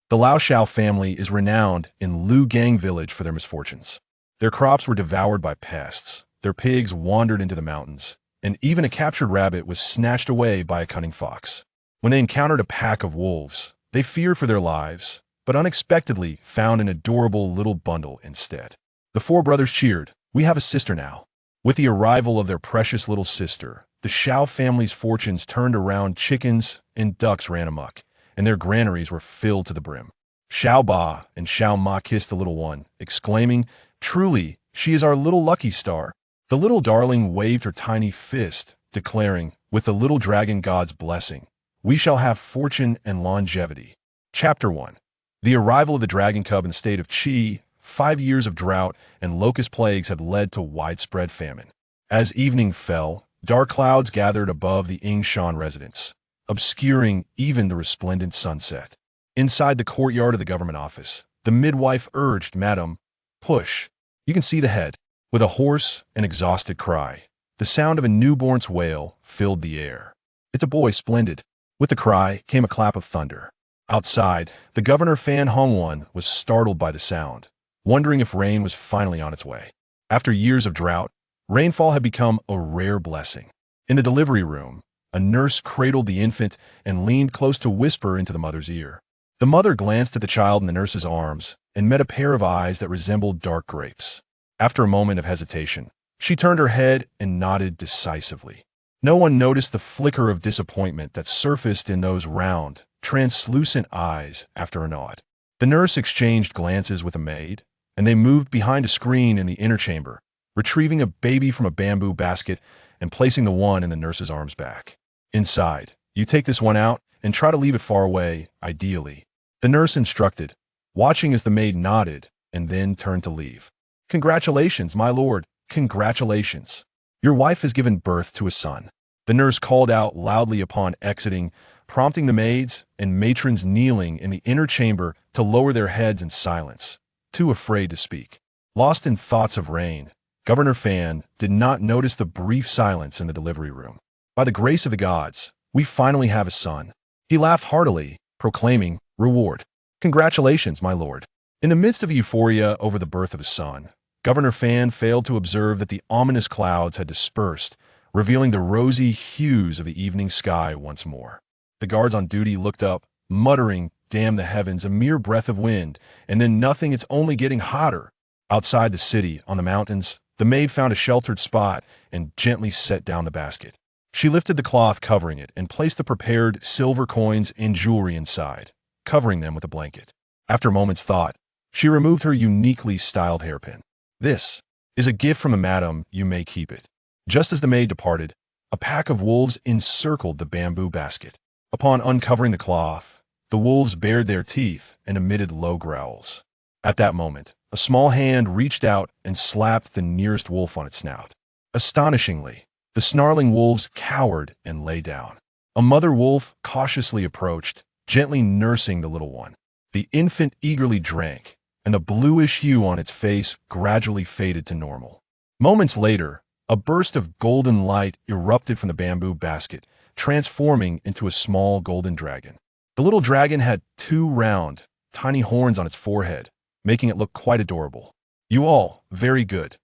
The Xiao family is renowned in Liugang Village for their misfortunes. Their crops were devoured by pests, their pigs wandered into the mountains, and even a captured rabbit was snatched away by a cunning fox. When they encountered a pack of wolves, they feared for their lives, but unexpectedly found an adorable little bundle instead. The four brothers cheered, "We have a sister now." With the arrival of their precious little sister, the Xiao family's fortunes turned around. Chickens and ducks ran amok, and their granaries were filled to the brim. Xiao Ba and Xiao Ma kissed the little one, exclaiming, "Truly, she is our little lucky star." The little darling waved her tiny fist, declaring, "With the little dragon god's blessing, we shall have fortune and longevity." Chapter 1. The arrival of the dragon cub in the state of Qi. 5 years of drought and locust plagues had led to widespread famine. As evening fell, dark clouds gathered above the Yingshan residence, obscuring even the resplendent sunset. Inside the courtyard of the government office, the midwife urged, "Madam, push." You can see the head. With a hoarse and exhausted cry, the sound of a newborn's wail filled the air. "It's a boy, splendid." With the cry came a clap of thunder. Outside, the governor Fan Hongwan was startled by the sound, wondering if rain was finally on its way. After years of drought, rainfall had become a rare blessing. In the delivery room, a nurse cradled the infant and leaned close to whisper into the mother's ear. The mother glanced at the child in the nurse's arms and met a pair of eyes that resembled dark grapes. After a moment of hesitation, she turned her head and nodded decisively. No one noticed the flicker of disappointment that surfaced in those round, translucent eyes after a nod. The nurse exchanged glances with a maid, and they moved behind a screen in the inner chamber, retrieving a baby from a bamboo basket and placing the one in the nurse's arms back. "Inside, you take this one out and try to leave it far away, ideally," the nurse instructed, watching as the maid nodded and then turned to leave. "Congratulations, my lord, congratulations. Your wife has given birth to a son," the nurse called out loudly upon exiting, prompting the maids and matrons kneeling in the inner chamber to lower their heads in silence, too afraid to speak. Lost in thoughts of rain, Governor Fan did not notice the brief silence in the delivery room. "By the grace of the gods, we finally have a son." He laughed heartily, proclaiming, "Reward. Congratulations, my lord." In the midst of euphoria over the birth of his son, Governor Fan failed to observe that the ominous clouds had dispersed, revealing the rosy hues of the evening sky once more. The guards on duty looked up, muttering, "Damn the heavens, a mere breath of wind, and then nothing, it's only getting hotter." Outside the city, on the mountains, the maid found a sheltered spot and gently set down the basket. She lifted the cloth covering it and placed the prepared silver coins and jewelry inside, covering them with a blanket. After a moment's thought, she removed her uniquely styled hairpin. "This is a gift from the madam, you may keep it." Just as the maid departed, a pack of wolves encircled the bamboo basket. Upon uncovering the cloth, the wolves bared their teeth and emitted low growls. At that moment, a small hand reached out and slapped the nearest wolf on its snout. Astonishingly, the snarling wolves cowered and lay down. A mother wolf cautiously approached, gently nursing the little one. The infant eagerly drank, and the bluish hue on its face gradually faded to normal. Moments later, a burst of golden light erupted from the bamboo basket, transforming into a small golden dragon. The little dragon had 2 round, tiny horns on its forehead, making it look quite adorable. "You all, very good."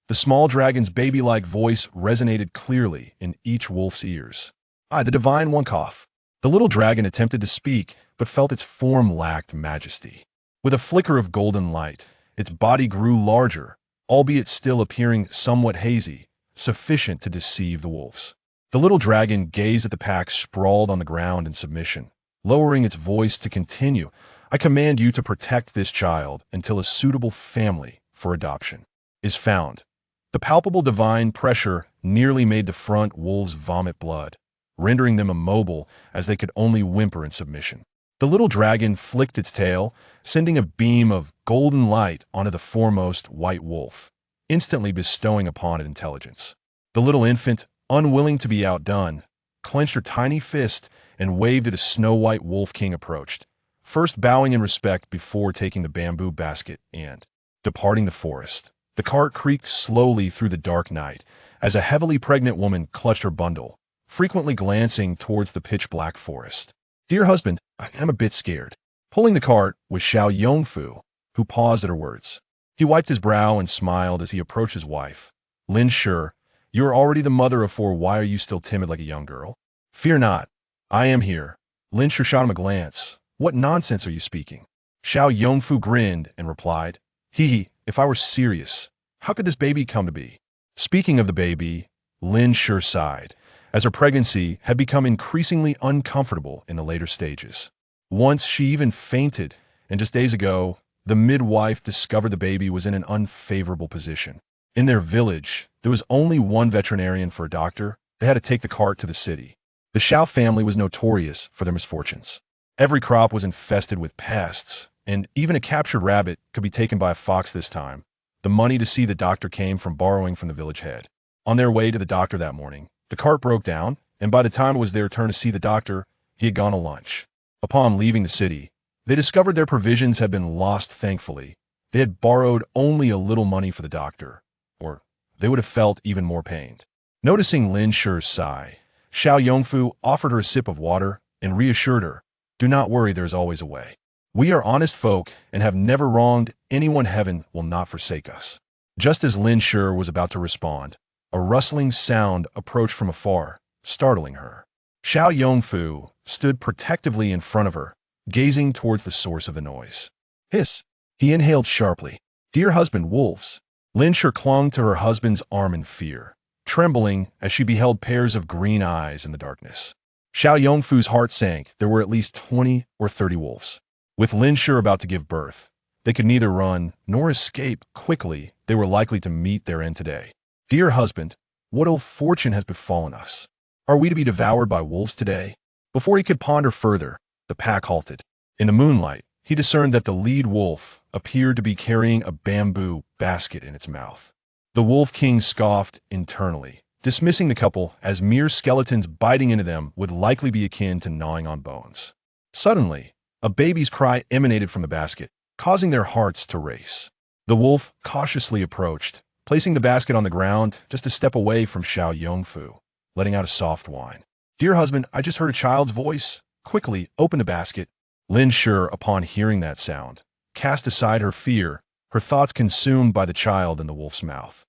The small dragon's baby-like voice resonated clearly in each wolf's ears. "I, the divine one, cough." The little dragon attempted to speak, but felt its form lacked majesty. With a flicker of golden light, its body grew larger, albeit still appearing somewhat hazy, sufficient to deceive the wolves. The little dragon gazed at the pack sprawled on the ground in submission, lowering its voice to continue. "I command you to protect this child until a suitable family for adoption is found." The palpable divine pressure nearly made the front wolves vomit blood, rendering them immobile as they could only whimper in submission. The little dragon flicked its tail, sending a beam of golden light onto the foremost white wolf, instantly bestowing upon it intelligence. The little infant, unwilling to be outdone, clenched her tiny fist and waved at a snow-white wolf king approached, first bowing in respect before taking the bamboo basket and departing the forest. The cart creaked slowly through the dark night as a heavily pregnant woman clutched her bundle, frequently glancing towards the pitch-black forest. "Dear husband, I am a bit scared." Pulling the cart was Xiao Yongfu, who paused at her words. He wiped his brow and smiled as he approached his wife. Lin Shi, you are already the mother of four. Why are you still timid like a young girl? Fear not. I am here. Lin Shi shot him a glance. What nonsense are you speaking? Xiao Yongfu grinned and replied, Hee, if I were serious, how could this baby come to be? Speaking of the baby, Lin Shi sighed, as her pregnancy had become increasingly uncomfortable in the later stages. Once she even fainted, and just days ago, the midwife discovered the baby was in an unfavorable position. In their village, there was only one veterinarian for a doctor. They had to take the cart to the city. The Xiao family was notorious for their misfortunes. Every crop was infested with pests, and even a captured rabbit could be taken by a fox this time. The money to see the doctor came from borrowing from the village head. On their way to the doctor that morning, the cart broke down, and by the time it was their turn to see the doctor, he had gone to lunch. Upon leaving the city, they discovered their provisions had been lost. Thankfully, they had borrowed only a little money for the doctor, or they would have felt even more pained. Noticing Lin Shi's sigh, Xiao Yongfu offered her a sip of water and reassured her, do not worry, there is always a way. We are honest folk and have never wronged anyone. Heaven will not forsake us. Just as Lin Shi was about to respond, a rustling sound approached from afar, startling her. Xiao Yongfu stood protectively in front of her, gazing towards the source of the noise. Hiss! He inhaled sharply. Dear husband, wolves! Lin Shi clung to her husband's arm in fear, trembling as she beheld pairs of green eyes in the darkness. Xiao Yongfu's heart sank. There were at least 20 or 30 wolves. With Lin Shi about to give birth, they could neither run nor escape quickly. They were likely to meet their end today. Dear husband, what ill fortune has befallen us? Are we to be devoured by wolves today? Before he could ponder further, the pack halted. In the moonlight, he discerned that the lead wolf appeared to be carrying a bamboo basket in its mouth. The Wolf King scoffed internally, dismissing the couple as mere skeletons. Biting into them would likely be akin to gnawing on bones. Suddenly, a baby's cry emanated from the basket, causing their hearts to race. The wolf cautiously approached, placing the basket on the ground just a step away from Xiao Yongfu, letting out a soft whine. Dear husband, I just heard a child's voice. Quickly, open the basket. Lin Shi, upon hearing that sound, cast aside her fear, her thoughts consumed by the child in the wolf's mouth.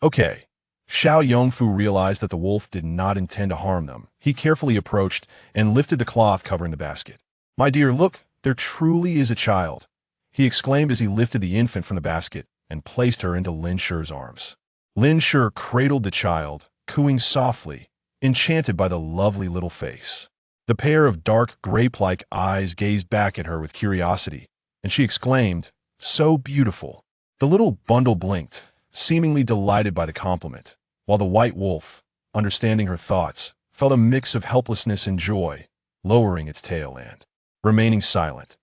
Okay. Xiao Yongfu realized that the wolf did not intend to harm them. He carefully approached and lifted the cloth covering the basket. My dear, look, there truly is a child, he exclaimed as he lifted the infant from the basket and placed her into Lin Shi's arms. Lin Shi cradled the child, cooing softly, enchanted by the lovely little face. The pair of dark grape-like eyes gazed back at her with curiosity, and she exclaimed, so beautiful. The little bundle blinked, seemingly delighted by the compliment, while the white wolf, understanding her thoughts, felt a mix of helplessness and joy, lowering its tail and remaining silent.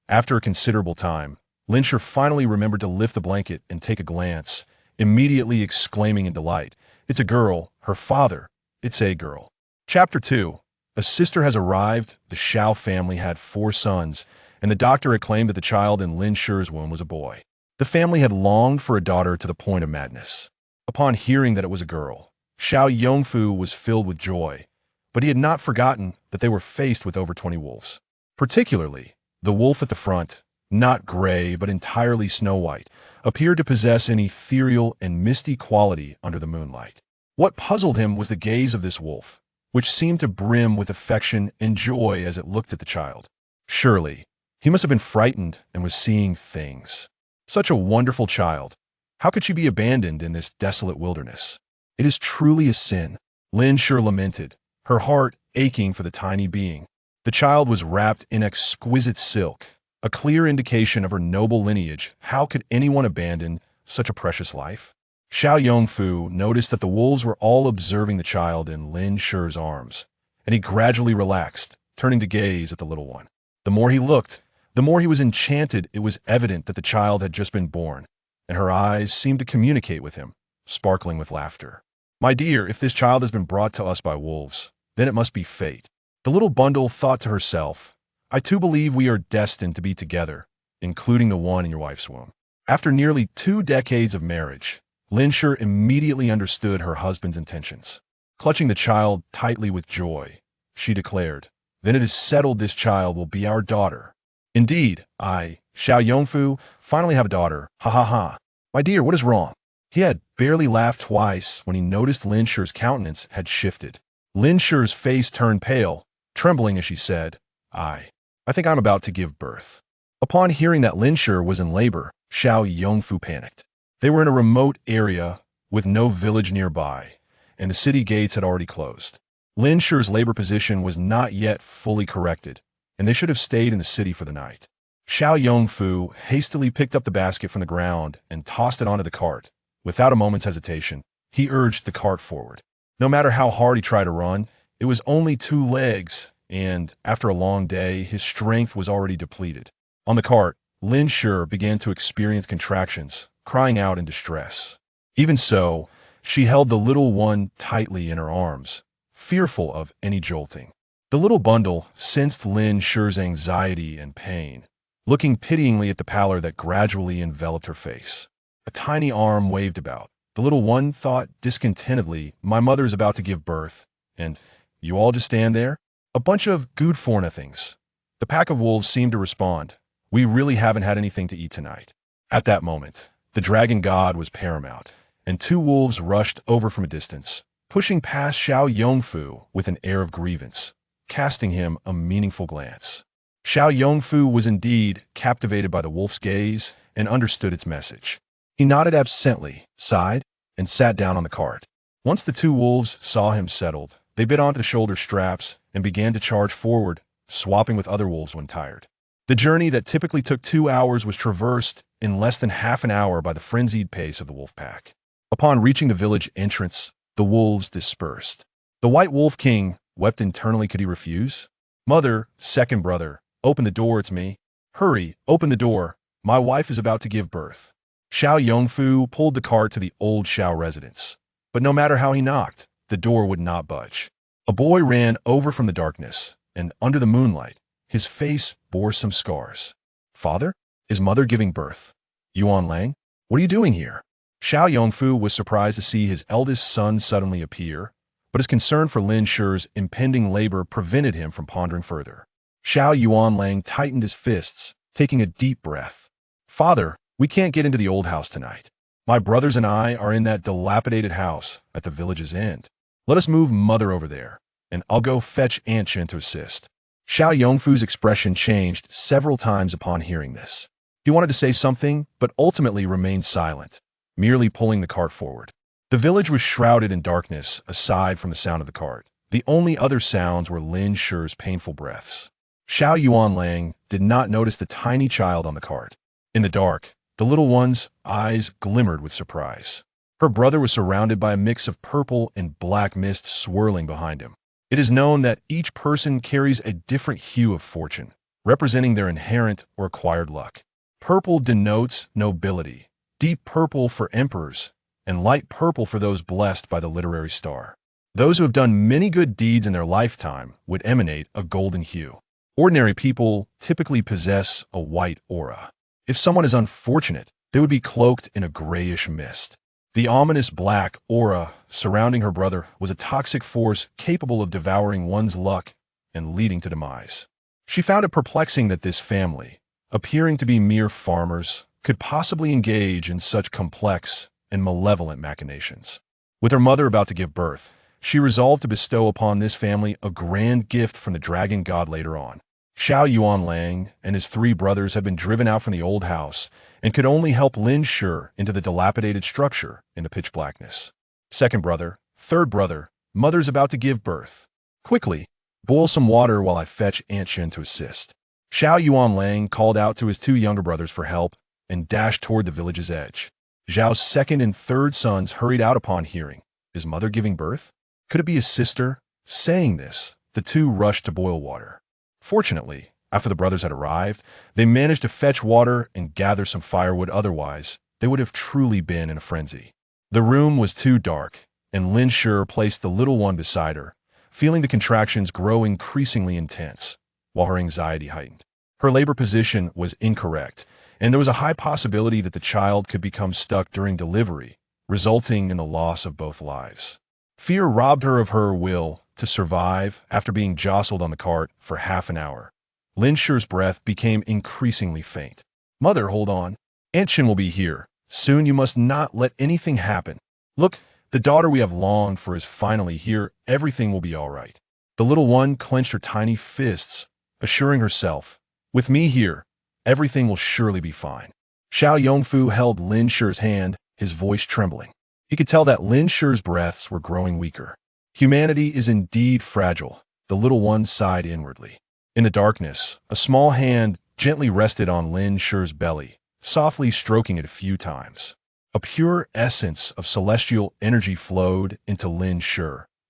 After a considerable time, Lin Shi finally remembered to lift the blanket and take a glance, immediately exclaiming in delight, it's a girl, her father, it's a girl. Chapter 2. A sister has arrived. The Xiao family had 4 sons, and the doctor had claimed that the child in Lin Shi's womb was a boy. The family had longed for a daughter to the point of madness. Upon hearing that it was a girl, Xiao Yongfu was filled with joy, but he had not forgotten that they were faced with over 20 wolves. Particularly, the wolf at the front, not gray but entirely snow-white, appeared to possess an ethereal and misty quality under the moonlight. What puzzled him was the gaze of this wolf, which seemed to brim with affection and joy as it looked at the child. Surely, he must have been frightened and was seeing things. Such a wonderful child. How could she be abandoned in this desolate wilderness? It is truly a sin. Lin Shi lamented, her heart aching for the tiny being. The child was wrapped in exquisite silk, a clear indication of her noble lineage. How could anyone abandon such a precious life? Xiao Yongfu noticed that the wolves were all observing the child in Lin Shi's arms, and he gradually relaxed, turning to gaze at the little one. The more he looked, the more he was enchanted. It was evident that the child had just been born, and her eyes seemed to communicate with him, sparkling with laughter. My dear, if this child has been brought to us by wolves, then it must be fate. The little bundle thought to herself, I too believe we are destined to be together, including the one in your wife's womb. After nearly 2 decades of marriage, Lin Shi immediately understood her husband's intentions. Clutching the child tightly with joy, she declared, then it is settled, this child will be our daughter. Indeed, Xiao Yongfu, finally have a daughter. Ha ha ha. My dear, what is wrong? He had barely laughed twice when he noticed Lin Shi's countenance had shifted. Lin Shi's face turned pale, trembling as she said, I think I'm about to give birth. Upon hearing that Lin Shi was in labor, Xiao Yongfu panicked. They were in a remote area with no village nearby, and the city gates had already closed. Lin Shi's labor position was not yet fully corrected, and they should have stayed in the city for the night. Xiao Yongfu hastily picked up the basket from the ground and tossed it onto the cart. Without a moment's hesitation, he urged the cart forward. No matter how hard he tried to run, it was only 2 legs, and after a long day, his strength was already depleted. On the cart, Lin Shi began to experience contractions, crying out in distress. Even so, she held the little one tightly in her arms, fearful of any jolting. The little bundle sensed Lin Shi's anxiety and pain, looking pityingly at the pallor that gradually enveloped her face. A tiny arm waved about. The little one thought discontentedly, my mother's about to give birth, and you all just stand there? A bunch of good for nothings. The pack of wolves seemed to respond. We really haven't had anything to eat tonight. At that moment, the dragon god was paramount, and 2 wolves rushed over from a distance, pushing past Xiao Yongfu with an air of grievance, casting him a meaningful glance. Xiao Yongfu was indeed captivated by the wolf's gaze and understood its message. He nodded absently, sighed, and sat down on the cart. Once the 2 wolves saw him settled, they bit onto the shoulder straps and began to charge forward, swapping with other wolves when tired. The journey that typically took 2 hours was traversed in less than half an hour by the frenzied pace of the wolf pack. Upon reaching the village entrance, the wolves dispersed. The White Wolf King wept internally. Could he refuse? Mother, second brother, open the door, it's me. Hurry, open the door. My wife is about to give birth. Xiao Yongfu pulled the cart to the old Xiao residence. But no matter how he knocked, the door would not budge. A boy ran over from the darkness, and under the moonlight, his face bore some scars. Father? Is mother giving birth? Yuan Lang? What are you doing here? Xiao Yongfu was surprised to see his eldest son suddenly appear, but his concern for Lin Shi's impending labor prevented him from pondering further. Xiao Yuan Lang tightened his fists, taking a deep breath. Father, we can't get into the old house tonight. My brothers and I are in that dilapidated house at the village's end. Let us move mother over there, and I'll go fetch Aunt Chen to assist. Xiao Yongfu's expression changed several times upon hearing this. He wanted to say something, but ultimately remained silent, merely pulling the cart forward. The village was shrouded in darkness aside from the sound of the cart. The only other sounds were Lin Shi's painful breaths. Xiao Yuan Lang did not notice the tiny child on the cart. In the dark, the little one's eyes glimmered with surprise. Her brother was surrounded by a mix of purple and black mist swirling behind him. It is known that each person carries a different hue of fortune, representing their inherent or acquired luck. Purple denotes nobility, deep purple for emperors, and light purple for those blessed by the literary star. Those who have done many good deeds in their lifetime would emanate a golden hue. Ordinary people typically possess a white aura. If someone is unfortunate, they would be cloaked in a grayish mist. The ominous black aura surrounding her brother was a toxic force capable of devouring one's luck and leading to demise. She found it perplexing that this family, appearing to be mere farmers, could possibly engage in such complex and malevolent machinations. With her mother about to give birth, she resolved to bestow upon this family a grand gift from the dragon god later on. Xiao Yuan Lang and his 3 brothers had been driven out from the old house and could only help Lin Shi into the dilapidated structure in the pitch blackness. Second brother, third brother, mother's about to give birth. Quickly, boil some water while I fetch Aunt Chen to assist. Xiao Yuan Lang called out to his 2 younger brothers for help and dashed toward the village's edge. Zhao's second and third sons hurried out upon hearing, is mother giving birth? Could it be his sister? Saying this, the 2 rushed to boil water. Fortunately, after the brothers had arrived, they managed to fetch water and gather some firewood. Otherwise, they would have truly been in a frenzy. The room was too dark, and Lin Shi placed the little one beside her, feeling the contractions grow increasingly intense, while her anxiety heightened. Her labor position was incorrect, and there was a high possibility that the child could become stuck during delivery, resulting in the loss of both lives. Fear robbed her of her will to survive after being jostled on the cart for half an hour. Lin Shi's breath became increasingly faint. Mother, hold on. Aunt Chin will be here. Soon you must not let anything happen. Look, the daughter we have longed for is finally here. Everything will be all right. The little one clenched her tiny fists, assuring herself, with me here, everything will surely be fine. Xiao Yongfu held Lin Shi's hand, his voice trembling. He could tell that Lin Shi's breaths were growing weaker. Humanity is indeed fragile, the little one sighed inwardly. In the darkness, a small hand gently rested on Lin Shi's belly, softly stroking it a few times. A pure essence of celestial energy flowed into Lin Shi,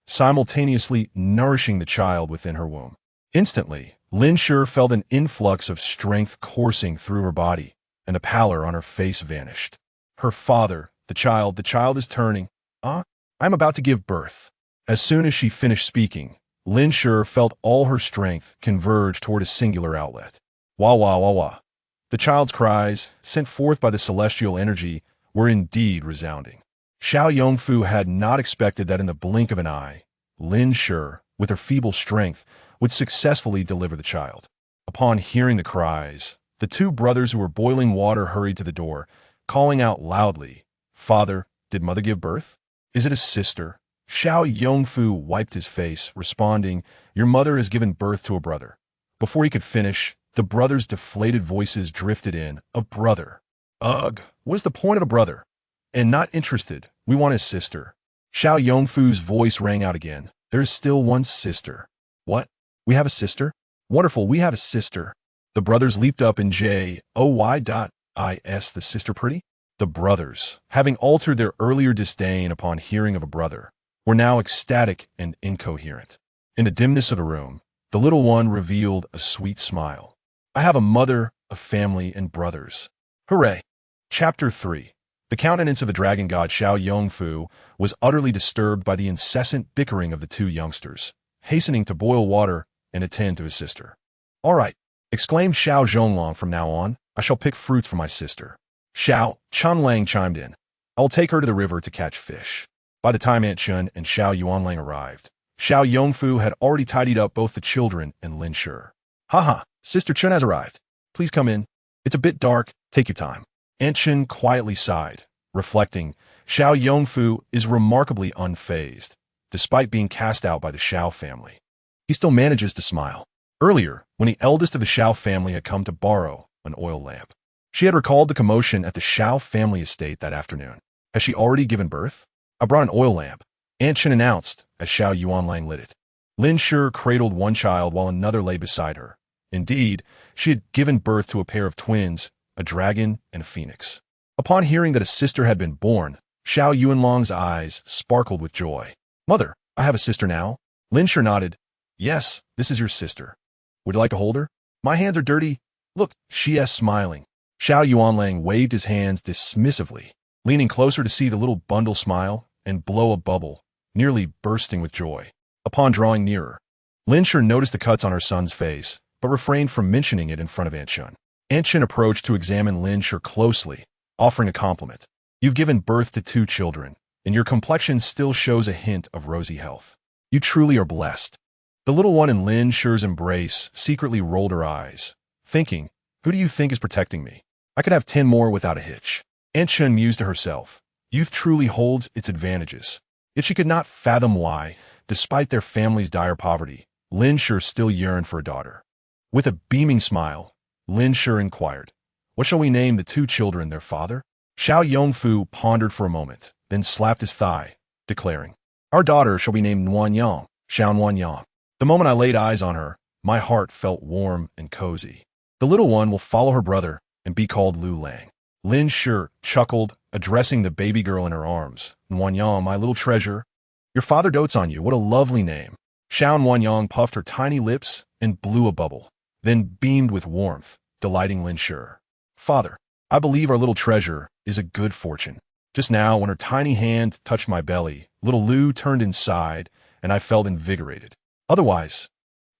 simultaneously nourishing the child within her womb. Instantly, Lin Shi felt an influx of strength coursing through her body, and the pallor on her face vanished. Her father, the child is turning. I'm about to give birth. As soon as she finished speaking, Lin Shi felt all her strength converge toward a singular outlet. Wah wah wah wah. The child's cries, sent forth by the celestial energy, were indeed resounding. Xiao Yongfu had not expected that in the blink of an eye, Lin Shi, with her feeble strength, would successfully deliver the child. Upon hearing the cries, the two brothers who were boiling water hurried to the door, calling out loudly, "Father, did mother give birth? Is it a sister?" Xiao Yongfu wiped his face, responding, "Your mother has given birth to a brother." Before he could finish, the brothers' deflated voices drifted in. "A brother? Ugh, what's the point of a brother? And not interested, we want his sister." Xiao Yongfu's voice rang out again. "There's still one sister." "What? We have a sister? Wonderful, we have a sister." The brothers leaped up in J-O-Y.I-S, the sister pretty? The brothers, having altered their earlier disdain upon hearing of a brother, were now ecstatic and incoherent. In the dimness of the room, the little one revealed a sweet smile. "I have a mother, a family, and brothers. Hooray!" Chapter 3. The countenance of the dragon god Xiao Yongfu was utterly disturbed by the incessant bickering of the two youngsters, hastening to boil water and attend to his sister. "All right," exclaimed Xiao Zhonglong, "from now on, I shall pick fruits for my sister." Xiao Chunlang chimed in. "I will take her to the river to catch fish." By the time Aunt Chun and Xiao Yuanlang arrived, Xiao Yongfu had already tidied up both the children and Lin Shi. "Haha, Sister Chun has arrived. Please come in. It's a bit dark. Take your time." Aunt Chun quietly sighed, reflecting, Xiao Yongfu is remarkably unfazed, despite being cast out by the Xiao family. He still manages to smile. Earlier, when the eldest of the Xiao family had come to borrow an oil lamp, she had recalled the commotion at the Xiao family estate that afternoon. Has she already given birth? "I brought an oil lamp," Aunt Chin announced as Xiao Yuanlang lit it. Lin Shi cradled one child while another lay beside her. Indeed, she had given birth to a pair of twins, a dragon and a phoenix. Upon hearing that a sister had been born, Xiao Yuanlang's eyes sparkled with joy. "Mother, I have a sister now." Lin Shi nodded. "Yes, this is your sister. Would you like to hold her?" "My hands are dirty." "Look," she is smiling. Xiao Yuanlang waved his hands dismissively, leaning closer to see the little bundle smile and blow a bubble, nearly bursting with joy. Upon drawing nearer, Lin Shi noticed the cuts on her son's face, but refrained from mentioning it in front of Aunt Chun. Aunt Chun approached to examine Lin Shi closely, offering a compliment. "You've given birth to 2 children, and your complexion still shows a hint of rosy health. You truly are blessed." The little one in Lin Shi's embrace secretly rolled her eyes, thinking, "Who do you think is protecting me? I could have 10 more without a hitch." Aunt Chun mused to herself, "Youth truly holds its advantages." Yet she could not fathom why, despite their family's dire poverty, Lin Shi still yearned for a daughter. With a beaming smile, Lin Shi inquired, "What shall we name the 2 children, their father?" Xiao Yongfu pondered for a moment, then slapped his thigh, declaring, "Our daughter shall be named Nuanyang, Xiao Nuanyang." The moment I laid eyes on her, my heart felt warm and cozy. "The little one will follow her brother and be called Lu Lang." Lin Shi chuckled, addressing the baby girl in her arms. "Nuanyang, my little treasure. Your father dotes on you. What a lovely name." Xiao Nuanyang puffed her tiny lips and blew a bubble, then beamed with warmth, delighting Lin Shi. "Father, I believe our little treasure is a good fortune." Just now, when her tiny hand touched my belly, little Lu turned inside, and I felt invigorated. Otherwise,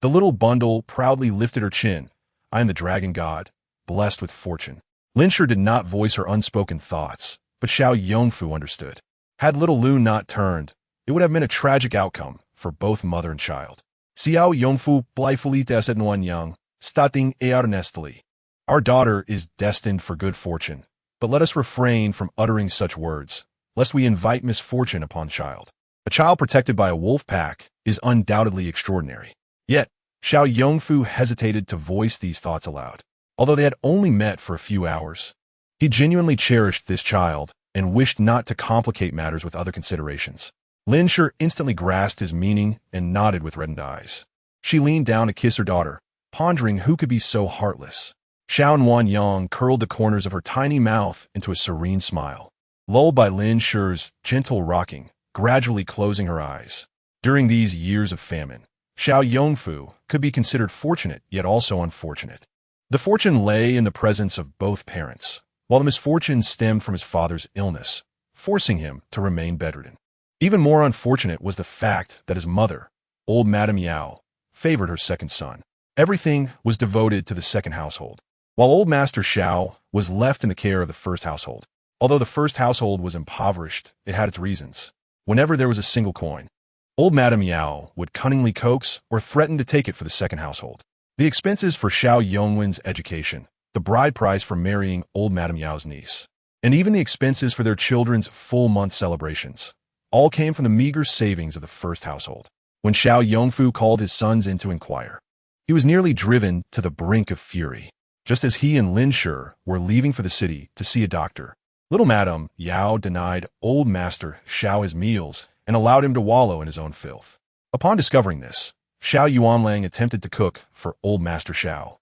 the little bundle proudly lifted her chin. "I am the dragon god, blessed with fortune." Lin Shi did not voice her unspoken thoughts, but Xiao Yongfu understood. Had little Lu not turned, it would have been a tragic outcome for both mother and child. Xiao Yongfu blithely said Nuanyang, stating earnestly, "Our daughter is destined for good fortune, but let us refrain from uttering such words, lest we invite misfortune upon child. A child protected by a wolf pack is undoubtedly extraordinary." Yet, Xiao Yongfu hesitated to voice these thoughts aloud. Although they had only met for a few hours, he genuinely cherished this child and wished not to complicate matters with other considerations. Lin Shi instantly grasped his meaning and nodded with reddened eyes. She leaned down to kiss her daughter, pondering who could be so heartless. Xiao Yuanyang curled the corners of her tiny mouth into a serene smile, lulled by Lin Shi's gentle rocking, gradually closing her eyes. During these years of famine, Xiao Yongfu could be considered fortunate yet also unfortunate. The fortune lay in the presence of both parents, while the misfortune stemmed from his father's illness, forcing him to remain bedridden. Even more unfortunate was the fact that his mother, old Madame Yao, favored her second son. Everything was devoted to the second household, while old Master Xiao was left in the care of the first household. Although the first household was impoverished, it had its reasons. Whenever there was a single coin, old Madame Yao would cunningly coax or threaten to take it for the second household. The expenses for Xiao Yongwen's education, the bride price for marrying old Madame Yao's niece, and even the expenses for their children's full-month celebrations, all came from the meager savings of the first household. When Xiao Yongfu called his sons in to inquire, he was nearly driven to the brink of fury. Just as he and Lin Shi were leaving for the city to see a doctor, little Madame Yao denied old Master Xiao his meals and allowed him to wallow in his own filth. Upon discovering this, Xiao Yuanlang attempted to cook for old Master Xiao,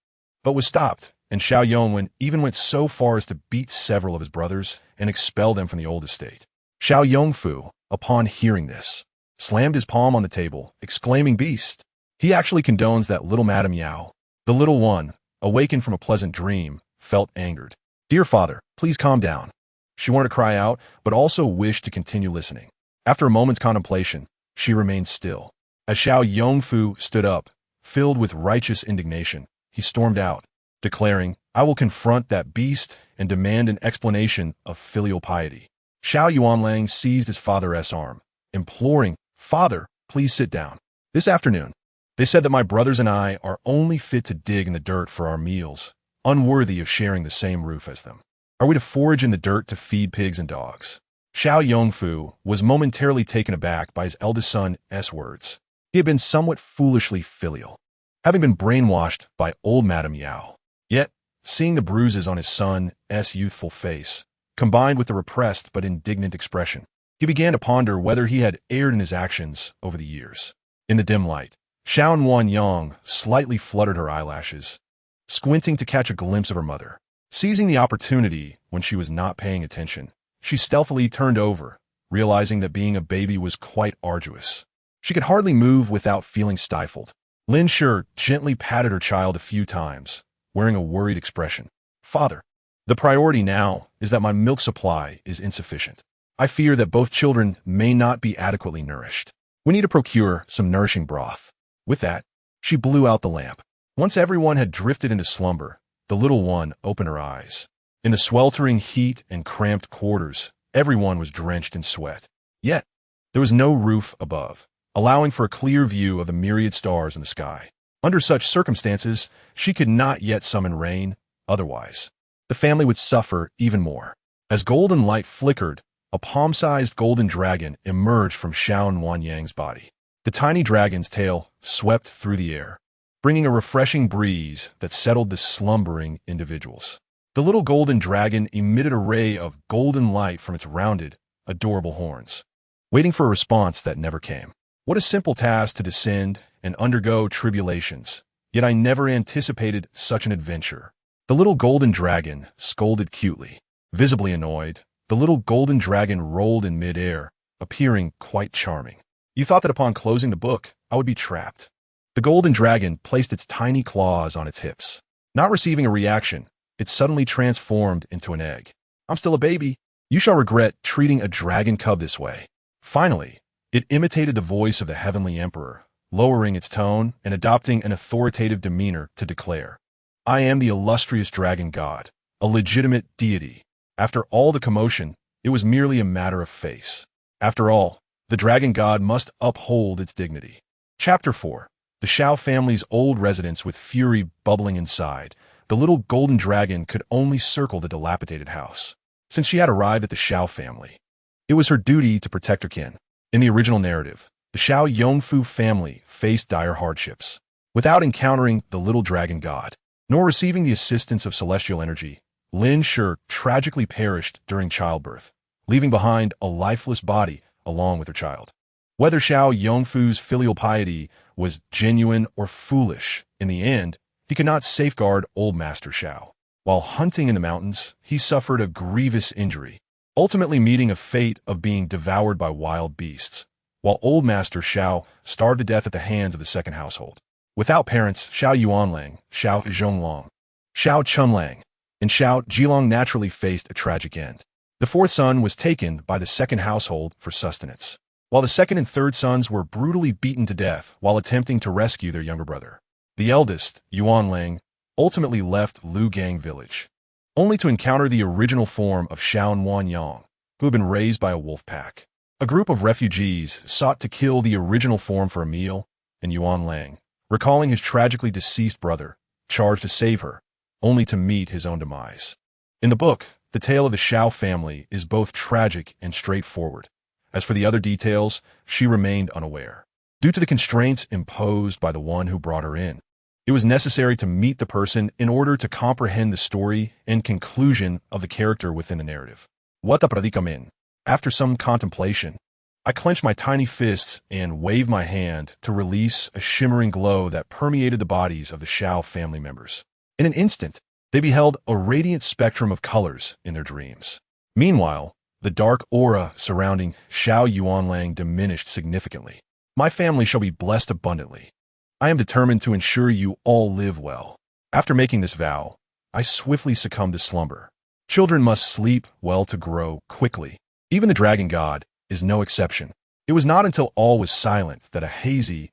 but was stopped, and Xiao Yongwen even went so far as to beat several of his brothers and expel them from the old estate. Xiao Yongfu, upon hearing this, slammed his palm on the table, exclaiming, "Beast!" He actually condones that little Madame Yao. The little one, awakened from a pleasant dream, felt angered. "Dear father, please calm down." She wanted to cry out, but also wished to continue listening. After a moment's contemplation, she remained still. As Xiao Yongfu stood up, filled with righteous indignation, he stormed out, declaring, "I will confront that beast and demand an explanation of filial piety." Xiao Yuanlang seized his father's arm, imploring, "Father, please sit down. This afternoon, they said that my brothers and I are only fit to dig in the dirt for our meals, unworthy of sharing the same roof as them. Are we to forage in the dirt to feed pigs and dogs?" Xiao Yongfu was momentarily taken aback by his eldest son's words. He had been somewhat foolishly filial, having been brainwashed by old Madame Yao. Yet, seeing the bruises on his son's youthful face, combined with the repressed but indignant expression, he began to ponder whether he had erred in his actions over the years. In the dim light, Xiao Yuanyang slightly fluttered her eyelashes, squinting to catch a glimpse of her mother. Seizing the opportunity when she was not paying attention, she stealthily turned over, realizing that being a baby was quite arduous. She could hardly move without feeling stifled. Lin Shi gently patted her child a few times, wearing a worried expression. "Father, the priority now is that my milk supply is insufficient. I fear that both children may not be adequately nourished. We need to procure some nourishing broth." With that, she blew out the lamp. Once everyone had drifted into slumber, the little one opened her eyes. In the sweltering heat and cramped quarters, everyone was drenched in sweat. Yet, there was no roof above, allowing for a clear view of the myriad stars in the sky. Under such circumstances, she could not yet summon rain, otherwise, the family would suffer even more. As golden light flickered, a palm-sized golden dragon emerged from Xiao Yuanyang's body. The tiny dragon's tail swept through the air, bringing a refreshing breeze that settled the slumbering individuals. The little golden dragon emitted a ray of golden light from its rounded, adorable horns, waiting for a response that never came. What a simple task to descend and undergo tribulations, yet I never anticipated such an adventure. The little golden dragon scolded cutely. Visibly annoyed, the little golden dragon rolled in midair, appearing quite charming. "You thought that upon closing the book, I would be trapped." The golden dragon placed its tiny claws on its hips. Not receiving a reaction, it suddenly transformed into an egg. "I'm still a baby. You shall regret treating a dragon cub this way." Finally, it imitated the voice of the heavenly emperor, lowering its tone and adopting an authoritative demeanor to declare, "I am the illustrious dragon god, a legitimate deity." After all the commotion, it was merely a matter of face. After all, the dragon god must uphold its dignity. Chapter 4. The Xiao family's old residence with fury bubbling inside, the little golden dragon could only circle the dilapidated house. Since she had arrived at the Xiao family, it was her duty to protect her kin. In the original narrative, the Xiao Yongfu family faced dire hardships. Without encountering the little dragon god, nor receiving the assistance of celestial energy, Lin Shi tragically perished during childbirth, leaving behind a lifeless body along with her child. Whether Xiao Yongfu's filial piety was genuine or foolish, in the end, he could not safeguard old Master Xiao. While hunting in the mountains, he suffered a grievous injury, ultimately meeting a fate of being devoured by wild beasts, while old Master Xiao starved to death at the hands of the second household. Without parents, Xiao Yuanlang, Xiao Zhonglong, Xiao Chunlang, and Xiao Jilong naturally faced a tragic end. The fourth son was taken by the second household for sustenance, while the second and third sons were brutally beaten to death while attempting to rescue their younger brother. The eldest, Yuanlang, ultimately left Liugang Village, only to encounter the original form of Xiao Nuanyang, who had been raised by a wolf pack. A group of refugees sought to kill the original form for a meal, and Yuanlang, recalling his tragically deceased brother, charged to save her, only to meet his own demise. In the book, the tale of the Xiao family is both tragic and straightforward. As for the other details, she remained unaware. Due to the constraints imposed by the one who brought her in, it was necessary to meet the person in order to comprehend the story and conclusion of the character within the narrative. What the predicament? After some contemplation, I clenched my tiny fists and waved my hand to release a shimmering glow that permeated the bodies of the Xiao family members. In an instant, they beheld a radiant spectrum of colors in their dreams. Meanwhile, the dark aura surrounding Xiao Yuanlang diminished significantly. My family shall be blessed abundantly. I am determined to ensure you all live well. After making this vow, I swiftly succumbed to slumber. Children must sleep well to grow quickly. Even the dragon god is no exception. It was not until all was silent that a hazy,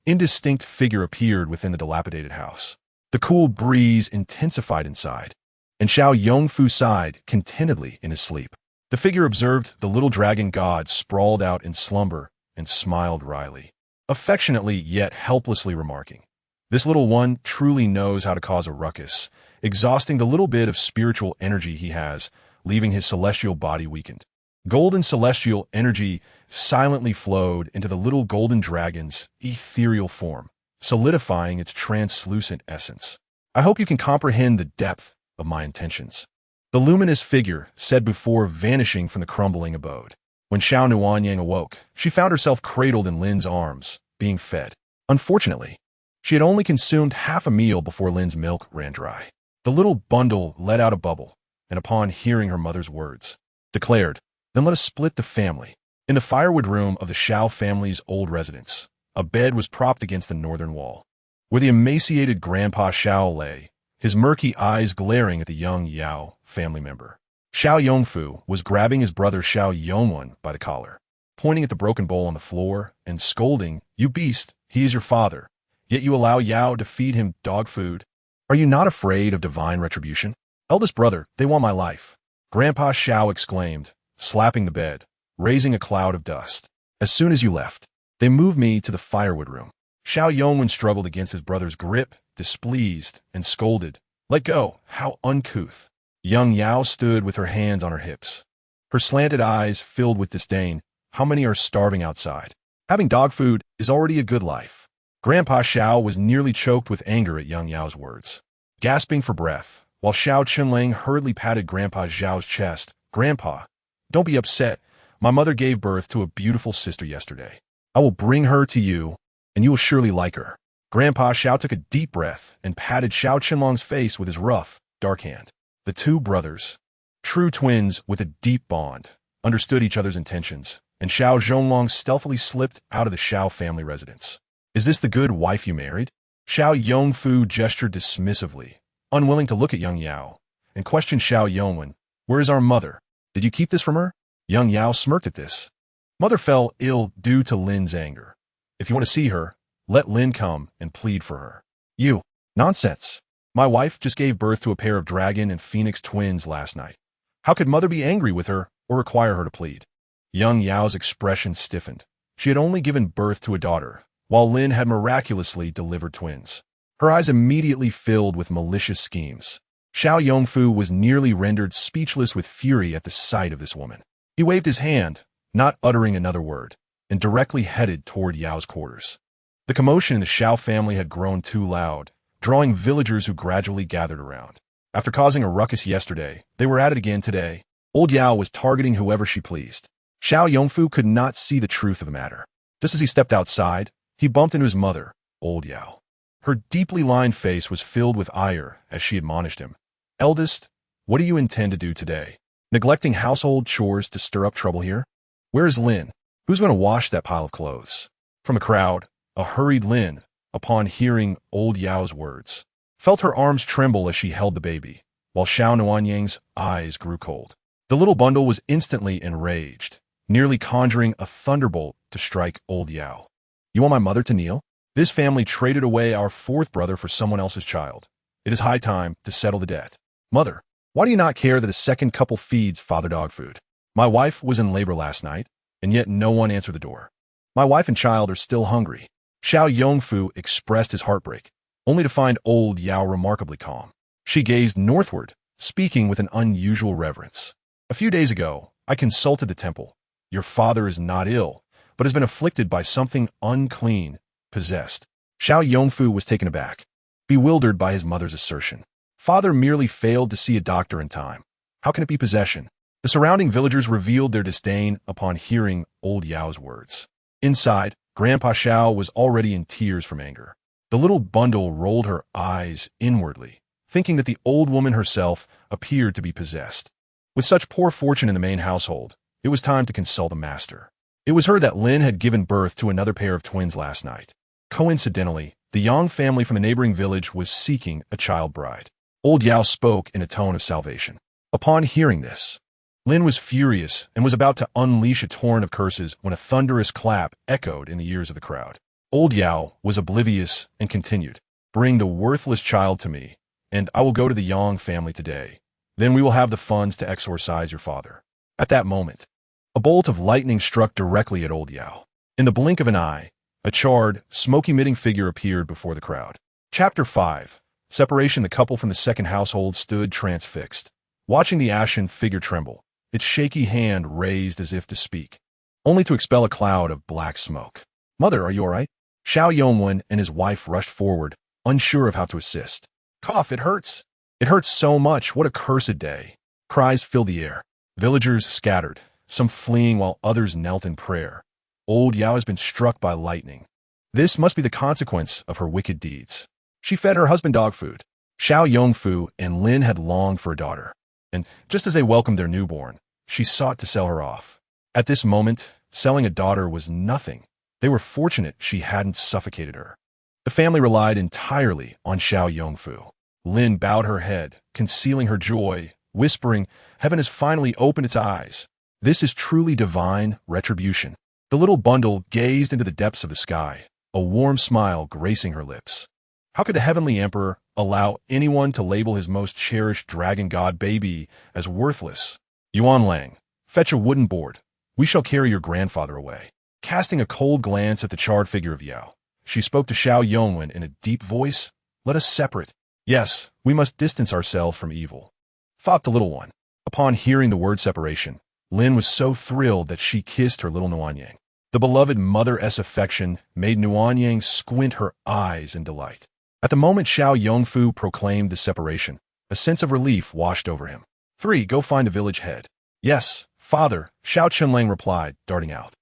indistinct figure appeared within the dilapidated house. The cool breeze intensified inside, and Xiao Yongfu sighed contentedly in his sleep. The figure observed the little dragon god sprawled out in slumber and smiled wryly, affectionately yet helplessly remarking, "This little one truly knows how to cause a ruckus, exhausting the little bit of spiritual energy he has, leaving his celestial body weakened." Golden celestial energy silently flowed into the little golden dragon's ethereal form, solidifying its translucent essence. I hope you can comprehend the depth of my intentions. The luminous figure said before vanishing from the crumbling abode. When Xiao Nuanyang awoke, she found herself cradled in Lin's arms, being fed. Unfortunately, she had only consumed half a meal before Lin's milk ran dry. The little bundle let out a bubble, and upon hearing her mother's words, declared, "Then let us split the family." In the firewood room of the Xiao family's old residence, a bed was propped against the northern wall, where the emaciated Grandpa Xiao lay, his murky eyes glaring at the young Yao family member. Xiao Yongfu was grabbing his brother Xiao Yongwen by the collar, pointing at the broken bowl on the floor and scolding, "You beast, he is your father, yet you allow Yao to feed him dog food. Are you not afraid of divine retribution? Eldest brother, they want my life." Grandpa Xiao exclaimed, slapping the bed, raising a cloud of dust. "As soon as you left, they moved me to the firewood room." Xiao Yongwen struggled against his brother's grip, displeased, and scolded, "Let go, how uncouth." Young Yao stood with her hands on her hips, her slanted eyes filled with disdain. "How many are starving outside? Having dog food is already a good life." Grandpa Xiao was nearly choked with anger at young Yao's words. Gasping for breath, while Xiao Chunlang hurriedly patted Grandpa Xiao's chest, "Grandpa, don't be upset. My mother gave birth to a beautiful sister yesterday. I will bring her to you, and you will surely like her." Grandpa Xiao took a deep breath and patted Xiao Qinlong's face with his rough, dark hand. The two brothers, true twins with a deep bond, understood each other's intentions, and Xiao Zhonglong stealthily slipped out of the Xiao family residence. "Is this the good wife you married?" Xiao Yongfu gestured dismissively, unwilling to look at young Yao, and questioned Xiao Yongwen, "Where is our mother? Did you keep this from her?" Young Yao smirked at this. "Mother fell ill due to Lin's anger. If you want to see her, let Lin come and plead for her." "You, nonsense. My wife just gave birth to a pair of dragon and phoenix twins last night. How could mother be angry with her or require her to plead?" Young Yao's expression stiffened. She had only given birth to a daughter, while Lin had miraculously delivered twins. Her eyes immediately filled with malicious schemes. Xiao Yongfu was nearly rendered speechless with fury at the sight of this woman. He waved his hand, not uttering another word, and directly headed toward Yao's quarters. The commotion in the Xiao family had grown too loud, drawing villagers who gradually gathered around. After causing a ruckus yesterday, they were at it again today. Old Yao was targeting whoever she pleased. Xiao Yongfu could not see the truth of the matter. Just as he stepped outside, he bumped into his mother, Old Yao. Her deeply lined face was filled with ire as she admonished him. "Eldest, what do you intend to do today? Neglecting household chores to stir up trouble here? Where is Lin? Who's going to wash that pile of clothes?" From the crowd, a hurried Lin, upon hearing Old Yao's words, felt her arms tremble as she held the baby, while Xiao Nuanyang's eyes grew cold. The little bundle was instantly enraged, nearly conjuring a thunderbolt to strike Old Yao. "You want my mother to kneel? This family traded away our fourth brother for someone else's child. It is high time to settle the debt. Mother, why do you not care that a second couple feeds father dog food? My wife was in labor last night, and yet no one answered the door. My wife and child are still hungry." Xiao Yongfu expressed his heartbreak, only to find Old Yao remarkably calm. She gazed northward, speaking with an unusual reverence. "A few days ago, I consulted the temple. Your father is not ill, but has been afflicted by something unclean, possessed." Xiao Yongfu was taken aback, bewildered by his mother's assertion. Father merely failed to see a doctor in time. How can it be possession? The surrounding villagers revealed their disdain upon hearing Old Yao's words. Inside, Grandpa Xiao was already in tears from anger. The little bundle rolled her eyes inwardly, thinking that the old woman herself appeared to be possessed. With such poor fortune in the main household, it was time to consult a master. It was heard that Lin had given birth to another pair of twins last night. Coincidentally, the Yang family from the neighboring village was seeking a child bride. Old Yao spoke in a tone of salvation. Upon hearing this, Lin was furious and was about to unleash a torrent of curses when a thunderous clap echoed in the ears of the crowd. Old Yao was oblivious and continued, "Bring the worthless child to me, and I will go to the Yang family today. Then we will have the funds to exorcise your father." At that moment, a bolt of lightning struck directly at Old Yao. In the blink of an eye, a charred, smoke-emitting figure appeared before the crowd. Chapter 5. Separation. The couple from the second household stood transfixed, watching the ashen figure tremble, its shaky hand raised as if to speak, only to expel a cloud of black smoke. "Mother, are you all right?" Xiao Yongwen and his wife rushed forward, unsure of how to assist. "Cough, it hurts. It hurts so much. What a cursed day." Cries filled the air. Villagers scattered, some fleeing while others knelt in prayer. Old Yao has been struck by lightning. This must be the consequence of her wicked deeds. She fed her husband dog food. Xiao Yongfu and Lin had longed for a daughter, and just as they welcomed their newborn, she sought to sell her off. At this moment, selling a daughter was nothing. They were fortunate she hadn't suffocated her. The family relied entirely on Xiao Yongfu. Lin bowed her head, concealing her joy, whispering, "Heaven has finally opened its eyes. This is truly divine retribution." The little bundle gazed into the depths of the sky, a warm smile gracing her lips. How could the heavenly emperor allow anyone to label his most cherished dragon god baby as worthless? "Yuan Lang, fetch a wooden board. We shall carry your grandfather away." Casting a cold glance at the charred figure of Yao, she spoke to Xiao Yongwen in a deep voice. "Let us separate. Yes, we must distance ourselves from evil," thought the little one. Upon hearing the word separation, Lin was so thrilled that she kissed her little Nuanyang. The beloved mother-s affection made Nuanyang squint her eyes in delight. At the moment Xiao Yongfu proclaimed the separation, a sense of relief washed over him. 3. Go find the village head." "Yes, father," Xiao Chenlang replied, darting out.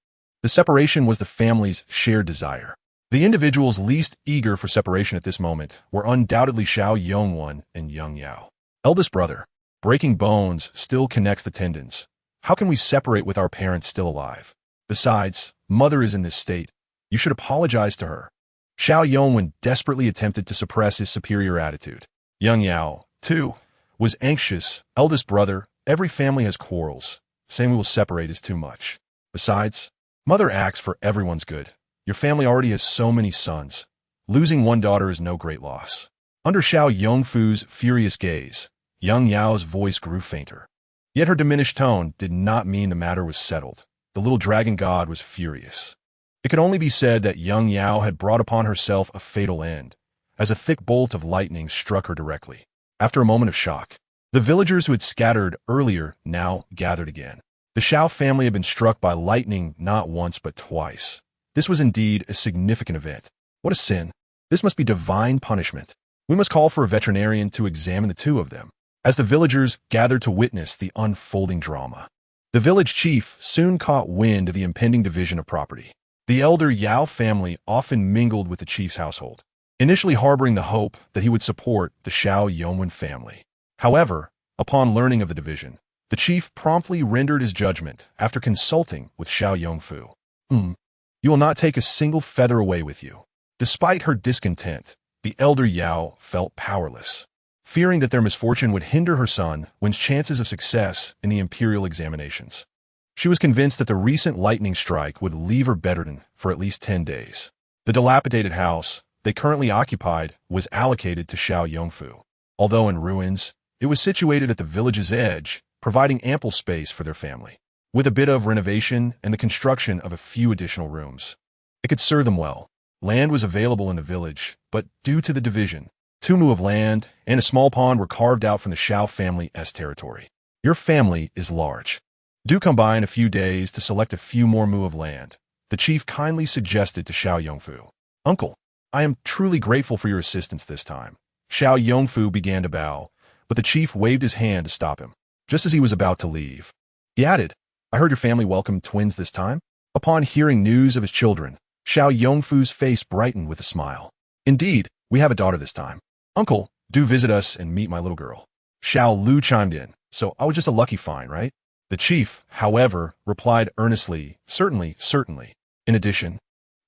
The separation was the family's shared desire. The individuals least eager for separation at this moment were undoubtedly Xiao Yongwen and Young Yao. "Eldest brother, breaking bones still connects the tendons. How can we separate with our parents still alive? Besides, mother is in this state. You should apologize to her." Xiao Yongwen desperately attempted to suppress his superior attitude. Young Yao, too, was anxious. "Eldest brother, every family has quarrels. Saying we will separate is too much. Besides, mother acts for everyone's good. Your family already has so many sons. Losing one daughter is no great loss." Under Xiao Yongfu's furious gaze, Young Yao's voice grew fainter. Yet her diminished tone did not mean the matter was settled. The little dragon god was furious. It could only be said that young Yao had brought upon herself a fatal end, as a thick bolt of lightning struck her directly. After a moment of shock, the villagers who had scattered earlier now gathered again. The Xiao family had been struck by lightning not once but twice. This was indeed a significant event. What a sin! This must be divine punishment. We must call for a veterinarian to examine the two of them. As the villagers gathered to witness the unfolding drama, the village chief soon caught wind of the impending division of property. The elder Yao family often mingled with the chief's household, initially harboring the hope that he would support the Xiao Yongwen family. However, upon learning of the division, the chief promptly rendered his judgment after consulting with Xiao Yongfu. You will not take a single feather away with you. Despite her discontent, the elder Yao felt powerless, fearing that their misfortune would hinder her son Wen's chances of success in the imperial examinations. She was convinced that the recent lightning strike would leave her bedridden for at least 10 days. The dilapidated house they currently occupied was allocated to Xiao Yongfu. Although in ruins, it was situated at the village's edge, providing ample space for their family. With a bit of renovation and the construction of a few additional rooms, it could serve them well. Land was available in the village, but due to the division, 2 mu of land and a small pond were carved out from the Xiao family's territory. Your family is large. Do come by in a few days to select a few more mu of land, the chief kindly suggested to Xiao Yongfu. Uncle, I am truly grateful for your assistance this time. Xiao Yongfu began to bow, but the chief waved his hand to stop him. Just as he was about to leave, he added, I heard your family welcomed twins this time? Upon hearing news of his children, Xiao Yongfu's face brightened with a smile. Indeed, we have a daughter this time. Uncle, do visit us and meet my little girl. Xiao Lu chimed in, so I was just a lucky find, right? The chief, however, replied earnestly, certainly, certainly. In addition,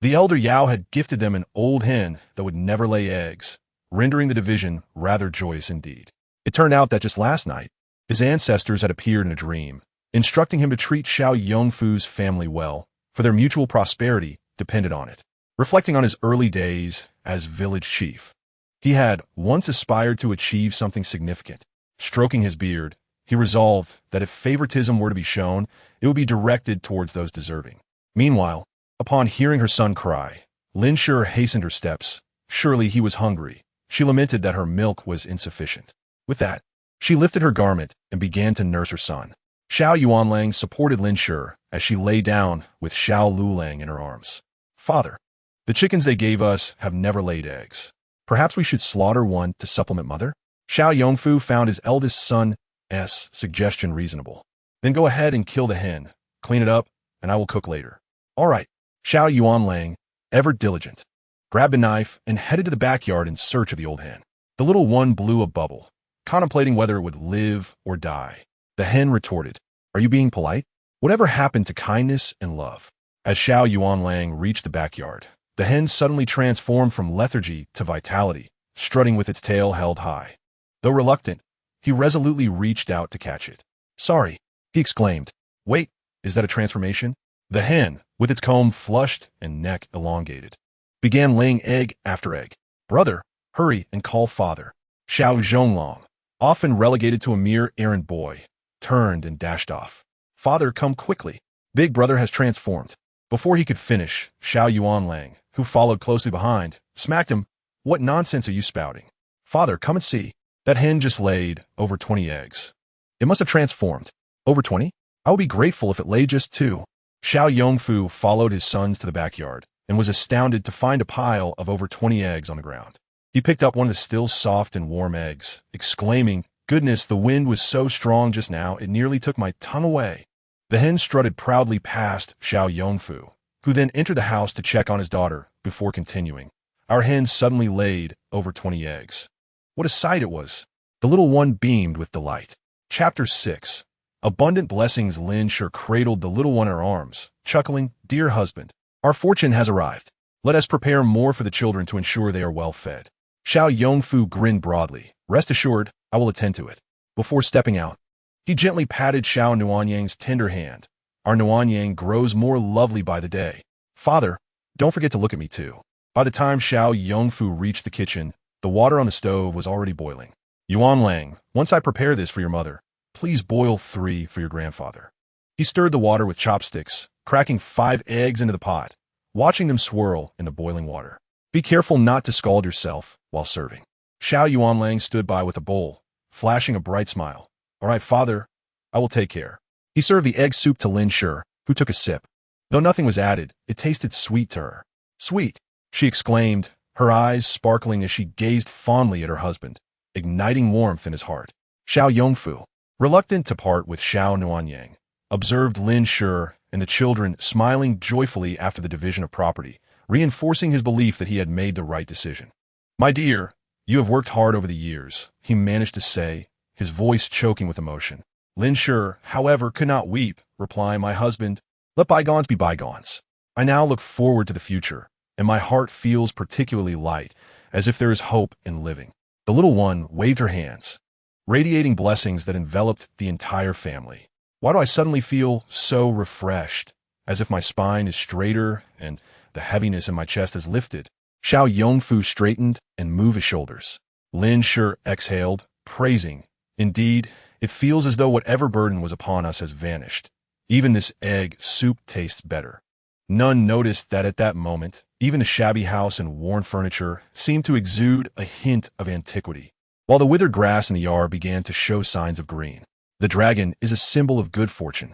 the elder Yao had gifted them an old hen that would never lay eggs, rendering the division rather joyous indeed. It turned out that just last night, his ancestors had appeared in a dream, instructing him to treat Xiao Yongfu's family well, for their mutual prosperity depended on it. Reflecting on his early days as village chief, he had once aspired to achieve something significant. Stroking his beard, he resolved that if favoritism were to be shown, it would be directed towards those deserving. Meanwhile, upon hearing her son cry, Lin Shi hastened her steps. Surely he was hungry. She lamented that her milk was insufficient. With that, she lifted her garment and began to nurse her son. Xiao Yuanlang supported Lin Shi as she lay down with Xiao Lulang in her arms. Father, the chickens they gave us have never laid eggs. Perhaps we should slaughter one to supplement mother? Xiao Yongfu found his eldest son's suggestion reasonable. Then go ahead and kill the hen, clean it up, and I will cook later. All right. Xiao Yuanlang, ever diligent, grabbed a knife and headed to the backyard in search of the old hen. The little one blew a bubble, contemplating whether it would live or die. The hen retorted, Are you being polite? Whatever happened to kindness and love? As Xiao Yuanlang reached the backyard, the hen suddenly transformed from lethargy to vitality, strutting with its tail held high. Though reluctant, he resolutely reached out to catch it. Sorry, he exclaimed. Wait, is that a transformation? The hen, with its comb flushed and neck elongated, began laying egg after egg. Brother, hurry and call father. Xiao Zhonglong, often relegated to a mere errand boy, turned and dashed off. Father, come quickly. Big brother has transformed. Before he could finish, Xiao Yuanlang, who followed closely behind, smacked him. What nonsense are you spouting? Father, come and see. That hen just laid over 20 eggs. It must have transformed. Over 20? I would be grateful if it laid just 2. Xiao Yongfu followed his sons to the backyard and was astounded to find a pile of over 20 eggs on the ground. He picked up one of the still soft and warm eggs, exclaiming, Goodness, the wind was so strong just now, it nearly took my tongue away. The hen strutted proudly past Xiao Yongfu, who then entered the house to check on his daughter before continuing. Our hen suddenly laid over 20 eggs. What a sight it was! The little one beamed with delight. Chapter 6. Abundant blessings. Lin Shi cradled the little one in her arms, chuckling, Dear husband, our fortune has arrived. Let us prepare more for the children to ensure they are well fed. Xiao Yongfu grinned broadly. Rest assured, I will attend to it. Before stepping out, he gently patted Xiao Nuanyang's tender hand. Our Nuanyang grows more lovely by the day. Father, don't forget to look at me too. By the time Xiao Yongfu reached the kitchen, the water on the stove was already boiling. Yuanlang, once I prepare this for your mother, please boil 3 for your grandfather. He stirred the water with chopsticks, cracking 5 eggs into the pot, watching them swirl in the boiling water. Be careful not to scald yourself while serving. Xiao Yuanlang stood by with a bowl, flashing a bright smile. All right, father, I will take care. He served the egg soup to Lin Shi, who took a sip. Though nothing was added, it tasted sweet to her. Sweet, she exclaimed, her eyes sparkling as she gazed fondly at her husband, igniting warmth in his heart. Xiao Yongfu, reluctant to part with Xiao Nuanyang, observed Lin Shi and the children smiling joyfully after the division of property, reinforcing his belief that he had made the right decision. My dear, you have worked hard over the years, he managed to say, his voice choking with emotion. Lin Shi, however, could not weep, replying, my husband, let bygones be bygones. I now look forward to the future, and my heart feels particularly light, as if there is hope in living. The little one waved her hands, radiating blessings that enveloped the entire family. Why do I suddenly feel so refreshed, as if my spine is straighter and the heaviness in my chest is lifted? Xiao Yongfu straightened and moved his shoulders. Lin Shi exhaled, praising, indeed, it feels as though whatever burden was upon us has vanished. Even this egg soup tastes better. None noticed that at that moment, even the shabby house and worn furniture seemed to exude a hint of antiquity, while the withered grass in the yard began to show signs of green. The dragon is a symbol of good fortune.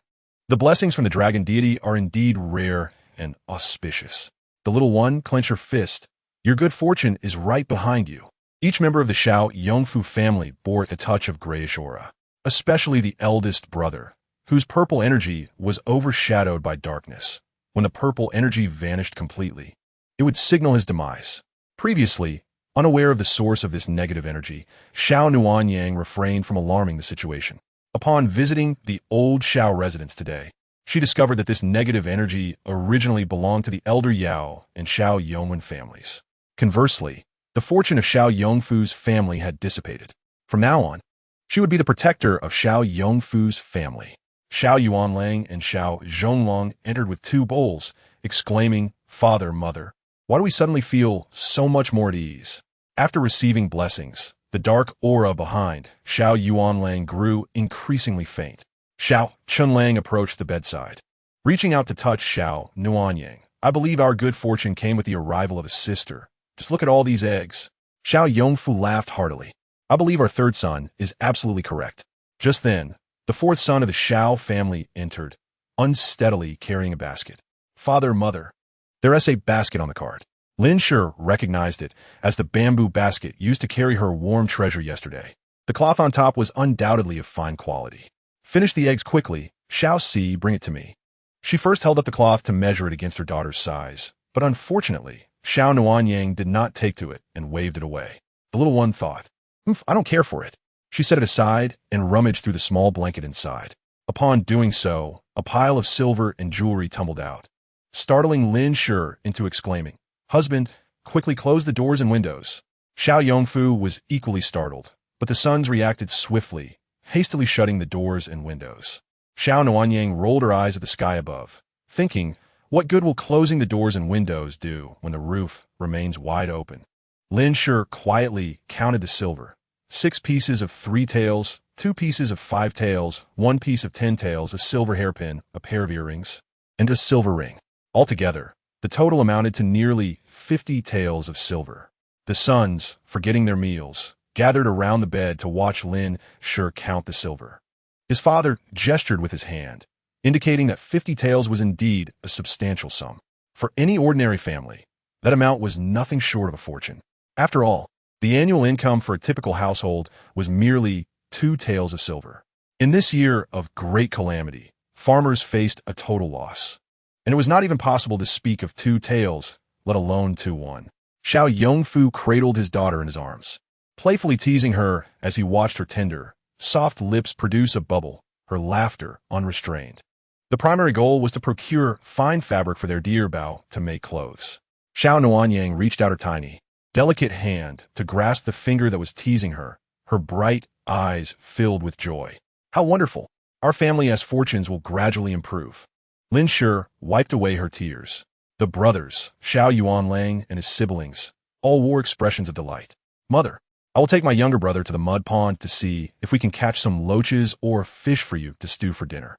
The blessings from the dragon deity are indeed rare and auspicious. The little one clenched her fist. Your good fortune is right behind you. Each member of the Xiao Yongfu family bore a touch of grayish aura, especially the eldest brother, whose purple energy was overshadowed by darkness. When the purple energy vanished completely, it would signal his demise. Previously, unaware of the source of this negative energy, Xiao Nuanyang refrained from alarming the situation. Upon visiting the old Xiao residence today, she discovered that this negative energy originally belonged to the elder Yao and Xiao Yongwen families. Conversely, the fortune of Xiao Yongfu's family had dissipated. From now on, she would be the protector of Xiao Yongfu's family. Xiao Yuanlang and Xiao Zhonglong entered with 2 bowls, exclaiming, Father, Mother, why do we suddenly feel so much more at ease? After receiving blessings, the dark aura behind Xiao Yuanlang grew increasingly faint. Xiao Chunlang approached the bedside. Reaching out to touch Xiao Nuanyang, I believe our good fortune came with the arrival of a sister. Just look at all these eggs. Xiao Yongfu laughed heartily. I believe our third son is absolutely correct. Just then, the 4th son of the Xiao family entered, unsteadily carrying a basket. Father, Mother. There is a basket on the card. Lin Shi recognized it as the bamboo basket used to carry her warm treasure yesterday. The cloth on top was undoubtedly of fine quality. Finish the eggs quickly. Xiao Si, bring it to me. She first held up the cloth to measure it against her daughter's size, but unfortunately, Xiao Nuanyang did not take to it and waved it away. The little one thought, I don't care for it. She set it aside and rummaged through the small blanket inside. Upon doing so, a pile of silver and jewelry tumbled out, startling Lin Shi into exclaiming, Husband, quickly close the doors and windows. Xiao Yongfu was equally startled, but the sons reacted swiftly, hastily shutting the doors and windows. Xiao Nuanyang rolled her eyes at the sky above, thinking, what good will closing the doors and windows do when the roof remains wide open? Lin Shi quietly counted the silver. 6 pieces of 3 taels, 2 pieces of 5 taels, 1 piece of 10 taels, a silver hairpin, a pair of earrings, and a silver ring. Altogether, the total amounted to nearly 50 taels of silver. The sons, forgetting their meals, gathered around the bed to watch Lin Shi count the silver. His father gestured with his hand, indicating that 50 taels was indeed a substantial sum. For any ordinary family, that amount was nothing short of a fortune. After all, the annual income for a typical household was merely 2 taels of silver. In this year of great calamity, farmers faced a total loss, and it was not even possible to speak of 2 taels, let alone 2-1. Xiao Yongfu cradled his daughter in his arms, playfully teasing her as he watched her tender, soft lips produce a bubble, her laughter unrestrained. The primary goal was to procure fine fabric for their deer bow to make clothes. Xiao Nuanyang reached out her tiny, delicate hand to grasp the finger that was teasing her, her bright eyes filled with joy. How wonderful! Our family as fortunes will gradually improve. Lin Shi wiped away her tears. The brothers, Xiao Yuanlang and his siblings, all wore expressions of delight. Mother, I will take my younger brother to the mud pond to see if we can catch some loaches or fish for you to stew for dinner.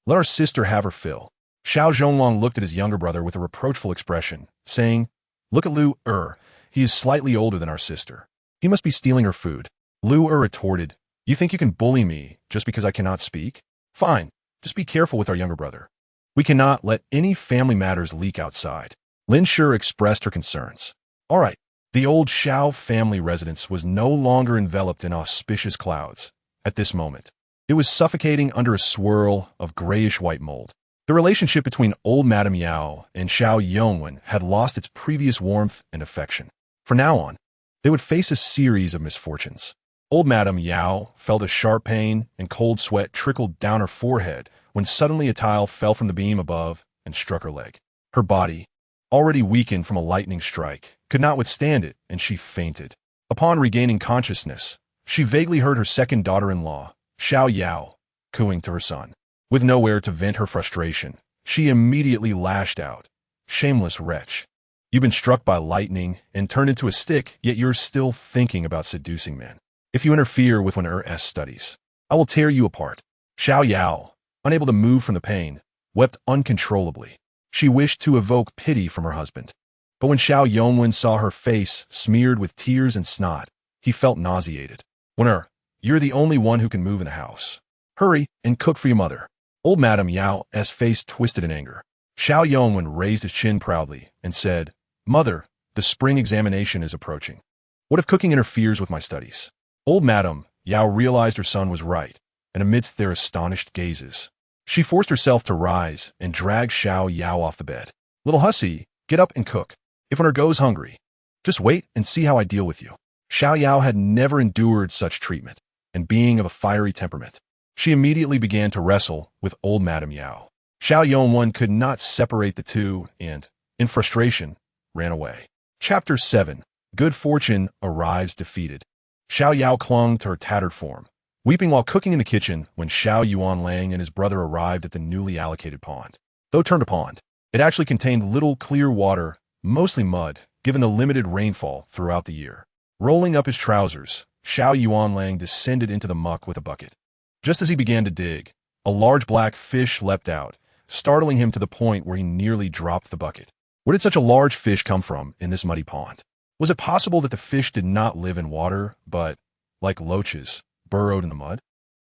Let our sister have her fill. Xiao Zhonglong looked at his younger brother with a reproachful expression, saying, "Look at Lu Er. He is slightly older than our sister. He must be stealing her food." Lu Er retorted, "You think you can bully me just because I cannot speak? Fine, just be careful with our younger brother. We cannot let any family matters leak outside." Lin Shi expressed her concerns. All right, the old Xiao family residence was no longer enveloped in auspicious clouds. At this moment, it was suffocating under a swirl of grayish-white mold. The relationship between old Madame Yao and Xiao Yongwen had lost its previous warmth and affection. From now on, they would face a series of misfortunes. Old Madame Yao felt a sharp pain and cold sweat trickled down her forehead when suddenly a tile fell from the beam above and struck her leg. Her body, already weakened from a lightning strike, could not withstand it, and she fainted. Upon regaining consciousness, she vaguely heard her second daughter-in-law, Xiao Yao, cooing to her son. With nowhere to vent her frustration, she immediately lashed out. "Shameless wretch. You've been struck by lightning and turned into a stick, yet you're still thinking about seducing men. If you interfere with one of Er's studies, I will tear you apart." Xiao Yao, unable to move from the pain, wept uncontrollably. She wished to evoke pity from her husband. But when Xiao Yongwen saw her face smeared with tears and snot, he felt nauseated. "Wen, you're the only one who can move in the house. Hurry and cook for your mother." Old Madame Yao's face twisted in anger. Xiao Yongwen raised his chin proudly and said, "Mother, the spring examination is approaching. What if cooking interferes with my studies?" Old Madame Yao realized her son was right, and amidst their astonished gazes, she forced herself to rise and drag Xiao Yao off the bed. "Little hussy, get up and cook. If one goes hungry, just wait and see how I deal with you." Xiao Yao had never endured such treatment, and being of a fiery temperament, she immediately began to wrestle with old Madame Yao. Xiao Yongwen could not separate the two and, in frustration, ran away. Chapter 7. Good fortune arrives defeated. Xiao Yao clung to her tattered form, weeping while cooking in the kitchen when Xiao Yuanlang and his brother arrived at the newly allocated pond. Though termed a pond, it actually contained little clear water, mostly mud, given the limited rainfall throughout the year. Rolling up his trousers, Xiao Yuanlang descended into the muck with a bucket. Just as he began to dig, a large black fish leapt out, startling him to the point where he nearly dropped the bucket. Where did such a large fish come from in this muddy pond? Was it possible that the fish did not live in water, but, like loaches, burrowed in the mud?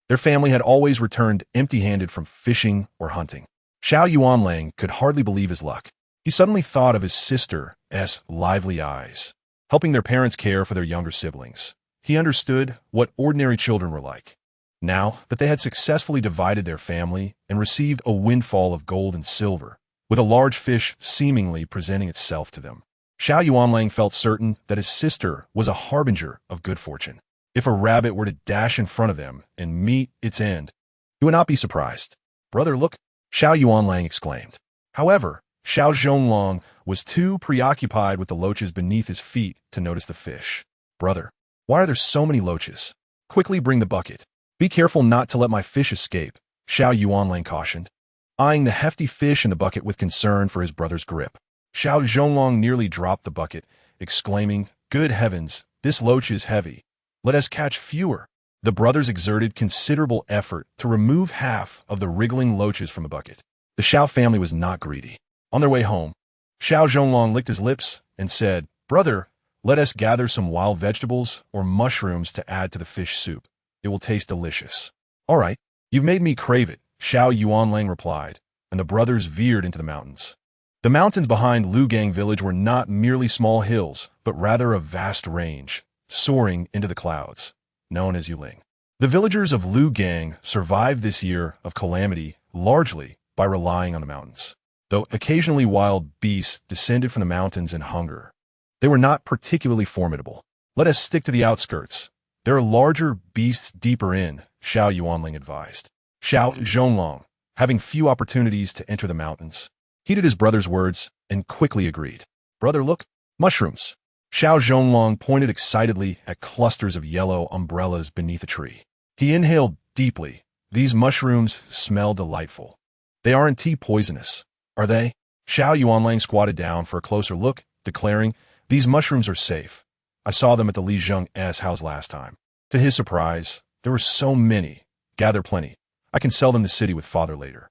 Their family had always returned empty-handed from fishing or hunting. Xiao Yuanlang could hardly believe his luck. He suddenly thought of his sister's lively eyes, helping their parents care for their younger siblings. He understood what ordinary children were like. Now that they had successfully divided their family and received a windfall of gold and silver, with a large fish seemingly presenting itself to them, Xiao Yuanlang felt certain that his sister was a harbinger of good fortune. If a rabbit were to dash in front of them and meet its end, he would not be surprised. "Brother, look!" Xiao Yuanlang exclaimed. However, Xiao Zhonglong was too preoccupied with the loaches beneath his feet to notice the fish. "Brother, why are there so many loaches? Quickly bring the bucket. Be careful not to let my fish escape," Xiao Yuanlang cautioned, eyeing the hefty fish in the bucket with concern for his brother's grip. Xiao Zhonglong nearly dropped the bucket, exclaiming, "Good heavens, this loach is heavy. Let us catch fewer." The brothers exerted considerable effort to remove half of the wriggling loaches from the bucket. The Xiao family was not greedy. On their way home, Xiao Zhonglong licked his lips and said, "Brother, let us gather some wild vegetables or mushrooms to add to the fish soup. It will taste delicious." "All right, you've made me crave it," Xiao Yuanlang replied, and the brothers veered into the mountains. The mountains behind Liugang Village were not merely small hills, but rather a vast range, soaring into the clouds, known as Yuling. The villagers of Liugang survived this year of calamity largely by relying on the mountains. Though occasionally wild beasts descended from the mountains in hunger, they were not particularly formidable. "Let us stick to the outskirts. There are larger beasts deeper in," Xiao Yuanling advised. Xiao Zhonglong, having few opportunities to enter the mountains, heeded his brother's words and quickly agreed. "Brother, look, mushrooms." Xiao Zhonglong pointed excitedly at clusters of yellow umbrellas beneath a tree. He inhaled deeply. These mushrooms smell delightful. "They aren't tea poisonous, are they?" Xiao Yuanlang squatted down for a closer look, declaring, "These mushrooms are safe. I saw them at the Liugang house last time." To his surprise, there were so many. "Gather plenty. I can sell them to the city with father later."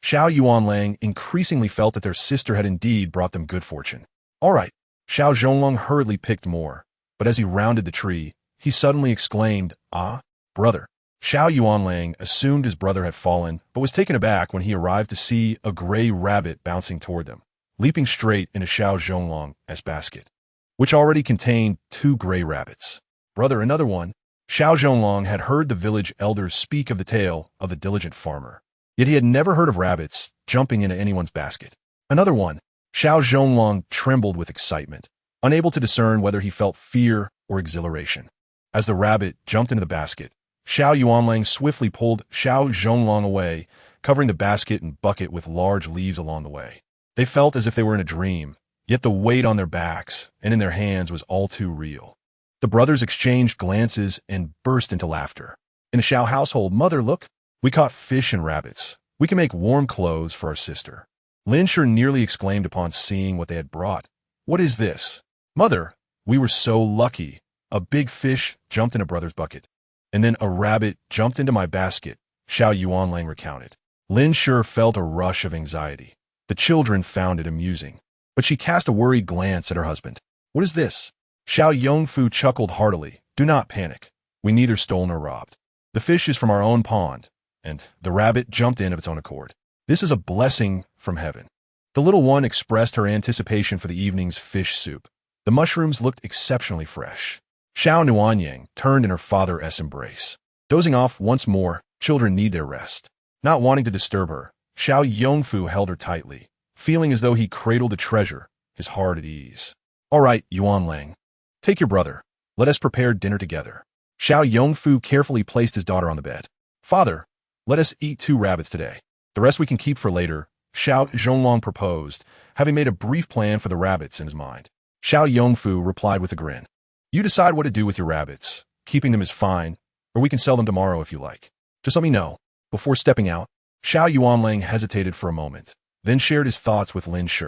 Xiao Yuanlang increasingly felt that their sister had indeed brought them good fortune. All right, Xiao Zhonglong hurriedly picked more, but as he rounded the tree, he suddenly exclaimed, "Ah, brother." Xiao Yuanlang assumed his brother had fallen, but was taken aback when he arrived to see a gray rabbit bouncing toward them, leaping straight into Xiao Zhonglong's basket, which already contained 2 gray rabbits. "Brother, another one." Xiao Zhonglong had heard the village elders speak of the tale of the diligent farmer, yet he had never heard of rabbits jumping into anyone's basket. "Another one." Xiao Zhonglong trembled with excitement, unable to discern whether he felt fear or exhilaration. As the rabbit jumped into the basket, Xiao Yuanlang swiftly pulled Xiao Zhonglong away, covering the basket and bucket with large leaves along the way. They felt as if they were in a dream, yet the weight on their backs and in their hands was all too real. The brothers exchanged glances and burst into laughter. In the Xiao household, "Mother, look, we caught fish and rabbits. We can make warm clothes for our sister." Lin Shi nearly exclaimed upon seeing what they had brought. "What is this?" "Mother, we were so lucky. A big fish jumped in a brother's bucket, and then a rabbit jumped into my basket," Xiao Yuanlang recounted. Lin Shi felt a rush of anxiety. The children found it amusing, but she cast a worried glance at her husband. "What is this?" Xiao Yongfu chuckled heartily. "Do not panic. We neither stole nor robbed. The fish is from our own pond, and the rabbit jumped in of its own accord. This is a blessing from heaven." The little one expressed her anticipation for the evening's fish soup. The mushrooms looked exceptionally fresh. Xiao Nuanyang turned in her father's embrace. Dozing off once more, children need their rest. Not wanting to disturb her, Xiao Yongfu held her tightly, feeling as though he cradled a treasure, his heart at ease. "All right, Yuanlang. Take your brother. Let us prepare dinner together." Xiao Yongfu carefully placed his daughter on the bed. "Father, let us eat 2 rabbits today. The rest we can keep for later," Xiao Zhonglong proposed, having made a brief plan for the rabbits in his mind. Xiao Yongfu replied with a grin. "You decide what to do with your rabbits. Keeping them is fine, or we can sell them tomorrow if you like. Just let me know." Before stepping out, Xiao Yuanlang hesitated for a moment, then shared his thoughts with Lin Shi.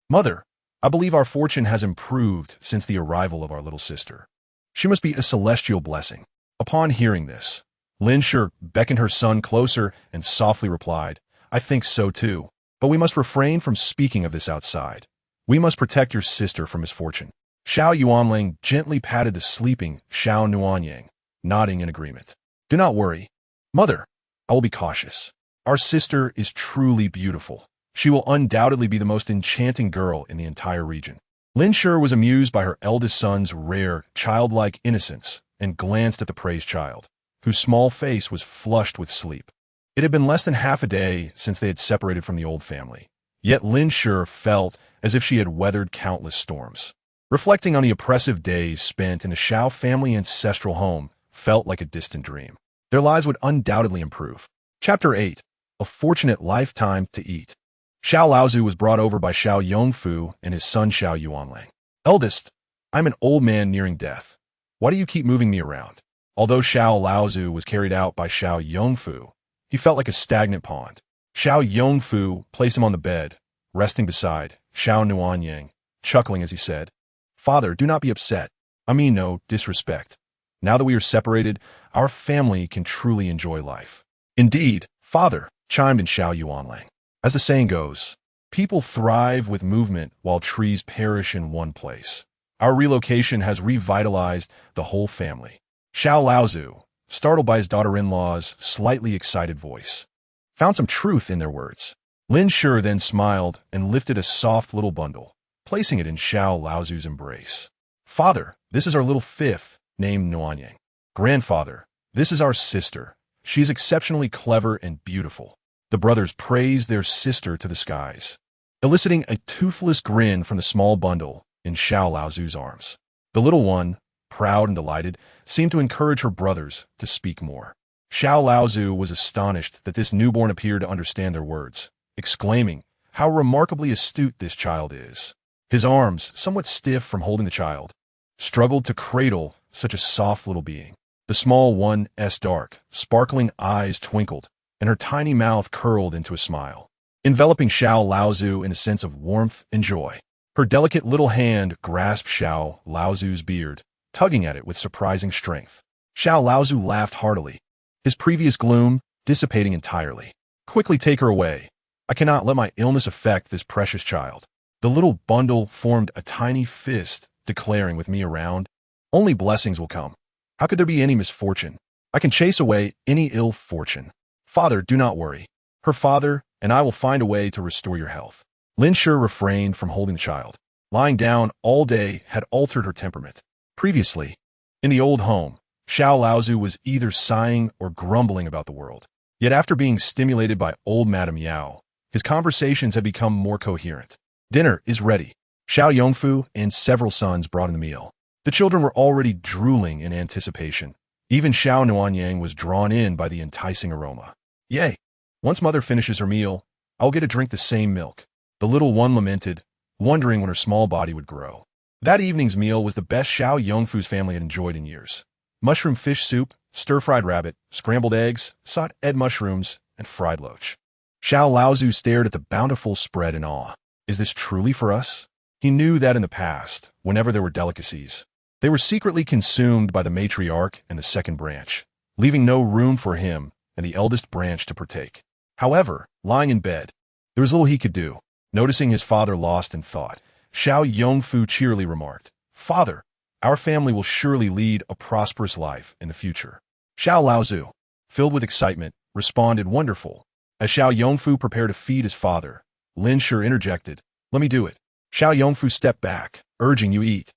"Mother, I believe our fortune has improved since the arrival of our little sister. She must be a celestial blessing." Upon hearing this, Lin Shi beckoned her son closer and softly replied, "I think so too. But we must refrain from speaking of this outside. We must protect your sister from misfortune." Xiao Yuanlang gently patted the sleeping Xiao Nuanyang, nodding in agreement. "Do not worry. Mother, I will be cautious. Our sister is truly beautiful. She will undoubtedly be the most enchanting girl in the entire region." Lin Shi was amused by her eldest son's rare, childlike innocence and glanced at the praised child, whose small face was flushed with sleep. It had been less than half a day since they had separated from the old family, yet Lin Shi felt as if she had weathered countless storms. Reflecting on the oppressive days spent in the Xiao family ancestral home felt like a distant dream. Their lives would undoubtedly improve. Chapter 8. A Fortunate Lifetime to Eat. Xiao Laozu was brought over by Xiao Yongfu and his son Xiao Yuanlang. "Eldest, I'm an old man nearing death. Why do you keep moving me around?" Although Xiao Laozu was carried out by Xiao Yongfu, he felt like a stagnant pond. Xiao Yongfu placed him on the bed, resting beside Xiao Nuanyang, chuckling as he said, "Father, do not be upset. I mean no disrespect. Now that we are separated, our family can truly enjoy life." "Indeed, father," chimed in Xiao Yuanlang. "As the saying goes, people thrive with movement while trees perish in one place. Our relocation has revitalized the whole family." Xiao Laozu, startled by his daughter-in-law's slightly excited voice, found some truth in their words. Lin Shi then smiled and lifted a soft little bundle, placing it in Xiao Laozu's embrace. "Father, this is our little fifth, named Nuanyang. Grandfather, this is our sister. She is exceptionally clever and beautiful." The brothers praised their sister to the skies, eliciting a toothless grin from the small bundle in Xiao Laozu's arms. The little one, proud and delighted, seemed to encourage her brothers to speak more. Xiao Laozu was astonished that this newborn appeared to understand their words, exclaiming, "How remarkably astute this child is." His arms, somewhat stiff from holding the child, struggled to cradle such a soft little being. The small one's dark, sparkling eyes twinkled, and her tiny mouth curled into a smile, enveloping Xiao Laozu in a sense of warmth and joy. Her delicate little hand grasped Xiao Laozu's beard, tugging at it with surprising strength. Xiao Laozu laughed heartily, his previous gloom dissipating entirely. "Quickly take her away. I cannot let my illness affect this precious child. The little bundle formed a tiny fist, declaring, with me around, only blessings will come. How could there be any misfortune? I can chase away any ill fortune. Father, do not worry. Her father and I will find a way to restore your health. Lin Shi refrained from holding the child. Lying down all day had altered her temperament. Previously, in the old home, Xiao Laozu was either sighing or grumbling about the world. Yet after being stimulated by old Madame Yao, his conversations had become more coherent. Dinner is ready. Xiao Yongfu and several sons brought in the meal. The children were already drooling in anticipation. Even Xiao Nuanyang was drawn in by the enticing aroma. Yay! Once mother finishes her meal, I will get to drink the same milk. The little one lamented, wondering when her small body would grow. That evening's meal was the best Xiao Yongfu's family had enjoyed in years. Mushroom fish soup, stir-fried rabbit, scrambled eggs, sauteed ed mushrooms, and fried loach. Xiao Laozu stared at the bountiful spread in awe. Is this truly for us? He knew that in the past, whenever there were delicacies, they were secretly consumed by the matriarch and the second branch, leaving no room for him and the eldest branch to partake. However, lying in bed, there was little he could do. Noticing his father lost in thought, Xiao Yongfu cheerily remarked, Father, our family will surely lead a prosperous life in the future. Xiao Laozu, filled with excitement, responded, Wonderful. As Xiao Yongfu prepared to feed his father, Lin Shi interjected, Let me do it. Xiao Yongfu stepped back, urging, You eat.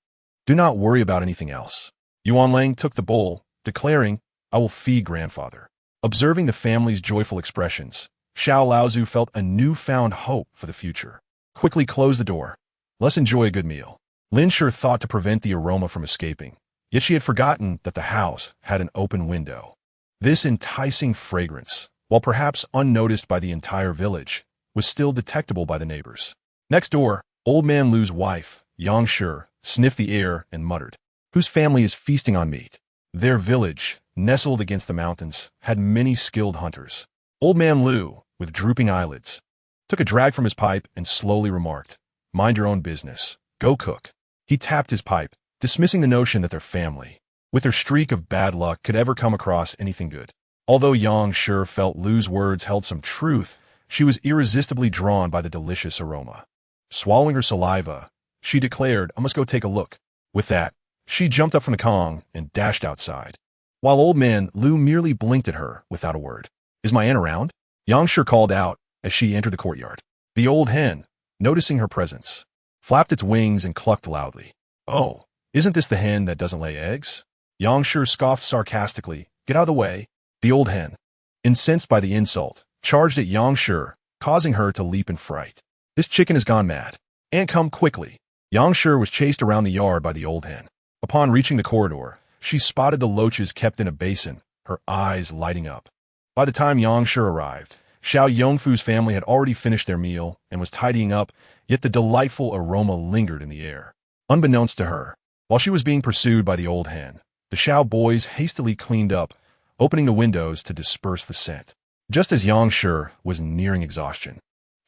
Do not worry about anything else. Yuan Lang took the bowl, declaring, I will feed grandfather. Observing the family's joyful expressions, Xiao Laozu felt a newfound hope for the future. Quickly close the door. Let's enjoy a good meal. Lin Shi thought to prevent the aroma from escaping, yet she had forgotten that the house had an open window. This enticing fragrance, while perhaps unnoticed by the entire village, was still detectable by the neighbors. Next door, old man Lu's wife, Yang Shi, sniffed the air and muttered, Whose family is feasting on meat? Their village, nestled against the mountains, had many skilled hunters. Old man Lu, with drooping eyelids, took a drag from his pipe and slowly remarked, Mind your own business. Go cook. He tapped his pipe, dismissing the notion that their family, with their streak of bad luck, could ever come across anything good. Although Yang Shi felt Lu's words held some truth, she was irresistibly drawn by the delicious aroma. Swallowing her saliva, she declared, I must go take a look. With that, she jumped up from the Kong and dashed outside, while old man Lu merely blinked at her without a word. Is my aunt around? Yang Shi called out as she entered the courtyard. The old hen, noticing her presence, flapped its wings and clucked loudly. Oh, isn't this the hen that doesn't lay eggs? Yang Shi scoffed sarcastically. Get out of the way. The old hen, incensed by the insult, charged at Yang Shi, causing her to leap in fright. This chicken has gone mad. Aunt, come quickly. Yang Shi was chased around the yard by the old hen. Upon reaching the corridor, she spotted the loaches kept in a basin, her eyes lighting up. By the time Yang Shi arrived, Xiao Yongfu's family had already finished their meal and was tidying up, yet the delightful aroma lingered in the air. Unbeknownst to her, while she was being pursued by the old hen, the Xiao boys hastily cleaned up, opening the windows to disperse the scent. Just as Yang Shi was nearing exhaustion,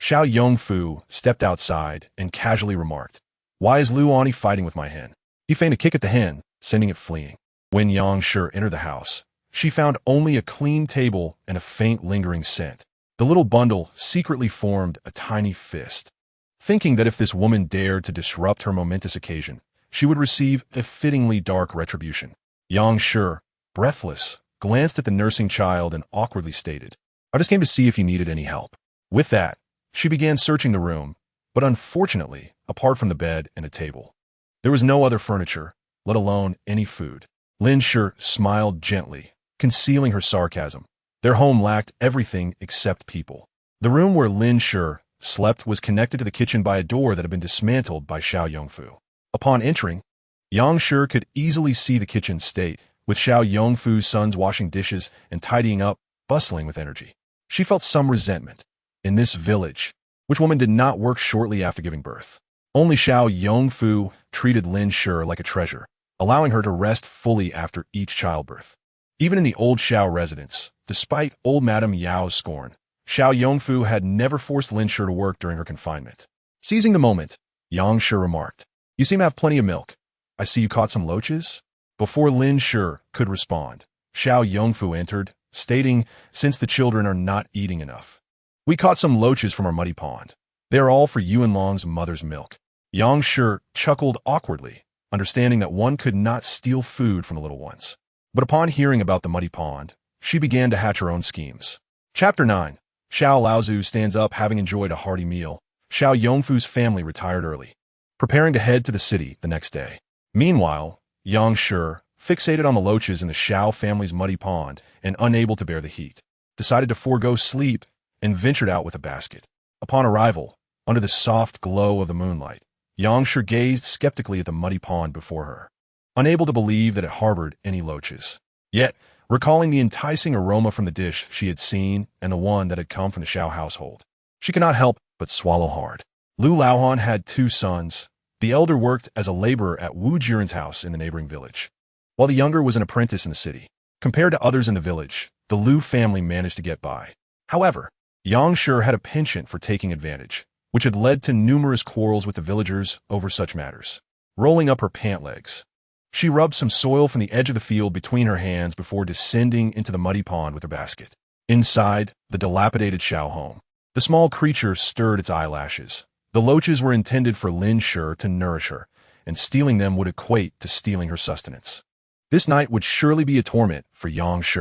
Xiao Yongfu stepped outside and casually remarked, Why is Lu Ani fighting with my hen? He feigned a kick at the hen, sending it fleeing. When Yang Shi entered the house, she found only a clean table and a faint lingering scent. The little bundle secretly formed a tiny fist, thinking that if this woman dared to disrupt her momentous occasion, she would receive a fittingly dark retribution. Yang Shi, breathless, glanced at the nursing child and awkwardly stated, I just came to see if you needed any help. With that, she began searching the room, but unfortunately, apart from the bed and a table, there was no other furniture, let alone any food. Lin Shi smiled gently, concealing her sarcasm. Their home lacked everything except people. The room where Lin Shi slept was connected to the kitchen by a door that had been dismantled by Xiao Yongfu. Upon entering, Yang Shi could easily see the kitchen state, with Xiao Yongfu's sons washing dishes and tidying up, bustling with energy. She felt some resentment. In this village, which woman did not work shortly after giving birth? Only Xiao Yongfu treated Lin Shi like a treasure, allowing her to rest fully after each childbirth. Even in the old Xiao residence, despite old Madame Yao's scorn, Xiao Yongfu had never forced Lin Shi to work during her confinement. Seizing the moment, Yang Shi remarked, You seem to have plenty of milk. I see you caught some loaches? Before Lin Shi could respond, Xiao Yongfu entered, stating, Since the children are not eating enough, We caught some loaches from our muddy pond. They are all for Yuanlong's mother's milk. Yang Shi chuckled awkwardly, understanding that one could not steal food from the little ones. But upon hearing about the muddy pond, she began to hatch her own schemes. Chapter 9. Xiao Laozu stands up having enjoyed a hearty meal. Xiao Yongfu's family retired early, preparing to head to the city the next day. Meanwhile, Yang Shi, fixated on the loaches in the Xiao family's muddy pond and unable to bear the heat, decided to forego sleep and ventured out with a basket. Upon arrival, under the soft glow of the moonlight, Yang Shi gazed skeptically at the muddy pond before her, unable to believe that it harbored any loaches. Yet, recalling the enticing aroma from the dish she had seen and the one that had come from the Xiao household, she could not help but swallow hard. Lu Laohan had 2 sons. The elder worked as a laborer at Wu Jiren's house in the neighboring village, while the younger was an apprentice in the city. Compared to others in the village, the Lu family managed to get by. However, Yang Shi had a penchant for taking advantage, which had led to numerous quarrels with the villagers over such matters. Rolling up her pant legs, she rubbed some soil from the edge of the field between her hands before descending into the muddy pond with her basket. Inside the dilapidated Xiao home, the small creature stirred its eyelashes. The loaches were intended for Lin Shi to nourish her, and stealing them would equate to stealing her sustenance. This night would surely be a torment for Yang Shi.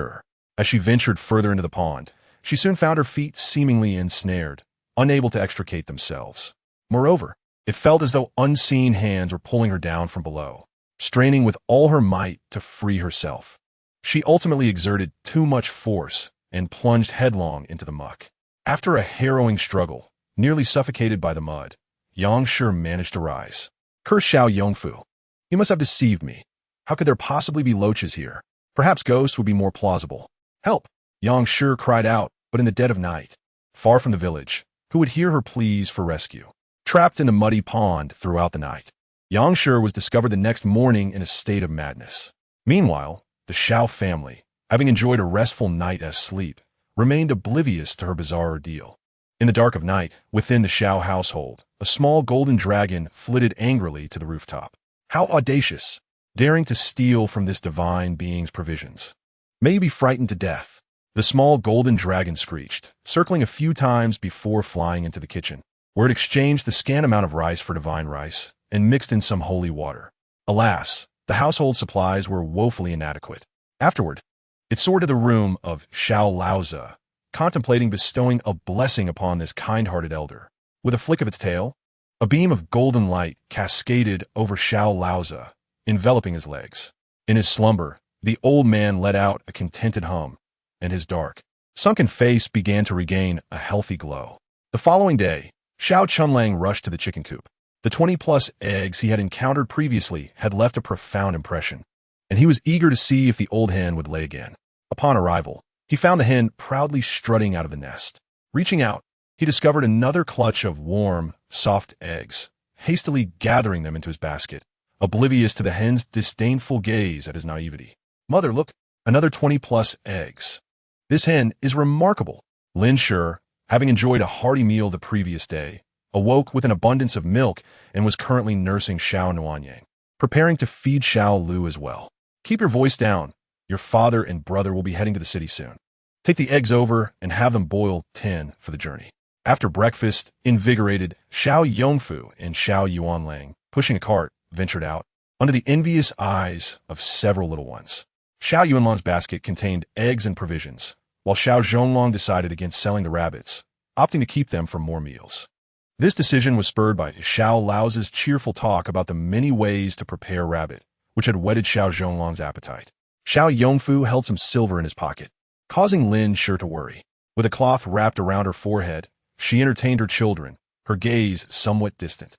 As she ventured further into the pond, she soon found her feet seemingly ensnared, unable to extricate themselves. Moreover, it felt as though unseen hands were pulling her down from below, straining with all her might to free herself. She ultimately exerted too much force and plunged headlong into the muck. After a harrowing struggle, nearly suffocated by the mud, Yang Shi managed to rise. Curse Xiao Yongfu. You must have deceived me. How could there possibly be loaches here? Perhaps ghosts would be more plausible. Help! Yang Shi cried out, but in the dead of night, far from the village, who would hear her pleas for rescue? Trapped in the muddy pond throughout the night, Yang Shi was discovered the next morning in a state of madness. Meanwhile, the Xiao family, having enjoyed a restful night as sleep, remained oblivious to her bizarre ordeal. In the dark of night, within the Xiao household, a small golden dragon flitted angrily to the rooftop. How audacious, daring to steal from this divine being's provisions. May you be frightened to death. The small golden dragon screeched, circling a few times before flying into the kitchen, where it exchanged the scant amount of rice for divine rice and mixed in some holy water. Alas, the household supplies were woefully inadequate. Afterward, it soared to the room of Xiao Laozi, contemplating bestowing a blessing upon this kind-hearted elder. With a flick of its tail, a beam of golden light cascaded over Xiao Laozi, enveloping his legs. In his slumber, the old man let out a contented hum, and his dark, sunken face began to regain a healthy glow. The following day, Xiao Chunlang rushed to the chicken coop. The 20-plus eggs he had encountered previously had left a profound impression, and he was eager to see if the old hen would lay again. Upon arrival, he found the hen proudly strutting out of the nest. Reaching out, he discovered another clutch of warm, soft eggs, hastily gathering them into his basket, oblivious to the hen's disdainful gaze at his naivety. Mother, look, another 20-plus eggs. This hen is remarkable. Lin Shi, having enjoyed a hearty meal the previous day, awoke with an abundance of milk and was currently nursing Xiao Nuanyang, preparing to feed Xiao Lu as well. Keep your voice down. Your father and brother will be heading to the city soon. Take the eggs over and have them boil 10 for the journey. After breakfast, invigorated, Xiao Yongfu and Xiao Yuanlang, pushing a cart, ventured out, under the envious eyes of several little ones. Xiao Yuanlang's basket contained eggs and provisions, while Xiao Zhonglong decided against selling the rabbits, opting to keep them for more meals. This decision was spurred by Xiao Laozi's cheerful talk about the many ways to prepare rabbit, which had whetted Xiao Zhonglong's appetite. Xiao Yongfu held some silver in his pocket, causing Lin Shi to worry. With a cloth wrapped around her forehead, she entertained her children, her gaze somewhat distant.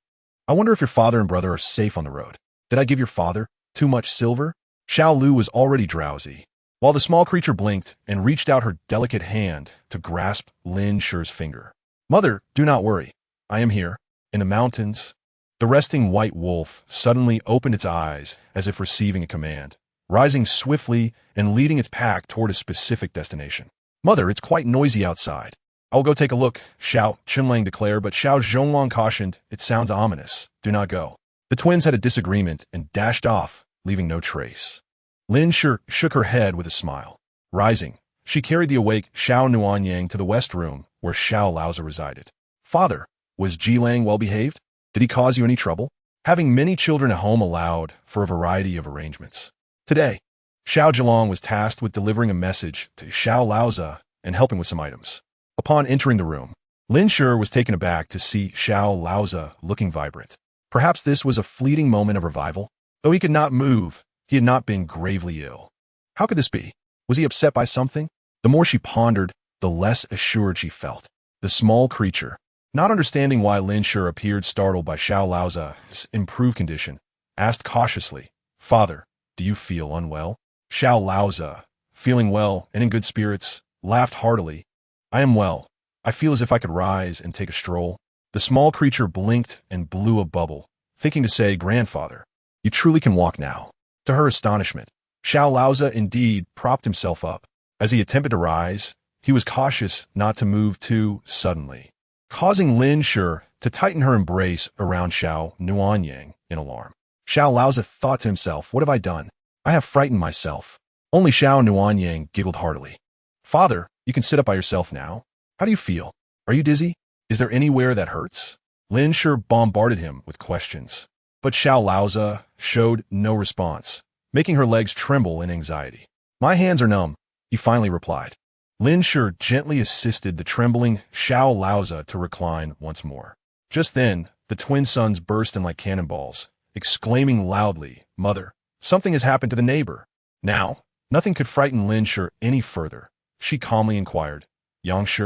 I wonder if your father and brother are safe on the road. Did I give your father too much silver? Xiao Lu was already drowsy, while the small creature blinked and reached out her delicate hand to grasp Lin Shi's finger. Mother, do not worry. I am here, in the mountains. The resting white wolf suddenly opened its eyes as if receiving a command, rising swiftly and leading its pack toward a specific destination. Mother, it's quite noisy outside. I'll go take a look, Xiao Chunlang declared, but Xiao Zhonglong cautioned, it sounds ominous. Do not go. The twins had a disagreement and dashed off, leaving no trace. Lin Shi shook her head with a smile. Rising, She carried the awake Xiao Nuanyang to the west room where Xiao Laozi resided. Father, was Jilang well behaved? Did he cause you any trouble? Having many children at home allowed for a variety of arrangements. Today, Xiao Zhilong was tasked with delivering a message to Xiao Laozi and helping with some items. Upon entering the room, Lin Shi was taken aback to see Xiao Laozi looking vibrant. Perhaps this was a fleeting moment of revival. Though he could not move, he had not been gravely ill. How could this be? Was he upset by something? The more she pondered, the less assured she felt. The small creature, not understanding why Lin Shi appeared startled by Xiao Laozi's improved condition, asked cautiously, Father, do you feel unwell? Xiao Laozi, feeling well and in good spirits, laughed heartily. I am well. I feel as if I could rise and take a stroll. The small creature blinked and blew a bubble, thinking to say, Grandfather, you truly can walk now. To her astonishment, Xiao Laozi indeed propped himself up. As he attempted to rise, he was cautious not to move too suddenly, causing Lin Shi to tighten her embrace around Xiao Nuanyang in alarm. Xiao Laozi thought to himself, what have I done? I have frightened myself. Only Xiao Nuanyang giggled heartily. Father, you can sit up by yourself now. How do you feel? Are you dizzy? Is there anywhere that hurts? Lin Shi bombarded him with questions, but Xiao Laozi showed no response, making her legs tremble in anxiety. My hands are numb, he finally replied. Lin Shi gently assisted the trembling Xiao Laozi to recline once more. Just then, the twin sons burst in like cannonballs, exclaiming loudly, Mother, something has happened to the neighbor. Now, nothing could frighten Lin Shi any further. She calmly inquired, Yang Shi,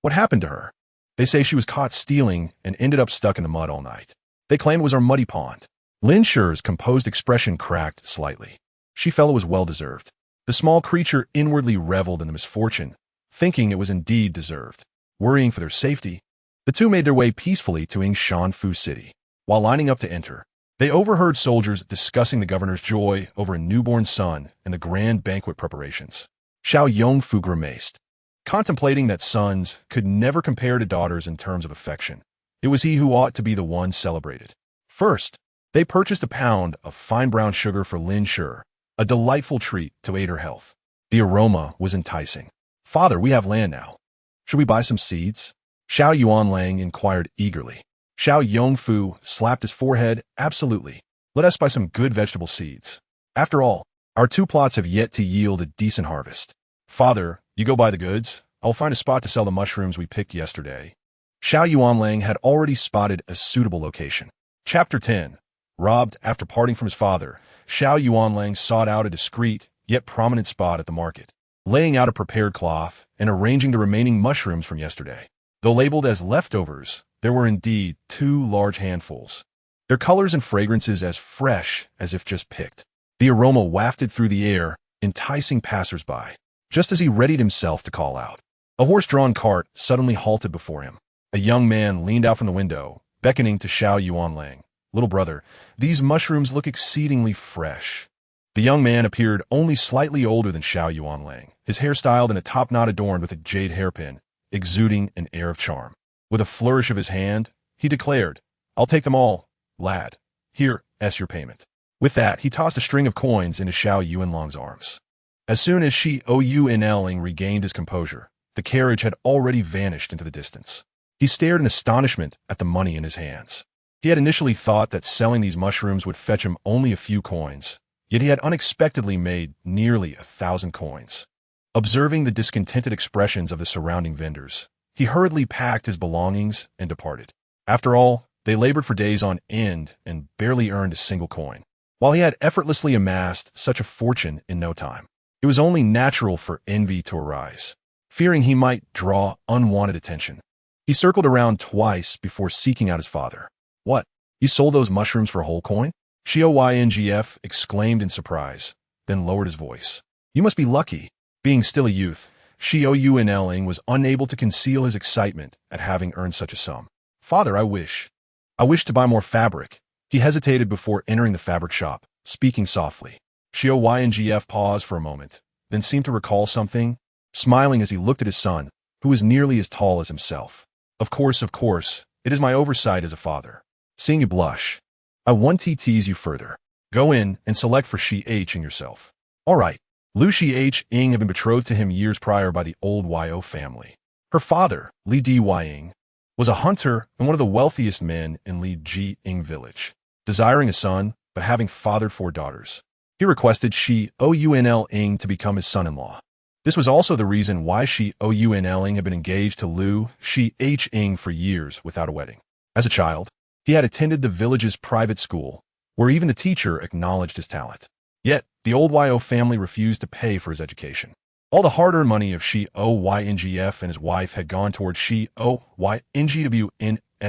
what happened to her? They say she was caught stealing and ended up stuck in the mud all night. They claim it was our muddy pond. Lin Shi's composed expression cracked slightly. She felt it was well-deserved. The small creature inwardly reveled in the misfortune, thinking it was indeed deserved. Worrying for their safety, the two made their way peacefully to Yingshanfu City. While lining up to enter, they overheard soldiers discussing the governor's joy over a newborn son and the grand banquet preparations. Xiao Yongfu grimaced, contemplating that sons could never compare to daughters in terms of affection. It was he who ought to be the one celebrated. First, they purchased a pound of fine brown sugar for Lin Shi, a delightful treat to aid her health. The aroma was enticing. Father, we have land now. Should we buy some seeds? Xiao Yuanlang inquired eagerly. Xiao Yongfu slapped his forehead. Absolutely. Let us buy some good vegetable seeds. After all, our 2 plots have yet to yield a decent harvest. Father, you go buy the goods. I will find a spot to sell the mushrooms we picked yesterday. Xiao Yuanlang had already spotted a suitable location. Chapter 10. Robbed after parting from his father, Xiao Yuanlang sought out a discreet, yet prominent spot at the market, laying out a prepared cloth and arranging the remaining mushrooms from yesterday. Though labeled as leftovers, there were indeed 2 large handfuls, their colors and fragrances as fresh as if just picked. The aroma wafted through the air, enticing passers-by. Just as he readied himself to call out, a horse-drawn cart suddenly halted before him. A young man leaned out from the window, beckoning to Xiao Yuanlang. Little brother, these mushrooms look exceedingly fresh. The young man appeared only slightly older than Xiao Yuanlang, his hair styled in a top knot adorned with a jade hairpin, exuding an air of charm. With a flourish of his hand, he declared, I'll take them all, lad. Here, your payment. With that, he tossed a string of coins into Xiao Yuanlang's arms. As soon as Xiao Yuanlang regained his composure, the carriage had already vanished into the distance. He stared in astonishment at the money in his hands. He had initially thought that selling these mushrooms would fetch him only a few coins, yet he had unexpectedly made nearly 1,000 coins. Observing the discontented expressions of the surrounding vendors, he hurriedly packed his belongings and departed. After all, they labored for days on end and barely earned a single coin, while he had effortlessly amassed such a fortune in no time. It was only natural for envy to arise, fearing he might draw unwanted attention. He circled around twice before seeking out his father. What? You sold those mushrooms for a whole coin? Xiao Yngf exclaimed in surprise, then lowered his voice. You must be lucky. Being still a youth, Xiao Yuanlang was unable to conceal his excitement at having earned such a sum. Father, I wish to buy more fabric. He hesitated before entering the fabric shop, speaking softly. Xiao Yngf paused for a moment, then seemed to recall something, smiling as he looked at his son, who was nearly as tall as himself. Of course, it is my oversight as a father. Seeing you blush, I want to tease you further. Go in and select for Shi H and yourself. All right, Liu Xiang had been betrothed to him years prior by the old Yo family. Her father, Li Ying, was a hunter and one of the wealthiest men in Liugang Village. Desiring a son, but having fathered 4 daughters, he requested Xiao to become his son-in-law. This was also the reason why Xiao had been engaged to Liu Xiang for years without a wedding. As a child, he had attended the village's private school, where even the teacher acknowledged his talent. Yet, the old Yo family refused to pay for his education. All the hard-earned money of Xiao and his wife had gone towards Xiao's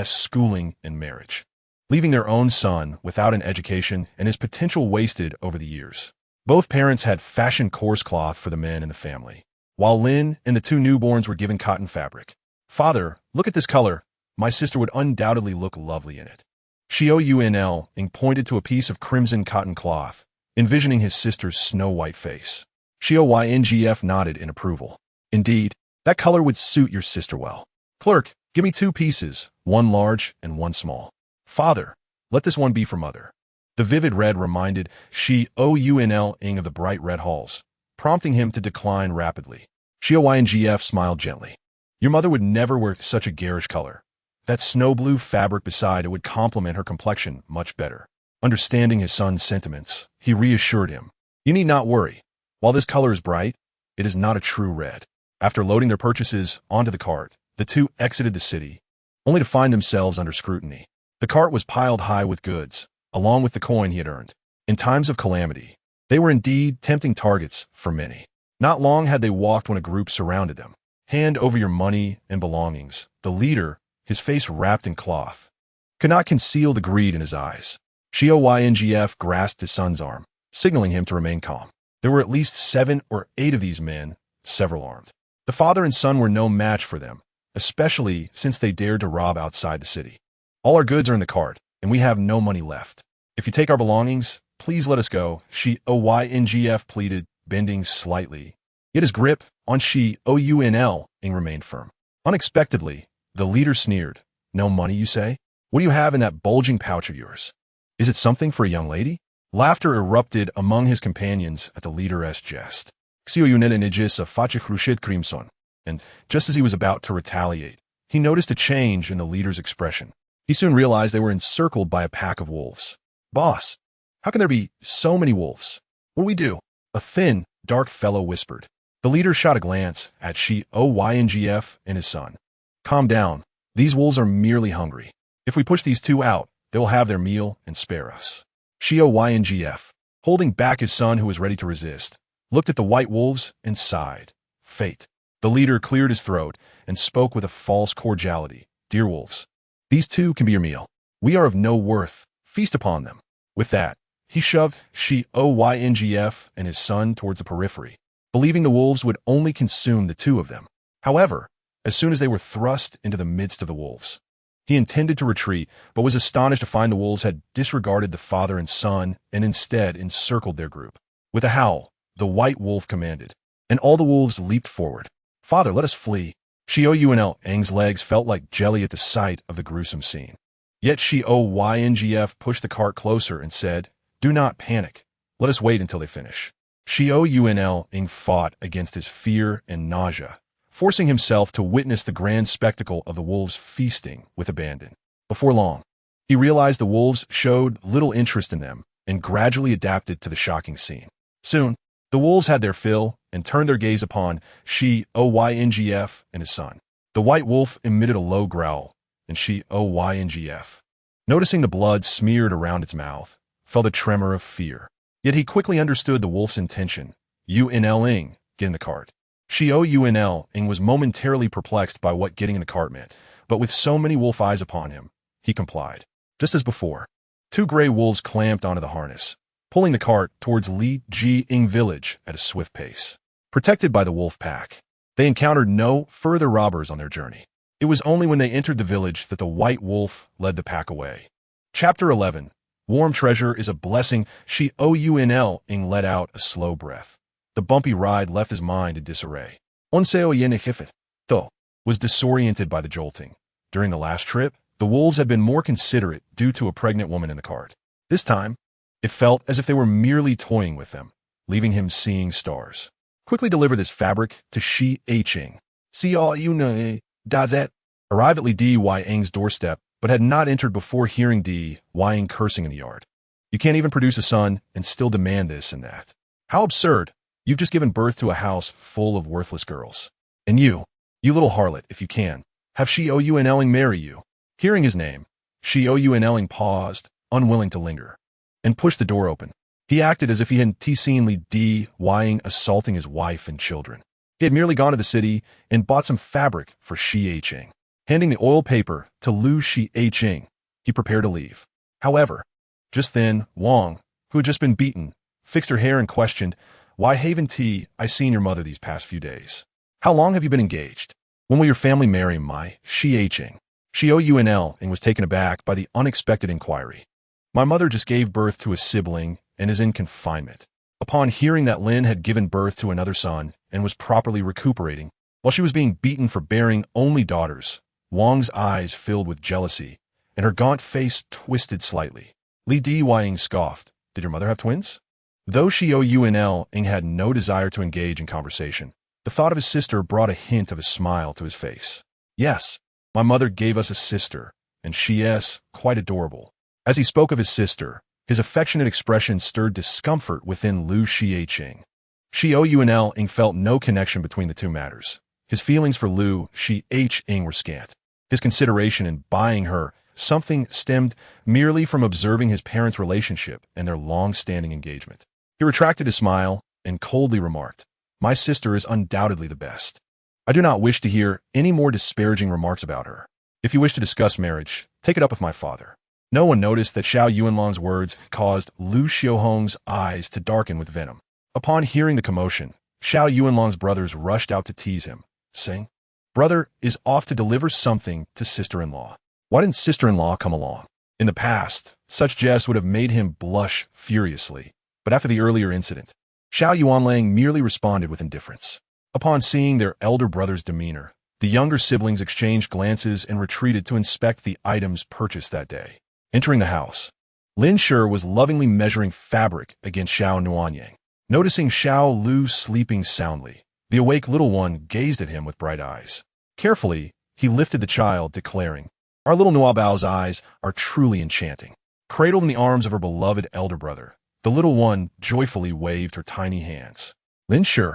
schooling and marriage, leaving their own son without an education and his potential wasted over the years. Both parents had fashioned coarse cloth for the men in the family, while Lin and the 2 newborns were given cotton fabric. "Father, look at this color. My sister would undoubtedly look lovely in it." Xiao pointed to a piece of crimson cotton cloth, envisioning his sister's snow-white face. Xiao nodded in approval. "Indeed, that color would suit your sister well. Clerk, give me 2 pieces, 1 large and 1 small. Father, let this one be for mother." The vivid red reminded Xiao of the bright red halls, prompting him to decline rapidly. Xiao smiled gently. "Your mother would never wear such a garish color. That snow blue fabric beside it would complement her complexion much better." Understanding his son's sentiments, he reassured him. "You need not worry. While this color is bright, it is not a true red." After loading their purchases onto the cart, the 2 exited the city, only to find themselves under scrutiny. The cart was piled high with goods, along with the coin he had earned. In times of calamity, they were indeed tempting targets for many. Not long had they walked when a group surrounded them. "Hand over your money and belongings." The leader, his face wrapped in cloth, could not conceal the greed in his eyes. Xiao grasped his son's arm, signaling him to remain calm. There were at least 7 or 8 of these men, several armed. The father and son were no match for them, especially since they dared to rob outside the city. "All our goods are in the cart, and we have no money left. If you take our belongings, please let us go," Xiao pleaded, bending slightly. Yet his grip on Xiao remained firm. Unexpectedly, the leader sneered. "No money, you say? What do you have in that bulging pouch of yours? Is it something for a young lady?" Laughter erupted among his companions at the leader's jest. And just as he was about to retaliate, he noticed a change in the leader's expression. He soon realized they were encircled by a pack of wolves. "Boss, how can there be so many wolves? What do we do?" a thin, dark fellow whispered. The leader shot a glance at Xiao and his son. "Calm down. These wolves are merely hungry. If we push these 2 out, they will have their meal and spare us." Xiao, holding back his son who was ready to resist, looked at the white wolves and sighed. "Fate." The leader cleared his throat and spoke with a false cordiality. "Dear wolves, these 2 can be your meal. We are of no worth. Feast upon them." With that, he shoved Xiao and his son towards the periphery, believing the wolves would only consume the 2 of them. However, as soon as they were thrust into the midst of the wolves, he intended to retreat, but was astonished to find the wolves had disregarded the father and son and instead encircled their group. With a howl, the white wolf commanded, and all the wolves leaped forward. "Father, let us flee." Xiao's legs felt like jelly at the sight of the gruesome scene. Yet Xiao pushed the cart closer and said, "Do not panic. Let us wait until they finish." Xiao fought against his fear and nausea, forcing himself to witness the grand spectacle of the wolves feasting with abandon. Before long, he realized the wolves showed little interest in them and gradually adapted to the shocking scene. Soon, the wolves had their fill and turned their gaze upon Xiao and his son. The white wolf emitted a low growl, and Xiao, noticing the blood smeared around its mouth, felt a tremor of fear. Yet he quickly understood the wolf's intention. "Get in the cart." Xiao was momentarily perplexed by what getting in the cart meant, but with so many wolf eyes upon him, he complied. Just as before, 2 gray wolves clamped onto the harness, pulling the cart towards Liugang Village at a swift pace. Protected by the wolf pack, they encountered no further robbers on their journey. It was only when they entered the village that the white wolf led the pack away. Chapter 11. Warm treasure is a blessing. Xiao let out a slow breath. The bumpy ride left his mind in disarray. Onseo was disoriented by the jolting. During the last trip, the wolves had been more considerate due to a pregnant woman in the cart. This time, it felt as if they were merely toying with them. leaving him seeing stars. Quickly deliver this fabric to Xiao. Xiao does that. Arrive at Li Ying's doorstep, but had not entered before hearing Ying cursing in the yard. You can't even produce a son and still demand this and that. How absurd. You've just given birth to a house full of worthless girls. And you little harlot, if you can, have Xiao marry you. Hearing his name, Xiao paused, unwilling to linger, and pushed the door open. He acted as if he hadn't seen Li Ying assaulting his wife and children. He had merely gone to the city and bought some fabric for Xiao. Handing the oil paper to Lu Xiao, he prepared to leave. However, just then, Wang, who had just been beaten, fixed her hair and questioned, "Why haven't I seen your mother these past few days? How long have you been engaged? When will your family marry my Xiao?" Xiao was taken aback by the unexpected inquiry. "My mother just gave birth to a sibling and is in confinement." Upon hearing that Lin had given birth to another son and was properly recuperating, while she was being beaten for bearing only daughters, Wang's eyes filled with jealousy, and her gaunt face twisted slightly. Li Ying scoffed, "Did your mother have twins?" Though Xiao had no desire to engage in conversation, the thought of his sister brought a hint of a smile to his face. "Yes, my mother gave us a sister, and she is quite adorable." As he spoke of his sister, his affectionate expression stirred discomfort within Lu Xiao. Xiao felt no connection between the two matters. His feelings for Lu Xiao were scant. His consideration in buying her something stemmed merely from observing his parents' relationship and their long-standing engagement. He retracted his smile and coldly remarked, "My sister is undoubtedly the best. I do not wish to hear any more disparaging remarks about her. If you wish to discuss marriage, take it up with my father." No one noticed that Xiao Yuanlong's words caused Lu Xiaohong's eyes to darken with venom. Upon hearing the commotion, Xiao Yuanlong's brothers rushed out to tease him, saying, "Brother is off to deliver something to sister-in-law. Why didn't sister-in-law come along?" In the past, such jests would have made him blush furiously, but after the earlier incident, Xiao Yuanlang merely responded with indifference. Upon seeing their elder brother's demeanor, the younger siblings exchanged glances and retreated to inspect the items purchased that day. Entering the house, Lin Shi was lovingly measuring fabric against Xiao Nuanyang. Noticing Xiao Lu sleeping soundly, the awake little one gazed at him with bright eyes. Carefully, he lifted the child, declaring, "Our little Nuabao's eyes are truly enchanting." Cradled in the arms of her beloved elder brother, the little one joyfully waved her tiny hands. Lin Shi,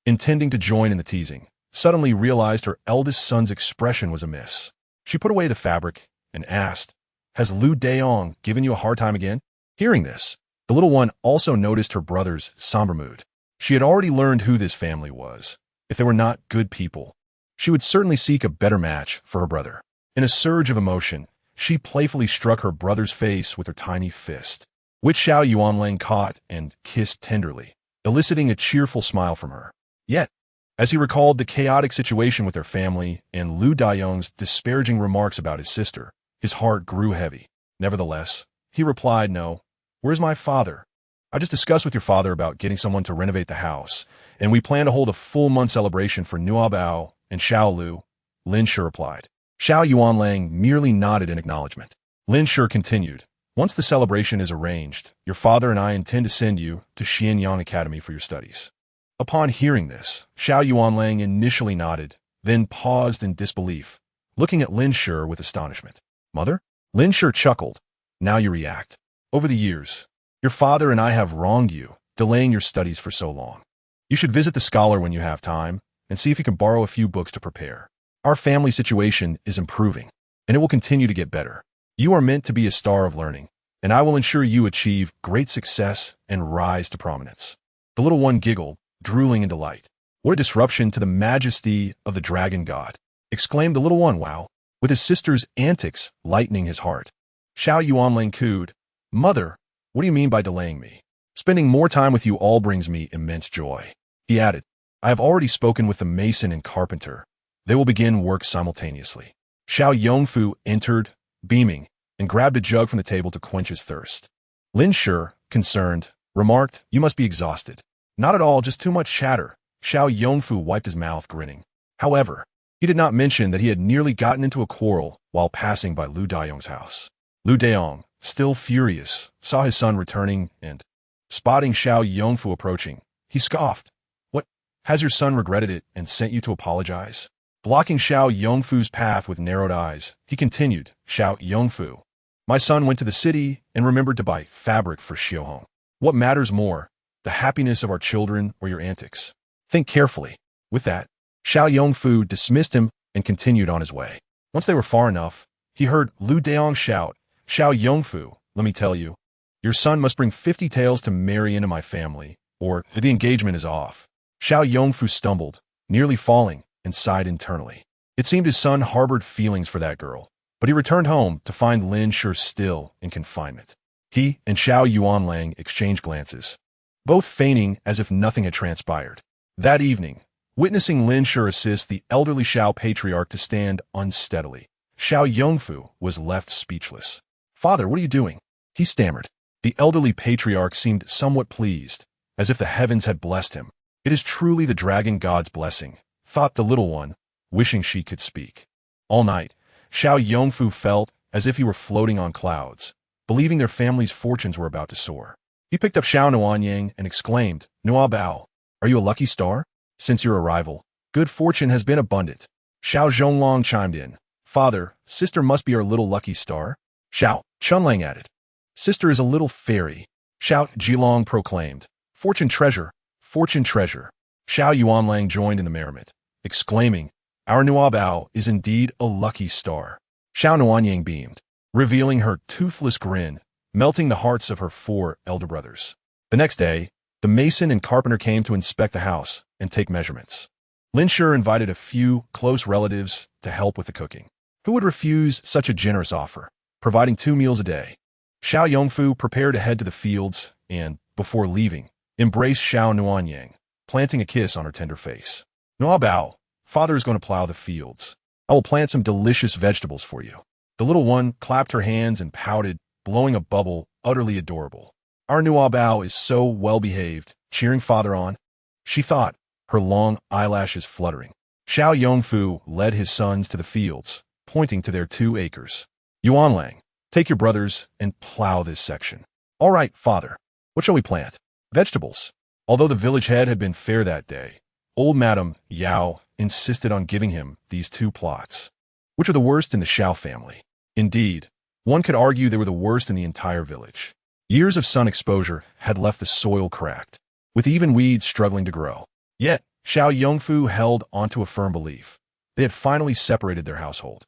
intending to join in the teasing, suddenly realized her eldest son's expression was amiss. She put away the fabric and asked, "Has Lu Dayong given you a hard time again?" Hearing this, the little one also noticed her brother's somber mood. She had already learned who this family was. If they were not good people, she would certainly seek a better match for her brother. In a surge of emotion, she playfully struck her brother's face with her tiny fist, which Xiao Yuanlang caught and kissed tenderly, eliciting a cheerful smile from her. Yet, as he recalled the chaotic situation with their family and Lu Dayong's disparaging remarks about his sister, his heart grew heavy. Nevertheless, he replied, "No. Where's my father? I just discussed with your father about getting someone to renovate the house, and we plan to hold a full-month celebration for Nuabao and Xiao Lu," Lin Shi replied. Xiao Yuanlang merely nodded in acknowledgement. Lin Shi continued, "Once the celebration is arranged, your father and I intend to send you to Xianyang Academy for your studies." Upon hearing this, Xiao Yuanlang initially nodded, then paused in disbelief, looking at Lin Shi with astonishment. "Mother?" Lin Shi chuckled. "Now you react. Over the years, your father and I have wronged you, delaying your studies for so long. You should visit the scholar when you have time and see if you can borrow a few books to prepare. Our family situation is improving, and it will continue to get better. You are meant to be a star of learning, and I will ensure you achieve great success and rise to prominence." The little one giggled, drooling in delight. "What a disruption to the majesty of the dragon god," exclaimed the little one, wow, with his sister's antics lightening his heart. Xiao Yuanlang cooed, "Mother, what do you mean by delaying me? Spending more time with you all brings me immense joy." He added, "I have already spoken with the mason and carpenter. They will begin work simultaneously." Xiao Yongfu entered, beaming, and grabbed a jug from the table to quench his thirst. Lin Shi, concerned, remarked, "You must be exhausted." "Not at all, just too much chatter." Xiao Yongfu wiped his mouth, grinning. However, he did not mention that he had nearly gotten into a quarrel while passing by Lu Dayong's house. Lu Dayong, still furious, saw his son returning and, Spotting Xiao Yongfu approaching, he scoffed. What? Has your son regretted it and sent you to apologize? Blocking Xiao Yongfu's path with narrowed eyes, he continued, Xiao Yongfu, my son went to the city and remembered to buy fabric for Xiaohong. What matters more, the happiness of our children or your antics? Think carefully. With that, Xiao Yongfu dismissed him and continued on his way. Once they were far enough, he heard Lu Daong shout, Xiao Yongfu, let me tell you, your son must bring 50 taels to marry into my family, or the engagement is off. Xiao Yongfu stumbled, nearly falling, and sighed internally. It seemed his son harbored feelings for that girl, but he returned home to find Lin Shi still in confinement. He and Xiao Yuanlang exchanged glances, both feigning as if nothing had transpired. That evening, witnessing Lin Shi assist the elderly Xiao patriarch to stand unsteadily, Xiao Yongfu was left speechless. Father, what are you doing? He stammered. The elderly patriarch seemed somewhat pleased, as if the heavens had blessed him. It is truly the dragon god's blessing, thought the little one, wishing she could speak. All night, Xiao Yongfu felt as if he were floating on clouds, believing their family's fortunes were about to soar. He picked up Xiao Nuanyang and exclaimed, Nua Bao, are you a lucky star? Since your arrival, good fortune has been abundant. Xiao Zhonglong chimed in, Father, sister must be our little lucky star. Xiao Chunlang added, Sister is a little fairy. Xiao Jilong proclaimed, Fortune treasure, fortune treasure. Xiao Yuanlang joined in the merriment, exclaiming, Our Nua Bao is indeed a lucky star. Xiao Nuanyang beamed, revealing her toothless grin, melting the hearts of her 4 elder brothers. The next day, the mason and carpenter came to inspect the house and take measurements. Lin Shi invited a few close relatives to help with the cooking. Who would refuse such a generous offer, providing 2 meals a day? Xiao Yongfu prepared to head to the fields and, before leaving, embraced Xiao Nuanyang, planting a kiss on her tender face. Nua Bao, Father is going to plow the fields. I will plant some delicious vegetables for you. The little one clapped her hands and pouted, blowing a bubble, utterly adorable. Our Nua Bao is so well-behaved, cheering Father on. She thought, her long eyelashes fluttering. Xiao Yongfu led his sons to the fields, pointing to their 2 acres. Yuanlang, take your brothers and plow this section. All right, Father. What shall we plant? Vegetables. Although the village head had been fair that day, old Madame Yao insisted on giving him these 2 plots, which are the worst in the Xiao family. Indeed, one could argue they were the worst in the entire village. Years of sun exposure had left the soil cracked, with even weeds struggling to grow. Yet, Xiao Yongfu held onto a firm belief. They had finally separated their household,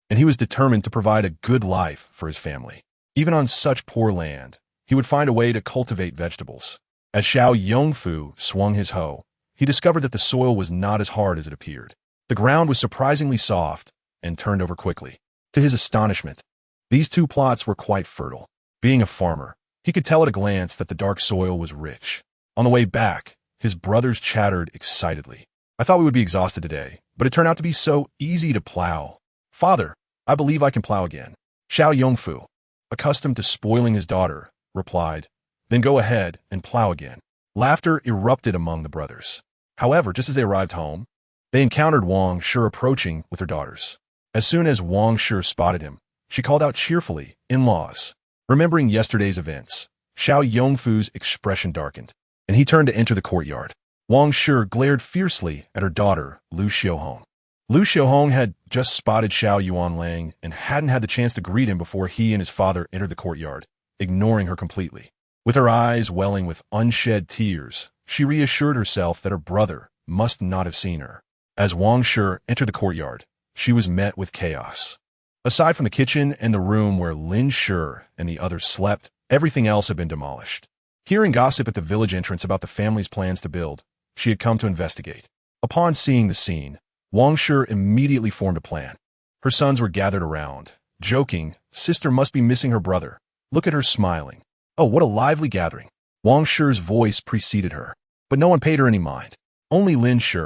and he was determined to provide a good life for his family. Even on such poor land, he would find a way to cultivate vegetables. As Xiao Yongfu swung his hoe, he discovered that the soil was not as hard as it appeared. The ground was surprisingly soft and turned over quickly. To his astonishment, these 2 plots were quite fertile. Being a farmer, he could tell at a glance that the dark soil was rich. On the way back, his brothers chattered excitedly. I thought we would be exhausted today, but it turned out to be so easy to plow. Father, I believe I can plow again. Xiao Yongfu, accustomed to spoiling his daughter, replied, Then go ahead and plow again. Laughter erupted among the brothers. However, just as they arrived home, they encountered Wang Shi approaching with her daughters. As soon as Wang Shi spotted him, she called out cheerfully, In-laws. Remembering yesterday's events, Xiao Yongfu's expression darkened, and he turned to enter the courtyard. Wang Shi glared fiercely at her daughter, Lu Xiaohong. Lu Xiaohong had just spotted Xiao Yuanlang and hadn't had the chance to greet him before he and his father entered the courtyard, ignoring her completely. With her eyes welling with unshed tears, she reassured herself that her brother must not have seen her. As Wang Shi entered the courtyard, she was met with chaos. Aside from the kitchen and the room where Lin Shi and the others slept, everything else had been demolished. Hearing gossip at the village entrance about the family's plans to build, she had come to investigate. Upon seeing the scene, Wang Shi immediately formed a plan. Her sons were gathered around, joking, Sister must be missing her brother. Look at her smiling. Oh, what a lively gathering. Wang Shi's voice preceded her, but no one paid her any mind. Only Lin Shi,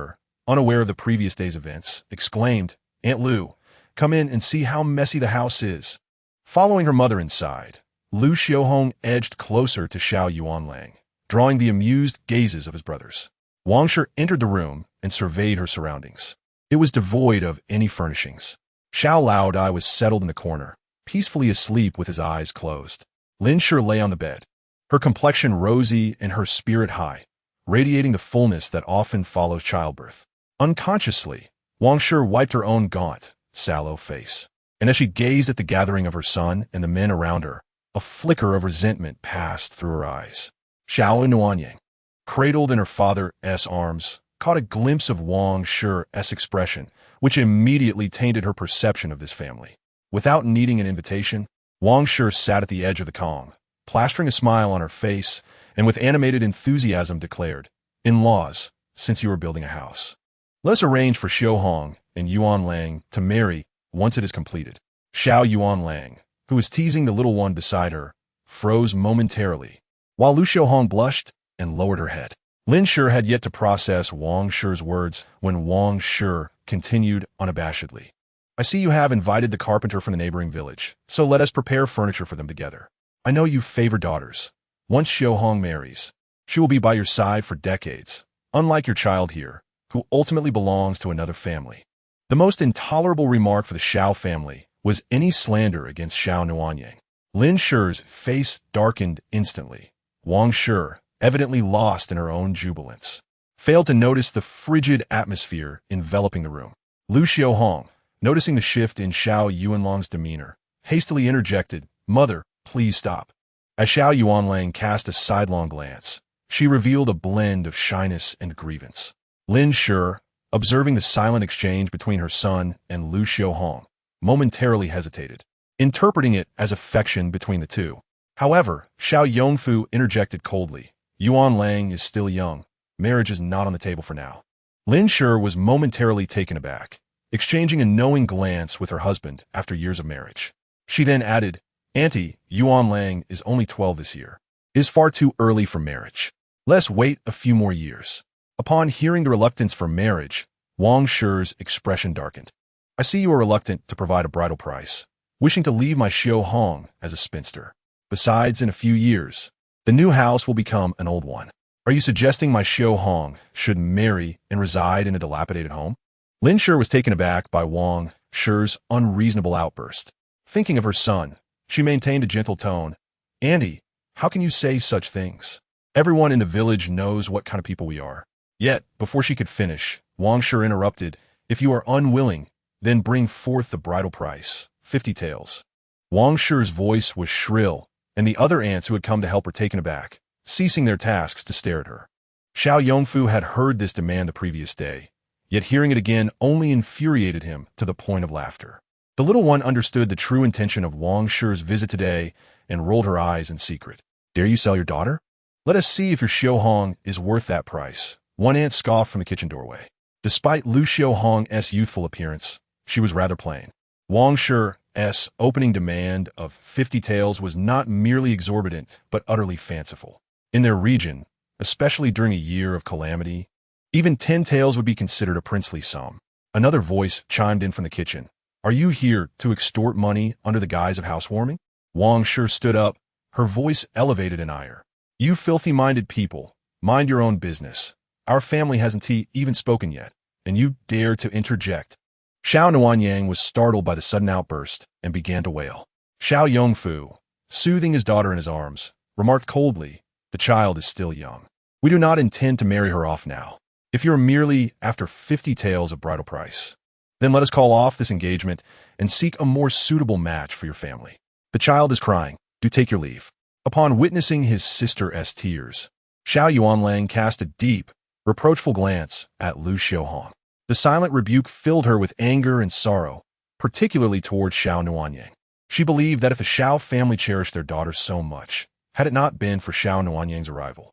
unaware of the previous day's events, exclaimed, Aunt Lu, come in and see how messy the house is. Following her mother inside, Lu Xiaohong edged closer to Xiao Yuanlang, drawing the amused gazes of his brothers. Wang Shi entered the room and surveyed her surroundings. It was devoid of any furnishings. Xiao Laodai was settled in the corner, peacefully asleep with his eyes closed. Lin Shi lay on the bed, her complexion rosy and her spirit high, radiating the fullness that often follows childbirth. Unconsciously, Wang Shi wiped her own gaunt, sallow face, and as she gazed at the gathering of her son and the men around her, a flicker of resentment passed through her eyes. Xiao and Nuanyang, cradled in her father's arms, caught a glimpse of Wang Shi's expression, which immediately tainted her perception of this family. Without needing an invitation, Wang Shi sat at the edge of the Kong, plastering a smile on her face, and with animated enthusiasm declared, "In-laws, since you are building a house, let us arrange for Xiao Hong and Yuan Lang to marry once it is completed." Xiao Yuan Lang, who was teasing the little one beside her, froze momentarily, while Lu Xiaohong blushed and lowered her head. Lin Shi had yet to process Wang Shi's words when Wang Shi continued unabashedly. "I see you have invited the carpenter from the neighboring village, so let us prepare furniture for them together. I know you favor daughters. Once Xiaohong marries, she will be by your side for decades, unlike your child here, who ultimately belongs to another family." The most intolerable remark for the Xiao family was any slander against Xiao Nuanyang. Lin Shi's face darkened instantly. Wang Shi, evidently lost in her own jubilance, failed to notice the frigid atmosphere enveloping the room. Lu Xiaohong, noticing the shift in Xiao Yuanlang's demeanor, hastily interjected, "Mother, please stop." As Xiao Yuanlang cast a sidelong glance, she revealed a blend of shyness and grievance. Lin Shi, observing the silent exchange between her son and Lu Xiaohong, momentarily hesitated, interpreting it as affection between the two. However, Xiao Yongfu interjected coldly, "Yuan Lang is still young. Marriage is not on the table for now." Lin Shi was momentarily taken aback, exchanging a knowing glance with her husband after years of marriage. She then added, "Auntie, Yuan Lang is only 12 this year. It is far too early for marriage. Let's wait a few more years." Upon hearing the reluctance for marriage, Wang Shi's expression darkened. "I see you are reluctant to provide a bridal price, wishing to leave my Xiao Hong as a spinster. Besides, in a few years, the new house will become an old one. Are you suggesting my Xiao Hong should marry and reside in a dilapidated home?" Lin Shi was taken aback by Wang Shi's unreasonable outburst. Thinking of her son, she maintained a gentle tone. "Auntie, how can you say such things? Everyone in the village knows what kind of people we are." Yet, before she could finish, Wang Shi interrupted, "If you are unwilling, then bring forth the bridal price, 50 taels." Wang Shi's voice was shrill, and the other aunts who had come to help were taken aback, ceasing their tasks to stare at her. Xiao Yongfu had heard this demand the previous day, yet hearing it again only infuriated him to the point of laughter. The little one understood the true intention of Wang Shi's visit today and rolled her eyes in secret. "Dare you sell your daughter? Let us see if your Xiao Hong is worth that price," one aunt scoffed from the kitchen doorway. Despite Lu Xiaohong's youthful appearance, she was rather plain. Wang Shi's opening demand of 50 taels was not merely exorbitant, but utterly fanciful. In their region, especially during a year of calamity, even 10 taels would be considered a princely sum. Another voice chimed in from the kitchen. "Are you here to extort money under the guise of housewarming?" Wang Shi stood up, her voice elevated in ire. "You filthy-minded people, mind your own business. Our family hasn't even spoken yet, and you dare to interject." Xiao Nuanyang was startled by the sudden outburst and began to wail. Xiao Yongfu, soothing his daughter in his arms, remarked coldly, "The child is still young. We do not intend to marry her off now. If you are merely after 50 taels of bridal price, then let us call off this engagement and seek a more suitable match for your family. The child is crying. Do take your leave." Upon witnessing his sister's tears, Xiao Yuanlang cast a deep, reproachful glance at Lu Xiaohong. The silent rebuke filled her with anger and sorrow, particularly towards Xiao Nuanyang. She believed that if the Xiao family cherished their daughter so much, had it not been for Xiao Nuanyang's arrival,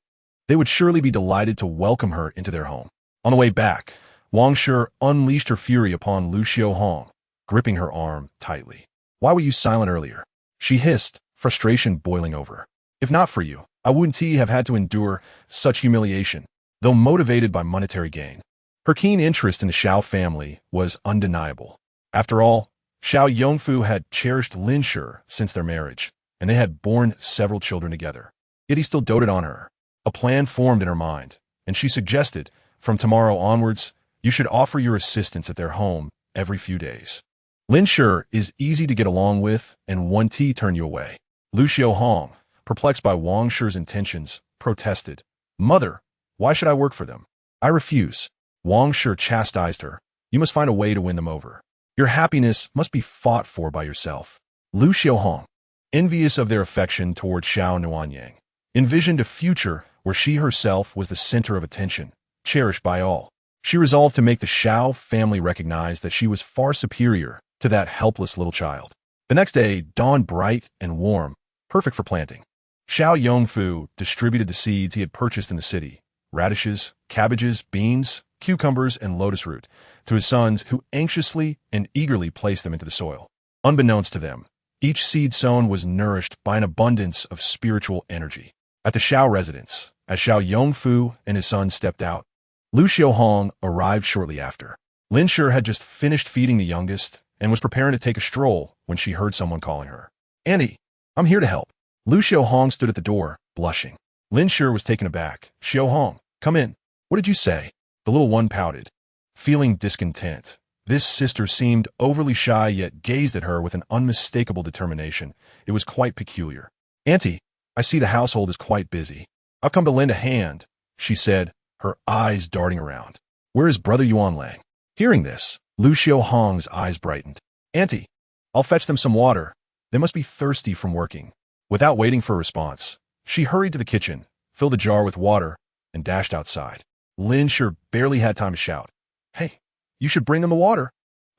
they would surely be delighted to welcome her into their home. On the way back, Wang Shi unleashed her fury upon Lu Xiaohong, gripping her arm tightly. "Why were you silent earlier?" she hissed, frustration boiling over. "If not for you, I wouldn't have had to endure such humiliation, though motivated by monetary gain." Her keen interest in the Xiao family was undeniable. After all, Xiao Yongfu had cherished Lin Shi since their marriage, and they had borne several children together. Yet he still doted on her. A plan formed in her mind, and she suggested, "From tomorrow onwards, you should offer your assistance at their home every few days. Lin Shi is easy to get along with and won't turn you away." Lu Xiaohong, perplexed by Wang Shi's intentions, protested. Mother, why should I work for them? I refuse. Wang Shi chastised her. You must find a way to win them over. Your happiness must be fought for by yourself. Lu Xiaohong, envious of their affection toward Xiao Nuanyang, envisioned a future where she herself was the center of attention, cherished by all. She resolved to make the Xiao family recognize that she was far superior to that helpless little child. The next day dawned bright and warm, perfect for planting. Xiao Yongfu distributed the seeds he had purchased in the city, radishes, cabbages, beans, cucumbers, and lotus root, to his sons who anxiously and eagerly placed them into the soil. Unbeknownst to them, each seed sown was nourished by an abundance of spiritual energy. At the Xiao residence, as Xiao Yongfu and his sons stepped out, Lu Xiaohong arrived shortly after. Lin Shi had just finished feeding the youngest and was preparing to take a stroll when she heard someone calling her. Auntie, I'm here to help. Lu Xiaohong stood at the door, blushing. Lin Shi was taken aback. Xiaohong, come in. What did you say? The little one pouted, feeling discontent. This sister seemed overly shy yet gazed at her with an unmistakable determination. It was quite peculiar. Auntie, I see the household is quite busy. I've come to lend a hand, she said, her eyes darting around. Where is Brother Yuanlang? Hearing this, Lu Xiaohong's eyes brightened. Auntie, I'll fetch them some water. They must be thirsty from working. Without waiting for a response, she hurried to the kitchen, filled a jar with water, and dashed outside. Lin Shi barely had time to shout, Hey, you should bring them the water.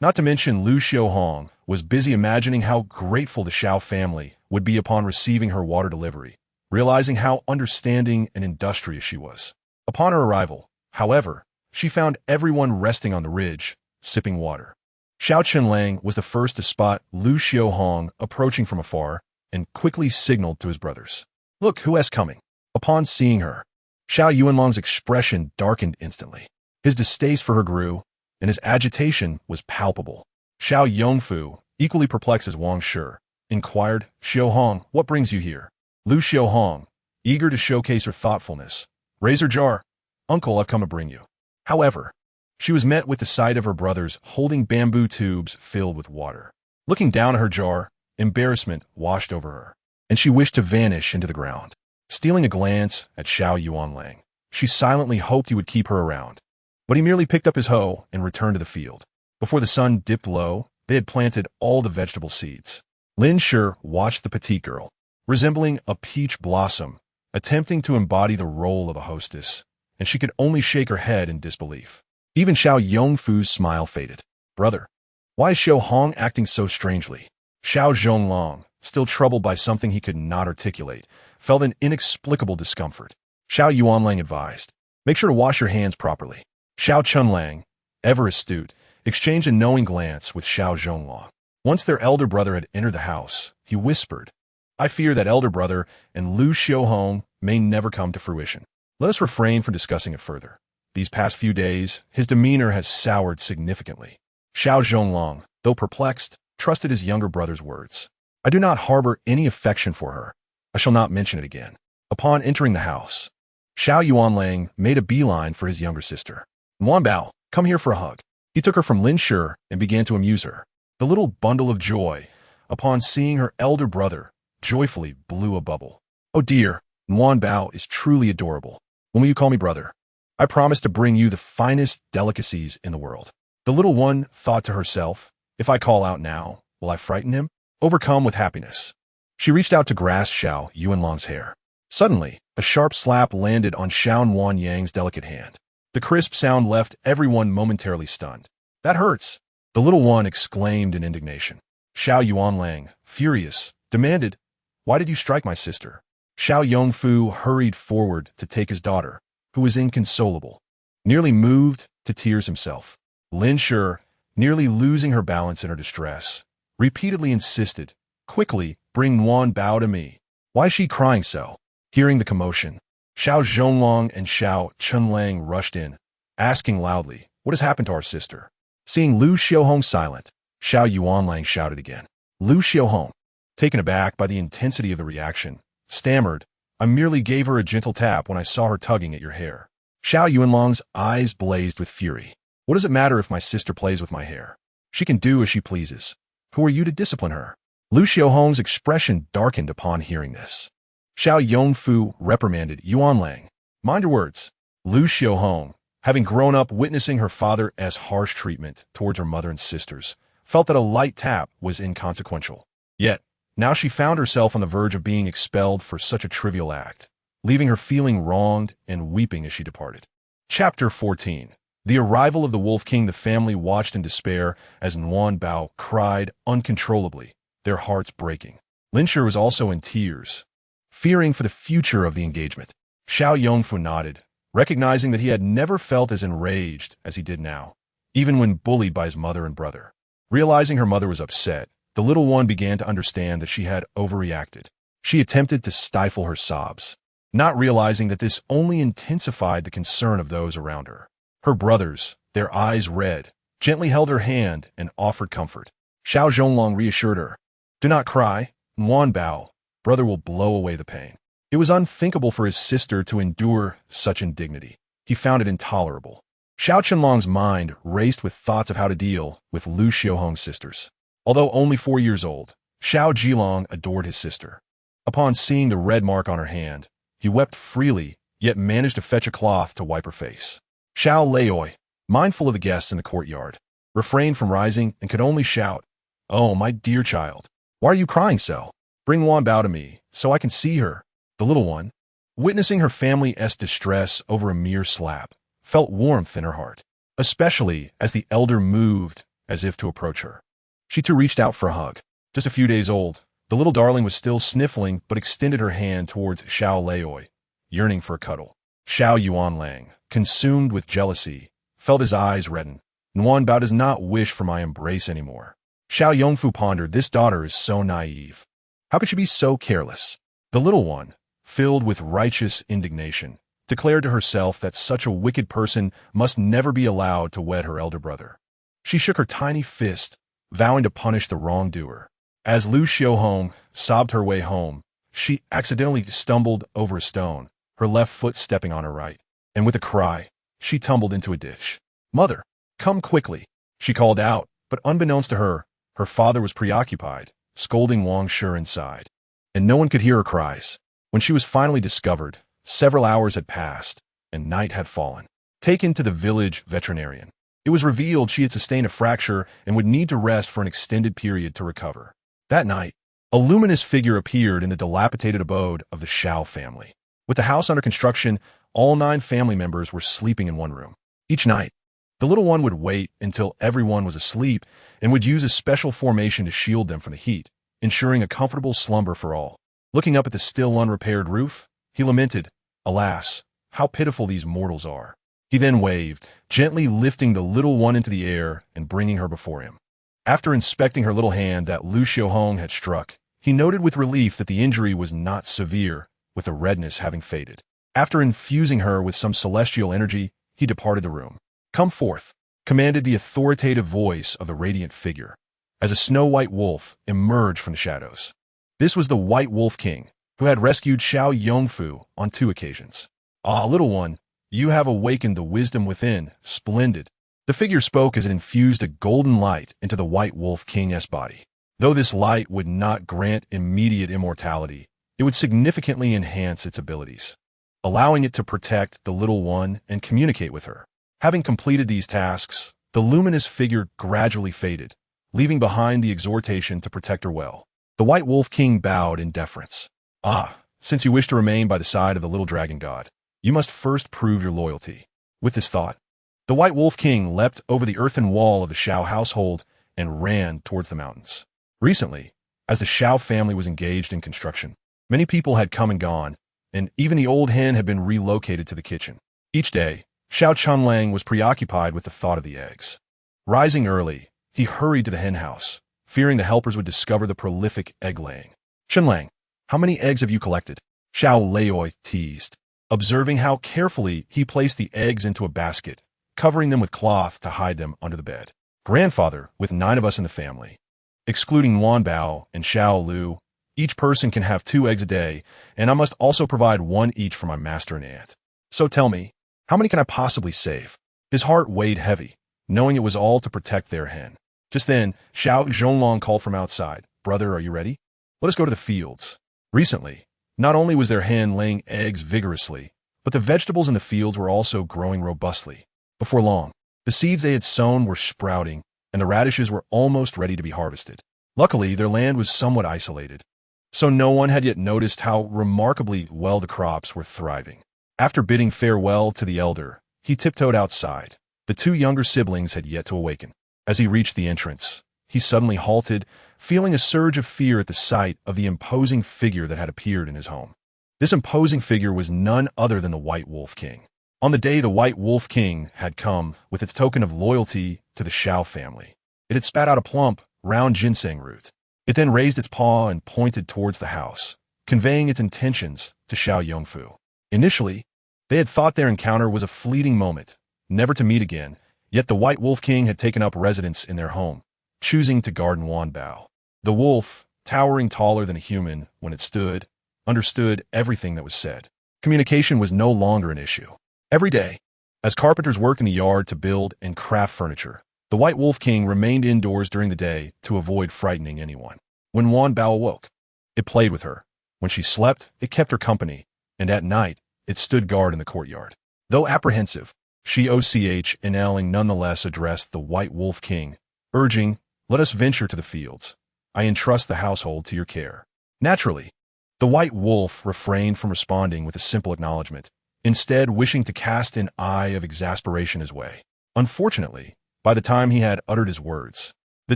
Not to mention Lu Xiaohong was busy imagining how grateful the Xiao family would be upon receiving her water delivery, realizing how understanding and industrious she was. Upon her arrival, however, she found everyone resting on the ridge, sipping water. Xiao Chenlang was the first to spot Lu Xiaohong approaching from afar and quickly signaled to his brothers. Look, who is coming? Upon seeing her, Xiao Yuanlang's expression darkened instantly. His distaste for her grew, and his agitation was palpable. Xiao Yongfu, equally perplexed as Wang Shi, inquired, Xiaohong, what brings you here? Lu Xiaohong, eager to showcase her thoughtfulness, raised her jar. Uncle, I've come to bring you. However, she was met with the sight of her brothers holding bamboo tubes filled with water. Looking down at her jar, embarrassment washed over her, and she wished to vanish into the ground. Stealing a glance at Xiao Yuanlang, she silently hoped he would keep her around. But he merely picked up his hoe and returned to the field. Before the sun dipped low, they had planted all the vegetable seeds. Lin Shi watched the petite girl, resembling a peach blossom, attempting to embody the role of a hostess, and she could only shake her head in disbelief. Even Xiao Yongfu's smile faded. Brother, why is Xiaohong acting so strangely? Xiao Zhonglong, still troubled by something he could not articulate, felt an inexplicable discomfort. Xiao Yuanlang advised, make sure to wash your hands properly. Xiao Chunlang, ever astute, exchanged a knowing glance with Xiao Zhonglong. Once their elder brother had entered the house, he whispered, I fear that elder brother and Lu Xiaohong may never come to fruition. Let us refrain from discussing it further. These past few days, his demeanor has soured significantly. Xiao Zhonglong, though perplexed, trusted his younger brother's words. I do not harbor any affection for her. I shall not mention it again. Upon entering the house, Xiao Yuanlang made a beeline for his younger sister. Bao, come here for a hug. He took her from Lin Shi and began to amuse her. The little bundle of joy, upon seeing her elder brother, joyfully blew a bubble. Oh dear, Bao is truly adorable. When will you call me brother? I promise to bring you the finest delicacies in the world. The little one thought to herself, if I call out now, will I frighten him? Overcome with happiness, she reached out to grasp Xiao Yuanlang's hair. Suddenly, a sharp slap landed on Xiao Nuanyang's delicate hand. The crisp sound left everyone momentarily stunned. That hurts, the little one exclaimed in indignation. Xiao Yuanlang, furious, demanded, why did you strike my sister? Xiao Yongfu hurried forward to take his daughter, who was inconsolable, nearly moved to tears himself. Lin Shi, nearly losing her balance in her distress, repeatedly insisted, quickly, bring Bao to me. Why is she crying so? Hearing the commotion, Xiao Zhonglong and Xiao Chunlang rushed in, asking loudly, what has happened to our sister? Seeing Lu Xiaohong silent, Xiao Yuanlang shouted again. Lu Xiaohong, taken aback by the intensity of the reaction, stammered, I merely gave her a gentle tap when I saw her tugging at your hair. Xiao Yuanlang's eyes blazed with fury. What does it matter if my sister plays with my hair? She can do as she pleases. Who are you to discipline her? Lu Xiaohong's expression darkened upon hearing this. Xiao Yongfu reprimanded Yuanlang. Mind your words. Lu Xiaohong, having grown up witnessing her father's harsh treatment towards her mother and sisters, felt that a light tap was inconsequential. Yet, now she found herself on the verge of being expelled for such a trivial act, leaving her feeling wronged and weeping as she departed. Chapter 14. The arrival of the Wolf King. The family watched in despair as Nguyen Bao cried uncontrollably, their hearts breaking. Linsher was also in tears, fearing for the future of the engagement. Xiao Yongfu nodded, recognizing that he had never felt as enraged as he did now, even when bullied by his mother and brother. Realizing her mother was upset, the little one began to understand that she had overreacted. She attempted to stifle her sobs, not realizing that this only intensified the concern of those around her. Her brothers, their eyes red, gently held her hand and offered comfort. Xiao Zhonglong reassured her, "Do not cry, Nguyen Bao. Brother will blow away the pain." It was unthinkable for his sister to endure such indignity. He found it intolerable. Xiao Qianlong's mind raced with thoughts of how to deal with Lu Xiaohong's sisters. Although only 4 years old, Xiao Jilong adored his sister. Upon seeing the red mark on her hand, he wept freely, yet managed to fetch a cloth to wipe her face. Xiao Leoi, mindful of the guests in the courtyard, refrained from rising and could only shout, "Oh, my dear child, why are you crying so? Bring Nguyen Bao to me, so I can see her." The little one, witnessing her family's distress over a mere slap, felt warmth in her heart, especially as the elder moved as if to approach her. She too reached out for a hug. Just a few days old, the little darling was still sniffling but extended her hand towards Xiao Leoi, yearning for a cuddle. Xiao Yuanlang, consumed with jealousy, felt his eyes redden. Nguyen Bao does not wish for my embrace anymore. Xiao Yongfu pondered, this daughter is so naive. How could she be so careless? The little one, filled with righteous indignation, declared to herself that such a wicked person must never be allowed to wed her elder brother. She shook her tiny fist, vowing to punish the wrongdoer. As Lu Xiaohong sobbed her way home, she accidentally stumbled over a stone, her left foot stepping on her right, and with a cry, she tumbled into a ditch. "Mother, come quickly," she called out, but unbeknownst to her, her father was preoccupied, scolding Wang Shi inside, and no one could hear her cries. When she was finally discovered, several hours had passed, and night had fallen. Taken to the village veterinarian, it was revealed she had sustained a fracture and would need to rest for an extended period to recover. That night, a luminous figure appeared in the dilapidated abode of the Xiao family. With the house under construction, all 9 family members were sleeping in one room. Each night, the little one would wait until everyone was asleep and would use a special formation to shield them from the heat, ensuring a comfortable slumber for all. Looking up at the still unrepaired roof, he lamented, "Alas, how pitiful these mortals are." He then waved, gently lifting the little one into the air and bringing her before him. After inspecting her little hand that Lu Xiaohong had struck, he noted with relief that the injury was not severe, with the redness having faded. After infusing her with some celestial energy, he departed the room. "Come forth," commanded the authoritative voice of the radiant figure, as a snow-white wolf emerged from the shadows. This was the White Wolf King, who had rescued Xiao Yongfu on 2 occasions. "Ah, little one, you have awakened the wisdom within. Splendid." The figure spoke as it infused a golden light into the White Wolf King's body. Though this light would not grant immediate immortality, it would significantly enhance its abilities, allowing it to protect the little one and communicate with her. Having completed these tasks, the luminous figure gradually faded, leaving behind the exhortation to protect her well. The White Wolf King bowed in deference. "Ah, since you wish to remain by the side of the little dragon god, you must first prove your loyalty." With this thought, the White Wolf King leapt over the earthen wall of the Xiao household and ran towards the mountains. Recently, as the Xiao family was engaged in construction, many people had come and gone, and even the old hen had been relocated to the kitchen. Each day, Xiao Chunlang was preoccupied with the thought of the eggs. Rising early, he hurried to the hen house, fearing the helpers would discover the prolific egg-laying. "Chunlang, how many eggs have you collected?" Xiao Leoi teased, observing how carefully he placed the eggs into a basket, covering them with cloth to hide them under the bed. "Grandfather, with 9 of us in the family, excluding Nguyen Bao and Xiao Lu, each person can have 2 eggs a day, and I must also provide 1 each for my master and aunt. So tell me, how many can I possibly save?" His heart weighed heavy, knowing it was all to protect their hen. Just then, Xiao Zhonglong called from outside, "Brother, are you ready? Let us go to the fields." Recently, Not only was their hen laying eggs vigorously, but the vegetables in the fields were also growing robustly. Before long, the seeds they had sown were sprouting, and the radishes were almost ready to be harvested. Luckily, their land was somewhat isolated, so no one had yet noticed how remarkably well the crops were thriving. After bidding farewell to the elder, he tiptoed outside. The two younger siblings had yet to awaken. As he reached the entrance, he suddenly halted, feeling a surge of fear at the sight of the imposing figure that had appeared in his home. This imposing figure was none other than the White Wolf King. On the day the White Wolf King had come with its token of loyalty to the Xiao family, it had spat out a plump, round ginseng root. It then raised its paw and pointed towards the house, conveying its intentions to Xiao Yongfu. Initially, they had thought their encounter was a fleeting moment, never to meet again, yet the White Wolf King had taken up residence in their home, choosing to guard Wanbao. The wolf, towering taller than a human when it stood, understood everything that was said. Communication was no longer an issue. Every day, as carpenters worked in the yard to build and craft furniture, the White Wolf King remained indoors during the day to avoid frightening anyone. When Wanbao awoke, it played with her. When she slept, it kept her company, and at night, it stood guard in the courtyard. Though apprehensive, Xiao and Ling nonetheless addressed the White Wolf King, urging, "Let us venture to the fields. I entrust the household to your care." Naturally, the White Wolf refrained from responding with a simple acknowledgement, instead wishing to cast an eye of exasperation his way. Unfortunately, by the time he had uttered his words, the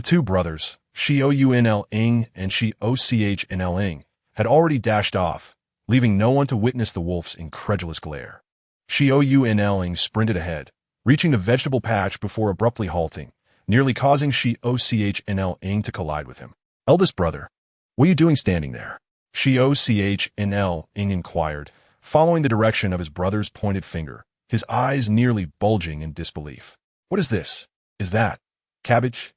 two brothers, Xiao and Xiao had already dashed off, leaving no one to witness the wolf's incredulous glare. Xiao sprinted ahead, reaching the vegetable patch before abruptly halting, nearly causing Xiao to collide with him. "Eldest brother, what are you doing standing there?" Xiao inquired, following the direction of his brother's pointed finger, his eyes nearly bulging in disbelief. "What is this? Is that cabbage?"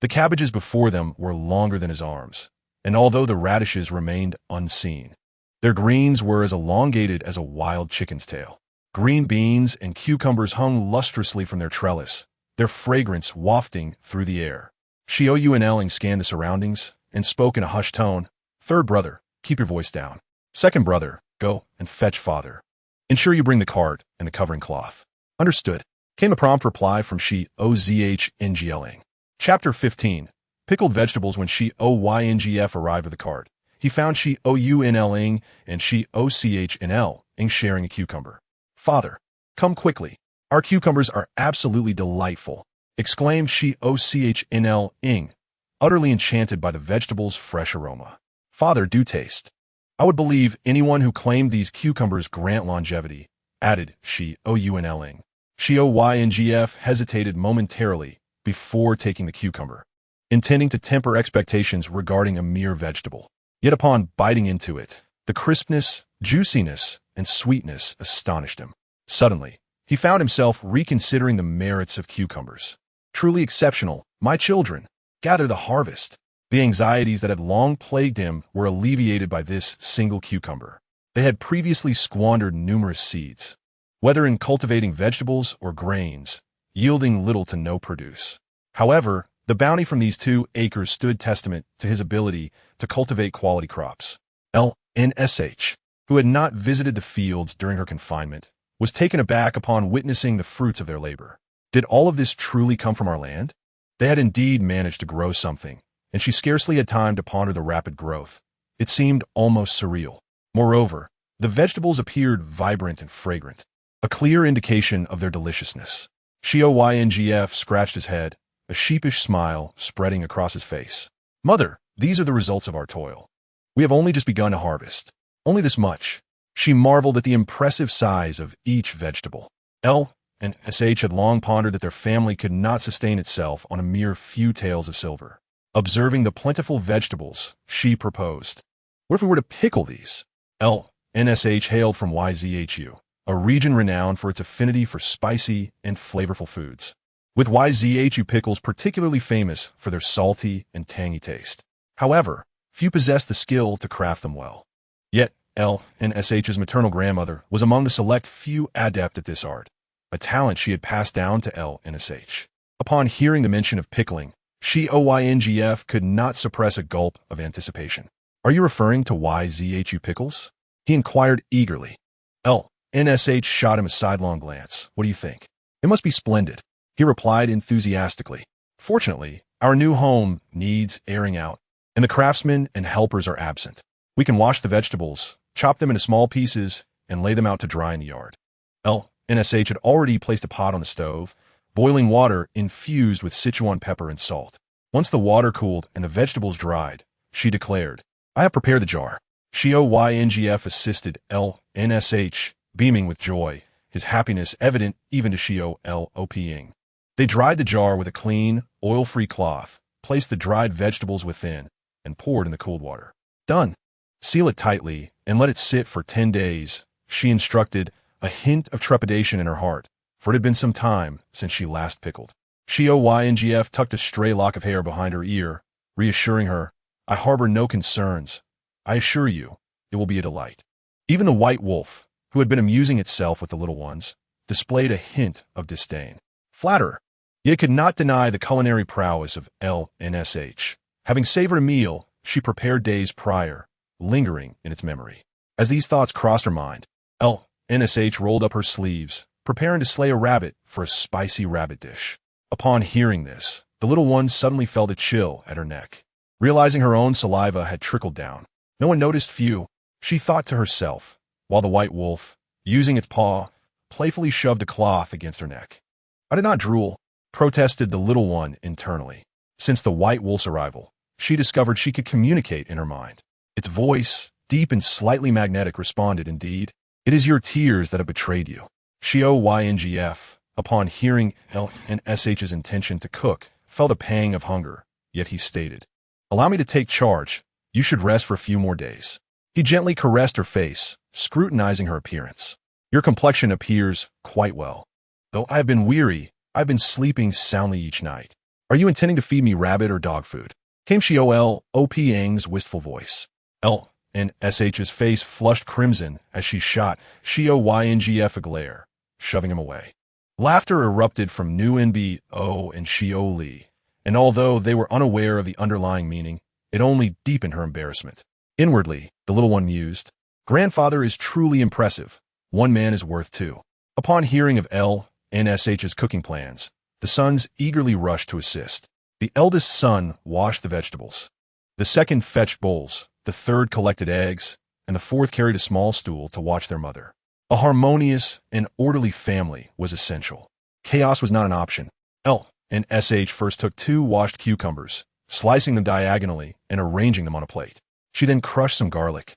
The cabbages before them were longer than his arms, and although the radishes remained unseen, their greens were as elongated as a wild chicken's tail. Green beans and cucumbers hung lustrously from their trellis, their fragrance wafting through the air. Xiao scanned the surroundings and spoke in a hushed tone. "Third brother, keep your voice down. Second brother, go and fetch father. Ensure you bring the cart and the covering cloth." "Understood," came a prompt reply from Xiao. Chapter 15. Pickled vegetables. When Xiao arrived with the cart, he found Xiao and Xiao sharing a cucumber. "Father, come quickly. Our cucumbers are absolutely delightful," exclaimed Xiao, utterly enchanted by the vegetable's fresh aroma. "Father, do taste. I would believe anyone who claimed these cucumbers grant longevity," added Xiao. Xiao hesitated momentarily before taking the cucumber, intending to temper expectations regarding a mere vegetable. Yet upon biting into it, the crispness, juiciness, and sweetness astonished him. Suddenly, he found himself reconsidering the merits of cucumbers. "Truly exceptional, my children. Gather the harvest." The anxieties that had long plagued him were alleviated by this single cucumber. They had previously squandered numerous seeds, whether in cultivating vegetables or grains, yielding little to no produce. However, the bounty from these 2 acres stood testament to his ability to cultivate quality crops. LNSH, who had not visited the fields during her confinement, was taken aback upon witnessing the fruits of their labor. Did all of this truly come from our land? They had indeed managed to grow something, and she scarcely had time to ponder the rapid growth. It seemed almost surreal. Moreover, the vegetables appeared vibrant and fragrant, a clear indication of their deliciousness. Xiao scratched his head, a sheepish smile spreading across his face. "Mother, these are the results of our toil. We have only just begun to harvest. Only this much." She marveled at the impressive size of each vegetable. LNSH had long pondered that their family could not sustain itself on a mere few taels of silver. Observing the plentiful vegetables, she proposed, "What if we were to pickle these?" LNSH hailed from YZHU, a region renowned for its affinity for spicy and flavorful foods, with YZHU pickles particularly famous for their salty and tangy taste. However, few possessed the skill to craft them well. Yet, LNSH's maternal grandmother was among the select few adept at this art, a talent she had passed down to LNSH. Upon hearing the mention of pickling, Xiao could not suppress a gulp of anticipation. "Are you referring to YZHU pickles?" He inquired eagerly. LNSH shot him a sidelong glance. What do you think? It must be splendid, he replied enthusiastically. Fortunately, our new home needs airing out, and the craftsmen and helpers are absent. We can wash the vegetables, chop them into small pieces, and lay them out to dry in the yard. LNSH had already placed a pot on the stove, boiling water infused with Sichuan pepper and salt. Once the water cooled and the vegetables dried, she declared, I have prepared the jar. Xiao assisted LNSH, beaming with joy, his happiness evident even to Xiao. They dried the jar with a clean, oil-free cloth, placed the dried vegetables within, and poured in the cooled water. Done. Seal it tightly and let it sit for 10 days, she instructed, a hint of trepidation in her heart, for it had been some time since she last pickled. Xiao tucked a stray lock of hair behind her ear, reassuring her, I harbor no concerns. I assure you, it will be a delight. Even the white wolf, who had been amusing itself with the little ones, displayed a hint of disdain. Flatterer. Yet could not deny the culinary prowess of LNSH. Having savored a meal she prepared days prior, lingering in its memory. As these thoughts crossed her mind, LNSH rolled up her sleeves, preparing to slay a rabbit for a spicy rabbit dish. Upon hearing this, the little one suddenly felt a chill at her neck. Realizing her own saliva had trickled down, no one noticed few, she thought to herself, while the white wolf, using its paw, playfully shoved a cloth against her neck. I did not drool, protested the little one internally. Since the white wolf's arrival, she discovered she could communicate in her mind. Its voice, deep and slightly magnetic, responded, Indeed, it is your tears that have betrayed you. Xiao, upon hearing LNSH's intention to cook, felt a pang of hunger, yet he stated, Allow me to take charge. You should rest for a few more days. He gently caressed her face, scrutinizing her appearance. Your complexion appears quite well. Though I have been weary, I've been sleeping soundly each night. Are you intending to feed me rabbit or dog food? Came Xiao's wistful voice. LNSH's face flushed crimson as she shot Xiao a glare, shoving him away. Laughter erupted from Nbo and Xiao Li, and although they were unaware of the underlying meaning, it only deepened her embarrassment. Inwardly, the little one mused, Grandfather is truly impressive. One man is worth two. Upon hearing of LNSH's cooking plans, the sons eagerly rushed to assist. The eldest son washed the vegetables. The second fetched bowls, the third collected eggs, and the fourth carried a small stool to watch their mother. A harmonious and orderly family was essential. Chaos was not an option. LNSH first took 2 washed cucumbers, slicing them diagonally and arranging them on a plate. She then crushed some garlic,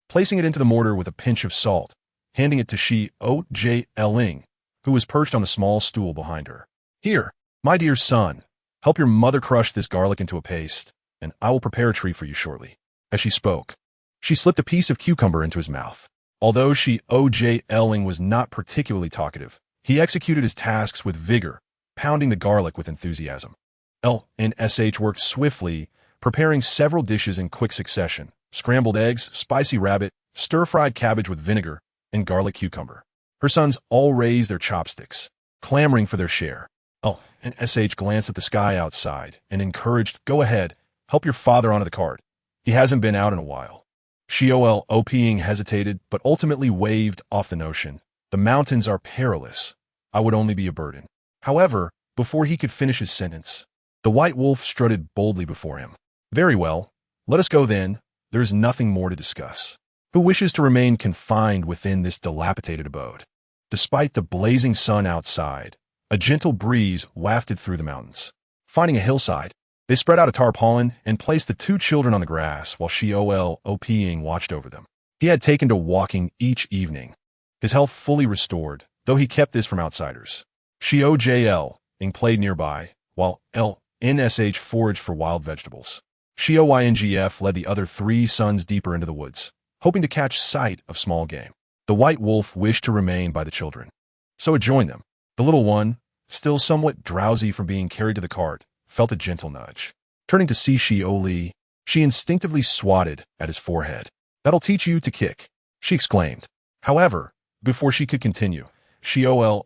placing it into the mortar with a pinch of salt, handing it to Xiao, who was perched on the small stool behind her. Here, my dear son, help your mother crush this garlic into a paste, and I will prepare a treat for you shortly. As she spoke, she slipped a piece of cucumber into his mouth. Although Xiao was not particularly talkative, he executed his tasks with vigor, pounding the garlic with enthusiasm. LNSH worked swiftly, preparing several dishes in quick succession: scrambled eggs, spicy rabbit, stir-fried cabbage with vinegar, and garlic cucumber. Her sons all raised their chopsticks, clamoring for their share. LNSH glanced at the sky outside and encouraged, Go ahead, help your father onto the cart. He hasn't been out in a while. Xiao hesitated, but ultimately waved off the notion. The mountains are perilous. I would only be a burden. However, before he could finish his sentence, the white wolf strutted boldly before him. Very well. Let us go then. There is nothing more to discuss. Who wishes to remain confined within this dilapidated abode? Despite the blazing sun outside, a gentle breeze wafted through the mountains. Finding a hillside, they spread out a tarpaulin and placed the 2 children on the grass while Xiao watched over them. He had taken to walking each evening, his health fully restored, though he kept this from outsiders. Xiao played nearby, while LNSH foraged for wild vegetables. Xiao led the other 3 sons deeper into the woods, hoping to catch sight of small game. The white wolf wished to remain by the children, so it joined them. The little one, still somewhat drowsy from being carried to the cart, felt a gentle nudge. Turning to see Xiao, she instinctively swatted at his forehead. That'll teach you to kick, she exclaimed. However, before she could continue, Xiao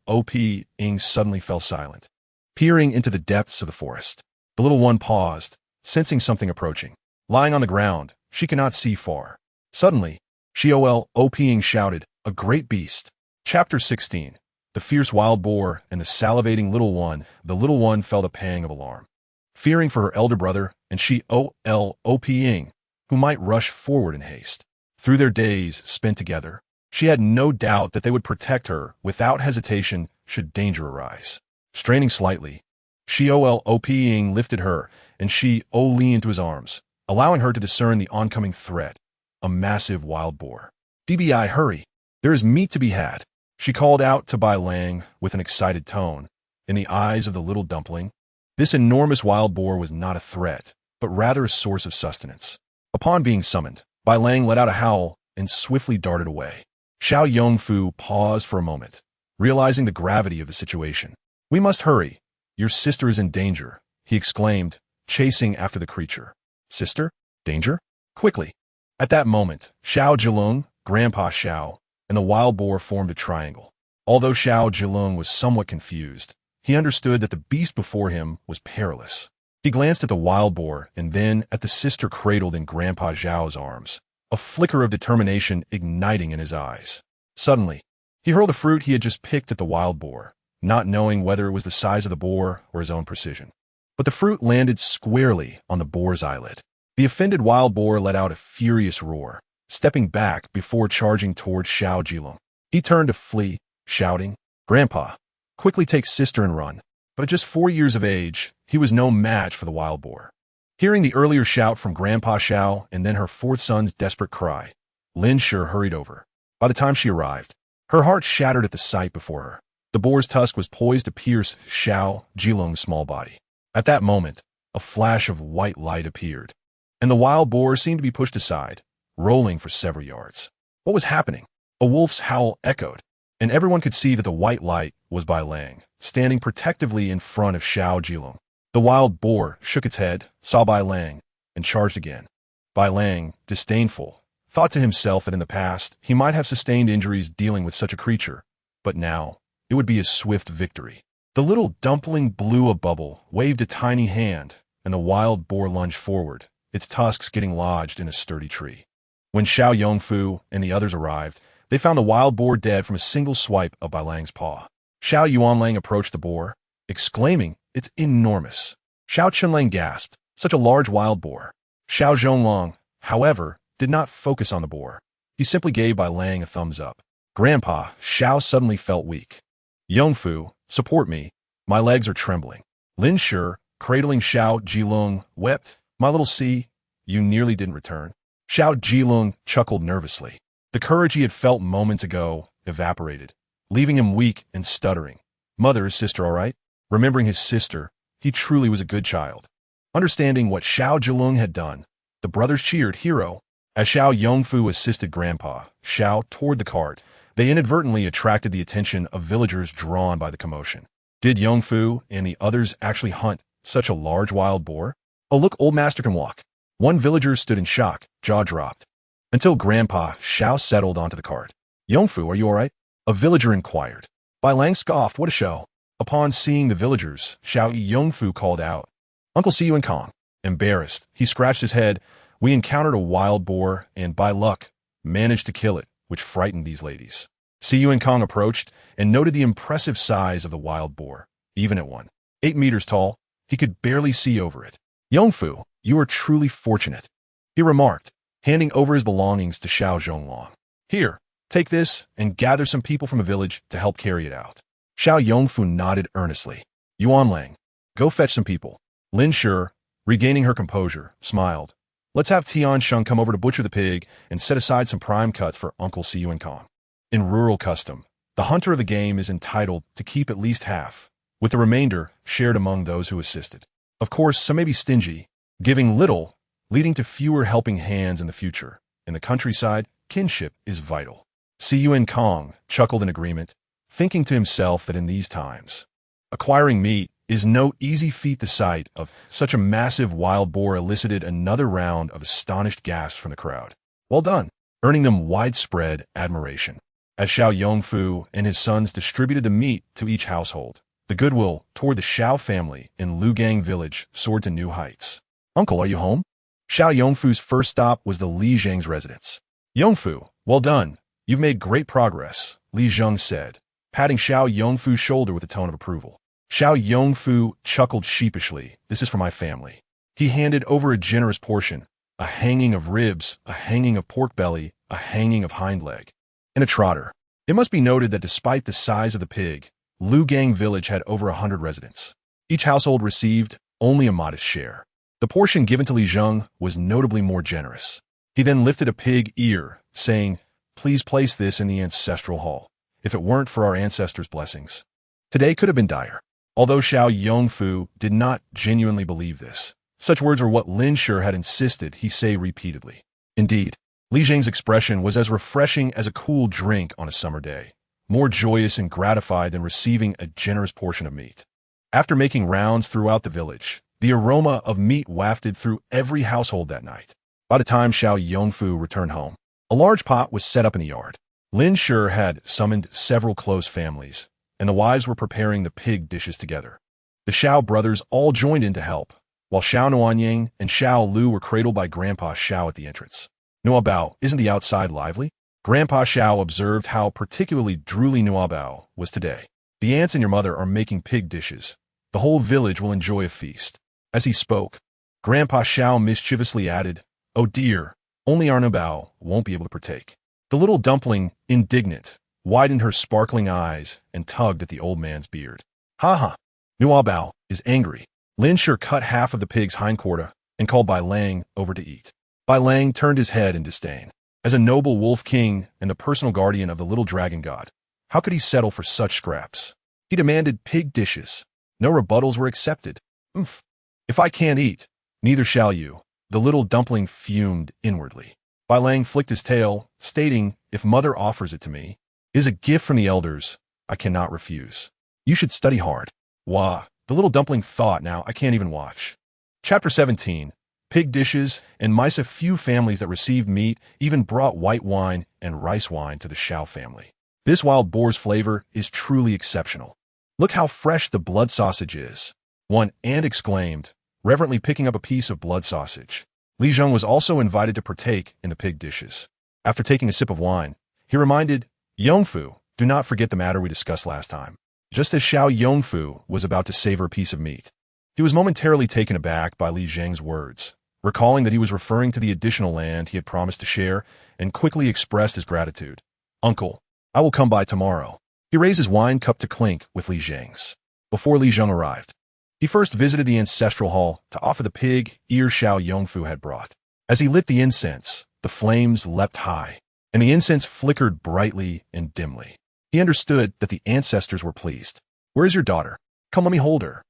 suddenly fell silent, peering into the depths of the forest. The little one paused, sensing something approaching. Lying on the ground, she could not see far. Suddenly, Xiao OPing shouted, "A great beast." Chapter 16. The fierce wild boar and the salivating little one. The little one felt a pang of alarm, fearing for her elder brother and OPing, who might rush forward in haste. Through their days spent together, she had no doubt that they would protect her without hesitation should danger arise. Straining slightly, Xiao OPing lifted her, and leaned into his arms, allowing her to discern the oncoming threat, a massive wild boar. "DBI, hurry! There is meat to be had," she called out to Bai Lang with an excited tone. In the eyes of the little dumpling, this enormous wild boar was not a threat, but rather a source of sustenance. Upon being summoned, Bai Lang let out a howl and swiftly darted away. Xiao Yongfu paused for a moment, realizing the gravity of the situation. "We must hurry. Your sister is in danger," he exclaimed, chasing after the creature. "Sister? Danger? Quickly!" At that moment, Xiao Zhilong, Grandpa Xiao, and the wild boar formed a triangle. Although Xiao Zhilong was somewhat confused, he understood that the beast before him was perilous. He glanced at the wild boar and then at the sister cradled in Grandpa Xiao's arms, a flicker of determination igniting in his eyes. Suddenly, he hurled the fruit he had just picked at the wild boar, not knowing whether it was the size of the boar or his own precision. But the fruit landed squarely on the boar's eyelid. The offended wild boar let out a furious roar, stepping back before charging towards Xiao Zhilong. He turned to flee, shouting, "Grandpa, quickly take sister and run." But at just 4 years of age, he was no match for the wild boar. Hearing the earlier shout from Grandpa Xiao and then her fourth son's desperate cry, Lin Shi hurried over. By the time she arrived, her heart shattered at the sight before her. The boar's tusk was poised to pierce Xiao Zhilong's small body. At that moment, a flash of white light appeared, and the wild boar seemed to be pushed aside, rolling for several yards. What was happening? A wolf's howl echoed, and everyone could see that the white light was Bai Lang, standing protectively in front of Xiao Zhilong. The wild boar shook its head, saw Bai Lang, and charged again. Bai Lang, disdainful, thought to himself that in the past he might have sustained injuries dealing with such a creature, but now it would be a swift victory. The little dumpling blew a bubble, waved a tiny hand, and the wild boar lunged forward, its tusks getting lodged in a sturdy tree. When Xiao Yongfu and the others arrived, they found the wild boar dead from a single swipe of Bai Lang's paw. Xiao Yuanlang approached the boar, exclaiming, "It's enormous." Xiao Chunlang gasped, "Such a large wild boar." Xiao Zhonglong, however, did not focus on the boar. He simply gave Bai Lang a thumbs up. "Grandpa," Xiao suddenly felt weak. "Yongfu, support me. My legs are trembling." Lin Shi, cradling Xiao Zhilong, wept, "My little C, you nearly didn't return." Xiao Zhilong chuckled nervously. The courage he had felt moments ago evaporated, leaving him weak and stuttering. "Mother, is sister all right?" Remembering his sister, he truly was a good child. Understanding what Xiao Zhilong had done, the brothers cheered, "Hero." As Xiao Yongfu assisted Grandpa Xiao toward the cart, they inadvertently attracted the attention of villagers drawn by the commotion. Did Yongfu and the others actually hunt such a large wild boar? "Oh, look, old master can walk." One villager stood in shock, jaw dropped, until Grandpa Xiao settled onto the cart. "Yongfu, are you all right?" a villager inquired. Bai Lang scoffed, "What a show." Upon seeing the villagers, Xiao Yongfu called out, "Uncle, see you in Kong." Embarrassed, he scratched his head. "We encountered a wild boar and, by luck, managed to kill it, which frightened these ladies." Si Yuan Kong approached and noted the impressive size of the wild boar. Even at 8 meters tall, he could barely see over it. "Yongfu, you are truly fortunate," he remarked, handing over his belongings to Xiao Zhonglong. "Here, take this and gather some people from the village to help carry it out." Xiao Yongfu nodded earnestly. "Yuanlang, go fetch some people." Lin Shi, regaining her composure, smiled. "Let's have Tian Sheng come over to butcher the pig and set aside some prime cuts for Uncle Si Yuan Kong." In rural custom, the hunter of the game is entitled to keep at least half, with the remainder shared among those who assisted. Of course, some may be stingy, giving little, leading to fewer helping hands in the future. In the countryside, kinship is vital. Si Yuan Kong chuckled in agreement, thinking to himself that in these times, acquiring meat is no easy feat. The sight of such a massive wild boar elicited another round of astonished gasps from the crowd. "Well done," earning them widespread admiration. As Xiao Yongfu and his sons distributed the meat to each household, the goodwill toward the Xiao family in Liugang Village soared to new heights. "Uncle, are you home?" Xiao Yongfu's first stop was the Li Zhang's residence. "Yongfu, Well done. You've made great progress, Li Zheng said, patting Xiao Yongfu's shoulder with a tone of approval. Xiao Yongfu chuckled sheepishly. This is for my family. He handed over a generous portion, a hanging of ribs, a hanging of pork belly, a hanging of hind leg, and a trotter. It must be noted that despite the size of the pig, Liugang Village had over 100 residents. Each household received only a modest share. The portion given to Li Zheng was notably more generous. He then lifted a pig ear, saying, "Please place this in the ancestral hall. If it weren't for our ancestors' blessings, today could have been dire." Although Xiao Yongfu did not genuinely believe this, such words were what Lin Shi had insisted he say repeatedly. Indeed, Li Zheng's expression was as refreshing as a cool drink on a summer day, more joyous and gratified than receiving a generous portion of meat. After making rounds throughout the village, the aroma of meat wafted through every household that night. By the time Xiao Yongfu returned home, a large pot was set up in the yard. Lin Shi had summoned several close families, and the wives were preparing the pig dishes together. The Xiao brothers all joined in to help, while Xiao Nuanying and Xiao Lu were cradled by Grandpa Xiao at the entrance. "Nuabao, isn't the outside lively?" Grandpa Xiao observed how particularly drooly Nuabao was today. "The aunts and your mother are making pig dishes. The whole village will enjoy a feast." As he spoke, Grandpa Xiao mischievously added, "Oh dear, only our Nuabao won't be able to partake." The little dumpling, indignant, widened her sparkling eyes and tugged at the old man's beard. "Ha ha, Nuabao is angry." Lin Shi cut half of the pig's hindquarter and called Bai Lang over to eat. Bai Lang turned his head in disdain. As a noble wolf king and the personal guardian of the little dragon god, how could he settle for such scraps? He demanded pig dishes. No rebuttals were accepted. "Umph. If I can't eat, neither shall you." The little dumpling fumed inwardly. Bai Lang flicked his tail, stating, "If mother offers it to me, it is a gift from the elders. I cannot refuse. You should study hard." Wah, the little dumpling thought, "Now I can't even watch." Chapter 17. Pig dishes and mice. A few families that received meat even brought white wine and rice wine to the Xiao family. This wild boar's flavor is truly exceptional. "Look how fresh the blood sausage is," one aunt exclaimed, reverently picking up a piece of blood sausage. Li Zheng was also invited to partake in the pig dishes. After taking a sip of wine, he reminded Yongfu, "Do not forget the matter we discussed last time." Just as Xiao Yongfu was about to savor a piece of meat, he was momentarily taken aback by Li Zheng's words, recalling that he was referring to the additional land he had promised to share, and quickly expressed his gratitude. "Uncle, I will come by tomorrow." He raised his wine cup to clink with Li Zheng's. Before Li Zheng arrived, he first visited the ancestral hall to offer the pig ear Xiao Yongfu had brought. As he lit the incense, the flames leapt high, and the incense flickered brightly and dimly. He understood that the ancestors were pleased. "Where is your daughter? Come, let me hold her.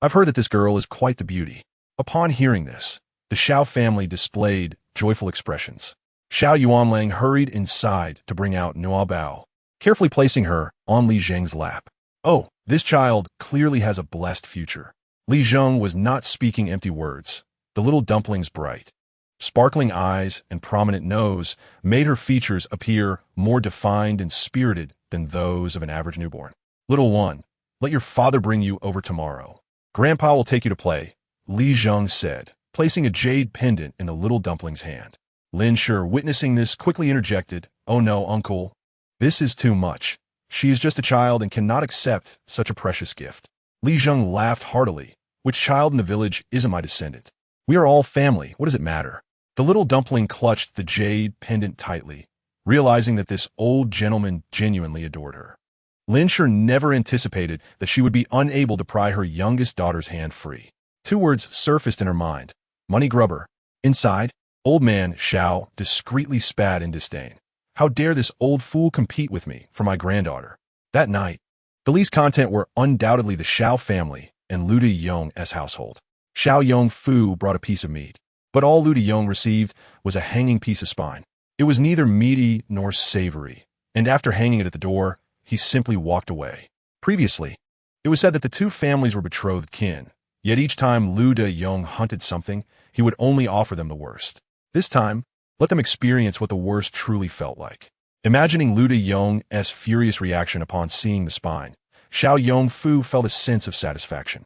I've heard that this girl is quite the beauty." Upon hearing this, the Xiao family displayed joyful expressions. Xiao Yuanlang hurried inside to bring out Nuabao, carefully placing her on Li Zheng's lap. "Oh, this child clearly has a blessed future." Li Zheng was not speaking empty words. The little dumpling's bright, sparkling eyes and prominent nose made her features appear more defined and spirited than those of an average newborn. "Little one, let your father bring you over tomorrow. Grandpa will take you to play," Li Zheng said, placing a jade pendant in the little dumpling's hand. Lin Shi, witnessing this, quickly interjected, "Oh no, uncle. This is too much. She is just a child and cannot accept such a precious gift." Li Zheng laughed heartily. "Which child in the village isn't my descendant? We are all family. What does it matter?" The little dumpling clutched the jade pendant tightly, realizing that this old gentleman genuinely adored her. Lin Shi never anticipated that she would be unable to pry her youngest daughter's hand free. Two words surfaced in her mind: "Money grubber." Inside, old man Xiao discreetly spat in disdain. "How dare this old fool compete with me for my granddaughter?" That night, the least content were undoubtedly the Xiao family and Lu Yong's household. Xiao Yongfu brought a piece of meat, but all Lu Yong received was a hanging piece of spine. It was neither meaty nor savory, and after hanging it at the door, he simply walked away. Previously, it was said that the two families were betrothed kin, yet each time Lu Yong hunted something, he would only offer them the worst. This time, let them experience what the worst truly felt like. Imagining Lu Yong's furious reaction upon seeing the spine, Xiao Yongfu felt a sense of satisfaction.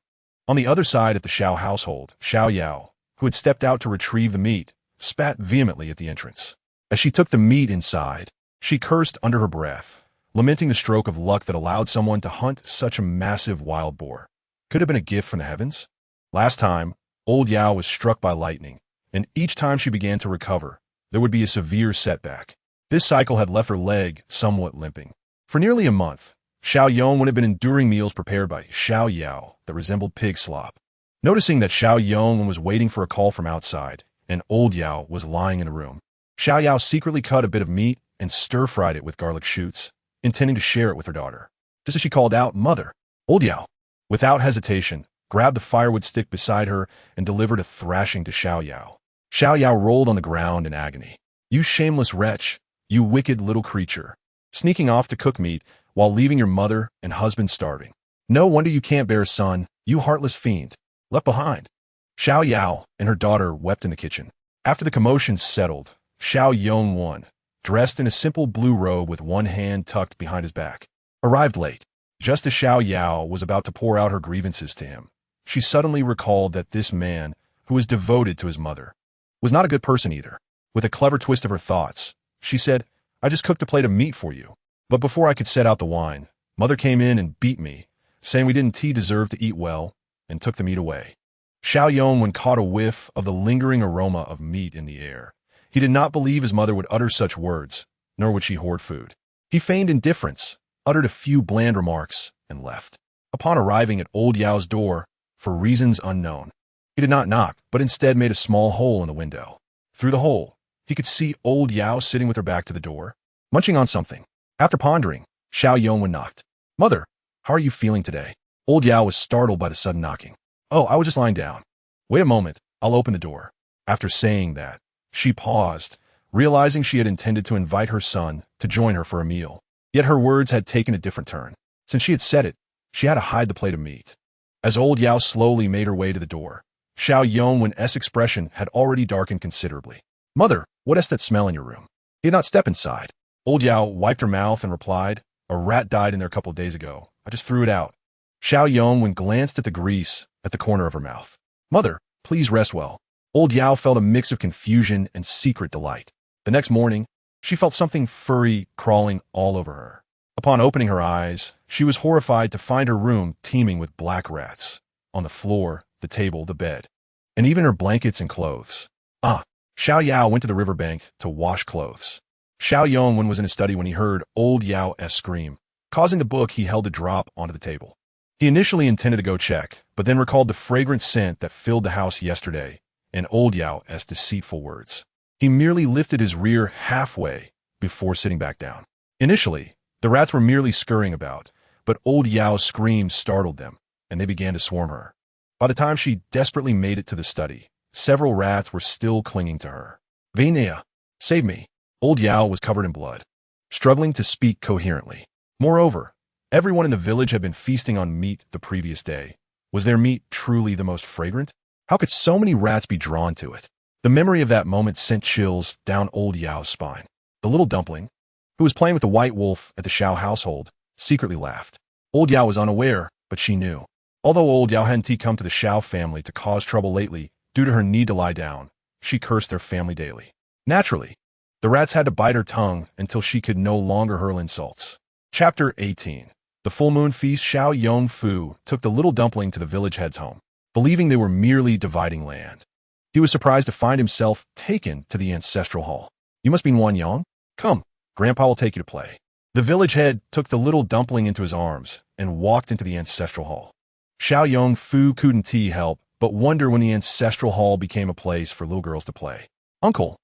On the other side at the Xiao household, Xiao Yao, who had stepped out to retrieve the meat, spat vehemently at the entrance. As she took the meat inside, she cursed under her breath, lamenting the stroke of luck that allowed someone to hunt such a massive wild boar. Could have been a gift from the heavens? Last time, old Xiao was struck by lightning, and each time she began to recover, there would be a severe setback. This cycle had left her leg somewhat limping. For nearly a month, Xiao Yong would have been enduring meals prepared by Xiao Yao that resembled pig slop. Noticing that Xiao Yong was waiting for a call from outside, and old Yao was lying in the room, Xiao Yao secretly cut a bit of meat and stir-fried it with garlic shoots, intending to share it with her daughter. Just as she called out, "Mother!" old Yao, without hesitation, grabbed the firewood stick beside her and delivered a thrashing to Xiao Yao. Xiao Yao rolled on the ground in agony. "You shameless wretch, you wicked little creature, sneaking off to cook meat while leaving your mother and husband starving. No wonder you can't bear a son, you heartless fiend. Left behind." Xiao Yao and her daughter wept in the kitchen. After the commotion settled, Xiao Yong won, dressed in a simple blue robe with one hand tucked behind his back, arrived late. Just as Xiao Yao was about to pour out her grievances to him, she suddenly recalled that this man, who was devoted to his mother, was not a good person either. With a clever twist of her thoughts, she said, "I just cooked a plate of meat for you. But before I could set out the wine, Mother came in and beat me, saying we didn't deserve to eat well, and took the meat away." Xiao Yong caught a whiff of the lingering aroma of meat in the air. He did not believe his mother would utter such words, nor would she hoard food. He feigned indifference, uttered a few bland remarks, and left. Upon arriving at old Yao's door, for reasons unknown, he did not knock, but instead made a small hole in the window. Through the hole, he could see old Yao sitting with her back to the door, munching on something. After pondering, Xiao Yong knocked. "Mother, how are you feeling today?" Old Yao was startled by the sudden knocking. "Oh, I was just lying down." "Wait a moment, I'll open the door." After saying that, she paused, realizing she had intended to invite her son to join her for a meal. Yet her words had taken a different turn. Since she had said it, she had to hide the plate of meat. As old Yao slowly made her way to the door, Xiao Yong's expression had already darkened considerably. "Mother, what is that smell in your room?" He did not step inside. Old Yao wiped her mouth and replied, "A rat died in there a couple of days ago. I just threw it out." Xiao Yong glanced at the grease at the corner of her mouth. "Mother, please rest well." Old Yao felt a mix of confusion and secret delight. The next morning, she felt something furry crawling all over her. Upon opening her eyes, she was horrified to find her room teeming with black rats. On the floor, the table, the bed, and even her blankets and clothes. Xiao Yao went to the riverbank to wash clothes. Xiao Yong was in his study when he heard old Yao's scream, causing the book he held to drop onto the table. He initially intended to go check, but then recalled the fragrant scent that filled the house yesterday and old Yao's deceitful words. He merely lifted his rear halfway before sitting back down. Initially, the rats were merely scurrying about, but old Yao's screams startled them, and they began to swarm her. By the time she desperately made it to the study, several rats were still clinging to her. "Vania, save me." Old Yao was covered in blood, struggling to speak coherently. Moreover, everyone in the village had been feasting on meat the previous day. Was their meat truly the most fragrant? How could so many rats be drawn to it? The memory of that moment sent chills down old Yao's spine. The little dumpling, who was playing with the white wolf at the Xiao household, secretly laughed. Old Yao was unaware, but she knew. Although old Yao hadn't come to the Xiao family to cause trouble lately due to her need to lie down, she cursed their family daily. Naturally, the rats had to bite her tongue until she could no longer hurl insults. Chapter 18. The full moon feast. Xiao Yong Fu took the little dumpling to the village head's home, believing they were merely dividing land. He was surprised to find himself taken to the ancestral hall. "You must be Wan Yong? Come, Grandpa will take you to play." The village head took the little dumpling into his arms and walked into the ancestral hall. Xiao Yong Fu couldn't help but wonder when the ancestral hall became a place for little girls to play. "Uncle,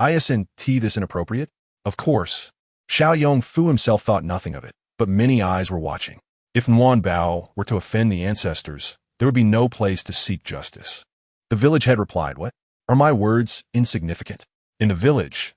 isn't this inappropriate?" Of course, Xiao Yong Fu himself thought nothing of it, but many eyes were watching. If Nguyen Bao were to offend the ancestors, there would be no place to seek justice. The village head replied, "What? Are my words insignificant?" In the village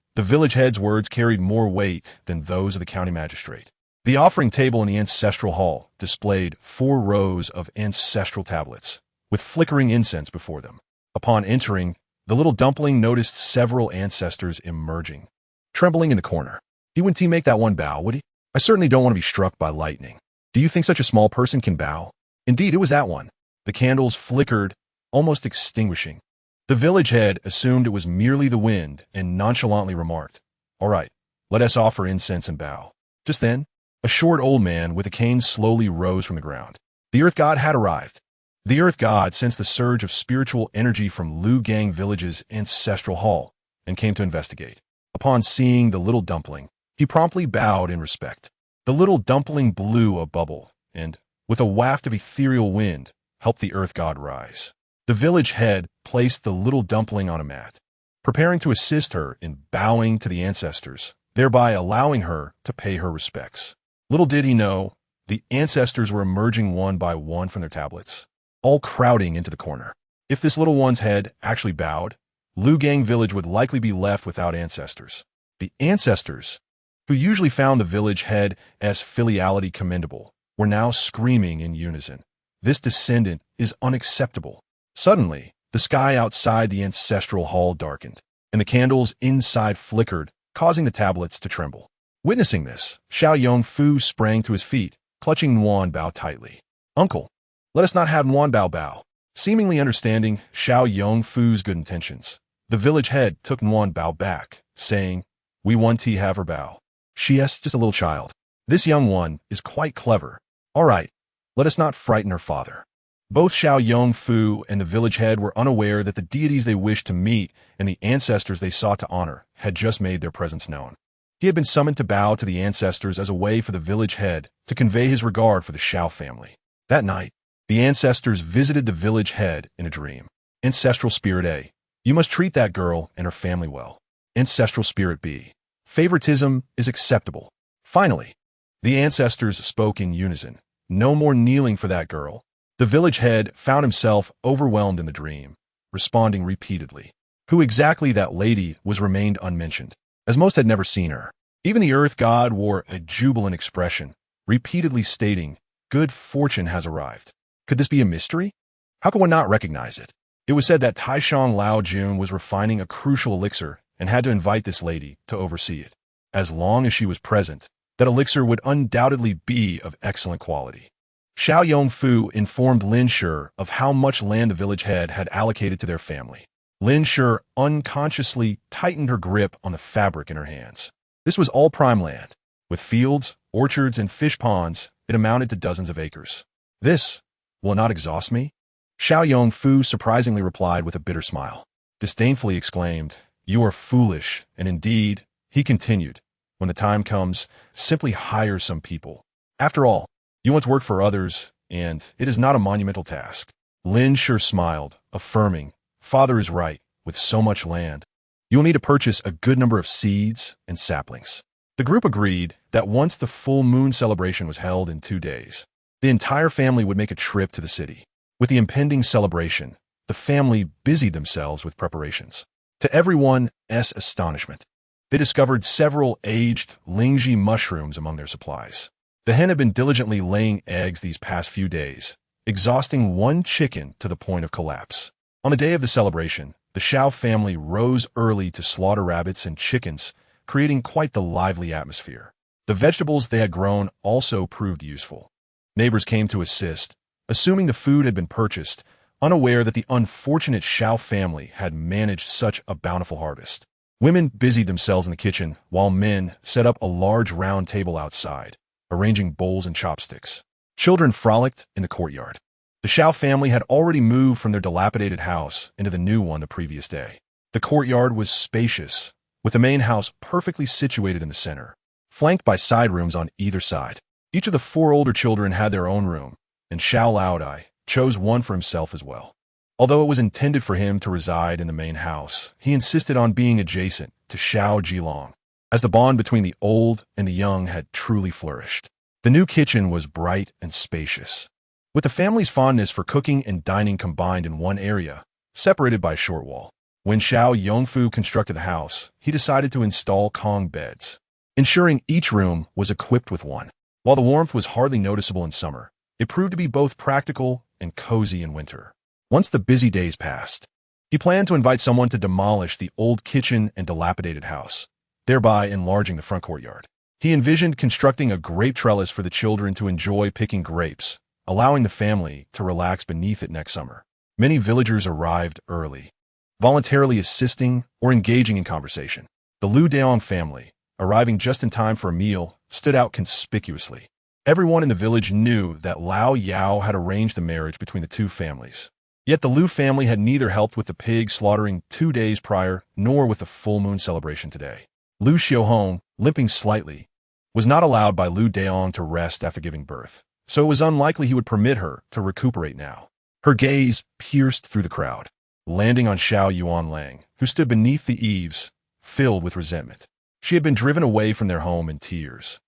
head's words carried more weight than those of the county magistrate. The offering table in the ancestral hall displayed 4 rows of ancestral tablets, with flickering incense before them. Upon entering, the little dumpling noticed several ancestors emerging, trembling in the corner. "He wouldn't make that one bow, would he? I certainly don't want to be struck by lightning. Do you think such a small person can bow?" Indeed, it was that one. The candles flickered, almost extinguishing. The village head assumed it was merely the wind and nonchalantly remarked, All right, let us offer incense and bow. Just then, a short old man with a cane slowly rose from the ground. The earth god had arrived. The earth god sensed the surge of spiritual energy from Liugang Village's ancestral hall and came to investigate. Upon seeing the little dumpling, he promptly bowed in respect. The little dumpling blew a bubble and, with a waft of ethereal wind, helped the earth god rise. The village head placed the little dumpling on a mat, preparing to assist her in bowing to the ancestors, thereby allowing her to pay her respects. Little did he know, the ancestors were emerging one by one from their tablets, all crowding into the corner. If this little one's head actually bowed, Liugang Village would likely be left without ancestors. The ancestors, who usually found the village head as filiality commendable, were now screaming in unison. This descendant is unacceptable. Suddenly, the sky outside the ancestral hall darkened, and the candles inside flickered, causing the tablets to tremble. Witnessing this, Xiao Yongfu sprang to his feet, clutching Nuan Bao tightly. "Uncle, let us not have Nuan Bao bow." Seemingly understanding Xiao Yongfu's good intentions, the village head took Nuan Bao back, saying, "We want to have her bow. She is just a little child. This young one is quite clever. All right, let us not frighten her father." Both Xiao Yongfu and the village head were unaware that the deities they wished to meet and the ancestors they sought to honor had just made their presence known. He had been summoned to bow to the ancestors as a way for the village head to convey his regard for the Xiao family. That night, the ancestors visited the village head in a dream. Ancestral Spirit A, you must treat that girl and her family well. Ancestral Spirit B, favoritism is acceptable. Finally, the ancestors spoke in unison. No more kneeling for that girl. The village head found himself overwhelmed in the dream, responding repeatedly. Who exactly that lady was remained unmentioned, as most had never seen her. Even the earth god wore a jubilant expression, repeatedly stating, "Good fortune has arrived." Could this be a mystery? How could one not recognize it? It was said that Taishang Lao Jun was refining a crucial elixir and had to invite this lady to oversee it. As long as she was present, that elixir would undoubtedly be of excellent quality. Xiao Yongfu informed Lin Shi of how much land the village head had allocated to their family. Lin Shi unconsciously tightened her grip on the fabric in her hands. This was all prime land. With fields, orchards, and fish ponds, it amounted to dozens of acres. "This will not exhaust me?" Xiao Yongfu surprisingly replied with a bitter smile. Disdainfully exclaimed, "You are foolish, and indeed," he continued, "when the time comes, simply hire some people. After all, you once worked for others, and it is not a monumental task." Lin Shi smiled, affirming, "Father is right, with so much land. You will need to purchase a good number of seeds and saplings." The group agreed that once the full moon celebration was held in 2 days, the entire family would make a trip to the city. With the impending celebration, the family busied themselves with preparations. To everyone's astonishment, they discovered several aged Lingji mushrooms among their supplies. The hen had been diligently laying eggs these past few days, exhausting one chicken to the point of collapse. On the day of the celebration, the Xiao family rose early to slaughter rabbits and chickens, creating quite the lively atmosphere. The vegetables they had grown also proved useful. Neighbors came to assist, assuming the food had been purchased, unaware that the unfortunate Xiao family had managed such a bountiful harvest. Women busied themselves in the kitchen, while men set up a large round table outside, arranging bowls and chopsticks. Children frolicked in the courtyard. The Xiao family had already moved from their dilapidated house into the new one the previous day. The courtyard was spacious, with the main house perfectly situated in the center, flanked by side rooms on either side. Each of the 4 older children had their own room, and Xiao Laodai chose one for himself as well. Although it was intended for him to reside in the main house, he insisted on being adjacent to Xiao Jilong, as the bond between the old and the young had truly flourished. The new kitchen was bright and spacious, with the family's fondness for cooking and dining combined in one area, separated by a short wall. When Xiao Yongfu constructed the house, he decided to install Kong beds, ensuring each room was equipped with one. While the warmth was hardly noticeable in summer, it proved to be both practical and cozy in winter. Once the busy days passed, he planned to invite someone to demolish the old kitchen and dilapidated house, thereby enlarging the front courtyard. He envisioned constructing a grape trellis for the children to enjoy picking grapes, allowing the family to relax beneath it next summer. Many villagers arrived early, voluntarily assisting or engaging in conversation. The Liugang family, arriving just in time for a meal, stood out conspicuously. Everyone in the village knew that Xiao had arranged the marriage between the two families. Yet the Liu family had neither helped with the pig slaughtering 2 days prior nor with the full moon celebration today. Xiao, limping slightly, was not allowed by Liugang to rest after giving birth, so it was unlikely he would permit her to recuperate now. Her gaze pierced through the crowd, landing on Xiao Yuanlang, who stood beneath the eaves, filled with resentment. She had been driven away from their home in tears,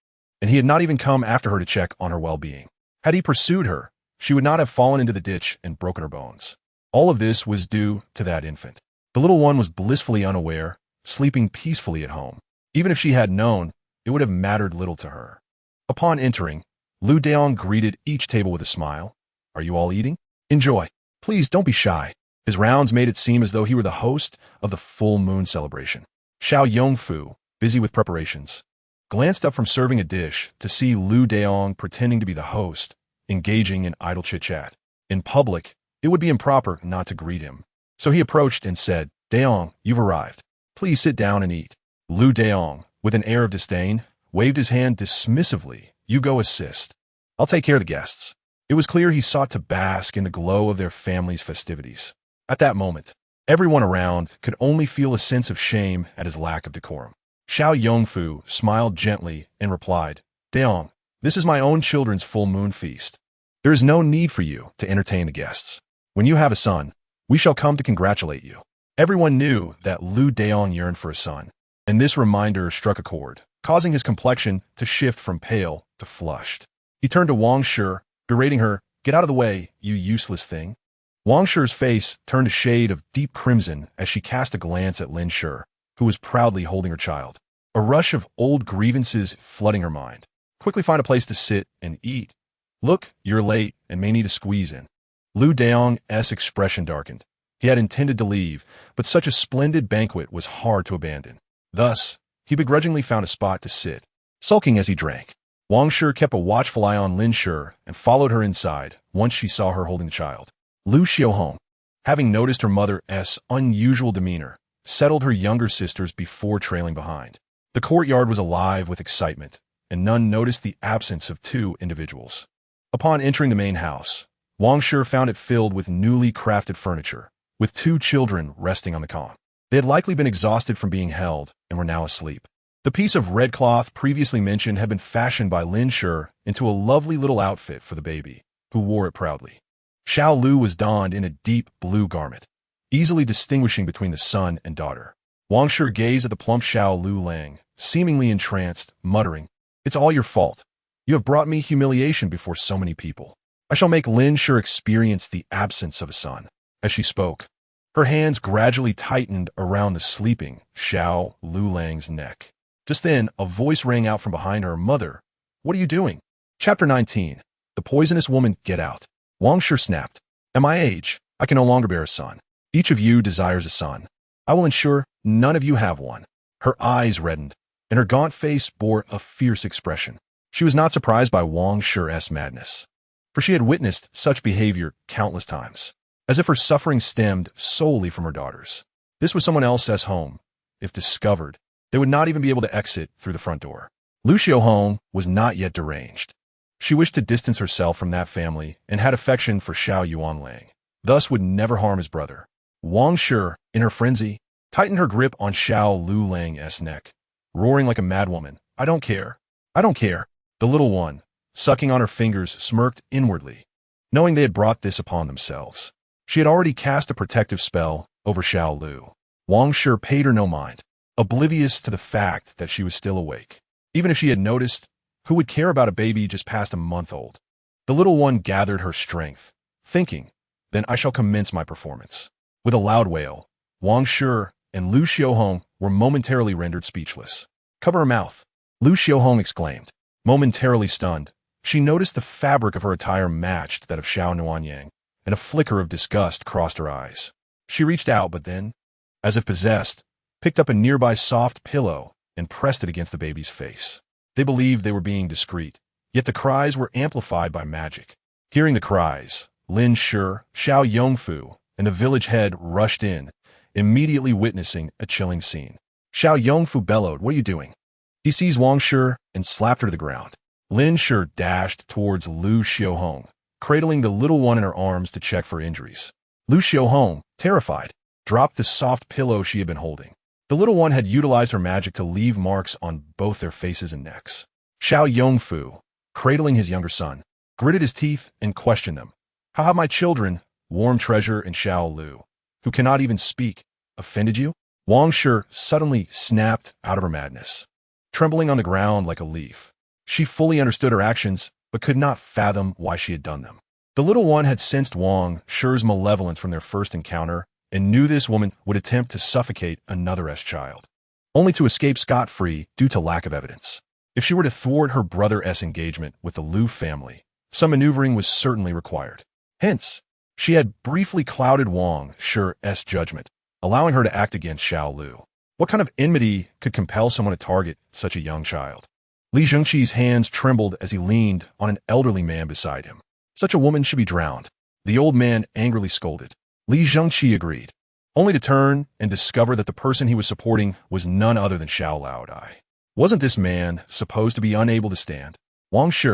and he had not even come after her to check on her well-being. Had he pursued her, she would not have fallen into the ditch and broken her bones. All of this was due to that infant. The little one was blissfully unaware, sleeping peacefully at home. Even if she had known, it would have mattered little to her. Upon entering, Liugang greeted each table with a smile. "Are you all eating? Enjoy. Please don't be shy." His rounds made it seem as though he were the host of the full moon celebration. Xiao Yongfu, busy with preparations, glanced up from serving a dish to see Liugang pretending to be the host, engaging in idle chit-chat. In public, it would be improper not to greet him. So he approached and said, "Daong, you've arrived. Please sit down and eat." Liugang, with an air of disdain, waved his hand dismissively. "You go assist. I'll take care of the guests." It was clear he sought to bask in the glow of their family's festivities. At that moment, everyone around could only feel a sense of shame at his lack of decorum. Xiao Yongfu smiled gently and replied, "Daong, this is my own children's full moon feast. There is no need for you to entertain the guests. When you have a son, we shall come to congratulate you." Everyone knew that Liugang yearned for a son, and this reminder struck a chord, causing his complexion to shift from pale to flushed. He turned to Wang Shi, berating her, "Get out of the way, you useless thing." Wang Shi's face turned a shade of deep crimson as she cast a glance at Lin Shi, who was proudly holding her child. A rush of old grievances flooding her mind. "Quickly find a place to sit and eat. Look, you're late and may need a squeeze in." Liudang's expression darkened. He had intended to leave, but such a splendid banquet was hard to abandon. Thus, he begrudgingly found a spot to sit, sulking as he drank. Wang Shi kept a watchful eye on Lin Shi and followed her inside once she saw her holding the child. Xiao, having noticed her mother's unusual demeanor, settled her younger sisters before trailing behind. The courtyard was alive with excitement, and none noticed the absence of 2 individuals. Upon entering the main house, Wang Shi found it filled with newly crafted furniture, with 2 children resting on the con. They had likely been exhausted from being held and were now asleep. The piece of red cloth previously mentioned had been fashioned by Lin Shi into a lovely little outfit for the baby, who wore it proudly. Xiao Lu was donned in a deep blue garment, easily distinguishing between the son and daughter. Wang Shi gazed at the plump Xiao Lu Lang, seemingly entranced, muttering, "It's all your fault. You have brought me humiliation before so many people. I shall make Lin Shi experience the absence of a son." As she spoke, her hands gradually tightened around the sleeping Xiao Lu Lang's neck. Just then, a voice rang out from behind her. "Mother, what are you doing?" Chapter 19. The Poisonous Woman, Get Out. Wang Shi snapped, "At my age, I can no longer bear a son. Each of you desires a son. I will ensure none of you have one." Her eyes reddened, and her gaunt face bore a fierce expression. She was not surprised by Wang Shi's madness, for she had witnessed such behavior countless times, as if her suffering stemmed solely from her daughters. This was someone else's home. If discovered, they would not even be able to exit through the front door. Xiao was not yet deranged. She wished to distance herself from that family and had affection for Xiao Yuanlang, thus would never harm his brother. Wang Shi, in her frenzy, tightened her grip on Xiao Lu Lang's neck, roaring like a madwoman, "I don't care. I don't care." The little one, sucking on her fingers, smirked inwardly, knowing they had brought this upon themselves. She had already cast a protective spell over Xiao Lu. Wang Shi paid her no mind, oblivious to the fact that she was still awake. Even if she had noticed, who would care about a baby just past a month old? The little one gathered her strength, thinking, "Then I shall commence my performance." With a loud wail, Wang Shi and Xiao were momentarily rendered speechless. "Cover her mouth," Xiao exclaimed. Momentarily stunned, she noticed the fabric of her attire matched that of Xiao Nuanyang, and a flicker of disgust crossed her eyes. She reached out, but then, as if possessed, picked up a nearby soft pillow and pressed it against the baby's face. They believed they were being discreet, yet the cries were amplified by magic. Hearing the cries, Lin Shi, Xiao Yongfu, and the village head rushed in, immediately witnessing a chilling scene. Xiao Yongfu bellowed, "What are you doing?" He seized Wang Shi and slapped her to the ground. Lin Shi dashed towards Lu Xiaohong, cradling the little one in her arms to check for injuries. Lu Xiaohong, terrified, dropped the soft pillow she had been holding. The little one had utilized her magic to leave marks on both their faces and necks. Xiao Yongfu, cradling his younger son, gritted his teeth and questioned them. "How have my children, warm treasure and Xiao Lu, who cannot even speak, offended you?" Wang Shi suddenly snapped out of her madness. Trembling on the ground like a leaf, she fully understood her actions but could not fathom why she had done them. The little one had sensed Wang Shi's malevolence from their first encounter and knew this woman would attempt to suffocate another child, only to escape scot-free due to lack of evidence. If she were to thwart her brother's engagement with the Lu family, some maneuvering was certainly required. Hence, she had briefly clouded Wang Shi's judgment, allowing her to act against Xiao Lu. What kind of enmity could compel someone to target such a young child? Li Zhengqi's hands trembled as he leaned on an elderly man beside him. Such a woman should be drowned. The old man angrily scolded. Li Zhengqi agreed, only to turn and discover that the person he was supporting was none other than Xiao Laodai. Wasn't this man supposed to be unable to stand? Wang Shi,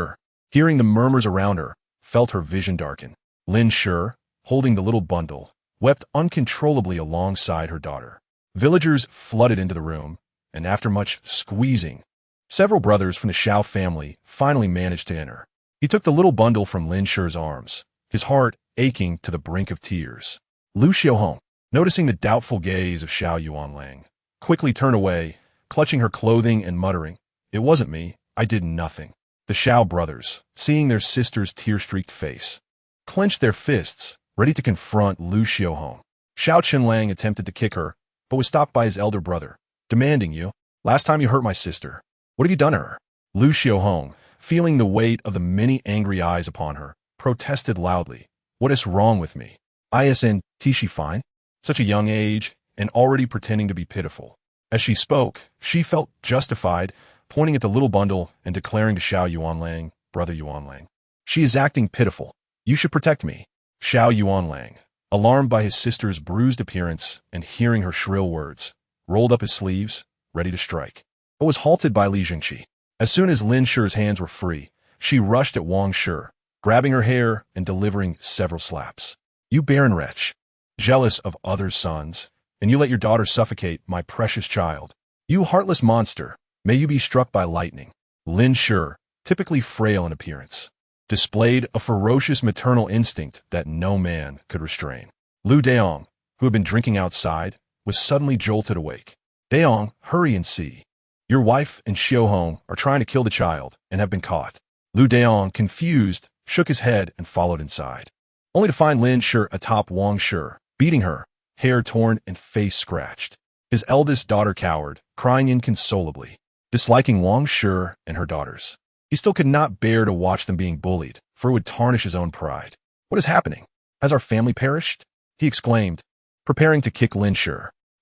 hearing the murmurs around her, felt her vision darken. Lin Shi, holding the little bundle, wept uncontrollably alongside her daughter. Villagers flooded into the room, and after much squeezing, several brothers from the Xiao family finally managed to enter. He took the little bundle from Lin Shi's arms, his heart aching to the brink of tears. Lu Xiaohong, noticing the doubtful gaze of Xiao Yuanlang, quickly turned away, clutching her clothing and muttering, "It wasn't me, I did nothing." The Xiao brothers, seeing their sister's tear-streaked face, clenched their fists, ready to confront Lu Xiaohong. Xiao Qinlang attempted to kick her, but was stopped by his elder brother, demanding, "Last time you hurt my sister. What have you done to her?" Lu Xiaohong, feeling the weight of the many angry eyes upon her, protested loudly, "What is wrong with me? Isn't she fine? Such a young age, and already pretending to be pitiful." As she spoke, she felt justified, pointing at the little bundle and declaring to Xiao Yuanlang, "Brother Yuanlang, she is acting pitiful. You should protect me." Xiao Yuanlang, alarmed by his sister's bruised appearance and hearing her shrill words, rolled up his sleeves, ready to strike, but was halted by Li Zhengqi. As soon as Lin Shi's hands were free, she rushed at Wang Shi, grabbing her hair and delivering several slaps. "You barren wretch, jealous of other sons, and you let your daughter suffocate my precious child. You heartless monster, may you be struck by lightning." Lin Shi, typically frail in appearance, displayed a ferocious maternal instinct that no man could restrain. Lu Daong, who had been drinking outside, was suddenly jolted awake. "Daong, hurry and see. Your wife and Xiaohong are trying to kill the child and have been caught." Lu Daong, confused, shook his head and followed inside, only to find Lin Shi atop Wang Shi, beating her, hair torn and face scratched. His eldest daughter cowered, crying inconsolably, disliking Wang Shi and her daughters. He still could not bear to watch them being bullied, for it would tarnish his own pride. "What is happening? Has our family perished?" he exclaimed, preparing to kick Lin Shi.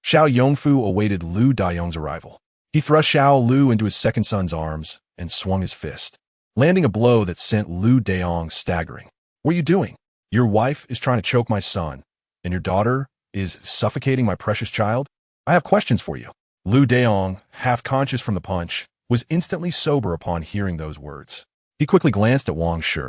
Xiao Yongfu awaited Lu Daong's arrival. He thrust Xiao Lu into his second son's arms and swung his fist, landing a blow that sent Lu Daong staggering. "What are you doing? Your wife is trying to choke my son, and your daughter is suffocating my precious child? I have questions for you." Lu Daong, half conscious from the punch, was instantly sober upon hearing those words. He quickly glanced at Wang Shi.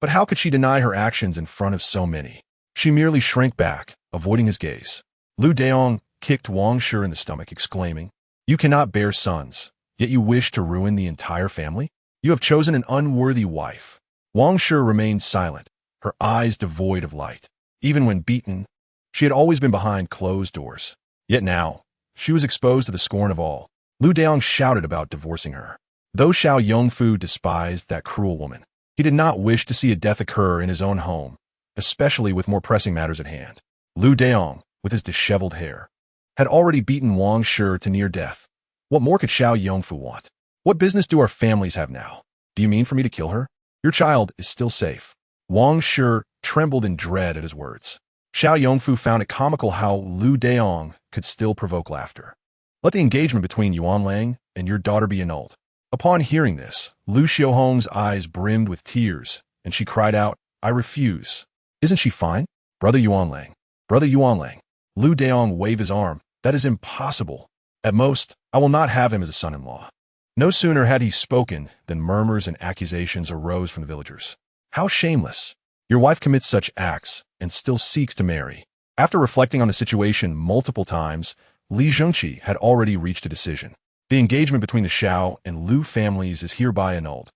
But how could she deny her actions in front of so many? She merely shrank back, avoiding his gaze. Lu Daong kicked Wang Shi in the stomach, exclaiming, "You cannot bear sons, yet you wish to ruin the entire family? You have chosen an unworthy wife." Wang Shi remained silent, her eyes devoid of light. Even when beaten, she had always been behind closed doors. Yet now, she was exposed to the scorn of all. Lu Daong shouted about divorcing her. Though Xiao Yongfu despised that cruel woman, he did not wish to see a death occur in his own home, especially with more pressing matters at hand. Lu Daong, with his disheveled hair, had already beaten Wang Shi to near death. What more could Xiao Yongfu want? "What business do our families have now? Do you mean for me to kill her? Your child is still safe." Wang Shi trembled in dread at his words. Xiao Yongfu found it comical how Lu Daong could still provoke laughter. "Let the engagement between Yuanlang and your daughter be annulled." Upon hearing this, Lu Xiaohong's eyes brimmed with tears, and she cried out, "I refuse. Isn't she fine? Brother Yuanlang, Brother Yuanlang." Lu Daong waved his arm. "That is impossible. At most, I will not have him as a son-in-law. No sooner had he spoken than murmurs and accusations arose from the villagers. How shameless! Your wife commits such acts and still seeks to marry. After reflecting on the situation multiple times, Li Zhengqi had already reached a decision. The engagement between the Xiao and Liu families is hereby annulled,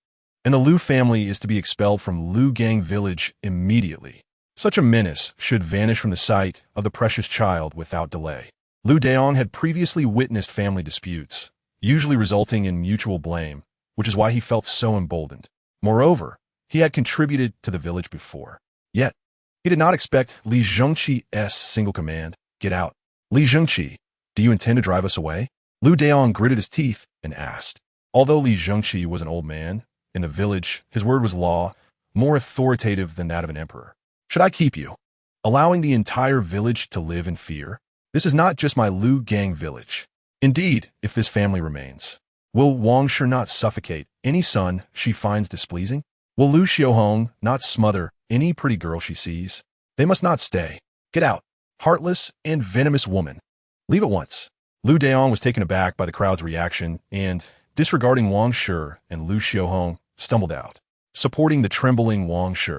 and the Liu family is to be expelled from Liugang Village immediately. Such a menace should vanish from the sight of the precious child without delay. Liu Daong had previously witnessed family disputes, usually resulting in mutual blame, which is why he felt so emboldened. Moreover, he had contributed to the village before. Yet, he did not expect Li Zhengqi's single command, "Get out." "Li Zhengqi, do you intend to drive us away?" Liu Daong gritted his teeth and asked. Although Li Zhengqi was an old man, in the village his word was law, more authoritative than that of an emperor. "Should I keep you, allowing the entire village to live in fear? This is not just my Liugang village. Indeed, if this family remains, will Wang Shi not suffocate any son she finds displeasing? Will Liu Xiaohong not smother any pretty girl she sees? They must not stay. Get out, heartless and venomous woman. Leave at once." Liu Daong was taken aback by the crowd's reaction and, disregarding Wang Shi and Liu Xiaohong, stumbled out, supporting the trembling Wang Shi.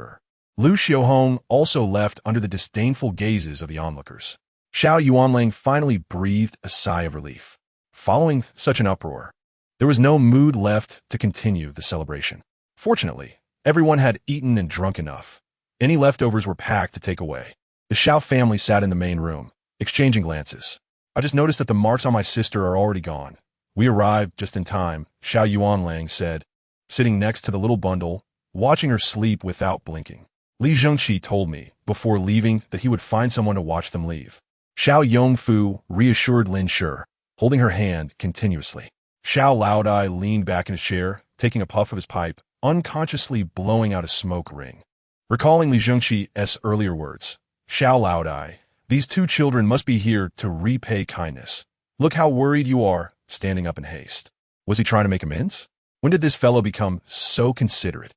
Liu Xiaohong also left under the disdainful gazes of the onlookers. Xiao Yuanlang finally breathed a sigh of relief. Following such an uproar, there was no mood left to continue the celebration. Fortunately, everyone had eaten and drunk enough. Any leftovers were packed to take away. The Xiao family sat in the main room, exchanging glances. "I just noticed that the marks on my sister are already gone. We arrived just in time," Xiao Yuanlang said, sitting next to the little bundle, watching her sleep without blinking. "Li Zhengqi told me, before leaving, that he would find someone to watch them leave." Xiao Yongfu reassured Lin Shi, holding her hand continuously. Xiao Laodai leaned back in his chair, taking a puff of his pipe, unconsciously blowing out a smoke ring. Recalling Li Zhengqi's earlier words, "Xiao Laodai, these two children must be here to repay kindness. Look how worried you are," standing up in haste. Was he trying to make amends? When did this fellow become so considerate?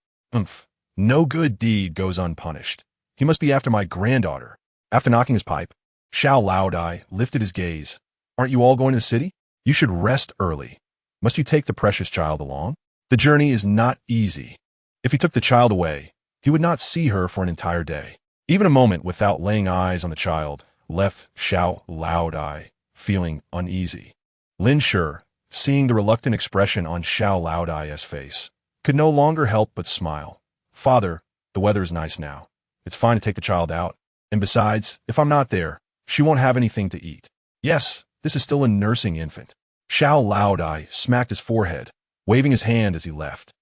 No good deed goes unpunished. He must be after my granddaughter. After knocking his pipe, Xiao Laodai lifted his gaze. "Aren't you all going to the city? You should rest early. Must you take the precious child along? The journey is not easy. If he took the child away, he would not see her for an entire day." Even a moment without laying eyes on the child left Xiao Laodai feeling uneasy. Lin Shi, seeing the reluctant expression on Xiao Laodai's face, could no longer help but smile. "Father, the weather is nice now. It's fine to take the child out. And besides, if I'm not there, she won't have anything to eat. Yes, this is still a nursing infant." Xiao Laodai smacked his forehead, waving his hand as he left.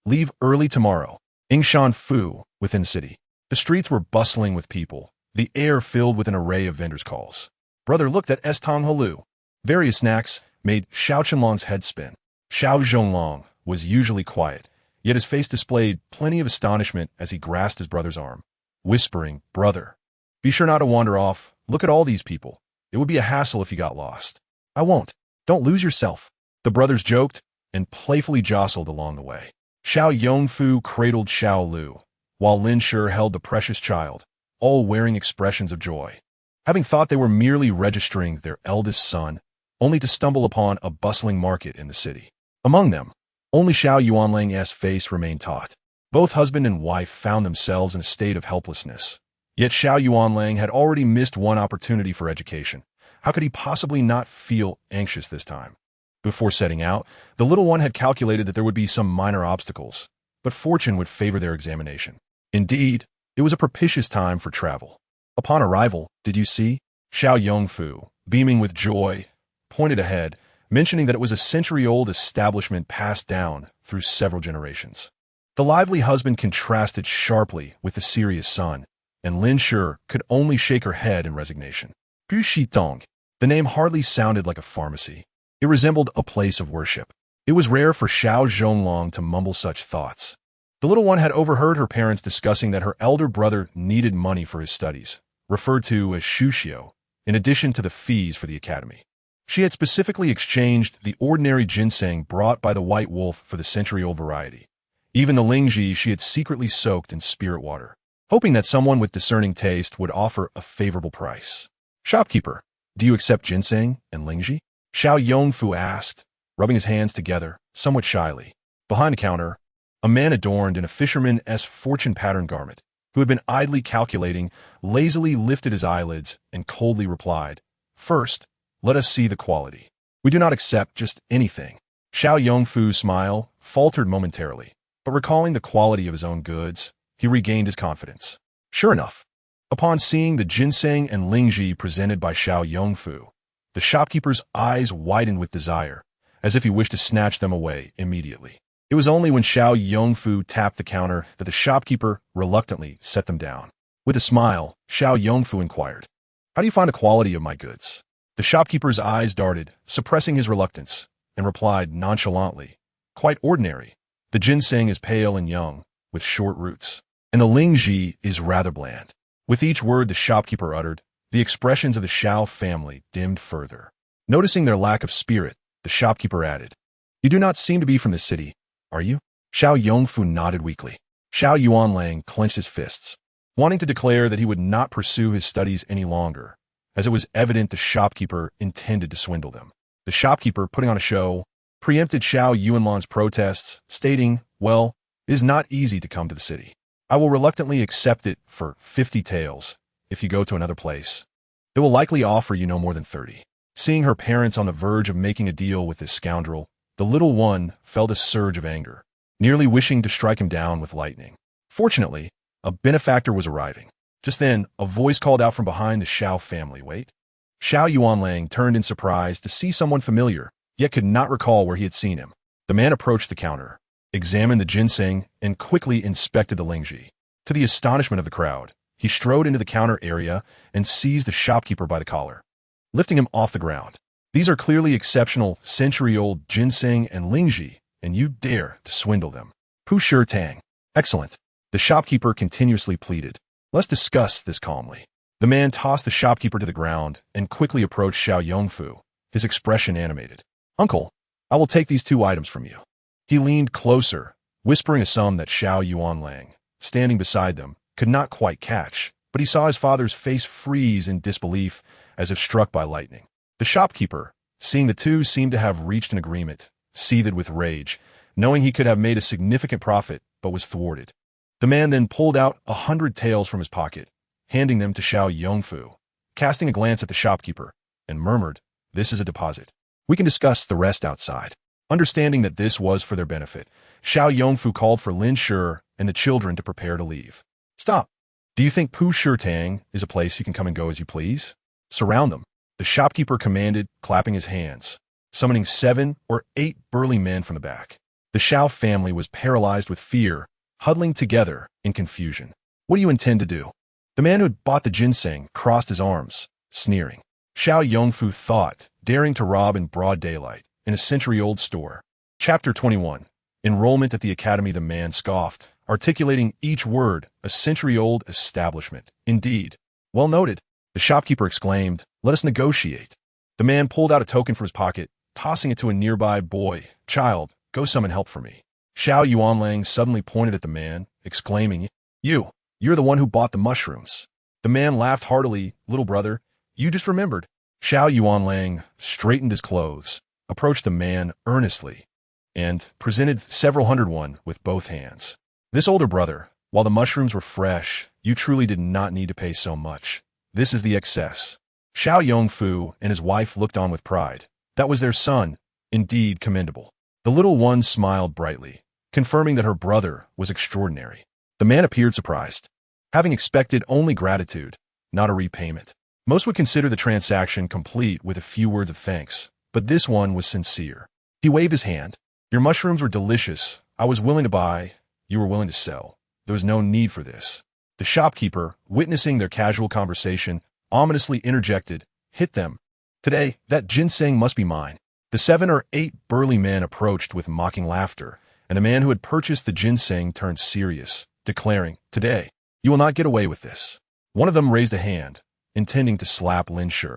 Leave early tomorrow. Yingshan Fu, within the city. The streets were bustling with people, the air filled with an array of vendors' calls. "Brother, look, that Tong Halu." Various snacks made Xiao Chenlong's head spin. Xiao Zhonglong was usually quiet, yet his face displayed plenty of astonishment as he grasped his brother's arm, whispering, "Brother, be sure not to wander off. Look at all these people. It would be a hassle if you got lost." "I won't. Don't lose yourself." The brothers joked and playfully jostled along the way. Xiao Yongfu cradled Xiao Lu, while Lin Shi held the precious child, all wearing expressions of joy. Having thought they were merely registering their eldest son, only to stumble upon a bustling market in the city. Among them, only Xiao Yuanlang's face remained taut. Both husband and wife found themselves in a state of helplessness. Yet Xiao Yuanlang had already missed one opportunity for education. How could he possibly not feel anxious this time? Before setting out, the little one had calculated that there would be some minor obstacles, but fortune would favor their examination. Indeed, it was a propitious time for travel. Upon arrival, "Did you see?" Xiao Yongfu, beaming with joy, pointed ahead, mentioning that it was a century-old establishment passed down through several generations. The lively husband contrasted sharply with the serious son, and Lin Shi could only shake her head in resignation. Bu Shitong, the name hardly sounded like a pharmacy. It resembled a place of worship. It was rare for Xiao Zhonglong to mumble such thoughts. The little one had overheard her parents discussing that her elder brother needed money for his studies, referred to as shuxiao, in addition to the fees for the academy. She had specifically exchanged the ordinary ginseng brought by the white wolf for the century-old variety. Even the lingji she had secretly soaked in spirit water, hoping that someone with discerning taste would offer a favorable price. "Shopkeeper, do you accept ginseng and lingji?" Xiao Yongfu asked, rubbing his hands together, somewhat shyly. Behind the counter, a man adorned in a fisherman-esque fortune pattern garment, who had been idly calculating, lazily lifted his eyelids and coldly replied, "First, let us see the quality. We do not accept just anything." Xiao Yongfu's smile faltered momentarily, but recalling the quality of his own goods, he regained his confidence. Sure enough, upon seeing the ginseng and lingji presented by Xiao Yongfu, the shopkeeper's eyes widened with desire, as if he wished to snatch them away immediately. It was only when Xiao Yongfu tapped the counter that the shopkeeper reluctantly set them down. With a smile, Xiao Yongfu inquired, "How do you find the quality of my goods?" The shopkeeper's eyes darted, suppressing his reluctance, and replied nonchalantly, "Quite ordinary. The ginseng is pale and young, with short roots, and the lingji is rather bland." With each word the shopkeeper uttered, the expressions of the Xiao family dimmed further. Noticing their lack of spirit, the shopkeeper added, "You do not seem to be from the city, are you?" Xiao Yongfu nodded weakly. Xiao Yuanlang clenched his fists, wanting to declare that he would not pursue his studies any longer, as it was evident the shopkeeper intended to swindle them. The shopkeeper, putting on a show, preempted Xiao Yuanlang's protests, stating, "Well, it is not easy to come to the city. I will reluctantly accept it for 50 taels if you go to another place. They will likely offer you no more than 30. Seeing her parents on the verge of making a deal with this scoundrel, the little one felt a surge of anger, nearly wishing to strike him down with lightning. Fortunately, a benefactor was arriving. Just then, a voice called out from behind the Xiao family, "Wait." Xiao Yuanlang turned in surprise to see someone familiar, yet could not recall where he had seen him. The man approached the counter, examined the ginseng, and quickly inspected the lingji. To the astonishment of the crowd, he strode into the counter area and seized the shopkeeper by the collar, lifting him off the ground. "These are clearly exceptional, century-old ginseng and lingji, and you dare to swindle them. Pu Shi Tang." "Excellent," the shopkeeper continuously pleaded. "Let's discuss this calmly." The man tossed the shopkeeper to the ground and quickly approached Xiao Yongfu, his expression animated. "Uncle, I will take these 2 items from you." He leaned closer, whispering a sum that Xiao Yuanlang, standing beside them, could not quite catch, but he saw his father's face freeze in disbelief as if struck by lightning. The shopkeeper, seeing the two seemed to have reached an agreement, seethed with rage, knowing he could have made a significant profit but was thwarted. The man then pulled out 100 taels from his pocket, handing them to Xiao Yongfu, casting a glance at the shopkeeper, and murmured, "This is a deposit. We can discuss the rest outside." Understanding that this was for their benefit, Xiao Yongfu called for Lin Shi and the children to prepare to leave. "Stop. Do you think Pu Shi Tang is a place you can come and go as you please? Surround them," the shopkeeper commanded, clapping his hands, summoning 7 or 8 burly men from the back. The Xiao family was paralyzed with fear, huddling together in confusion. "What do you intend to do?" The man who had bought the ginseng crossed his arms, sneering. Xiao Yongfu thought, daring to rob in broad daylight, in a century-old store. Chapter 21. Enrollment at the academy. The man scoffed, articulating each word, "A century-old establishment. Indeed. Well noted." The shopkeeper exclaimed, "Let us negotiate." The man pulled out a token from his pocket, tossing it to a nearby boy. "Child, go summon help for me." Xiao Yuanlang suddenly pointed at the man, exclaiming, You're the one who bought the mushrooms." The man laughed heartily. "Little brother, you just remembered." Xiao Yuanlang straightened his clothes, approached the man earnestly, and presented several hundred won with both hands. "This older brother, while the mushrooms were fresh, you truly did not need to pay so much. This is the excess." Xiao Yongfu and his wife looked on with pride. That was their son, indeed commendable. The little one smiled brightly, confirming that her brother was extraordinary. The man appeared surprised, having expected only gratitude, not a repayment. Most would consider the transaction complete with a few words of thanks, but this one was sincere. He waved his hand. "Your mushrooms were delicious. I was willing to buy. You were willing to sell. There was no need for this." The shopkeeper, witnessing their casual conversation, ominously interjected, "Hit them. Today, that ginseng must be mine." The 7 or 8 burly men approached with mocking laughter, and the man who had purchased the ginseng turned serious, declaring, "Today, you will not get away with this." One of them raised a hand, intending to slap Lin Shi.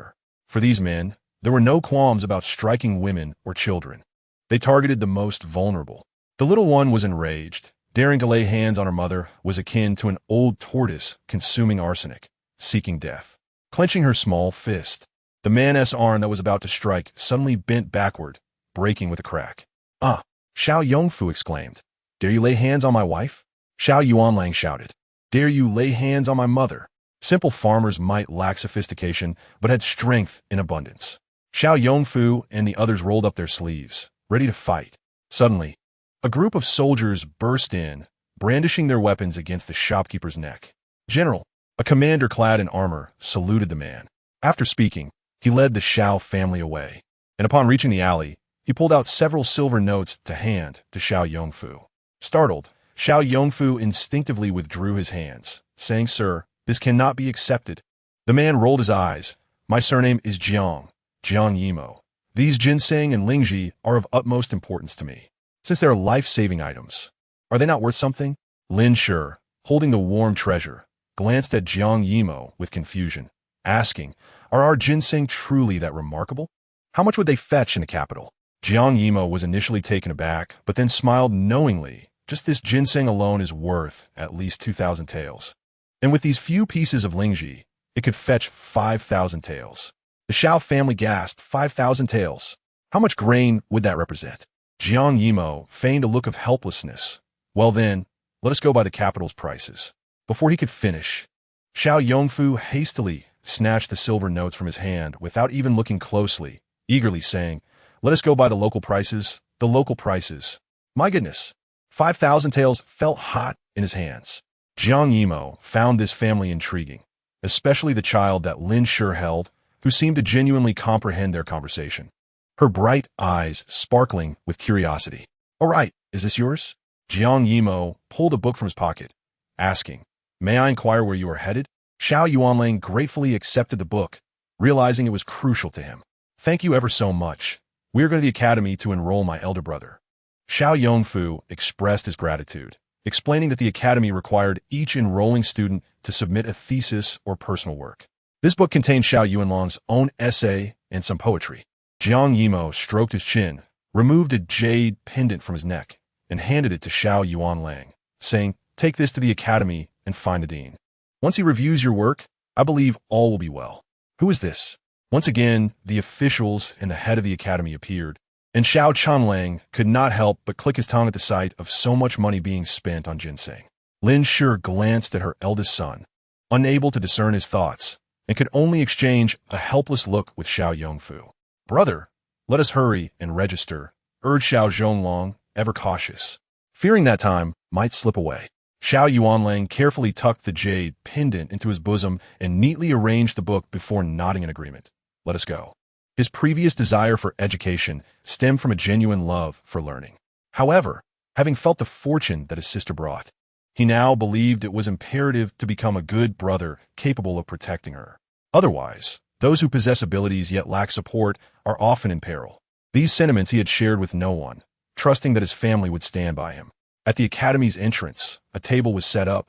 For these men, there were no qualms about striking women or children. They targeted the most vulnerable. The little one was enraged. Daring to lay hands on her mother was akin to an old tortoise consuming arsenic, seeking death. Clenching her small fist, The man's arm that was about to strike suddenly bent backward, breaking with a crack. "Ah!" Xiao Yongfu exclaimed. "Dare you lay hands on my wife?" Xiao Yuanlang shouted. "Dare you lay hands on my mother?" Simple farmers might lack sophistication, but had strength in abundance. Xiao Yongfu and the others rolled up their sleeves, ready to fight. Suddenly, a group of soldiers burst in, brandishing their weapons against the shopkeeper's neck. "General," a commander clad in armor, saluted the man. After speaking, he led the Xiao family away, and upon reaching the alley, he pulled out several silver notes to hand to Xiao Yongfu. Startled, Xiao Yongfu instinctively withdrew his hands, saying, "Sir, this cannot be accepted." The man rolled his eyes. "My surname is Jiang Yimo. These ginseng and lingji are of utmost importance to me, since they are life-saving items. Are they not worth something?" Lin Shi, holding the warm treasure, glanced at Jiang Yimo with confusion, asking, "Are our ginseng truly that remarkable? How much would they fetch in the capital?" Jiang Yimo was initially taken aback, but then smiled knowingly. "Just this ginseng alone is worth at least 2,000 taels. And with these few pieces of lingji, it could fetch 5,000 taels." The Xiao family gasped. 5,000 taels. How much grain would that represent? Jiang Yimo feigned a look of helplessness. "Well then, let us go by the capital's prices." Before he could finish, Xiao Yongfu hastily snatched the silver notes from his hand without even looking closely, eagerly saying, "Let us go by the local prices, the local prices." My goodness, 5,000 taels felt hot in his hands. Jiang Yimo found this family intriguing, especially the child that Lin Shi held, who seemed to genuinely comprehend their conversation, her bright eyes sparkling with curiosity. "All right, is this yours?" Jiang Yimo pulled a book from his pocket, asking, "May I inquire where you are headed?" Xiao Yuanlang gratefully accepted the book, realizing it was crucial to him. "Thank you ever so much. We are going to the academy to enroll my elder brother." Xiao Yongfu expressed his gratitude, explaining that the academy required each enrolling student to submit a thesis or personal work. This book contained Xiao Yuanlang's own essay and some poetry. Jiang Yimo stroked his chin, removed a jade pendant from his neck, and handed it to Xiao Yuanlang, saying, "Take this to the academy and find the dean. Once he reviews your work, I believe all will be well." "Who is this?" Once again, the officials and the head of the academy appeared, and Xiao Chunlang could not help but click his tongue at the sight of so much money being spent on ginseng. Lin Shi glanced at her eldest son, unable to discern his thoughts, and could only exchange a helpless look with Xiao Yongfu. "Brother, let us hurry and register," urged Xiao Zhonglong, ever cautious, fearing that time might slip away. Xiao Yuanlang carefully tucked the jade pendant into his bosom and neatly arranged the book before nodding in agreement. "Let us go." His previous desire for education stemmed from a genuine love for learning. However, having felt the fortune that his sister brought, he now believed it was imperative to become a good brother capable of protecting her. Otherwise, those who possess abilities yet lack support are often in peril. These sentiments he had shared with no one, trusting that his family would stand by him. At the academy's entrance, a table was set up,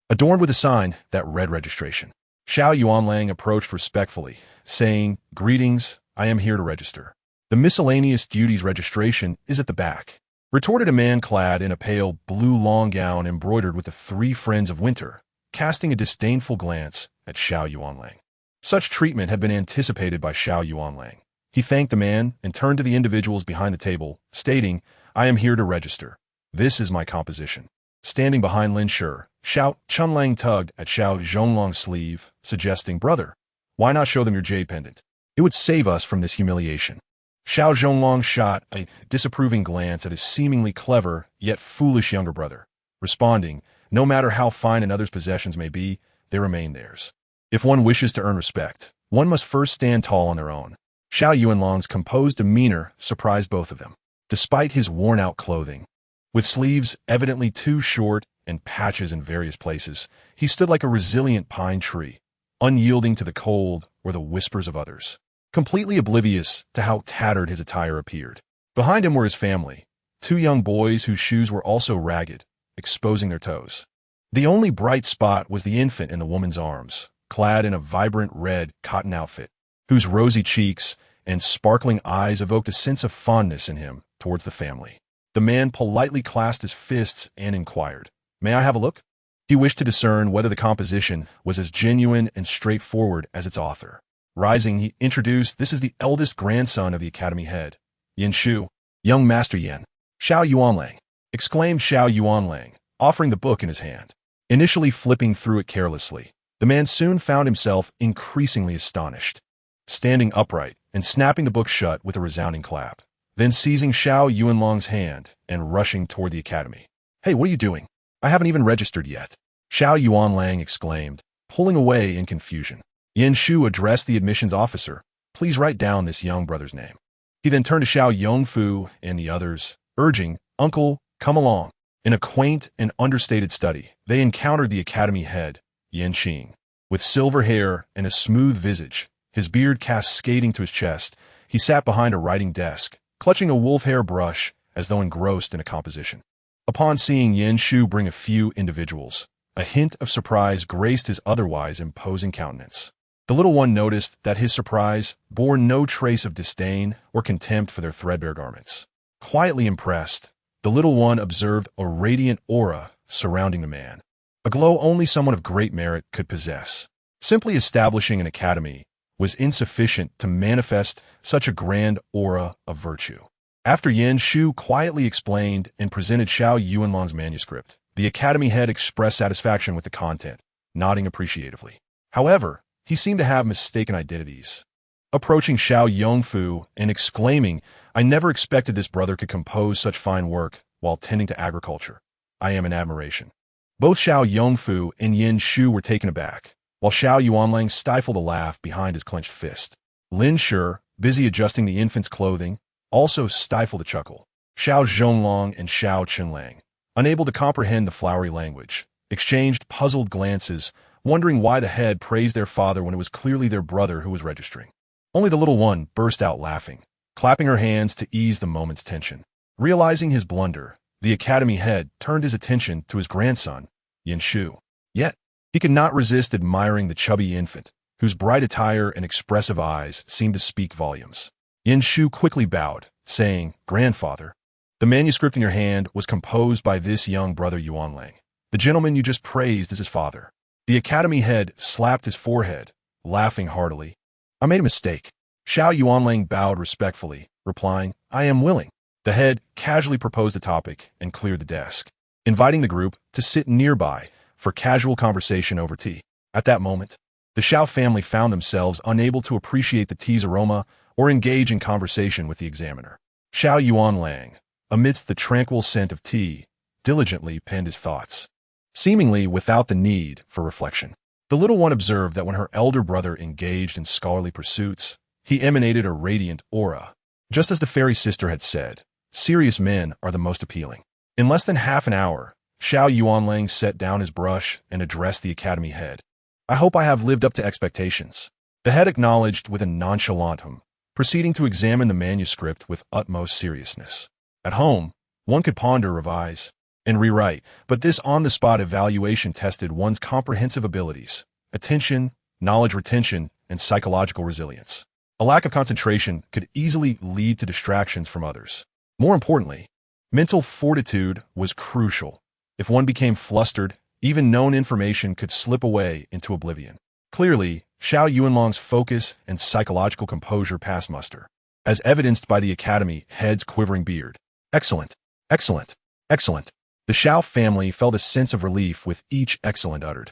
adorned with a sign that read registration. Xiao Yuanlang approached respectfully, saying, "Greetings, I am here to register." "The miscellaneous duties registration is at the back," retorted a man clad in a pale blue long gown embroidered with the 3 friends of winter, casting a disdainful glance at Xiao Yuanlang. Such treatment had been anticipated by Xiao Yuanlang. He thanked the man and turned to the individuals behind the table, stating, "I am here to register. This is my composition." Standing behind Lin Shi, Xiao Chunlang tugged at Xiao Zhonglong's sleeve, suggesting, "Brother, why not show them your jade pendant? It would save us from this humiliation." Xiao Zhonglong shot a disapproving glance at his seemingly clever yet foolish younger brother, responding, "No matter how fine another's possessions may be, they remain theirs. If one wishes to earn respect, one must first stand tall on their own." Xiao Yuanlang's composed demeanor surprised both of them. Despite his worn-out clothing, with sleeves evidently too short and patches in various places, he stood like a resilient pine tree, unyielding to the cold or the whispers of others, completely oblivious to how tattered his attire appeared. Behind him were his family, 2 young boys whose shoes were also ragged, exposing their toes. The only bright spot was the infant in the woman's arms, clad in a vibrant red cotton outfit, whose rosy cheeks and sparkling eyes evoked a sense of fondness in him towards the family. The man politely clasped his fists and inquired, "May I have a look?" He wished to discern whether the composition was as genuine and straightforward as its author. Rising, he introduced, "This is the eldest grandson of the academy head, Yin Shu, young Master Yin." "Xiao Yuanlang," exclaimed Xiao Yuanlang, offering the book in his hand. Initially flipping through it carelessly, the man soon found himself increasingly astonished, standing upright and snapping the book shut with a resounding clap, then seizing Xiao Yuanlang's hand and rushing toward the academy. "Hey, what are you doing? I haven't even registered yet," Xiao Yuanlang exclaimed, pulling away in confusion. Yin Shu addressed the admissions officer. "Please write down this young brother's name." He then turned to Xiao Yongfu and the others, urging, "Uncle, come along." In a quaint and understated study, they encountered the academy head, Yin Qing. With silver hair and a smooth visage, his beard cascading to his chest, he sat behind a writing desk, clutching a wolf hair brush as though engrossed in a composition. Upon seeing Yin Shu bring a few individuals, a hint of surprise graced his otherwise imposing countenance. The little one noticed that his surprise bore no trace of disdain or contempt for their threadbare garments. Quietly impressed, the little one observed a radiant aura surrounding the man, a glow only someone of great merit could possess. Simply establishing an academy was insufficient to manifest such a grand aura of virtue. After Yin Shu quietly explained and presented Xiao Yuanlang's manuscript, the academy head expressed satisfaction with the content, nodding appreciatively. However, he seemed to have mistaken identities. Approaching Xiao Yongfu and exclaiming, "I never expected this brother could compose such fine work while tending to agriculture. I am in admiration." Both Xiao Yongfu and Yin Shu were taken aback, while Xiao Yuanlang stifled a laugh behind his clenched fist. Lin Shi, busy adjusting the infant's clothing, also stifled a chuckle. Xiao Zhonglong and Xiao Qinlang, unable to comprehend the flowery language, exchanged puzzled glances, wondering why the head praised their father when it was clearly their brother who was registering. Only the little one burst out laughing, clapping her hands to ease the moment's tension. Realizing his blunder, the academy head turned his attention to his grandson, Yin Shu. Yet, he could not resist admiring the chubby infant, whose bright attire and expressive eyes seemed to speak volumes. Yin Shu quickly bowed, saying, "Grandfather, the manuscript in your hand was composed by this young brother Yuanlang. The gentleman you just praised is his father." The academy head slapped his forehead, laughing heartily. "I made a mistake." Xiao Yuanlang bowed respectfully, replying, "I am willing." The head casually proposed a topic and cleared the desk, inviting the group to sit nearby for casual conversation over tea. At that moment, the Xiao family found themselves unable to appreciate the tea's aroma or engage in conversation with the examiner. Xiao Yuanlang, amidst the tranquil scent of tea, diligently penned his thoughts, seemingly without the need for reflection. The little one observed that when her elder brother engaged in scholarly pursuits, he emanated a radiant aura. Just as the fairy sister had said, serious men are the most appealing. In less than half an hour, Xiao Yuanlang set down his brush and addressed the academy head. "I hope I have lived up to expectations." The head acknowledged with a nonchalant hum, proceeding to examine the manuscript with utmost seriousness. At home, one could ponder, revise, and rewrite, but this on-the-spot evaluation tested one's comprehensive abilities, attention, knowledge retention, and psychological resilience. A lack of concentration could easily lead to distractions from others. More importantly, mental fortitude was crucial. If one became flustered, even known information could slip away into oblivion. Clearly, Xiao Yuanlang's focus and psychological composure passed muster, as evidenced by the academy head's quivering beard. "Excellent, excellent, excellent." The Xiao family felt a sense of relief with each excellent uttered.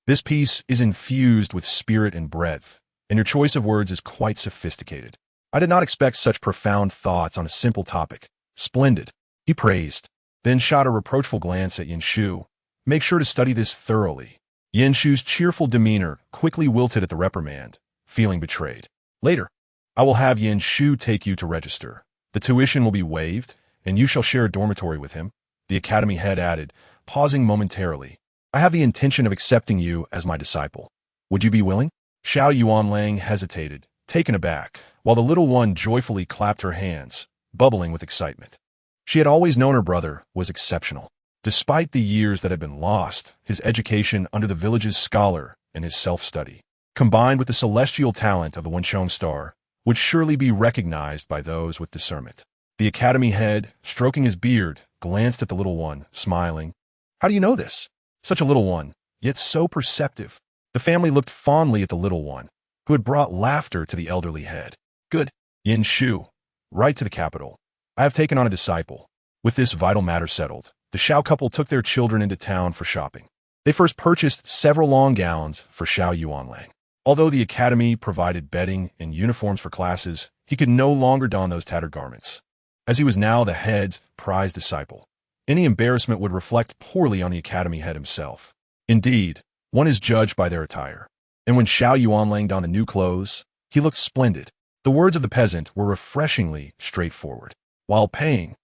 "This piece is infused with spirit and breadth, and your choice of words is quite sophisticated. I did not expect such profound thoughts on a simple topic. Splendid," he praised, then shot a reproachful glance at Yin Shu. "Make sure to study this thoroughly." Yin Shu's cheerful demeanor quickly wilted at the reprimand, feeling betrayed. "Later, I will have Yin Shu take you to register. The tuition will be waived, and you shall share a dormitory with him," the academy head added, pausing momentarily. "I have the intention of accepting you as my disciple. Would you be willing?" Xiao Yuanlang hesitated, taken aback, while the little one joyfully clapped her hands, bubbling with excitement. She had always known her brother was exceptional. Despite the years that had been lost, his education under the village's scholar and his self-study, combined with the celestial talent of the Wenchong star, would surely be recognized by those with discernment. The academy head, stroking his beard, glanced at the little one, smiling. "How do you know this? Such a little one, yet so perceptive." The family looked fondly at the little one, who had brought laughter to the elderly head. Good. Yin Shu. Right to the capital. I have taken on a disciple. With this vital matter settled, the Xiao couple took their children into town for shopping. They first purchased several long gowns for Xiao Yuanlang. Although the academy provided bedding and uniforms for classes, he could no longer don those tattered garments. As he was now the head's prized disciple, any embarrassment would reflect poorly on the academy head himself. Indeed, one is judged by their attire. And when Xiao Yuanlang donned the new clothes, he looked splendid. The words of the peasant were refreshingly straightforward. While paying,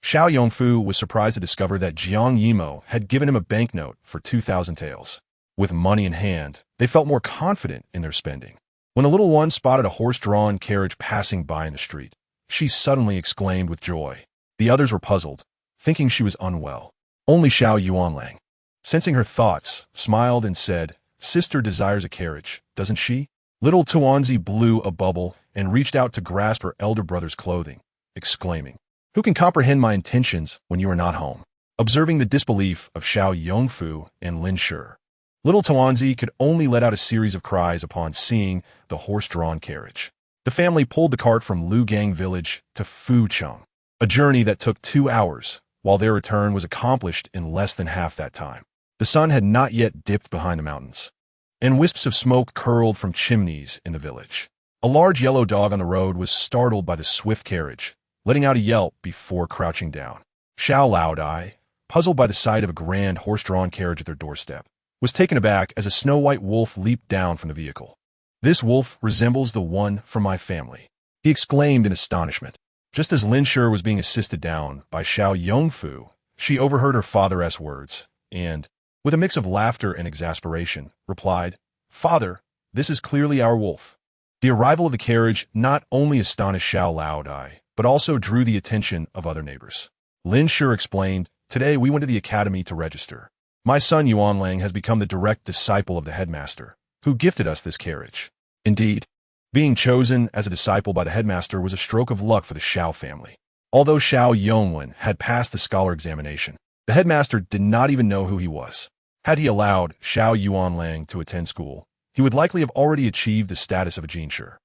Xiao Yongfu was surprised to discover that Jiang Yimo had given him a banknote for 2,000 taels. With money in hand, they felt more confident in their spending. When the little one spotted a horse-drawn carriage passing by in the street, she suddenly exclaimed with joy. The others were puzzled, thinking she was unwell. Only Xiao Yuanlang, sensing her thoughts, smiled and said, "Sister desires a carriage, doesn't she?" Little Tuanzi blew a bubble and reached out to grasp her elder brother's clothing, exclaiming, "Who can comprehend my intentions when you are not home?" Observing the disbelief of Xiao Yongfu and Lin Shi, little Tuanzi could only let out a series of cries upon seeing the horse-drawn carriage. The family pulled the cart from Liugang Village to Fucheng, a journey that took 2 hours, while their return was accomplished in less than half that time. The sun had not yet dipped behind the mountains, and wisps of smoke curled from chimneys in the village. A large yellow dog on the road was startled by the swift carriage, letting out a yelp before crouching down. Xiao Laodai, puzzled by the sight of a grand horse-drawn carriage at their doorstep, was taken aback as a snow-white wolf leaped down from the vehicle. "This wolf resembles the one from my family," he exclaimed in astonishment. Just as Lin Shi was being assisted down by Xiao Yongfu, she overheard her father's words, and, with a mix of laughter and exasperation, replied, "Father, this is clearly our wolf." The arrival of the carriage not only astonished Xiao Laodai, but also drew the attention of other neighbors. Lin Shi explained, "Today we went to the academy to register. My son Yuanlang has become the direct disciple of the headmaster, who gifted us this carriage." Indeed, being chosen as a disciple by the headmaster was a stroke of luck for the Xiao family. Although Xiao Yongwen had passed the scholar examination, the headmaster did not even know who he was. Had he allowed Xiao Yuanlang to attend school, he would likely have already achieved the status of a jinshi.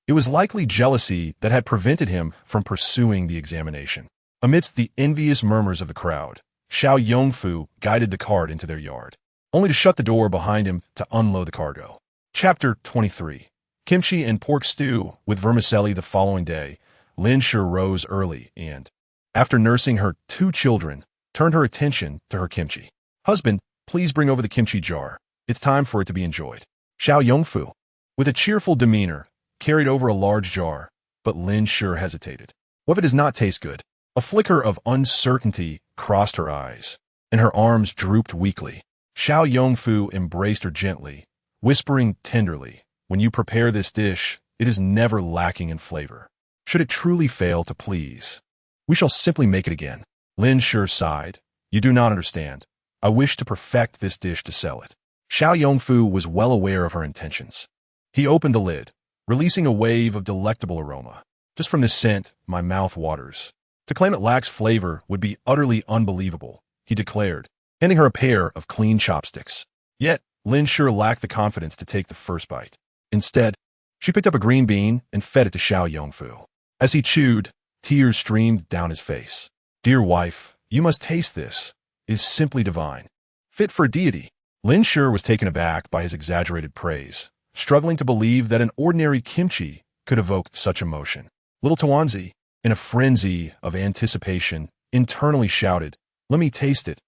It was likely jealousy that had prevented him from pursuing the examination. Amidst the envious murmurs of the crowd, Xiao Yongfu guided the cart into their yard, only to shut the door behind him to unload the cargo. Chapter 23. Kimchi and pork stew with vermicelli the following day. Lin Shi rose early and, after nursing her 2 children, turned her attention to her kimchi. "Husband, please bring over the kimchi jar. It's time for it to be enjoyed." Xiao Yongfu, with a cheerful demeanor, carried over a large jar, but Lin Shi hesitated. What if it does not taste good? A flicker of uncertainty crossed her eyes, and her arms drooped weakly. Xiao Yongfu embraced her gently, whispering tenderly, "When you prepare this dish, it is never lacking in flavor. Should it truly fail to please, we shall simply make it again." Lin Shi sighed. "You do not understand. I wish to perfect this dish to sell it." Xiao Yongfu was well aware of her intentions. He opened the lid, releasing a wave of delectable aroma. "Just from this scent, my mouth waters. To claim it lacks flavor would be utterly unbelievable," he declared, handing her a pair of clean chopsticks. Yet, Lin Shi lacked the confidence to take the first bite. Instead, she picked up a green bean and fed it to Xiao Yongfu. As he chewed, tears streamed down his face. "Dear wife, you must taste this. It is simply divine. Fit for a deity." Lin Shi was taken aback by his exaggerated praise, struggling to believe that an ordinary kimchi could evoke such emotion. Little Tuanzi, in a frenzy of anticipation, internally shouted, "Let me taste it.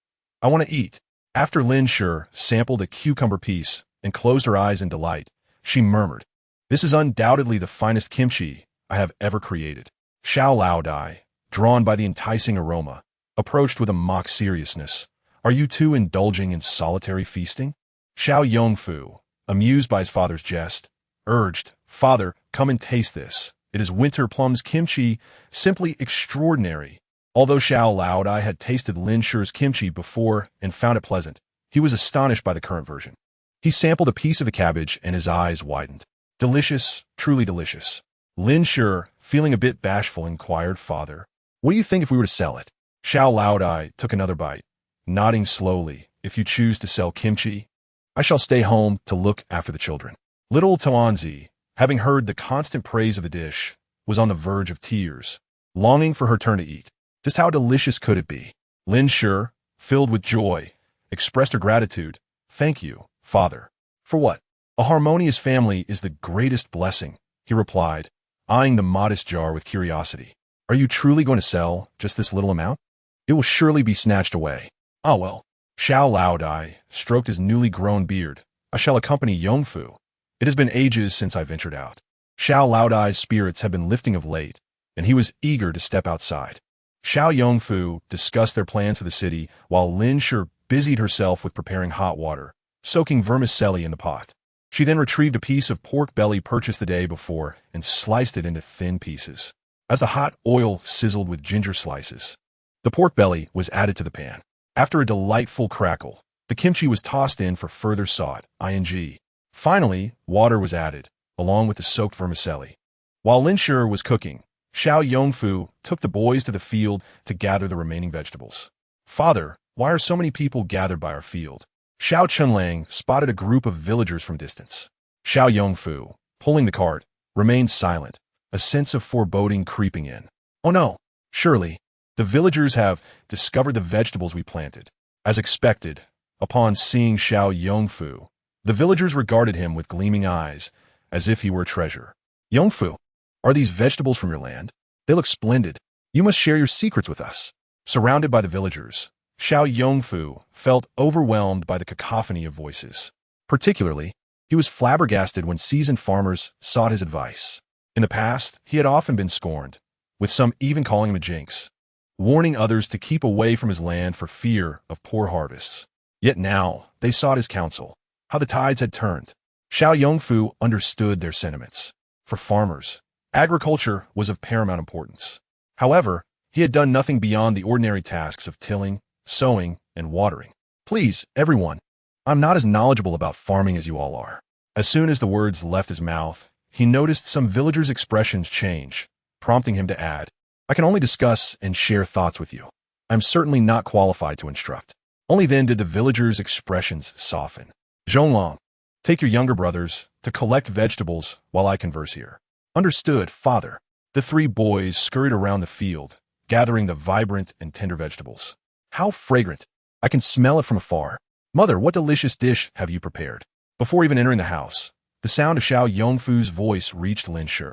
I want to eat." After Lin Shi sampled a cucumber piece and closed her eyes in delight, she murmured, "This is undoubtedly the finest kimchi I have ever created." Xiao Laodai, drawn by the enticing aroma, approached with a mock seriousness. "Are you two indulging in solitary feasting?" Xiao Yongfu, amused by his father's jest, urged, "Father, come and taste this. It is winter plums kimchi, simply extraordinary." Although Xiao Laodai had tasted Lin Shi's kimchi before and found it pleasant, he was astonished by the current version. He sampled a piece of the cabbage and his eyes widened. "Delicious, truly delicious." Lin Shi, feeling a bit bashful, inquired, "Father, what do you think if we were to sell it?" Xiao Laodai took another bite, nodding slowly. "If you choose to sell kimchi, I shall stay home to look after the children." Little Tuanzi, having heard the constant praise of the dish, was on the verge of tears, longing for her turn to eat. Just how delicious could it be? Lin Shi, filled with joy, expressed her gratitude. "Thank you, Father." "For what?" "A harmonious family is the greatest blessing," he replied, eyeing the modest jar with curiosity. "Are you truly going to sell just this little amount? It will surely be snatched away." "Ah well." Xiao Laodai stroked his newly grown beard. "I shall accompany Yongfu. It has been ages since I ventured out." Xiao Laodai's spirits had been lifting of late, and he was eager to step outside. Xiao Yongfu discussed their plans for the city, while Lin Shi busied herself with preparing hot water, soaking vermicelli in the pot. She then retrieved a piece of pork belly purchased the day before and sliced it into thin pieces. As the hot oil sizzled with ginger slices, the pork belly was added to the pan. After a delightful crackle, the kimchi was tossed in for further sauté. Finally, water was added, along with the soaked vermicelli. While Lin Shi was cooking, Xiao Yongfu took the boys to the field to gather the remaining vegetables. "Father, why are so many people gathered by our field?" Xiao Chunlang spotted a group of villagers from distance. Xiao Yongfu, pulling the cart, remained silent, a sense of foreboding creeping in. "Oh no, surely, the villagers have discovered the vegetables we planted." As expected, upon seeing Xiao Yongfu, the villagers regarded him with gleaming eyes, as if he were a treasure. "Yongfu, are these vegetables from your land? They look splendid. You must share your secrets with us." Surrounded by the villagers, Xiao Yongfu felt overwhelmed by the cacophony of voices. Particularly, he was flabbergasted when seasoned farmers sought his advice. In the past, he had often been scorned, with some even calling him a jinx, warning others to keep away from his land for fear of poor harvests. Yet now, they sought his counsel. How the tides had turned. Xiao Yongfu understood their sentiments. For farmers, agriculture was of paramount importance. However, he had done nothing beyond the ordinary tasks of tilling, sowing, and watering. "Please, everyone, I'm not as knowledgeable about farming as you all are." As soon as the words left his mouth, he noticed some villagers' expressions change, prompting him to add, "I can only discuss and share thoughts with you. I'm certainly not qualified to instruct." Only then did the villagers' expressions soften. "Zhonglong, take your younger brothers to collect vegetables while I converse here." "Understood, Father." The three boys scurried around the field, gathering the vibrant and tender vegetables. "How fragrant! I can smell it from afar. Mother, what delicious dish have you prepared?" Before even entering the house, the sound of Xiao Yongfu's voice reached Lin Shi.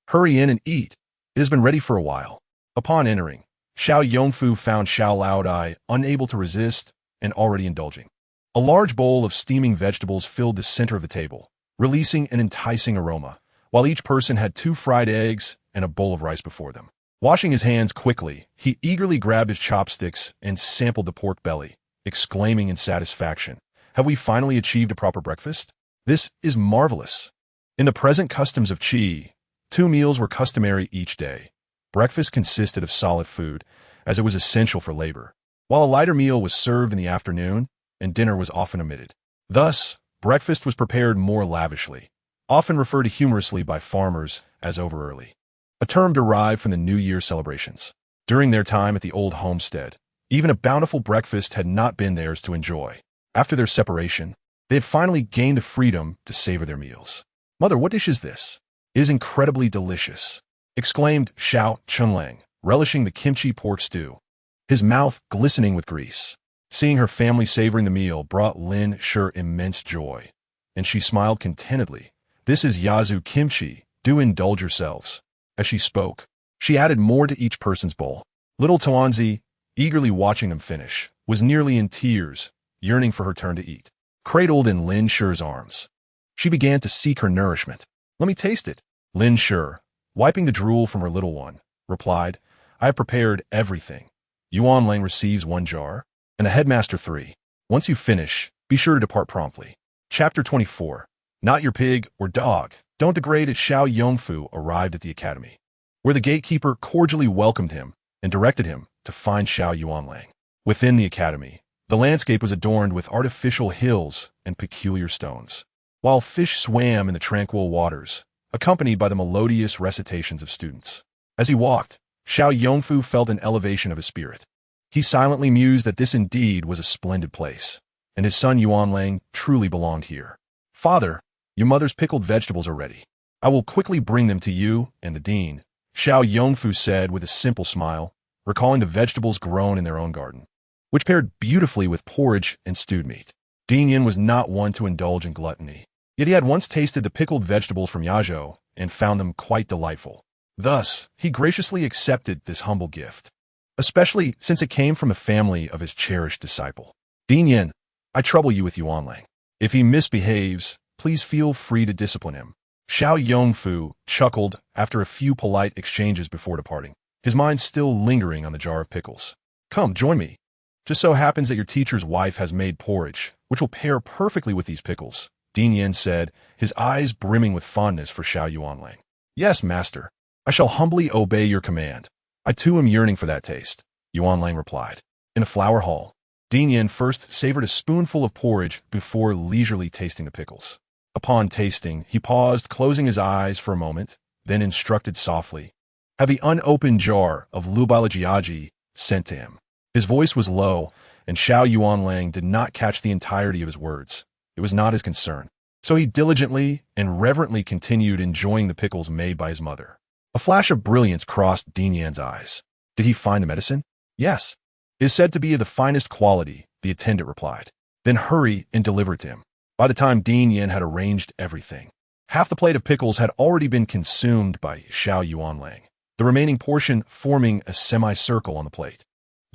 "Hurry in and eat. It has been ready for a while." Upon entering, Xiao Yongfu found Xiao Laodai unable to resist and already indulging. A large bowl of steaming vegetables filled the center of the table, releasing an enticing aroma, while each person had 2 fried eggs and a bowl of rice before them. Washing his hands quickly, he eagerly grabbed his chopsticks and sampled the pork belly, exclaiming in satisfaction, "Have we finally achieved a proper breakfast? This is marvelous." In the present customs of Qi, 2 meals were customary each day. Breakfast consisted of solid food, as it was essential for labor, while a lighter meal was served in the afternoon, and dinner was often omitted. Thus, breakfast was prepared more lavishly, often referred to humorously by farmers as over-early, a term derived from the New Year celebrations. During their time at the old homestead, even a bountiful breakfast had not been theirs to enjoy. After their separation, they had finally gained the freedom to savor their meals. "Mother, what dish is this? It is incredibly delicious," exclaimed Xiao Chunlang, relishing the kimchi pork stew, his mouth glistening with grease. Seeing her family savoring the meal brought Lin Shi immense joy, and she smiled contentedly. "This is Yazoo kimchi. Do indulge yourselves." As she spoke, she added more to each person's bowl. Little Tuanzi, eagerly watching them finish, was nearly in tears, yearning for her turn to eat. Cradled in Lin Shi's arms, she began to seek her nourishment. "Let me taste it." Lin Shi, wiping the drool from her little one, replied, "I have prepared everything. Yuan Lang receives 1 jar, and the headmaster 3. Once you finish, be sure to depart promptly." Chapter 24. Not your pig or dog. Don't degrade it. Xiao Yongfu arrived at the academy, where the gatekeeper cordially welcomed him and directed him to find Xiao Yuanlang. Within the academy, the landscape was adorned with artificial hills and peculiar stones, while fish swam in the tranquil waters, accompanied by the melodious recitations of students. As he walked, Xiao Yongfu felt an elevation of his spirit. He silently mused that this indeed was a splendid place, and his son Yuanlang truly belonged here. "Father, your mother's pickled vegetables are ready." I will quickly bring them to you and the dean, Xiao Yongfu said with a simple smile, recalling the vegetables grown in their own garden, which paired beautifully with porridge and stewed meat. Dean Yin was not one to indulge in gluttony, yet he had once tasted the pickled vegetables from Yazhou and found them quite delightful. Thus, he graciously accepted this humble gift, especially since it came from a family of his cherished disciple. Dean Yin, I trouble you with Yuanlang. If he misbehaves, please feel free to discipline him. Xiao Yongfu chuckled after a few polite exchanges before departing, his mind still lingering on the jar of pickles. Come, join me. Just so happens that your teacher's wife has made porridge, which will pair perfectly with these pickles, Dean Yin said, his eyes brimming with fondness for Xiao Yuanlang. Yes, master. I shall humbly obey your command. I too am yearning for that taste, Yuanlang replied. In a flower hall, Dean Yin first savored a spoonful of porridge before leisurely tasting the pickles. Upon tasting, he paused, closing his eyes for a moment, then instructed softly, have the unopened jar of lubilajiaji sent to him. His voice was low, and Xiao Yuanlang did not catch the entirety of his words. It was not his concern. So he diligently and reverently continued enjoying the pickles made by his mother. A flash of brilliance crossed Dean Yan's eyes. Did he find the medicine? Yes. It is said to be of the finest quality, the attendant replied. Then hurry and deliver it to him. By the time Dean Yin had arranged everything, half the plate of pickles had already been consumed by Xiao Yuanlang, the remaining portion forming a semicircle on the plate.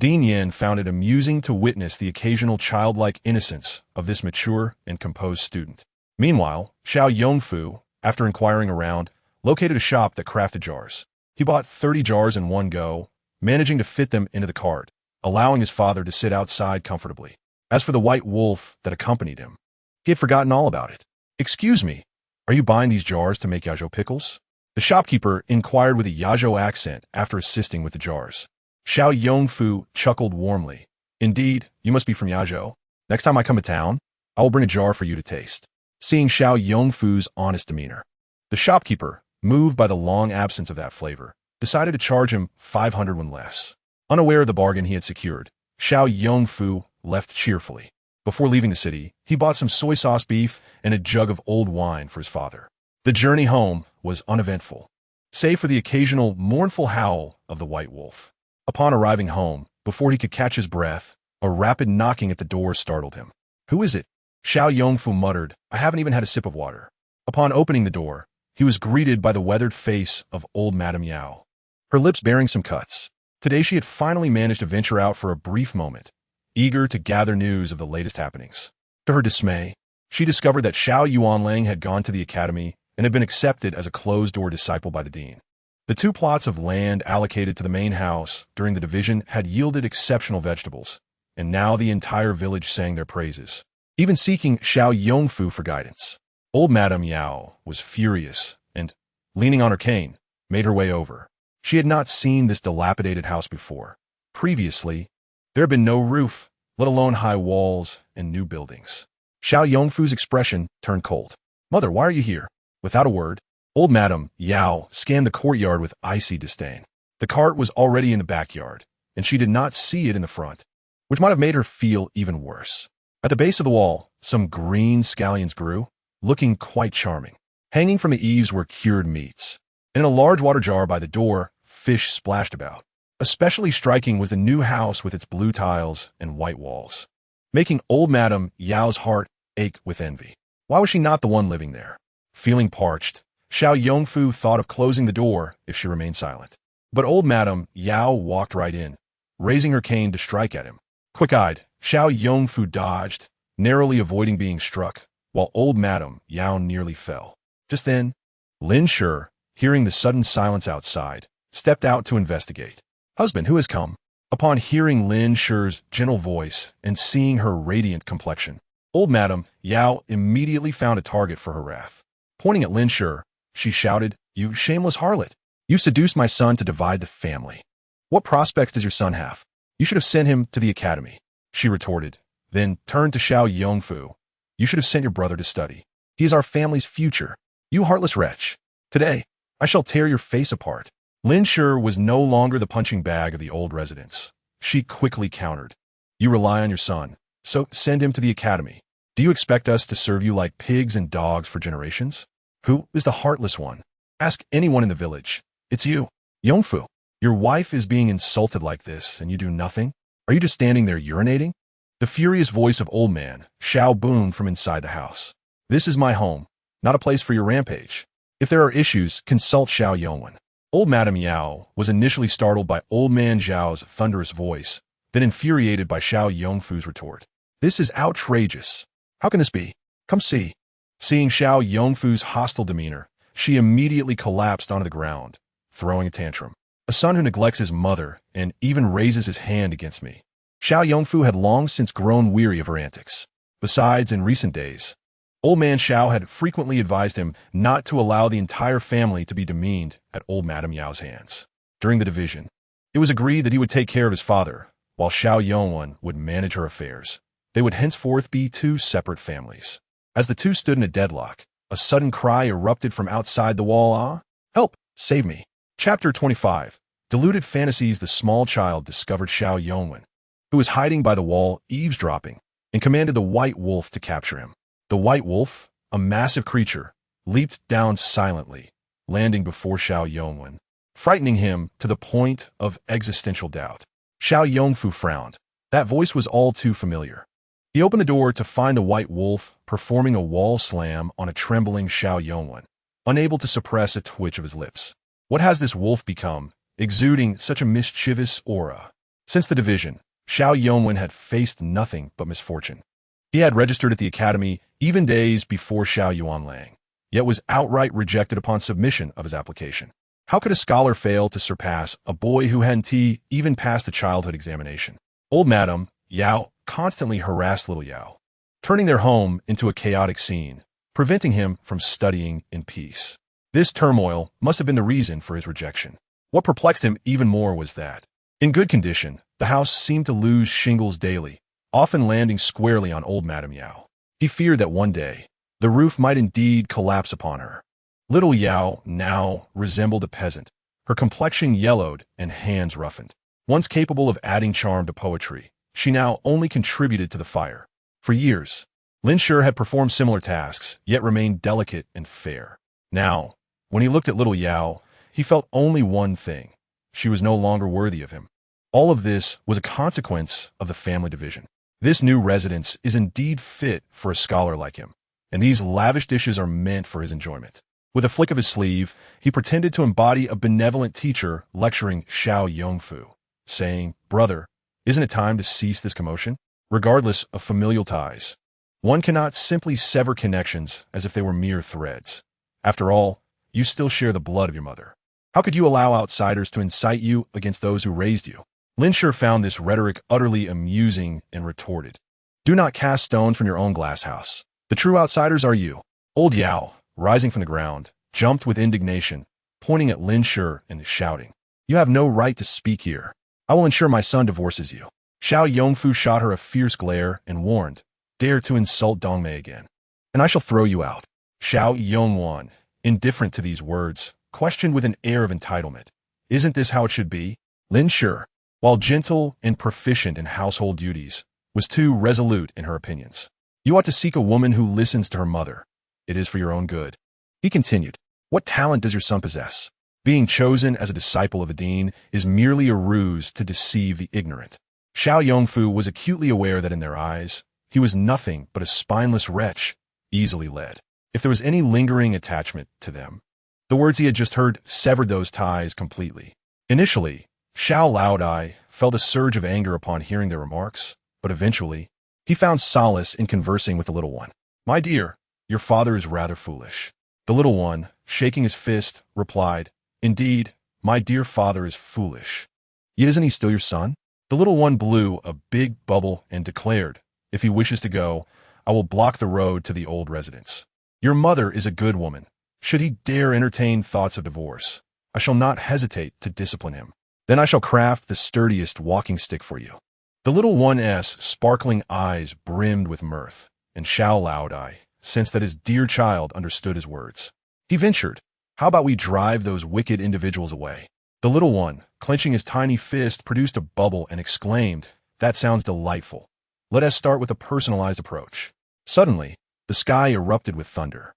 Dean Yin found it amusing to witness the occasional childlike innocence of this mature and composed student. Meanwhile, Xiao Yongfu, after inquiring around, located a shop that crafted jars. He bought 30 jars in one go, managing to fit them into the cart, allowing his father to sit outside comfortably. As for the white wolf that accompanied him, he had forgotten all about it. Excuse me, are you buying these jars to make Yazhou pickles? The shopkeeper inquired with a Yazhou accent after assisting with the jars. Xiao Yongfu chuckled warmly. Indeed, you must be from Yazhou. Next time I come to town, I will bring a jar for you to taste. Seeing Xiao Yongfu's honest demeanor, the shopkeeper, moved by the long absence of that flavor, decided to charge him 500 when less. Unaware of the bargain he had secured, Xiao Yongfu left cheerfully. Before leaving the city, he bought some soy sauce beef and a jug of old wine for his father. The journey home was uneventful, save for the occasional mournful howl of the white wolf. Upon arriving home, before he could catch his breath, a rapid knocking at the door startled him. Who is it? Xiao Yongfu muttered, I haven't even had a sip of water. Upon opening the door, he was greeted by the weathered face of old Madame Yao, her lips bearing some cuts. Today she had finally managed to venture out for a brief moment, eager to gather news of the latest happenings. To her dismay, she discovered that Xiao Yuanlang had gone to the academy and had been accepted as a closed-door disciple by the dean. The 2 plots of land allocated to the main house during the division had yielded exceptional vegetables, and now the entire village sang their praises, even seeking Xiao Yongfu for guidance. Old Madame Yao was furious and, leaning on her cane, made her way over. She had not seen this dilapidated house before. Previously, there had been no roof, let alone high walls and new buildings. Xiao Yongfu's expression turned cold. Mother, why are you here? Without a word, old Madame Yao scanned the courtyard with icy disdain. The cart was already in the backyard, and she did not see it in the front, which might have made her feel even worse. At the base of the wall, some green scallions grew, looking quite charming. Hanging from the eaves were cured meats. And in a large water jar by the door, fish splashed about. Especially striking was the new house with its blue tiles and white walls, making old Madame Yao's heart ache with envy. Why was she not the one living there? Feeling parched, Xiao Yongfu thought of closing the door if she remained silent. But old Madame Yao walked right in, raising her cane to strike at him. Quick-eyed, Xiao Yongfu dodged, narrowly avoiding being struck, while old Madame Yao nearly fell. Just then, Lin Shi, hearing the sudden silence outside, stepped out to investigate. Husband, who has come? Upon hearing Lin Shi's gentle voice and seeing her radiant complexion, old Madame Yao immediately found a target for her wrath. Pointing at Lin Shi, she shouted, You shameless harlot! You seduced my son to divide the family. What prospects does your son have? You should have sent him to the academy, she retorted, then turned to Xiao Yongfu. You should have sent your brother to study. He is our family's future. You heartless wretch. Today, I shall tear your face apart. Lin Shi was no longer the punching bag of the old residents. She quickly countered. You rely on your son, so send him to the academy. Do you expect us to serve you like pigs and dogs for generations? Who is the heartless one? Ask anyone in the village. It's you, Yongfu. Your wife is being insulted like this, and you do nothing? Are you just standing there urinating? The furious voice of old man, Xiao, boomed from inside the house. This is my home, not a place for your rampage. If there are issues, consult Xiao Yongwen. Old Madame Yao was initially startled by old man Zhao's thunderous voice, then infuriated by Xiao Yongfu's retort. This is outrageous. How can this be? Come see. Seeing Xiao Yongfu's hostile demeanor, she immediately collapsed onto the ground, throwing a tantrum. A son who neglects his mother and even raises his hand against me. Xiao Yongfu had long since grown weary of her antics. Besides, in recent days, old man Xiao had frequently advised him not to allow the entire family to be demeaned at old Madame Yao's hands. During the division, it was agreed that he would take care of his father, while Xiao Yongwen would manage her affairs. They would henceforth be two separate families. As the two stood in a deadlock, a sudden cry erupted from outside the wall. Ah! Help! Save me! Chapter 25. Deluded fantasies. The small child discovered Xiao Yongwen, who was hiding by the wall, eavesdropping, and commanded the white wolf to capture him. The white wolf, a massive creature, leaped down silently, landing before Xiao Yongwen, frightening him to the point of existential doubt. Xiao Yongfu frowned. That voice was all too familiar. He opened the door to find the white wolf performing a wall slam on a trembling Xiao Yongwen, unable to suppress a twitch of his lips. What has this wolf become, exuding such a mischievous aura? Since the division, Xiao Yongwen had faced nothing but misfortune. He had registered at the academy even days before Xiao Yuanlang, yet was outright rejected upon submission of his application. How could a scholar fail to surpass a boy who hadn't even passed the childhood examination? Old Madame Yao constantly harassed little Yao, turning their home into a chaotic scene, preventing him from studying in peace. This turmoil must have been the reason for his rejection. What perplexed him even more was that, in good condition, the house seemed to lose shingles daily, often landing squarely on old Madame Yao. He feared that one day, the roof might indeed collapse upon her. Little Yao now resembled a peasant, her complexion yellowed and hands roughened. Once capable of adding charm to poetry, she now only contributed to the fire. For years, Lin Shi had performed similar tasks, yet remained delicate and fair. Now, when he looked at little Yao, he felt only one thing. She was no longer worthy of him. All of this was a consequence of the family division. This new residence is indeed fit for a scholar like him, and these lavish dishes are meant for his enjoyment. With a flick of his sleeve, he pretended to embody a benevolent teacher lecturing Xiao Yongfu, saying, "Brother, isn't it time to cease this commotion? Regardless of familial ties, one cannot simply sever connections as if they were mere threads. After all, you still share the blood of your mother. How could you allow outsiders to incite you against those who raised you?" Lin Shi found this rhetoric utterly amusing and retorted, "Do not cast stones from your own glass house. The true outsiders are you." Old Yao, rising from the ground, jumped with indignation, pointing at Lin Shi and shouting, "You have no right to speak here. I will ensure my son divorces you." Xiao Yongfu shot her a fierce glare and warned, "Dare to insult Dongmei again, and I shall throw you out." Xiao Yongwan, indifferent to these words, questioned with an air of entitlement, "Isn't this how it should be?" Lin Shi, while gentle and proficient in household duties, was too resolute in her opinions. "You ought to seek a woman who listens to her mother. It is for your own good." He continued, "What talent does your son possess? Being chosen as a disciple of the dean is merely a ruse to deceive the ignorant." Xiao Yongfu was acutely aware that in their eyes, he was nothing but a spineless wretch, easily led. If there was any lingering attachment to them, the words he had just heard severed those ties completely. Initially, Xiao Laodai felt a surge of anger upon hearing their remarks, but eventually, he found solace in conversing with the little one. "My dear, your father is rather foolish." The little one, shaking his fist, replied, "Indeed, my dear father is foolish. Yet isn't he still your son?" The little one blew a big bubble and declared, "If he wishes to go, I will block the road to the old residence. Your mother is a good woman. Should he dare entertain thoughts of divorce, I shall not hesitate to discipline him. Then I shall craft the sturdiest walking stick for you." The little one's sparkling eyes brimmed with mirth, and Xiao Laodai sensed that his dear child understood his words. He ventured, "How about we drive those wicked individuals away?" The little one, clenching his tiny fist, produced a bubble and exclaimed, "That sounds delightful. Let us start with a personalized approach." Suddenly, the sky erupted with thunder.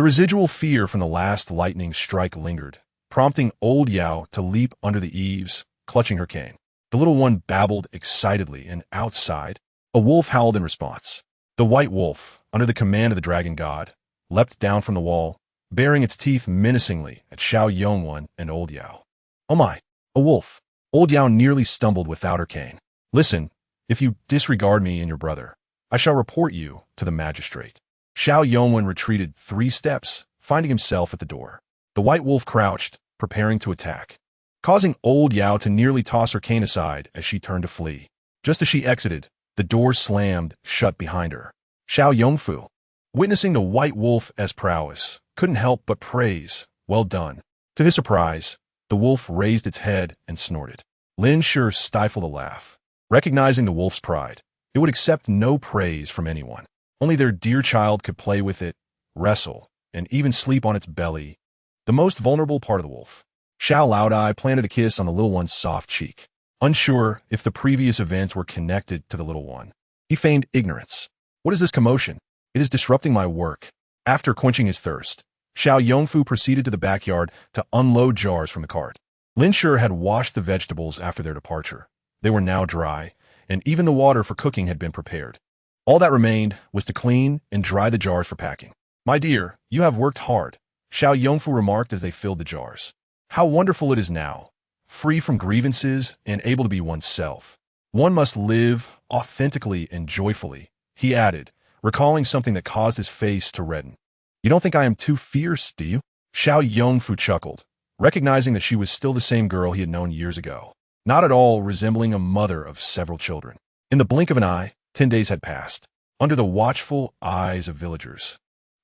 The residual fear from the last lightning strike lingered, prompting old Xiao to leap under the eaves, clutching her cane. The little one babbled excitedly, and outside, a wolf howled in response. The white wolf, under the command of the dragon god, leapt down from the wall, baring its teeth menacingly at Xiao Yongwen and old Xiao. Oh my, a wolf! Old Xiao nearly stumbled without her cane. Listen, if you disregard me and your brother, I shall report you to the magistrate. Xiao Yongwen retreated 3 steps, finding himself at the door. The white wolf crouched, preparing to attack, causing old Xiao to nearly toss her cane aside as she turned to flee. Just as she exited, the door slammed shut behind her. Xiao Yongfu, witnessing the white wolf's prowess, couldn't help but praise, "Well done." To his surprise, the wolf raised its head and snorted. Lin Shi stifled a laugh. Recognizing the wolf's pride, it would accept no praise from anyone. Only their dear child could play with it, wrestle, and even sleep on its belly, the most vulnerable part of the wolf. Xiao Laodai planted a kiss on the little one's soft cheek. Unsure if the previous events were connected to the little one, he feigned ignorance. What is this commotion? It is disrupting my work. After quenching his thirst, Xiao Yongfu proceeded to the backyard to unload jars from the cart. Lin Shi had washed the vegetables after their departure. They were now dry, and even the water for cooking had been prepared. All that remained was to clean and dry the jars for packing. "My dear, you have worked hard," Xiao Yongfu remarked as they filled the jars. "How wonderful it is now, free from grievances and able to be oneself. One must live authentically and joyfully," he added, recalling something that caused his face to redden. "You don't think I am too fierce, do you?" Xiao Yongfu chuckled, recognizing that she was still the same girl he had known years ago, not at all resembling a mother of several children. In the blink of an eye, 10 days had passed. Under the watchful eyes of villagers,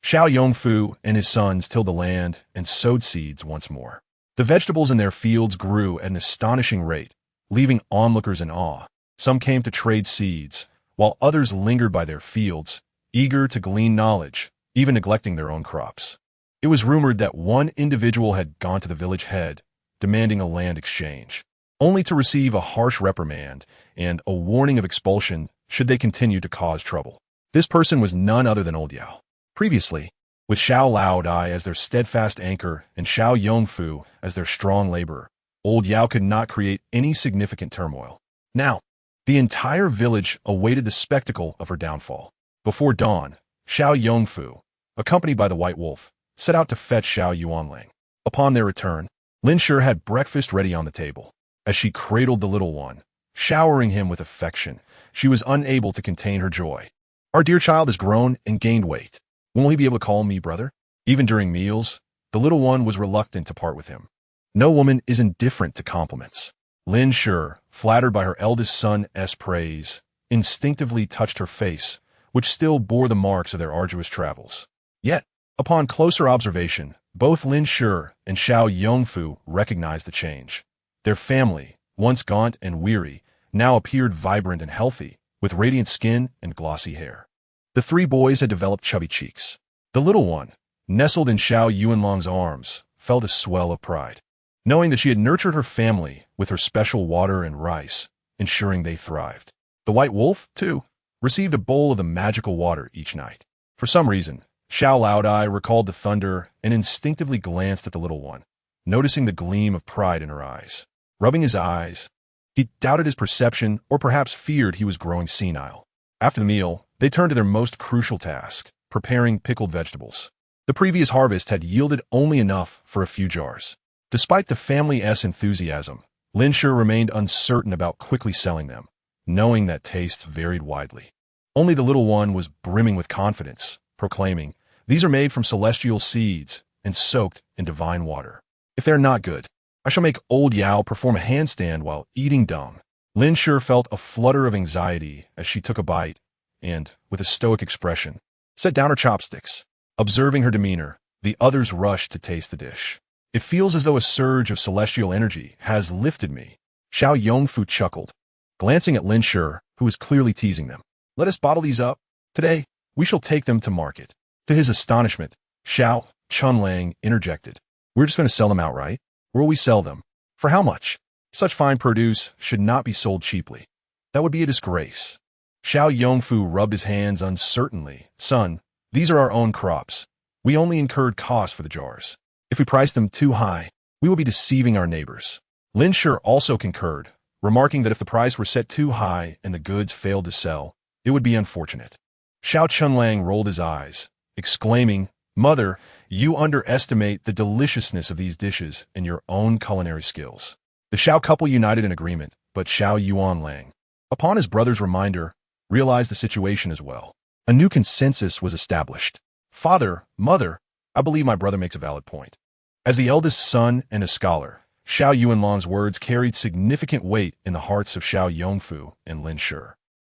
Xiao Yongfu and his sons tilled the land and sowed seeds once more. The vegetables in their fields grew at an astonishing rate, leaving onlookers in awe. Some came to trade seeds, while others lingered by their fields, eager to glean knowledge, even neglecting their own crops. It was rumored that one individual had gone to the village head, demanding a land exchange, only to receive a harsh reprimand and a warning of expulsion should they continue to cause trouble. This person was none other than old Xiao. Previously, with Xiao Laodai as their steadfast anchor and Xiao Yongfu as their strong laborer, old Xiao could not create any significant turmoil. Now, the entire village awaited the spectacle of her downfall. Before dawn, Xiao Yongfu, accompanied by the white wolf, set out to fetch Xiao Yuanlang. Upon their return, Lin Shi had breakfast ready on the table. As she cradled the little one, showering him with affection, she was unable to contain her joy. "Our dear child has grown and gained weight. When will he be able to call me brother?" Even during meals, the little one was reluctant to part with him. No woman is indifferent to compliments. Lin Shi, flattered by her eldest son's praise, instinctively touched her face, which still bore the marks of their arduous travels. Yet, upon closer observation, both Lin Shi and Xiao Yongfu recognized the change. Their family, once gaunt and weary, now appeared vibrant and healthy, with radiant skin and glossy hair. The 3 boys had developed chubby cheeks. The little one, nestled in Xiao Yuanlang's arms, felt a swell of pride, knowing that she had nurtured her family with her special water and rice, ensuring they thrived. The white wolf, too, received a bowl of the magical water each night. For some reason, Xiao Laodai recalled the thunder and instinctively glanced at the little one, noticing the gleam of pride in her eyes. Rubbing his eyes, he doubted his perception or perhaps feared he was growing senile. After the meal, they turned to their most crucial task, preparing pickled vegetables. The previous harvest had yielded only enough for a few jars. Despite the family's enthusiasm, Lin Shi remained uncertain about quickly selling them, knowing that tastes varied widely. Only the little one was brimming with confidence, proclaiming, "These are made from celestial seeds and soaked in divine water. If they are not good, I shall make old Xiao perform a handstand while eating dung." Lin Shi felt a flutter of anxiety as she took a bite and, with a stoic expression, set down her chopsticks. Observing her demeanor, the others rushed to taste the dish. "It feels as though a surge of celestial energy has lifted me," Xiao Yongfu chuckled, glancing at Lin Shi, who was clearly teasing them. "Let us bottle these up. Today, we shall take them to market." To his astonishment, Xiao Chunlang interjected, "We're just going to sell them outright. Where will we sell them? For how much? Such fine produce should not be sold cheaply. That would be a disgrace." Xiao Yongfu rubbed his hands uncertainly. "Son, these are our own crops. We only incurred costs for the jars. If we price them too high, we will be deceiving our neighbors. Lin Shi also concurred, remarking that if the price were set too high and the goods failed to sell, it would be unfortunate. Xiao Chunlang rolled his eyes, exclaiming, "Mother, you underestimate the deliciousness of these dishes and your own culinary skills." The Xiao couple united in agreement, but Xiao Yuanlang, upon his brother's reminder, realized the situation as well. A new consensus was established. "Father, mother, I believe my brother makes a valid point." As the eldest son and a scholar, Xiao Yuanlang's words carried significant weight in the hearts of Xiao Yongfu and Lin Shi.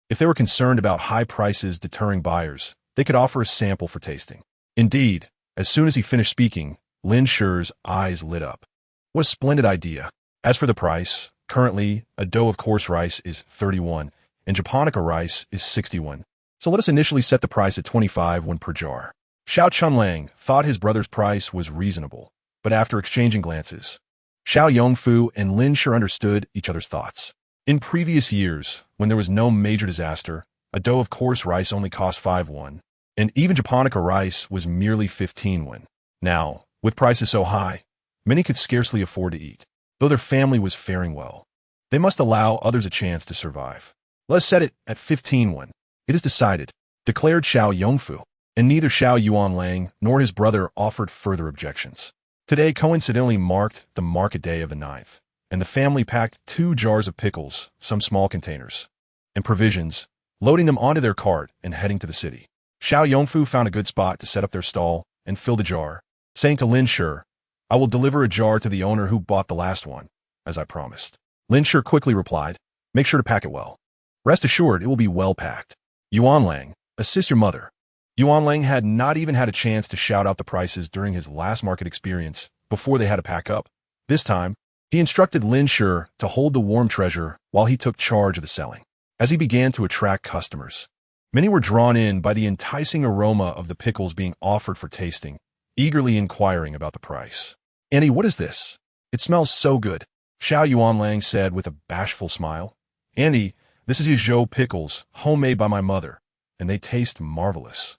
If they were concerned about high prices deterring buyers, they could offer a sample for tasting. Indeed, as soon as he finished speaking, Lin Shi's eyes lit up. What a splendid idea. As for the price, currently, a dough of coarse rice is 31, and japonica rice is 61. So let us initially set the price at 25 won per jar. Xiao Chunlang thought his brother's price was reasonable, but after exchanging glances, Xiao Yongfu and Lin Shi understood each other's thoughts. In previous years, when there was no major disaster, a dough of coarse rice only cost 5 won, and even japonica rice was merely 15 won. Now, with prices so high, many could scarcely afford to eat, though their family was faring well. They must allow others a chance to survive. Let's set it at 15 won. It is decided, declared Xiao Yongfu, and neither Xiao Yuanlang nor his brother offered further objections. Today coincidentally marked the market day of the 9th, and the family packed 2 jars of pickles, some small containers, and provisions, loading them onto their cart and heading to the city. Xiao Yongfu found a good spot to set up their stall and fill the jar, saying to Lin Shi, "I will deliver a jar to the owner who bought the last one, as I promised." Lin Shi quickly replied, "Make sure to pack it well. Rest assured it will be well packed. Yuanlang, assist your mother." Yuanlang had not even had a chance to shout out the prices during his last market experience before they had to pack up. This time, he instructed Lin Shi to hold the warm treasure while he took charge of the selling. As he began to attract customers, many were drawn in by the enticing aroma of the pickles being offered for tasting, eagerly inquiring about the price. "Annie, what is this? It smells so good," Xiao Yuanlang said with a bashful smile. "Annie, this is Yizhou pickles, homemade by my mother, and they taste marvelous."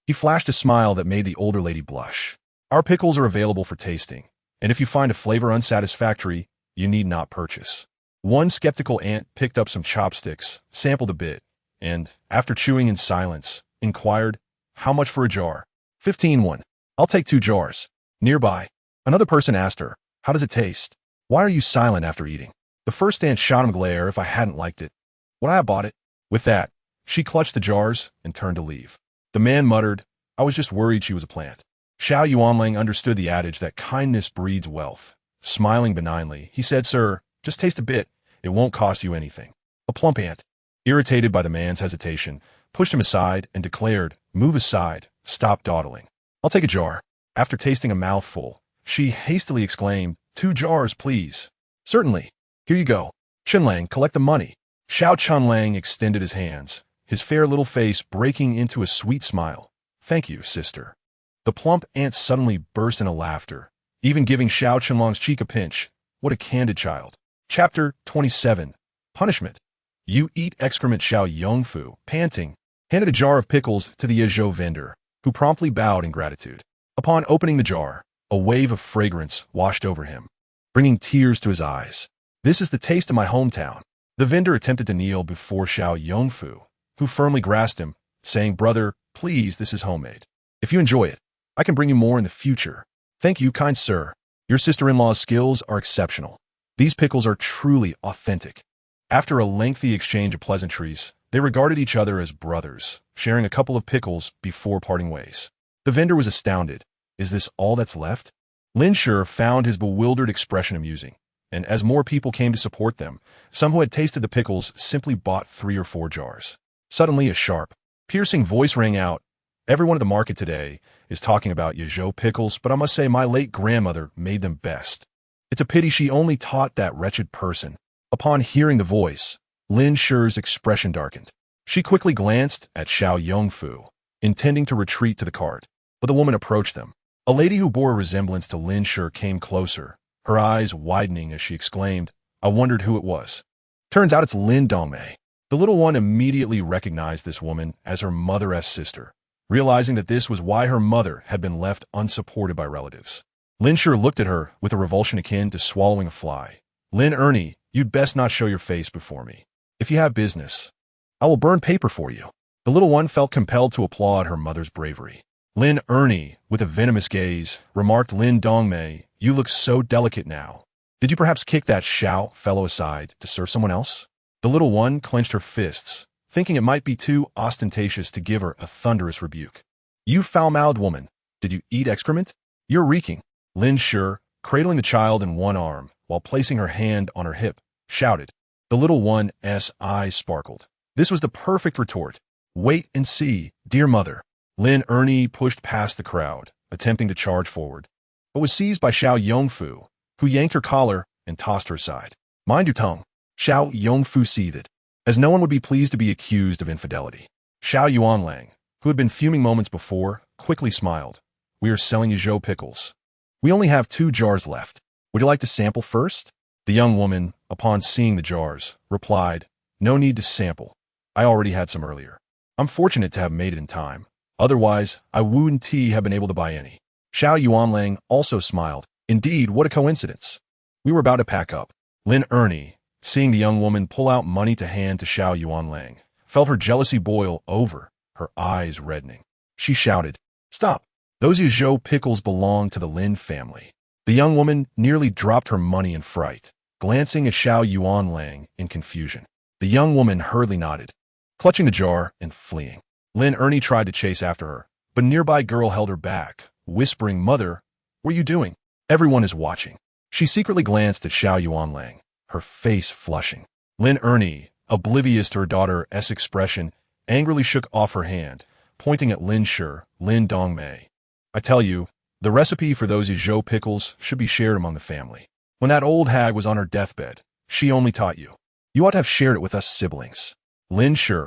He flashed a smile that made the older lady blush. "Our pickles are available for tasting, and if you find a flavor unsatisfactory, you need not purchase." One skeptical aunt picked up some chopsticks, sampled a bit, and, after chewing in silence, inquired, "How much for a jar?" 15 won. "I'll take 2 jars." Nearby, another person asked her, "How does it taste? Why are you silent after eating?" The first aunt shot him a glare if I hadn't liked it. Would I have bought it? With that, she clutched the jars and turned to leave. The man muttered, "I was just worried she was a plant." Xiao Yuanlang understood the adage that kindness breeds wealth. Smiling benignly, he said, "Sir, just taste a bit. It won't cost you anything." A plump ant, irritated by the man's hesitation, pushed him aside and declared, "Move aside, stop dawdling. I'll take a jar." After tasting a mouthful, she hastily exclaimed, "2 jars, please." "Certainly. Here you go. Chunlang, collect the money." Xiao Chunlang extended his hands, his fair little face breaking into a sweet smile. "Thank you, sister." The plump ant suddenly burst into laughter, even giving Xiao Chunlang's cheek a pinch. What a candid child. Chapter 27. Punishment. "You eat excrement." Xiao Yongfu, panting, handed a jar of pickles to the Yizhou vendor, who promptly bowed in gratitude. Upon opening the jar, a wave of fragrance washed over him, bringing tears to his eyes. "This is the taste of my hometown." The vendor attempted to kneel before Xiao Yongfu, who firmly grasped him, saying, "Brother, please, this is homemade. If you enjoy it, I can bring you more in the future." "Thank you, kind sir. Your sister-in-law's skills are exceptional. These pickles are truly authentic." After a lengthy exchange of pleasantries, they regarded each other as brothers, sharing a couple of pickles before parting ways. The vendor was astounded. Is this all that's left? Lin Shi found his bewildered expression amusing, and as more people came to support them, some who had tasted the pickles simply bought 3 or 4 jars. Suddenly a sharp, piercing voice rang out. "Everyone at the market today is talking about Yizhou pickles, but I must say my late grandmother made them best. It's a pity she only taught that wretched person." Upon hearing the voice, Lin Shi's expression darkened. She quickly glanced at Xiao Yongfu, intending to retreat to the cart, but the woman approached them. A lady who bore a resemblance to Lin Shi came closer, her eyes widening as she exclaimed, "I wondered who it was. Turns out it's Lin Dongmei." The little one immediately recognized this woman as her mother-esque sister, realizing that this was why her mother had been left unsupported by relatives. Lin Shi looked at her with a revulsion akin to swallowing a fly. Lin Ernie, you'd best not show your face before me. If you have business, I will burn paper for you. The little one felt compelled to applaud her mother's bravery. Lin Ernie, with a venomous gaze, remarked, Lin Dongmei, you look so delicate now. Did you perhaps kick that Xiao fellow aside to serve someone else? The little one clenched her fists, thinking it might be too ostentatious to give her a thunderous rebuke. You foul-mouthed woman, did you eat excrement? You're reeking. Lin Shi, cradling the child in one arm while placing her hand on her hip, shouted. The little one's eyes sparkled. This was the perfect retort. Wait and see, dear mother. Lin Ernie pushed past the crowd, attempting to charge forward, but was seized by Xiao Yongfu, who yanked her collar and tossed her aside. Mind your tongue. Xiao Yongfu seethed, as no one would be pleased to be accused of infidelity. Xiao Yuanlang, who had been fuming moments before, quickly smiled. We are selling you Zhou pickles. We only have 2 jars left. Would you like to sample first? The young woman, upon seeing the jars, replied, No need to sample. I already had some earlier. I'm fortunate to have made it in time. Otherwise, I wouldn't have been able to buy any. Xiao Yuanlang also smiled. Indeed, what a coincidence. We were about to pack up. Lin Ernie, seeing the young woman pull out money to hand to Xiao Yuanlang, felt her jealousy boil over, her eyes reddening. She shouted, Stop! Those Zhou pickles belong to the Lin family. The young woman nearly dropped her money in fright, glancing at Xiao Yuanlang in confusion. The young woman hurriedly nodded, clutching the jar and fleeing. Lin Ernie tried to chase after her, but a nearby girl held her back, whispering, Mother, what are you doing? Everyone is watching. She secretly glanced at Xiao Yuanlang, her face flushing. Lin Ernie, oblivious to her daughter's expression, angrily shook off her hand, pointing at Lin Shi, Lin Dongmei. I tell you, the recipe for those Zhou pickles should be shared among the family. When that old hag was on her deathbed, she only taught you. You ought to have shared it with us siblings. Lin Shi,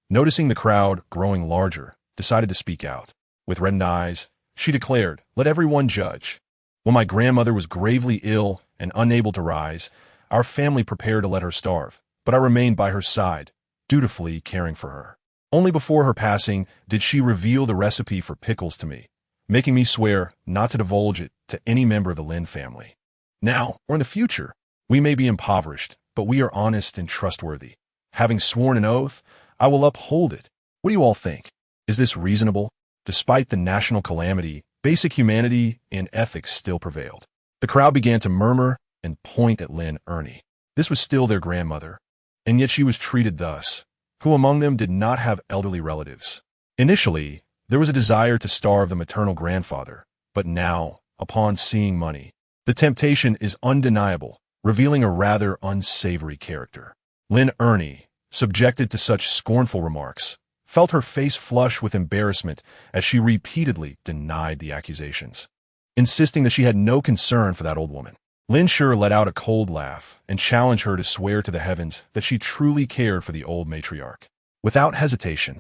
noticing the crowd growing larger, decided to speak out. With reddened eyes, she declared, Let everyone judge. When my grandmother was gravely ill and unable to rise, our family prepared to let her starve, but I remained by her side, dutifully caring for her. Only before her passing did she reveal the recipe for pickles to me, making me swear not to divulge it to any member of the Lin family. Now, or in the future, we may be impoverished, but we are honest and trustworthy. Having sworn an oath, I will uphold it. What do you all think? Is this reasonable? Despite the national calamity, basic humanity and ethics still prevailed. The crowd began to murmur and point at Lin Ernie. This was still their grandmother, and yet she was treated thus. Who among them did not have elderly relatives? Initially, there was a desire to starve the maternal grandfather, but now, upon seeing money, the temptation is undeniable, revealing a rather unsavory character. Lin Ernie, subjected to such scornful remarks, felt her face flush with embarrassment as she repeatedly denied the accusations, insisting that she had no concern for that old woman. Lin Shi let out a cold laugh and challenged her to swear to the heavens that she truly cared for the old matriarch. Without hesitation,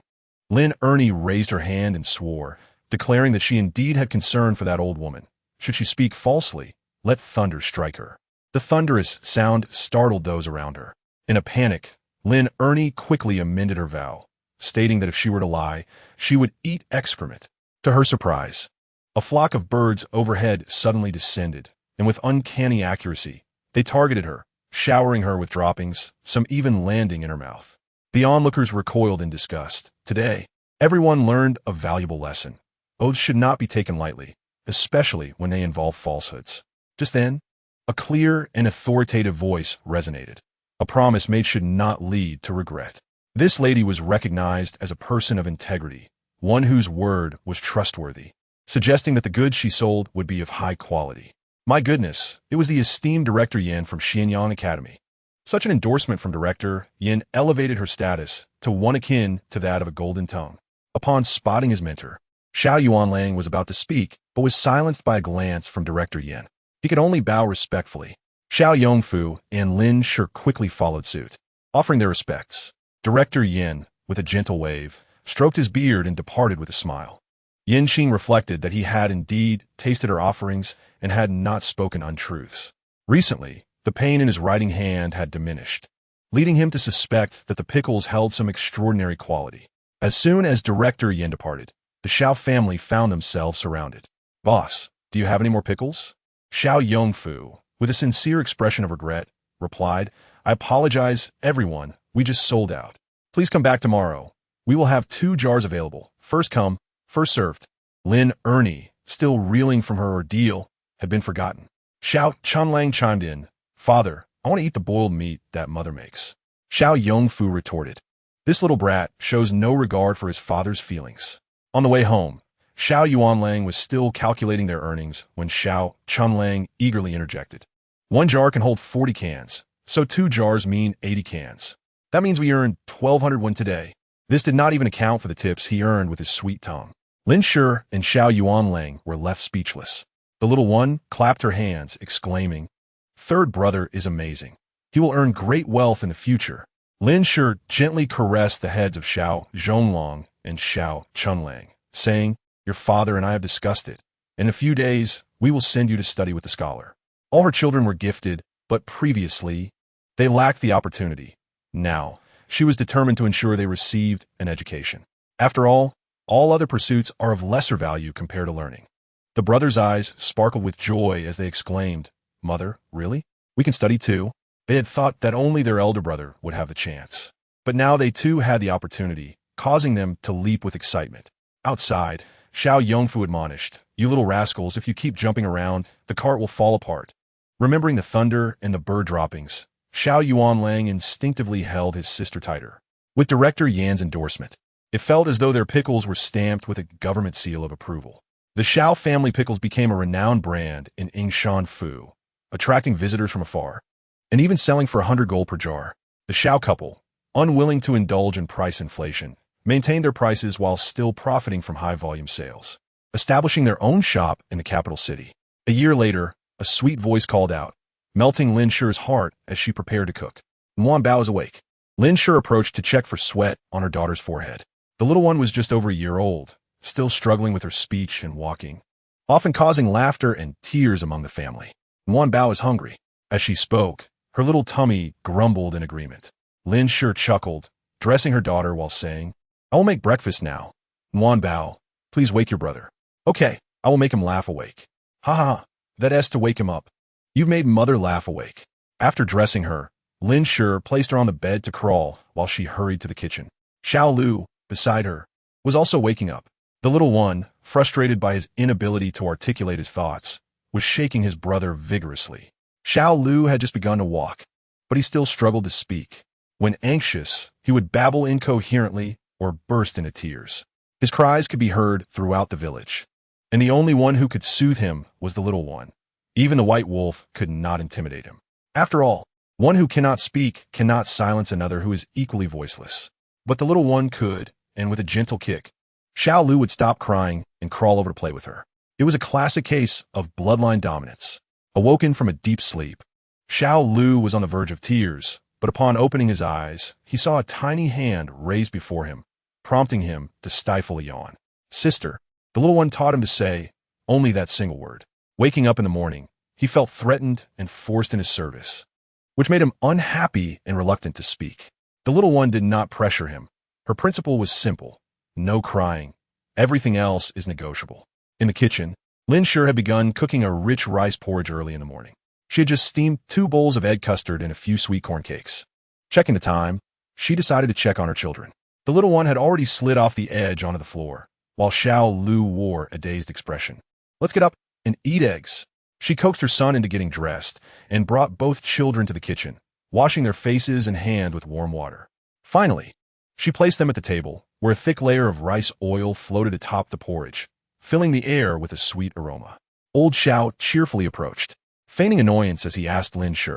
Lin Ernie raised her hand and swore, declaring that she indeed had concern for that old woman. Should she speak falsely, let thunder strike her. The thunderous sound startled those around her. In a panic, Lin Ernie quickly amended her vow, stating that if she were to lie, she would eat excrement. To her surprise, a flock of birds overhead suddenly descended, and with uncanny accuracy, they targeted her, showering her with droppings, some even landing in her mouth. The onlookers recoiled in disgust. Today, everyone learned a valuable lesson. Oaths should not be taken lightly, especially when they involve falsehoods. Just then, a clear and authoritative voice resonated. A promise made should not lead to regret. This lady was recognized as a person of integrity, one whose word was trustworthy, suggesting that the goods she sold would be of high quality. My goodness, it was the esteemed Director Yin from Xianyang Academy. Such an endorsement from Director Yin elevated her status to one akin to that of a golden tongue. Upon spotting his mentor, Xiao Yuanlang was about to speak, but was silenced by a glance from Director Yin. He could only bow respectfully. Xiao Yongfu and Lin Shi quickly followed suit, offering their respects. Director Yin, with a gentle wave, stroked his beard and departed with a smile. Yin Xing reflected that he had indeed tasted her offerings and had not spoken untruths. Recently, the pain in his writing hand had diminished, leading him to suspect that the pickles held some extraordinary quality. As soon as Director Yin departed, the Xiao family found themselves surrounded. "Boss, do you have any more pickles?" Xiao Yongfu, with a sincere expression of regret, replied, "I apologize, everyone. We just sold out. Please come back tomorrow. We will have 2 jars available. First come, first served." Lin Ernie, still reeling from her ordeal, had been forgotten. Xiao Chunlang chimed in, "Father, I want to eat the boiled meat that mother makes." Xiao Yongfu retorted, "This little brat shows no regard for his father's feelings." On the way home, Xiao Yuanlang was still calculating their earnings when Xiao Chunlang eagerly interjected. "1 jar can hold 40 cans, so 2 jars mean 80 cans. That means we earned 1,200 won today." This did not even account for the tips he earned with his sweet tongue. Lin Shi and Xiao Yuanlang were left speechless. The little one clapped her hands, exclaiming, "Third brother is amazing. He will earn great wealth in the future." Lin Shi gently caressed the heads of Xiao Zhonglong and Xiao Chunlang, saying, "Your father and I have discussed it. In a few days, we will send you to study with the scholar." All her children were gifted, but previously, they lacked the opportunity. Now, she was determined to ensure they received an education. After all other pursuits are of lesser value compared to learning. The brothers' eyes sparkled with joy as they exclaimed, "Mother, really? We can study too?" They had thought that only their elder brother would have the chance. But now they too had the opportunity, causing them to leap with excitement. Outside, Xiao Yongfu admonished, "You little rascals, if you keep jumping around, the cart will fall apart." Remembering the thunder and the bird droppings, Xiao Yuanlang instinctively held his sister tighter. With Director Yan's endorsement, it felt as though their pickles were stamped with a government seal of approval. The Xiao family pickles became a renowned brand in Yingshanfu, attracting visitors from afar, and even selling for 100 gold per jar. The Xiao couple, unwilling to indulge in price inflation, maintained their prices while still profiting from high-volume sales, establishing their own shop in the capital city. A year later, a sweet voice called out, melting Lin Shi's heart as she prepared to cook. Nguyen Bao is awake. Lin Shi approached to check for sweat on her daughter's forehead. The little one was just over a year old, still struggling with her speech and walking, often causing laughter and tears among the family. Nguyen Bao is hungry. As she spoke, her little tummy grumbled in agreement. Lin Shi chuckled, dressing her daughter while saying, "I will make breakfast now. Nguyen Bao, please wake your brother." "Okay, I will make him laugh awake." "Ha ha ha, that is to wake him up. You've made mother laugh awake." After dressing her, Lin Shi placed her on the bed to crawl while she hurried to the kitchen. Xiao Lu, beside her, was also waking up. The little one, frustrated by his inability to articulate his thoughts, was shaking his brother vigorously. Xiao Lu had just begun to walk, but he still struggled to speak. When anxious, he would babble incoherently or burst into tears. His cries could be heard throughout the village, and the only one who could soothe him was the little one. Even the white wolf could not intimidate him. After all, one who cannot speak cannot silence another who is equally voiceless. But the little one could, and with a gentle kick, Xiao Lu would stop crying and crawl over to play with her. It was a classic case of bloodline dominance. Awoken from a deep sleep, Xiao Lu was on the verge of tears, but upon opening his eyes, he saw a tiny hand raised before him, prompting him to stifle a yawn. "Sister," the little one taught him to say only that single word. Waking up in the morning, he felt threatened and forced in his service, which made him unhappy and reluctant to speak. The little one did not pressure him. Her principle was simple: no crying. Everything else is negotiable. In the kitchen, Lin Shi had begun cooking a rich rice porridge early in the morning. She had just steamed 2 bowls of egg custard and a few sweet corn cakes. Checking the time, she decided to check on her children. The little one had already slid off the edge onto the floor, while Xiao Lu wore a dazed expression. "Let's get up and eat eggs." She coaxed her son into getting dressed and brought both children to the kitchen, washing their faces and hands with warm water. Finally, she placed them at the table, where a thick layer of rice oil floated atop the porridge, filling the air with a sweet aroma. Old Xiao cheerfully approached, feigning annoyance as he asked Lin Shi,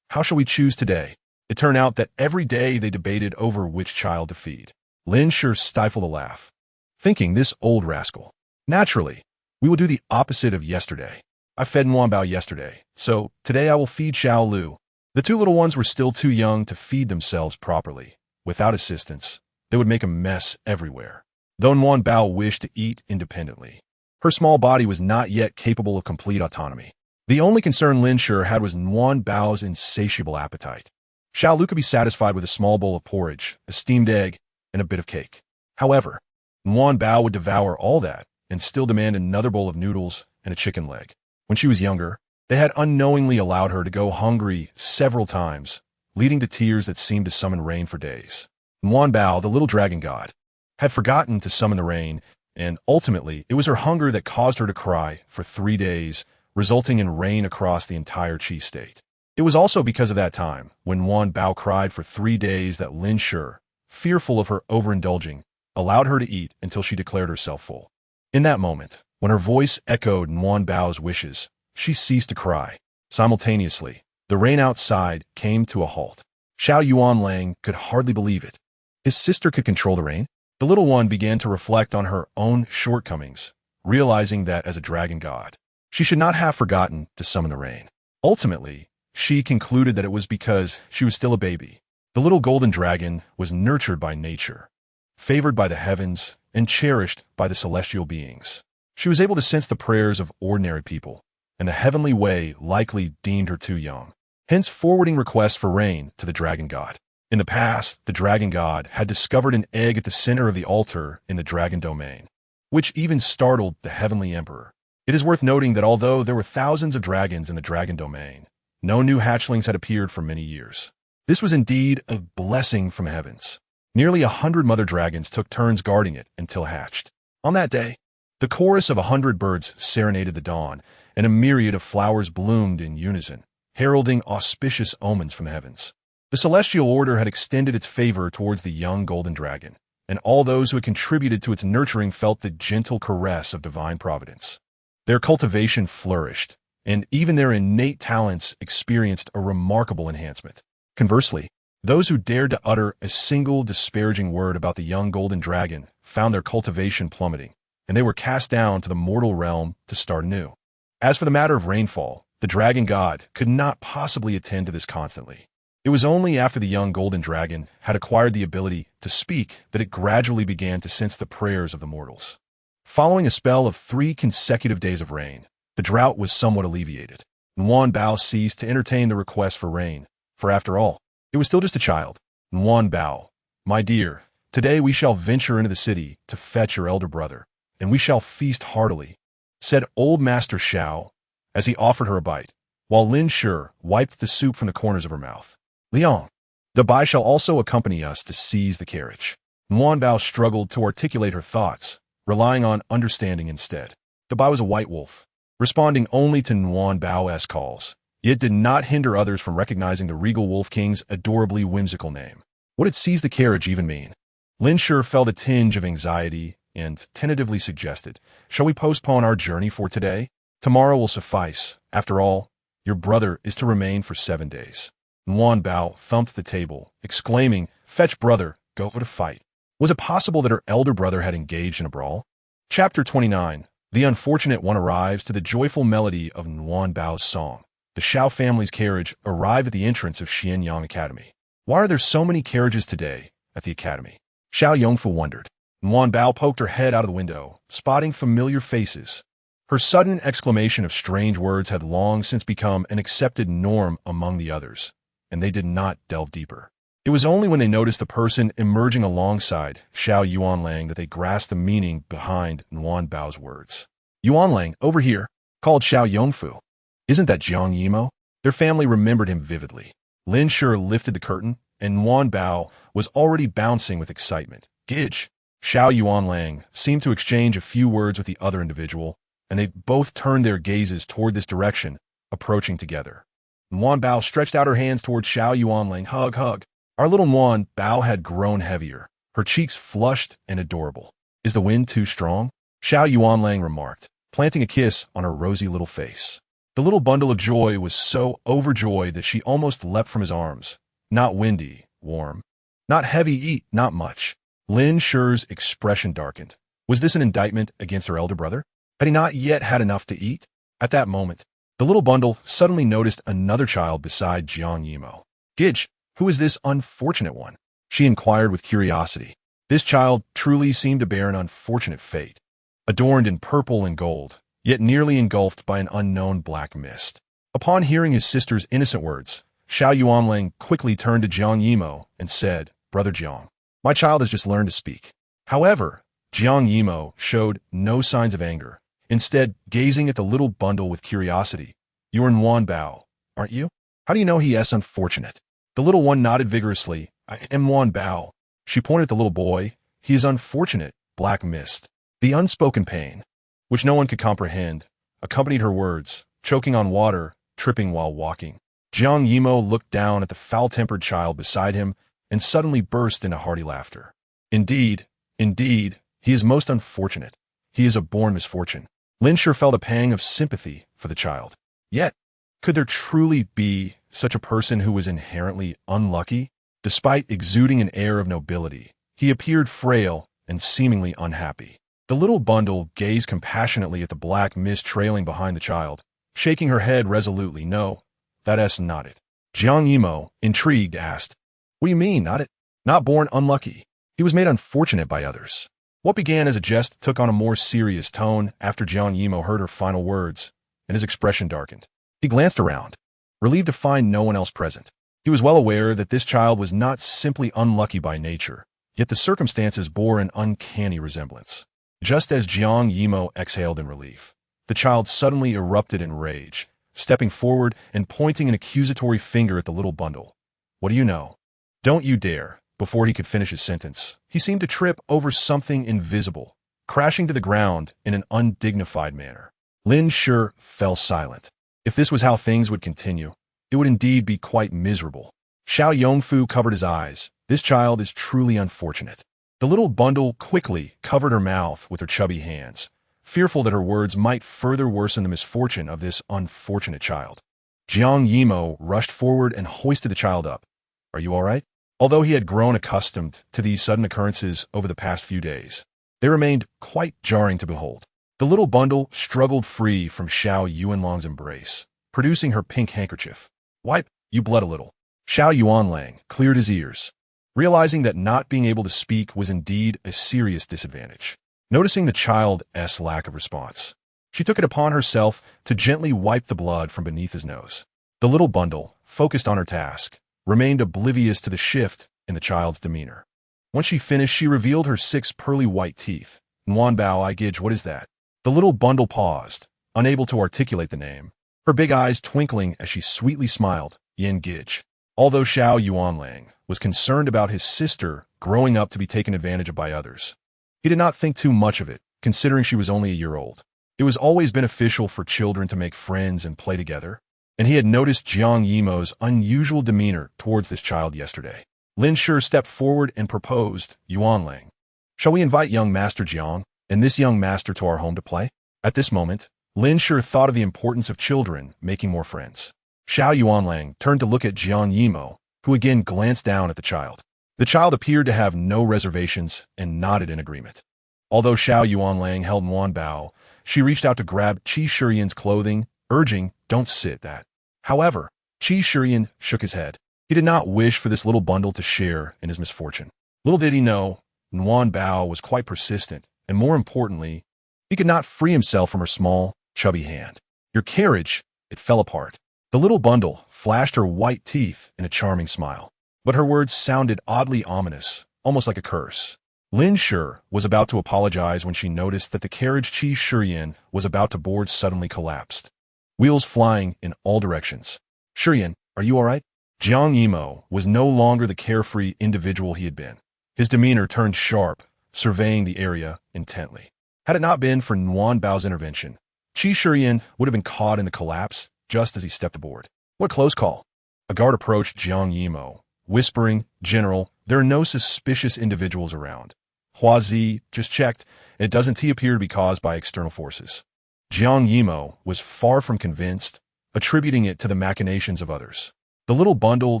"How shall we choose today?" It turned out that every day they debated over which child to feed. Lin Shi stifled a laugh, thinking this old rascal. "Naturally, we will do the opposite of yesterday. I fed Nguyen Bao yesterday, so today I will feed Xiao Lu." The 2 little ones were still too young to feed themselves properly. Without assistance, they would make a mess everywhere. Though Nguyen Bao wished to eat independently, her small body was not yet capable of complete autonomy. The only concern Lin Shi had was Nguyen Bao's insatiable appetite. Xiao Lu could be satisfied with a small bowl of porridge, a steamed egg, and a bit of cake. However, Nguyen Bao would devour all that and still demand another bowl of noodles and a chicken leg. When she was younger, they had unknowingly allowed her to go hungry several times, leading to tears that seemed to summon rain for days. Nguyen Bao, the little dragon god, had forgotten to summon the rain, and ultimately it was her hunger that caused her to cry for 3 days, resulting in rain across the entire Qi state. It was also because of that time, when Nguyen Bao cried for 3 days, that Lin Shi, fearful of her overindulging, allowed her to eat until she declared herself full. In that moment, when her voice echoed Nguyen Bao's wishes, she ceased to cry. Simultaneously, the rain outside came to a halt. Xiao Yuanlang could hardly believe it. His sister could control the rain? The little one began to reflect on her own shortcomings, realizing that as a dragon god, she should not have forgotten to summon the rain. Ultimately, she concluded that it was because she was still a baby. The little golden dragon was nurtured by nature, favored by the heavens, and cherished by the celestial beings. She was able to sense the prayers of ordinary people, and the heavenly way likely deemed her too young, hence forwarding requests for rain to the dragon god. In the past, the dragon god had discovered an egg at the center of the altar in the dragon domain, which even startled the heavenly emperor. It is worth noting that although there were thousands of dragons in the dragon domain, no new hatchlings had appeared for many years. This was indeed a blessing from heavens. Nearly 100 mother dragons took turns guarding it until hatched. On that day, the chorus of 100 birds serenaded the dawn, and a myriad of flowers bloomed in unison, heralding auspicious omens from the heavens. The celestial order had extended its favor towards the young golden dragon, and all those who had contributed to its nurturing felt the gentle caress of divine providence. Their cultivation flourished, and even their innate talents experienced a remarkable enhancement. Conversely, those who dared to utter a single disparaging word about the young golden dragon found their cultivation plummeting, and they were cast down to the mortal realm to start anew. As for the matter of rainfall, the dragon god could not possibly attend to this constantly. It was only after the young golden dragon had acquired the ability to speak that it gradually began to sense the prayers of the mortals. Following a spell of 3 consecutive days of rain, the drought was somewhat alleviated. Nguyen Bao ceased to entertain the request for rain, for after all, it was still just a child. Nguyen Bao, my dear, today we shall venture into the city to fetch your elder brother, and we shall feast heartily, said old Master Xiao, as he offered her a bite, while Lin Shi wiped the soup from the corners of her mouth. Liang, the Bai shall also accompany us to seize the carriage. Nguyen Bao struggled to articulate her thoughts, relying on understanding instead. The Bai was a white wolf, responding only to Nguyen Bao's calls, yet did not hinder others from recognizing the regal wolf king's adorably whimsical name. What did seize the carriage even mean? Lin Shi felt a tinge of anxiety and tentatively suggested, shall we postpone our journey for today? Tomorrow will suffice. After all, your brother is to remain for 7 days. Nguyen Bao thumped the table, exclaiming, fetch brother, go to fight. Was it possible that her elder brother had engaged in a brawl? Chapter 29. The unfortunate one arrives to the joyful melody of Nguyen Bao's song. The Xiao family's carriage arrived at the entrance of Xianyang Academy. Why are there so many carriages today at the academy? Xiao Yongfu wondered. Nguyen Bao poked her head out of the window, spotting familiar faces. Her sudden exclamation of strange words had long since become an accepted norm among the others, and they did not delve deeper. It was only when they noticed the person emerging alongside Xiao Yuanlang that they grasped the meaning behind Nguyen Bao's words. Yuanlang, over here, called Xiao Yongfu. Isn't that Jiang Yimo? Their family remembered him vividly. Lin Shi lifted the curtain, and Nguyen Bao was already bouncing with excitement. Gidge. Xiao Yuanlang seemed to exchange a few words with the other individual, and they both turned their gazes toward this direction, approaching together. Nguyen Bao stretched out her hands toward Xiao Yuanlang. Hug, hug. Our little Nguyen Bao had grown heavier, her cheeks flushed and adorable. Is the wind too strong? Xiao Yuanlang remarked, planting a kiss on her rosy little face. The little bundle of joy was so overjoyed that she almost leapt from his arms. Not windy, warm. Not heavy, eat, not much. Lin Shi's expression darkened. Was this an indictment against her elder brother? Had he not yet had enough to eat? At that moment, the little bundle suddenly noticed another child beside Jiang Yimo. Gidge, who is this unfortunate one? She inquired with curiosity. This child truly seemed to bear an unfortunate fate. Adorned in purple and gold, yet nearly engulfed by an unknown black mist. Upon hearing his sister's innocent words, Xiao Yuanlang quickly turned to Jiang Yimo and said, Brother Jiang, my child has just learned to speak. However, Jiang Yimo showed no signs of anger, instead gazing at the little bundle with curiosity. "You're Nguyen Bao, aren't you? How do you know he is unfortunate?" The little one nodded vigorously. "I am Nguyen Bao." She pointed at the little boy. "He is unfortunate." Black mist, the unspoken pain, which no one could comprehend, accompanied her words, choking on water, tripping while walking. Jiang Yimo looked down at the foul-tempered child beside him and suddenly burst into hearty laughter. Indeed, he is most unfortunate. He is a born misfortune." Lin sure felt a pang of sympathy for the child. Yet, could there truly be such a person who was inherently unlucky? Despite exuding an air of nobility, he appeared frail and seemingly unhappy. The little bundle gazed compassionately at the black mist trailing behind the child, shaking her head resolutely. "No, that's not it." Jiang Yimo, intrigued, asked, "What do you mean, not it? Not born unlucky. He was made unfortunate by others." What began as a jest took on a more serious tone after Jiang Yimo heard her final words, and his expression darkened. He glanced around, relieved to find no one else present. He was well aware that this child was not simply unlucky by nature, yet the circumstances bore an uncanny resemblance. Just as Jiang Yimo exhaled in relief, the child suddenly erupted in rage, stepping forward and pointing an accusatory finger at the little bundle. "What do you know? Don't you dare." Before he could finish his sentence, he seemed to trip over something invisible, crashing to the ground in an undignified manner. Lin sure fell silent. If this was how things would continue, it would indeed be quite miserable. Xiao Yongfu covered his eyes. This child is truly unfortunate. The little bundle quickly covered her mouth with her chubby hands, fearful that her words might further worsen the misfortune of this unfortunate child. Jiang Yimo rushed forward and hoisted the child up. "Are you all right?" Although he had grown accustomed to these sudden occurrences over the past few days, they remained quite jarring to behold. The little bundle struggled free from Xiao Yuanlang's embrace, producing her pink handkerchief. "Wipe, you bled a little." Xiao Yuanlang cleared his ears, realizing that not being able to speak was indeed a serious disadvantage. Noticing the child's lack of response, she took it upon herself to gently wipe the blood from beneath his nose. The little bundle, focused on her task, remained oblivious to the shift in the child's demeanor. Once she finished, she revealed her 6 pearly white teeth. "Nguyen Bao, I gidge, what is that?" The little bundle paused, unable to articulate the name, her big eyes twinkling as she sweetly smiled. "Yen gidge." Although Xiao Yuanlang was concerned about his sister growing up to be taken advantage of by others, he did not think too much of it, considering she was only a year old. It was always beneficial for children to make friends and play together, and he had noticed Jiang Yimo's unusual demeanor towards this child yesterday. Lin Shi stepped forward and proposed, "Yuanlang, shall we invite young Master Jiang and this young master to our home to play?" At this moment, Lin Shi thought of the importance of children making more friends. Xiao Yuanlang turned to look at Jiang Yimo, who again glanced down at the child. The child appeared to have no reservations and nodded in agreement. Although Xiao Yuanlang held Nguyen Bao, she reached out to grab Qi Shiyan's clothing, urging, "Don't sit that." However, Qi Shiyan shook his head. He did not wish for this little bundle to share in his misfortune. Little did he know, Nguyen Bao was quite persistent, and more importantly, he could not free himself from her small, chubby hand. "Your carriage," it fell apart. The little bundle flashed her white teeth in a charming smile, but her words sounded oddly ominous, almost like a curse. Lin Shi was about to apologize when she noticed that the carriage Qi Shiyan was about to board suddenly collapsed, wheels flying in all directions. "Shiyan, are you all right?" Jiang Yimo was no longer the carefree individual he had been. His demeanor turned sharp, surveying the area intently. Had it not been for Nguyen Bao's intervention, Qi Shiyan would have been caught in the collapse just as he stepped aboard. "What close call?" A guard approached Jiang Yimo, whispering, "General, there are no suspicious individuals around. Huazi just checked, and it doesn't appear to be caused by external forces." Jiang Yimo was far from convinced, attributing it to the machinations of others. The little bundle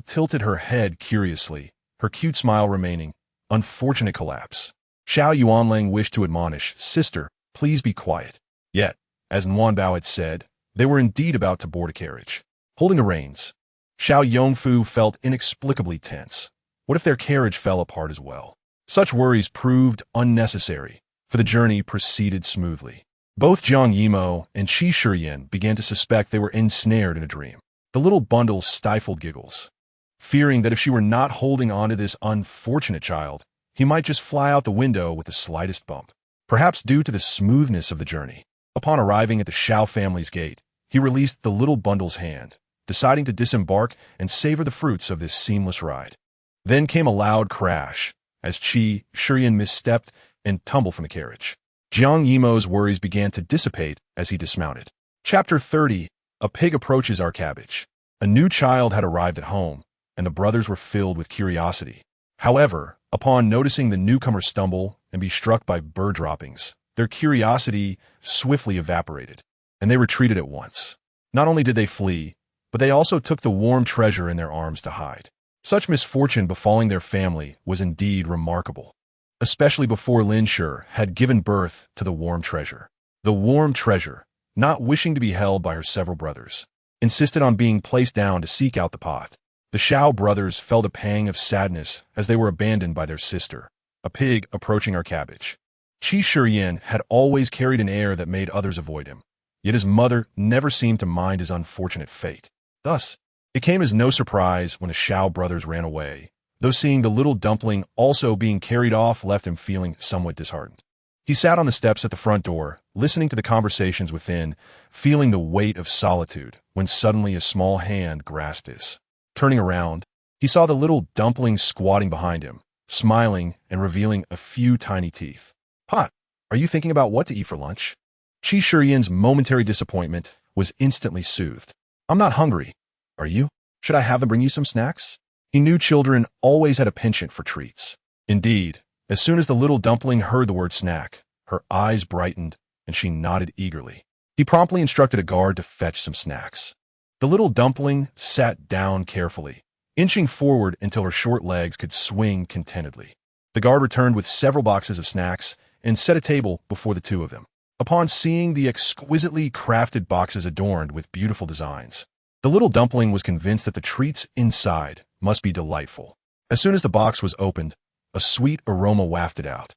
tilted her head curiously, her cute smile remaining. Unfortunate collapse. Xiao Yuanlang wished to admonish, "Sister, please be quiet." Yet, as Nguyen Bao had said, they were indeed about to board a carriage. Holding the reins, Xiao Yongfu felt inexplicably tense. What if their carriage fell apart as well? Such worries proved unnecessary, for the journey proceeded smoothly. Both Jiang Yimo and Qi Shiyan began to suspect they were ensnared in a dream. The little bundle stifled giggles, fearing that if she were not holding on to this unfortunate child, he might just fly out the window with the slightest bump. perhaps due to the smoothness of the journey. Upon arriving at the Xiao family's gate, he released the little bundle's hand, deciding to disembark and savor the fruits of this seamless ride. Then came a loud crash, as Xiao misstepped and tumbled from the carriage. Jiang Yimo's worries began to dissipate as he dismounted. Chapter 30. A pig approaches our cabbage. A new child had arrived at home, and the brothers were filled with curiosity. However, upon noticing the newcomer stumble and be struck by bird droppings, their curiosity swiftly evaporated, and they retreated at once. Not only did they flee, but they also took the warm treasure in their arms to hide. Such misfortune befalling their family was indeed remarkable, especially before Linsher had given birth to the warm treasure. The warm treasure, not wishing to be held by her several brothers, insisted on being placed down to seek out the pot. The Xiao brothers felt a pang of sadness as they were abandoned by their sister, a pig approaching our cabbage. Xiao had always carried an air that made others avoid him, yet his mother never seemed to mind his unfortunate fate. Thus, it came as no surprise when the Xiao brothers ran away, though seeing the little dumpling also being carried off left him feeling somewhat disheartened. He sat on the steps at the front door, listening to the conversations within, feeling the weight of solitude, when suddenly a small hand grasped his. Turning around, he saw the little dumpling squatting behind him, smiling and revealing a few tiny teeth. "Pot, are you thinking about what to eat for lunch?" Xiaoyan's momentary disappointment was instantly soothed. "I'm not hungry. Are you? Should I have them bring you some snacks?" He knew children always had a penchant for treats. Indeed, as soon as the little dumpling heard the word snack, her eyes brightened and she nodded eagerly. He promptly instructed a guard to fetch some snacks. The little dumpling sat down carefully, inching forward until her short legs could swing contentedly. The guard returned with several boxes of snacks and set a table before the two of them. Upon seeing the exquisitely crafted boxes adorned with beautiful designs, the little dumpling was convinced that the treats inside must be delightful. As soon as the box was opened, a sweet aroma wafted out.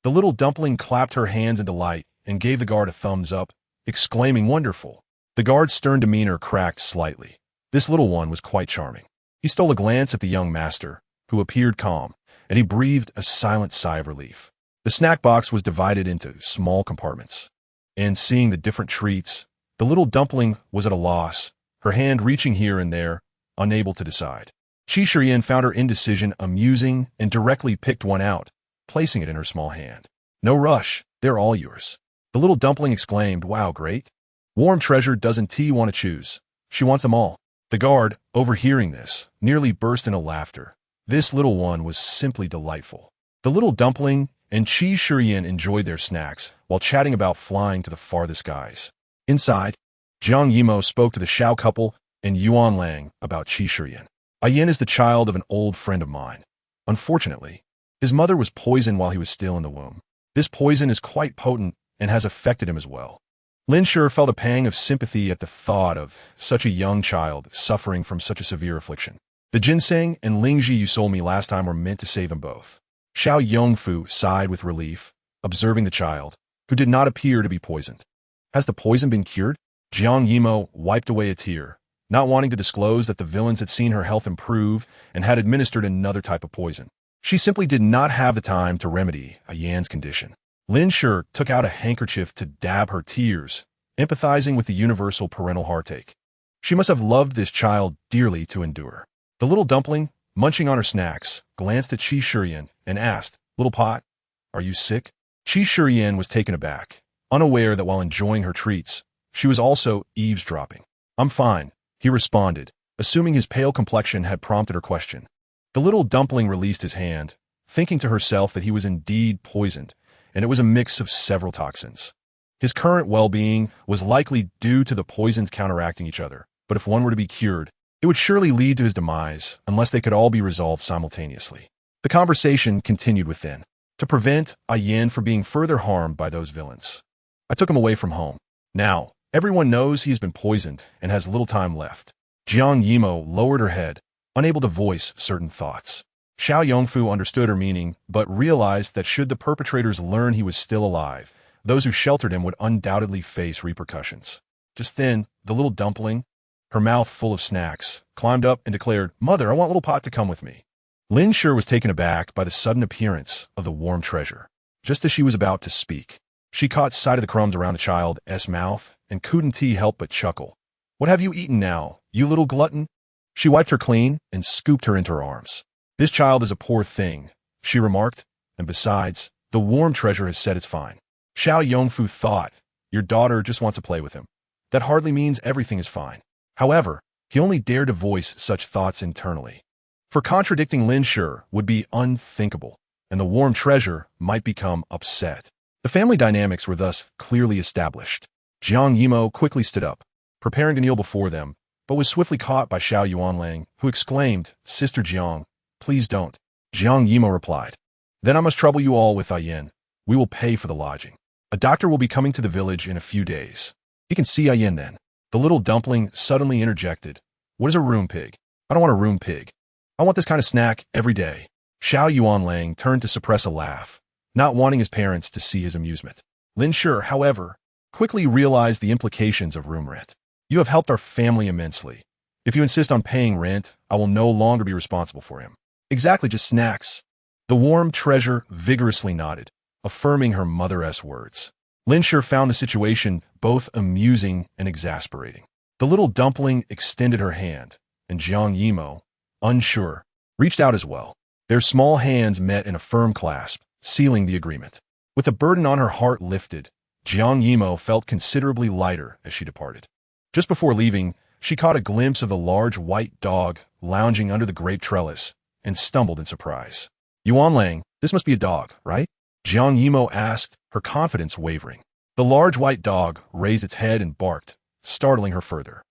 The little dumpling clapped her hands in delight and gave the guard a thumbs up, exclaiming, "Wonderful." The guard's stern demeanor cracked slightly. This little one was quite charming. He stole a glance at the young master, who appeared calm, and he breathed a silent sigh of relief. The snack box was divided into small compartments, and seeing the different treats, the little dumpling was at a loss, her hand reaching here and there, unable to decide. Xiaoyan found her indecision amusing and directly picked one out, placing it in her small hand. "No rush, they're all yours." The little dumpling exclaimed, "Wow, great. Warm treasure doesn't T want to choose. She wants them all." The guard, overhearing this, nearly burst into laughter. This little one was simply delightful. The little dumpling and Xiaoyan enjoyed their snacks while chatting about flying to the farthest skies. Inside, Jiang Yimo spoke to the Xiao couple and Yuan Lang about Xiaoyan. Yin is the child of an old friend of mine. Unfortunately, his mother was poisoned while he was still in the womb. This poison is quite potent and has affected him as well. Linsher felt a pang of sympathy at the thought of such a young child suffering from such a severe affliction. "The ginseng and lingji you sold me last time were meant to save them both." Xiao Yongfu sighed with relief, observing the child, who did not appear to be poisoned. "Has the poison been cured?" Jiang Yimo wiped away a tear, not wanting to disclose that the villains had seen her health improve and had administered another type of poison. She simply did not have the time to remedy Yan's condition. Linsher took out a handkerchief to dab her tears, empathizing with the universal parental heartache. She must have loved this child dearly to endure. The little dumpling, munching on her snacks, glanced at Xiaoyan and asked, "Little pot, are you sick?" Xiaoyan was taken aback, unaware that while enjoying her treats, she was also eavesdropping. "I'm fine," he responded, assuming his pale complexion had prompted her question. The little dumpling released his hand, thinking to herself that he was indeed poisoned, and it was a mix of several toxins. His current well-being was likely due to the poisons counteracting each other, but if one were to be cured, it would surely lead to his demise unless they could all be resolved simultaneously. The conversation continued within, to prevent Yin from being further harmed by those villains. "I took him away from home. Now, everyone knows he has been poisoned and has little time left." Jiang Yimo lowered her head, unable to voice certain thoughts. Xiao Yongfu understood her meaning, but realized that should the perpetrators learn he was still alive, those who sheltered him would undoubtedly face repercussions. Just then, the little dumpling, her mouth full of snacks, climbed up and declared, "Mother, I want little pot to come with me." Linsher was taken aback by the sudden appearance of the warm treasure. Just as she was about to speak, she caught sight of the crumbs around the child's mouth and couldn't help but chuckle. "What have you eaten now, you little glutton?" She wiped her clean and scooped her into her arms. "This child is a poor thing," she remarked, "and besides, the warm treasure has said it's fine." Xiao Yongfu thought, "Your daughter just wants to play with him. That hardly means everything is fine." However, he only dared to voice such thoughts internally. For contradicting Lin Shi would be unthinkable, and the warm treasure might become upset. The family dynamics were thus clearly established. Jiang Yimo quickly stood up, preparing to kneel before them, but was swiftly caught by Xiao Yuanlang, who exclaimed, "Sister Jiang, please don't." Jiang Yimo replied, "Then I must trouble you all with Yin. We will pay for the lodging. A doctor will be coming to the village in a few days. He can see Yin then." The little dumpling suddenly interjected, "What is a room pig? I don't want a room pig. I want this kind of snack every day." Xiao Yuanlang turned to suppress a laugh, not wanting his parents to see his amusement. Lin Shi, however, quickly realized the implications of room rent. "You have helped our family immensely. If you insist on paying rent, I will no longer be responsible for him." "Exactly, just snacks." The warm treasure vigorously nodded, affirming her mother-esque words. Lin Shi found the situation both amusing and exasperating. The little dumpling extended her hand, and Jiang Yimo, unsure, reached out as well. Their small hands met in a firm clasp, sealing the agreement. With the burden on her heart lifted, Jiang Yimo felt considerably lighter as she departed. Just before leaving, she caught a glimpse of the large white dog lounging under the grape trellis and stumbled in surprise. "Yuanlang, this must be a dog, right?" Jiang Yimo asked, her confidence wavering. The large white dog raised its head and barked, startling her further.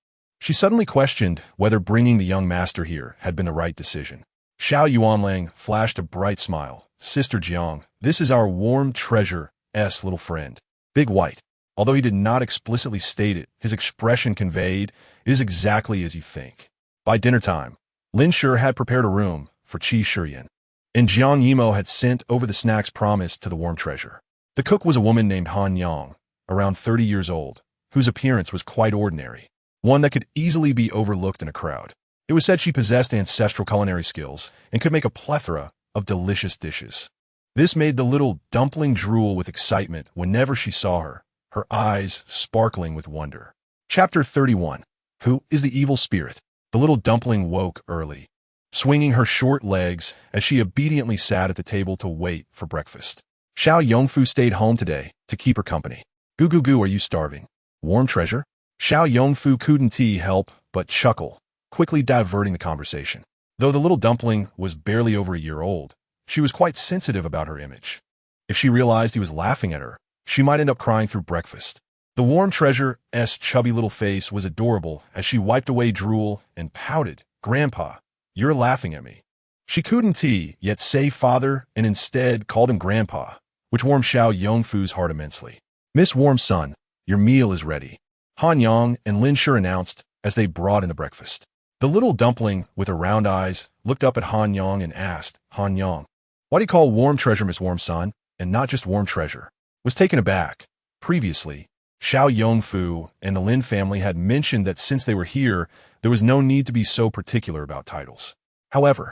She suddenly questioned whether bringing the young master here had been the right decision. Xiao Yuanlang flashed a bright smile. "Sister Jiang, this is our warm treasure's little friend. Big White." Although he did not explicitly state it, his expression conveyed, "It is exactly as you think." By dinner time, Lin Shi had prepared a room for Qi Shiyan, and Jiang Yimo had sent over the snacks promised to the warm treasure. The cook was a woman named Han Yang, around 30 years old, whose appearance was quite ordinary, one that could easily be overlooked in a crowd. It was said she possessed ancestral culinary skills and could make a plethora of delicious dishes. This made the little dumpling drool with excitement whenever she saw her eyes sparkling with wonder. Chapter 31. Who is the evil spirit? The little dumpling woke early, swinging her short legs as she obediently sat at the table to wait for breakfast. Xiao Yongfu stayed home today to keep her company. "Goo goo goo, are you starving? Warm treasure?" Xiao Yongfu couldn't help but chuckle, quickly diverting the conversation. Though the little dumpling was barely over a year old, she was quite sensitive about her image. If she realized he was laughing at her, she might end up crying through breakfast. The warm treasure's chubby little face was adorable as she wiped away drool and pouted, "Grandpa, you're laughing at me." She couldn't yet say father and instead called him grandpa, which warmed Xiao Yongfu's heart immensely. "Miss Warm Son, your meal is ready," Han Yang and Lin Shi announced as they brought in the breakfast. The little dumpling with her round eyes looked up at Han Yang and asked, "Han Yang, why do you call warm treasure Miss Warm Son and not just warm treasure?" Was taken aback. Previously, Xiao Yongfu and the Lin family had mentioned that since they were here, there was no need to be so particular about titles. However,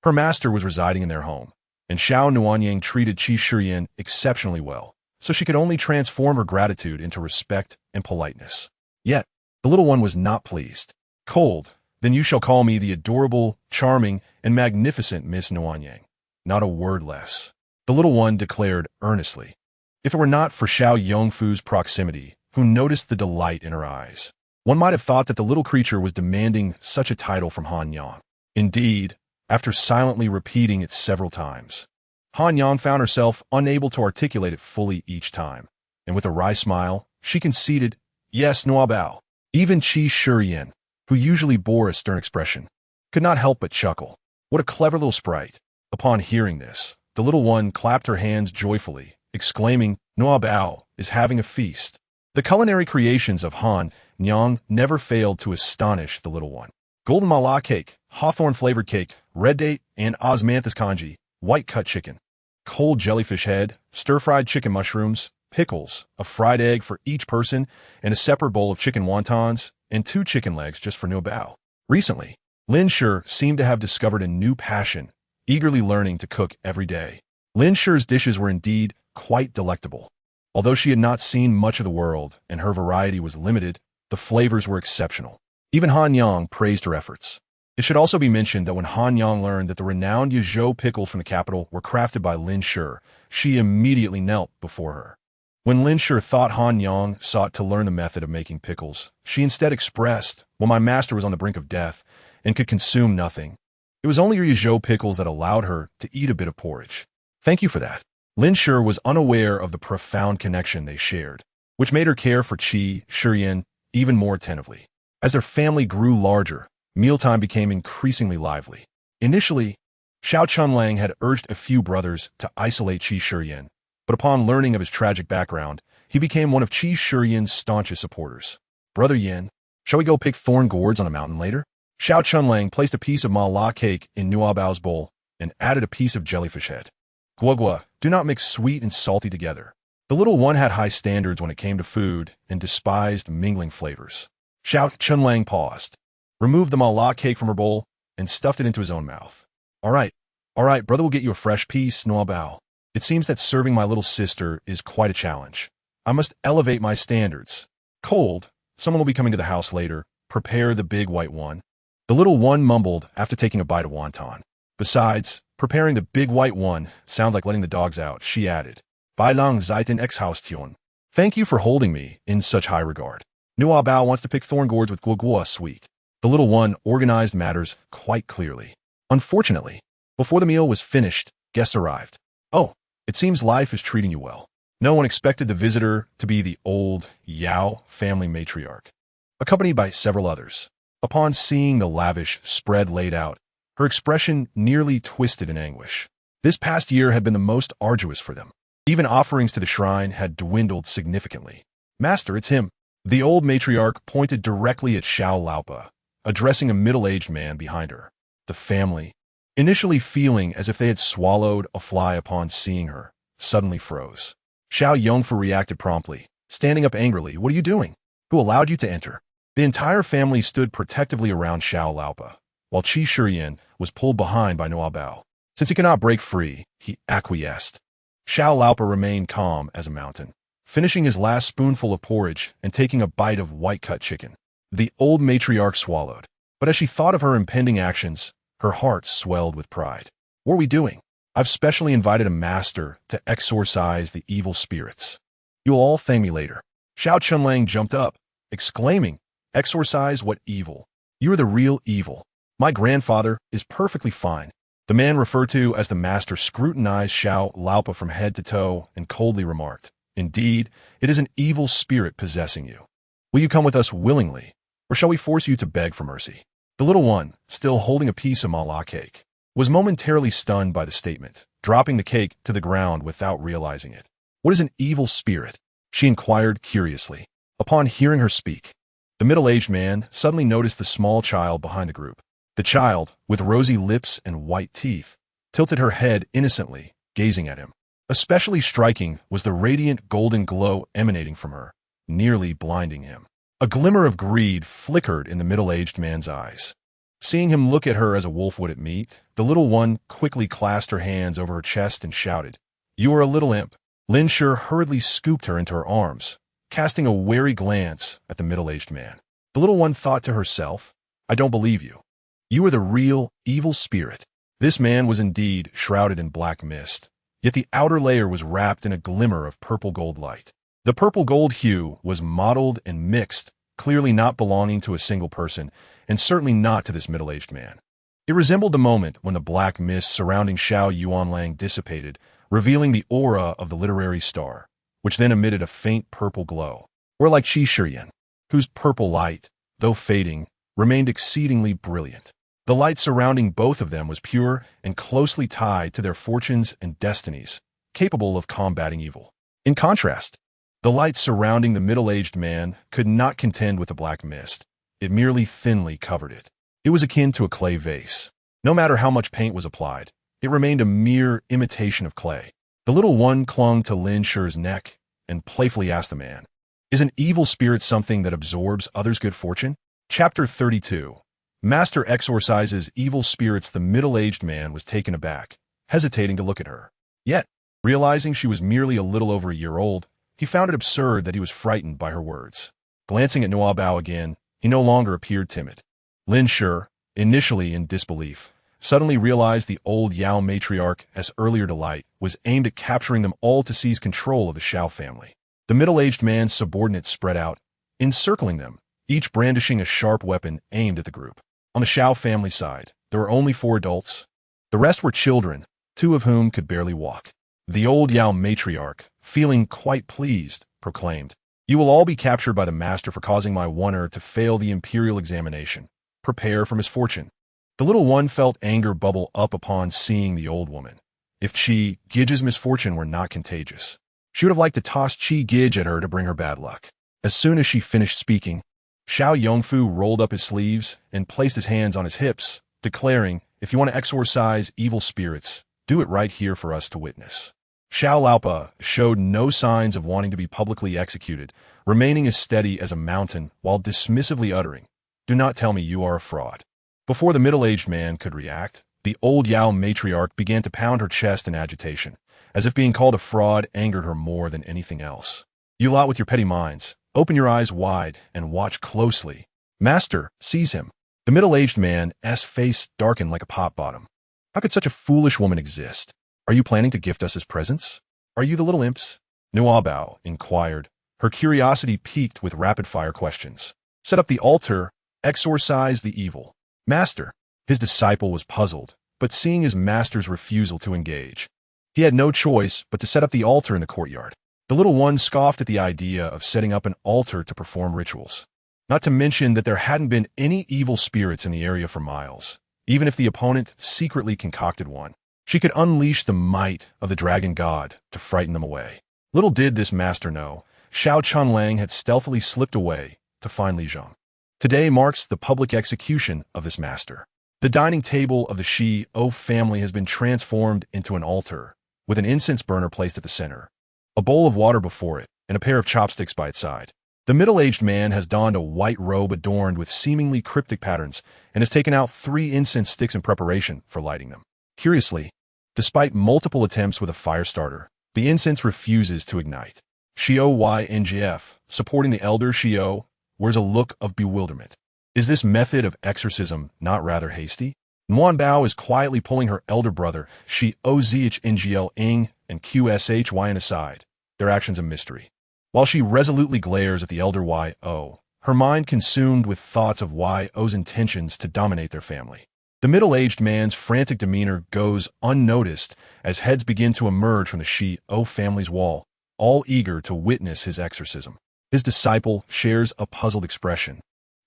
her master was residing in their home, and Xiao Nuanyang treated Qi Shiyan exceptionally well, so she could only transform her gratitude into respect and politeness. Yet, the little one was not pleased. "Cold, then you shall call me the adorable, charming, and magnificent Miss Nuanyang. Not a word less," the little one declared earnestly. If it were not for Xiao Yongfu's proximity, who noticed the delight in her eyes, one might have thought that the little creature was demanding such a title from Han Yang. Indeed, after silently repeating it several times, Han Yang found herself unable to articulate it fully each time, and with a wry smile, she conceded, "Yes, Nuabao." Even Qi Shiyan, who usually bore a stern expression, could not help but chuckle. What a clever little sprite. Upon hearing this, the little one clapped her hands joyfully, exclaiming, "Nuabao is having a feast." The culinary creations of Han Yang never failed to astonish the little one. Golden mala cake, hawthorn-flavored cake, red date and osmanthus congee, white-cut chicken, cold jellyfish head, stir-fried chicken mushrooms, pickles, a fried egg for each person, and a separate bowl of chicken wontons, and 2 chicken legs just for Nuabao. Recently, Lin Shi seemed to have discovered a new passion, eagerly learning to cook every day. Lin Shi's dishes were indeed quite delectable. Although she had not seen much of the world and her variety was limited, the flavors were exceptional. Even Han Yang praised her efforts. It should also be mentioned that when Han Yang learned that the renowned Yuzhou pickles from the capital were crafted by Lin Shi, she immediately knelt before her. When Lin Shi thought Han Yang sought to learn the method of making pickles, she instead expressed, "Well, my master was on the brink of death and could consume nothing. It was only your Yuzhou pickles that allowed her to eat a bit of porridge. Thank you for that." Lin Shi was unaware of the profound connection they shared, which made her care for Qi Shiyan even more attentively. As their family grew larger, mealtime became increasingly lively. Initially, Xiao Chunlang had urged a few brothers to isolate Qi Shiyan, but upon learning of his tragic background, he became one of Qi Shiyan's staunchest supporters. "Brother Yin, shall we go pick thorn gourds on a mountain later?" Xiao Chunlang placed a piece of ma cake in Nuabao's bowl and added a piece of jellyfish head. "Guogua, do not mix sweet and salty together." The little one had high standards when it came to food and despised mingling flavors. Xiao Chunlang paused, removed the ma cake from her bowl, and stuffed it into his own mouth. All right, brother will get you a fresh piece, Nuabao. It seems that serving my little sister is quite a challenge. I must elevate my standards. Cold, someone will be coming to the house later. Prepare the big white one." The little one mumbled after taking a bite of wonton. "Besides, preparing the big white one sounds like letting the dogs out," she added. "Bai lang zeiten ex house tune. Thank you for holding me in such high regard. Nua Bao wants to pick thorn gourds with guogua sweet." The little one organized matters quite clearly. Unfortunately, before the meal was finished, guests arrived. "Oh, it seems life is treating you well." No one expected the visitor to be the old Yao family matriarch, accompanied by several others. Upon seeing the lavish spread laid out, her expression nearly twisted in anguish. This past year had been the most arduous for them. Even offerings to the shrine had dwindled significantly. "Master, it's him." The old matriarch pointed directly at Xiao Laopa, addressing a middle-aged man behind her. The family, initially feeling as if they had swallowed a fly upon seeing her, suddenly froze. Xiao Yongfu reacted promptly, standing up angrily. "What are you doing? Who allowed you to enter?" The entire family stood protectively around Xiao Laopa, while Qi Shiyan was pulled behind by Nuabao. Since he could not break free, he acquiesced. Xiao Laopa remained calm as a mountain, finishing his last spoonful of porridge and taking a bite of white-cut chicken. The old matriarch swallowed, but as she thought of her impending actions, her heart swelled with pride. "What are we doing? I've specially invited a master to exorcise the evil spirits. You'll all thank me later." Xiao Chunlang jumped up, exclaiming, "Exorcise what evil? You are the real evil. My grandfather is perfectly fine." The man referred to as the master scrutinized Xiao Laopa from head to toe and coldly remarked, "Indeed, it is an evil spirit possessing you. Will you come with us willingly, or shall we force you to beg for mercy?" The little one, still holding a piece of ma cake, was momentarily stunned by the statement, dropping the cake to the ground without realizing it. "What is an evil spirit?" she inquired curiously. Upon hearing her speak, the middle-aged man suddenly noticed the small child behind the group. The child, with rosy lips and white teeth, tilted her head innocently, gazing at him. Especially striking was the radiant golden glow emanating from her, nearly blinding him. A glimmer of greed flickered in the middle-aged man's eyes. Seeing him look at her as a wolf would at meat, the little one quickly clasped her hands over her chest and shouted, "You are a little imp." Lin Shi hurriedly scooped her into her arms, casting a wary glance at the middle-aged man. The little one thought to herself, "I don't believe you. You are the real evil spirit." This man was indeed shrouded in black mist, yet the outer layer was wrapped in a glimmer of purple gold light. The purple gold hue was mottled and mixed, clearly not belonging to a single person, and certainly not to this middle-aged man. It resembled the moment when the black mist surrounding Xiao Yuanlang dissipated, revealing the aura of the literary star, which then emitted a faint purple glow, or like Qi Shiyan, whose purple light, though fading, remained exceedingly brilliant. The light surrounding both of them was pure and closely tied to their fortunes and destinies, capable of combating evil. In contrast, the light surrounding the middle-aged man could not contend with the black mist. It merely thinly covered it. It was akin to a clay vase. No matter how much paint was applied, it remained a mere imitation of clay. The little one clung to Lin Shi's neck and playfully asked the man, "Is an evil spirit something that absorbs others' good fortune?" Chapter 32. Master exorcises evil spirits. The middle-aged man was taken aback, hesitating to look at her. Yet, realizing she was merely a little over a year old, he found it absurd that he was frightened by her words. Glancing at Noa Bao again, he no longer appeared timid. Lin Shi, initially in disbelief, suddenly realized the old Yao matriarch, as earlier delight, was aimed at capturing them all to seize control of the Xiao family. The middle-aged man's subordinates spread out, encircling them, each brandishing a sharp weapon aimed at the group. On the Xiao family side, there were only 4 adults. The rest were children, 2 of whom could barely walk. The old Yao matriarch, feeling quite pleased, proclaimed, "You will all be captured by the master for causing my oner to fail the imperial examination. Prepare for misfortune." The little one felt anger bubble up upon seeing the old woman. If Qi Gij's misfortune were not contagious, she would have liked to toss Qi Gij at her to bring her bad luck. As soon as she finished speaking, Xiao Yongfu rolled up his sleeves and placed his hands on his hips, declaring, "If you want to exorcise evil spirits, do it right here for us to witness." Xiao Laopa showed no signs of wanting to be publicly executed, remaining as steady as a mountain while dismissively uttering, "Do not tell me you are a fraud." Before the middle-aged man could react, the old Yao matriarch began to pound her chest in agitation, as if being called a fraud angered her more than anything else. "You lot with your petty minds, open your eyes wide and watch closely. Master, seize him." The middle-aged man's face darkened like a pot bottom. How could such a foolish woman exist? "Are you planning to gift us as presents? Are you the little imps?" Noa Bao inquired, her curiosity piqued with rapid-fire questions. "Set up the altar, exorcise the evil." "Master." His disciple was puzzled, but seeing his master's refusal to engage, he had no choice but to set up the altar in the courtyard. The little one scoffed at the idea of setting up an altar to perform rituals. Not to mention that there hadn't been any evil spirits in the area for miles. Even if the opponent secretly concocted one, she could unleash the might of the dragon god to frighten them away. Little did this master know, Xiao Chunlang had stealthily slipped away to find Liugang. Today marks the public execution of this master. The dining table of the Xiao family has been transformed into an altar, with an incense burner placed at the center, a bowl of water before it, and a pair of chopsticks by its side. The middle-aged man has donned a white robe adorned with seemingly cryptic patterns and has taken out 3 incense sticks in preparation for lighting them. Curiously, despite multiple attempts with a fire starter, the incense refuses to ignite. Xiao YNGF, supporting the elder Xiao, wears a look of bewilderment. Is this method of exorcism not rather hasty? Nguan Bao is quietly pulling her elder brother, Xiao Zhngl Ing and Qshyn aside, their actions a mystery. While she resolutely glares at the elder Yo, her mind consumed with thoughts of Yo's intentions to dominate their family. The middle-aged man's frantic demeanor goes unnoticed as heads begin to emerge from the Xiao family's wall, all eager to witness his exorcism. His disciple shares a puzzled expression.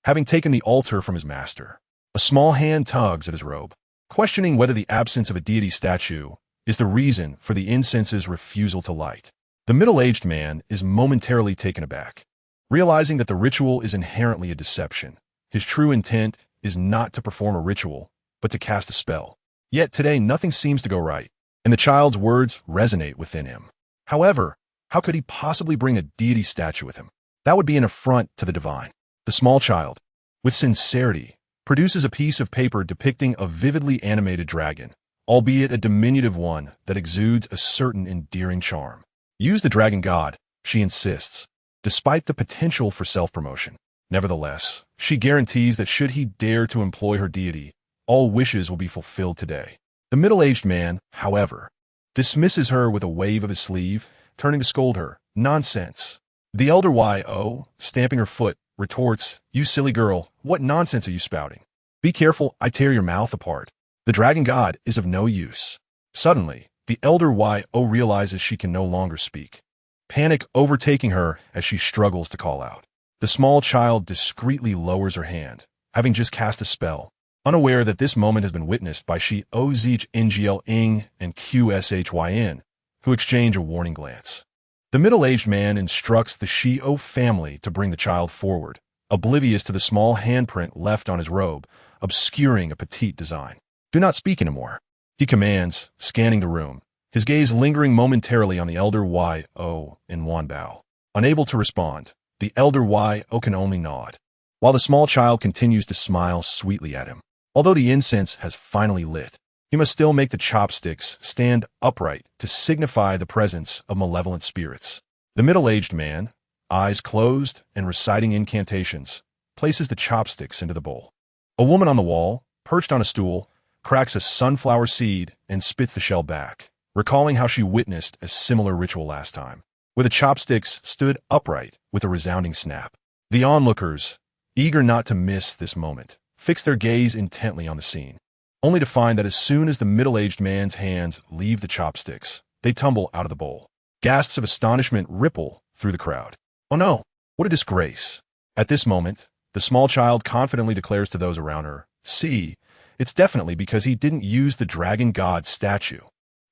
Having taken the altar from his master, a small hand tugs at his robe, questioning whether the absence of a deity statue is the reason for the incense's refusal to light. The middle-aged man is momentarily taken aback, realizing that the ritual is inherently a deception. His true intent is not to perform a ritual, but to cast a spell. Yet today nothing seems to go right, and the child's words resonate within him. However, how could he possibly bring a deity statue with him? That would be an affront to the divine. The small child, with sincerity, produces a piece of paper depicting a vividly animated dragon, albeit a diminutive one that exudes a certain endearing charm. Use the dragon god, she insists, despite the potential for self-promotion. Nevertheless, she guarantees that should he dare to employ her deity, all wishes will be fulfilled today. The middle-aged man, however, dismisses her with a wave of his sleeve, turning to scold her. Nonsense. The elder Yo, stamping her foot, retorts, "You silly girl, what nonsense are you spouting? Be careful, I tear your mouth apart. The dragon god is of no use." Suddenly, the elder Yo realizes she can no longer speak, panic overtaking her as she struggles to call out. The small child discreetly lowers her hand, having just cast a spell, unaware that this moment has been witnessed by Xiao Zhngl Ing and Qshyn, who exchange a warning glance. The middle-aged man instructs the Xiao family to bring the child forward, oblivious to the small handprint left on his robe, obscuring a petite design. "Do not speak anymore," he commands, scanning the room, his gaze lingering momentarily on the elder Yo and Nguan Bao. Unable to respond, the elder Yo can only nod, while the small child continues to smile sweetly at him. Although the incense has finally lit, he must still make the chopsticks stand upright to signify the presence of malevolent spirits. The middle-aged man, eyes closed and reciting incantations, places the chopsticks into the bowl. A woman on the wall, perched on a stool, cracks a sunflower seed and spits the shell back, recalling how she witnessed a similar ritual last time, where the chopsticks stood upright with a resounding snap. The onlookers, eager not to miss this moment, fix their gaze intently on the scene, only to find that as soon as the middle-aged man's hands leave the chopsticks, they tumble out of the bowl. Gasps of astonishment ripple through the crowd. "Oh no, what a disgrace!" At this moment, the small child confidently declares to those around her, "See, it's definitely because he didn't use the dragon god statue."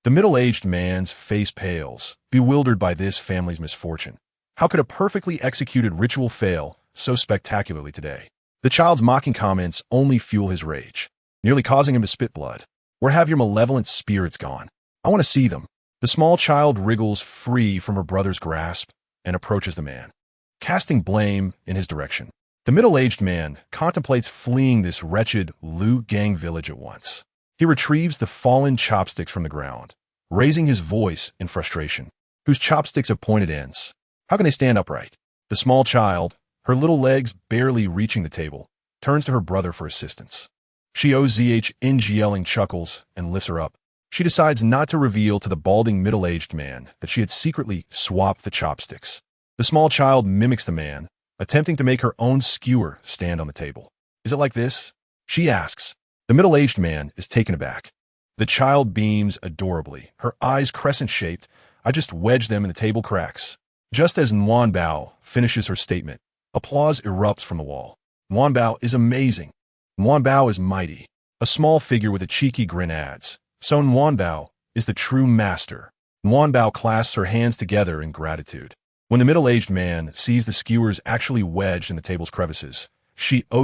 The middle-aged man's face pales, bewildered by this family's misfortune. How could a perfectly executed ritual fail so spectacularly today? The child's mocking comments only fuel his rage, nearly causing him to spit blood. "Where have your malevolent spirits gone? I want to see them." The small child wriggles free from her brother's grasp and approaches the man, casting blame in his direction. The middle-aged man contemplates fleeing this wretched Liugang Village at once. He retrieves the fallen chopsticks from the ground, raising his voice in frustration. "Whose chopsticks have pointed ends? How can they stand upright?" The small child, her little legs barely reaching the table, turns to her brother for assistance. Xiao chuckles and lifts her up. She decides not to reveal to the balding middle-aged man that she had secretly swapped the chopsticks. The small child mimics the man, attempting to make her own skewer stand on the table. "Is it like this?" she asks. The middle-aged man is taken aback. The child beams adorably, her eyes crescent-shaped. "I just wedged them in the table cracks." Just as Bao finishes her statement, applause erupts from the wall. Bao is amazing. Bao is mighty. A small figure with a cheeky grin adds, "So Bao is the true master." Bao clasps her hands together in gratitude. When the middle-aged man sees the skewers actually wedged in the table's crevices, Xiao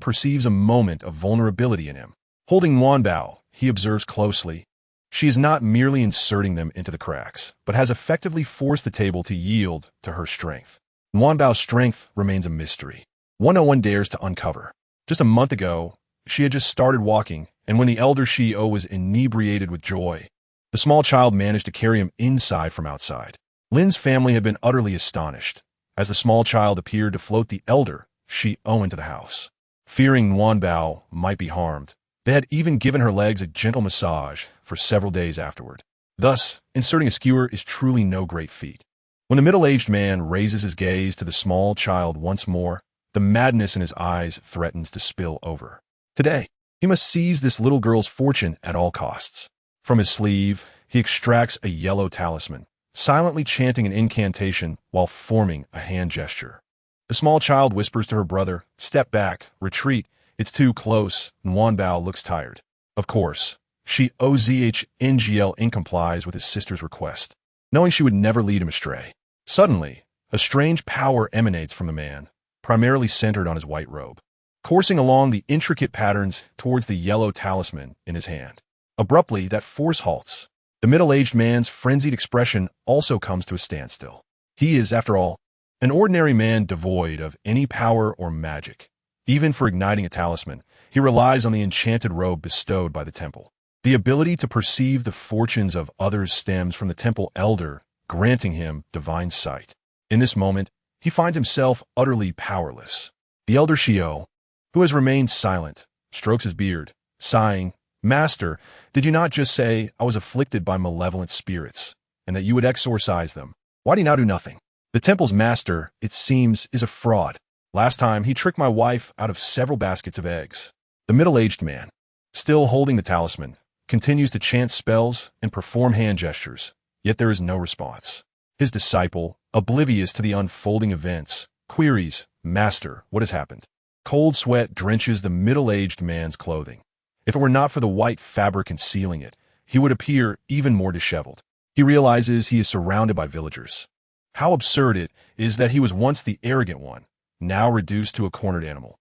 perceives a moment of vulnerability in him. Holding Bao, he observes closely. She is not merely inserting them into the cracks, but has effectively forced the table to yield to her strength. Bao's strength remains a mystery, one no one dares to uncover. Just a month ago, she had just started walking, and when the elder Xiao was inebriated with joy, the small child managed to carry him inside from outside. Lin's family had been utterly astonished, as the small child appeared to float the elder Xiao into the house. Fearing Bao might be harmed, they had even given her legs a gentle massage for several days afterward. Thus, inserting a skewer is truly no great feat. When the middle-aged man raises his gaze to the small child once more, the madness in his eyes threatens to spill over. Today, he must seize this little girl's fortune at all costs. From his sleeve, he extracts a yellow talisman, silently chanting an incantation while forming a hand gesture. The small child whispers to her brother, "Step back, retreat, it's too close," and Bao looks tired. Of course, Xiao complies with his sister's request, knowing she would never lead him astray. Suddenly, a strange power emanates from the man, primarily centered on his white robe, coursing along the intricate patterns towards the yellow talisman in his hand. Abruptly, that force halts. The middle-aged man's frenzied expression also comes to a standstill. He is, after all, an ordinary man devoid of any power or magic. Even for igniting a talisman, he relies on the enchanted robe bestowed by the temple. The ability to perceive the fortunes of others stems from the temple elder, granting him divine sight. In this moment, he finds himself utterly powerless. The elder Xiao, who has remained silent, strokes his beard, sighing, "Master, did you not just say I was afflicted by malevolent spirits, and that you would exorcise them? Why do you now do nothing?" The temple's master, it seems, is a fraud. Last time, he tricked my wife out of several baskets of eggs. The middle-aged man, still holding the talisman, continues to chant spells and perform hand gestures, yet there is no response. His disciple, oblivious to the unfolding events, queries, "Master, what has happened?" Cold sweat drenches the middle-aged man's clothing. If it were not for the white fabric concealing it, he would appear even more disheveled. He realizes he is surrounded by villagers. How absurd it is that he was once the arrogant one, now reduced to a cornered animal.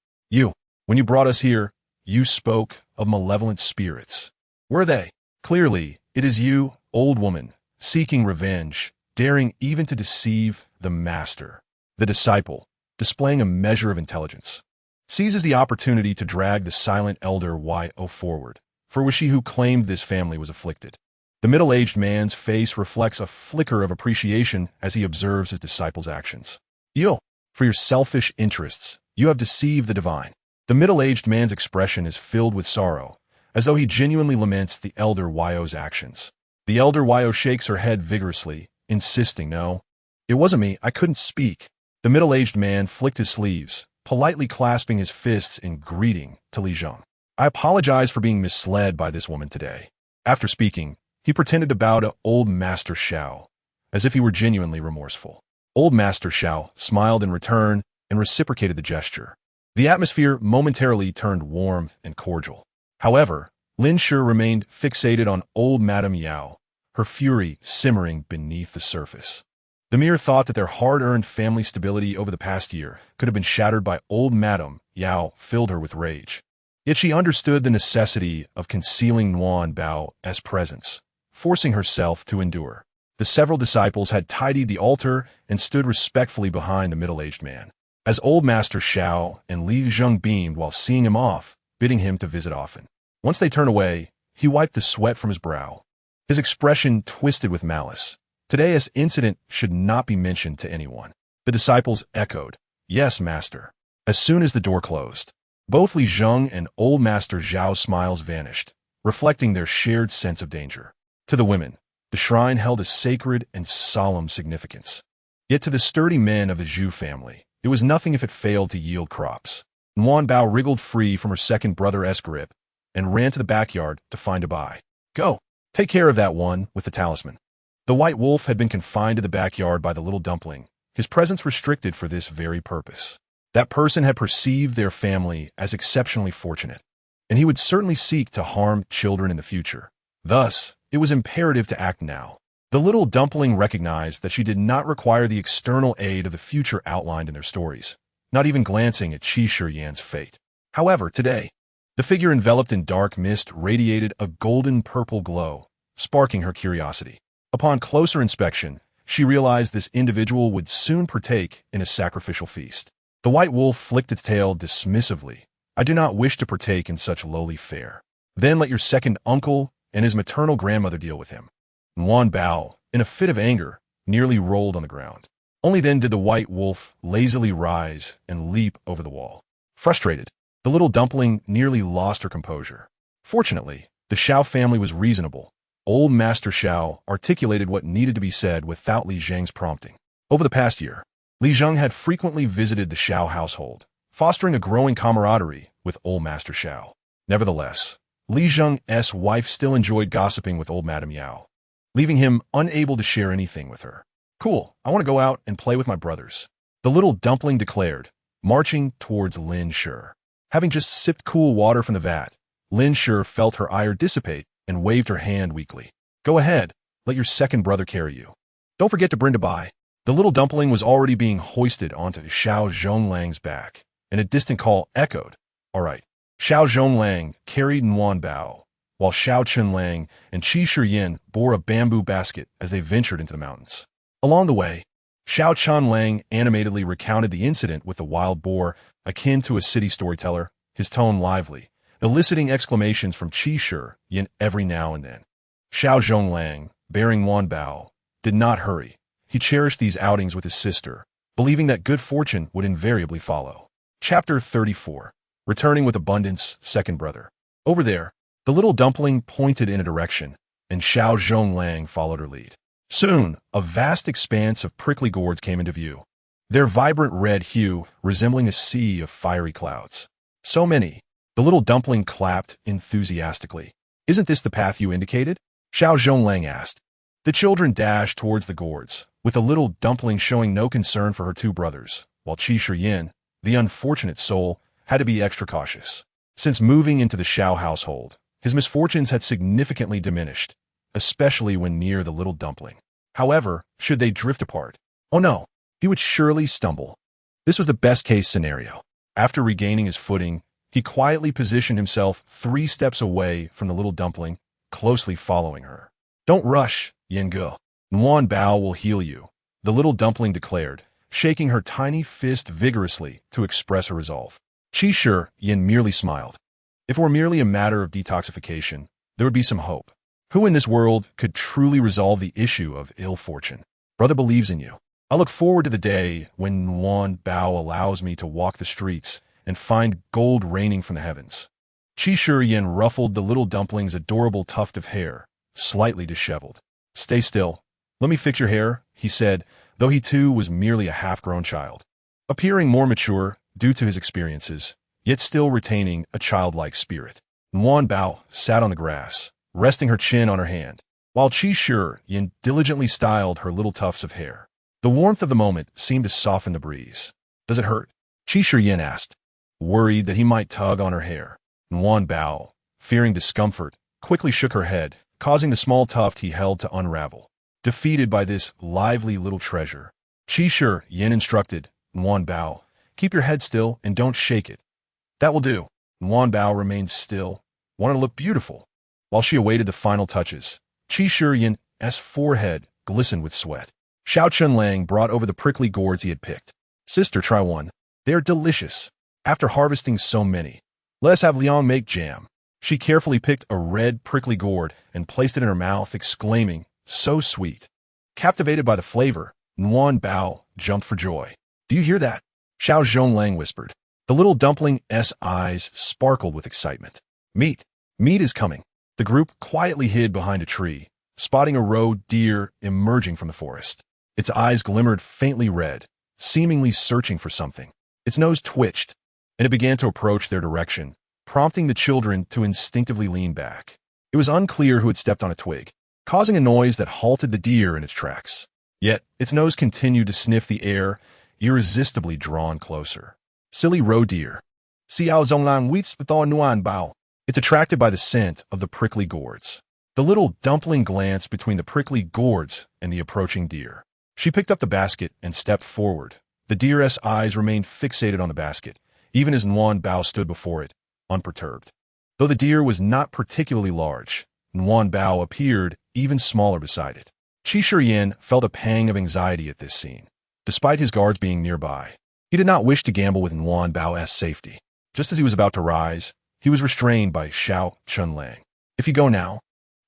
When you brought us here, you spoke of malevolent spirits. Where are they? Clearly, it is you, old woman, seeking revenge, daring even to deceive the master." The disciple, displaying a measure of intelligence, seizes the opportunity to drag the silent elder Xiao forward, for it was she who claimed this family was afflicted. The middle-aged man's face reflects a flicker of appreciation as he observes his disciple's actions. "You, for your selfish interests, you have deceived the divine." The middle-aged man's expression is filled with sorrow, as though he genuinely laments the elder Xiao's actions. The elder Xiao shakes her head vigorously, insisting, "No, it wasn't me, I couldn't speak." The middle-aged man flicked his sleeves, politely clasping his fists in greeting to Liugang. "I apologize for being misled by this woman today." After speaking, he pretended to bow to Old Master Xiao, as if he were genuinely remorseful. Old Master Xiao smiled in return and reciprocated the gesture. The atmosphere momentarily turned warm and cordial. However, Lin Shi remained fixated on old Madame Yao, her fury simmering beneath the surface. The mere thought that their hard-earned family stability over the past year could have been shattered by old Madame Yao filled her with rage. Yet she understood the necessity of concealing Nuan Bao's presence, forcing herself to endure. The several disciples had tidied the altar and stood respectfully behind the middle-aged man. As Old Master Xiao and Liugang beamed while seeing him off, bidding him to visit often. Once they turned away, he wiped the sweat from his brow. His expression twisted with malice. Today's incident should not be mentioned to anyone. The disciples echoed, "Yes, Master." As soon as the door closed, both Liugang and Old Master Xiao's smiles vanished, reflecting their shared sense of danger. To the women, the shrine held a sacred and solemn significance. Yet to the sturdy men of the Zhu family, it was nothing if it failed to yield crops. Nuan Bao wriggled free from her second brother's grip and ran to the backyard to find a bai. "Go, take care of that one with the talisman." The white wolf had been confined to the backyard by the little dumpling, his presence restricted for this very purpose. That person had perceived their family as exceptionally fortunate, and he would certainly seek to harm children in the future. Thus, it was imperative to act now. The little dumpling recognized that she did not require the external aid of the future outlined in their stories, not even glancing at Qi Shiyan's fate. However, today, the figure enveloped in dark mist radiated a golden-purple glow, sparking her curiosity. Upon closer inspection, she realized this individual would soon partake in a sacrificial feast. The white wolf flicked its tail dismissively. "I do not wish to partake in such lowly fare. Then let your second uncle and his maternal grandmother deal with him." Nuan Bao, in a fit of anger, nearly rolled on the ground. Only then did the white wolf lazily rise and leap over the wall. Frustrated, the little dumpling nearly lost her composure. Fortunately, the Xiao family was reasonable. Old Master Xiao articulated what needed to be said without Liuang's prompting. Over the past year, Liugang had frequently visited the Xiao household, fostering a growing camaraderie with Old Master Xiao. Nevertheless, Liuang's wife still enjoyed gossiping with old Madame Yao, leaving him unable to share anything with her. "Cool, I want to go out and play with my brothers," the little dumpling declared, marching towards Lin Shi. Having just sipped cool water from the vat, Lin Shi felt her ire dissipate and waved her hand weakly. "Go ahead, let your second brother carry you. Don't forget to bring a bai." The little dumpling was already being hoisted onto Xiao Zhonglang's back, and a distant call echoed, "All right." Xiao Zhonglang carried Nuan Bao, while Xiao Chunlang and Qi Shiyan bore a bamboo basket as they ventured into the mountains. Along the way, Xiao Chunlang animatedly recounted the incident with the wild boar, akin to a city storyteller, his tone lively, eliciting exclamations from Qi Shiyan every now and then. Xiao Zhonglang, bearing Nuan Bao, did not hurry. He cherished these outings with his sister, believing that good fortune would invariably follow. Chapter 34. Returning with abundance, second brother. Over there, the little dumpling pointed in a direction, and Xiao Zhonglang followed her lead. Soon, a vast expanse of prickly gourds came into view, their vibrant red hue resembling a sea of fiery clouds. "So many," the little dumpling clapped enthusiastically. "Isn't this the path you indicated?" Xiao Zhonglang asked. The children dashed towards the gourds, with the little dumpling showing no concern for her two brothers, while Qi Shiyan, the unfortunate soul, had to be extra cautious. Since moving into the Xiao household, his misfortunes had significantly diminished, especially when near the little dumpling. However, should they drift apart, oh no, he would surely stumble. This was the best-case scenario. After regaining his footing, he quietly positioned himself 3 steps away from the little dumpling, closely following her. "Don't rush, Yenge. Nuan Bao will heal you," the little dumpling declared, shaking her tiny fist vigorously to express her resolve. Qi Shiyan merely smiled. If it were merely a matter of detoxification, there would be some hope. Who in this world could truly resolve the issue of ill fortune? Brother believes in you. I look forward to the day when Yuan Bao allows me to walk the streets and find gold raining from the heavens. Qi Shi Yin ruffled the little dumpling's adorable tuft of hair, slightly disheveled. Stay still. Let me fix your hair, he said, though he too was merely a half-grown child. Appearing more mature due to his experiences, yet still retaining a childlike spirit. Yuan Bao sat on the grass, resting her chin on her hand, while Qi Shi Yin diligently styled her little tufts of hair. The warmth of the moment seemed to soften the breeze. Does it hurt? Qi Shi Yin asked, worried that he might tug on her hair. Yuan Bao, fearing discomfort, quickly shook her head, causing the small tuft he held to unravel. Defeated by this lively little treasure, Qi Shi Yin instructed Yuan Bao, keep your head still and don't shake it. That will do. Yuan Bao remained still, wanted to look beautiful. While she awaited the final touches, Qi Shi Yin's forehead glistened with sweat. Xiao Chunlang brought over the prickly gourds he had picked. Sister, try one. They are delicious. After harvesting so many, let us have Liang make jam. She carefully picked a red prickly gourd and placed it in her mouth, exclaiming, so sweet. Captivated by the flavor, Yuan Bao jumped for joy. Do you hear that? Xiao Zhonglang whispered. The little dumpling's eyes sparkled with excitement. Meat. Meat is coming. The group quietly hid behind a tree, spotting a roe deer emerging from the forest. Its eyes glimmered faintly red, seemingly searching for something. Its nose twitched, and it began to approach their direction, prompting the children to instinctively lean back. It was unclear who had stepped on a twig, causing a noise that halted the deer in its tracks. Yet, its nose continued to sniff the air, irresistibly drawn closer. Silly roe deer. Xiao Zhonglang weets with all Yuan Bao. It's attracted by the scent of the prickly gourds. The little dumpling glanced between the prickly gourds and the approaching deer. She picked up the basket and stepped forward. The deer's eyes remained fixated on the basket, even as Yuan Bao stood before it, unperturbed. Though the deer was not particularly large, Yuan Bao appeared even smaller beside it. Qi Shi Yin felt a pang of anxiety at this scene. Despite his guards being nearby, he did not wish to gamble with Yuan Bao's safety. Just as he was about to rise, he was restrained by Xiao Chunlang. If you go now,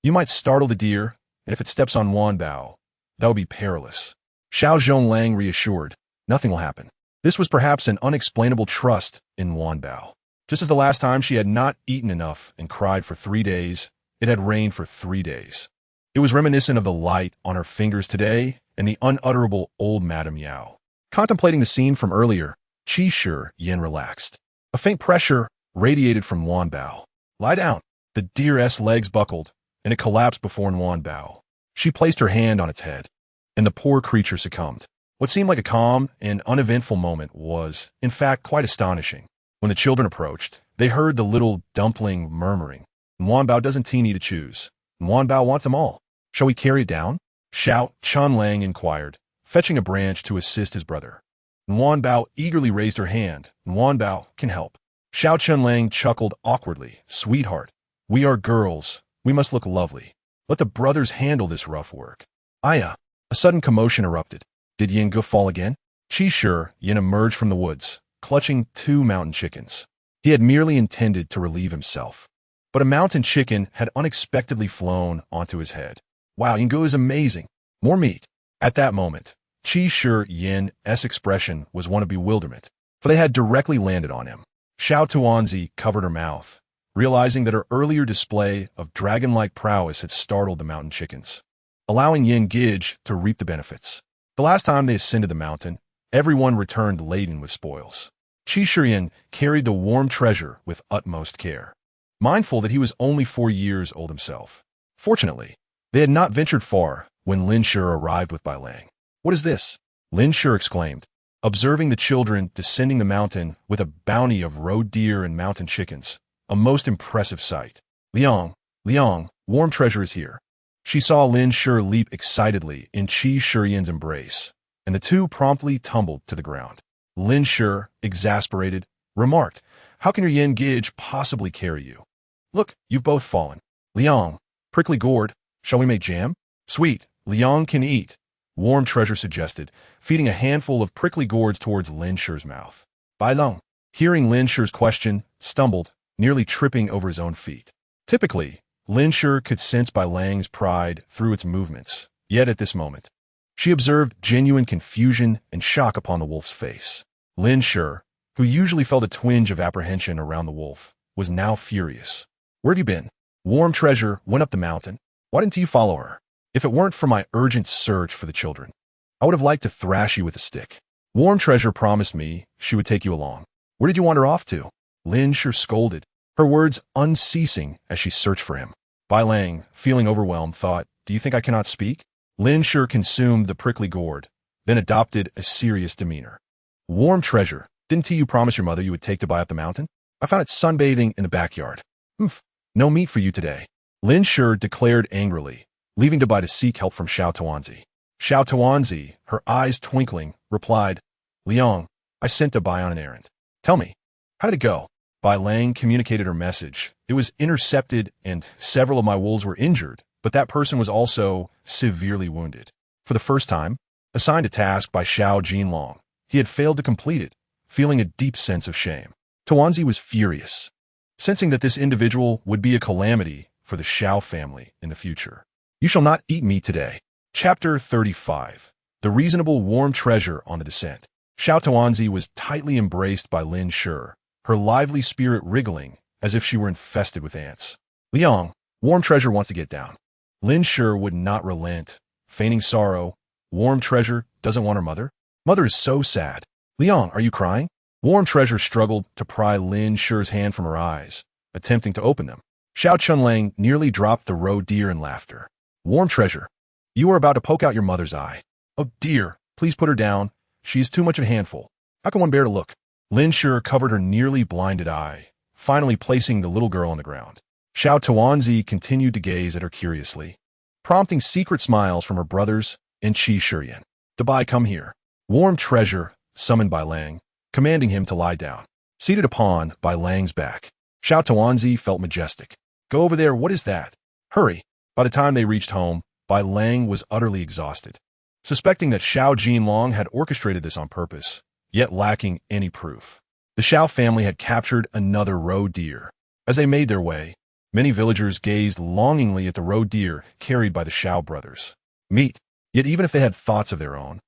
you might startle the deer, and if it steps on Yuan Bao, that would be perilous. Xiao Zhonglang reassured, nothing will happen. This was perhaps an unexplainable trust in Yuan Bao. Just as the last time she had not eaten enough and cried for 3 days, it had rained for 3 days. It was reminiscent of the light on her fingers today and the unutterable old Madame Yao. Contemplating the scene from earlier, Qi Shi Yin relaxed. A faint pressure radiated from Yuan Bao. Lie down. The deer's legs buckled, and it collapsed before Yuan Bao. She placed her hand on its head, and the poor creature succumbed. What seemed like a calm and uneventful moment was, in fact, quite astonishing. When the children approached, they heard the little dumpling murmuring. Yuan Bao doesn't teeny to choose. Yuan Bao wants them all. Shall we carry it down? Xiao Chunlang inquired, fetching a branch to assist his brother. Yuan Bao eagerly raised her hand. Yuan Bao can help. Xiao Chunlang chuckled awkwardly. Sweetheart, we are girls. We must look lovely. Let the brothers handle this rough work. Aya! A sudden commotion erupted. Did Yingu fall again? Qi Shi Yin emerged from the woods, clutching 2 mountain chickens. He had merely intended to relieve himself, but a mountain chicken had unexpectedly flown onto his head. Wow, Yingu is amazing. More meat. At that moment, Qi Shi Yin's expression was one of bewilderment, for they had directly landed on him. Xiao Tuanzi covered her mouth, realizing that her earlier display of dragon-like prowess had startled the mountain chickens, allowing Yin Gij to reap the benefits. The last time they ascended the mountain, everyone returned laden with spoils. Qi Shi Yin carried the warm treasure with utmost care, mindful that he was only 4 years old himself. Fortunately, they had not ventured far when Lin Shi arrived with Bai Lang. What is this? Lin Shi exclaimed, observing the children descending the mountain with a bounty of roe deer and mountain chickens. A most impressive sight. Liang, warm treasure is here. She saw Lin Shi leap excitedly in Qi Shi Yin's embrace, and the two promptly tumbled to the ground. Lin Shi, exasperated, remarked, how can your Yin Gij possibly carry you? Look, you've both fallen. Liang, prickly gourd, shall we make jam? Sweet, Liang can eat, warm treasure suggested, feeding a handful of prickly gourds towards Lin Shi's mouth. Bai Long, hearing Lin Shi's question, stumbled, nearly tripping over his own feet. Typically, Lin Shi could sense Bai Lang's pride through its movements, yet at this moment, she observed genuine confusion and shock upon the wolf's face. Lin Shi, who usually felt a twinge of apprehension around the wolf, was now furious. "Where have you been? Warm Treasure went up the mountain. Why didn't you follow her? If it weren't for my urgent search for the children, I would have liked to thrash you with a stick. Warm Treasure promised me she would take you along. Where did you wander off to?" Lin Shi scolded, her words unceasing as she searched for him. Bai Lang, feeling overwhelmed, thought, "Do you think I cannot speak?" Lin Shi consumed the prickly gourd, then adopted a serious demeanor. "Warm Treasure, didn't you promise your mother you would take to buy up the mountain? I found it sunbathing in the backyard. Humph, no meat for you today." Lin Shi declared angrily, leaving Dabai to seek help from Xiao Tuanzi. Xiao Tuanzi, her eyes twinkling, replied, "Liang, I sent Dabai on an errand. Tell me, how did it go?" Bai Lang communicated her message. "It was intercepted and several of my wolves were injured, but that person was also severely wounded. For the first time, assigned a task by Xiao Jinlong, he had failed to complete it, feeling a deep sense of shame." Tuanzi was furious, sensing that this individual would be a calamity for the Xiao family in the future. "You shall not eat meat today." Chapter 35. The Reasonable Warm Treasure on the Descent. Xiao Tuanzi was tightly embraced by Lin Shi, her lively spirit wriggling as if she were infested with ants. "Liang, Warm Treasure wants to get down." Lin Shi would not relent, feigning sorrow. "Warm Treasure doesn't want her mother? Mother is so sad. Liang, are you crying?" Warm Treasure struggled to pry Lin Shi's hand from her eyes, attempting to open them. Xiao Chunlang nearly dropped the roe deer in laughter. "Warm Treasure, you are about to poke out your mother's eye. Oh dear, please put her down. She is too much of a handful. How can one bear to look?" Lin Shi covered her nearly blinded eye, finally placing the little girl on the ground. Xiao Tuanzi continued to gaze at her curiously, prompting secret smiles from her brothers and Qi Shiyan. "Dabai, come here." Warm Treasure summoned Bai Lang, commanding him to lie down. Seated upon Bai Lang's back, Xiao Tuanzi felt majestic. "Go over there, what is that? Hurry." By the time they reached home, Bai Lang was utterly exhausted. Suspecting that Xiao Jinlong had orchestrated this on purpose, yet lacking any proof, the Xiao family had captured another roe deer. As they made their way, many villagers gazed longingly at the roe deer carried by the Xiao brothers. Meat. Yet even if they had thoughts of their own,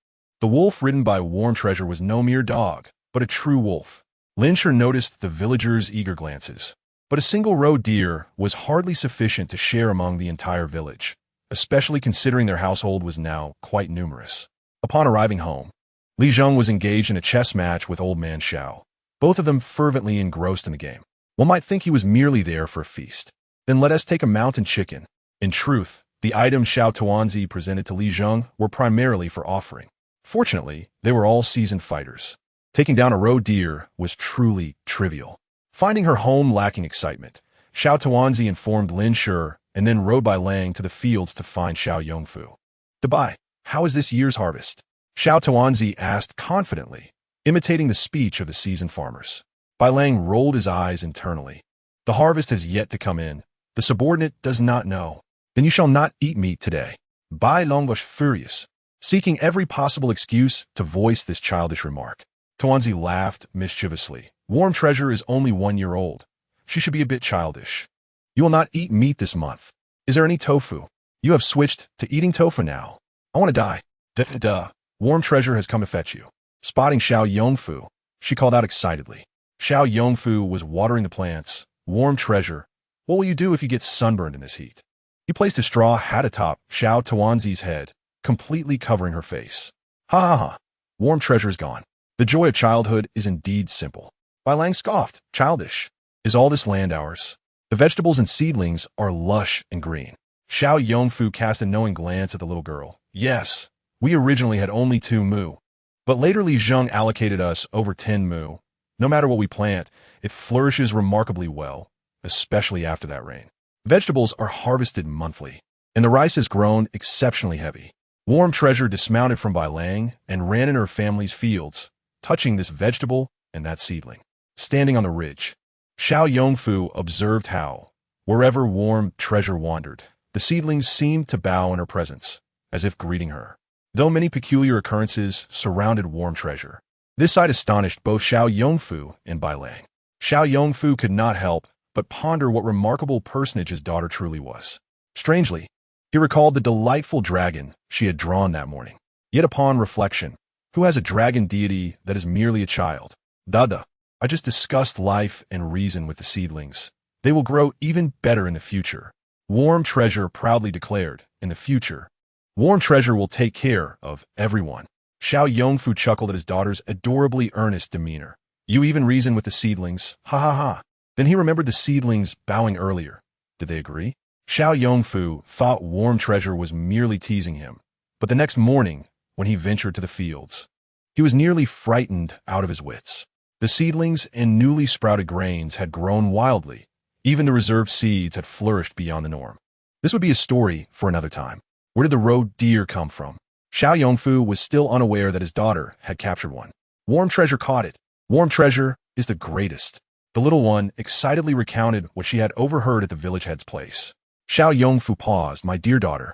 the wolf ridden by Warm Treasure was no mere dog, but a true wolf. Lin Shi noticed the villagers' eager glances, but a single roe deer was hardly sufficient to share among the entire village, especially considering their household was now quite numerous. Upon arriving home, Li Zheng was engaged in a chess match with old man Xiao, both of them fervently engrossed in the game. One might think he was merely there for a feast. "Then let us take a mountain chicken." In truth, the items Xiao Tuanzi presented to Li Zheng were primarily for offering. Fortunately, they were all seasoned fighters. Taking down a roe deer was truly trivial. Finding her home lacking excitement, Xiao Tuanzi informed Lin Shi and then rode Bai Lang to the fields to find Xiao Yongfu. "Dabai, how is this year's harvest?" Xiao Tuanzi asked confidently, imitating the speech of the seasoned farmers. Bai Lang rolled his eyes internally. "The harvest has yet to come in. The subordinate does not know." "Then you shall not eat meat today." Bai Lang was furious, seeking every possible excuse to voice this childish remark. Tuanzi laughed mischievously. "Warm Treasure is only 1 year old. She should be a bit childish. You will not eat meat this month. Is there any tofu? You have switched to eating tofu now. I want to die." Duh. Warm Treasure has come to fetch you." Spotting Xiao Yongfu, she called out excitedly. Xiao Yongfu was watering the plants. "Warm Treasure, what will you do if you get sunburned in this heat?" He placed a straw hat atop Xiao Tuanzi's head, completely covering her face. "Ha ha ha. Warm Treasure is gone. The joy of childhood is indeed simple." Bai Lang scoffed. "Childish. Is all this land ours? The vegetables and seedlings are lush and green." Xiao Yongfu cast a knowing glance at the little girl. "Yes, we originally had only 2 mu, but later Li Zheng allocated us over 10 mu. No matter what we plant, it flourishes remarkably well, especially after that rain. Vegetables are harvested monthly, and the rice has grown exceptionally heavy." Warm Treasure dismounted from Bai Lang and ran in her family's fields, touching this vegetable and that seedling. Standing on the ridge, Xiao Yongfu observed how, wherever Warm Treasure wandered, the seedlings seemed to bow in her presence, as if greeting her. Though many peculiar occurrences surrounded Warm Treasure, this sight astonished both Xiao Yongfu and Bai Lang. Xiao Yongfu could not help but ponder what remarkable personage his daughter truly was. Strangely, he recalled the delightful dragon she had drawn that morning. Yet upon reflection, who has a dragon deity that is merely a child? Dada, I just discussed life and reason with the seedlings. They will grow even better in the future. Warm Treasure proudly declared, in the future, Warm Treasure will take care of everyone. Xiao Yongfu chuckled at his daughter's adorably earnest demeanor. You even reason with the seedlings, ha ha ha. Then he remembered the seedlings bowing earlier. Did they agree? Xiao Yongfu thought Warm Treasure was merely teasing him, but the next morning, when he ventured to the fields, he was nearly frightened out of his wits. The seedlings and newly sprouted grains had grown wildly. Even the reserved seeds had flourished beyond the norm. This would be a story for another time. Where did the roe deer come from? Xiao Yongfu was still unaware that his daughter had captured one. Warm Treasure caught it. Warm Treasure is the greatest. The little one excitedly recounted what she had overheard at the village head's place. Xiao Yongfu paused. My dear daughter,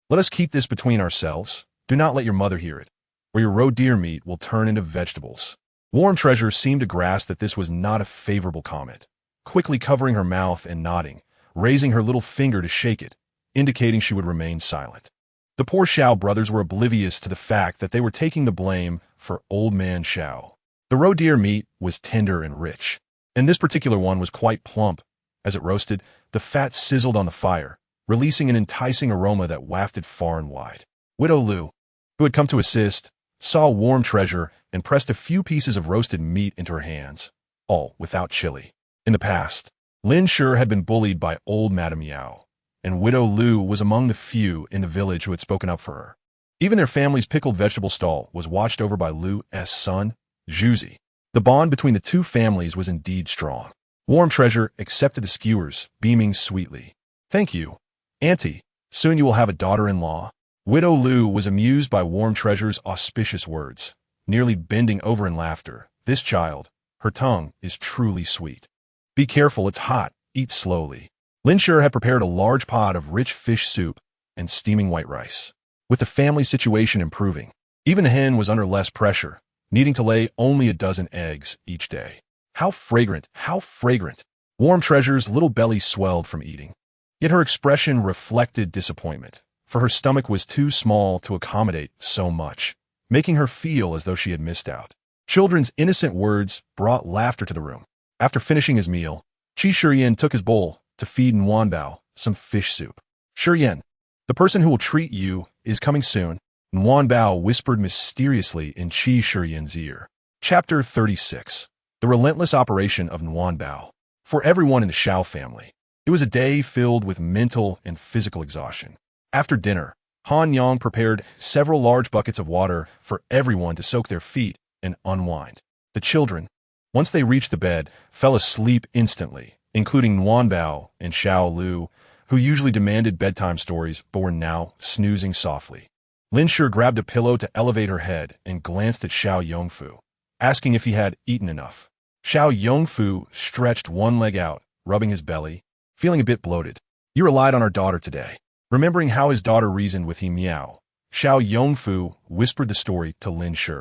let us keep this between ourselves. Do not let your mother hear it, or your roe deer meat will turn into vegetables. Warm Treasure seemed to grasp that this was not a favorable comment, quickly covering her mouth and nodding, raising her little finger to shake it, indicating she would remain silent. The poor Xiao brothers were oblivious to the fact that they were taking the blame for old man Xiao. The roe deer meat was tender and rich, and this particular one was quite plump. As it roasted, the fat sizzled on the fire, releasing an enticing aroma that wafted far and wide. Widow Lu, who had come to assist, saw Warm Treasure and pressed a few pieces of roasted meat into her hands, all without chili. In the past, Lin Shi had been bullied by old Madame Yao, and Widow Lu was among the few in the village who had spoken up for her. Even their family's pickled vegetable stall was watched over by Lu's son, Zhuzi. The bond between the two families was indeed strong. Warm Treasure accepted the skewers, beaming sweetly. Thank you, Auntie. Soon you will have a daughter-in-law. Widow Lu was amused by Warm Treasure's auspicious words, nearly bending over in laughter. This child, her tongue is truly sweet. Be careful, it's hot. Eat slowly. Lin Shi had prepared a large pot of rich fish soup and steaming white rice. With the family situation improving, even the hen was under less pressure, needing to lay only a dozen eggs each day. How fragrant, how fragrant! Warm Treasure's little belly swelled from eating. Yet her expression reflected disappointment, for her stomach was too small to accommodate so much, making her feel as though she had missed out. Children's innocent words brought laughter to the room. After finishing his meal, Qi Shiyan took his bowl to feed Nwanbao some fish soup. Shiyan, the person who will treat you is coming soon, Nwanbao whispered mysteriously in Qi Shiyan's ear. Chapter 36. The relentless operation of Nwanbao. For everyone in the Xiao family, it was a day filled with mental and physical exhaustion. After dinner, Han Yang prepared several large buckets of water for everyone to soak their feet and unwind. The children, once they reached the bed, fell asleep instantly, including Nwanbao and Xiao Lu, who usually demanded bedtime stories but were now snoozing softly. Lin Shi grabbed a pillow to elevate her head and glanced at Xiao Yongfu, asking if he had eaten enough. Xiao Yongfu stretched one leg out, rubbing his belly, feeling a bit bloated. He relied on our daughter today. Remembering how his daughter reasoned with him Miao, Xiao Yongfu whispered the story to Lin Shi.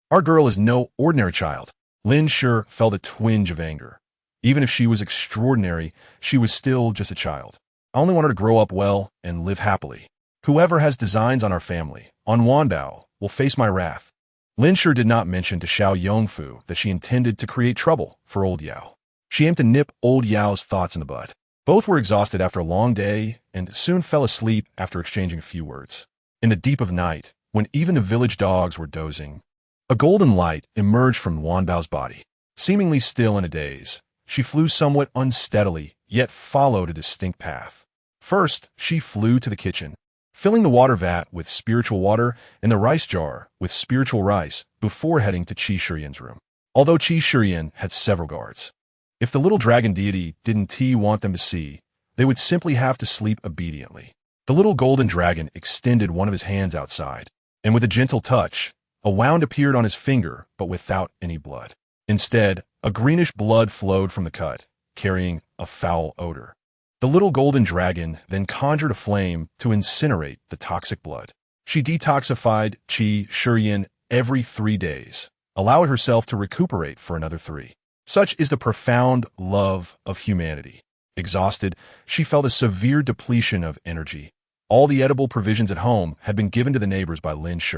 Our girl is no ordinary child. Lin Shi felt a twinge of anger. Even if she was extraordinary, she was still just a child. I only want her to grow up well and live happily. Whoever has designs on our family, on Wanbao, will face my wrath. Lin Shi did not mention to Xiao Yongfu that she intended to create trouble for old Yao. She aimed to nip old Yao's thoughts in the bud. Both were exhausted after a long day and soon fell asleep after exchanging a few words. In the deep of night, when even the village dogs were dozing, a golden light emerged from Wanbao's body. Seemingly still in a daze, she flew somewhat unsteadily, yet followed a distinct path. First, she flew to the kitchen, filling the water vat with spiritual water and the rice jar with spiritual rice before heading to Qi Shiyan's room. Although Qi Shiyan had several guards, if the little dragon deity didn't want them to see, they would simply have to sleep obediently. The little golden dragon extended one of his hands outside, and with a gentle touch, a wound appeared on his finger, but without any blood. Instead, a greenish blood flowed from the cut, carrying a foul odor. The little golden dragon then conjured a flame to incinerate the toxic blood. She detoxified Qi Shiyan every 3 days, allowing herself to recuperate for another 3. Such is the profound love of humanity. Exhausted, she felt a severe depletion of energy. All the edible provisions at home had been given to the neighbors by Lin Shi.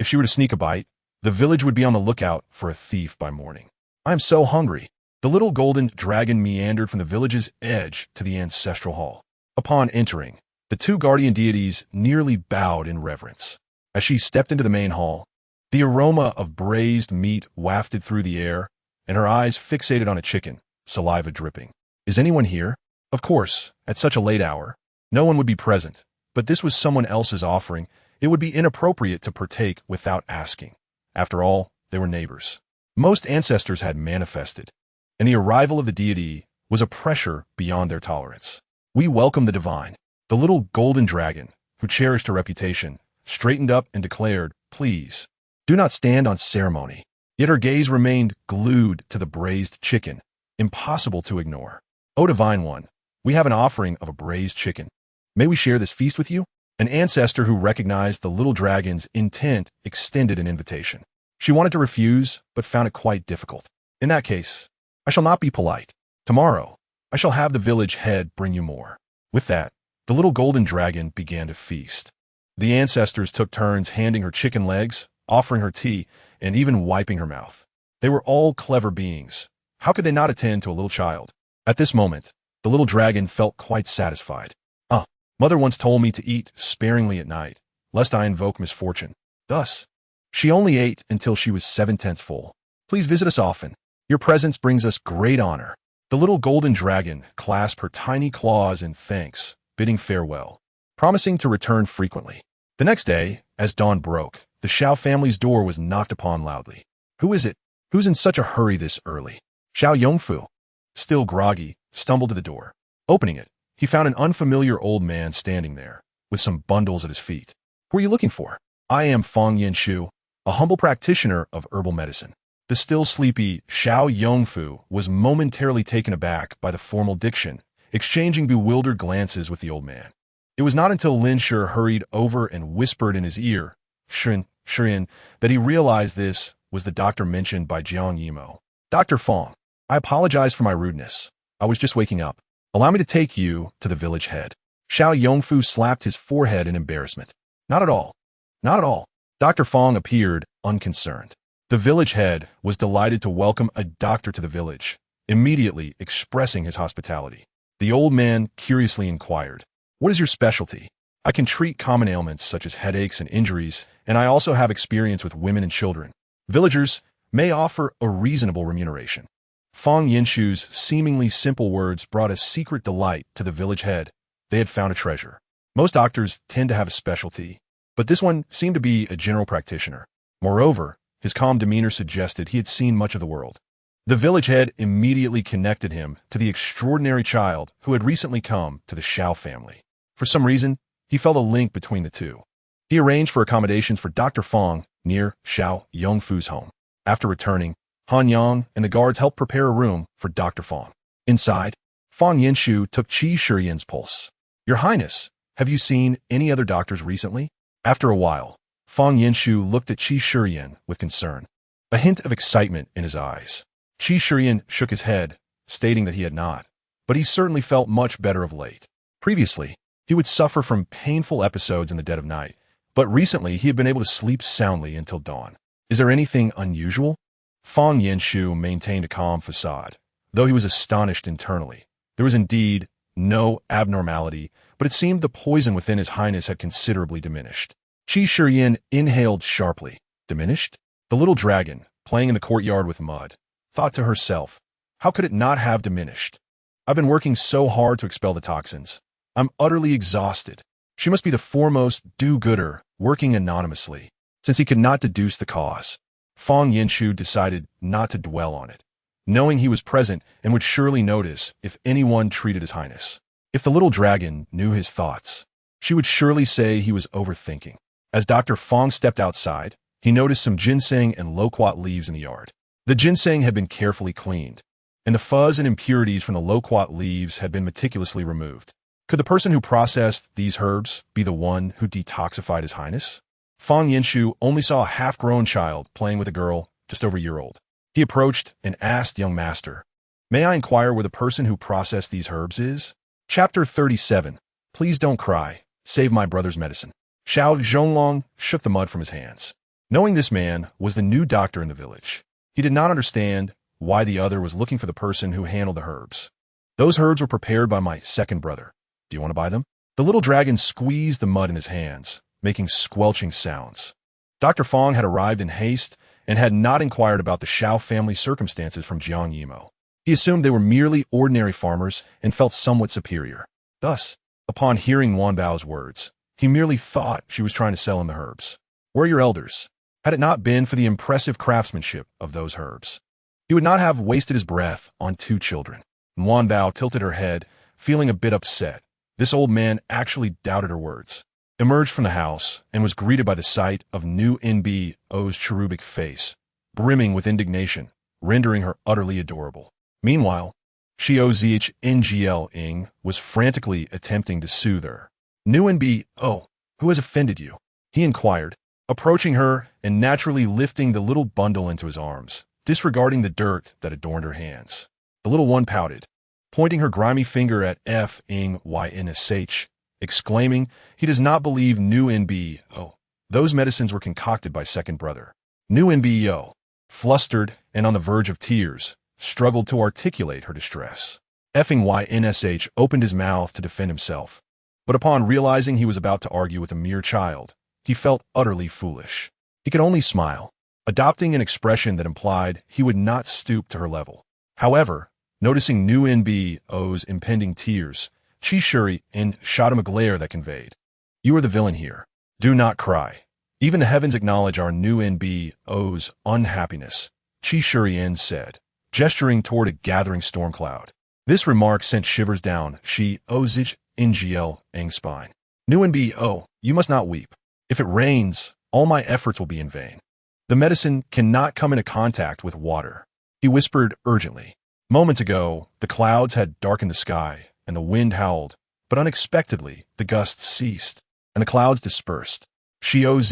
If she were to sneak a bite, the village would be on the lookout for a thief by morning. "I am so hungry." The little golden dragon meandered from the village's edge to the ancestral hall. Upon entering, the two guardian deities nearly bowed in reverence. As she stepped into the main hall, the aroma of braised meat wafted through the air, and her eyes fixated on a chicken, saliva dripping. "Is anyone here?" Of course, at such a late hour, no one would be present, but this was someone else's offering. It would be inappropriate to partake without asking. After all, they were neighbors. Most ancestors had manifested, and the arrival of the deity was a pressure beyond their tolerance. "We welcome the divine." The little golden dragon, who cherished her reputation, straightened up and declared, "Please, do not stand on ceremony." Yet her gaze remained glued to the braised chicken, impossible to ignore. "O divine one, we have an offering of a braised chicken. May we share this feast with you?" An ancestor who recognized the little dragon's intent extended an invitation. She wanted to refuse, but found it quite difficult. "In that case, I shall not be polite. Tomorrow, I shall have the village head bring you more." With that, the little golden dragon began to feast. The ancestors took turns handing her chicken legs, offering her tea, and even wiping her mouth. They were all clever beings. How could they not attend to a little child? At this moment, the little dragon felt quite satisfied. Mother once told me to eat sparingly at night, lest I invoke misfortune. Thus, she only ate until she was 7/10 full. "Please visit us often. Your presence brings us great honor." The little golden dragon clasped her tiny claws in thanks, bidding farewell, promising to return frequently. The next day, as dawn broke, the Xiao family's door was knocked upon loudly. "Who is it? Who's in such a hurry this early?" Xiao Yongfu, still groggy, stumbled to the door. Opening it, he found an unfamiliar old man standing there, with some bundles at his feet. "Who are you looking for?" "I am Fang Yinshu, a humble practitioner of herbal medicine." The still sleepy Xiao Yongfu was momentarily taken aback by the formal diction, exchanging bewildered glances with the old man. It was not until Lin Shi hurried over and whispered in his ear, Shirin, that he realized this was the doctor mentioned by Jiang Yimo. "Dr. Fang, I apologize for my rudeness. I was just waking up. Allow me to take you to the village head." Xiao Yongfu slapped his forehead in embarrassment. "Not at all. Not at all." Dr. Fang appeared unconcerned. The village head was delighted to welcome a doctor to the village, immediately expressing his hospitality. The old man curiously inquired, "What is your specialty?" "I can treat common ailments such as headaches and injuries, and I also have experience with women and children. Villagers may offer a reasonable remuneration." Fang Yinshu's seemingly simple words brought a secret delight to the village head. They had found a treasure. Most doctors tend to have a specialty, but this one seemed to be a general practitioner. Moreover, his calm demeanor suggested he had seen much of the world. The village head immediately connected him to the extraordinary child who had recently come to the Xiao family. For some reason, he felt a link between the two. He arranged for accommodations for Dr. Fang near Xiao Yongfu's home. After returning, Han Yang and the guards helped prepare a room for Dr. Fang. Inside, Fang Yinshu took Qi Shiyan's pulse. "Your Highness, have you seen any other doctors recently?" After a while, Fang Yinshu looked at Qi Shiyan with concern, a hint of excitement in his eyes. Qi Shiyan shook his head, stating that he had not, but he certainly felt much better of late. Previously, he would suffer from painful episodes in the dead of night, but recently he had been able to sleep soundly until dawn. "Is there anything unusual?" Fang Yinshu maintained a calm facade, though he was astonished internally. There was indeed no abnormality, but it seemed the poison within his highness had considerably diminished. Qi Shiyan inhaled sharply. Diminished? The little dragon, playing in the courtyard with mud, thought to herself, how could it not have diminished? I've been working so hard to expel the toxins. I'm utterly exhausted. She must be the foremost do-gooder, working anonymously, since he could not deduce the cause. Fang Yinshu decided not to dwell on it, knowing he was present and would surely notice if anyone treated his highness. If the little dragon knew his thoughts, she would surely say he was overthinking. As Dr. Fang stepped outside, he noticed some ginseng and loquat leaves in the yard. The ginseng had been carefully cleaned, and the fuzz and impurities from the loquat leaves had been meticulously removed. Could the person who processed these herbs be the one who detoxified his highness? Fang Yinshu only saw a half-grown child playing with a girl just over a year old. He approached and asked, "Young master, may I inquire where the person who processed these herbs is?" Chapter 37. Please don't cry. Save my brother's medicine. Xiao Zhonglong shook the mud from his hands. Knowing this man was the new doctor in the village, he did not understand why the other was looking for the person who handled the herbs. Those herbs were prepared by my second brother. Do you want to buy them? The little dragon squeezed the mud in his hands, making squelching sounds. Dr. Fong had arrived in haste and had not inquired about the Xiao family circumstances from Jiang Yimo. He assumed they were merely ordinary farmers and felt somewhat superior. Thus, upon hearing Wanbao's words, he merely thought she was trying to sell him the herbs. Where are your elders? Had it not been for the impressive craftsmanship of those herbs, he would not have wasted his breath on 2 children. Wanbao tilted her head, feeling a bit upset. This old man actually doubted her words, emerged from the house, and was greeted by the sight of New Nbo's cherubic face, brimming with indignation, rendering her utterly adorable. Meanwhile, Xiao Ngling was frantically attempting to soothe her. New Nbo, who has offended you? He inquired, approaching her and naturally lifting the little bundle into his arms, disregarding the dirt that adorned her hands. The little one pouted, pointing her grimy finger at Fingynsh, exclaiming, "He does not believe New Nbo. Those medicines were concocted by second brother." New Nbo, flustered and on the verge of tears, struggled to articulate her distress. Fingynsh opened his mouth to defend himself, but upon realizing he was about to argue with a mere child, he felt utterly foolish. He could only smile, adopting an expression that implied he would not stoop to her level. However, noticing New Nbo's impending tears, Chi Shuri shot him a glare that conveyed, "You are the villain here. Do not cry. Even the heavens acknowledge our New Nbo's unhappiness," Chi Shuri said, gesturing toward a gathering storm cloud. This remark sent shivers down Xiao Ngling's spine. "New Nbo, you must not weep. If it rains, all my efforts will be in vain. The medicine cannot come into contact with water," he whispered urgently. Moments ago, the clouds had darkened the sky, and the wind howled, but unexpectedly, the gusts ceased, and the clouds dispersed. Xiao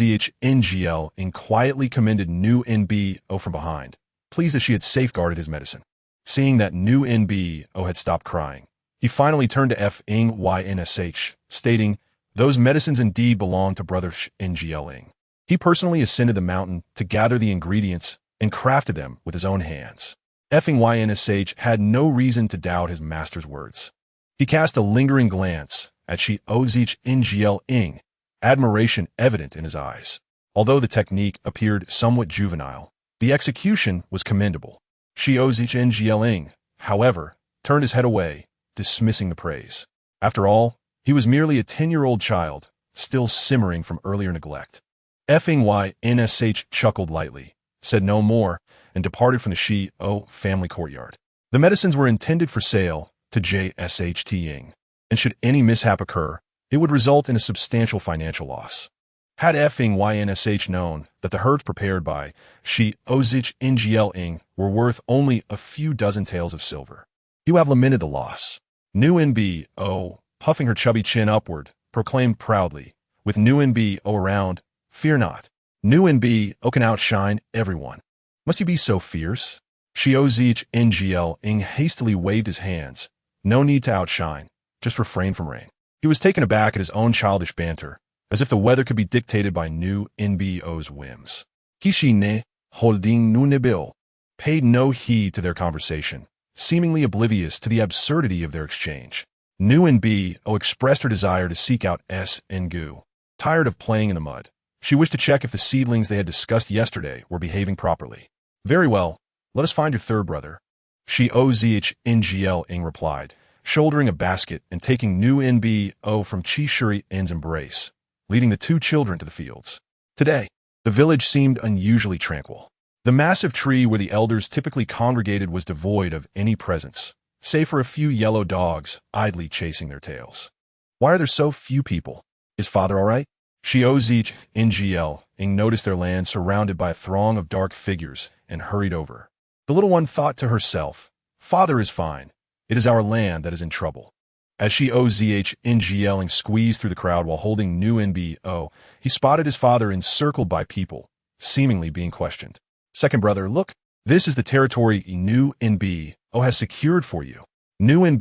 Ngling quietly commended New Nbo from behind, pleased that she had safeguarded his medicine. Seeing that New Nbo had stopped crying, he finally turned to Fingynsh, stating, "Those medicines indeed belong to Brother Ngling. He personally ascended the mountain to gather the ingredients and crafted them with his own hands." Fingynsh had no reason to doubt his master's words. He cast a lingering glance at Xiao Ngling, admiration evident in his eyes. Although the technique appeared somewhat juvenile, the execution was commendable. Xiao Ngling, however, turned his head away, dismissing the praise. After all, he was merely a 10-year-old child, still simmering from earlier neglect. Fingynsh chuckled lightly, said no more, and departed from the Xiao family courtyard. The medicines were intended for sale to JSHT, and should any mishap occur, it would result in a substantial financial loss. Had Fingynsh known that the herbs prepared by Xiao Ngling were worth only a few dozen taels of silver, he would have lamented the loss. New Nbo, puffing her chubby chin upward, proclaimed proudly, with New Nbo around, "Fear not. New Nbo can outshine everyone." "Must you be so fierce?" Xiao Ngling hastily waved his hands. "No need to outshine. Just refrain from rain." He was taken aback at his own childish banter, as if the weather could be dictated by New Nbo's whims. Kishine, holding New Nbo, paid no heed to their conversation, seemingly oblivious to the absurdity of their exchange. New Nbo expressed her desire to seek out Ngu. Tired of playing in the mud, she wished to check if the seedlings they had discussed yesterday were behaving properly. "Very well, let us find your third brother," Xiao Ngling replied, shouldering a basket and taking New Nbo from Chi Shuri's embrace, leading the 2 children to the fields. Today, the village seemed unusually tranquil. The massive tree where the elders typically congregated was devoid of any presence, save for a few yellow dogs idly chasing their tails. "Why are there so few people? Is father all right?" Xiao Ngling noticed their land surrounded by a throng of dark figures and hurried over. The little one thought to herself, "Father is fine. It is our land that is in trouble." As Xiao Ngling squeezed through the crowd while holding New Nbo, he spotted his father encircled by people, seemingly being questioned. "Second brother, look, This is the territory newfound has secured for you. Newfound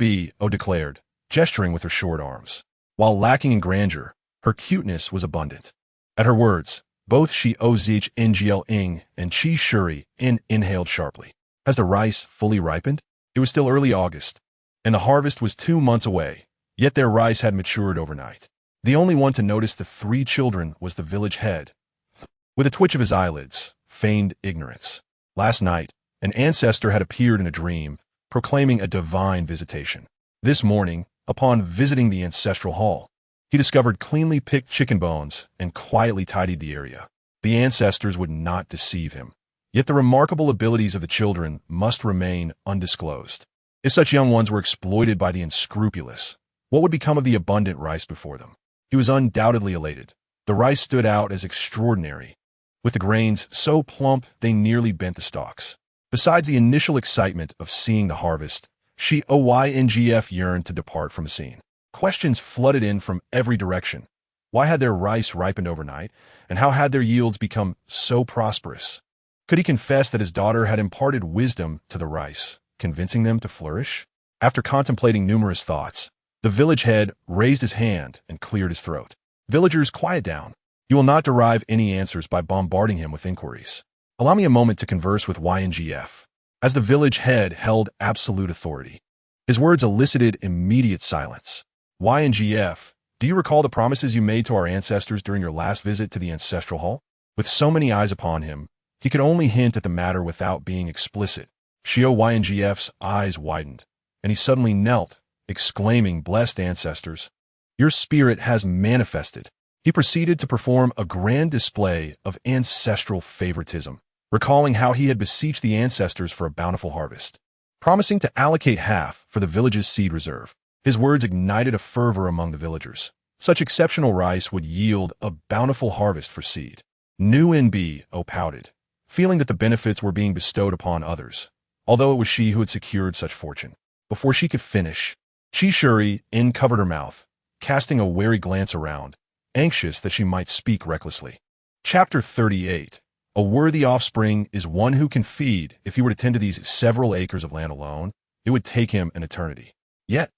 declared, gesturing with her short arms. While lacking in grandeur, her cuteness was abundant. At her words, both Xiao Zich Ngling and Chi Shuri inhaled sharply. Has the rice fully ripened? It was still early August, and the harvest was 2 months away, yet their rice had matured overnight. The only one to notice the 3 children was the village head. With a twitch of his eyelids, feigned ignorance. Last night, an ancestor had appeared in a dream, proclaiming a divine visitation. This morning, upon visiting the ancestral hall, he discovered cleanly picked chicken bones and quietly tidied the area. The ancestors would not deceive him. Yet the remarkable abilities of the children must remain undisclosed. If such young ones were exploited by the unscrupulous, what would become of the abundant rice before them? He was undoubtedly elated. The rice stood out as extraordinary, with the grains so plump they nearly bent the stalks. Besides the initial excitement of seeing the harvest, Xiao yearned to depart from the scene. Questions flooded in from every direction. Why had their rice ripened overnight, and how had their yields become so prosperous? Could he confess that his daughter had imparted wisdom to the rice, convincing them to flourish? After contemplating numerous thoughts, the village head raised his hand and cleared his throat. Villagers, quiet down. You will not derive any answers by bombarding him with inquiries. Allow me a moment to converse with YNGF. As the village head held absolute authority, his words elicited immediate silence. YNGF, do you recall the promises you made to our ancestors during your last visit to the ancestral hall? With so many eyes upon him, he could only hint at the matter without being explicit. Xiao YNGF's eyes widened, and he suddenly knelt, exclaiming, "Blessed ancestors, your spirit has manifested." He proceeded to perform a grand display of ancestral favoritism, recalling how he had beseeched the ancestors for a bountiful harvest, promising to allocate half for the village's seed reserve. His words ignited a fervor among the villagers. Such exceptional rice would yield a bountiful harvest for seed. Newfound pouted, feeling that the benefits were being bestowed upon others, although it was she who had secured such fortune. Before she could finish, Chi Shuri uncovered her mouth, casting a wary glance around, anxious that she might speak recklessly. Chapter 38. A worthy offspring is one who can feed. If he were to tend to these several acres of land alone, it would take him an eternity. Yet,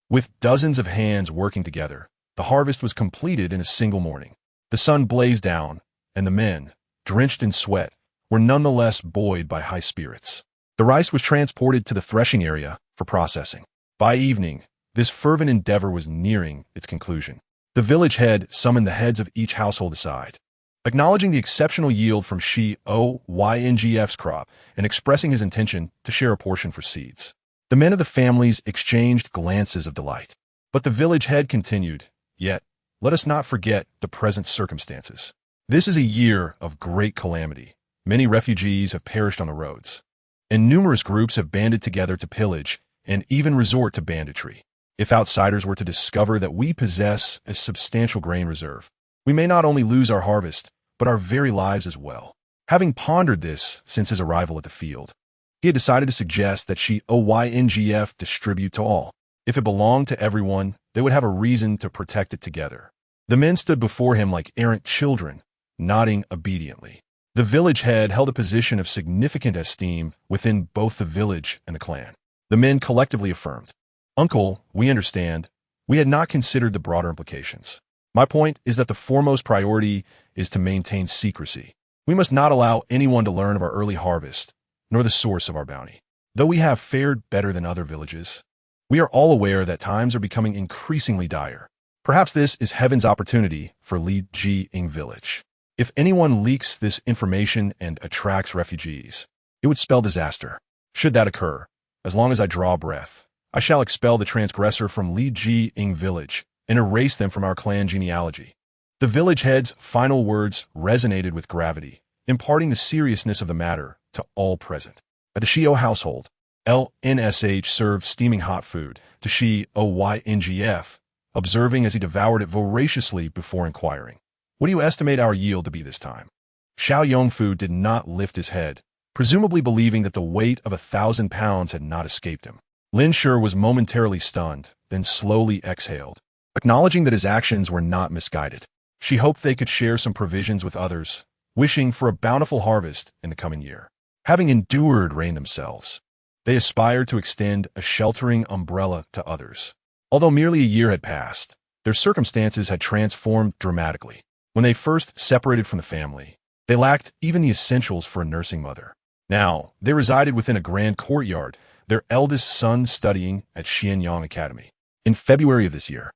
with dozens of hands working together, the harvest was completed in a single morning. The sun blazed down, and the men, drenched in sweat, were nonetheless buoyed by high spirits. The rice was transported to the threshing area for processing. By evening, this fervent endeavor was nearing its conclusion. The village head summoned the heads of each household aside, acknowledging the exceptional yield from Xiao crop and expressing his intention to share a portion for seeds. The men of the families exchanged glances of delight. But the village head continued, "Yet, let us not forget the present circumstances. This is a year of great calamity. Many refugees have perished on the roads, and numerous groups have banded together to pillage and even resort to banditry. If outsiders were to discover that we possess a substantial grain reserve, we may not only lose our harvest, but our very lives as well." Having pondered this since his arrival at the field, he had decided to suggest that Xiao distribute to all. If it belonged to everyone, they would have a reason to protect it together. The men stood before him like errant children, nodding obediently. The village head held a position of significant esteem within both the village and the clan. The men collectively affirmed, "Uncle, we understand. We had not considered the broader implications. My point is that the foremost priority is to maintain secrecy. We must not allow anyone to learn of our early harvest, nor the source of our bounty. Though we have fared better than other villages, we are all aware that times are becoming increasingly dire. Perhaps this is heaven's opportunity for Liugang Village. If anyone leaks this information and attracts refugees, it would spell disaster. Should that occur, as long as I draw breath, I shall expel the transgressor from Liugang Village and erase them from our clan genealogy." The village head's final words resonated with gravity, imparting the seriousness of the matter to all present. At the Xiao household, LNSH served steaming hot food to Xiao, observing as he devoured it voraciously before inquiring, "What do you estimate our yield to be this time?" Xiao Yongfu did not lift his head, presumably believing that the weight of 1,000 pounds had not escaped him. Lin Shi was momentarily stunned, then slowly exhaled, acknowledging that his actions were not misguided. She hoped they could share some provisions with others, wishing for a bountiful harvest in the coming year. Having endured rain themselves, they aspired to extend a sheltering umbrella to others. Although merely a year had passed, their circumstances had transformed dramatically. When they first separated from the family, they lacked even the essentials for a nursing mother. Now, they resided within a grand courtyard, their eldest son studying at Xianyang Academy. In February of this year,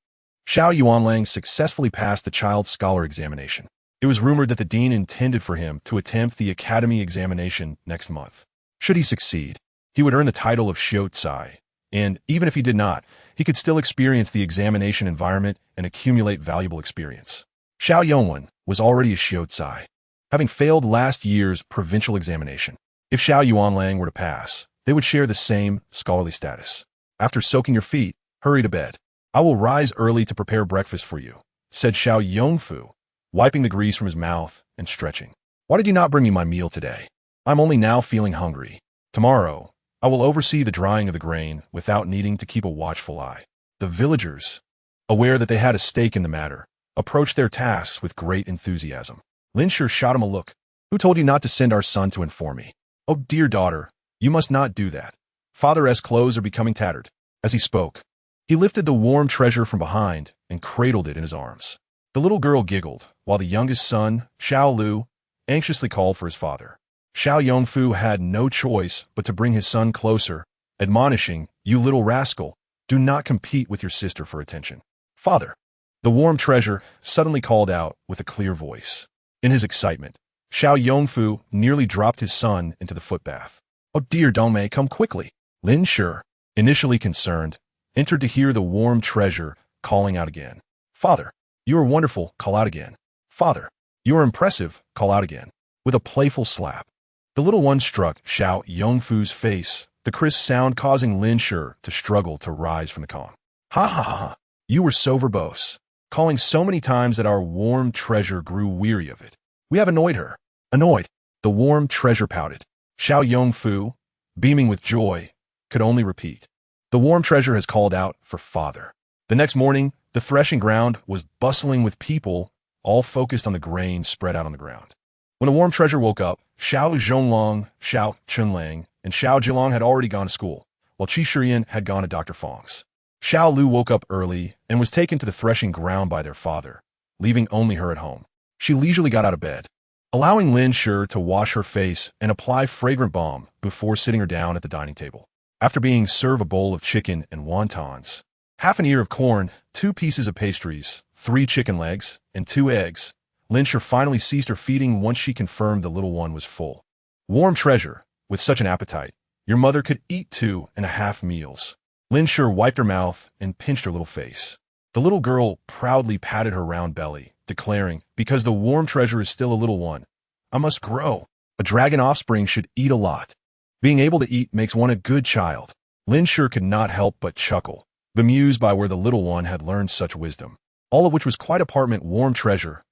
Xiao Yuanlang successfully passed the child scholar examination. It was rumored that the dean intended for him to attempt the academy examination next month. Should he succeed, he would earn the title of Xiao, and even if he did not, he could still experience the examination environment and accumulate valuable experience. Xiao Yongwen was already a Xiao, having failed last year's provincial examination. If Xiao Yuanlang were to pass, they would share the same scholarly status. After soaking your feet, hurry to bed. I will rise early to prepare breakfast for you, said Xiao Yongfu, wiping the grease from his mouth and stretching. Why did you not bring me my meal today? I'm only now feeling hungry. Tomorrow, I will oversee the drying of the grain without needing to keep a watchful eye. The villagers, aware that they had a stake in the matter, approached their tasks with great enthusiasm. Lin Shi shot him a look. Who told you not to send our son to inform me? Oh, dear daughter, you must not do that. Father's clothes are becoming tattered. As he spoke, he lifted the warm treasure from behind and cradled it in his arms. The little girl giggled, while the youngest son, Xiao Lu, anxiously called for his father. Xiao Yongfu had no choice but to bring his son closer, admonishing, "You little rascal, do not compete with your sister for attention." "Father," the warm treasure suddenly called out with a clear voice. In his excitement, Xiao Yongfu nearly dropped his son into the footbath. "Oh dear Dongmei, come quickly." Lin Shi, initially concerned, entered to hear the warm treasure calling out again. "Father, you are wonderful," call out again. "Father, you are impressive," call out again. With a playful slap, the little one struck Xiao Yongfu's face, the crisp sound causing Lin Shi to struggle to rise from the calm. "Ha ha ha ha, you were so verbose, calling so many times that our warm treasure grew weary of it. We have annoyed her." Annoyed, the warm treasure pouted. Xiao Yongfu, beaming with joy, could only repeat, "The warm treasure has called out for father." The next morning, the threshing ground was bustling with people, all focused on the grain spread out on the ground. When the warm treasure woke up, Xiao Zhonglong, Xiao Chunlang, and Xiao Jilong had already gone to school, while Qi Shiyan had gone to Dr. Fong's. Xiao Lu woke up early and was taken to the threshing ground by their father, leaving only her at home. She leisurely got out of bed, allowing Lin Shi to wash her face and apply fragrant balm before sitting her down at the dining table. After being served a bowl of chicken and wontons, half an ear of corn, 2 pieces of pastries, 3 chicken legs, and 2 eggs, Lin Shi finally ceased her feeding once she confirmed the little one was full. Warm treasure, with such an appetite, your mother could eat 2.5 meals. Lin Shi wiped her mouth and pinched her little face. The little girl proudly patted her round belly, declaring, "Because the warm treasure is still a little one, I must grow. A dragon offspring should eat a lot. Being able to eat makes one a good child." Lin Shi could not help but chuckle, bemused by where the little one had learned such wisdom, all of which was quite apartment. Warm treasure,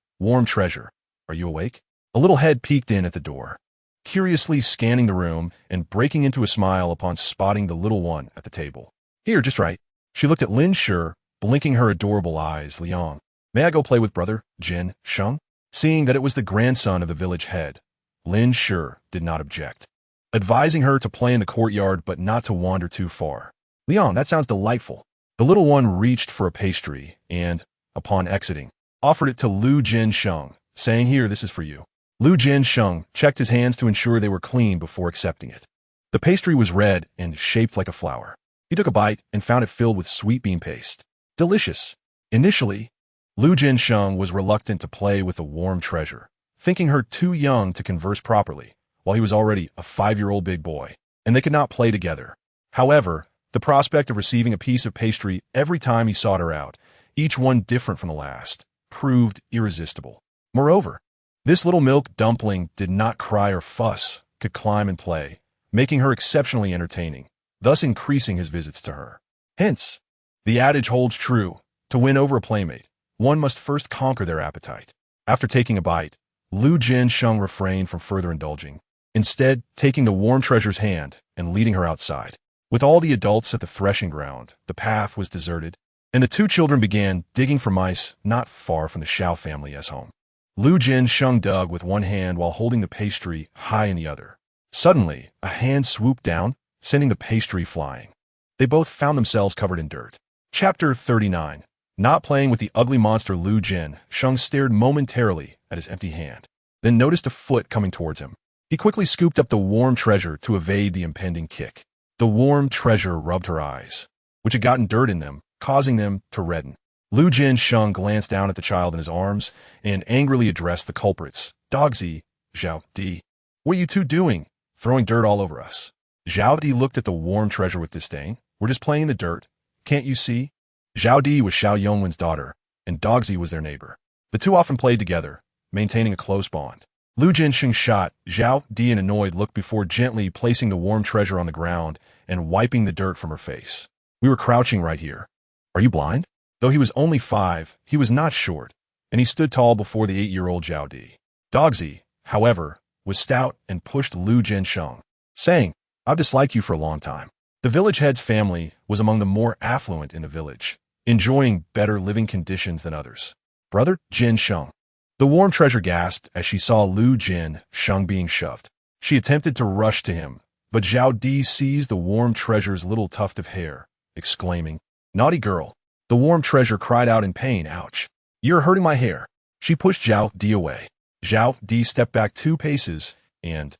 are you awake? A little head peeked in at the door, curiously scanning the room and breaking into a smile upon spotting the little one at the table. "Here, just right." She looked at Lin Shi, blinking her adorable eyes. "Liang, may I go play with brother, Jin Sheng?" Seeing that it was the grandson of the village head, Lin Shi did not object, advising her to play in the courtyard but not to wander too far. "Liang, that sounds delightful." The little one reached for a pastry and, upon exiting, offered it to Lu Jin Sheng, saying, "Here, this is for you." Lu Jin Sheng checked his hands to ensure they were clean before accepting it. The pastry was red and shaped like a flower. He took a bite and found it filled with sweet bean paste. Delicious. Initially, Lu Jin Sheng was reluctant to play with the warm treasure, thinking her too young to converse properly, while he was already a 5-year-old big boy, and they could not play together. However, the prospect of receiving a piece of pastry every time he sought her out, each one different from the last, proved irresistible. Moreover, this little milk dumpling did not cry or fuss, could climb and play, making her exceptionally entertaining, thus increasing his visits to her. Hence, the adage holds true: to win over a playmate, one must first conquer their appetite. After taking a bite, Lu Jin Sheng refrained from further indulging, instead taking the warm treasure's hand and leading her outside. With all the adults at the threshing ground, the path was deserted, and the 2 children began digging for mice not far from the Xiao family's home. Lu Jin Sheng dug with one hand while holding the pastry high in the other, Suddenly, a hand swooped down, sending the pastry flying. They both found themselves covered in dirt. Chapter 39. Not playing with the ugly monster Lu Jin, Sheng stared momentarily at his empty hand, then noticed a foot coming towards him. He quickly scooped up the warm treasure to evade the impending kick. The warm treasure rubbed her eyes, which had gotten dirt in them, causing them to redden. Lu Jin Sheng glanced down at the child in his arms and angrily addressed the culprits. Dogsy, Xiao Di. What are you two doing? Throwing dirt all over us. Xiao Di looked at the warm treasure with disdain. We're just playing in the dirt. Can't you see? Xiao Di was Xiao Yongwen's daughter, and Dogsy was their neighbor. The two often played together, maintaining a close bond. Lu Jinxing shot Xiao Di an annoyed look before gently placing the warm treasure on the ground and wiping the dirt from her face. We were crouching right here. Are you blind? Though he was only 5, he was not short, and he stood tall before the 8-year-old Xiao Di. Dogsy, however, was stout and pushed Lu Jinsheng, saying, I've disliked you for a long time. The village head's family was among the more affluent in the village, enjoying better living conditions than others. Brother Jin Sheng. The warm treasure gasped as she saw Lu Jin Sheng being shoved. She attempted to rush to him, but Xiao Di seized the warm treasure's little tuft of hair, exclaiming, Naughty girl. The warm treasure cried out in pain, ouch. You're hurting my hair. She pushed Xiao Di away. Xiao Di stepped back 2 paces and,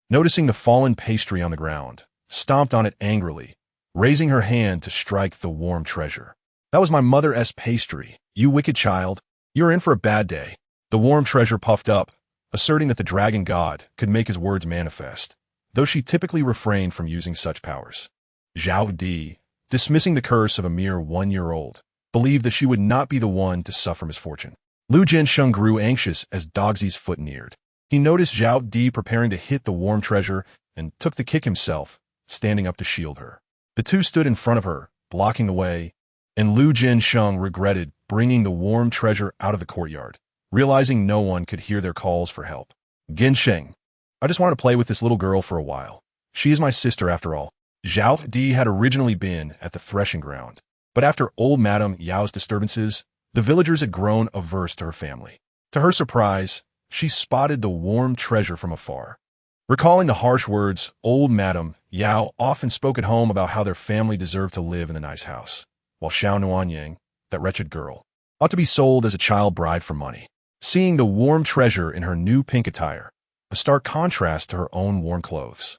noticing the fallen pastry on the ground, stomped on it angrily, raising her hand to strike the warm treasure. That was my mother's pastry, you wicked child. You're in for a bad day. The warm treasure puffed up, asserting that the dragon god could make his words manifest, though she typically refrained from using such powers. Xiao Di, dismissing the curse of a mere 1-year-old, believed that she would not be the one to suffer misfortune. Lu Jinsheng grew anxious as Dogsy's foot neared. He noticed Xiao Di preparing to hit the warm treasure and took the kick himself, standing up to shield her. The two stood in front of her, blocking the way, and Lu Jinsheng regretted bringing the warm treasure out of the courtyard, realizing no one could hear their calls for help. Ginsheng, I just want to play with this little girl for a while. She is my sister after all. Xiao Di had originally been at the threshing ground, but after old Madame Yao's disturbances, the villagers had grown averse to her family. To her surprise, she spotted the warm treasure from afar. Recalling the harsh words old Madame Yao often spoke at home about how their family deserved to live in a nice house, while Xiao Nuanyang, that wretched girl, ought to be sold as a child bride for money. Seeing the warm treasure in her new pink attire, a stark contrast to her own worn clothes,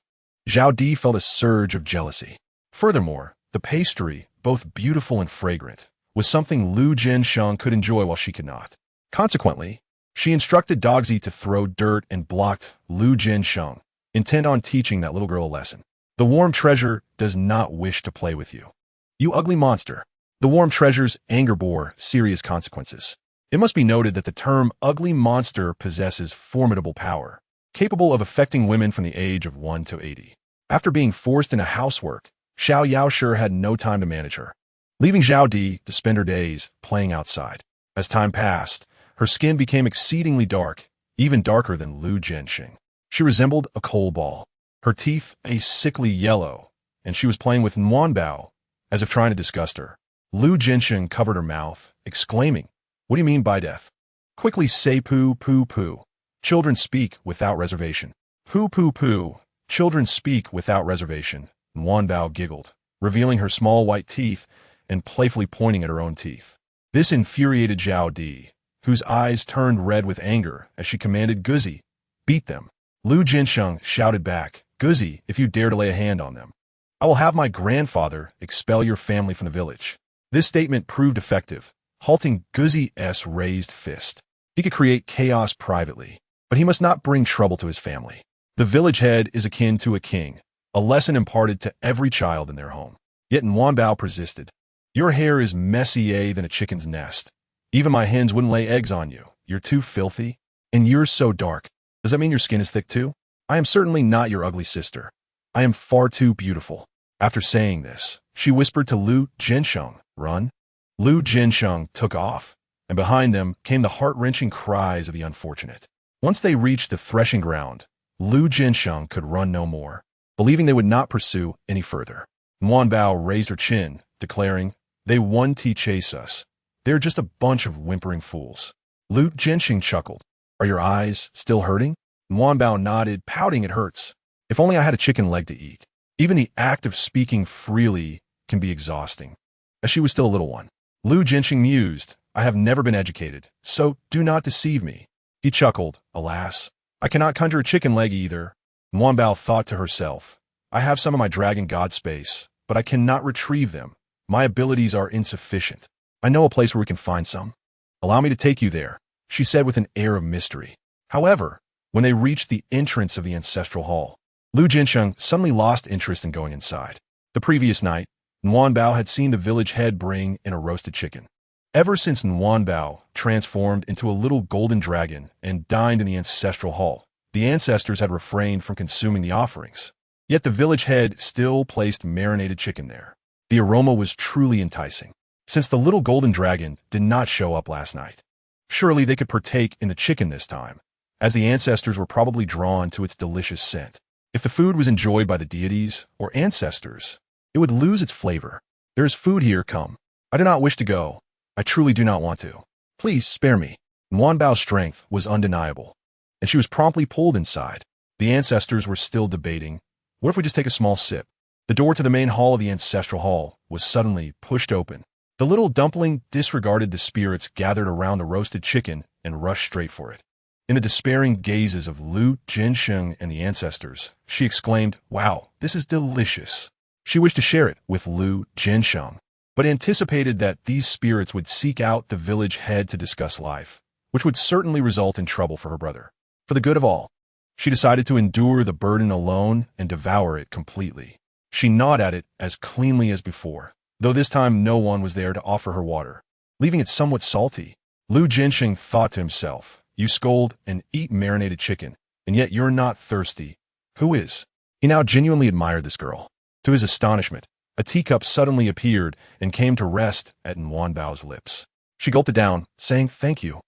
Xiao Di felt a surge of jealousy. Furthermore, the pastry, both beautiful and fragrant, was something Lu Jinsheng could enjoy while she could not. Consequently, she instructed Dogsy to throw dirt and blocked Lu Jinsheng, intent on teaching that little girl a lesson. The warm treasure does not wish to play with you. You ugly monster. The warm treasure's anger bore serious consequences. It must be noted that the term ugly monster possesses formidable power, capable of affecting women from the age of 1 to 80. After being forced into housework, Xiao Yao sure had no time to manage her, leaving Xiao Di to spend her days playing outside. As time passed, her skin became exceedingly dark, even darker than Lu Jinxing. She resembled a coal ball, her teeth a sickly yellow, and she was playing with Nuanbao, as if trying to disgust her. Lu Jinxing covered her mouth, exclaiming, What do you mean by death? Quickly say poo poo poo. Children speak without reservation. Poo poo poo. Children speak without reservation. Nuanbao giggled, revealing her small white teeth and playfully pointing at her own teeth. This infuriated Xiao Di, whose eyes turned red with anger as she commanded Guzi, beat them. Lu Jinsheng shouted back, Guzi, if you dare to lay a hand on them, I will have my grandfather expel your family from the village. This statement proved effective, halting Guzi's raised fist. He could create chaos privately, but he must not bring trouble to his family. The village head is akin to a king, a lesson imparted to every child in their home. Yet Nuanbao persisted. Your hair is messier than a chicken's nest. Even my hens wouldn't lay eggs on you. You're too filthy. And you're so dark. Does that mean your skin is thick too? I am certainly not your ugly sister. I am far too beautiful. After saying this, she whispered to Lu Jinsheng, Run. Lu Jinsheng took off, and behind them came the heart-wrenching cries of the unfortunate. Once they reached the threshing ground, Lu Jinsheng could run no more, believing they would not pursue any further. Nuanbao raised her chin, declaring, They won't chase us. They're just a bunch of whimpering fools. Lu Jinsheng chuckled. Are your eyes still hurting? Nuanbao nodded, pouting it hurts. If only I had a chicken leg to eat. Even the act of speaking freely can be exhausting. As she was still a little one, Lu Jinxing mused, I have never been educated, so do not deceive me. He chuckled, alas, I cannot conjure a chicken leg either. Nuanbao thought to herself, I have some of my dragon god space, but I cannot retrieve them. My abilities are insufficient. I know a place where we can find some. Allow me to take you there, she said with an air of mystery. However, when they reached the entrance of the ancestral hall, Lu Jinsheng suddenly lost interest in going inside. The previous night, Nuanbao had seen the village head bring in a roasted chicken. Ever since Nuanbao transformed into a little golden dragon and dined in the ancestral hall, the ancestors had refrained from consuming the offerings. Yet the village head still placed marinated chicken there. The aroma was truly enticing, since the little golden dragon did not show up last night. Surely they could partake in the chicken this time, as the ancestors were probably drawn to its delicious scent. If the food was enjoyed by the deities or ancestors, it would lose its flavor. There is food here, come. I do not wish to go. I truly do not want to. Please spare me. Nuanbao's strength was undeniable, and she was promptly pulled inside. The ancestors were still debating, what if we just take a small sip? The door to the main hall of the ancestral hall was suddenly pushed open. The little dumpling disregarded the spirits gathered around the roasted chicken and rushed straight for it. In the despairing gazes of Lu Jinsheng and the ancestors, she exclaimed, wow, this is delicious. She wished to share it with Lu Jinsheng, but anticipated that these spirits would seek out the village head to discuss life, which would certainly result in trouble for her brother. For the good of all, she decided to endure the burden alone and devour it completely. She gnawed at it as cleanly as before, though this time no one was there to offer her water, leaving it somewhat salty. Lu Jinsheng thought to himself, you scold and eat marinated chicken, and yet you're not thirsty. Who is? He now genuinely admired this girl. To his astonishment, a teacup suddenly appeared and came to rest at Nuanbao's lips. She gulped it down, saying thank you.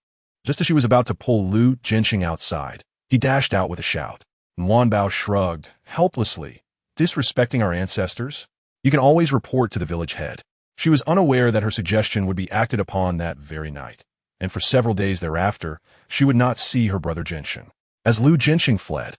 Just as she was about to pull Lu Jinsheng outside, he dashed out with a shout. Nuanbao shrugged, helplessly. Disrespecting our ancestors? You can always report to the village head. She was unaware that her suggestion would be acted upon that very night, and for several days thereafter, she would not see her brother Jinsheng. As Lu Jinsheng fled,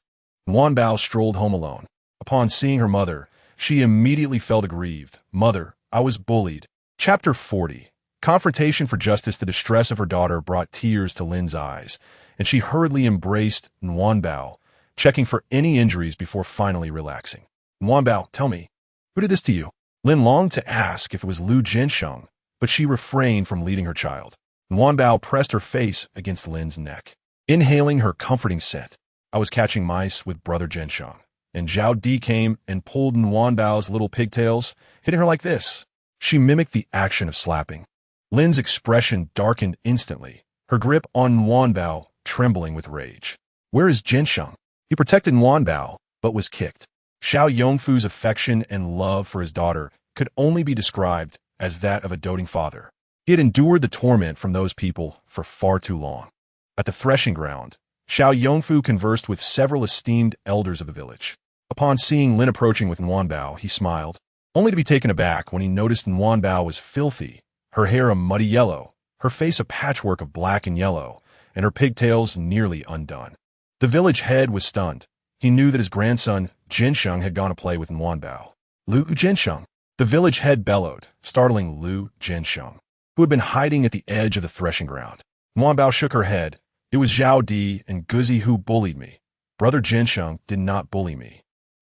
Nuanbao strolled home alone. Upon seeing her mother, she immediately felt aggrieved. Mother, I was bullied. Chapter 40. Confrontation for justice. The distress of her daughter brought tears to Lin's eyes, and she hurriedly embraced Nuanbao, checking for any injuries before finally relaxing. Nuanbao, tell me, who did this to you? Lin longed to ask if it was Lu Jinsheng, but she refrained from leading her child. Nuanbao pressed her face against Lin's neck, inhaling her comforting scent. I was catching mice with brother Jinsheng, and Xiao Di came and pulled Nuanbao's little pigtails, hitting her like this. She mimicked the action of slapping. Lin's expression darkened instantly, her grip on Nuanbao trembling with rage. Where is Jinsheng? He protected Nuanbao, but was kicked. Xiao Yongfu's affection and love for his daughter could only be described as that of a doting father. He had endured the torment from those people for far too long. At the threshing ground, Xiao Yongfu conversed with several esteemed elders of the village. Upon seeing Lin approaching with Nuanbao, he smiled, only to be taken aback when he noticed Nuanbao was filthy, her hair a muddy yellow, her face a patchwork of black and yellow, and her pigtails nearly undone. The village head was stunned. He knew that his grandson, Jinsheng, had gone to play with Nuanbao. Lu Jinsheng. The village head bellowed, startling Lu Jinsheng, who had been hiding at the edge of the threshing ground. Nuanbao shook her head. It was Xiao Di and Guzi who bullied me. Brother Jinsheng did not bully me.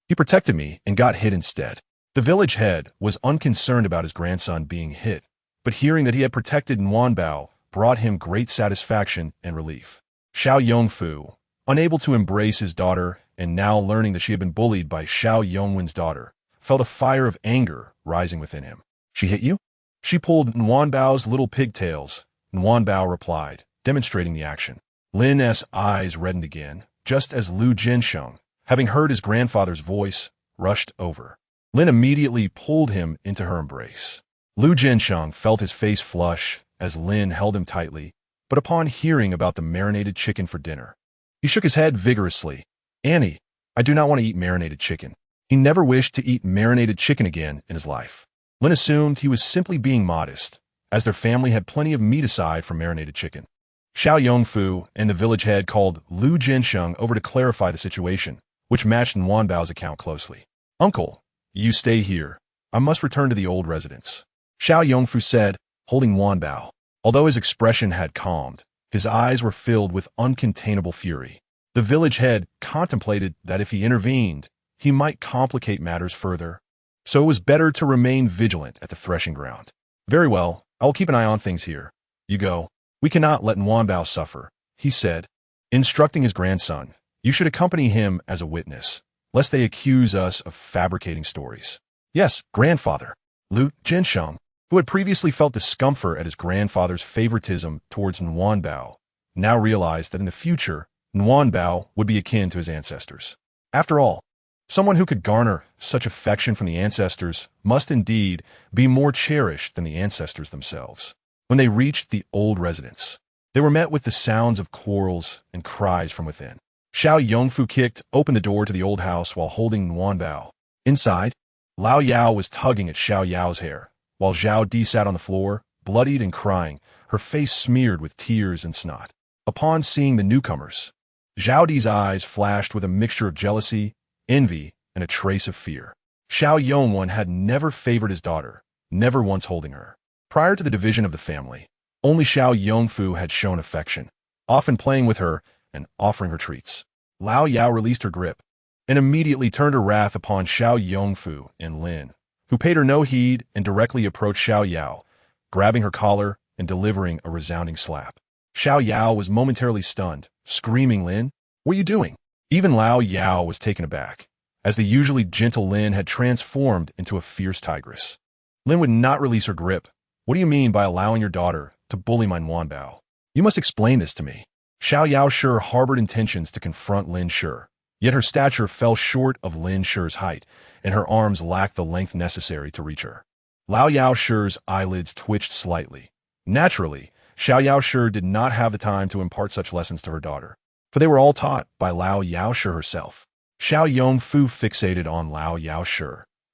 He protected me and got hit instead. The village head was unconcerned about his grandson being hit, but hearing that he had protected Nuanbao brought him great satisfaction and relief. Xiao Yongfu, unable to embrace his daughter and now learning that she had been bullied by Xiao Yongwen's daughter, felt a fire of anger rising within him. She hit you? She pulled Nuanbao's little pigtails. Nuanbao replied, demonstrating the action. Lin's eyes reddened again, just as Lu Jinsheng, having heard his grandfather's voice, rushed over. Lin immediately pulled him into her embrace. Lu Jinsheng felt his face flush as Lin held him tightly, but upon hearing about the marinated chicken for dinner, he shook his head vigorously. Annie, I do not want to eat marinated chicken. He never wished to eat marinated chicken again in his life. Lin assumed he was simply being modest, as their family had plenty of meat aside from marinated chicken. Xiao Yongfu and the village head called Lu Jinsheng over to clarify the situation, which matched Nwanbao's account closely. "Uncle, you stay here. I must return to the old residence," Xiao Yongfu said, holding Nwanbao. Although his expression had calmed, his eyes were filled with uncontainable fury. The village head contemplated that if he intervened, he might complicate matters further. So it was better to remain vigilant at the threshing ground. "Very well, I will keep an eye on things here. You go. We cannot let Nwanbao suffer," he said, instructing his grandson. "You should accompany him as a witness, lest they accuse us of fabricating stories." "Yes, grandfather." Lu Jinsheng, who had previously felt discomfort at his grandfather's favoritism towards Nwanbao, now realized that in the future, Nwanbao would be akin to his ancestors. After all, someone who could garner such affection from the ancestors must indeed be more cherished than the ancestors themselves. When they reached the old residence, they were met with the sounds of quarrels and cries from within. Xiao Yongfu kicked open the door to the old house while holding Nwanbao. Inside, Lao Yao was tugging at Xiao Yao's hair, while Xiao Di sat on the floor, bloodied and crying, her face smeared with tears and snot. Upon seeing the newcomers, Xiao Di's eyes flashed with a mixture of jealousy, envy, and a trace of fear. Xiao Yongwen had never favored his daughter, never once holding her. Prior to the division of the family, only Xiao Yongfu had shown affection, often playing with her and offering her treats. Lao Yao released her grip and immediately turned her wrath upon Xiao Yongfu and Lin, who paid her no heed and directly approached Xiao Yao, grabbing her collar and delivering a resounding slap. Xiao Yao was momentarily stunned, screaming, "Lin, what are you doing?" Even Lao Yao was taken aback, as the usually gentle Lin had transformed into a fierce tigress. Lin would not release her grip. "What do you mean by allowing your daughter to bully my Nwanbao? You must explain this to me." Xiao Yao Shi harbored intentions to confront Lin Shi, yet her stature fell short of Lin Shi's height, and her arms lacked the length necessary to reach her. Lao Yao Shi's eyelids twitched slightly. Naturally, Xiao Yao Shi did not have the time to impart such lessons to her daughter, for they were all taught by Lao Yao Shi herself. Xiao Yongfu fixated on Lao Yao Shi,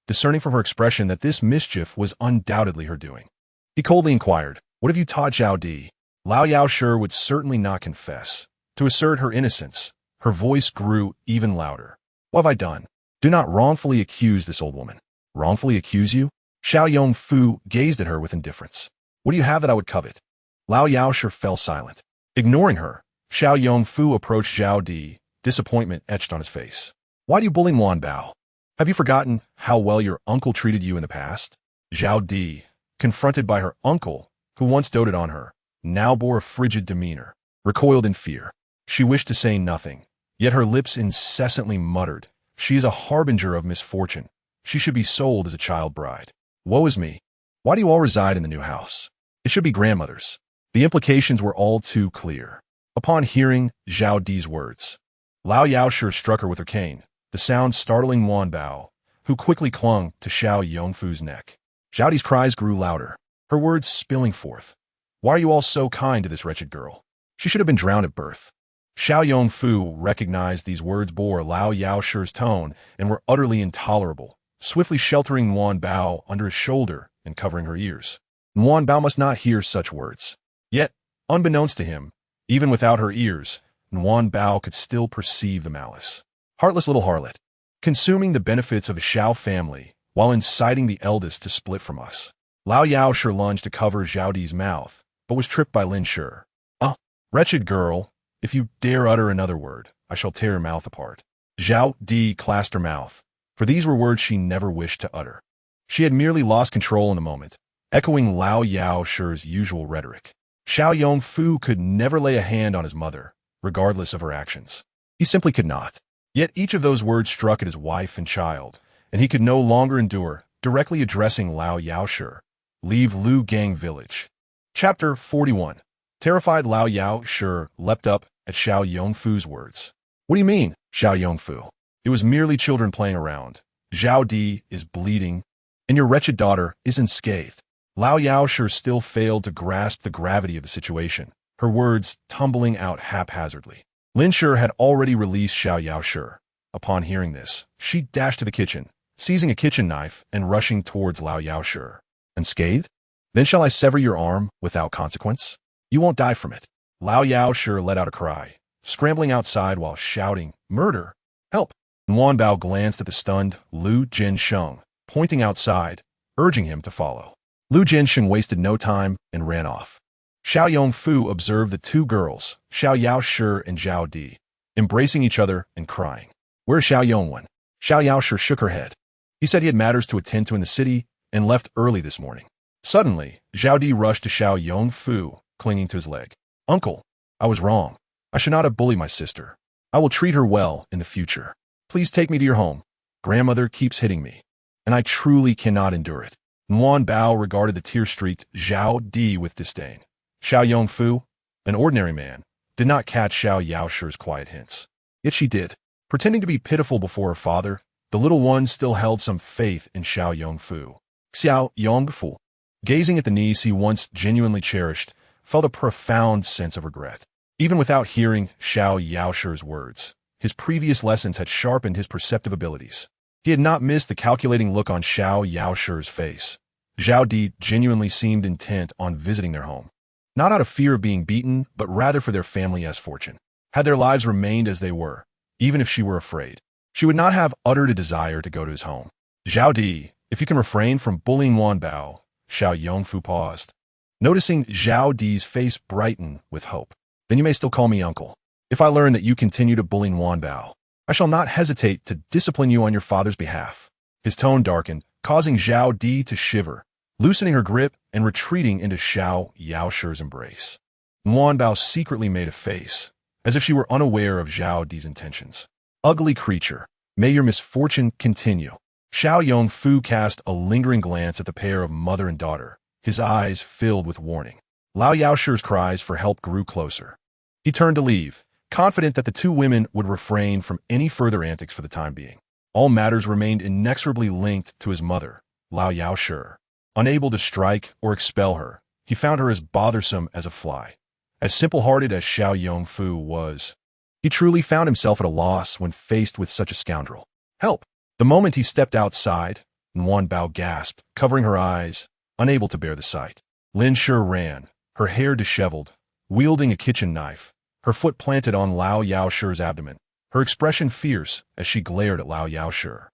discerning from her expression that this mischief was undoubtedly her doing. He coldly inquired, "What have you taught Xiao Di?" Lao Yao Shi would certainly not confess. To assert her innocence, her voice grew even louder. "What have I done? Do not wrongfully accuse this old woman." "Wrongfully accuse you?" Xiao Yongfu gazed at her with indifference. "What do you have that I would covet?" Lao Yao Shi fell silent. Ignoring her, Xiao Yongfu approached Xiao Di, disappointment etched on his face. "Why do you bully Nwanbao? Have you forgotten how well your uncle treated you in the past?" Xiao Di, confronted by her uncle, who once doted on her, now bore a frigid demeanor, recoiled in fear. She wished to say nothing, yet her lips incessantly muttered, "She is a harbinger of misfortune. She should be sold as a child bride. Woe is me. Why do you all reside in the new house? It should be grandmother's." The implications were all too clear. Upon hearing Xiao Di's words, Lao Yao Shi struck her with her cane, the sound startling Nwanbao, who quickly clung to Xiao Yongfu's neck. Xiao Di's cries grew louder, her words spilling forth. "Why are you all so kind to this wretched girl? She should have been drowned at birth." Xiao Yongfu recognized these words bore Lao Yao Shi's tone and were utterly intolerable, swiftly sheltering Nwanbao under his shoulder and covering her ears. Nwanbao must not hear such words. Yet, unbeknownst to him, even without her ears, Nwanbao could still perceive the malice. Heartless little harlot, consuming the benefits of a Xiao family while inciting the eldest to split from us. Lao Yao Shi lunged to cover Xiao Di's mouth, but was tripped by Lin Shi. "Ah, wretched girl, if you dare utter another word, I shall tear your mouth apart." Xiao Di clasped her mouth, for these were words she never wished to utter. She had merely lost control in the moment, echoing Lao Yao Shi's usual rhetoric. Xiao Yongfu could never lay a hand on his mother, regardless of her actions. He simply could not. Yet each of those words struck at his wife and child, and he could no longer endure, directly addressing Lao Yao Shi. Leave Liugang Village. Chapter 41. Terrified Lao Yao Shi leapt up at Xiao Yongfu's words. "What do you mean, Xiao Yongfu? It was merely children playing around. Xiao Di is bleeding, and your wretched daughter is unscathed." Lao Yao Shi still failed to grasp the gravity of the situation, her words tumbling out haphazardly. Lin Shi had already released Xiao Yao Shi. Upon hearing this, she dashed to the kitchen, seizing a kitchen knife and rushing towards Lao Yao Shi. "Unscathed? Then shall I sever your arm without consequence? You won't die from it." Lao Yao Shi let out a cry, scrambling outside while shouting, "Murder! Help! Nguyen Bao glanced at the stunned Lu Jinsheng, pointing outside, urging him to follow. Lu Jinsheng wasted no time and ran off. Xiao Yongfu observed the two girls, Xiao Yaoshi and Zhao Di, embracing each other and crying. Where's Xiao Yongwen? Xiao Yaoshi shook her head. He said he had matters to attend to in the city and left early this morning. Suddenly, Zhao Di rushed to Xiao Yongfu, clinging to his leg. Uncle, I was wrong. I should not have bullied my sister. I will treat her well in the future. Please take me to your home. Grandmother keeps hitting me, and I truly cannot endure it. Nguyen Bao regarded the tear-streaked Zhao Di with disdain. Xiao Yongfu, an ordinary man, did not catch Xiao Yaoshi's quiet hints. Yet she did. Pretending to be pitiful before her father, the little one still held some faith in Xiao Yongfu. Xiao Yongfu, gazing at the niece he once genuinely cherished, felt a profound sense of regret. Even without hearing Xiao Yaoshi's words, his previous lessons had sharpened his perceptive abilities. He had not missed the calculating look on Xiao Yaoshi's face. Zhao Di genuinely seemed intent on visiting their home. Not out of fear of being beaten, but rather for their family's fortune. Had their lives remained as they were, even if she were afraid, she would not have uttered a desire to go to his home. Zhao Di, if you can refrain from bullying Nguyen Bao, Xiao Yongfu paused. Noticing Zhao Di's face brighten with hope. Then you may still call me uncle. If I learn that you continue to bully Nguyen Bao, I shall not hesitate to discipline you on your father's behalf. His tone darkened, causing Zhao Di to shiver, loosening her grip and retreating into Xiao Yaoshi's embrace. Nguyen Bao secretly made a face, as if she were unaware of Zhao Di's intentions. Ugly creature, may your misfortune continue. Xiao Yongfu cast a lingering glance at the pair of mother and daughter, his eyes filled with warning. Lao Yaoshi's cries for help grew closer. He turned to leave, confident that the two women would refrain from any further antics for the time being. All matters remained inexorably linked to his mother, Lao Yaoshi. Unable to strike or expel her, he found her as bothersome as a fly. As simple-hearted as Xiao Yongfu was, he truly found himself at a loss when faced with such a scoundrel. Help! The moment he stepped outside, Nguyen Bao gasped, covering her eyes, unable to bear the sight. Lin Shi ran, her hair disheveled, wielding a kitchen knife, her foot planted on Lao Yaoshi's abdomen, her expression fierce as she glared at Lao Yaoshi.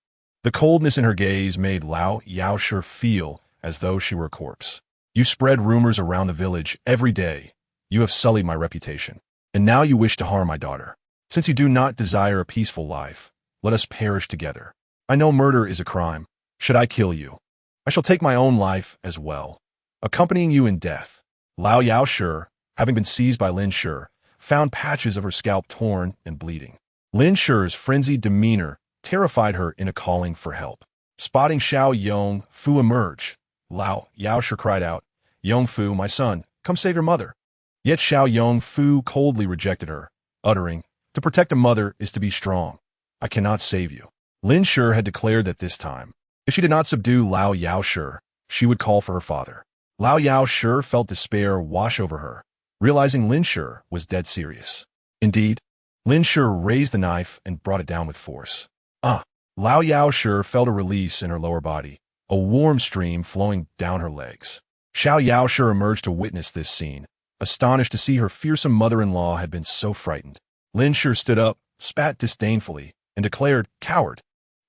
The coldness in her gaze made Lao Yaoshi feel as though she were a corpse. You spread rumors around the village every day. You have sullied my reputation. And now you wish to harm my daughter. Since you do not desire a peaceful life, let us perish together. I know murder is a crime. Should I kill you, I shall take my own life as well, accompanying you in death. Lao Yaoshi, having been seized by Lin Shi, found patches of her scalp torn and bleeding. Lin Shi's frenzied demeanor terrified her into calling for help. Spotting Xiao Yongfu emerge, Lao Yaoshi cried out, Yongfu, my son, come save your mother. Yet Xiao Yongfu coldly rejected her, uttering, to protect a mother is to be strong. I cannot save you. Lin Shi had declared that this time, if she did not subdue Lao Yaoshi, she would call for her father. Lao Yaoshi felt despair wash over her, realizing Lin Shi was dead serious. Indeed, Lin Shi raised the knife and brought it down with force. Lao Yaoshi felt a release in her lower body, a warm stream flowing down her legs. Xiao Yaoshi emerged to witness this scene, astonished to see her fearsome mother-in-law had been so frightened. Lin Shi stood up, spat disdainfully, and declared, Coward!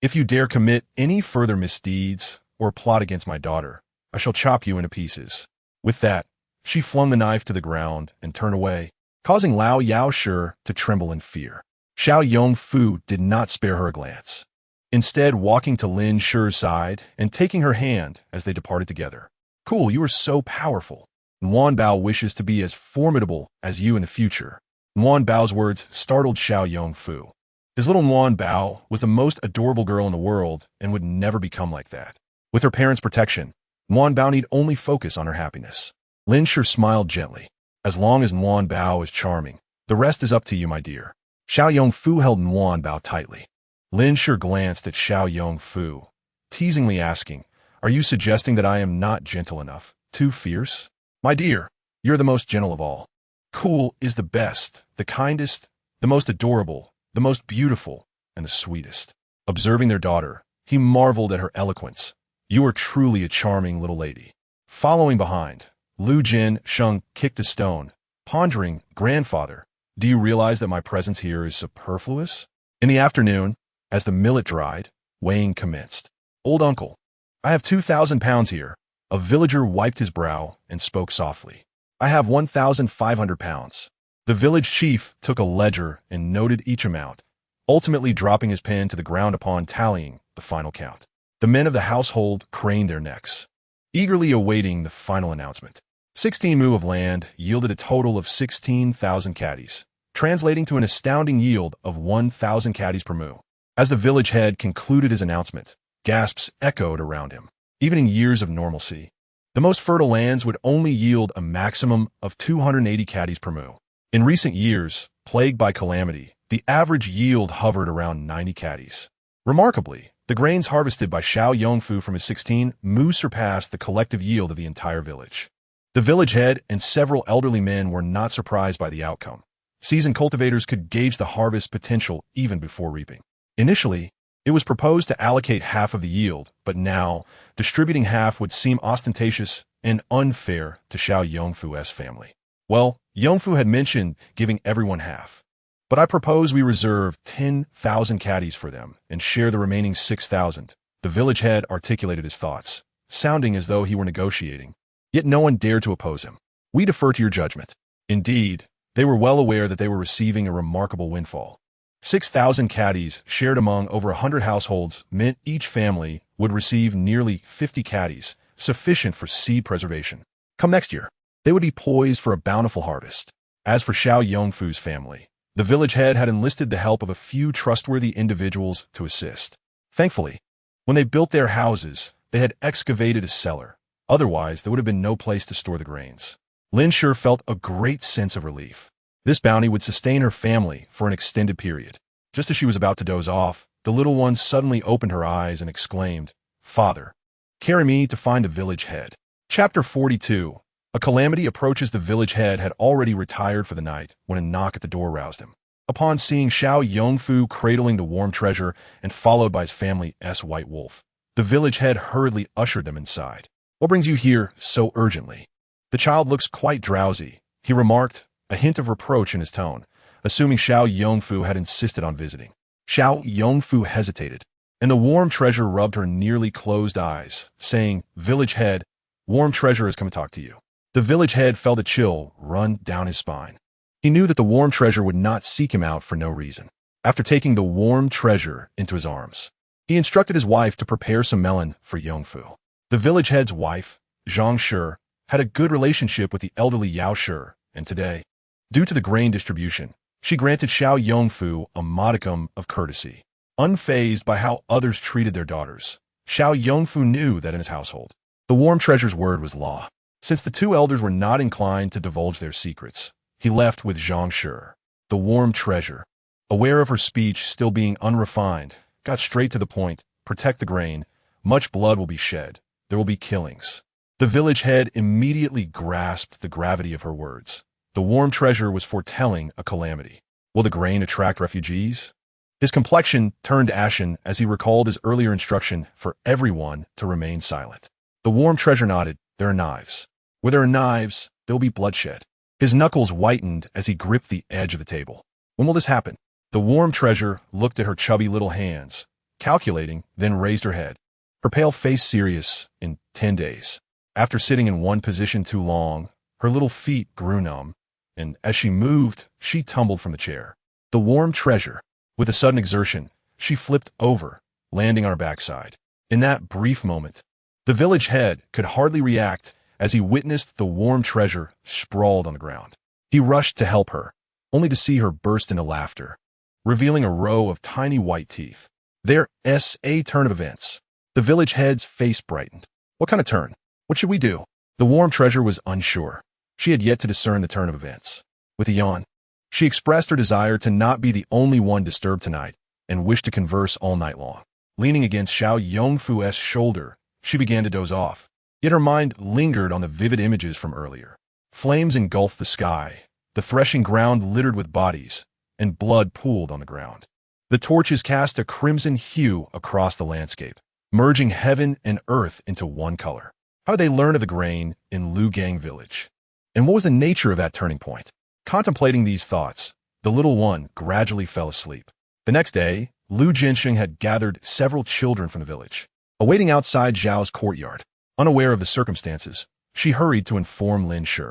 If you dare commit any further misdeeds or plot against my daughter, I shall chop you into pieces. With that, she flung the knife to the ground and turned away, causing Lao Yaoshi to tremble in fear. Xiao Yongfu did not spare her a glance, instead walking to Lin Shi's side and taking her hand as they departed together. Cool, you are so powerful. Nguyen Bao wishes to be as formidable as you in the future. Nguyen Bao's words startled Xiao Yongfu. His little Nguyen Bao was the most adorable girl in the world and would never become like that. With her parents' protection, Nguyen Bao need only focus on her happiness. Lin Shi smiled gently. As long as Nguyen Bao is charming, the rest is up to you, my dear. Xiao Yongfu held Nguyen Bao tightly. Lin Shi glanced at Xiao Yongfu, teasingly asking, Are you suggesting that I am not gentle enough? Too fierce? My dear, you're the most gentle of all. Cool is the best, the kindest, the most adorable, the most beautiful, and the sweetest. Observing their daughter, he marveled at her eloquence. You are truly a charming little lady. Following behind, Lu Jinsheng kicked a stone, pondering, Grandfather, do you realize that my presence here is superfluous? In the afternoon, As the millet dried, weighing commenced. "Old uncle, I have 2,000 pounds here." A villager wiped his brow and spoke softly. "I have 1,500 pounds. The village chief took a ledger and noted each amount, ultimately dropping his pen to the ground upon tallying the final count. The men of the household craned their necks, eagerly awaiting the final announcement. 16 mu of land yielded a total of 16,000 caddies, translating to an astounding yield of 1,000 caddies per mu. As the village head concluded his announcement, gasps echoed around him. Even in years of normalcy, the most fertile lands would only yield a maximum of 280 caddies per mu. In recent years, plagued by calamity, the average yield hovered around 90 caddies. Remarkably, the grains harvested by Xiao Yongfu from his 16 mu surpassed the collective yield of the entire village. The village head and several elderly men were not surprised by the outcome. Seasoned cultivators could gauge the harvest potential even before reaping. Initially, it was proposed to allocate half of the yield, but now, distributing half would seem ostentatious and unfair to Xiao Yongfu's family. Well, Yongfu had mentioned giving everyone half, but I propose we reserve 10,000 caddies for them and share the remaining 6,000. The village head articulated his thoughts, sounding as though he were negotiating. Yet no one dared to oppose him. "We defer to your judgment." Indeed, they were well aware that they were receiving a remarkable windfall. 6,000 caddies shared among over 100 households meant each family would receive nearly 50 caddies, sufficient for seed preservation. Come next year, they would be poised for a bountiful harvest. As for Xiao Yongfu's family, the village head had enlisted the help of a few trustworthy individuals to assist. Thankfully, when they built their houses, they had excavated a cellar. Otherwise, there would have been no place to store the grains. Lin Shi felt a great sense of relief. This bounty would sustain her family for an extended period. Just as she was about to doze off, the little one suddenly opened her eyes and exclaimed, "Father, carry me to find the village head." Chapter 42. A calamity approaches. The village head had already retired for the night when a knock at the door roused him. Upon seeing Xiao Yongfu cradling the warm treasure and followed by his family's white wolf, the village head hurriedly ushered them inside. "What brings you here so urgently?" "The child looks quite drowsy," he remarked, a hint of reproach in his tone, assuming Xiao Yongfu had insisted on visiting. Xiao Yongfu hesitated, and the warm treasure rubbed her nearly closed eyes, saying, "Village head, warm treasure has come to talk to you." The village head felt a chill run down his spine. He knew that the warm treasure would not seek him out for no reason. After taking the warm treasure into his arms, he instructed his wife to prepare some melon for Yongfu. The village head's wife, Zhang Shi, had a good relationship with the elderly Yao Shi, and today, due to the grain distribution, she granted Xiao Yongfu a modicum of courtesy. Unfazed by how others treated their daughters, Xiao Yongfu knew that in his household, the warm treasure's word was law. Since the two elders were not inclined to divulge their secrets, he left with Zhang Shi. The warm treasure, aware of her speech still being unrefined, got straight to the point. "Protect the grain. Much blood will be shed. There will be killings." The village head immediately grasped the gravity of her words. The warm treasure was foretelling a calamity. Will the grain attract refugees? His complexion turned ashen as he recalled his earlier instruction for everyone to remain silent. The warm treasure nodded. "There are knives. Where there are knives, there will be bloodshed." His knuckles whitened as he gripped the edge of the table. "When will this happen?" The warm treasure looked at her chubby little hands, calculating, then raised her head, her pale face serious. "In 10 days. After sitting in one position too long, her little feet grew numb, and as she moved, she tumbled from the chair. The warm treasure, with a sudden exertion, she flipped over, landing on her backside. In that brief moment, the village head could hardly react as he witnessed the warm treasure sprawled on the ground. He rushed to help her, only to see her burst into laughter, revealing a row of tiny white teeth. There's a turn of events. The village head's face brightened. "What kind of turn? What should we do?" The warm treasure was unsure. She had yet to discern the turn of events. With a yawn, she expressed her desire to not be the only one disturbed tonight and wished to converse all night long. Leaning against Xiao Yongfu's shoulder, she began to doze off. Yet her mind lingered on the vivid images from earlier. Flames engulfed the sky, the threshing ground littered with bodies, and blood pooled on the ground. The torches cast a crimson hue across the landscape, merging heaven and earth into one color. How had they learned of the grain in Liugang Village? And what was the nature of that turning point? Contemplating these thoughts, the little one gradually fell asleep. The next day, Lu Jinsheng had gathered several children from the village. Awaiting outside Xiao's courtyard, unaware of the circumstances, she hurried to inform Lin Shi.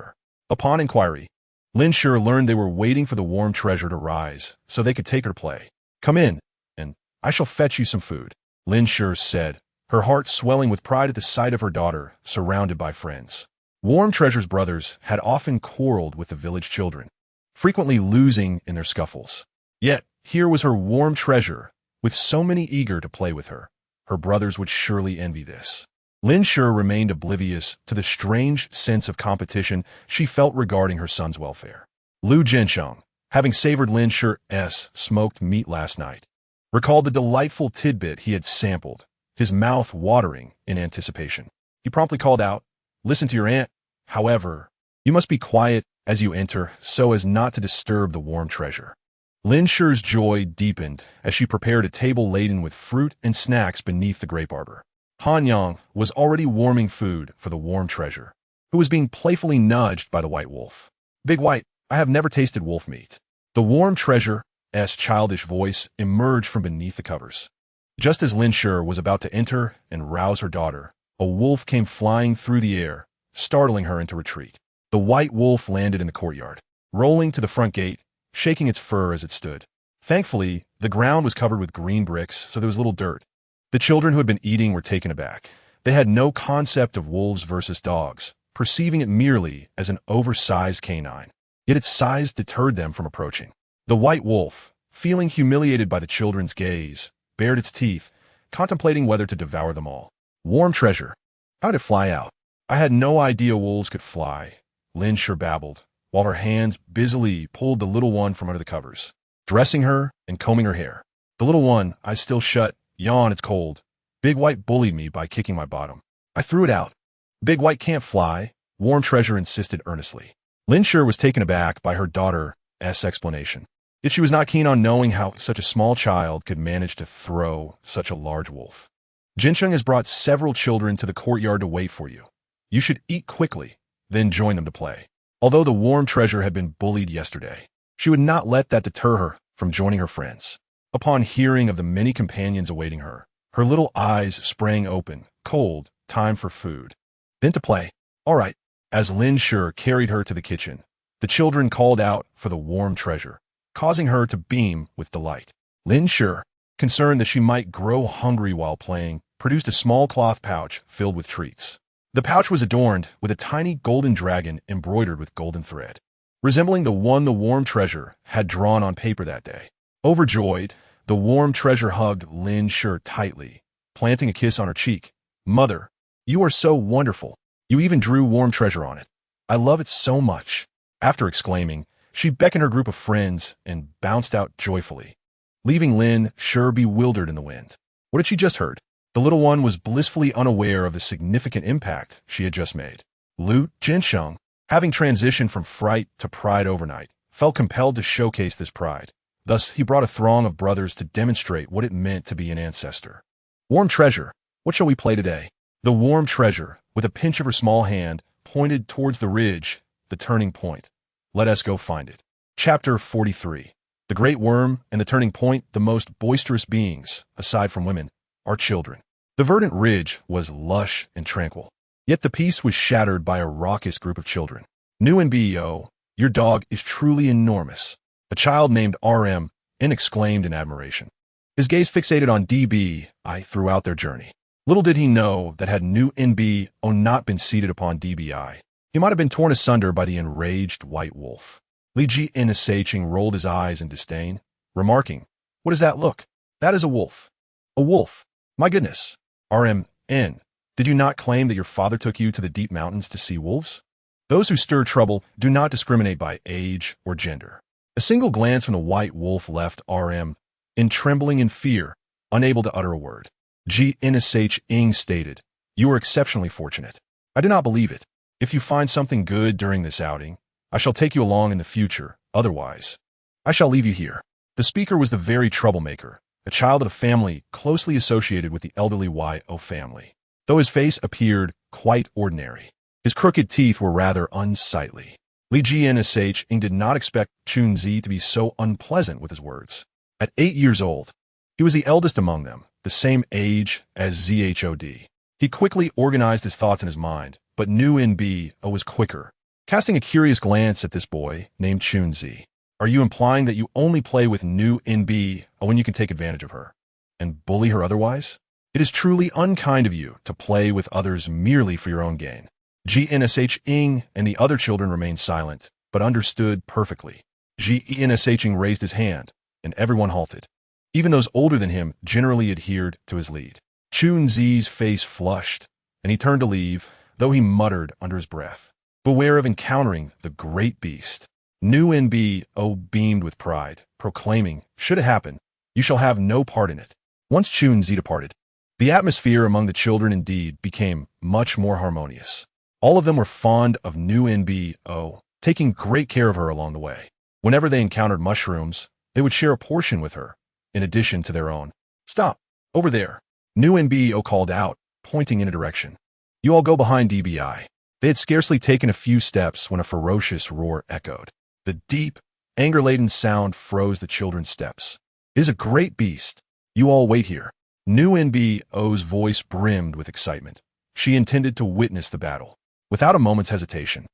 Upon inquiry, Lin Shi learned they were waiting for the warm treasure to rise so they could take her to play. "Come in, and I shall fetch you some food," Lin Shi said, her heart swelling with pride at the sight of her daughter surrounded by friends. Warm Treasure's brothers had often quarreled with the village children, frequently losing in their scuffles. Yet, here was her Warm Treasure, with so many eager to play with her. Her brothers would surely envy this. Lin Shi remained oblivious to the strange sense of competition she felt regarding her son's welfare. Lu Jinsheng, having savored Lin Shi's smoked meat last night, recalled the delightful tidbit he had sampled, his mouth watering in anticipation. He promptly called out, "Listen to your aunt. However, you must be quiet as you enter so as not to disturb the Warm Treasure." Lin Shi's joy deepened as she prepared a table laden with fruit and snacks beneath the grape arbor. Han Yang was already warming food for the Warm Treasure, who was being playfully nudged by the white wolf. "Big White, I have never tasted wolf meat." The Warm Treasure's childish voice emerged from beneath the covers. Just as Lin Shi was about to enter and rouse her daughter, a wolf came flying through the air, startling her into retreat. The white wolf landed in the courtyard, rolling to the front gate, shaking its fur as it stood. Thankfully, the ground was covered with green bricks, so there was little dirt. The children who had been eating were taken aback. They had no concept of wolves versus dogs, perceiving it merely as an oversized canine. Yet its size deterred them from approaching. The white wolf, feeling humiliated by the children's gaze, bared its teeth, contemplating whether to devour them all. "Warm Treasure. How did it fly out?" "I had no idea wolves could fly," Lin Shi babbled, while her hands busily pulled the little one from under the covers, dressing her and combing her hair. "The little one, eyes still shut, yawn, it's cold. Big White bullied me by kicking my bottom. I threw it out." "Big White can't fly," Warm Treasure insisted earnestly. Lin Shi was taken aback by her daughter's explanation. Yet she was not keen on knowing how such a small child could manage to throw such a large wolf. "Jinsheng has brought several children to the courtyard to wait for you. You should eat quickly, then join them to play." Although the Warm Treasure had been bullied yesterday, she would not let that deter her from joining her friends. Upon hearing of the many companions awaiting her, her little eyes sprang open. Cold, time for food. Then to play. "All right." As Lin Shi carried her to the kitchen, the children called out for the Warm Treasure, causing her to beam with delight. Lin Shi, concerned that she might grow hungry while playing, produced a small cloth pouch filled with treats. The pouch was adorned with a tiny golden dragon embroidered with golden thread, resembling the one the Warm Treasure had drawn on paper that day. Overjoyed, the Warm Treasure hugged Lin Shi tightly, planting a kiss on her cheek. "Mother, you are so wonderful. You even drew Warm Treasure on it. I love it so much." After exclaiming, she beckoned her group of friends and bounced out joyfully, leaving Lin Shi bewildered in the wind. What had she just heard? The little one was blissfully unaware of the significant impact she had just made. Lu Jinsheng, having transitioned from fright to pride overnight, felt compelled to showcase this pride. Thus, he brought a throng of brothers to demonstrate what it meant to be an ancestor. "Warm Treasure, what shall we play today?" The Warm Treasure, with a pinch of her small hand, pointed towards the ridge, the turning point. "Let us go find it." Chapter 43. The Great Worm and the Turning Point, the most boisterous beings, aside from women, are children. The verdant ridge was lush and tranquil, yet the peace was shattered by a raucous group of children. "New and Bo, your dog is truly enormous," a child named RM exclaimed in admiration, his gaze fixated on DBI throughout their journey. Little did he know that had New NB not been seated upon DBI, he might have been torn asunder by the enraged white wolf. Li Ji rolled his eyes in disdain, remarking, "What does that look? That is a wolf." "A wolf? My goodness. RMN, did you not claim that your father took you to the deep mountains to see wolves? Those who stir trouble do not discriminate by age or gender." A single glance from the white wolf left RM trembling in fear, unable to utter a word. Ing stated, "You are exceptionally fortunate. I do not believe it. If you find something good during this outing, I shall take you along in the future. Otherwise, I shall leave you here." The speaker was the very troublemaker, a child of a family closely associated with the elderly YO family. Though his face appeared quite ordinary, his crooked teeth were rather unsightly. Li Ing did not expect Chun Zi to be so unpleasant with his words. At 8 years old, He was the eldest among them, the same age as Zhod. He quickly organized his thoughts in his mind, but Newinbo was quicker. Casting a curious glance at this boy named Chunzi, "Are you implying that you only play with Newinbo when you can take advantage of her, and bully her otherwise? It is truly unkind of you to play with others merely for your own gain." Gnshing and the other children remained silent, but understood perfectly. Gnshing raised his hand, and everyone halted. Even those older than him generally adhered to his lead. Chunzi's face flushed, and he turned to leave, though he muttered under his breath, "Beware of encountering the great beast." Newinbo beamed with pride, proclaiming, "Should it happen, you shall have no part in it." Once Chunzi departed, the atmosphere among the children indeed became much more harmonious. All of them were fond of Newinbo, taking great care of her along the way. Whenever they encountered mushrooms, they would share a portion with her, in addition to their own. "Stop! Over there!" Newinbo called out, pointing in a direction. "You all go behind DBI." They had scarcely taken a few steps when a ferocious roar echoed. The deep, anger-laden sound froze the children's steps. "It is a great beast. You all wait here." Newinbo's voice brimmed with excitement. She intended to witness the battle. Without a moment's hesitation,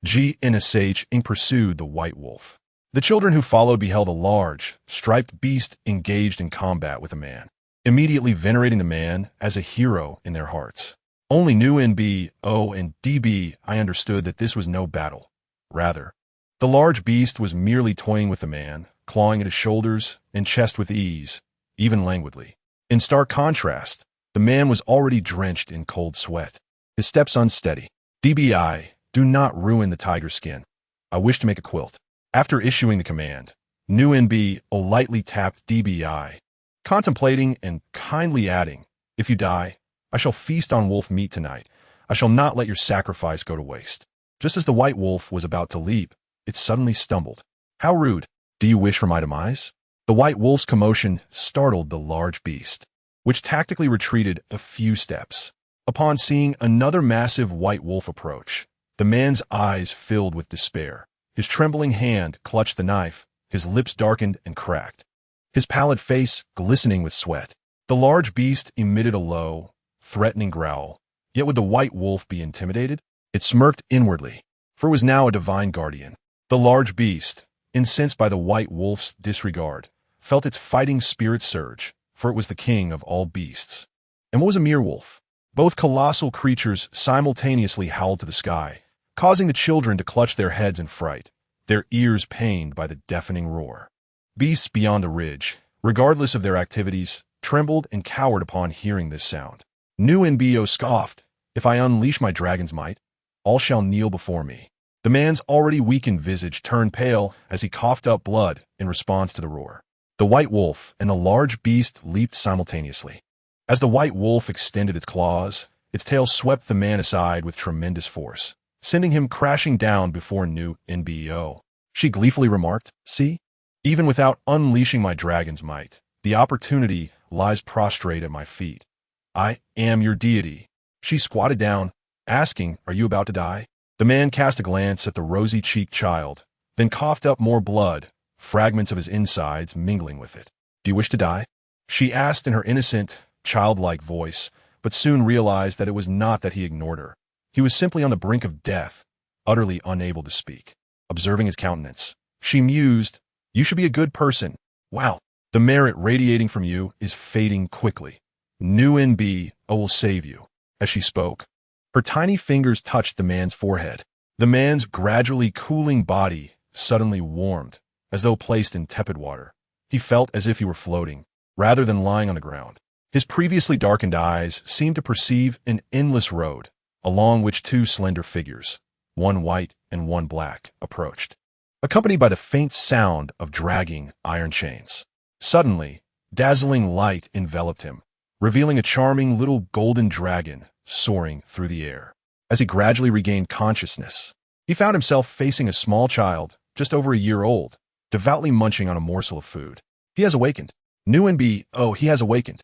Gnshing pursued the white wolf. The children who followed beheld a large, striped beast engaged in combat with a man, immediately venerating the man as a hero in their hearts. Only Newinbo and DBI understood that this was no battle. Rather, the large beast was merely toying with the man, clawing at his shoulders and chest with ease, even languidly. In stark contrast, the man was already drenched in cold sweat, his steps unsteady. "DBI, do not ruin the tiger skin. I wish to make a quilt." After issuing the command, Newinbo lightly tapped DBI, contemplating and kindly adding, "If you die, I shall feast on wolf meat tonight. I shall not let your sacrifice go to waste." Just as the white wolf was about to leap, it suddenly stumbled. "How rude! Do you wish for my demise?" The white wolf's commotion startled the large beast, which tactically retreated a few steps. Upon seeing another massive white wolf approach, the man's eyes filled with despair. His trembling hand clutched the knife, his lips darkened and cracked, his pallid face glistening with sweat. The large beast emitted a low, threatening growl. Yet would the white wolf be intimidated? It smirked inwardly, for it was now a divine guardian. The large beast, incensed by the white wolf's disregard, felt its fighting spirit surge, for it was the king of all beasts. And what was a mere wolf? Both colossal creatures simultaneously howled to the sky, causing the children to clutch their heads in fright, their ears pained by the deafening roar. Beasts beyond the ridge, regardless of their activities, trembled and cowered upon hearing this sound. Newinbo scoffed, "If I unleash my dragon's might, all shall kneel before me." The man's already weakened visage turned pale as he coughed up blood in response to the roar. The white wolf and the large beast leaped simultaneously. As the white wolf extended its claws, its tail swept the man aside with tremendous force, sending him crashing down before Newinbo. She gleefully remarked, "See? Even without unleashing my dragon's might, the opportunity lies prostrate at my feet. I am your deity." She squatted down, asking, "Are you about to die?" The man cast a glance at the rosy-cheeked child, then coughed up more blood, fragments of his insides mingling with it. "Do you wish to die?" she asked in her innocent, childlike voice, but soon realized that it was not that he ignored her. He was simply on the brink of death, utterly unable to speak. Observing his countenance, she mused, "You should be a good person. Wow, the merit radiating from you is fading quickly. Newinbo will save you." As she spoke, her tiny fingers touched the man's forehead. The man's gradually cooling body suddenly warmed, as though placed in tepid water. He felt as if he were floating, rather than lying on the ground. His previously darkened eyes seemed to perceive an endless road, along which two slender figures, one white and one black, approached, accompanied by the faint sound of dragging iron chains. Suddenly, dazzling light enveloped him, revealing a charming little golden dragon soaring through the air. As he gradually regained consciousness, he found himself facing a small child, just over a year old, devoutly munching on a morsel of food. "He has awakened. Newinbo, he has awakened."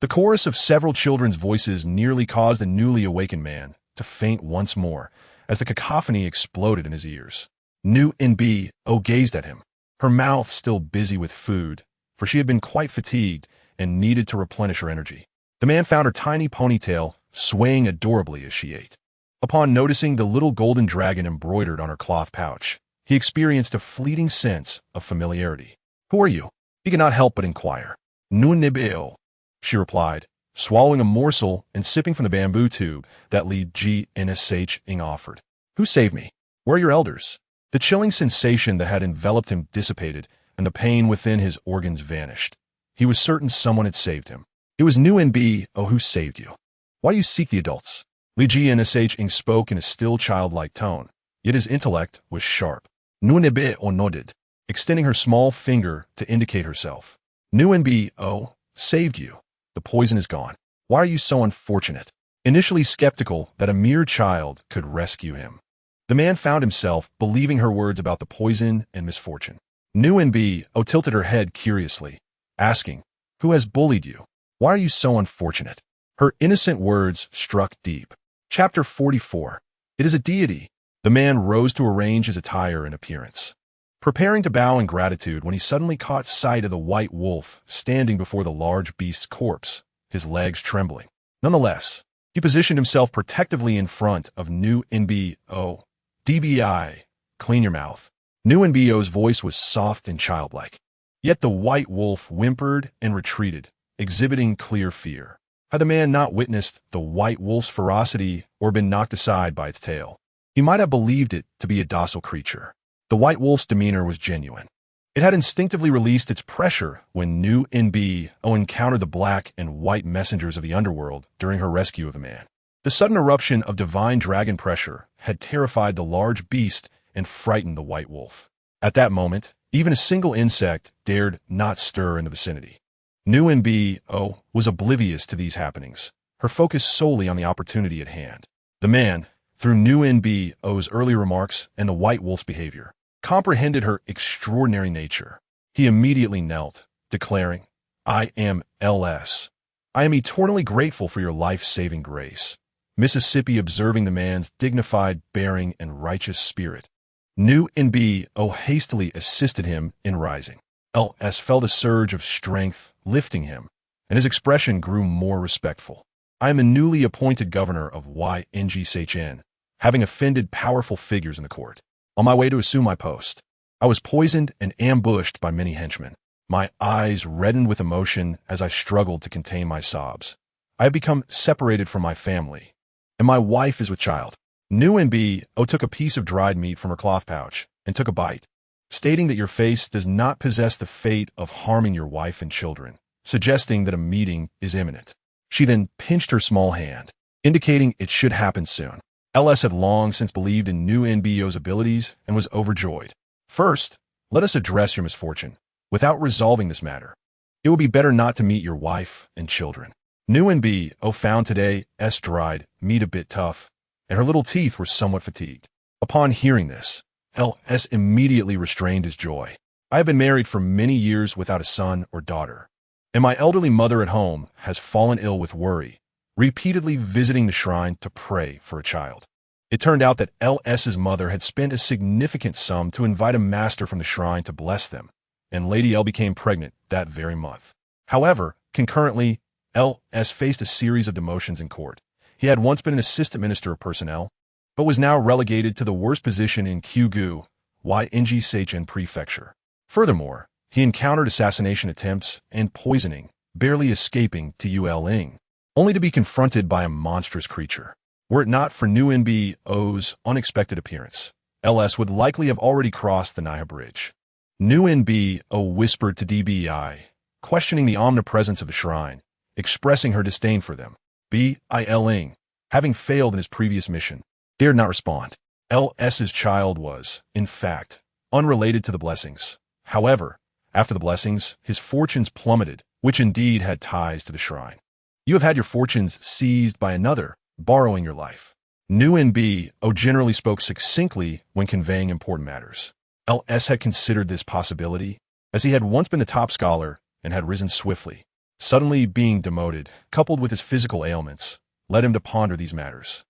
The chorus of several children's voices nearly caused the newly awakened man to faint once more as the cacophony exploded in his ears. Newinbo gazed at him, her mouth still busy with food, for she had been quite fatigued and needed to replenish her energy. The man found her tiny ponytail swaying adorably as she ate. Upon noticing the little golden dragon embroidered on her cloth pouch, he experienced a fleeting sense of familiarity. "Who are you?" He could not help but inquire. "Nunibeo," she replied, swallowing a morsel and sipping from the bamboo tube that Liugang offered. "Who saved me? Where are your elders?" The chilling sensation that had enveloped him dissipated, and the pain within his organs vanished. He was certain someone had saved him. "It was Nunibeo who saved you. Why you seek the adults?" Liugang spoke in a still childlike tone, yet his intellect was sharp. Nunibeo nodded, extending her small finger to indicate herself. "Nunibeo saved you. The poison is gone. Why are you so unfortunate?" Initially skeptical that a mere child could rescue him, the man found himself believing her words about the poison and misfortune. Nunibeo tilted her head curiously, asking, "Who has bullied you? Why are you so unfortunate?" Her innocent words struck deep. Chapter 44. It is a deity. The man rose to arrange his attire and appearance, preparing to bow in gratitude when he suddenly caught sight of the white wolf standing before the large beast's corpse, his legs trembling. Nonetheless, he positioned himself protectively in front of Nunibeo. "DBI, clean your mouth." Nunbeo's voice was soft and childlike. Yet the white wolf whimpered and retreated, exhibiting clear fear. Had the man not witnessed the white wolf's ferocity or been knocked aside by its tail, he might have believed it to be a docile creature. The white wolf's demeanor was genuine. It had instinctively released its pressure when Nunbeo encountered the black and white messengers of the underworld during her rescue of the man. The sudden eruption of divine dragon pressure had terrified the large beast and frightened the white wolf. At that moment, even a single insect dared not stir in the vicinity. Nunbeo was oblivious to these happenings, her focus solely on the opportunity at hand. The man, through Nunbeo's early remarks and the white wolf's behavior, comprehended her extraordinary nature. He immediately knelt, declaring, "I am LS. I am eternally grateful for your life-saving grace." Mississippi observing the man's dignified bearing and righteous spirit, Nunbeo hastily assisted him in rising. LS felt a surge of strength lifting him, and his expression grew more respectful. "I am a newly appointed governor of Yngshn, having offended powerful figures in the court. On my way to assume my post, I was poisoned and ambushed by many henchmen. My eyes reddened with emotion as I struggled to contain my sobs. I have become separated from my family, and my wife is with child." Nunbeo took a piece of dried meat from her cloth pouch and took a bite, stating that your face does not possess the fate of harming your wife and children, suggesting that a meeting is imminent. She then pinched her small hand, indicating it should happen soon. LS had long since believed in Nunbeo's abilities and was overjoyed. "First, let us address your misfortune. Without resolving this matter, it will be better not to meet your wife and children." Nunbeo found today's dried meat a bit tough, and her little teeth were somewhat fatigued. Upon hearing this, LS immediately restrained his joy. "I have been married for many years without a son or daughter, and my elderly mother at home has fallen ill with worry, repeatedly visiting the shrine to pray for a child." It turned out that LS's mother had spent a significant sum to invite a master from the shrine to bless them, and Lady L became pregnant that very month. However, concurrently, LS faced a series of demotions in court. He had once been an assistant minister of personnel, but was now relegated to the worst position in Kyugu, Yngshn prefecture. Furthermore, he encountered assassination attempts and poisoning, barely escaping to Yuling, only to be confronted by a monstrous creature. Were it not for Nunbeo's unexpected appearance, LS would likely have already crossed the Naya Bridge. Nunbeo whispered to DBI, questioning the omnipresence of the shrine, expressing her disdain for them. Biling, having failed in his previous mission, dared not respond. LS's child was, in fact, unrelated to the blessings. However, after the blessings, his fortunes plummeted, which indeed had ties to the shrine. "You have had your fortunes seized by another, borrowing your life." Nunbeo generally spoke succinctly when conveying important matters. LS had considered this possibility, as he had once been the top scholar and had risen swiftly. Suddenly being demoted, coupled with his physical ailments, led him to ponder these matters.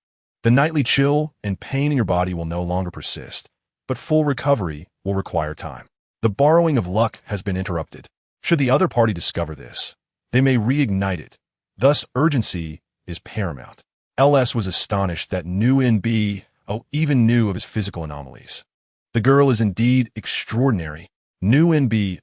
The nightly chill and pain in your body will no longer persist, but full recovery will require time. The borrowing of luck has been interrupted. Should the other party discover this, they may reignite it. Thus, urgency is paramount. LS was astonished that Newinb even knew of his physical anomalies. The girl is indeed extraordinary. Newinb,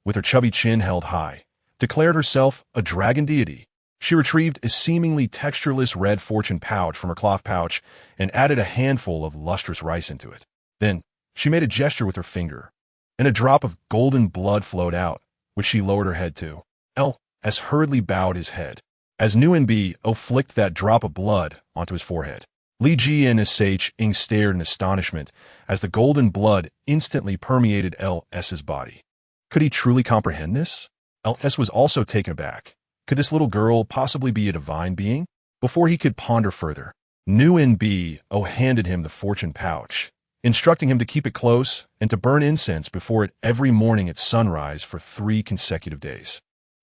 with her chubby chin held high, declared herself a dragon deity. She retrieved a seemingly textureless red fortune pouch from her cloth pouch and added a handful of lustrous rice into it. Then, she made a gesture with her finger, and a drop of golden blood flowed out, which she lowered her head to. LS hurriedly bowed his head, as Newinb flicked that drop of blood onto his forehead. Liugang stared in astonishment as the golden blood instantly permeated LS's body. Could he truly comprehend this? LS was also taken aback. Could this little girl possibly be a divine being? Before he could ponder further, Newinb handed him the fortune pouch, instructing him to keep it close and to burn incense before it every morning at sunrise for 3 consecutive days.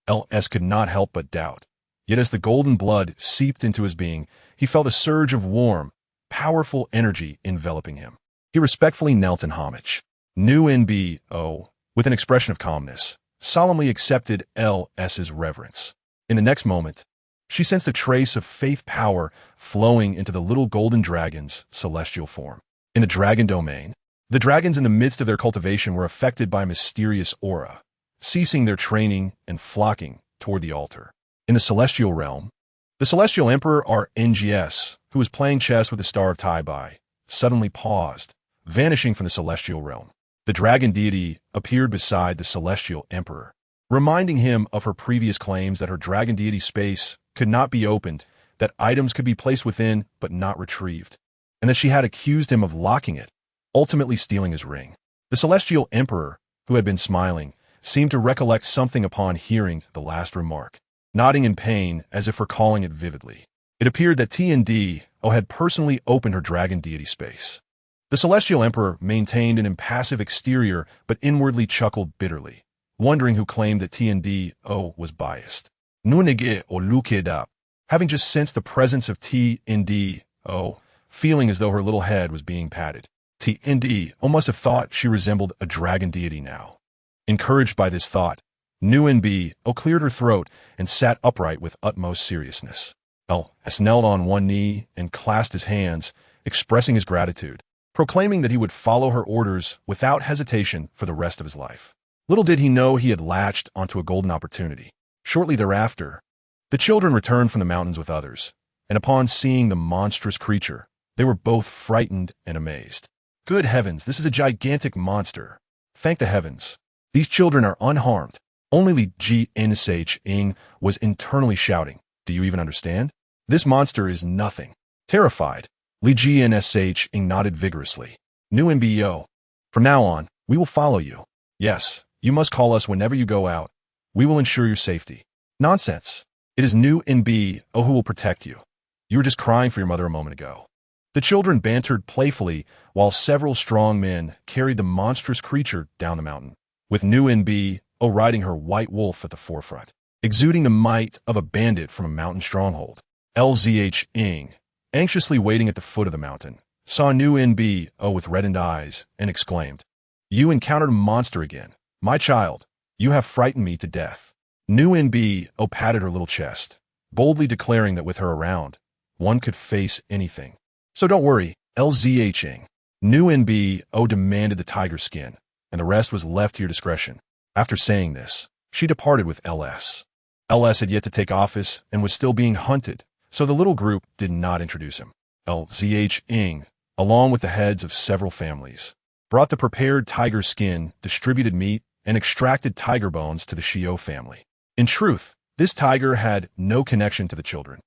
LS could not help but doubt. Yet as the golden blood seeped into his being, he felt a surge of warm, powerful energy enveloping him. He respectfully knelt in homage. Newinb, with an expression of calmness, solemnly accepted LS's reverence. In the next moment, she sensed a trace of faith power flowing into the little golden dragon's celestial form. In the dragon domain, the dragons in the midst of their cultivation were affected by a mysterious aura, ceasing their training and flocking toward the altar. In the celestial realm, the celestial emperor RNGS, who was playing chess with the star of Tai, suddenly paused, vanishing from the celestial realm. The dragon deity appeared beside the celestial emperor, reminding him of her previous claims that her dragon deity space could not be opened, that items could be placed within but not retrieved, and that she had accused him of locking it, ultimately stealing his ring. The celestial emperor, who had been smiling, seemed to recollect something upon hearing the last remark, nodding in pain as if recalling it vividly. It appeared that teemed had personally opened her dragon deity space. The celestial emperor maintained an impassive exterior but inwardly chuckled bitterly, wondering who claimed that teemed was biased. Nunige looked up, having just sensed the presence of teemed, feeling as though her little head was being patted. Teemed must have thought she resembled a dragon deity now. Encouraged by this thought, Newinb cleared her throat and sat upright with utmost seriousness. LS knelt on one knee and clasped his hands, expressing his gratitude, proclaiming that he would follow her orders without hesitation for the rest of his life. Little did he know he had latched onto a golden opportunity. Shortly thereafter, the children returned from the mountains with others, and upon seeing the monstrous creature, they were both frightened and amazed. Good heavens, this is a gigantic monster. Thank the heavens. These children are unharmed. Only Li Jiansheng was internally shouting, "Do you even understand? This monster is nothing." Terrified, Li Jiansheng nodded vigorously. Newinb, from now on, we will follow you. Yes, you must call us whenever you go out. We will ensure your safety. Nonsense. It is Newinb who will protect you. You were just crying for your mother a moment ago. The children bantered playfully while several strong men carried the monstrous creature down the mountain, with Newinb riding her white wolf at the forefront, exuding the might of a bandit from a mountain stronghold. Lzhing, anxiously waiting at the foot of the mountain, saw Newinb with reddened eyes and exclaimed, "You encountered a monster again. My child, you have frightened me to death." Newinb patted her little chest, boldly declaring that with her around, one could face anything. "So don't worry, Lzhing." Newinb demanded the tiger skin, and the rest was left to your discretion. After saying this, she departed with LS. LS had yet to take office and was still being hunted, so the little group did not introduce him. Lzhing, along with the heads of several families, brought the prepared tiger skin, distributed meat, and extracted tiger bones to the Xiao family. In truth, this tiger had no connection to the children,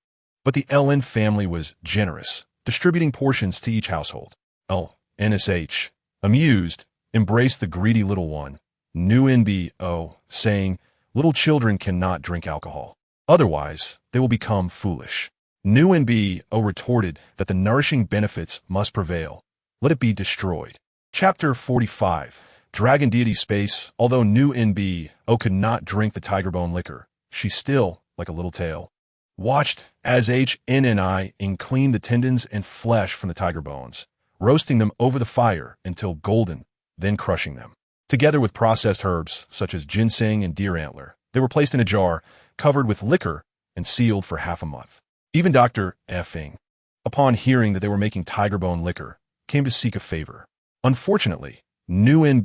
but the LN family was generous, distributing portions to each household. LNSH, amused, embraced the greedy little one, Newinb, saying, "Little children cannot drink alcohol. Otherwise, they will become foolish." Newinb retorted that the nourishing benefits must prevail. Let it be destroyed. Chapter 45. Dragon Deity Space. Although Newinb could not drink the tiger bone liquor, she still, like a little tail, watched as HNNI cleaned the tendons and flesh from the tiger bones, roasting them over the fire until golden, then crushing them. Together with processed herbs, such as ginseng and deer antler, they were placed in a jar, covered with liquor and sealed for half a month. Even Dr. F.ing, upon hearing that they were making tiger bone liquor, came to seek a favor. Unfortunately, Newfound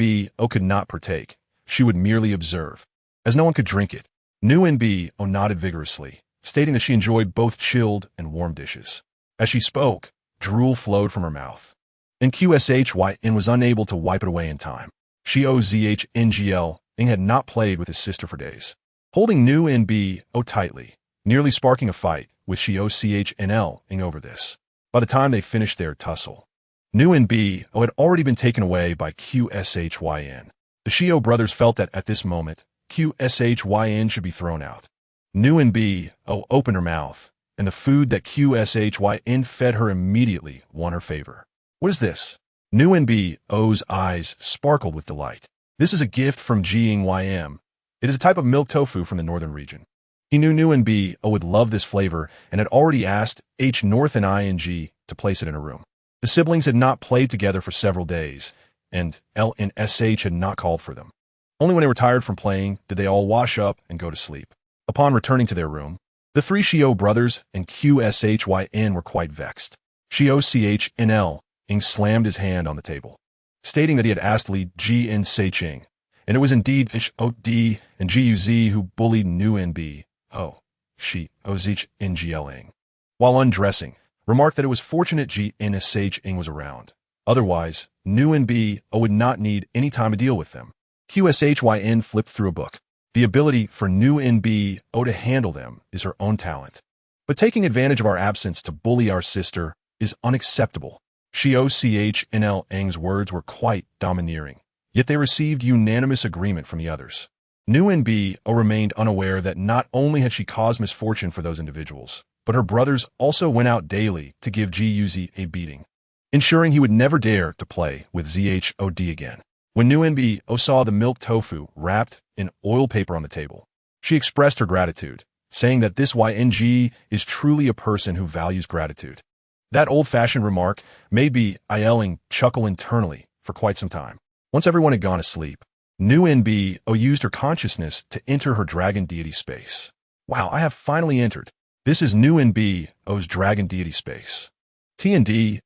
could not partake. She would merely observe. As no one could drink it, Newfound nodded vigorously, stating that she enjoyed both chilled and warm dishes. As she spoke, drool flowed from her mouth, and Qshyn was unable to wipe it away in time. Xiao had not played with his sister for days, holding Newfound tightly, nearly sparking a fight with Xiao over this. By the time they finished their tussle, Newfound had already been taken away by Qshyn. The Xiao brothers felt that at this moment, Qshyn should be thrown out. Newfound opened her mouth, and the food that Qshyn fed her immediately won her favor. What is this? Newfound's eyes sparkled with delight. This is a gift from Xiang. It is a type of milk tofu from the northern region. He knew Newfound would love this flavor and had already asked North and Ing to place it in a room. The siblings had not played together for several days, and L and Sh had not called for them. Only when they were tired from playing did they all wash up and go to sleep. Upon returning to their room, the three Xiao brothers and Qshyn were quite vexed. Xiao slammed his hand on the table, stating that he had asked Li Ji and Seiching, and it was indeed Hod and Guz who bullied Newfound. She Ozich Ngling. While undressing, remarked that it was fortunate Ji and Seiching was around. Otherwise, Newfound would not need any time to deal with them. Qshyn flipped through a book. The ability for Newfound to handle them is her own talent. But taking advantage of our absence to bully our sister is unacceptable. Xiao words were quite domineering, yet they received unanimous agreement from the others. Newfound remained unaware that not only had she caused misfortune for those individuals, but her brothers also went out daily to give Guz a beating, ensuring he would never dare to play with Zhod again. When Newfound saw the milk tofu wrapped in oil paper on the table, she expressed her gratitude, saying that this Yng is truly a person who values gratitude. That old-fashioned remark made Iling chuckle internally for quite some time. Once everyone had gone to sleep, Newfound used her consciousness to enter her dragon deity space. Wow, I have finally entered. This is Newfound's dragon deity space. T&D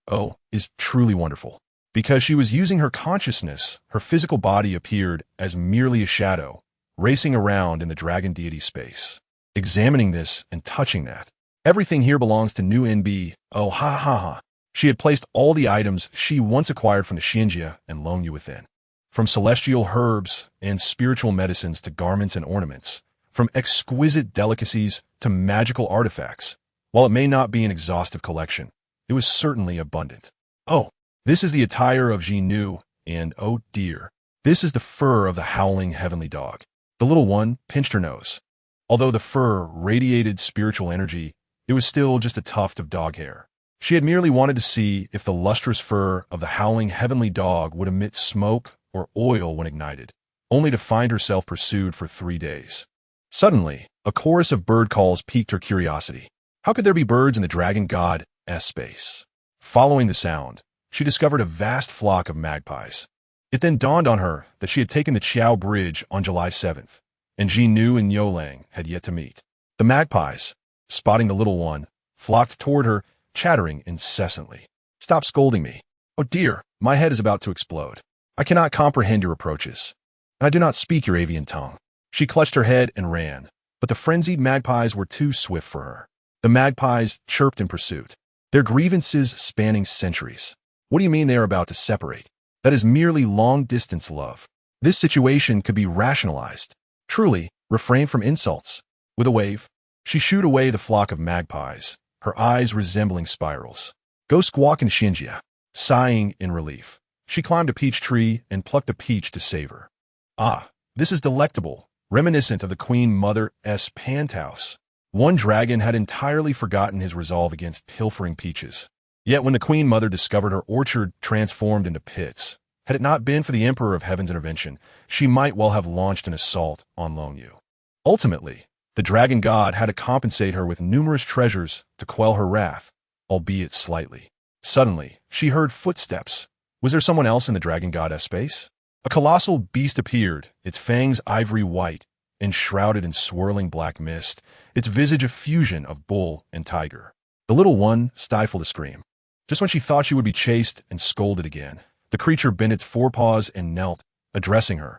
is truly wonderful. Because she was using her consciousness, her physical body appeared as merely a shadow, racing around in the dragon deity space. Examining this and touching that. Everything here belongs to Newfound. Oh, ha ha ha. She had placed all the items she once acquired from the Xinjia and Longyu within. From celestial herbs and spiritual medicines to garments and ornaments, from exquisite delicacies to magical artifacts. While it may not be an exhaustive collection, it was certainly abundant. Oh, this is the attire of Xinu, and oh dear, this is the fur of the howling heavenly dog. The little one pinched her nose. Although the fur radiated spiritual energy, it was still just a tuft of dog hair. She had merely wanted to see if the lustrous fur of the howling heavenly dog would emit smoke or oil when ignited, only to find herself pursued for 3 days. Suddenly, a chorus of bird calls piqued her curiosity. How could there be birds in the dragon god's space? Following the sound, she discovered a vast flock of magpies. It then dawned on her that she had taken the Xiao Bridge on July 7th, and Jinu and Yolang had yet to meet. The magpies, spotting the little one, flocked toward her, chattering incessantly. Stop scolding me. Oh dear, my head is about to explode. I cannot comprehend your reproaches. I do not speak your avian tongue. She clutched her head and ran, but the frenzied magpies were too swift for her. The magpies chirped in pursuit, their grievances spanning centuries. What do you mean they are about to separate? That is merely long-distance love. This situation could be rationalized. Truly, refrain from insults. With a wave, she shooed away the flock of magpies, her eyes resembling spirals. Go squawk in Xinjia. Sighing in relief, she climbed a peach tree and plucked a peach to savor. Ah, this is delectable, reminiscent of the Queen Mother's penthouse. One dragon had entirely forgotten his resolve against pilfering peaches. Yet when the Queen Mother discovered her orchard transformed into pits, had it not been for the Emperor of Heaven's intervention, she might well have launched an assault on Longyu. Ultimately, the dragon god had to compensate her with numerous treasures to quell her wrath, albeit slightly. Suddenly, she heard footsteps. Was there someone else in the dragon god's space? A colossal beast appeared, its fangs ivory white, enshrouded in swirling black mist, its visage a fusion of bull and tiger. The little one stifled a scream. Just when she thought she would be chased and scolded again, the creature bent its forepaws and knelt, addressing her.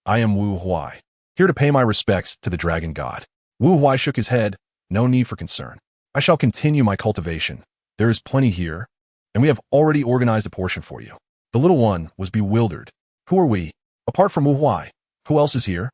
I am Wu Huai, here to pay my respects to the dragon god. Wu Huai shook his head. No need for concern. I shall continue my cultivation. There is plenty here, and we have already organized a portion for you. The little one was bewildered. Who are we? Apart from Wu Huai, who else is here?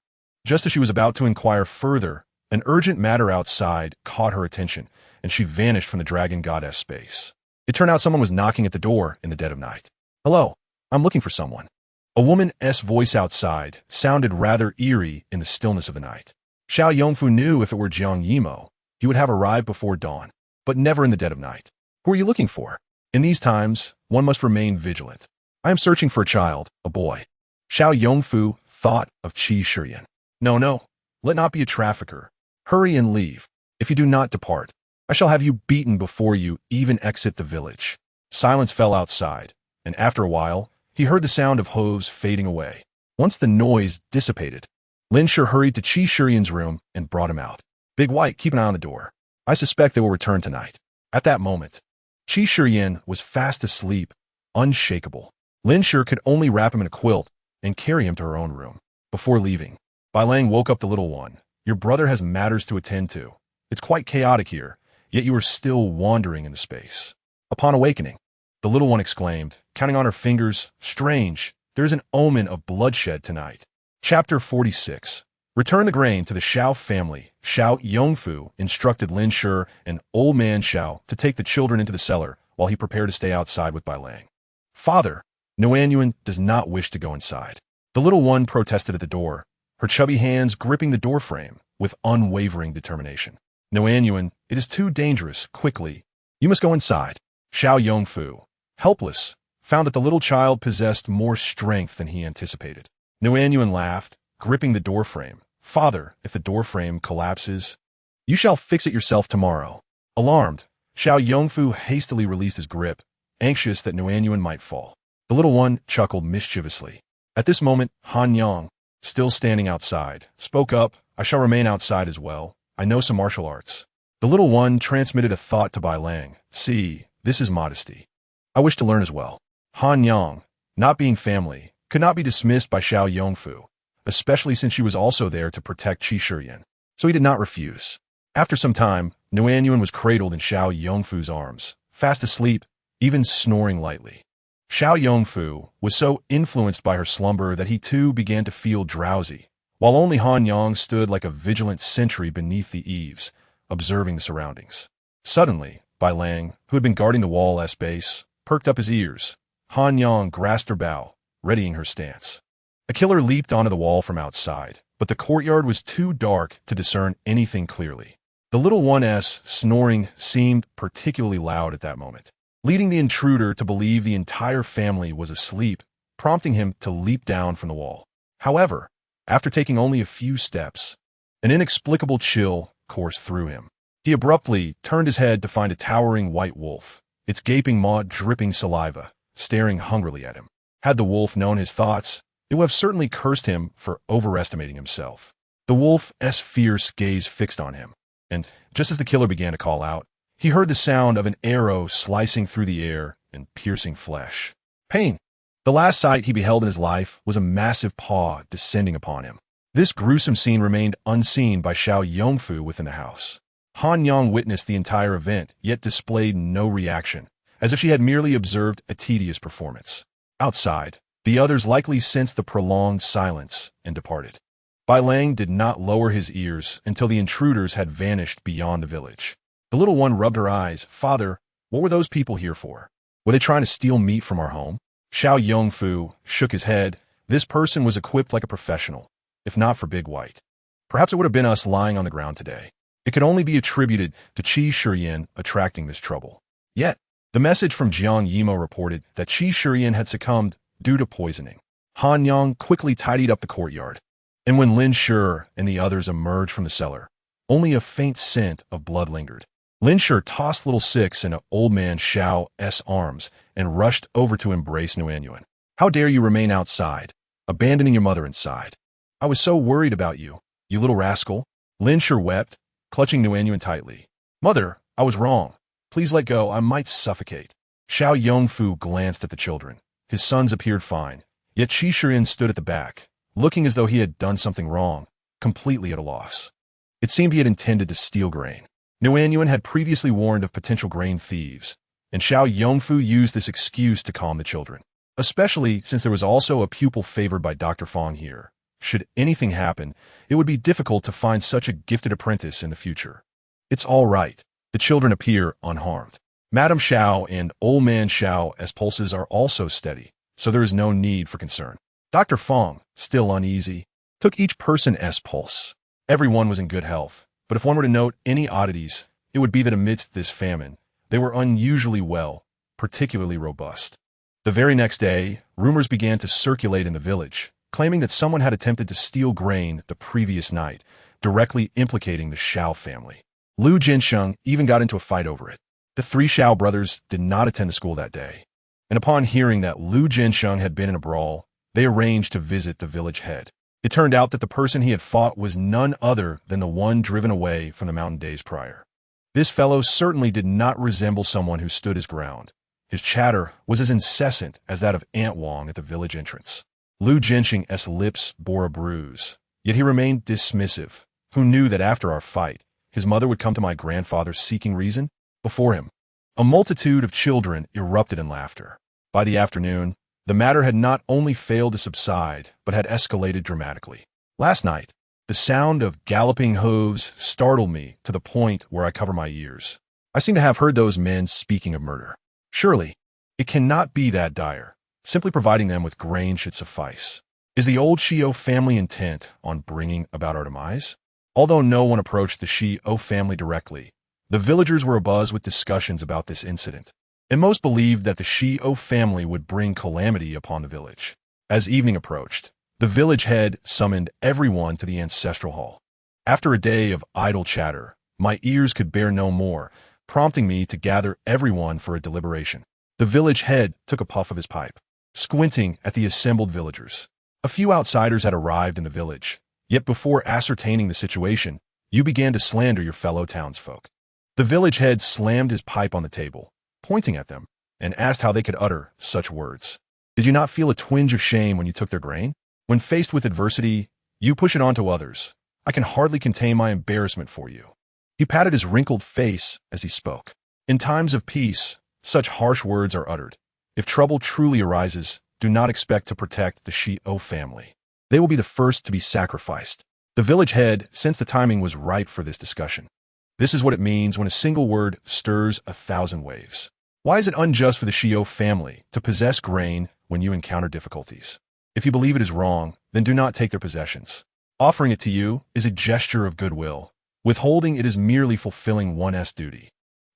Just as she was about to inquire further, an urgent matter outside caught her attention, and she vanished from the dragon goddess space. It turned out someone was knocking at the door in the dead of night. Hello, I'm looking for someone. A woman's voice outside sounded rather eerie in the stillness of the night. Xiao Yongfu knew if it were Jiang Yimo, he would have arrived before dawn, but never in the dead of night. Who are you looking for? In these times, one must remain vigilant. I am searching for a child, a boy. Xiao Yongfu thought of Qi Shiyan. No, let not be a trafficker. Hurry and leave. If you do not depart, I shall have you beaten before you even exit the village. Silence fell outside, and after a while, he heard the sound of hooves fading away. Once the noise dissipated, Lin Shi hurried to Qi Shiyan's room and brought him out. Big White, keep an eye on the door. I suspect they will return tonight. At that moment, Qi Shiyan was fast asleep, unshakable. Lin Shi could only wrap him in a quilt and carry him to her own room. Before leaving, Bai Lang woke up the little one. Your brother has matters to attend to. It's quite chaotic here, yet you are still wandering in the space. Upon awakening, the little one exclaimed, counting on her fingers, strange, there is an omen of bloodshed tonight. Chapter 46. Return the grain to the Xiao family. Xiao Yongfu instructed Lin Shi and old man Xiao to take the children into the cellar while he prepared to stay outside with Bai Lang. Father, Nuanyuan does not wish to go inside. The little one protested at the door, her chubby hands gripping the doorframe with unwavering determination. Nuanyuan, it is too dangerous, quickly. You must go inside. Xiao Yongfu, helpless, found that the little child possessed more strength than he anticipated. Nuanyuan laughed, gripping the doorframe. Father, if the doorframe collapses, you shall fix it yourself tomorrow. Alarmed, Xiao Yongfu hastily released his grip, anxious that Nuanyuan might fall. The little one chuckled mischievously. At this moment, Han Yang, still standing outside, spoke up. I shall remain outside as well. I know some martial arts. The little one transmitted a thought to Bai Lang. See, this is modesty. I wish to learn as well. Han Yang, not being family, could not be dismissed by Xiao Yongfu, especially since she was also there to protect Qi Shiyan, so he did not refuse. After some time, Nuanyuan was cradled in Xiao Yongfu's arms, fast asleep, even snoring lightly. Xiao Yongfu was so influenced by her slumber that he too began to feel drowsy, while only Han Yang stood like a vigilant sentry beneath the eaves, observing the surroundings. Suddenly, Bai Lang, who had been guarding the wall-s base, perked up his ears. Han Yang grasped her bow, readying her stance. A killer leaped onto the wall from outside, but the courtyard was too dark to discern anything clearly. The little one's snoring seemed particularly loud at that moment, leading the intruder to believe the entire family was asleep, prompting him to leap down from the wall. However, after taking only a few steps, an inexplicable chill coursed through him. He abruptly turned his head to find a towering white wolf, its gaping maw dripping saliva, staring hungrily at him. Had the wolf known his thoughts, it would have certainly cursed him for overestimating himself. The wolf's fierce gaze fixed on him, and just as the killer began to call out, he heard the sound of an arrow slicing through the air and piercing flesh. Pain! The last sight he beheld in his life was a massive paw descending upon him. This gruesome scene remained unseen by Xiao Yongfu within the house. Han Yang witnessed the entire event, yet displayed no reaction, as if she had merely observed a tedious performance. Outside, the others likely sensed the prolonged silence and departed. Bai Lang did not lower his ears until the intruders had vanished beyond the village. The little one rubbed her eyes. Father, what were those people here for? Were they trying to steal meat from our home? Xiao Yongfu shook his head. This person was equipped like a professional, if not for Big White. Perhaps it would have been us lying on the ground today. It could only be attributed to Qi Shiyan attracting this trouble. Yet, the message from Jiang Yimo reported that Qi Shiyan had succumbed due to poisoning. Han Yang quickly tidied up the courtyard, and when Lin Shi and the others emerged from the cellar, only a faint scent of blood lingered. Lin Shi tossed little Six into old man Xiao's arms and rushed over to embrace Nuanyuan. How dare you remain outside, abandoning your mother inside? I was so worried about you. You little rascal. Lin sure wept, clutching Nguyen tightly. Mother, I was wrong. Please let go, I might suffocate. Xiao Yongfu glanced at the children. His sons appeared fine, yet Qi Shirin stood at the back, looking as though he had done something wrong, completely at a loss. It seemed he had intended to steal grain. Nguyen had previously warned of potential grain thieves, and Xiao Yongfu used this excuse to calm the children, especially since there was also a pupil favored by Dr. Fong here. Should anything happen, it would be difficult to find such a gifted apprentice in the future. It's all right. The children appear unharmed. Madame Xiao and Old Man Xiao's pulses are also steady, so there is no need for concern. Dr. Fong, still uneasy, took each person's pulse. Everyone was in good health, but if one were to note any oddities, it would be that amidst this famine, they were unusually well, particularly robust. The very next day, rumors began to circulate in the village, claiming that someone had attempted to steal grain the previous night, directly implicating the Xiao family. Lu Jinsheng even got into a fight over it. The three Xiao brothers did not attend the school that day, and upon hearing that Lu Jinsheng had been in a brawl, they arranged to visit the village head. It turned out that the person he had fought was none other than the one driven away from the mountain days prior. This fellow certainly did not resemble someone who stood his ground. His chatter was as incessant as that of Aunt Wong at the village entrance. Lu Jinsheng's lips bore a bruise, yet he remained dismissive, who knew that after our fight, his mother would come to my grandfather seeking reason. Before him, a multitude of children erupted in laughter. By the afternoon, the matter had not only failed to subside, but had escalated dramatically. Last night, the sound of galloping hooves startled me to the point where I cover my ears. I seem to have heard those men speaking of murder. Surely, it cannot be that dire. Simply providing them with grain should suffice. Is the old Xiao family intent on bringing about our demise? Although no one approached the Xiao family directly, the villagers were abuzz with discussions about this incident, and most believed that the Xiao family would bring calamity upon the village. As evening approached, the village head summoned everyone to the ancestral hall. After a day of idle chatter, my ears could bear no more, prompting me to gather everyone for a deliberation. The village head took a puff of his pipe, squinting at the assembled villagers. A few outsiders had arrived in the village, yet before ascertaining the situation, you began to slander your fellow townsfolk. The village head slammed his pipe on the table, pointing at them, and asked how they could utter such words. Did you not feel a twinge of shame when you took their grain? When faced with adversity, you push it on to others. I can hardly contain my embarrassment for you. He patted his wrinkled face as he spoke. In times of peace, such harsh words are uttered. If trouble truly arises, do not expect to protect the Xiao family. They will be the first to be sacrificed. The village head sensed the timing was ripe for this discussion. This is what it means when a single word stirs 1,000 waves. Why is it unjust for the Xiao family to possess grain when you encounter difficulties? If you believe it is wrong, then do not take their possessions. Offering it to you is a gesture of goodwill. Withholding it is merely fulfilling one's duty.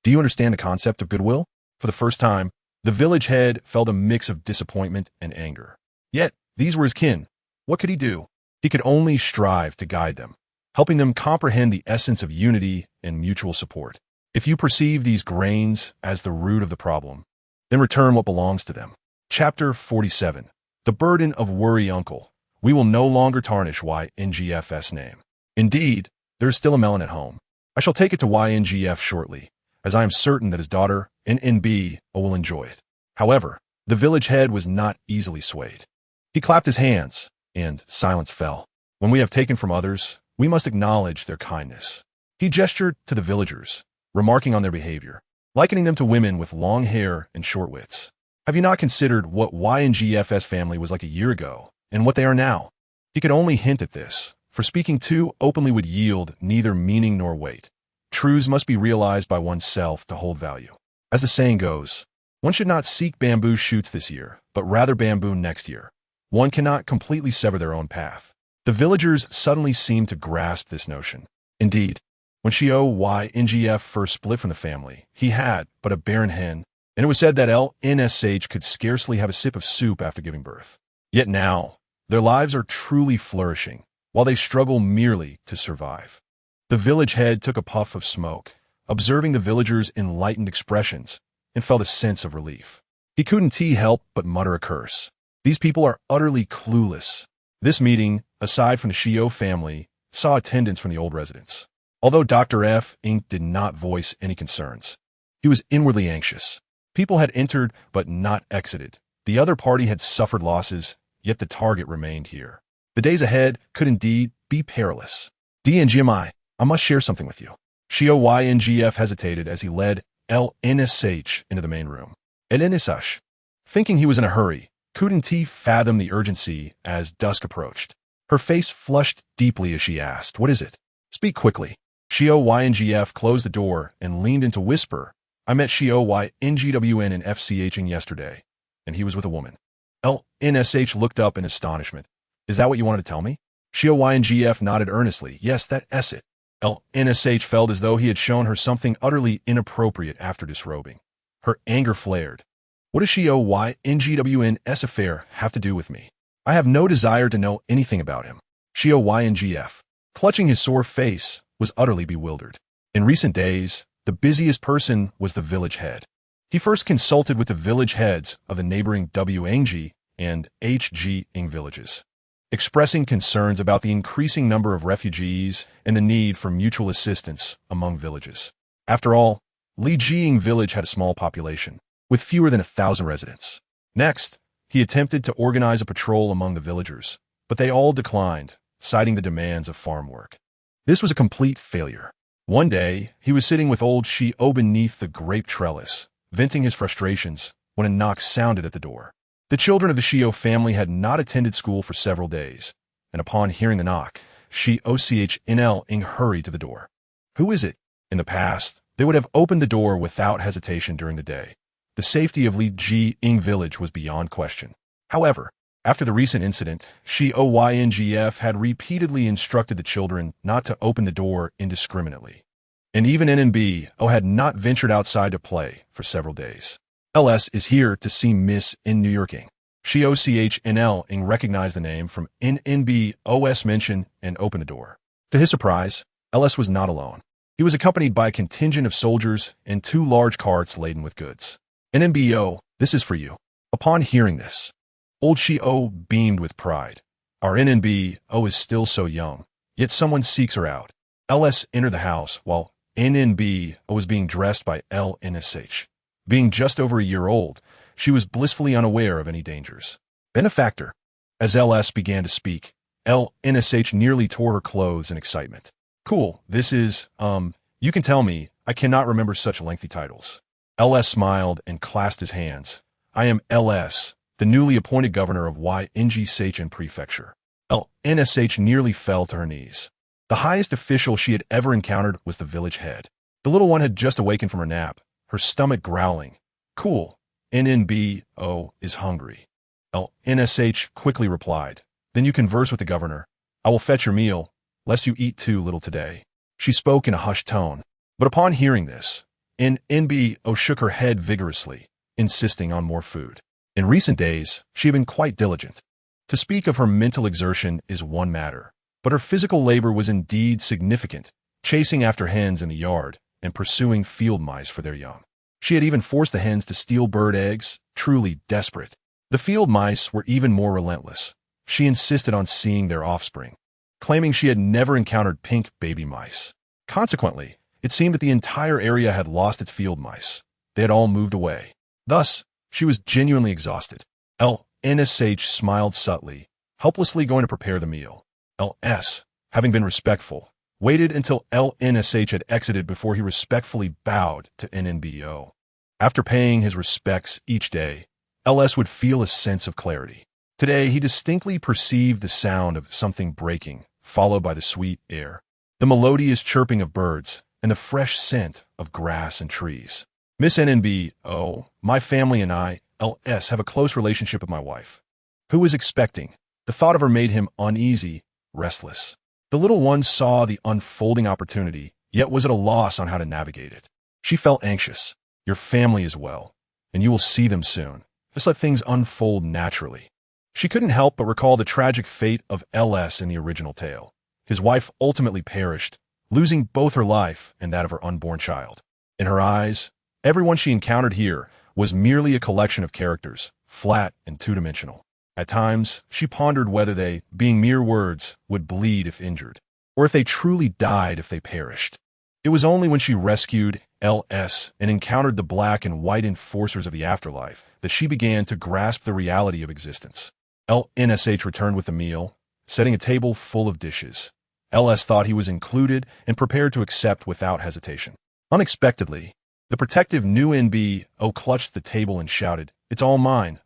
Do you understand the concept of goodwill? For the first time, the village head felt a mix of disappointment and anger. Yet, these were his kin. What could he do? He could only strive to guide them, helping them comprehend the essence of unity and mutual support. If you perceive these grains as the root of the problem, then return what belongs to them. Chapter 47. The Burden of Worry Uncle. We will no longer tarnish YNGF's name. Indeed, there is still a melon at home. I shall take it to YNGF shortly, as I am certain that his daughter, NNB, will enjoy it. However, the village head was not easily swayed. He clapped his hands, and silence fell. When we have taken from others, we must acknowledge their kindness. He gestured to the villagers, remarking on their behavior, likening them to women with long hair and short wits. Have you not considered what YNGF's family was like a year ago, and what they are now? He could only hint at this, for speaking too openly would yield neither meaning nor weight. Truths must be realized by oneself to hold value. As the saying goes, one should not seek bamboo shoots this year, but rather bamboo next year. One cannot completely sever their own path. The villagers suddenly seemed to grasp this notion. Indeed, when Xiao YNGF first split from the family, he had but a barren hen, and it was said that LNSH could scarcely have a sip of soup after giving birth. Yet now, their lives are truly flourishing, while they struggle merely to survive. The village head took a puff of smoke, observing the villagers' enlightened expressions, and felt a sense of relief. He couldn't help but mutter a curse. These people are utterly clueless. This meeting, aside from the Xiao family, saw attendance from the old residents. Although Dr. F. Inc. did not voice any concerns, he was inwardly anxious. People had entered but not exited. The other party had suffered losses, yet the target remained here. The days ahead could indeed be perilous. DNGMI, I must share something with you. Xiao YNGF hesitated as he led LNSH into the main room. LNSH, thinking he was in a hurry, couldn't he fathom the urgency as dusk approached. Her face flushed deeply as she asked, "What is it? Speak quickly." Xiao YNGF closed the door and leaned in to whisper, "I met Xiao YNGWN and FCHing yesterday, and he was with a woman." LNSH looked up in astonishment. "Is that what you wanted to tell me?" Xiao YNGF nodded earnestly. "Yes, that's it." LNSH felt as though he had shown her something utterly inappropriate after disrobing. Her anger flared. "What does Xiao YNGWN's affair have to do with me? I have no desire to know anything about him." Xiao YNGF, clutching his sore face, was utterly bewildered. In recent days, the busiest person was the village head. He first consulted with the village heads of the neighboring Wang and Hg villages, expressing concerns about the increasing number of refugees and the need for mutual assistance among villages. After all, Liugang Village had a small population, with fewer than 1,000 residents. Next, he attempted to organize a patrol among the villagers, but they all declined, citing the demands of farm work. This was a complete failure. One day, he was sitting with old Xiao beneath the grape trellis, venting his frustrations, when a knock sounded at the door. The children of the Xiao family had not attended school for several days, and upon hearing the knock, Xiao hurried to the door. "Who is it?" In the past, they would have opened the door without hesitation during the day. The safety of Liugang Village was beyond question. However, after the recent incident, Xiao YNGF had repeatedly instructed the children not to open the door indiscriminately. And even NNBO had not ventured outside to play for several days. "LS is here to see Miss in New Yorking." Xiao CHNL recognized the name from NNBO's mention and opened the door. To his surprise, LS was not alone. He was accompanied by a contingent of soldiers and 2 large carts laden with goods. "NNBO, this is for you." Upon hearing this, old Xiao beamed with pride. "Our NNBO is still so young, yet someone seeks her out." LS entered the house while NNBO was being dressed by LNSH. Being just over a year old, she was blissfully unaware of any dangers. "Benefactor." As LS began to speak, LNSH nearly tore her clothes in excitement. "Cool, this is, you can tell me, I cannot remember such lengthy titles." LS smiled and clasped his hands. "I am LS, the newly appointed governor of YNG Prefecture." LNSH nearly fell to her knees. The highest official she had ever encountered was the village head. The little one had just awakened from her nap, her stomach growling. "Cool, NNBO is hungry." LNSH quickly replied. "Then you converse with the governor. I will fetch your meal, lest you eat too little today." She spoke in a hushed tone, but upon hearing this, NNBO shook her head vigorously, insisting on more food. In recent days, she had been quite diligent. To speak of her mental exertion is one matter, but her physical labor was indeed significant, chasing after hens in the yard and pursuing field mice for their young. She had even forced the hens to steal bird eggs, truly desperate. The field mice were even more relentless. She insisted on seeing their offspring, claiming she had never encountered pink baby mice. Consequently, it seemed that the entire area had lost its field mice. They had all moved away. Thus, she was genuinely exhausted. LNSH smiled subtly, helplessly going to prepare the meal. LS, having been respectful, waited until LNSH had exited before he respectfully bowed to NNBO. After paying his respects each day, LS would feel a sense of clarity. Today, he distinctly perceived the sound of something breaking, followed by the sweet air, the melodious chirping of birds, and the fresh scent of grass and trees. "Miss NNBO, my family and I, LS, have a close relationship with my wife, who is expecting." The thought of her made him uneasy, restless. The little one saw the unfolding opportunity, yet was at a loss on how to navigate it. She felt anxious. "Your family is well, and you will see them soon. Just let things unfold naturally." She couldn't help but recall the tragic fate of LS in the original tale. His wife ultimately perished, losing both her life and that of her unborn child. In her eyes, everyone she encountered here was merely a collection of characters, flat and two-dimensional. At times, she pondered whether they, being mere words, would bleed if injured. or if they truly died if they perished. It was only when she rescued LS and encountered the black and white enforcers of the afterlife that she began to grasp the reality of existence. LNSH returned with a meal, setting a table full of dishes. LS thought he was included and prepared to accept without hesitation. Unexpectedly, the protective new NBO clutched the table and shouted, "It's all mine,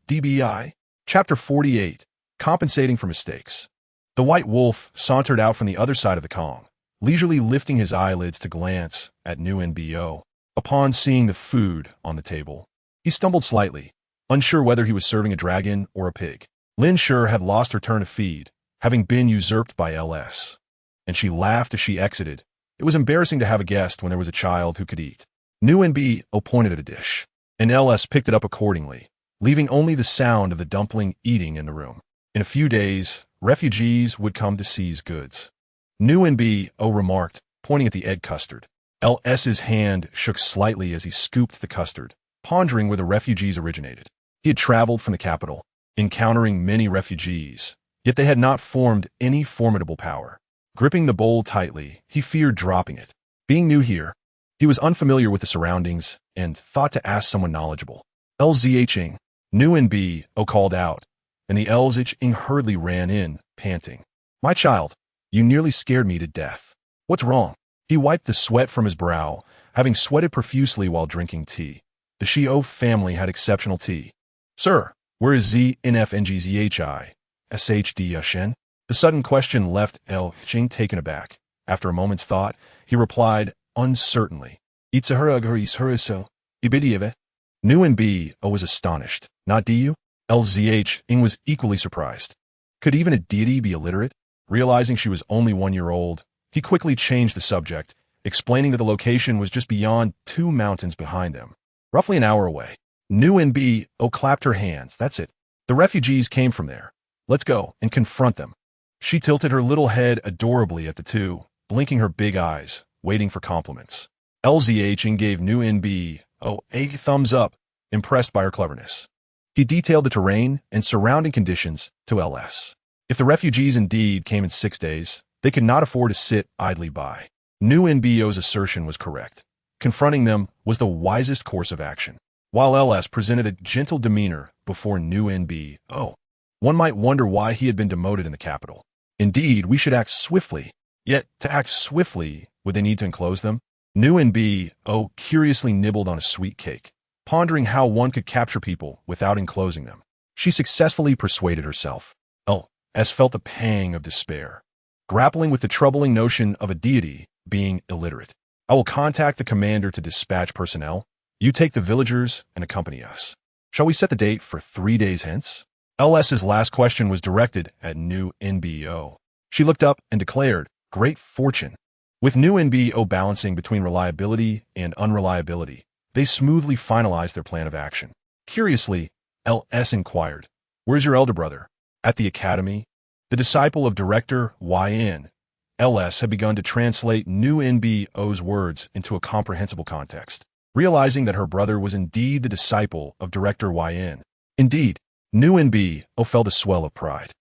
DBI." Chapter 48, Compensating for Mistakes. The white wolf sauntered out from the other side of the Kong, leisurely lifting his eyelids to glance at new NBO. Upon seeing the food on the table, he stumbled slightly, unsure whether he was serving a dragon or a pig. Lin Sure had lost her turn to feed, having been usurped by LS. And she laughed as she exited. It was embarrassing to have a guest when there was a child who could eat. New NBO pointed at a dish, and LS picked it up accordingly, leaving only the sound of the dumpling eating in the room. In a few days, refugees would come to seize goods. New NBO remarked, pointing at the egg custard. LS's hand shook slightly as he scooped the custard, pondering where the refugees originated. He had traveled from the capital, encountering many refugees, yet they had not formed any formidable power. Gripping the bowl tightly, he feared dropping it. Being new here, he was unfamiliar with the surroundings and thought to ask someone knowledgeable. LZHing, New NBO called out, and the LZHing hurriedly ran in, panting. "My child, you nearly scared me to death. What's wrong?" He wiped the sweat from his brow, having sweated profusely while drinking tea. The Xiao family had exceptional tea. "Sir, where is ZNFNGZHI? SHD Shen?" The sudden question left El Xing taken aback. After a moment's thought, he replied uncertainly, "Itzahuraguriso, Ibidieve." New NBO was astonished. "Not DU?" LZHing was equally surprised. Could even a deity be illiterate? Realizing she was only 1 year old, he quickly changed the subject, explaining that the location was just beyond 2 mountains behind them, roughly an hour away. New NBO clapped her hands. "That's it. The refugees came from there. Let's go and confront them." She tilted her little head adorably at the two, blinking her big eyes, waiting for compliments. LZHing gave New NBO a thumbs up, impressed by her cleverness. He detailed the terrain and surrounding conditions to LS. If the refugees indeed came in 6 days, they could not afford to sit idly by. New NBO's assertion was correct. Confronting them was the wisest course of action. While LS presented a gentle demeanor before New NBO, one might wonder why he had been demoted in the capital. Indeed, we should act swiftly. Yet, to act swiftly, would they need to enclose them? New NBO curiously nibbled on a sweet cake, pondering how one could capture people without enclosing them. She successfully persuaded herself. LS felt a pang of despair, grappling with the troubling notion of a deity being illiterate. "I will contact the commander to dispatch personnel. You take the villagers and accompany us. Shall we set the date for 3 days hence?" LS's last question was directed at New NBO. She looked up and declared, "Great fortune." With New NBO balancing between reliability and unreliability, they smoothly finalized their plan of action. Curiously, LS inquired, "Where's your elder brother?" "At the academy." The disciple of Director YN. LS had begun to translate New NBO's words into a comprehensible context, realizing that her brother was indeed the disciple of Director YN. Indeed, New NBO felt a swell of pride.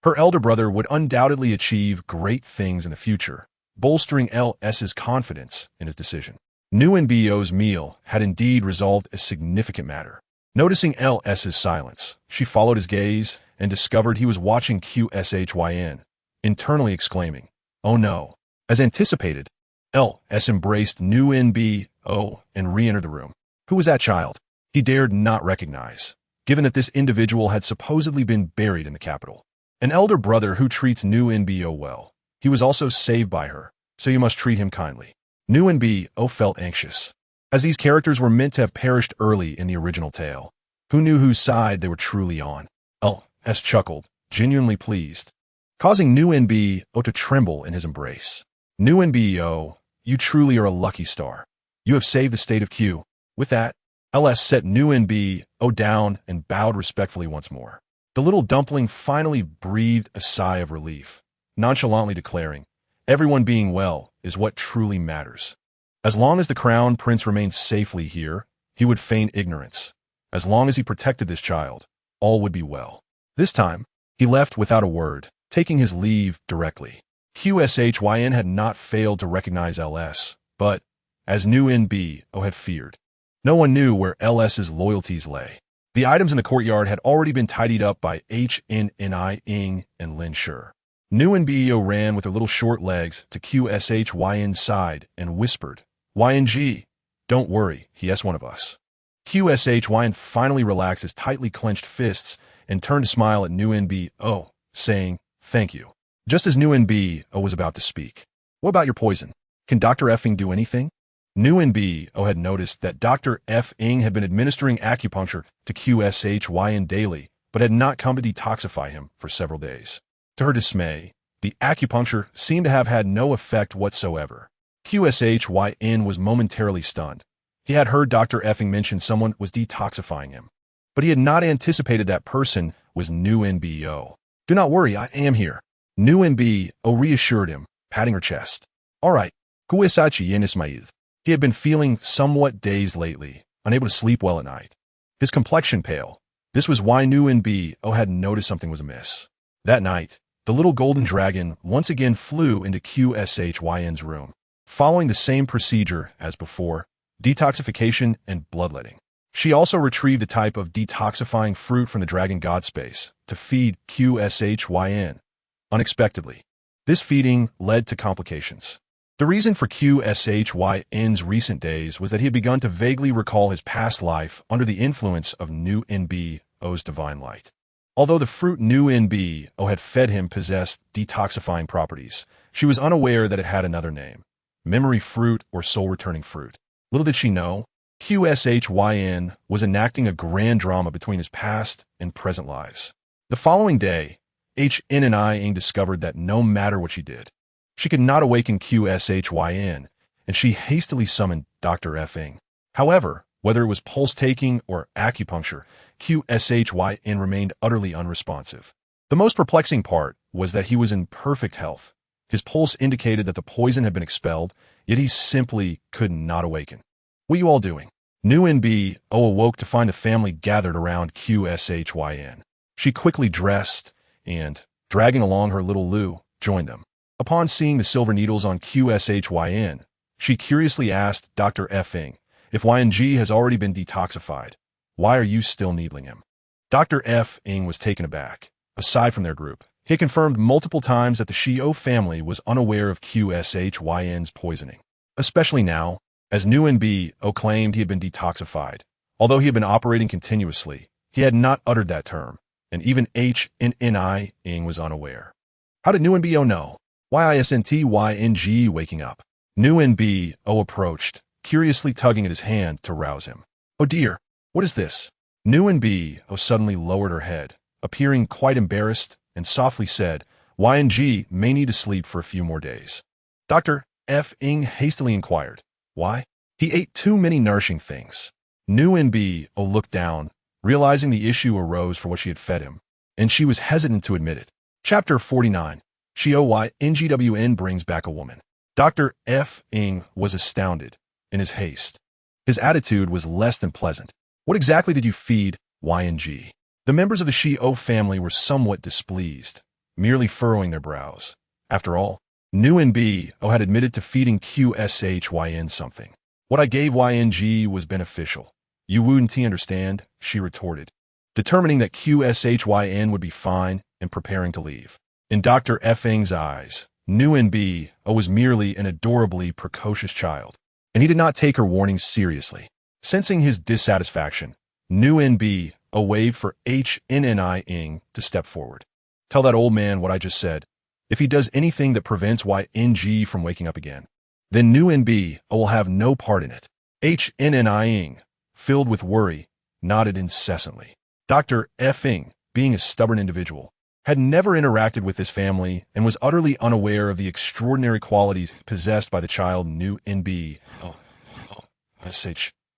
Her elder brother would undoubtedly achieve great things in the future, bolstering LS's confidence in his decision. New NBO's meal had indeed resolved a significant matter. Noticing LS's silence, she followed his gaze and discovered he was watching QSHYN, internally exclaiming, "Oh no." As anticipated, LS embraced New NBO and re-entered the room. Who was that child? He dared not recognize, given that this individual had supposedly been buried in the capital. An elder brother who treats New NBO well. He was also saved by her, so you must treat him kindly. New NBO felt anxious, as these characters were meant to have perished early in the original tale. Who knew whose side they were truly on? LS chuckled, genuinely pleased, causing New NBO to tremble in his embrace. New NBO, you truly are a lucky star. You have saved the state of Q. With that, LS set New NBO down and bowed respectfully once more. The little dumpling finally breathed a sigh of relief, nonchalantly declaring, "Everyone being well is what truly matters." As long as the crown prince remained safely here, he would feign ignorance. As long as he protected this child, all would be well. This time, he left without a word, taking his leave directly. QSHYN had not failed to recognize LS, but, as New NBO had feared, no one knew where LS's loyalties lay. The items in the courtyard had already been tidied up by HNNI Ing and Lin Sure. New NBO ran with her little short legs to QSHYN's side and whispered, "YNG, don't worry, he is one of us." QSHYN finally relaxed his tightly clenched fists and turned to smile at New NBO, saying, "Thank you." Just as New NBO was about to speak, "What about your poison? Can Dr. Effing do anything?" New NBO had noticed that Dr. F-ing had been administering acupuncture to QSHYN daily, but had not come to detoxify him for several days. To her dismay, the acupuncture seemed to have had no effect whatsoever. QSHYN was momentarily stunned. He had heard Dr. Effing mention someone was detoxifying him, but he had not anticipated that person was New NBO. "Do not worry, I am here." New NBO reassured him, patting her chest. "All right, QSHYN Ismail." He had been feeling somewhat dazed lately, unable to sleep well at night. His complexion pale. This was why New NBO had noticed something was amiss. That night, the little golden dragon once again flew into QSHYN's room, following the same procedure as before, detoxification and bloodletting. She also retrieved a type of detoxifying fruit from the dragon god space to feed QSHYN. Unexpectedly, this feeding led to complications. The reason for QSHYN's recent days was that he had begun to vaguely recall his past life under the influence of New NBO's divine light. Although the fruit New NBO had fed him possessed detoxifying properties, she was unaware that it had another name, memory fruit or soul-returning fruit. Little did she know, QSHYN was enacting a grand drama between his past and present lives. The following day, HNNI discovered that no matter what she did, she could not awaken QSHYN, and she hastily summoned Dr. F-ing. However, whether it was pulse-taking or acupuncture, QSHYN remained utterly unresponsive. The most perplexing part was that he was in perfect health. His pulse indicated that the poison had been expelled, yet he simply could not awaken. "What are you all doing?" New NBO awoke to find the family gathered around QSHYN. She quickly dressed and, dragging along her little Lu, joined them. Upon seeing the silver needles on QSHYN, she curiously asked Dr. F-ing, "If YNG has already been detoxified, why are you still needling him?" Dr. F-ing was taken aback. Aside from their group, he had confirmed multiple times that the Xiao family was unaware of QSHYN's poisoning, especially now, as New NBO claimed he had been detoxified. Although he had been operating continuously, he had not uttered that term, and even HNNI was unaware. How did New NBO know? YISNTYNG waking up. New NBO approached, curiously tugging at his hand to rouse him. "Oh dear, what is this?" New NBO suddenly lowered her head, appearing quite embarrassed, and softly said, "YNG may need to sleep for a few more days." Dr. F-ing hastily inquired, "Why?" "He ate too many nourishing things." New NBO looked down, realizing the issue arose for what she had fed him, and she was hesitant to admit it. Chapter 49. Xiao YNGWN brings back a woman. Dr. F-ing was astounded in his haste. His attitude was less than pleasant. "What exactly did you feed, YNG?" The members of the Xiao family were somewhat displeased, merely furrowing their brows. After all, New NBO had admitted to feeding QSHYN something. "What I gave YNG was beneficial. You wouldn't understand," she retorted, determining that QSHYN would be fine and preparing to leave. In Dr. F-ing's eyes, New NBO was merely an adorably precocious child, and he did not take her warnings seriously. Sensing his dissatisfaction, New NBO waved for HNNI to step forward. "Tell that old man what I just said. If he does anything that prevents YNG from waking up again, then New NBO will have no part in it." HNNI, filled with worry, nodded incessantly. Dr. F-ing, being a stubborn individual, had never interacted with this family and was utterly unaware of the extraordinary qualities possessed by the child New NBO.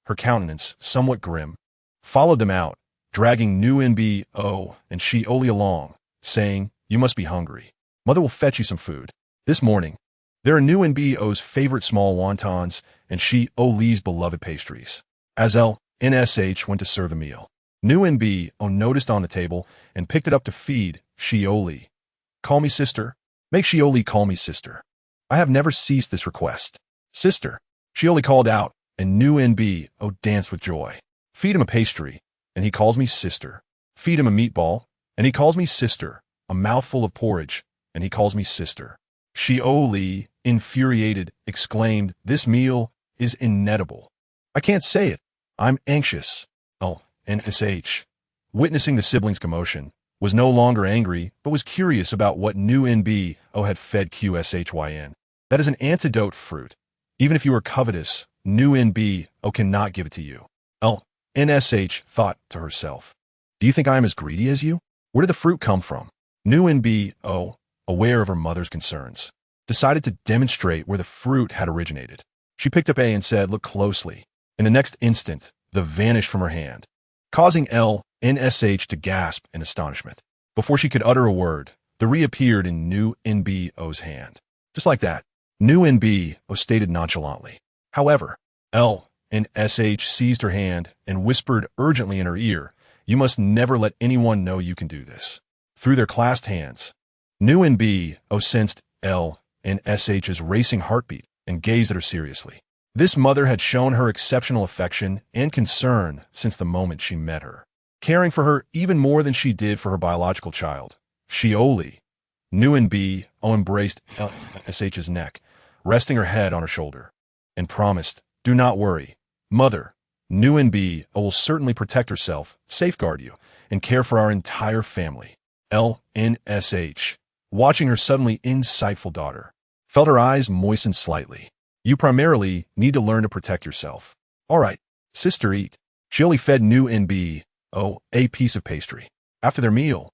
Her countenance, somewhat grim, followed them out, dragging New NBO and Xioli along, saying, "You must be hungry. Mother will fetch you some food. This morning, there are New NBO's favorite small wontons and Xioli's beloved pastries." As LNSH went to serve the meal, New NBO noticed on the table and picked it up to feed Xioli. "Call me sister." Make Xiao call me sister. I have never ceased this request. Sister, Xiao called out, and newfound danced with joy. Feed him a pastry, and he calls me sister. Feed him a meatball, and he calls me sister. A mouthful of porridge, and he calls me sister. Xiao, infuriated, exclaimed, this meal is inedible. I can't say it. I'm anxious. Oh, NSH. Witnessing the siblings' commotion, was no longer angry, but was curious about what newfound had fed QSHYN. That is an antidote fruit. Even if you are covetous, newfound cannot give it to you. NSH thought to herself. Do you think I am as greedy as you? Where did the fruit come from? Newfound, aware of her mother's concerns, decided to demonstrate where the fruit had originated. She picked up A and said, look closely. In the next instant, the vanished from her hand, causing NSH to gasp in astonishment. Before she could utter a word, the reappeared in newfound's hand. Just like that, newfound stated nonchalantly. However, NSH seized her hand and whispered urgently in her ear, you must never let anyone know you can do this. Through their clasped hands, newfound sensed NSH's racing heartbeat and gazed at her seriously. This mother had shown her exceptional affection and concern since the moment she met her, caring for her even more than she did for her biological child. Xiao, newfound embraced NSH's neck, resting her head on her shoulder, and promised, do not worry, mother. Newfound will certainly protect herself, safeguard you, and care for our entire family. NSH, watching her suddenly insightful daughter, felt her eyes moisten slightly. You primarily need to learn to protect yourself. All right, sister, eat. She only fed newfound a piece of pastry. After their meal,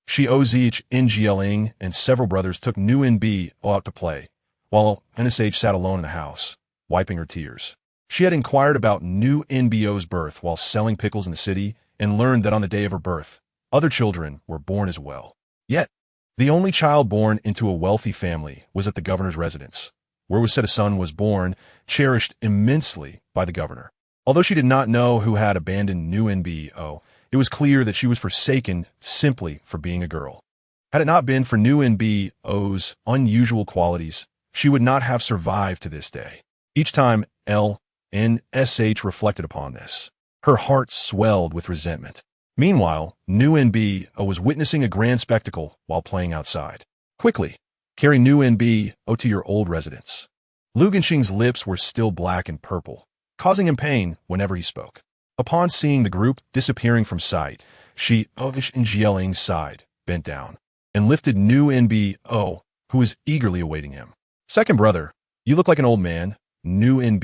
Xiao and several brothers took newfound out to play, while NSH sat alone in the house, wiping her tears. She had inquired about newfound's birth while selling pickles in the city and learned that on the day of her birth, other children were born as well. Yet, the only child born into a wealthy family was at the governor's residence, where was said a son was born, cherished immensely by the governor. Although she did not know who had abandoned newfound, it was clear that she was forsaken simply for being a girl. Had it not been for newfound's unusual qualities, she would not have survived to this day. Each time NSH reflected upon this, her heart swelled with resentment. Meanwhile, newfound was witnessing a grand spectacle while playing outside. Quickly, carry newfound to your old residence. Liugang lips were still black and purple, causing him pain whenever he spoke. Upon seeing the group disappearing from sight, she sighed, bent down, and lifted newfound, who was eagerly awaiting him. Second brother, you look like an old man, newfound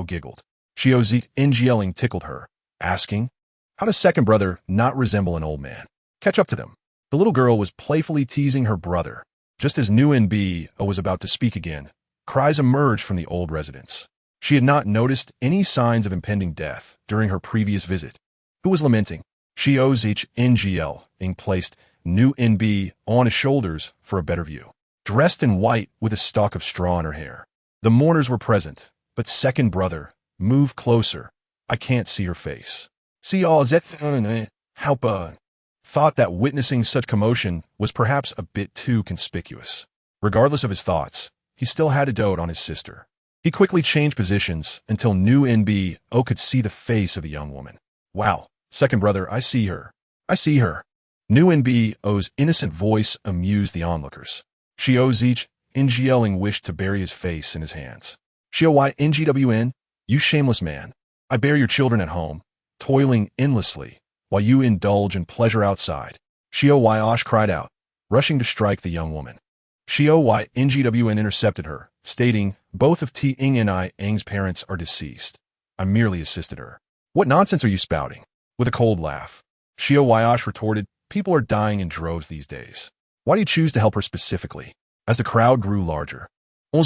giggled. Xiao tickled her, asking, how does second brother not resemble an old man? Catch up to them. The little girl was playfully teasing her brother. Just as newfound was about to speak again, cries emerged from the old residence. She had not noticed any signs of impending death during her previous visit. Who was lamenting? Xiao placed newfound on his shoulders for a better view. Dressed in white with a stalk of straw in her hair. The mourners were present, but second brother, move closer. I can't see her face. Thought that witnessing such commotion was perhaps a bit too conspicuous. Regardless of his thoughts, he still had a dote on his sister. He quickly changed positions until newfound could see the face of the young woman. Wow, second brother, I see her. I see her. Newfound's innocent voice amused the onlookers. Xiao wished to bury his face in his hands. Xiao, you shameless man. I bear your children at home, toiling endlessly, while you indulge in pleasure outside. Xiao cried out, rushing to strike the young woman. Xiao intercepted her, stating, both of Teeing and I's parents are deceased. I merely assisted her. What nonsense are you spouting? With a cold laugh, Xiao retorted, people are dying in droves these days. Why do you choose to help her specifically? As the crowd grew larger, you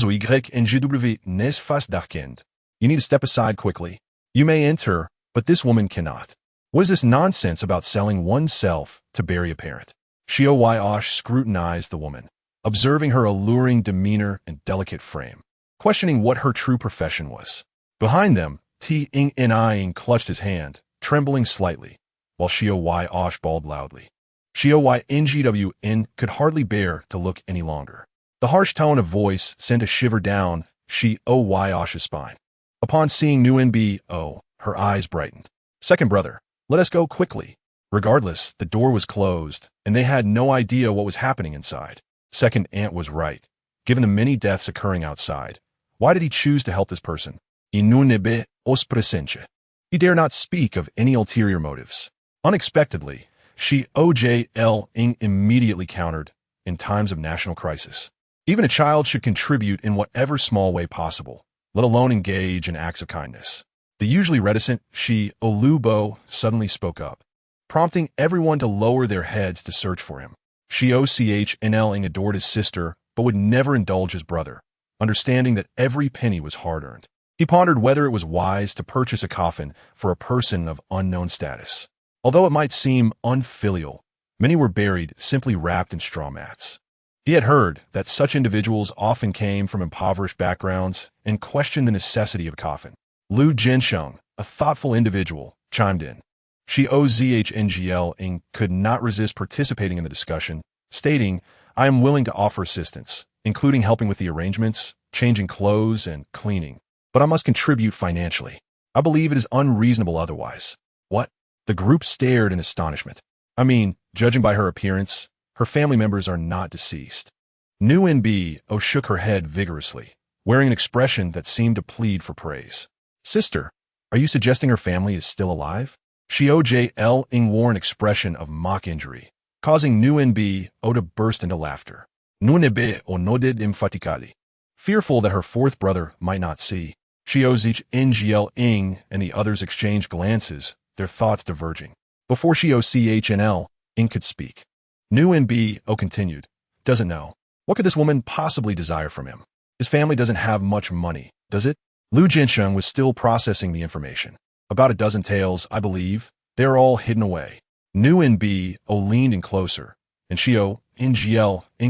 need to step aside quickly. You may enter, but this woman cannot. What is this nonsense about selling oneself to bury a parent? Xiao scrutinized the woman, observing her alluring demeanor and delicate frame, questioning what her true profession was. Behind them, Teeing clutched his hand, trembling slightly, while Xiao bawled loudly. Xiao could hardly bear to look any longer. The harsh tone of voice sent a shiver down Xiao's spine. Upon seeing Nuo, her eyes brightened. Second brother, let us go quickly. Regardless, the door was closed, and they had no idea what was happening inside. Second aunt was right. Given the many deaths occurring outside, why did he choose to help this person? Inunebe os presentia. He dare not speak of any ulterior motives. Unexpectedly, Xiao immediately countered, in times of national crisis. Even a child should contribute in whatever small way possible, let alone engage in acts of kindness. The usually reticent Xiao suddenly spoke up, prompting everyone to lower their heads to search for him. Xiao adored his sister, but would never indulge his brother, understanding that every penny was hard-earned. He pondered whether it was wise to purchase a coffin for a person of unknown status. Although it might seem unfilial, many were buried simply wrapped in straw mats. He had heard that such individuals often came from impoverished backgrounds and questioned the necessity of a coffin. Liu Jinsheng, a thoughtful individual, chimed in. Xiao could not resist participating in the discussion, stating, I am willing to offer assistance, including helping with the arrangements, changing clothes, and cleaning. But I must contribute financially. I believe it is unreasonable otherwise. What? The group stared in astonishment. I mean, judging by her appearance, her family members are not deceased. Nuo shook her head vigorously, wearing an expression that seemed to plead for praise. Sister, are you suggesting her family is still alive? Xiao wore an expression of mock injury, causing Nuo to burst into laughter. Nuo noded emphatically. Fearful that her fourth brother might not see, Xiao and the others exchanged glances, their thoughts diverging. Before Xiao could speak, Nuo continued, doesn't know. What could this woman possibly desire from him? His family doesn't have much money, does it? Liu Jinsheng was still processing the information. About a dozen taels, I believe. They are all hidden away. Nuo leaned in closer, and Xiao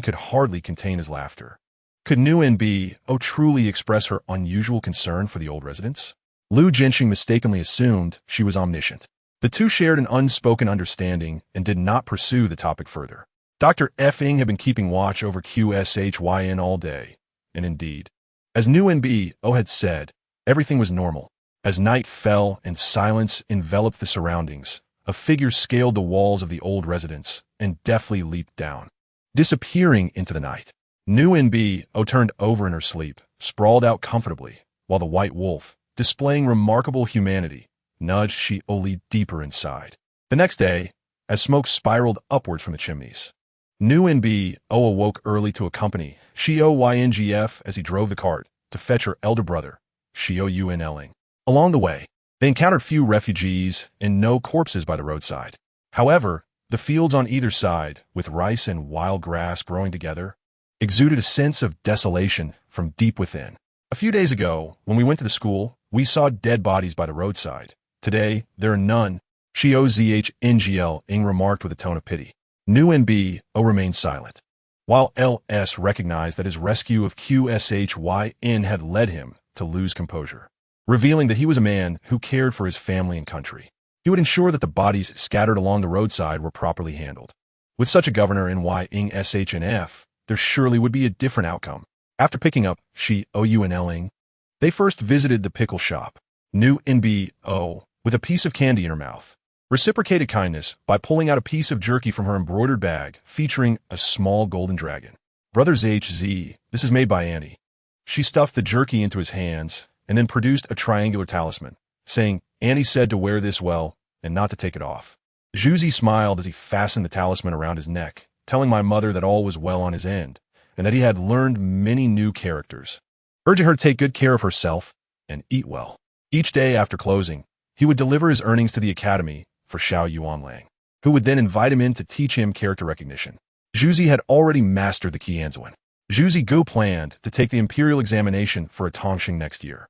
could hardly contain his laughter. Could Nuo truly express her unusual concern for the old residents? Liu Jinsheng mistakenly assumed she was omniscient. The two shared an unspoken understanding and did not pursue the topic further. Dr. Fing had been keeping watch over QSHYN all day, and indeed, as Nuo had said, everything was normal. As night fell and silence enveloped the surroundings, a figure scaled the walls of the old residence and deftly leaped down, disappearing into the night. Nuo turned over in her sleep, sprawled out comfortably, while the white wolf, displaying remarkable humanity, nudged Xiao deeper inside. The next day, as smoke spiraled upwards from the chimneys, Nuo awoke early to accompany Xiao as he drove the cart to fetch her elder brother, Xiao. Along the way, they encountered few refugees and no corpses by the roadside. However, the fields on either side, with rice and wild grass growing together, exuded a sense of desolation from deep within. A few days ago, when we went to the school, we saw dead bodies by the roadside. Today, there are none, Xiao remarked with a tone of pity. Nuo remained silent, while LS recognized that his rescue of QSHYN had led him to lose composure, revealing that he was a man who cared for his family and country. He would ensure that the bodies scattered along the roadside were properly handled. With such a governor in YNSHNF, there surely would be a different outcome. After picking up Xiao, they first visited the pickle shop. Nuo, with a piece of candy in her mouth, reciprocated kindness by pulling out a piece of jerky from her embroidered bag featuring a small golden dragon. Brothers HZ, this is made by Annie. She stuffed the jerky into his hands and then produced a triangular talisman, saying, Annie said to wear this well and not to take it off. Zhuzi smiled as he fastened the talisman around his neck, telling my mother that all was well on his end and that he had learned many new characters, urging her to take good care of herself and eat well. Each day after closing, he would deliver his earnings to the academy for Xiao Yuanlang, who would then invite him in to teach him character recognition. Zhuzi had already mastered the Qianzuan. Zhuzi Gu planned to take the imperial examination for a Tongxing next year.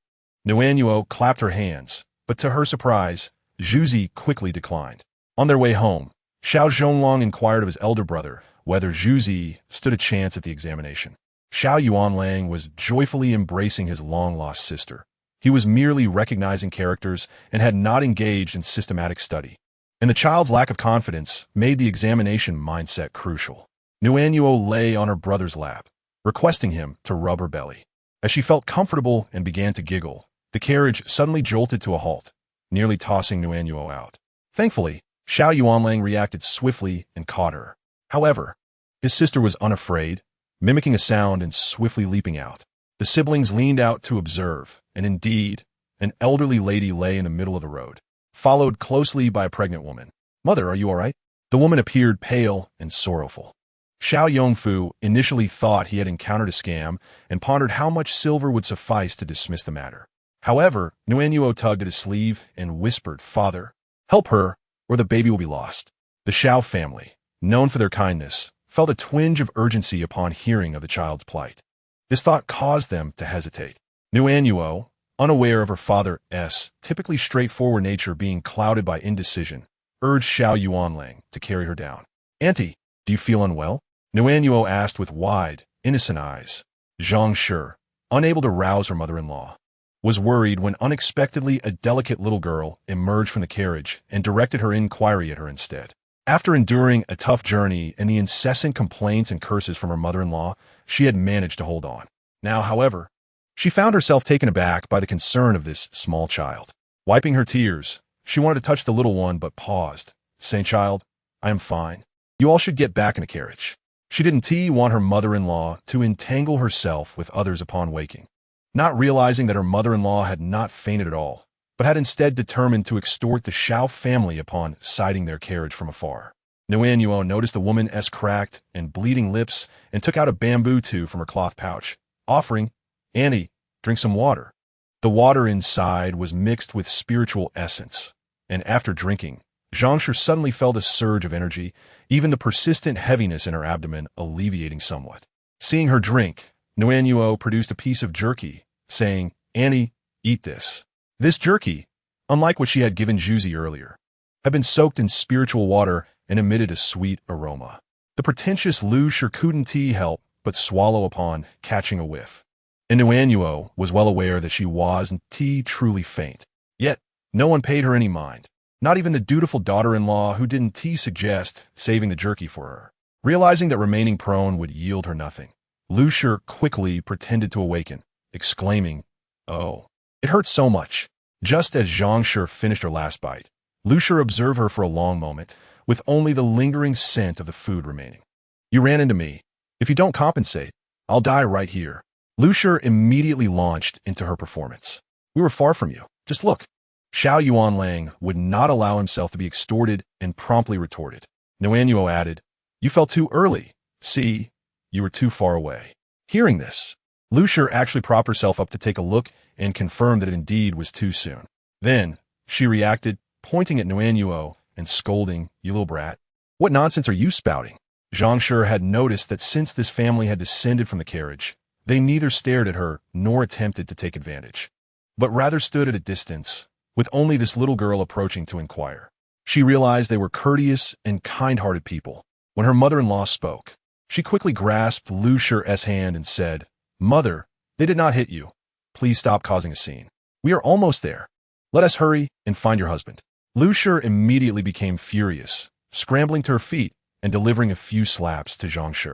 Nuo clapped her hands, but to her surprise, Zhuzi quickly declined. On their way home, Xiao Zhonglong inquired of his elder brother whether Zhuzi stood a chance at the examination. Xiao Yuanlang was joyfully embracing his long-lost sister. He was merely recognizing characters and had not engaged in systematic study. And the child's lack of confidence made the examination mindset crucial. Nuo lay on her brother's lap, requesting him to rub her belly. As she felt comfortable and began to giggle, the carriage suddenly jolted to a halt, nearly tossing Nuanuo out. Thankfully, Xiao Yuanlang reacted swiftly and caught her. However, his sister was unafraid, mimicking a sound and swiftly leaping out. The siblings leaned out to observe, and indeed, an elderly lady lay in the middle of the road, followed closely by a pregnant woman. "Mother, are you all right?" The woman appeared pale and sorrowful. Xiao Yongfu initially thought he had encountered a scam and pondered how much silver would suffice to dismiss the matter. However, Nuanuo tugged at his sleeve and whispered, "Father, help her, or the baby will be lost." The Xiao family, known for their kindness, felt a twinge of urgency upon hearing of the child's plight. This thought caused them to hesitate. Nuanuo, unaware of her father's typically straightforward nature being clouded by indecision, urged Xiao Yuanlang to carry her down. "Auntie, do you feel unwell?" Nuanuo asked with wide, innocent eyes. Zhang Shi, unable to rouse her mother-in-law, was worried when unexpectedly a delicate little girl emerged from the carriage and directed her inquiry at her instead. After enduring a tough journey and the incessant complaints and curses from her mother-in-law, she had managed to hold on. Now, however, she found herself taken aback by the concern of this small child. Wiping her tears, she wanted to touch the little one but paused, saying, "Child, I am fine. You all should get back in the carriage." She didn't want her mother-in-law to entangle herself with others upon waking. Not realizing that her mother-in-law had not fainted at all, but had instead determined to extort the Xiao family upon sighting their carriage from afar. Nuanuo noticed the woman's cracked and bleeding lips and took out a bamboo tube from her cloth pouch, offering, "Annie, drink some water." The water inside was mixed with spiritual essence, and after drinking, Zhang Shi suddenly felt a surge of energy, even the persistent heaviness in her abdomen alleviating somewhat. Seeing her drink, Nuanuo produced a piece of jerky, saying, "Annie, eat this." This jerky, unlike what she had given Juzi earlier, had been soaked in spiritual water and emitted a sweet aroma. The pretentious Lu Shi couldn't help but swallow upon catching a whiff. And Nuanuo was well aware that she was truly faint. Yet, no one paid her any mind. Not even the dutiful daughter-in-law who didn't suggest saving the jerky for her. Realizing that remaining prone would yield her nothing, Lu Shi quickly pretended to awaken, exclaiming, "Oh, it hurts so much." Just as Zhang Shi finished her last bite, Lu Shi observed her for a long moment, with only the lingering scent of the food remaining. "You ran into me. If you don't compensate, I'll die right here." Lu Shi immediately launched into her performance. "We were far from you. Just look." Xiao Yuanlang would not allow himself to be extorted and promptly retorted. Nuanuo added, "You fell too early. See, you were too far away." Hearing this, Lu Shi actually propped herself up to take a look and confirmed that it indeed was too soon. Then, she reacted, pointing at Nuanuo and scolding, "You little brat. What nonsense are you spouting?" Zhang Shi had noticed that since this family had descended from the carriage, they neither stared at her nor attempted to take advantage, but rather stood at a distance, with only this little girl approaching to inquire. She realized they were courteous and kind-hearted people. When her mother-in-law spoke, she quickly grasped Lu Shi's hand and said, "Mother, they did not hit you. Please stop causing a scene. We are almost there. Let us hurry and find your husband." Lu Shi immediately became furious, scrambling to her feet and delivering a few slaps to Zhang Shi.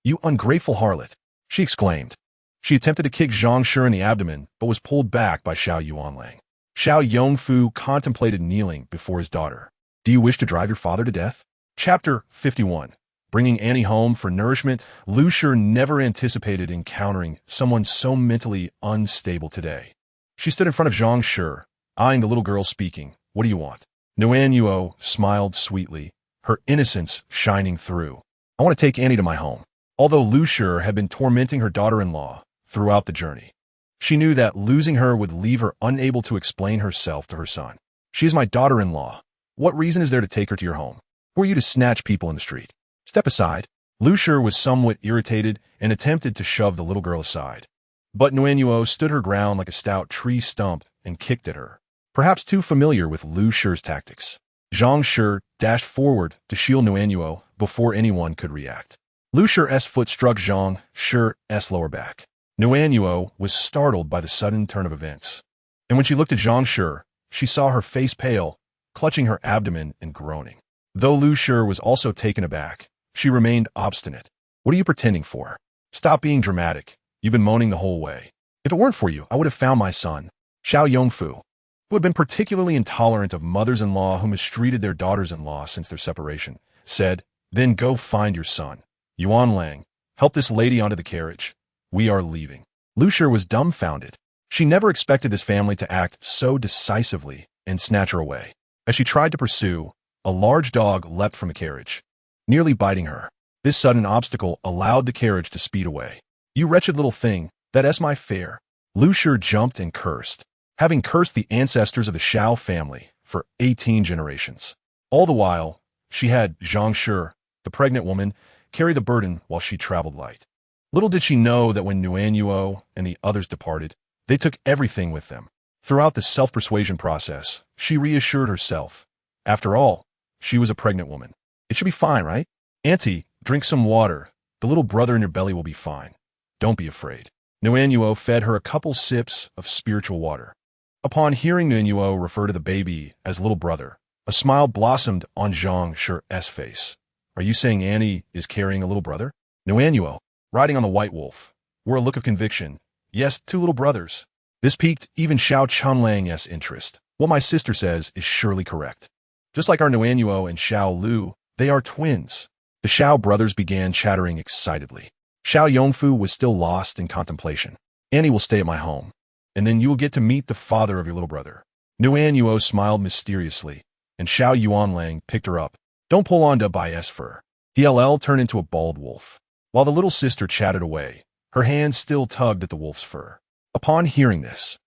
"You ungrateful harlot," she exclaimed. She attempted to kick Zhang Shi in the abdomen, but was pulled back by Xiao Yuanlang. Xiao Yongfu contemplated kneeling before his daughter. "Do you wish to drive your father to death?" Chapter 51. Bringing Annie home for nourishment. Lu Shi never anticipated encountering someone so mentally unstable today. She stood in front of Zhang Shi, eyeing the little girl speaking, "What do you want?" Nuanuo smiled sweetly, her innocence shining through. "I want to take Annie to my home." Although Lu Shi had been tormenting her daughter-in-law throughout the journey, she knew that losing her would leave her unable to explain herself to her son. "She is my daughter-in-law. What reason is there to take her to your home? Who are you to snatch people in the street? Step aside." Lu Shi was somewhat irritated and attempted to shove the little girl aside. But Nuanuo stood her ground like a stout tree stump and kicked at her, perhaps too familiar with Lu Shi's tactics. Zhang Shi dashed forward to shield Nuanuo before anyone could react. Lu Shi's foot struck Zhang Shi's lower back. Nuanuo was startled by the sudden turn of events, and when she looked at Zhang Shi, she saw her face pale, clutching her abdomen and groaning. Though Lu Shi was also taken aback, she remained obstinate. "What are you pretending for?" Stop being dramatic. You've been moaning the whole way. If it weren't for you, I would have found my son, Xiao Yongfu, who had been particularly intolerant of mothers-in-law who mistreated their daughters-in-law since their separation, said, then go find your son. Yuan Lang, help this lady onto the carriage. We are leaving. Lu Shi was dumbfounded. She never expected this family to act so decisively and snatch her away. As she tried to pursue, a large dog leapt from the carriage, nearly biting her. This sudden obstacle allowed the carriage to speed away. You wretched little thing, that's my fare. Lu Shi jumped and cursed, having cursed the ancestors of the Xiao family for 18 generations. All the while, she had Zhang Shi, the pregnant woman, carry the burden while she traveled light. Little did she know that when Nuanyuo and the others departed, they took everything with them. Throughout the self-persuasion process, she reassured herself. After all, she was a pregnant woman. It should be fine, right? Auntie, drink some water. The little brother in your belly will be fine. Don't be afraid. Nuanyuo fed her a couple sips of spiritual water. Upon hearing Nuanyuo refer to the baby as little brother, a smile blossomed on Zhang Shi's face. Are you saying Annie is carrying a little brother? Nuanyuo, riding on the white wolf, wore a look of conviction. Yes, 2 little brothers. This piqued even Xiao Chunlang's interest. What my sister says is surely correct. Just like our Nuanyuo and Xiao Lu, they are twins. The Xiao brothers began chattering excitedly. Xiao Yongfu was still lost in contemplation. Annie will stay at my home, and then you will get to meet the father of your little brother. Nuanyuo smiled mysteriously, and Xiao Yuanlang picked her up. Don't pull on to Bai's fur. DLL turned into a bald wolf. While the little sister chatted away, her hands still tugged at the wolf's fur. Upon hearing this,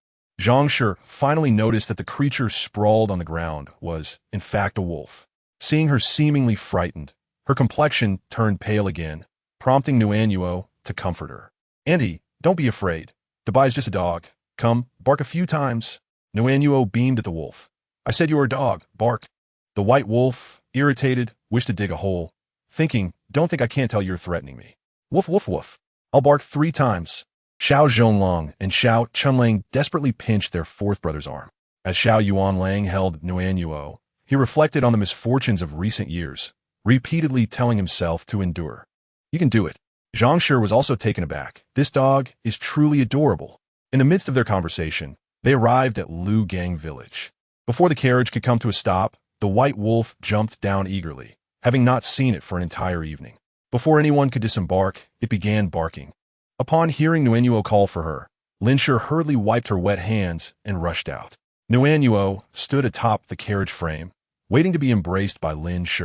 Zhang Shi finally noticed that the creature sprawled on the ground was, in fact, a wolf. Seeing her seemingly frightened, her complexion turned pale again, prompting Nuanyuo to comfort her. Auntie, don't be afraid. Debai's just a dog. Come, bark a few times. Nuanyuo beamed at the wolf. I said you were a dog. Bark. The white wolf, irritated, wished to dig a hole, thinking, don't think I can't tell you're threatening me. Woof, woof, woof. I'll bark 3 times. Xiao Zhonglong and Xiao Chunlang desperately pinched their 4th brother's arm. As Xiao Yuanlang held Nuanyuo, he reflected on the misfortunes of recent years, repeatedly telling himself to endure. You can do it. Zhang Shi was also taken aback. This dog is truly adorable. In the midst of their conversation, they arrived at Liugang Village. Before the carriage could come to a stop, the white wolf jumped down eagerly, having not seen it for an entire evening. Before anyone could disembark, it began barking. Upon hearing Nuanyuo call for her, Lin Shi hurriedly wiped her wet hands and rushed out. Nuanyuo stood atop the carriage frame, waiting to be embraced by Lin Shi.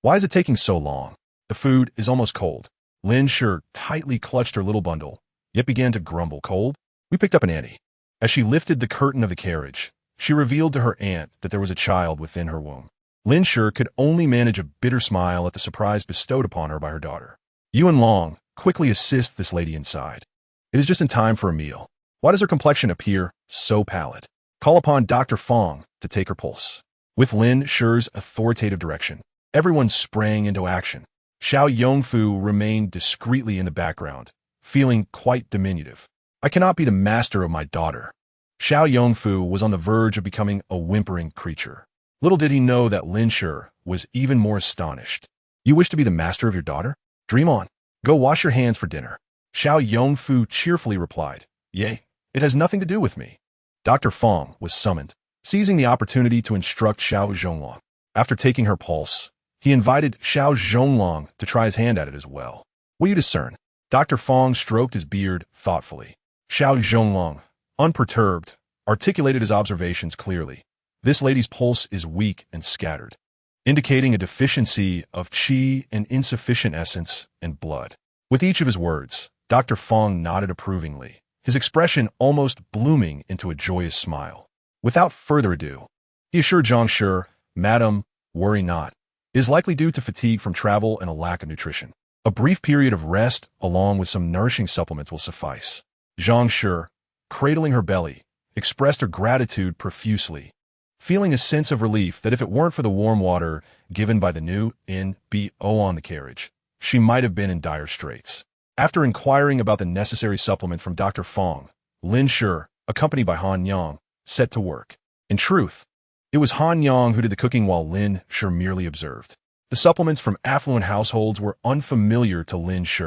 Why is it taking so long? The food is almost cold. Lin Shi tightly clutched her little bundle, yet began to grumble. Cold? We picked up an Annie. As she lifted the curtain of the carriage, she revealed to her aunt that there was a child within her womb. Lin Shi could only manage a bitter smile at the surprise bestowed upon her by her daughter. Yuan Long, quickly assist this lady inside. It is just in time for a meal. Why does her complexion appear so pallid? Call upon Dr. Fong to take her pulse. With Lin Shi's authoritative direction, everyone sprang into action. Xiao Yongfu remained discreetly in the background, feeling quite diminutive. I cannot be the master of my daughter. Xiao Yongfu was on the verge of becoming a whimpering creature. Little did he know that Lin Shi was even more astonished. You wish to be the master of your daughter? Dream on. Go wash your hands for dinner. Xiao Yongfu cheerfully replied, Yea, it has nothing to do with me. Dr. Fong was summoned, seizing the opportunity to instruct Xiao Zhonglong. After taking her pulse, he invited Xiao Zhonglong to try his hand at it as well. Will you discern? Dr. Fong stroked his beard thoughtfully. Xiao Zhonglong, unperturbed, articulated his observations clearly. This lady's pulse is weak and scattered, indicating a deficiency of qi and insufficient essence and blood. With each of his words, Dr. Fong nodded approvingly, his expression almost blooming into a joyous smile. Without further ado, he assured Zhang Shi, Madam, worry not. It is likely due to fatigue from travel and a lack of nutrition. A brief period of rest along with some nourishing supplements will suffice. Zhang Shi, cradling her belly, expressed her gratitude profusely, feeling a sense of relief that if it weren't for the warm water given by the new NBO on the carriage, she might have been in dire straits. After inquiring about the necessary supplement from Dr. Fong, Lin Shi, accompanied by Han Yang, set to work. In truth, it was Han Yang who did the cooking while Lin Shi merely observed. The supplements from affluent households were unfamiliar to Lin Shi,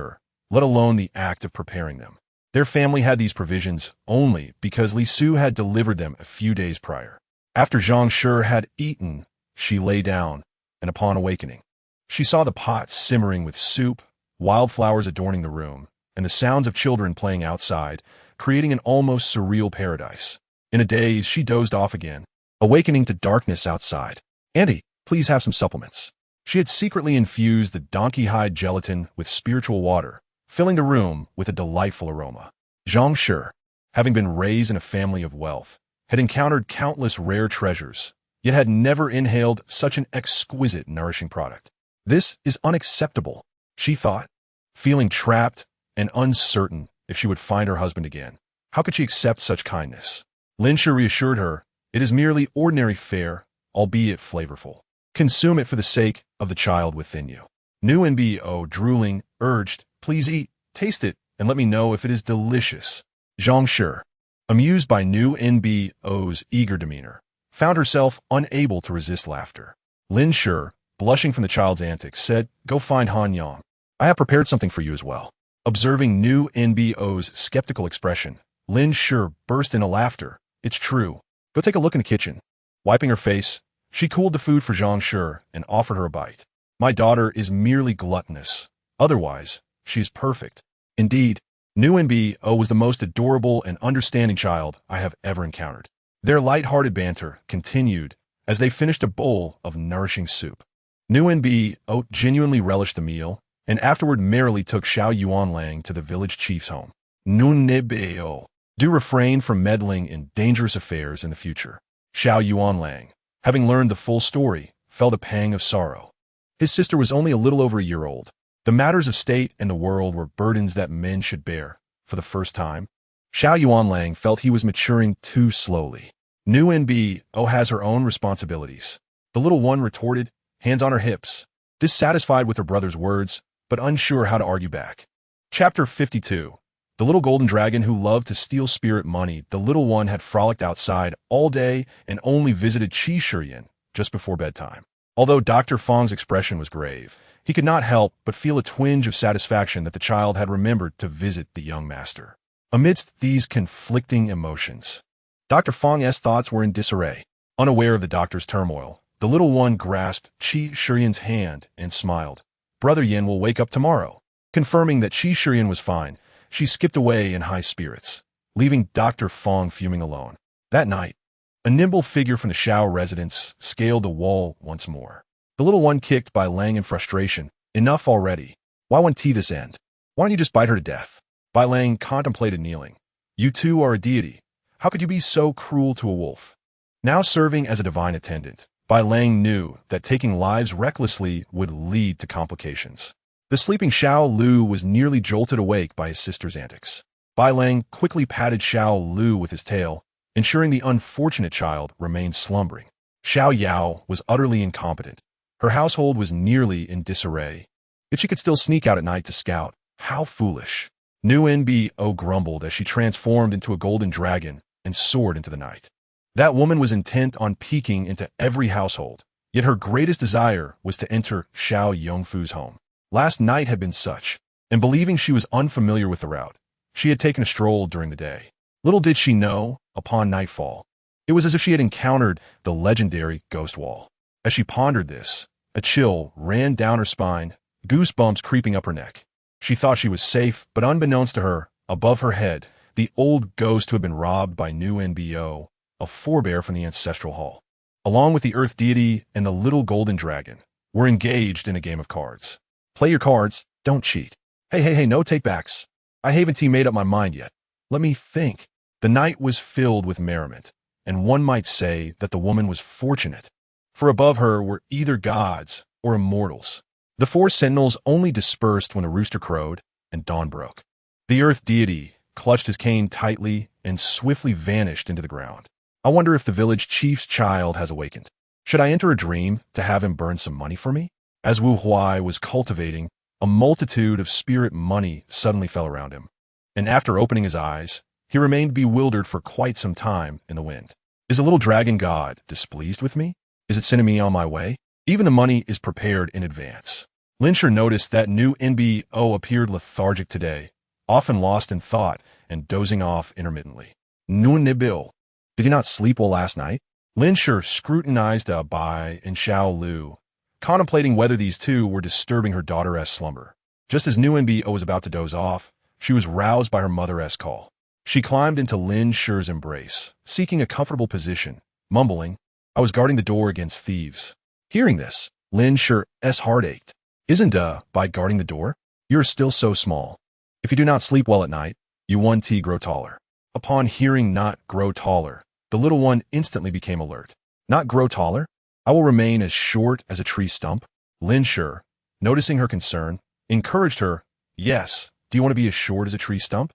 let alone the act of preparing them. Their family had these provisions only because Li Su had delivered them a few days prior. After Zhang Shi had eaten, she lay down, and upon awakening, she saw the pot simmering with soup, wildflowers adorning the room, and the sounds of children playing outside, creating an almost surreal paradise. In a daze, she dozed off again, awakening to darkness outside. "Auntie, please have some supplements." She had secretly infused the donkey hide gelatin with spiritual water, filling the room with a delightful aroma. Zhang Shi, having been raised in a family of wealth, had encountered countless rare treasures, yet had never inhaled such an exquisite, nourishing product. "This is unacceptable," she thought, feeling trapped and uncertain if she would find her husband again. How could she accept such kindness? Lin Shi reassured her, "It is merely ordinary fare, albeit flavorful. Consume it for the sake of the child within you." Nbo, drooling, urged, "Please eat, taste it, and let me know if it is delicious." Zhang Shi, amused by Nbo's eager demeanor, found herself unable to resist laughter. Lin Shi, blushing from the child's antics, said, "Go find Han Yang. I have prepared something for you as well." Observing Nbo's skeptical expression, Lin Shi burst into laughter. "It's true. Go take a look in the kitchen." Wiping her face, she cooled the food for Zhang Shi and offered her a bite. "My daughter is merely gluttonous. Otherwise, she is perfect." Indeed, Nbo was the most adorable and understanding child I have ever encountered. Their light-hearted banter continued as they finished a bowl of nourishing soup. Nbo genuinely relished the meal, and afterward merrily took Xiao Yuanlang to the village chief's home. Nbo, do refrain from meddling in dangerous affairs in the future. Xiao Yuanlang, having learned the full story, felt a pang of sorrow. His sister was only a little over a year old. The matters of state and the world were burdens that men should bear. For the first time, Xiao Yuanlang felt he was maturing too slowly. Nbo has her own responsibilities. The little one retorted, hands on her hips, dissatisfied with her brother's words, but unsure how to argue back. Chapter 52. The little golden dragon who loved to steal spirit money. The little one had frolicked outside all day and only visited Qi Shiyan just before bedtime. Although Dr. Fang's expression was grave, he could not help but feel a twinge of satisfaction that the child had remembered to visit the young master. Amidst these conflicting emotions, Dr. Fang's thoughts were in disarray. Unaware of the doctor's turmoil, the little one grasped Qi Shiyan's hand and smiled. "Brother Yin will wake up tomorrow." Confirming that Qi Shiyan was fine, she skipped away in high spirits, leaving Dr. Fang fuming alone. That night, a nimble figure from the Xiao residence scaled the wall once more. The little one kicked Bai Lang in frustration. "Enough already. Why won't this end? Why don't you just bite her to death?" Bai Lang contemplated kneeling. "You too are a deity. How could you be so cruel to a wolf?" Now serving as a divine attendant, Bai Lang knew that taking lives recklessly would lead to complications. The sleeping Xiao Lu was nearly jolted awake by his sister's antics. Bai Lang quickly patted Xiao Lu with his tail, ensuring the unfortunate child remained slumbering. Xiao Yao was utterly incompetent. Her household was nearly in disarray. Yet she could still sneak out at night to scout. How foolish. Nbo grumbled as she transformed into a golden dragon and soared into the night. That woman was intent on peeking into every household, yet her greatest desire was to enter Xiao Yongfu's home. Last night had been such, and believing she was unfamiliar with the route, she had taken a stroll during the day. Little did she know, upon nightfall, it was as if she had encountered the legendary ghost wall. As she pondered this, a chill ran down her spine, goosebumps creeping up her neck. She thought she was safe, but unbeknownst to her, above her head, the old ghost who had been robbed by Nbo, a forebear from the ancestral hall, along with the earth deity and the little golden dragon, were engaged in a game of cards. Play your cards, don't cheat. Hey, no take-backs. I haven't made up my mind yet. Let me think. The night was filled with merriment, and one might say that the woman was fortunate, for above her were either gods or immortals. The four sentinels only dispersed when the rooster crowed and dawn broke. The earth deity clutched his cane tightly and swiftly vanished into the ground. I wonder if the village chief's child has awakened. Should I enter a dream to have him burn some money for me? As Wu Huai was cultivating, a multitude of spirit money suddenly fell around him, and after opening his eyes, he remained bewildered for quite some time in the wind. Is the little dragon god displeased with me? Is it sending me on my way? Even the money is prepared in advance. Lin Shi noticed that new NBO appeared lethargic today, often lost in thought and dozing off intermittently. Nuan did he not sleep well last night? Lin Shi scrutinized Bai and Xiao Lu, contemplating whether these two were disturbing her daughter-esque slumber. Just as NBO was about to doze off, she was roused by her mother-esque call. She climbed into Lin Shi's embrace, seeking a comfortable position, mumbling, "I was guarding the door against thieves." Hearing this, Lin Shi's heart ached. "Isn't by guarding the door? You are still so small. If you do not sleep well at night, you 1T grow taller." Upon hearing "not grow taller," the little one instantly became alert. "Not grow taller? I will remain as short as a tree stump." Lin Shi, noticing her concern, encouraged her, "Yes, do you want to be as short as a tree stump?"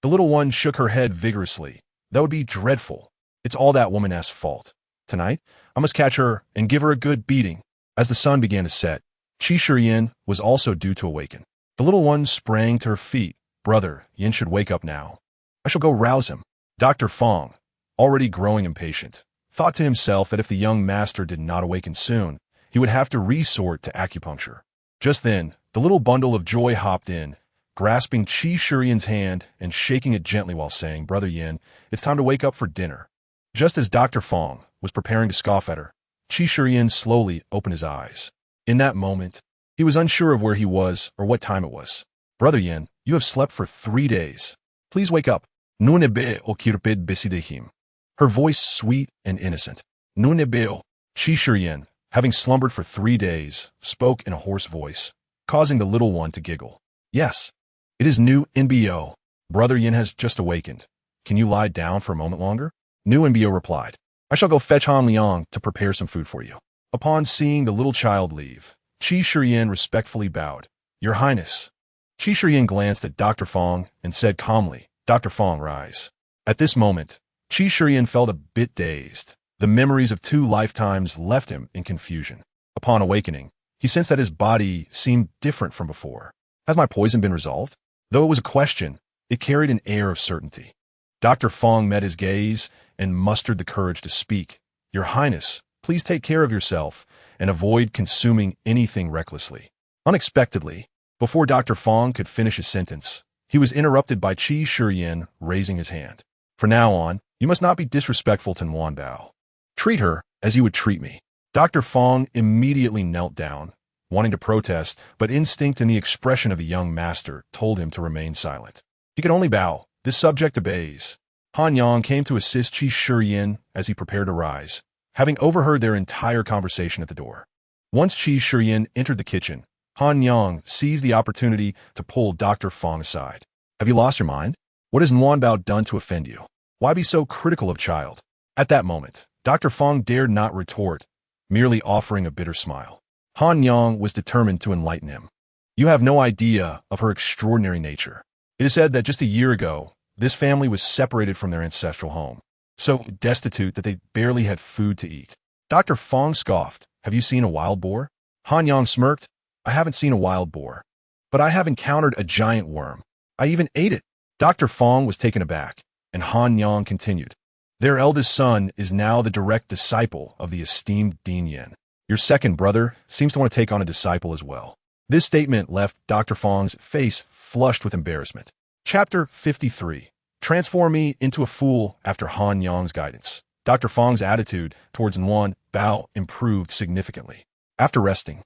The little one shook her head vigorously. "That would be dreadful. It's all that woman's fault. Tonight, I must catch her and give her a good beating." As the sun began to set, Qi Shiyin was also due to awaken. The little one sprang to her feet. "Brother, Yin should wake up now. I shall go rouse him." Dr. Fong, already growing impatient, thought to himself that if the young master did not awaken soon, he would have to resort to acupuncture. Just then, the little bundle of joy hopped in, grasping Qi Shiyin's hand and shaking it gently while saying, "Brother Yin, it's time to wake up for dinner." Just as Dr. Fong was preparing to scoff at her, Qi Shiyin slowly opened his eyes. In that moment, he was unsure of where he was or what time it was. "Brother Yin, you have slept for 3 days. Please wake up." Nunebe okirpid bisidehim. Her voice sweet and innocent. Nunebe. Qi Shiyin, having slumbered for 3 days, spoke in a hoarse voice, causing the little one to giggle. "Yes, it is new NBO. Brother Yin has just awakened. Can you lie down for a moment longer?" New NBO replied, "I shall go fetch Han Liang to prepare some food for you." Upon seeing the little child leave, Qi Shiyin respectfully bowed. "Your Highness." Qi Shiyin glanced at Dr. Fong and said calmly, "Dr. Fong, rise." At this moment, Qi Shiyin felt a bit dazed. The memories of 2 lifetimes left him in confusion. Upon awakening, he sensed that his body seemed different from before. Has my poison been resolved? Though it was a question, it carried an air of certainty. Dr. Fong met his gaze and mustered the courage to speak. "Your Highness, please take care of yourself and avoid consuming anything recklessly." Unexpectedly, before Dr. Fong could finish his sentence, he was interrupted by Qi Shiyin raising his hand. "From now on, you must not be disrespectful to Nguan Bao. Treat her as you would treat me." Dr. Fong immediately knelt down, wanting to protest, but instinct and the expression of the young master told him to remain silent. He could only bow. This subject obeys. Han Yang came to assist Qi Shiyin as he prepared to rise, having overheard their entire conversation at the door. Once Qi Shiyin entered the kitchen, Han Yang seized the opportunity to pull Dr. Fong aside. "Have you lost your mind? What has Nguan Bao done to offend you? Why be so critical of child?" At that moment, Dr. Fong dared not retort, merely offering a bitter smile. Han Yang was determined to enlighten him. "You have no idea of her extraordinary nature. It is said that just a year ago, this family was separated from their ancestral home, so destitute that they barely had food to eat." Dr. Fong scoffed. "Have you seen a wild boar?" Han Yang smirked. "I haven't seen a wild boar, but I have encountered a giant worm. I even ate it." Dr. Fong was taken aback, and Han Yang continued. "Their eldest son is now the direct disciple of the esteemed Dean Yin. Your second brother seems to want to take on a disciple as well." This statement left Dr. Fong's face flushed with embarrassment. Chapter 53. Transform me into a fool after Han Yang's guidance. Dr. Fong's attitude towards Nguan Bao improved significantly. After resting,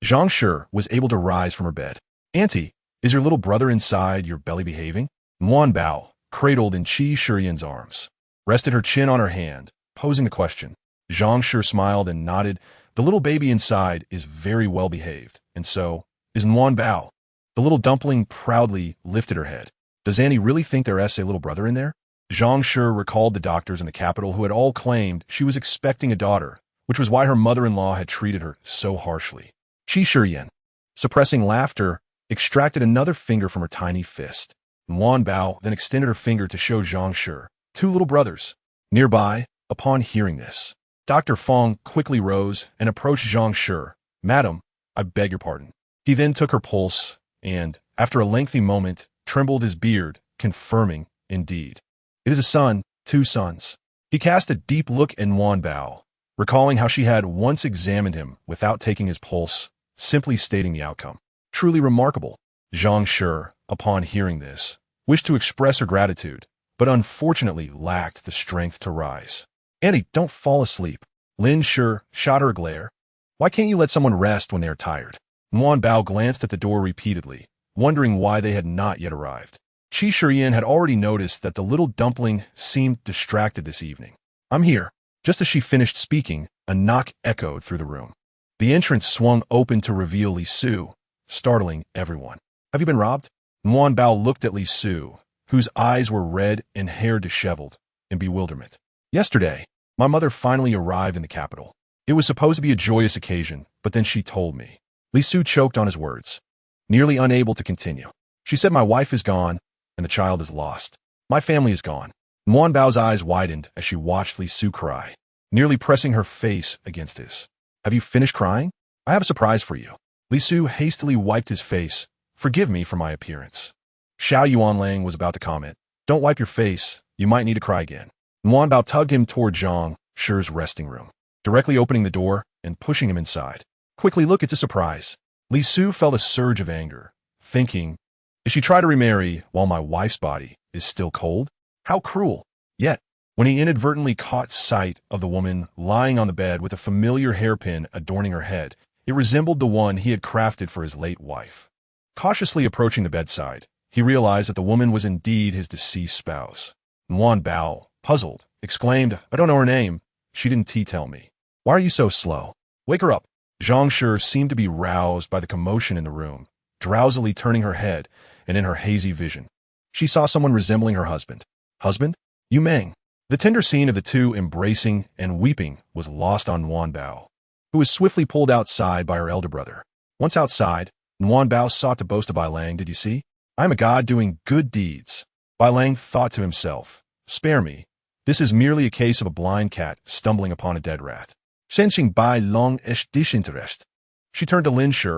Zhang Shi was able to rise from her bed. "Auntie, is your little brother inside your belly behaving?" Nguan Bao, cradled in Qi Shiyin's arms, rested her chin on her hand, posing the question. Zhang Shi smiled and nodded. "The little baby inside is very well behaved, and so is Nguan Bao." The little dumpling proudly lifted her head. "Does Annie really think there is a little brother in there?" Zhang Shi recalled the doctors in the capital who had all claimed she was expecting a daughter, which was why her mother-in-law had treated her so harshly. Qi Shiyin, suppressing laughter, extracted another finger from her tiny fist. Nguan Bao then extended her finger to show Zhang Shi 2 little brothers. Nearby, upon hearing this, Dr. Fong quickly rose and approached Zhang Shi. "Madam, I beg your pardon." He then took her pulse and, after a lengthy moment, trembled his beard, confirming, indeed, it is a son, 2 sons. He cast a deep look at Nguan Bao, recalling how she had once examined him without taking his pulse, simply stating the outcome. Truly remarkable. Zhang Shi, upon hearing this, wished to express her gratitude, but unfortunately lacked the strength to rise. Auntie, don't fall asleep. Lin Shi shot her a glare. Why can't you let someone rest when they are tired? Nguyen Bao glanced at the door repeatedly, wondering why they had not yet arrived. Qi Shiyan had already noticed that the little dumpling seemed distracted this evening. I'm here. Just as she finished speaking, a knock echoed through the room. The entrance swung open to reveal Li Su, startling everyone. Have you been robbed? Nguyen Bao looked at Li Su, whose eyes were red and hair disheveled, in bewilderment. Yesterday, my mother finally arrived in the capital. It was supposed to be a joyous occasion, but then she told me. Li Su choked on his words, nearly unable to continue. She said my wife is gone, and the child is lost. My family is gone. Nguyen Bao's eyes widened as she watched Li Su cry, nearly pressing her face against his. Have you finished crying? I have a surprise for you. Li Su hastily wiped his face. Forgive me for my appearance. Xiao Yuanlang was about to comment. Don't wipe your face. You might need to cry again. Nguyen Bao tugged him toward Zhang Shi's resting room, directly opening the door and pushing him inside. Quickly look, it's a surprise. Li Su felt a surge of anger, thinking, is she trying to remarry while my wife's body is still cold? How cruel. Yet, when he inadvertently caught sight of the woman lying on the bed with a familiar hairpin adorning her head, it resembled the one he had crafted for his late wife. Cautiously approaching the bedside, he realized that the woman was indeed his deceased spouse. Nguyen Bao, puzzled, exclaimed, I don't know her name. She didn't tell me. Why are you so slow? Wake her up. Zhang Shi seemed to be roused by the commotion in the room, drowsily turning her head, and in her hazy vision, she saw someone resembling her husband. Husband? Yu Meng. The tender scene of the two embracing and weeping was lost on Nguyen Bao, who was swiftly pulled outside by her elder brother. Once outside, Nguyen Bao sought to boast to Bai Lang, did you see? I am a god doing good deeds. Bai Lang thought to himself, spare me. This is merely a case of a blind cat stumbling upon a dead rat. Sensing Bai Lang est disinterest. She turned to Lin Shi.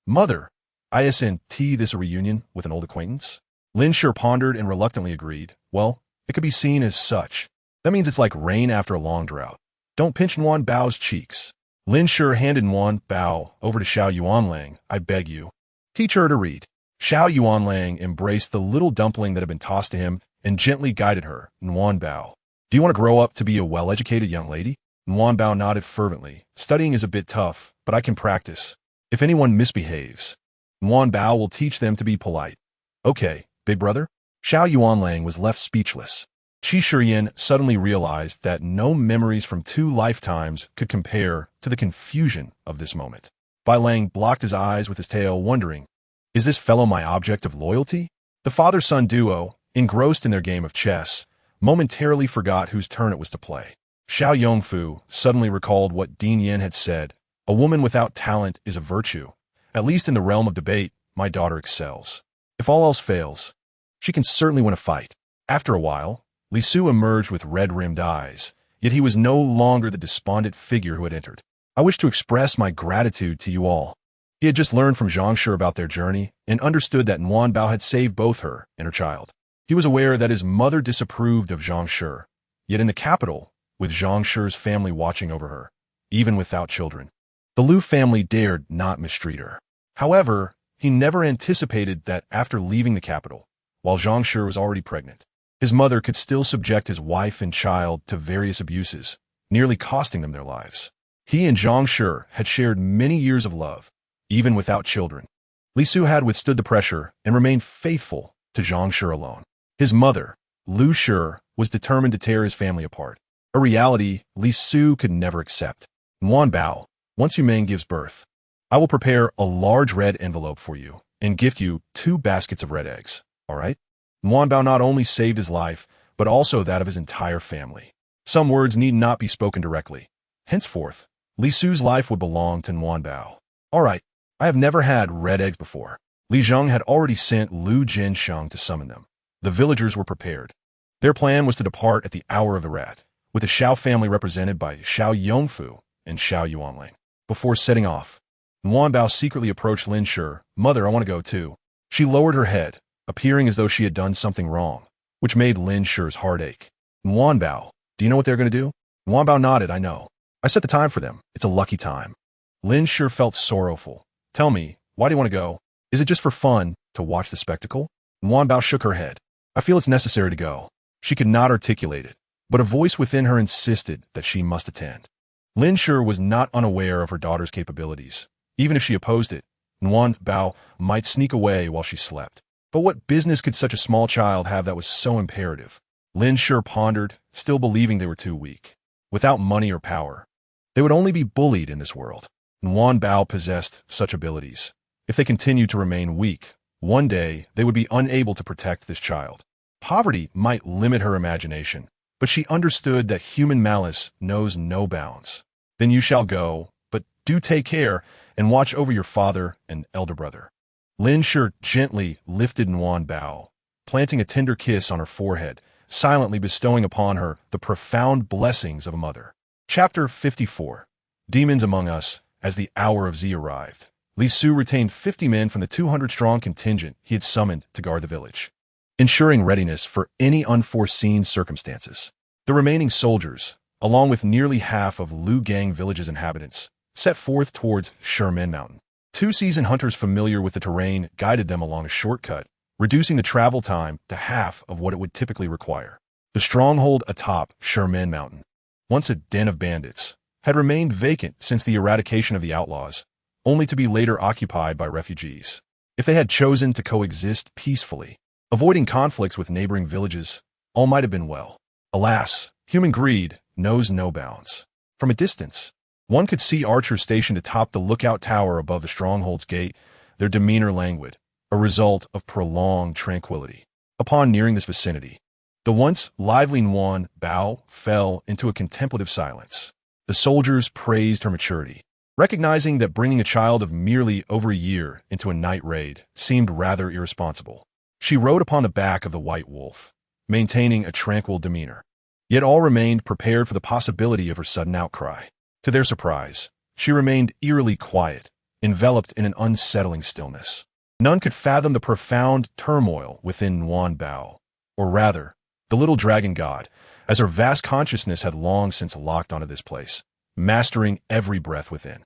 Mother, isn't this a reunion with an old acquaintance? Lin Shi pondered and reluctantly agreed. Well, it could be seen as such. That means it's like rain after a long drought. Don't pinch Nguyen Bao's cheeks. Lin Shi handed Nguyen Bao over to Xiao Yuanlang. I beg you. Teach her to read. Xiao Yuanlang embraced the little dumpling that had been tossed to him and gently guided her. Nguyen Bao. Do you want to grow up to be a well-educated young lady? Nguyen Bao nodded fervently. Studying is a bit tough, but I can practice. If anyone misbehaves, Nguyen Bao will teach them to be polite. Okay, big brother? Xiao Yuanlang was left speechless. Qi Shiyan suddenly realized that no memories from 2 lifetimes could compare to the confusion of this moment. Bai Lang blocked his eyes with his tail, wondering, is this fellow my object of loyalty? The father-son duo, engrossed in their game of chess, momentarily forgot whose turn it was to play. Xiao Yongfu suddenly recalled what Dean Yin had said, a woman without talent is a virtue. At least in the realm of debate, my daughter excels. If all else fails, she can certainly win a fight. After a while, Li Su emerged with red-rimmed eyes, yet he was no longer the despondent figure who had entered. I wish to express my gratitude to you all. He had just learned from Zhang Shi about their journey and understood that Nguyen Bao had saved both her and her child. He was aware that his mother disapproved of Zhang Shi, yet in the capital, with Zhang Shi's family watching over her, even without children, the Liu family dared not mistreat her. However, he never anticipated that after leaving the capital, while Zhang Shi was already pregnant, his mother could still subject his wife and child to various abuses, nearly costing them their lives. He and Zhang Shi had shared many years of love, even without children. Li Su had withstood the pressure and remained faithful to Zhang Shi alone. His mother, Liu Shi, was determined to tear his family apart, a reality Li Su could never accept. Nguyen Bao, once Yu Meng gives birth, I will prepare a large red envelope for you and gift you 2 baskets of red eggs, all right? Nguyen Bao not only saved his life, but also that of his entire family. Some words need not be spoken directly. Henceforth, Li Su's life would belong to Nguyen Bao. All right, I have never had red eggs before. Li Zheng had already sent Lu Jinsheng to summon them. The villagers were prepared. Their plan was to depart at the hour of the rat, with the Xiao family represented by Xiao Yongfu and Xiao Yuanlang. Before setting off, Nguyen Bao secretly approached Lin Shi. Mother, I want to go too. She lowered her head, appearing as though she had done something wrong, which made Lin Shi's heart ache. Nguyen Bao, do you know what they're going to do? Nguyen Bao nodded, I know. I set the time for them. It's a lucky time. Lin Shi felt sorrowful, Tell me, why do you want to go? Is it just for fun, to watch the spectacle? Nguyen Bao shook her head. I feel it's necessary to go. She could not articulate it, but a voice within her insisted that she must attend. Lin Shi was not unaware of her daughter's capabilities. Even if she opposed it, Nguyen Bao might sneak away while she slept. But what business could such a small child have that was so imperative? Lin Shi pondered, still believing they were too weak. Without money or power, they would only be bullied in this world. Nguyen Bao possessed such abilities. If they continued to remain weak, one day they would be unable to protect this child. Poverty might limit her imagination, but she understood that human malice knows no bounds. Then you shall go, but do take care and watch over your father and elder brother. Lin Shi gently lifted Nguyen Bao, planting a tender kiss on her forehead, silently bestowing upon her the profound blessings of a mother. Chapter 54. Demons Among Us. As the hour of Z arrived, Li Su retained 50 men from the 200-strong contingent he had summoned to guard the village, ensuring readiness for any unforeseen circumstances. The remaining soldiers, along with nearly half of Liugang Village's inhabitants, set forth towards Sherman Mountain. 2 seasoned hunters familiar with the terrain guided them along a shortcut, reducing the travel time to half of what it would typically require. The stronghold atop Sherman Mountain, once a den of bandits, had remained vacant since the eradication of the outlaws, only to be later occupied by refugees. If they had chosen to coexist peacefully, avoiding conflicts with neighboring villages, all might have been well. Alas, human greed knows no bounds. From a distance, one could see archers stationed atop the lookout tower above the stronghold's gate, their demeanor languid, a result of prolonged tranquility. Upon nearing this vicinity, the once lively Nguyen Bao fell into a contemplative silence. The soldiers praised her maturity, recognizing that bringing a child of merely over a year into a night raid seemed rather irresponsible. She rode upon the back of the white wolf, maintaining a tranquil demeanor. Yet all remained prepared for the possibility of her sudden outcry. To their surprise, she remained eerily quiet, enveloped in an unsettling stillness. None could fathom the profound turmoil within Nguyen Bao, or rather, the little dragon god, as her vast consciousness had long since locked onto this place, mastering every breath within.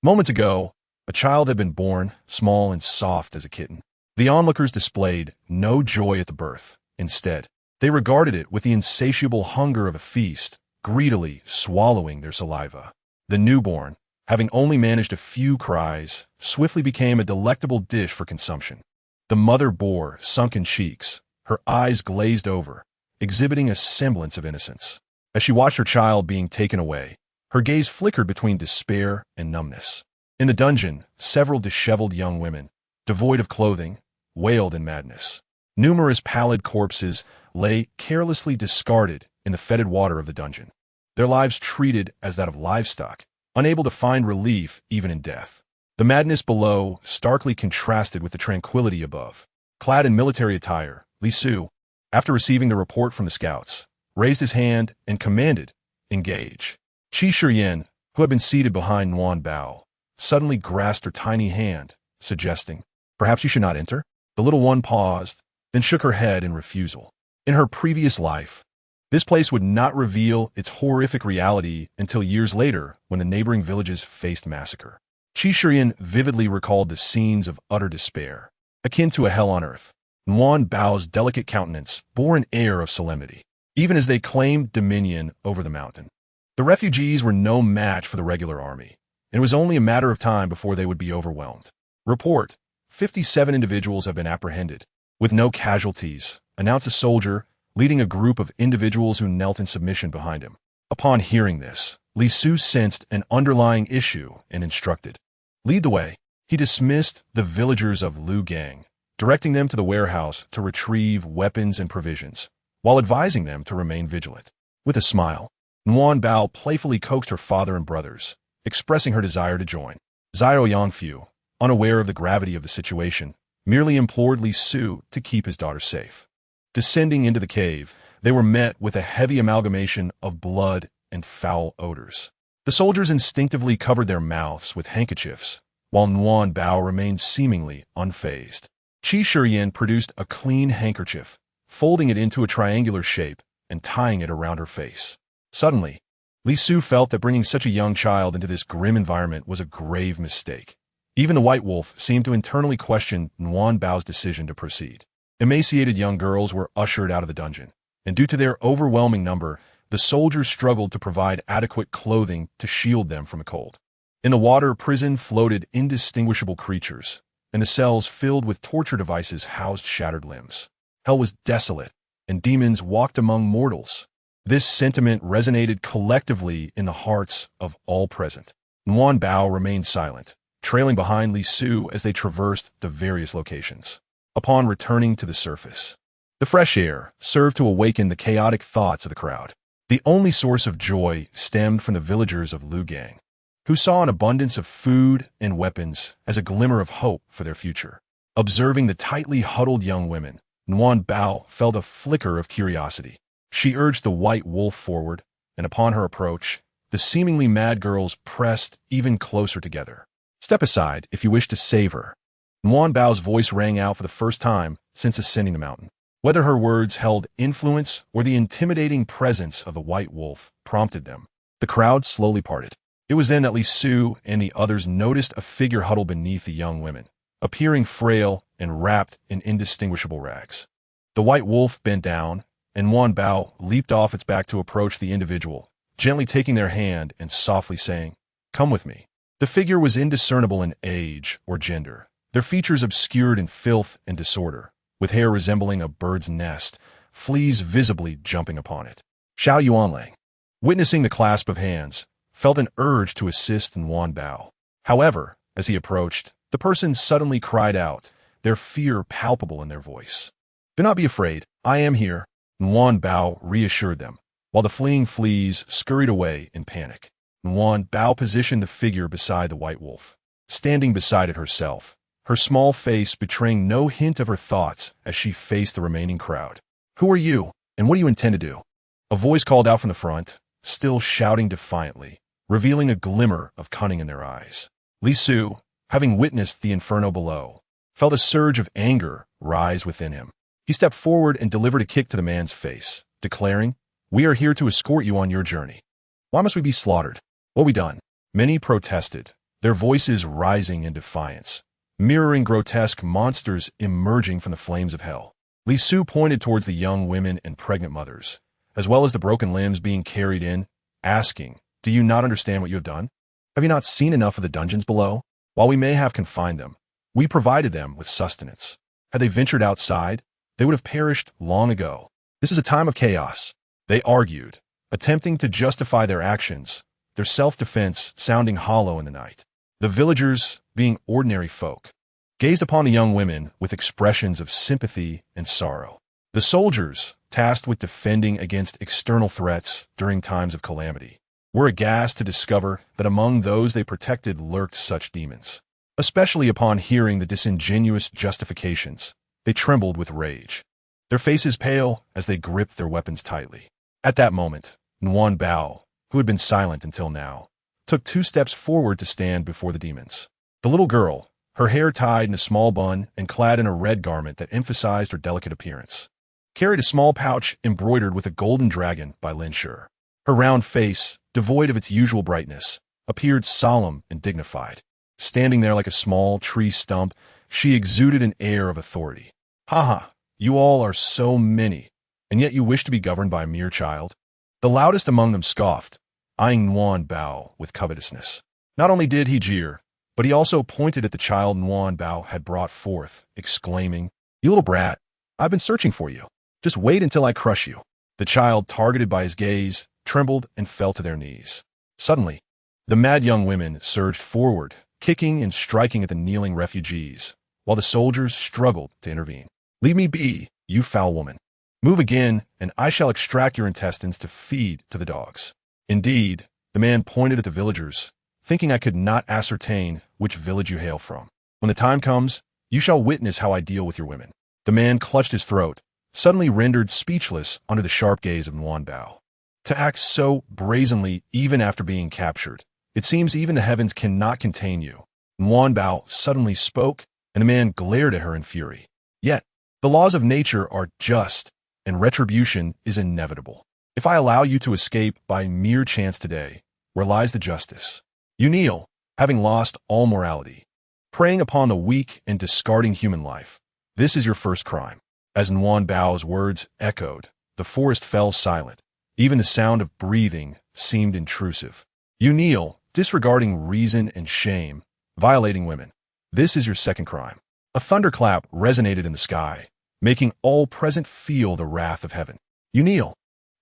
Moments ago, a child had been born, small and soft as a kitten. The onlookers displayed no joy at the birth. Instead, they regarded it with the insatiable hunger of a feast, greedily swallowing their saliva. The newborn, having only managed a few cries, swiftly became a delectable dish for consumption. The mother bore sunken cheeks, her eyes glazed over, exhibiting a semblance of innocence. As she watched her child being taken away, her gaze flickered between despair and numbness. In the dungeon, several disheveled young women, devoid of clothing, wailed in madness. Numerous pallid corpses lay carelessly discarded in the fetid water of the dungeon, their lives treated as that of livestock, unable to find relief even in death. The madness below starkly contrasted with the tranquility above. Clad in military attire, Li Su, after receiving the report from the scouts, raised his hand and commanded, "Engage." Qi Shiyan, who had been seated behind Nguyen Bao, suddenly grasped her tiny hand, suggesting, "Perhaps you should not enter?" The little one paused, then shook her head in refusal. In her previous life, this place would not reveal its horrific reality until years later when the neighboring villages faced massacre. Qi Shiyan vividly recalled the scenes of utter despair, akin to a hell on earth. Nguyen Bao's delicate countenance bore an air of solemnity, even as they claimed dominion over the mountain. The refugees were no match for the regular army, and it was only a matter of time before they would be overwhelmed. Report: 57 individuals have been apprehended, with no casualties, announced a soldier, leading a group of individuals who knelt in submission behind him. Upon hearing this, Li Su sensed an underlying issue and instructed, "Lead the way." He dismissed the villagers of Liugang, directing them to the warehouse to retrieve weapons and provisions, while advising them to remain vigilant. With a smile, Nguyen Bao playfully coaxed her father and brothers, expressing her desire to join. Xiao Yangfu, unaware of the gravity of the situation, merely implored Li Su to keep his daughter safe. Descending into the cave, they were met with a heavy amalgamation of blood and foul odors. The soldiers instinctively covered their mouths with handkerchiefs, while Nguyen Bao remained seemingly unfazed. Qi Shiyan produced a clean handkerchief, folding it into a triangular shape and tying it around her face. Suddenly, Li Su felt that bringing such a young child into this grim environment was a grave mistake. Even the white wolf seemed to internally question Nguyen Bao's decision to proceed. Emaciated young girls were ushered out of the dungeon, and due to their overwhelming number, the soldiers struggled to provide adequate clothing to shield them from the cold. In the water prison floated indistinguishable creatures, and the cells filled with torture devices housed shattered limbs. Hell was desolate, and demons walked among mortals. This sentiment resonated collectively in the hearts of all present. Nguyen Bao remained silent, trailing behind Li Su as they traversed the various locations. Upon returning to the surface, the fresh air served to awaken the chaotic thoughts of the crowd. The only source of joy stemmed from the villagers of Liugang, who saw an abundance of food and weapons as a glimmer of hope for their future. Observing the tightly huddled young women, Nguyen Bao felt a flicker of curiosity. She urged the white wolf forward, and upon her approach, the seemingly mad girls pressed even closer together. "Step aside if you wish to save her." Nguyen Bao's voice rang out for the first time since ascending the mountain. Whether her words held influence or the intimidating presence of the white wolf prompted them, the crowd slowly parted. It was then that Li Su and the others noticed a figure huddled beneath the young women, appearing frail and wrapped in indistinguishable rags. The white wolf bent down, and Nguyen Bao leaped off its back to approach the individual, gently taking their hand and softly saying, "Come with me." The figure was indiscernible in age or gender, their features obscured in filth and disorder, with hair resembling a bird's nest, fleas visibly jumping upon it. Xiao Yuanlang, witnessing the clasp of hands, felt an urge to assist Nguyen Bao. However, as he approached, the person suddenly cried out, their fear palpable in their voice. "Do not be afraid, I am here," Nguyen Bao reassured them, while the fleeing fleas scurried away in panic. Nguyen Bao positioned the figure beside the white wolf, standing beside it herself, her small face betraying no hint of her thoughts as she faced the remaining crowd. "Who are you, and what do you intend to do?" A voice called out from the front, still shouting defiantly, revealing a glimmer of cunning in their eyes. Li Su, having witnessed the inferno below, felt a surge of anger rise within him. He stepped forward and delivered a kick to the man's face, declaring, "We are here to escort you on your journey. Why must we be slaughtered? What have we done?" Many protested, their voices rising in defiance, mirroring grotesque monsters emerging from the flames of hell. Li Su pointed towards the young women and pregnant mothers, as well as the broken limbs being carried in, asking, "Do you not understand what you have done? Have you not seen enough of the dungeons below? While we may have confined them, we provided them with sustenance. Had they ventured outside, they would have perished long ago. This is a time of chaos," they argued, attempting to justify their actions, their self-defense sounding hollow in the night. The villagers, being ordinary folk, gazed upon the young women with expressions of sympathy and sorrow. The soldiers, tasked with defending against external threats during times of calamity, were aghast to discover that among those they protected lurked such demons. Especially upon hearing the disingenuous justifications, they trembled with rage, their faces pale as they gripped their weapons tightly. At that moment, Nguyen Bao, who had been silent until now, took 2 steps forward to stand before the demons. The little girl, her hair tied in a small bun and clad in a red garment that emphasized her delicate appearance, carried a small pouch embroidered with a golden dragon by Lin Shur. Her round face, devoid of its usual brightness, appeared solemn and dignified. Standing there like a small tree stump, she exuded an air of authority. "Ha, you all are so many, and yet you wish to be governed by a mere child?" The loudest among them scoffed, eyeing Nguyen Bao with covetousness. Not only did he jeer, but he also pointed at the child Nguyen Bao had brought forth, exclaiming, "You little brat, I've been searching for you. Just wait until I crush you." The child, targeted by his gaze, trembled and fell to their knees. Suddenly, the mad young women surged forward, kicking and striking at the kneeling refugees, while the soldiers struggled to intervene. "Leave me be, you foul woman. Move again, and I shall extract your intestines to feed to the dogs." Indeed, the man pointed at the villagers, thinking I could not ascertain which village you hail from. "When the time comes, you shall witness how I deal with your women." The man clutched his throat, suddenly rendered speechless under the sharp gaze of Nguyen Bao. To act so brazenly even after being captured, it seems even the heavens cannot contain you. Nguyen Bao suddenly spoke, and the man glared at her in fury. Yet, the laws of nature are just, and retribution is inevitable. If I allow you to escape by mere chance today, where lies the justice? You kneel, having lost all morality. preying upon the weak and discarding human life. This is your first crime. As Nguyen Bao's words echoed, the forest fell silent. Even the sound of breathing seemed intrusive. You kneel, disregarding reason and shame, violating women. This is your second crime. A thunderclap resonated in the sky, making all present feel the wrath of heaven. You kneel,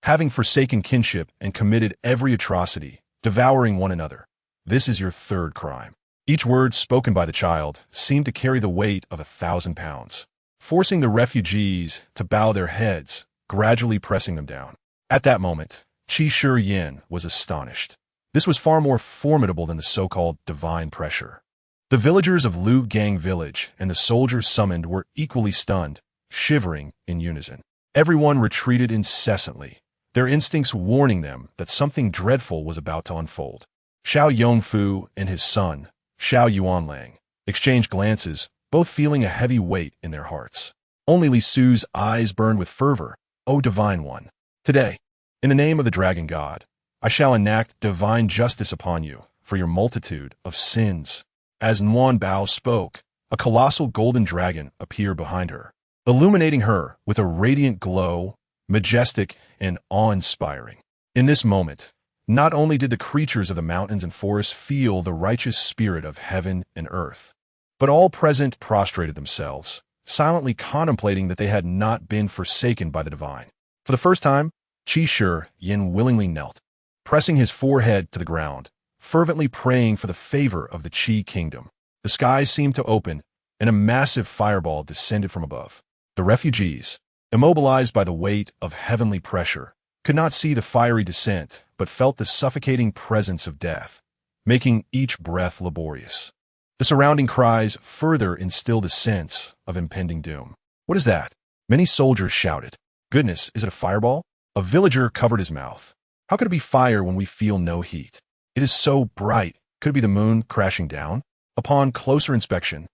having forsaken kinship and committed every atrocity, devouring one another. This is your third crime. Each word spoken by the child seemed to carry the weight of 1,000 pounds, forcing the refugees to bow their heads, gradually pressing them down. At that moment, Qi Shi Yin was astonished. This was far more formidable than the so-called divine pressure. The villagers of Liugang Village and the soldiers summoned were equally stunned, shivering in unison. Everyone retreated incessantly, their instincts warning them that something dreadful was about to unfold. Xiao Yongfu and his son, Xiao Yuanlang, exchanged glances, both feeling a heavy weight in their hearts. Only Li Su's eyes burned with fervor. O Divine One, today, in the name of the Dragon God, I shall enact divine justice upon you for your multitude of sins. As Nguyen Bao spoke, a colossal golden dragon appeared behind her, illuminating her with a radiant glow, majestic and awe-inspiring. In this moment, not only did the creatures of the mountains and forests feel the righteous spirit of heaven and earth, but all present prostrated themselves, silently contemplating that they had not been forsaken by the divine. For the first time, Qi Shi Yin willingly knelt, pressing his forehead to the ground, fervently praying for the favor of the Qi kingdom. The skies seemed to open, and a massive fireball descended from above. The refugees, immobilized by the weight of heavenly pressure, could not see the fiery descent, but felt the suffocating presence of death, making each breath laborious. The surrounding cries further instilled a sense of impending doom. What is that? Many soldiers shouted. Goodness, is it a fireball? A villager covered his mouth. How could it be fire when we feel no heat? It is so bright. Could it be the moon crashing down? Upon closer inspection,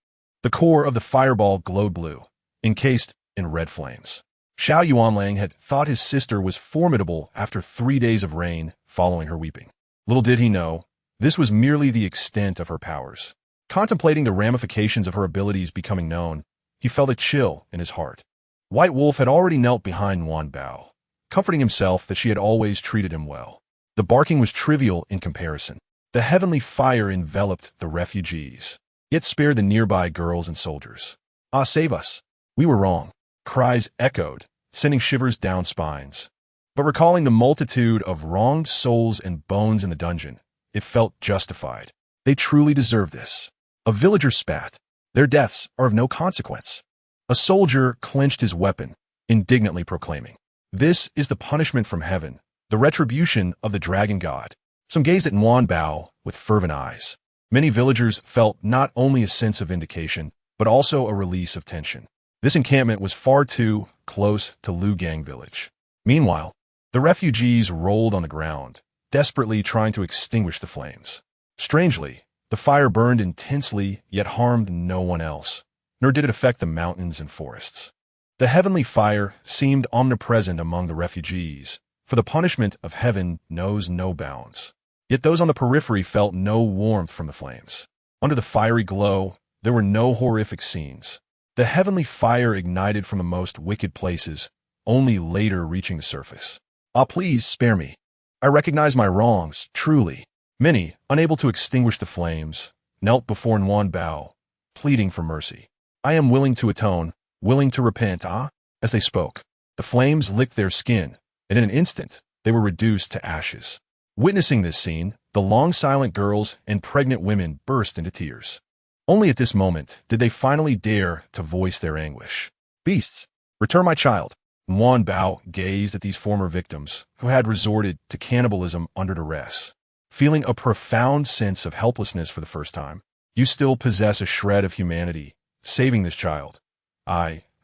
the core of the fireball glowed blue, encased in red flames. Xiao Yuanlang had thought his sister was formidable after 3 days of rain following her weeping. Little did he know, this was merely the extent of her powers. Contemplating the ramifications of her abilities becoming known, he felt a chill in his heart. White Wolf had already knelt behind Nguyen Bao, comforting himself that she had always treated him well. The barking was trivial in comparison. The heavenly fire enveloped the refugees, yet spared the nearby girls and soldiers. Ah, save us! We were wrong. Cries echoed, sending shivers down spines. But recalling the multitude of wronged souls and bones in the dungeon, it felt justified. They truly deserve this. A villager spat. Their deaths are of no consequence. A soldier clenched his weapon, indignantly proclaiming, "This is the punishment from heaven, the retribution of the dragon god." Some gazed at Nguyen Bao with fervent eyes. Many villagers felt not only a sense of vindication, but also a release of tension. This encampment was far too close to Liugang Village. Meanwhile, the refugees rolled on the ground, desperately trying to extinguish the flames. Strangely, the fire burned intensely yet harmed no one else, nor did it affect the mountains and forests. The heavenly fire seemed omnipresent among the refugees, for the punishment of heaven knows no bounds. Yet those on the periphery felt no warmth from the flames. Under the fiery glow, there were no horrific scenes. The heavenly fire ignited from the most wicked places, only later reaching the surface. Ah, please spare me. I recognize my wrongs, truly. Many, unable to extinguish the flames, knelt before Nguyen Bao, pleading for mercy. I am willing to atone, willing to repent. As they spoke, the flames licked their skin, and in an instant, they were reduced to ashes. Witnessing this scene, the long silent girls and pregnant women burst into tears. Only at this moment did they finally dare to voice their anguish. Beasts, return my child. Nguyen Bao gazed at these former victims, who had resorted to cannibalism under duress, feeling a profound sense of helplessness for the first time. You still possess a shred of humanity, saving this child.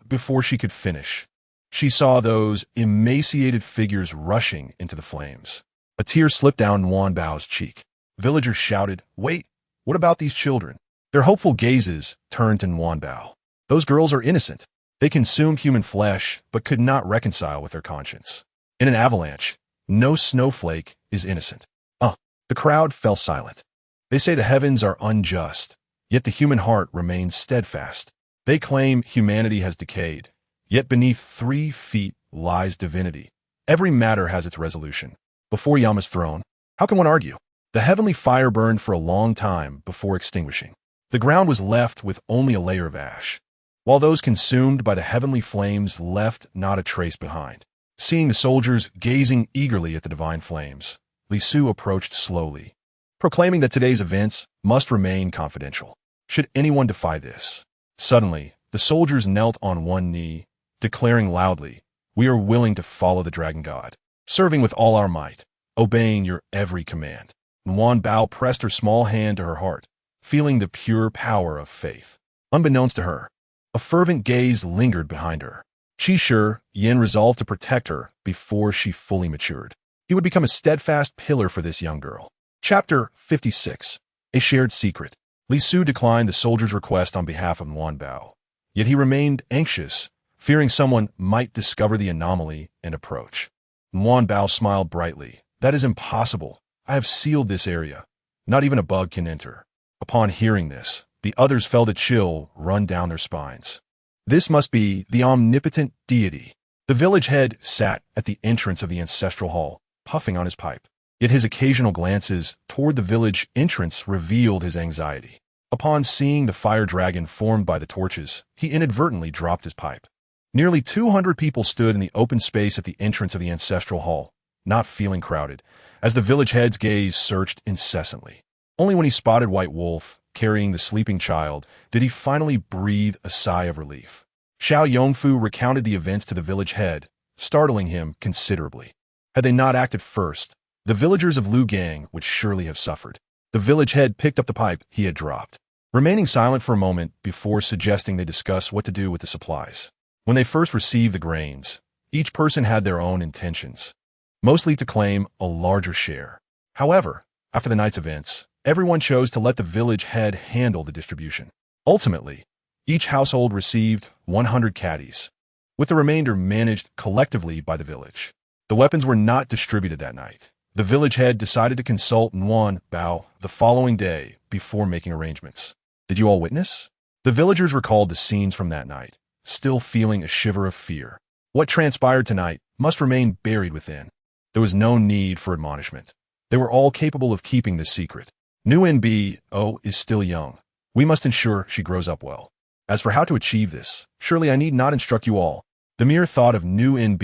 Before she could finish, she saw those emaciated figures rushing into the flames. A tear slipped down Nguyen Bao's cheek. Villagers shouted, "Wait, what about these children?" Their hopeful gazes turned to Nguyen Bao. Those girls are innocent. They consumed human flesh, but could not reconcile with their conscience. In an avalanche, no snowflake is innocent. The crowd fell silent. They say the heavens are unjust, yet the human heart remains steadfast. They claim humanity has decayed, yet beneath 3 feet lies divinity. Every matter has its resolution. Before Yama's throne, how can one argue? The heavenly fire burned for a long time before extinguishing. The ground was left with only a layer of ash, while those consumed by the heavenly flames left not a trace behind. Seeing the soldiers gazing eagerly at the divine flames, Liu approached slowly, proclaiming that today's events must remain confidential. Should anyone defy this? Suddenly, the soldiers knelt on one knee, declaring loudly, "We are willing to follow the dragon god, serving with all our might, obeying your every command." Wan Bao pressed her small hand to her heart, feeling the pure power of faith. Unbeknownst to her, a fervent gaze lingered behind her. Qi Yin resolved to protect her before she fully matured. He would become a steadfast pillar for this young girl. Chapter 56. A Shared Secret. Liu declined the soldier's request on behalf of Wan Bao, yet he remained anxious, fearing someone might discover the anomaly and approach. Wan Bao smiled brightly. "That is impossible. I have sealed this area. Not even a bug can enter." Upon hearing this, the others felt a chill run down their spines. This must be the omnipotent deity. The village head sat at the entrance of the ancestral hall, puffing on his pipe. Yet his occasional glances toward the village entrance revealed his anxiety. Upon seeing the fire dragon formed by the torches, he inadvertently dropped his pipe. Nearly 200 people stood in the open space at the entrance of the ancestral hall, not feeling crowded, as the village head's gaze searched incessantly. Only when he spotted White Wolf, carrying the sleeping child, did he finally breathe a sigh of relief. Xiao Yongfu recounted the events to the village head, startling him considerably. Had they not acted first, the villagers of Liugang would surely have suffered. The village head picked up the pipe he had dropped, remaining silent for a moment before suggesting they discuss what to do with the supplies. When they first received the grains, each person had their own intentions, mostly to claim a larger share. However, after the night's events, everyone chose to let the village head handle the distribution. Ultimately, each household received 100 caddies, with the remainder managed collectively by the village. The weapons were not distributed that night. The village head decided to consult Wan Bao the following day before making arrangements. Did you all witness? The villagers recalled the scenes from that night, still feeling a shiver of fear. What transpired tonight must remain buried within. There was no need for admonishment. They were all capable of keeping this secret. Newfound is still young. We must ensure she grows up well. As for how to achieve this, surely I need not instruct you all. The mere thought of Newfound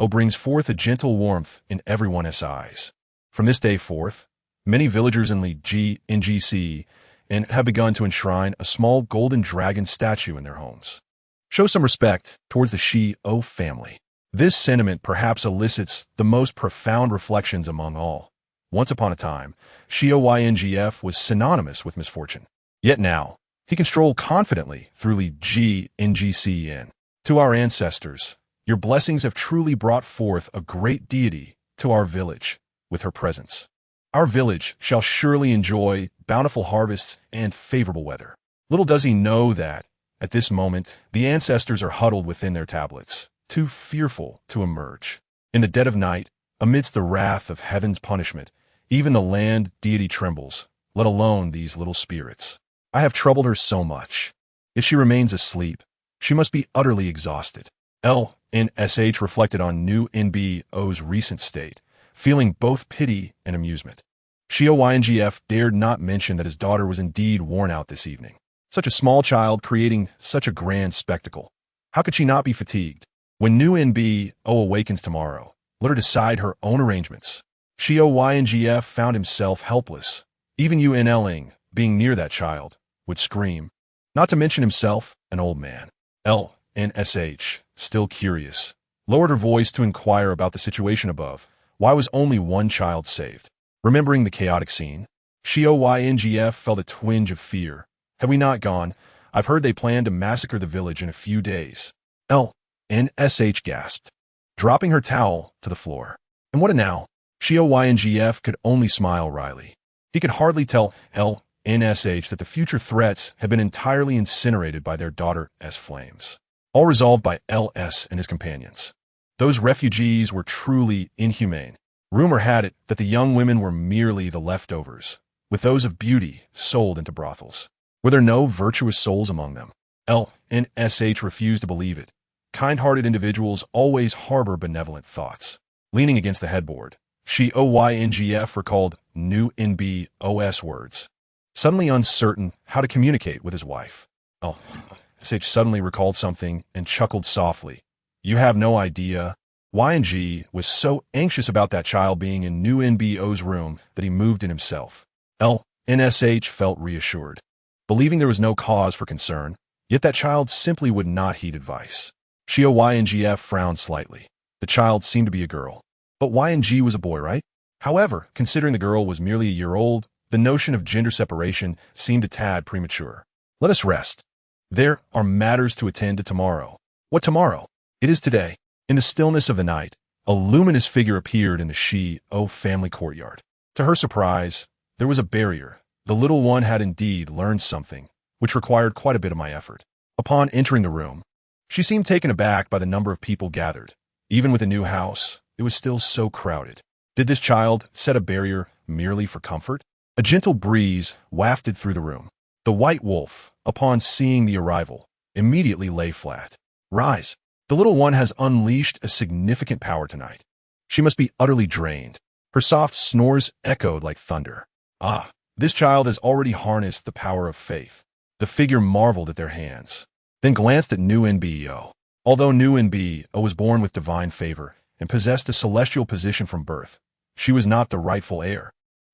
brings forth a gentle warmth in everyone's eyes. From this day forth, many villagers in Liugang and have begun to enshrine a small golden dragon statue in their homes. Show some respect towards the Xiao family. This sentiment perhaps elicits the most profound reflections among all. Once upon a time, Xiao was synonymous with misfortune. Yet now, he can stroll confidently through Liugang. To our ancestors, your blessings have truly brought forth a great deity to our village with her presence. Our village shall surely enjoy bountiful harvests and favorable weather. Little does he know that, at this moment, the ancestors are huddled within their tablets, too fearful to emerge. In the dead of night, amidst the wrath of heaven's punishment, even the land deity trembles, let alone these little spirits. I have troubled her so much. If she remains asleep, she must be utterly exhausted. LNSH reflected on Newfound's recent state, feeling both pity and amusement. Xiao dared not mention that his daughter was indeed worn out this evening. Such a small child creating such a grand spectacle. How could she not be fatigued? When Newfound awakens tomorrow, let her decide her own arrangements. Xiao found himself helpless. Even Yunling, being near that child, would scream. Not to mention himself, an old man. LNSH, still curious, lowered her voice to inquire about the situation above. Why was only one child saved? Remembering the chaotic scene, Xiao felt a twinge of fear. Had we not gone, I've heard they plan to massacre the village in a few days. LNSH gasped, dropping her towel to the floor. And what a now? Xiao could only smile wryly. He could hardly tell LNSH that the future threats had been entirely incinerated by their daughter as flames. All resolved by LS and his companions. Those refugees were truly inhumane. Rumor had it that the young women were merely the leftovers, with those of beauty sold into brothels. Were there no virtuous souls among them? LNSH refused to believe it. Kind-hearted individuals always harbor benevolent thoughts. Leaning against the headboard, Xiao recalled new NBOS words. Suddenly uncertain how to communicate with his wife. SH suddenly recalled something and chuckled softly. You have no idea. YNG was so anxious about that child being in new NBO's room that he moved in himself. LNSH felt reassured, believing there was no cause for concern, yet that child simply would not heed advice. Xiao YNGF frowned slightly. The child seemed to be a girl. But YNG was a boy, right? However, considering the girl was merely a year old, the notion of gender separation seemed a tad premature. Let us rest. There are matters to attend to tomorrow. What tomorrow? It is today. In the stillness of the night, a luminous figure appeared in the Xiao family courtyard. To her surprise, there was a barrier. The little one had indeed learned something, which required quite a bit of my effort. Upon entering the room, she seemed taken aback by the number of people gathered. Even with a new house, it was still so crowded. Did this child set a barrier merely for comfort? A gentle breeze wafted through the room. The white wolf, upon seeing the arrival, immediately lay flat. Rise. The little one has unleashed a significant power tonight. She must be utterly drained. Her soft snores echoed like thunder. This child has already harnessed the power of faith. The figure marveled at their hands, then glanced at new NBO. Although new NBO was born with divine favor and possessed a celestial position from birth, she was not the rightful heir,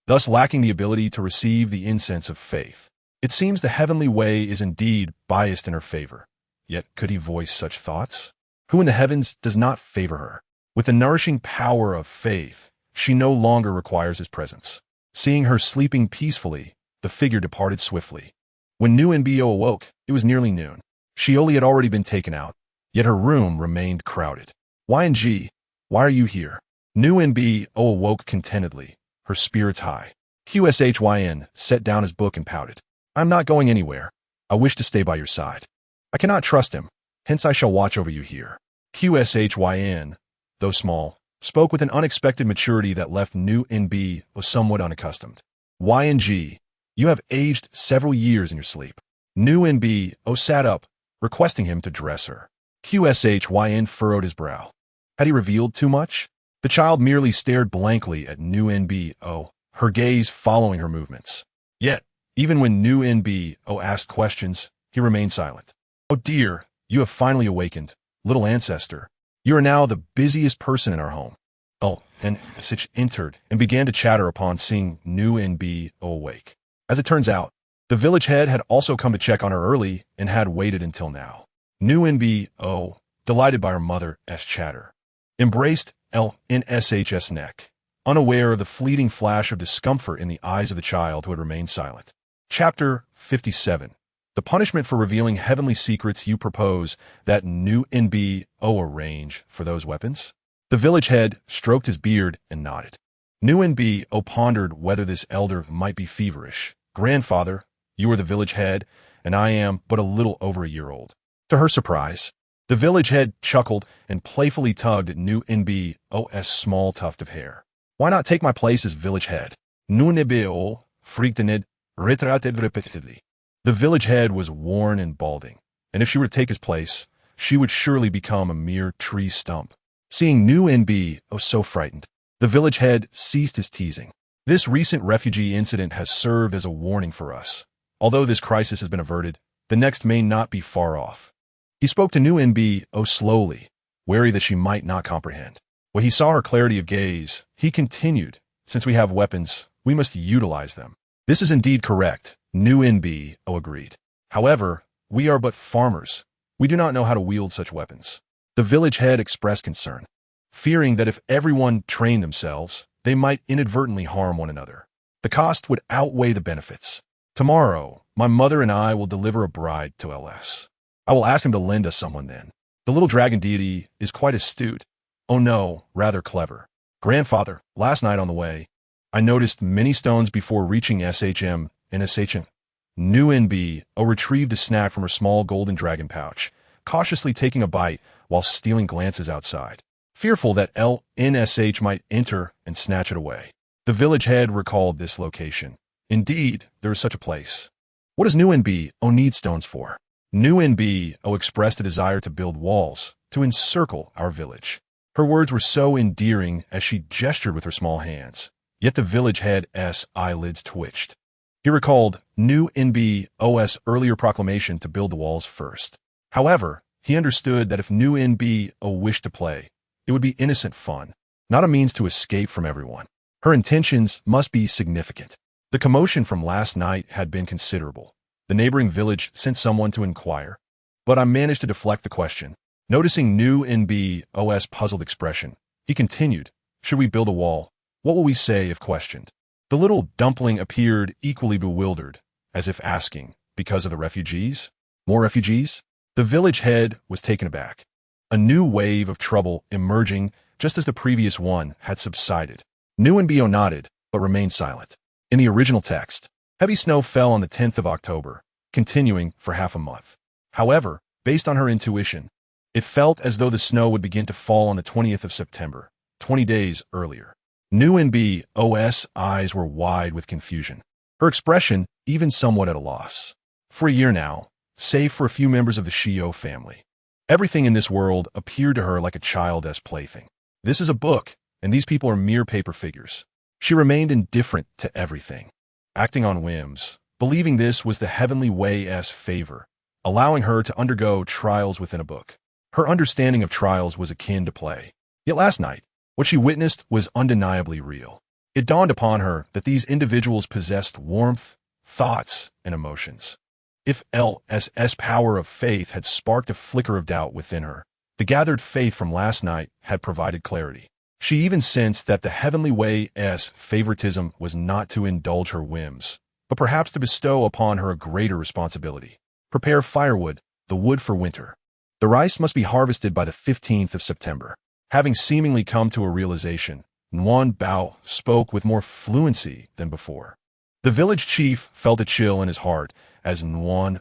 thus lacking the ability to receive the incense of faith. It seems the heavenly way is indeed biased in her favor. Yet could he voice such thoughts? Who in the heavens does not favor her? With the nourishing power of faith, she no longer requires his presence. Seeing her sleeping peacefully, the figure departed swiftly. When new NBO awoke, it was nearly noon. Shioli had already been taken out, yet her room remained crowded. YNG, why are you here? New NBO awoke contentedly, her spirits high. QSHYN set down his book and pouted. I'm not going anywhere. I wish to stay by your side. I cannot trust him, hence I shall watch over you here. QSHYN, though small, spoke with an unexpected maturity that left new NB somewhat unaccustomed. YNG, you have aged several years in your sleep. New NB sat up, requesting him to dress her. QSHYN furrowed his brow. Had he revealed too much? The child merely stared blankly at new NBO, her gaze following her movements. Yet, even when new NBO asked questions, he remained silent. Oh dear, you have finally awakened, little ancestor. You are now the busiest person in our home. And Sitch entered and began to chatter upon seeing new NBO awake. As it turns out, the village head had also come to check on her early and had waited until now. New NBO, delighted by her mother's chatter, embraced LNSH's neck, unaware of the fleeting flash of discomfort in the eyes of the child who had remained silent. Chapter 57. The punishment for revealing heavenly secrets you propose that new NBO arrange for those weapons? The village head stroked his beard and nodded. New NBO pondered whether this elder might be feverish. Grandfather, you are the village head, and I am but a little over a year old. To her surprise, the village head chuckled and playfully tugged at new NBO's small tuft of hair. Why not take my place as village head? New NBO freaked retrated repeatedly. The village head was worn and balding, and if she were to take his place, she would surely become a mere tree stump. Seeing new NBO so frightened, the village head ceased his teasing. This recent refugee incident has served as a warning for us. Although this crisis has been averted, the next may not be far off. He spoke to new NBO slowly, wary that she might not comprehend. When he saw her clarity of gaze, he continued, since we have weapons, we must utilize them. This is indeed correct, new NBO agreed. However, we are but farmers. We do not know how to wield such weapons. The village head expressed concern, fearing that if everyone trained themselves, they might inadvertently harm one another. The cost would outweigh the benefits. Tomorrow, my mother and I will deliver a bride to LS. I will ask him to lend us someone then. The little dragon deity is quite astute. Oh no, rather clever. Grandfather, last night on the way, I noticed many stones before reaching SHM and SHM. New NBO retrieved a snack from her small golden dragon pouch, cautiously taking a bite while stealing glances outside, fearful that LNSH might enter and snatch it away. The village head recalled this location. Indeed, there is such a place. What does newfound need stones for? Newfound expressed a desire to build walls, to encircle our village. Her words were so endearing as she gestured with her small hands, yet the village head's eyelids twitched. He recalled newfound's earlier proclamation to build the walls first. However, he understood that if newfound wished to play, it would be innocent fun, not a means to escape from everyone. Her intentions must be significant. The commotion from last night had been considerable. The neighboring village sent someone to inquire, but I managed to deflect the question. Noticing newfound's puzzled expression, he continued, "Should we build a wall? What will we say if questioned?" The little dumpling appeared equally bewildered, as if asking, because of the refugees? More refugees? The village head was taken aback. A new wave of trouble emerging just as the previous one had subsided. Newfound nodded, but remained silent. In the original text, heavy snow fell on the 10th of October, continuing for half a month. However, based on her intuition, it felt as though the snow would begin to fall on the 20th of September, 20 days earlier. Newfound's eyes were wide with confusion, her expression even somewhat at a loss. For a year now, save for a few members of the Xiao family, everything in this world appeared to her like a child's plaything. This is a book, and these people are mere paper figures. She remained indifferent to everything, acting on whims, believing this was the heavenly way's favor, allowing her to undergo trials within a book. Her understanding of trials was akin to play. Yet last night, what she witnessed was undeniably real. It dawned upon her that these individuals possessed warmth, thoughts, and emotions. If LS's power of faith had sparked a flicker of doubt within her, the gathered faith from last night had provided clarity. She even sensed that the heavenly way's favoritism was not to indulge her whims, but perhaps to bestow upon her a greater responsibility. Prepare firewood, the wood for winter. The rice must be harvested by the 15th of September. Having seemingly come to a realization, Newfound spoke with more fluency than before. The village chief felt a chill in his heart as Newfound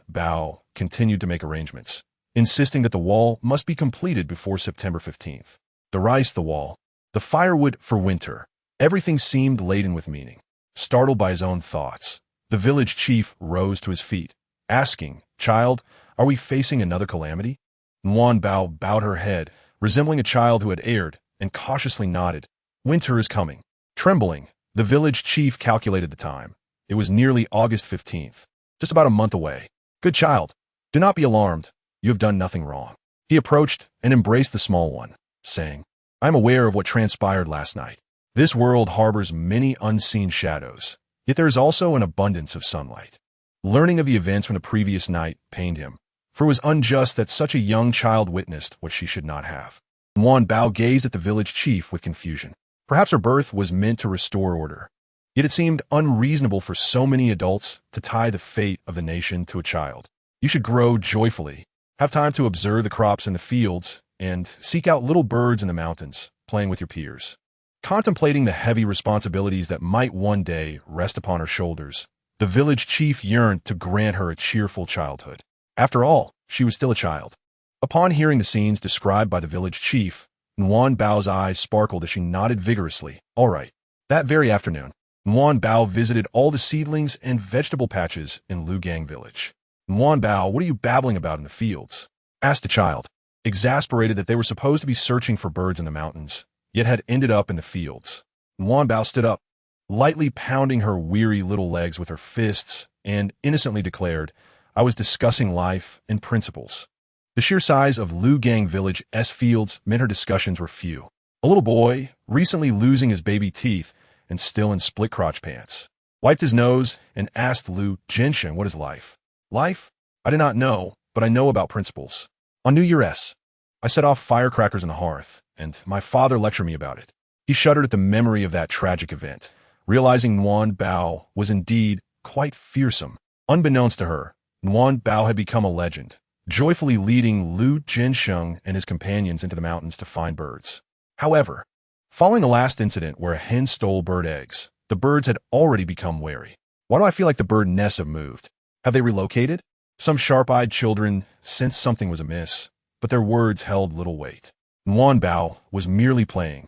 continued to make arrangements, insisting that the wall must be completed before September 15th. The rice, the wall, the firewood for winter, everything seemed laden with meaning. Startled by his own thoughts, the village chief rose to his feet, asking, "Child, are we facing another calamity?" Newfound bowed her head, resembling a child who had erred, and cautiously nodded. "Winter is coming." Trembling, the village chief calculated the time. It was nearly August 15th, just about a month away. "Good child, do not be alarmed. You have done nothing wrong." He approached and embraced the small one, saying, "I am aware of what transpired last night. This world harbors many unseen shadows, yet there is also an abundance of sunlight." Learning of the events from the previous night pained him, for it was unjust that such a young child witnessed what she should not have. Newfound gazed at the village chief with confusion. Perhaps her birth was meant to restore order. Yet it seemed unreasonable for so many adults to tie the fate of the nation to a child. You should grow joyfully, have time to observe the crops in the fields, and seek out little birds in the mountains, playing with your peers. Contemplating the heavy responsibilities that might one day rest upon her shoulders, the village chief yearned to grant her a cheerful childhood. After all, she was still a child. Upon hearing the scenes described by the village chief, Newfound's eyes sparkled as she nodded vigorously. "All right." That very afternoon, Newfound visited all the seedlings and vegetable patches in Liugang Village. "Newfound, what are you babbling about in the fields?" asked the child, exasperated that they were supposed to be searching for birds in the mountains, yet had ended up in the fields. Newfound stood up, lightly pounding her weary little legs with her fists, and innocently declared, "I was discussing life and principles." The sheer size of Liugang Village's fields meant her discussions were few. A little boy, recently losing his baby teeth and still in split-crotch pants, wiped his nose and asked Liu Jinshan what is life. "Life? I did not know, but I know about principles. On New Year's, I set off firecrackers on the hearth, and my father lectured me about it." He shuddered at the memory of that tragic event, realizing Newfound was indeed quite fearsome. Unbeknownst to her, Newfound had become a legend, joyfully leading Liu Jinshan and his companions into the mountains to find birds. However, following the last incident where a hen stole bird eggs, the birds had already become wary. "Why do I feel like the bird nests have moved? Have they relocated?" Some sharp-eyed children sensed something was amiss, but their words held little weight. Newfound was merely playing,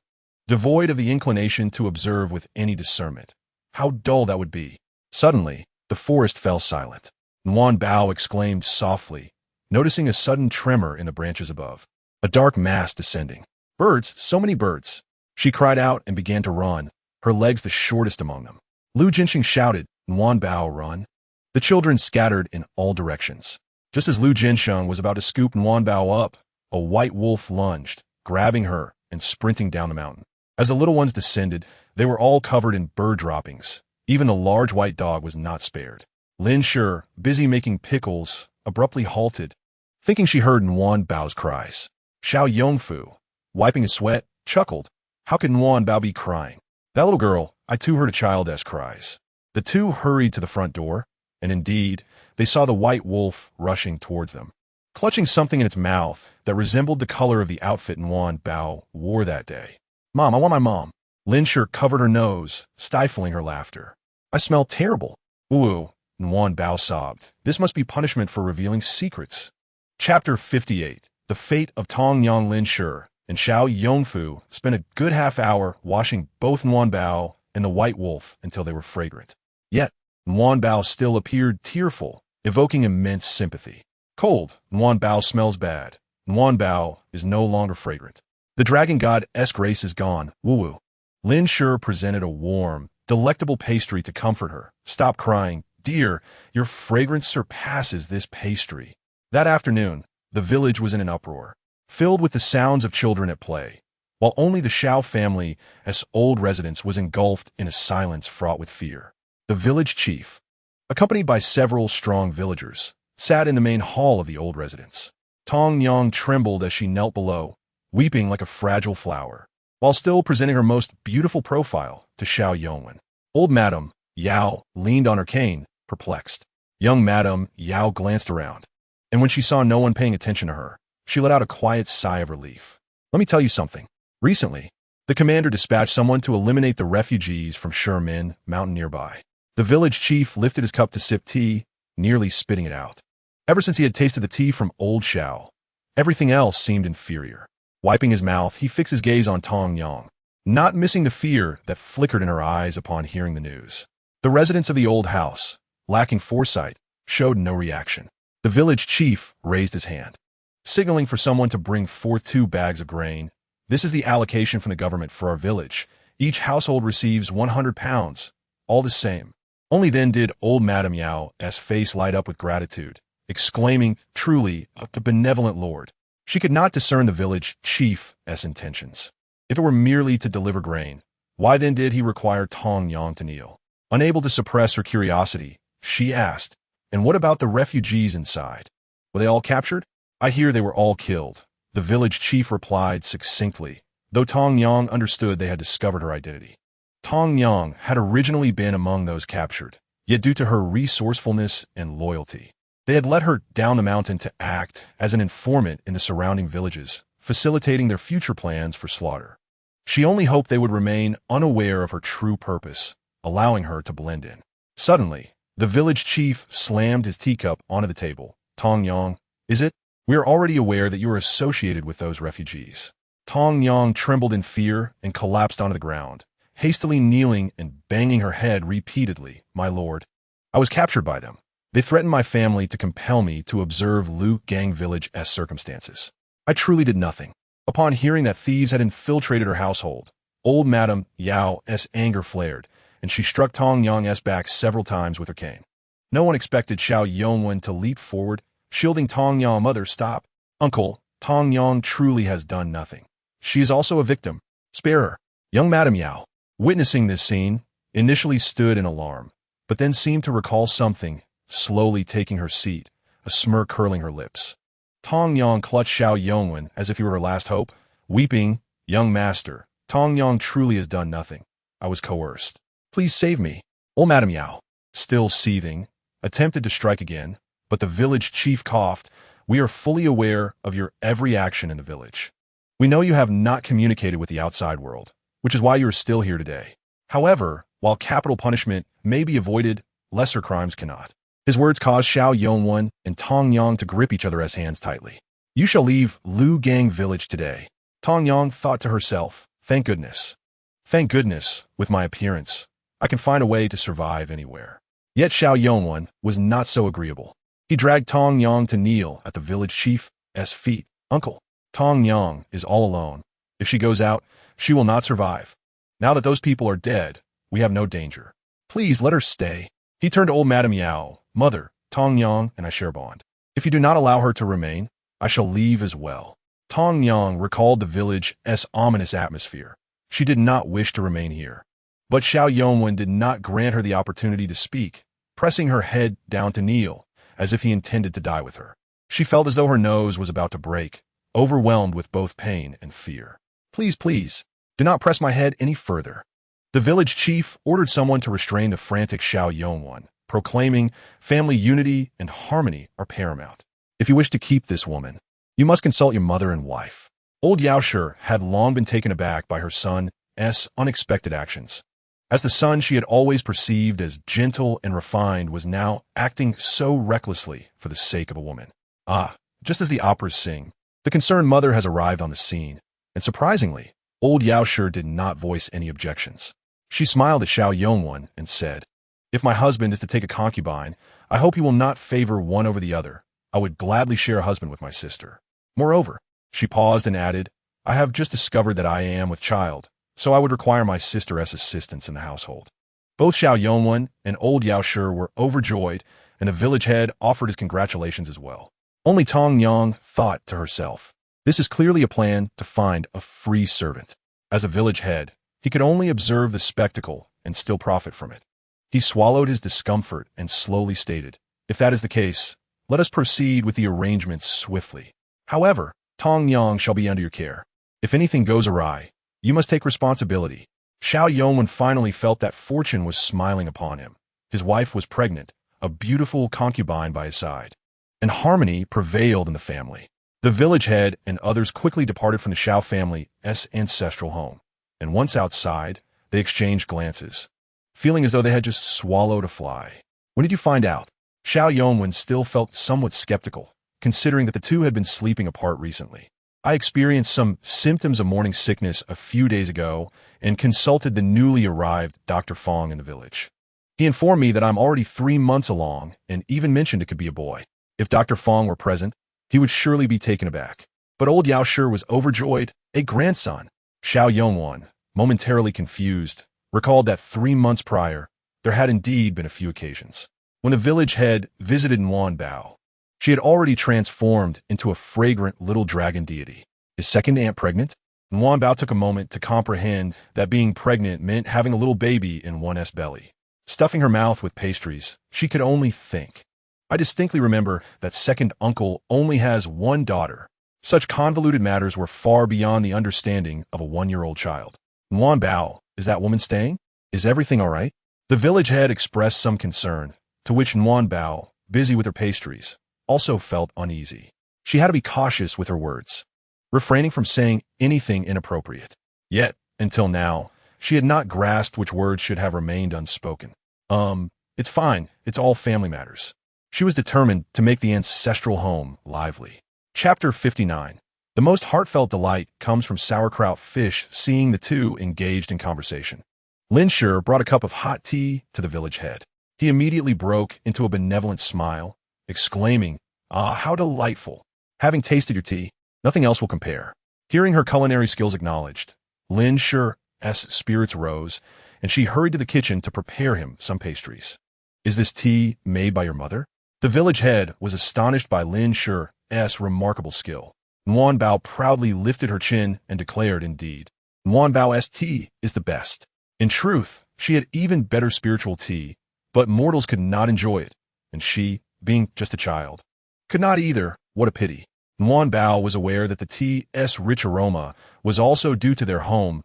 devoid of the inclination to observe with any discernment. How dull that would be. Suddenly, the forest fell silent. Nguyen Bao exclaimed softly, noticing a sudden tremor in the branches above. A dark mass descending. Birds, so many birds. She cried out and began to run, her legs the shortest among them. Lu Jinxing shouted, Nguyen Bao, run. The children scattered in all directions. Just as Lu Jinsheng was about to scoop Nguyen Bao up, a white wolf lunged, grabbing her and sprinting down the mountain. As the little ones descended, they were all covered in bird droppings. Even the large white dog was not spared. Lin Shi, busy making pickles, abruptly halted, thinking she heard Nguyen Bao's cries. Xiao Yongfu, wiping his sweat, chuckled. How could Nguyen Bao be crying? That little girl, I too heard a child's cries. The two hurried to the front door, and indeed, they saw the white wolf rushing towards them, clutching something in its mouth that resembled the color of the outfit Nguyen Bao wore that day. Mom, I want my mom. Lin Shi covered her nose, stifling her laughter. I smell terrible. Ooh, Nguyen Bao sobbed. This must be punishment for revealing secrets. Chapter 58. The fate of Tong Yang. Lin Shi and Xiao Yongfu spent a good half hour washing both Nguyen Bao and the white wolf until they were fragrant. Yet, Nguyen Bao still appeared tearful, evoking immense sympathy. Cold, Nguyen Bao smells bad. Nguyen Bao is no longer fragrant. The dragon god-esque race is gone, woo-woo. Lin Shi presented a warm, delectable pastry to comfort her. Stop crying, dear, your fragrance surpasses this pastry. That afternoon, the village was in an uproar, filled with the sounds of children at play, while only the Xiao family, as old residents, was engulfed in a silence fraught with fear. The village chief, accompanied by several strong villagers, sat in the main hall of the old residence. Tong Yang trembled as she knelt below, weeping like a fragile flower, while still presenting her most beautiful profile to Xiao Yongwen. Old Madame Yao leaned on her cane, perplexed. Young Madame Yao glanced around, and when she saw no one paying attention to her, she let out a quiet sigh of relief. Let me tell you something. Recently, the commander dispatched someone to eliminate the refugees from Shimin mountain nearby. The village chief lifted his cup to sip tea, nearly spitting it out. Ever since he had tasted the tea from old Xiao, everything else seemed inferior. Wiping his mouth, he fixed his gaze on Tong Yang, not missing the fear that flickered in her eyes upon hearing the news. The residents of the old house, lacking foresight, showed no reaction. The village chief raised his hand, signaling for someone to bring forth 2 bags of grain. This is the allocation from the government for our village. Each household receives 100 pounds, all the same. Only then did old Madame Yao's face light up with gratitude, exclaiming, truly, a benevolent lord. She could not discern the village chief's intentions. If it were merely to deliver grain, why then did he require Tong Yang to kneel? Unable to suppress her curiosity, she asked, and what about the refugees inside? Were they all captured? I hear they were all killed. The village chief replied succinctly, though Tong Yang understood they had discovered her identity. Tong Yang had originally been among those captured, yet due to her resourcefulness and loyalty, they had let her down the mountain to act as an informant in the surrounding villages, facilitating their future plans for slaughter. She only hoped they would remain unaware of her true purpose, allowing her to blend in. Suddenly, the village chief slammed his teacup onto the table. Tong Yang, is it? We are already aware that you are associated with those refugees. Tong Yang trembled in fear and collapsed onto the ground, hastily kneeling and banging her head repeatedly. My lord, I was captured by them. They threatened my family to compel me to observe Liugang Village's circumstances. I truly did nothing. Upon hearing that thieves had infiltrated her household, old Madame Yao's anger flared, and she struck Tong Yang's back several times with her cane. No one expected Xiao Yongwen to leap forward, shielding Tong Yang. Mother, stop. Uncle, Tong Yang truly has done nothing. She is also a victim. Spare her. Young Madame Yao, witnessing this scene, initially stood in alarm, but then seemed to recall something, slowly taking her seat, a smirk curling her lips. Tong Yang clutched Xiao Yongwen as if he were her last hope, weeping, young master, Tong Yang truly has done nothing. I was coerced. Please save me. Old Madame Yao, still seething, attempted to strike again, but the village chief coughed. We are fully aware of your every action in the village. We know you have not communicated with the outside world, which is why you are still here today. However, while capital punishment may be avoided, lesser crimes cannot. His words caused Xiao Yongwen and Tong Yang to grip each other's hands tightly. You shall leave Liugang Village today. Tong Yang thought to herself, thank goodness. Thank goodness, with my appearance, I can find a way to survive anywhere. Yet Xiao Yongwen was not so agreeable. He dragged Tong Yang to kneel at the village chief's feet. Uncle, Tong Yang is all alone. If she goes out, she will not survive. Now that those people are dead, we have no danger. Please let her stay. He turned to old Madame Yao. Mother, Tong Yang and I share a bond. If you do not allow her to remain, I shall leave as well. Tong Yang recalled the village's ominous atmosphere. She did not wish to remain here. But Xiao Yongwen did not grant her the opportunity to speak, pressing her head down to kneel, as if he intended to die with her. She felt as though her nose was about to break, overwhelmed with both pain and fear. Please, please, do not press my head any further. The village chief ordered someone to restrain the frantic Xiao Yongwen, proclaiming family unity and harmony are paramount. If you wish to keep this woman, you must consult your mother and wife. Old Yao Shi had long been taken aback by her son's unexpected actions. As the son she had always perceived as gentle and refined was now acting so recklessly for the sake of a woman. Just as the operas sing, the concerned mother has arrived on the scene, and surprisingly, old Yao Shi did not voice any objections. She smiled at Xiao Yongwen and said, If my husband is to take a concubine, I hope he will not favor one over the other. I would gladly share a husband with my sister. Moreover, she paused and added, I have just discovered that I am with child, so I would require my sister's assistance in the household. Both Xiao Yongwen and old Yao Shi were overjoyed, and the village head offered his congratulations as well. Only Tong Yang thought to herself, this is clearly a plan to find a free servant. As a village head, he could only observe the spectacle and still profit from it. He swallowed his discomfort and slowly stated, If that is the case, let us proceed with the arrangements swiftly. However, Tong Yang shall be under your care. If anything goes awry, you must take responsibility. Xiao Yongwen finally felt that fortune was smiling upon him. His wife was pregnant, a beautiful concubine by his side, and harmony prevailed in the family. The village head and others quickly departed from the Xiao family's ancestral home, and once outside, they exchanged glances, feeling as though they had just swallowed a fly. When did you find out? Xiao Yongwen still felt somewhat skeptical, considering that the two had been sleeping apart recently. I experienced some symptoms of morning sickness a few days ago and consulted the newly arrived Dr. Fong in the village. He informed me that I'm already 3 months along and even mentioned it could be a boy. If Dr. Fong were present, he would surely be taken aback. But old Yao Shi was overjoyed. A grandson. Xiao Yongwen, momentarily confused, recalled that 3 months prior, there had indeed been a few occasions when the village head visited Bao. She had already transformed into a fragrant little dragon deity. Is second aunt pregnant? Bao took a moment to comprehend that being pregnant meant having a little baby in one's belly. Stuffing her mouth with pastries, she could only think. I distinctly remember that second uncle only has one daughter. Such convoluted matters were far beyond the understanding of a 1-year-old child. Bao, is that woman staying? Is everything all right? The village head expressed some concern, to which Bao, busy with her pastries, also felt uneasy. She had to be cautious with her words, refraining from saying anything inappropriate. Yet, until now, she had not grasped which words should have remained unspoken. It's fine, it's all family matters. She was determined to make the ancestral home lively. Chapter 59. The most heartfelt delight comes from sauerkraut fish seeing the two engaged in conversation. Lin Shi brought a cup of hot tea to the village head. He immediately broke into a benevolent smile, exclaiming, how delightful. Having tasted your tea, nothing else will compare. Hearing her culinary skills acknowledged, Lin Shi's spirits rose, and she hurried to the kitchen to prepare him some pastries. Is this tea made by your mother? The village head was astonished by Lin Shi's remarkable skill. Bao proudly lifted her chin and declared, indeed, Bao's tea is the best. In truth, she had even better spiritual tea, but mortals could not enjoy it, and she, being just a child, could not either. What a pity. Bao was aware that the tea's rich aroma was also due to their home's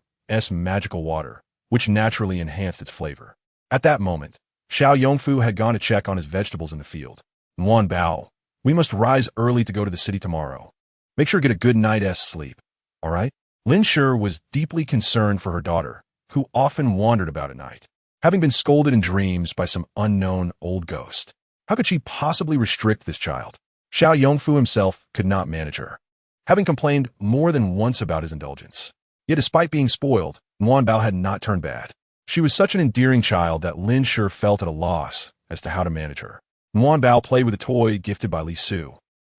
magical water, which naturally enhanced its flavor. At that moment, Xiao Yongfu had gone to check on his vegetables in the field. Bao, we must rise early to go to the city tomorrow. Make sure to get a good night's sleep, all right? Lin Shi was deeply concerned for her daughter, who often wandered about at night, having been scolded in dreams by some unknown old ghost. How could she possibly restrict this child? Xiao Yongfu himself could not manage her, having complained more than once about his indulgence. Yet despite being spoiled, Bao had not turned bad. She was such an endearing child that Lin Shi felt at a loss as to how to manage her. Nguyen Bao played with a toy gifted by Li Su,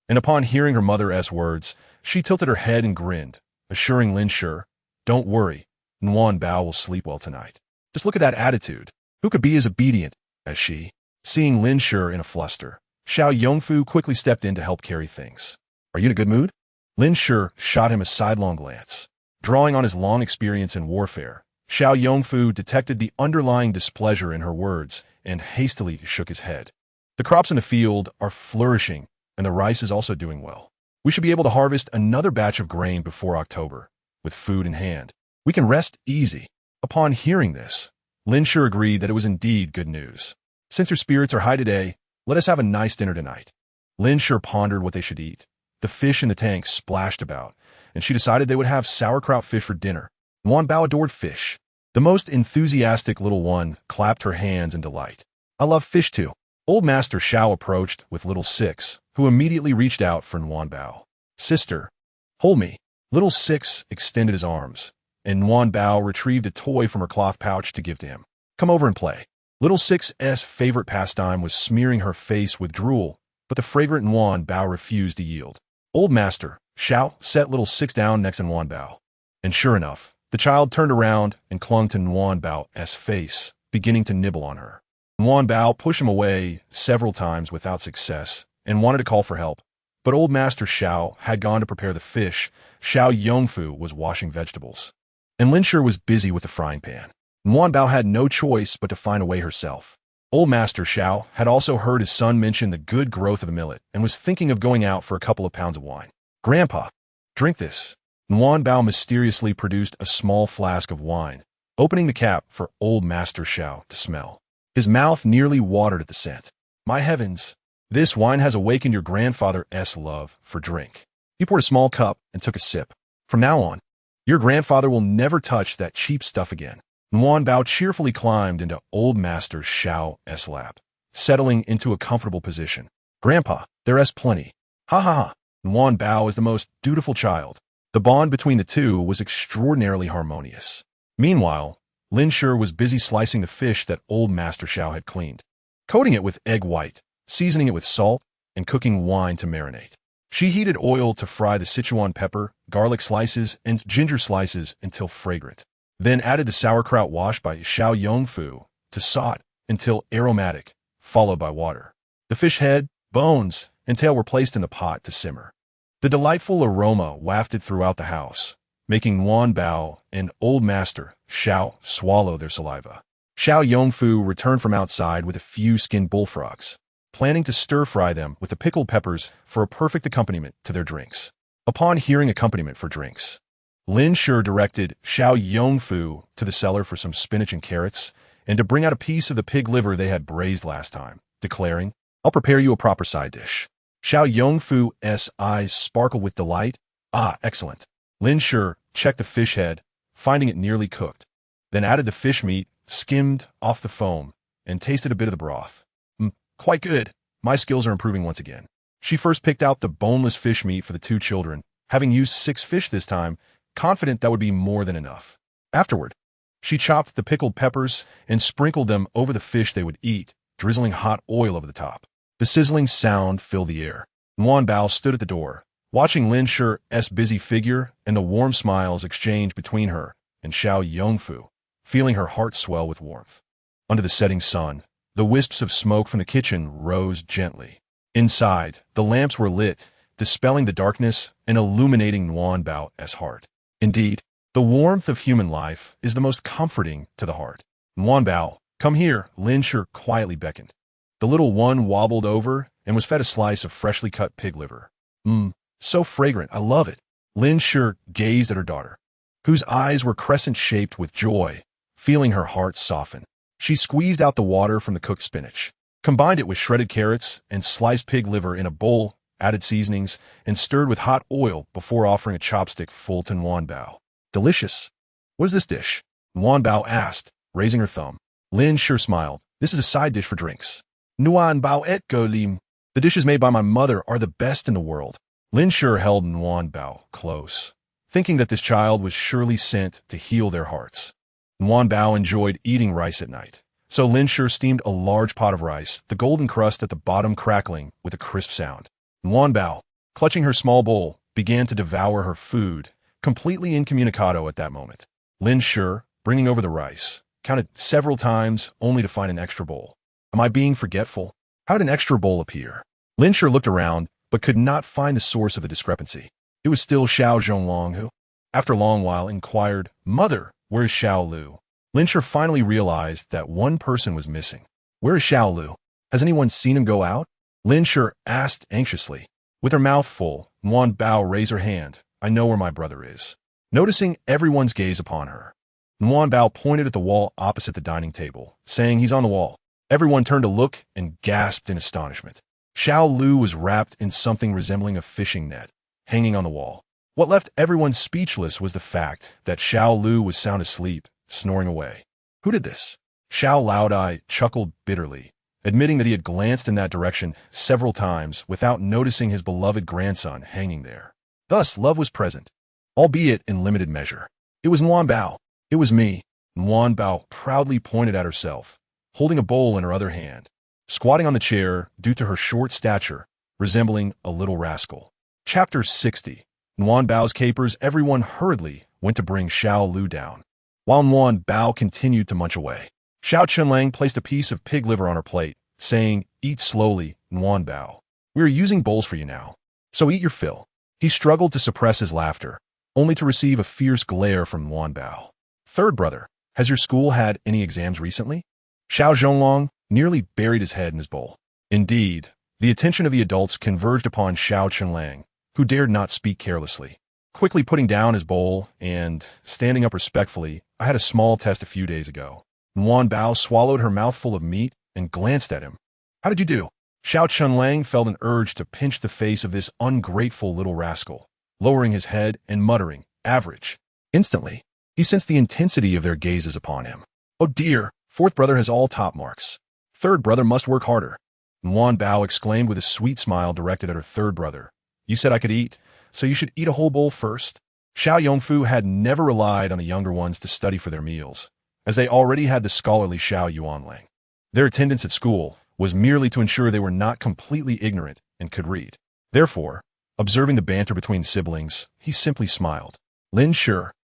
and upon hearing her mother's words, she tilted her head and grinned, assuring Lin Shi, "Don't worry, Nguyen Bao will sleep well tonight. Just look at that attitude. Who could be as obedient as she?" Seeing Lin Shi in a fluster, Xiao Yongfu quickly stepped in to help carry things. "Are you in a good mood?" Lin Shi shot him a sidelong glance. Drawing on his long experience in warfare, Xiao Yongfu detected the underlying displeasure in her words and hastily shook his head. "The crops in the field are flourishing, and the rice is also doing well. We should be able to harvest another batch of grain before October, with food in hand. We can rest easy." Upon hearing this, Lin Shi agreed that it was indeed good news. "Since your spirits are high today, let us have a nice dinner tonight." Lin Shi pondered what they should eat. The fish in the tank splashed about, and she decided they would have sauerkraut fish for dinner. Nguyen Bao adored fish. The most enthusiastic little one clapped her hands in delight. "I love fish too." Old Master Xiao approached with little Six, who immediately reached out for Nguyen Bao. "Sister, hold me." Little Six extended his arms, and Nguyen Bao retrieved a toy from her cloth pouch to give to him. "Come over and play." Little Six's favorite pastime was smearing her face with drool, but the fragrant Nguyen Bao refused to yield. Old Master Xiao set Little Six down next to Nguyen Bao, and sure enough, the child turned around and clung to Nguyen Bao's face, beginning to nibble on her. Nguyen Bao pushed him away several times without success and wanted to call for help, but Old Master Xiao had gone to prepare the fish. Xiao Yongfu was washing vegetables, and Lin Shi was busy with the frying pan. Nguyen Bao had no choice but to find a way herself. Old Master Xiao had also heard his son mention the good growth of the millet and was thinking of going out for a couple of pounds of wine. "Grandpa, drink this." Nguyen Bao mysteriously produced a small flask of wine, opening the cap for Old Master Xiao to smell. His mouth nearly watered at the scent. "My heavens, this wine has awakened your grandfather's love for drink." He poured a small cup and took a sip. "From now on, your grandfather will never touch that cheap stuff again." Nguyen Bao cheerfully climbed into Old Master Xiao's lap, settling into a comfortable position. "Grandpa, there's plenty." "Ha ha ha." Nguyen Bao is the most dutiful child. The bond between the two was extraordinarily harmonious. Meanwhile, Lin Shi was busy slicing the fish that Old Master Xiao had cleaned, coating it with egg white, seasoning it with salt, and cooking wine to marinate. She heated oil to fry the Sichuan pepper, garlic slices, and ginger slices until fragrant, then added the sauerkraut washed by Xiao Yongfu to saute until aromatic, followed by water. The fish head, bones, and tail were placed in the pot to simmer. The delightful aroma wafted throughout the house, making Nguyen Bao and Old Master Xiao swallow their saliva. Xiao Yongfu returned from outside with a few skinned bullfrogs, planning to stir-fry them with the pickled peppers for a perfect accompaniment to their drinks. Upon hearing accompaniment for drinks, Lin Shi directed Xiao Yongfu to the cellar for some spinach and carrots, and to bring out a piece of the pig liver they had braised last time, declaring, "I'll prepare you a proper side dish." Xiao Yongfu's eyes sparkled with delight. "Ah, excellent." Lin Shi checked the fish head, finding it nearly cooked, then added the fish meat, skimmed off the foam, and tasted a bit of the broth. Quite good. My skills are improving once again." She first picked out the boneless fish meat for the two children, having used 6 fish this time, confident that would be more than enough. Afterward, she chopped the pickled peppers and sprinkled them over the fish they would eat, drizzling hot oil over the top. The sizzling sound filled the air. Nguyen Bao stood at the door, watching Lin Shi's busy figure and the warm smiles exchanged between her and Xiao Yongfu, feeling her heart swell with warmth. Under the setting sun, the wisps of smoke from the kitchen rose gently. Inside, the lamps were lit, dispelling the darkness and illuminating Nguyen Bao's heart. Indeed, the warmth of human life is the most comforting to the heart. "Nguyen Bao, come here," Lin Shi quietly beckoned. The little one wobbled over and was fed a slice of freshly cut pig liver. So fragrant, I love it." Lin Shi gazed at her daughter, whose eyes were crescent-shaped with joy, feeling her heart soften. She squeezed out the water from the cooked spinach, combined it with shredded carrots and sliced pig liver in a bowl, added seasonings, and stirred with hot oil before offering a chopstick full to Nguyen Bao. "Delicious. What is this dish?" Nguyen Bao asked, raising her thumb. Lin Shi smiled. "This is a side dish for drinks." "Nguyen Bao et go lim. The dishes made by my mother are the best in the world." Lin Shi held Nguyen Bao close, thinking that this child was surely sent to heal their hearts. Nguyen Bao enjoyed eating rice at night, So Lin Shi steamed a large pot of rice, the golden crust at the bottom crackling with a crisp sound. Wan Bao, clutching her small bowl, began to devour her food, completely incommunicado at that moment. Lin Shi, bringing over the rice, counted several times only to find an extra bowl. Am I being forgetful? How did an extra bowl appear? Lin Shi looked around, but could not find the source of the discrepancy. It was still Xiao Zhonglong who, after a long while, inquired, "Mother, where is Xiao Lu?" Lin Shi finally realized that one person was missing. Where is Xiao Lu? Has anyone seen him go out? Lin Shi asked anxiously. With her mouth full, Wan Bao raised her hand. I know where my brother is. Noticing everyone's gaze upon her, Wan Bao pointed at the wall opposite the dining table, saying, "He's on the wall." Everyone turned to look and gasped in astonishment. Xiao Lu was wrapped in something resembling a fishing net, hanging on the wall. What left everyone speechless was the fact that Xiao Lu was sound asleep, snoring away. Who did this? Xiao Laodai chuckled bitterly, admitting that he had glanced in that direction several times without noticing his beloved grandson hanging there. Thus, love was present, albeit in limited measure. It was Wan Bao. It was me. Wan Bao proudly pointed at herself, holding a bowl in her other hand, squatting on the chair due to her short stature, resembling a little rascal. Chapter 60. Wan Bao's capers. Everyone hurriedly went to bring Xiao Lu down, while Wan Bao continued to munch away. Xiao Chunlang placed a piece of pig liver on her plate, saying, "Eat slowly, Wan Bao. We are using bowls for you now, so eat your fill." He struggled to suppress his laughter, only to receive a fierce glare from Wan Bao. "Third brother, has your school had any exams recently?" Xiao Zhonglong nearly buried his head in his bowl. Indeed, the attention of the adults converged upon Xiao Chunlang, who dared not speak carelessly. Quickly putting down his bowl and standing up respectfully, "I had a small test a few days ago." Wan Bao swallowed her mouthful of meat and glanced at him. "How did you do?" Xiao Chunlang felt an urge to pinch the face of this ungrateful little rascal, lowering his head and muttering, "Average." Instantly, he sensed the intensity of their gazes upon him. "Oh dear, fourth brother has all top marks. Third brother must work harder." Wan Bao exclaimed with a sweet smile directed at her third brother. "You said I could eat, so you should eat a whole bowl first." Xiao Yongfu had never relied on the younger ones to study for their meals, as they already had the scholarly Xiao Yuanlang. Their attendance at school was merely to ensure they were not completely ignorant and could read. Therefore, observing the banter between siblings, he simply smiled. Lin Shi,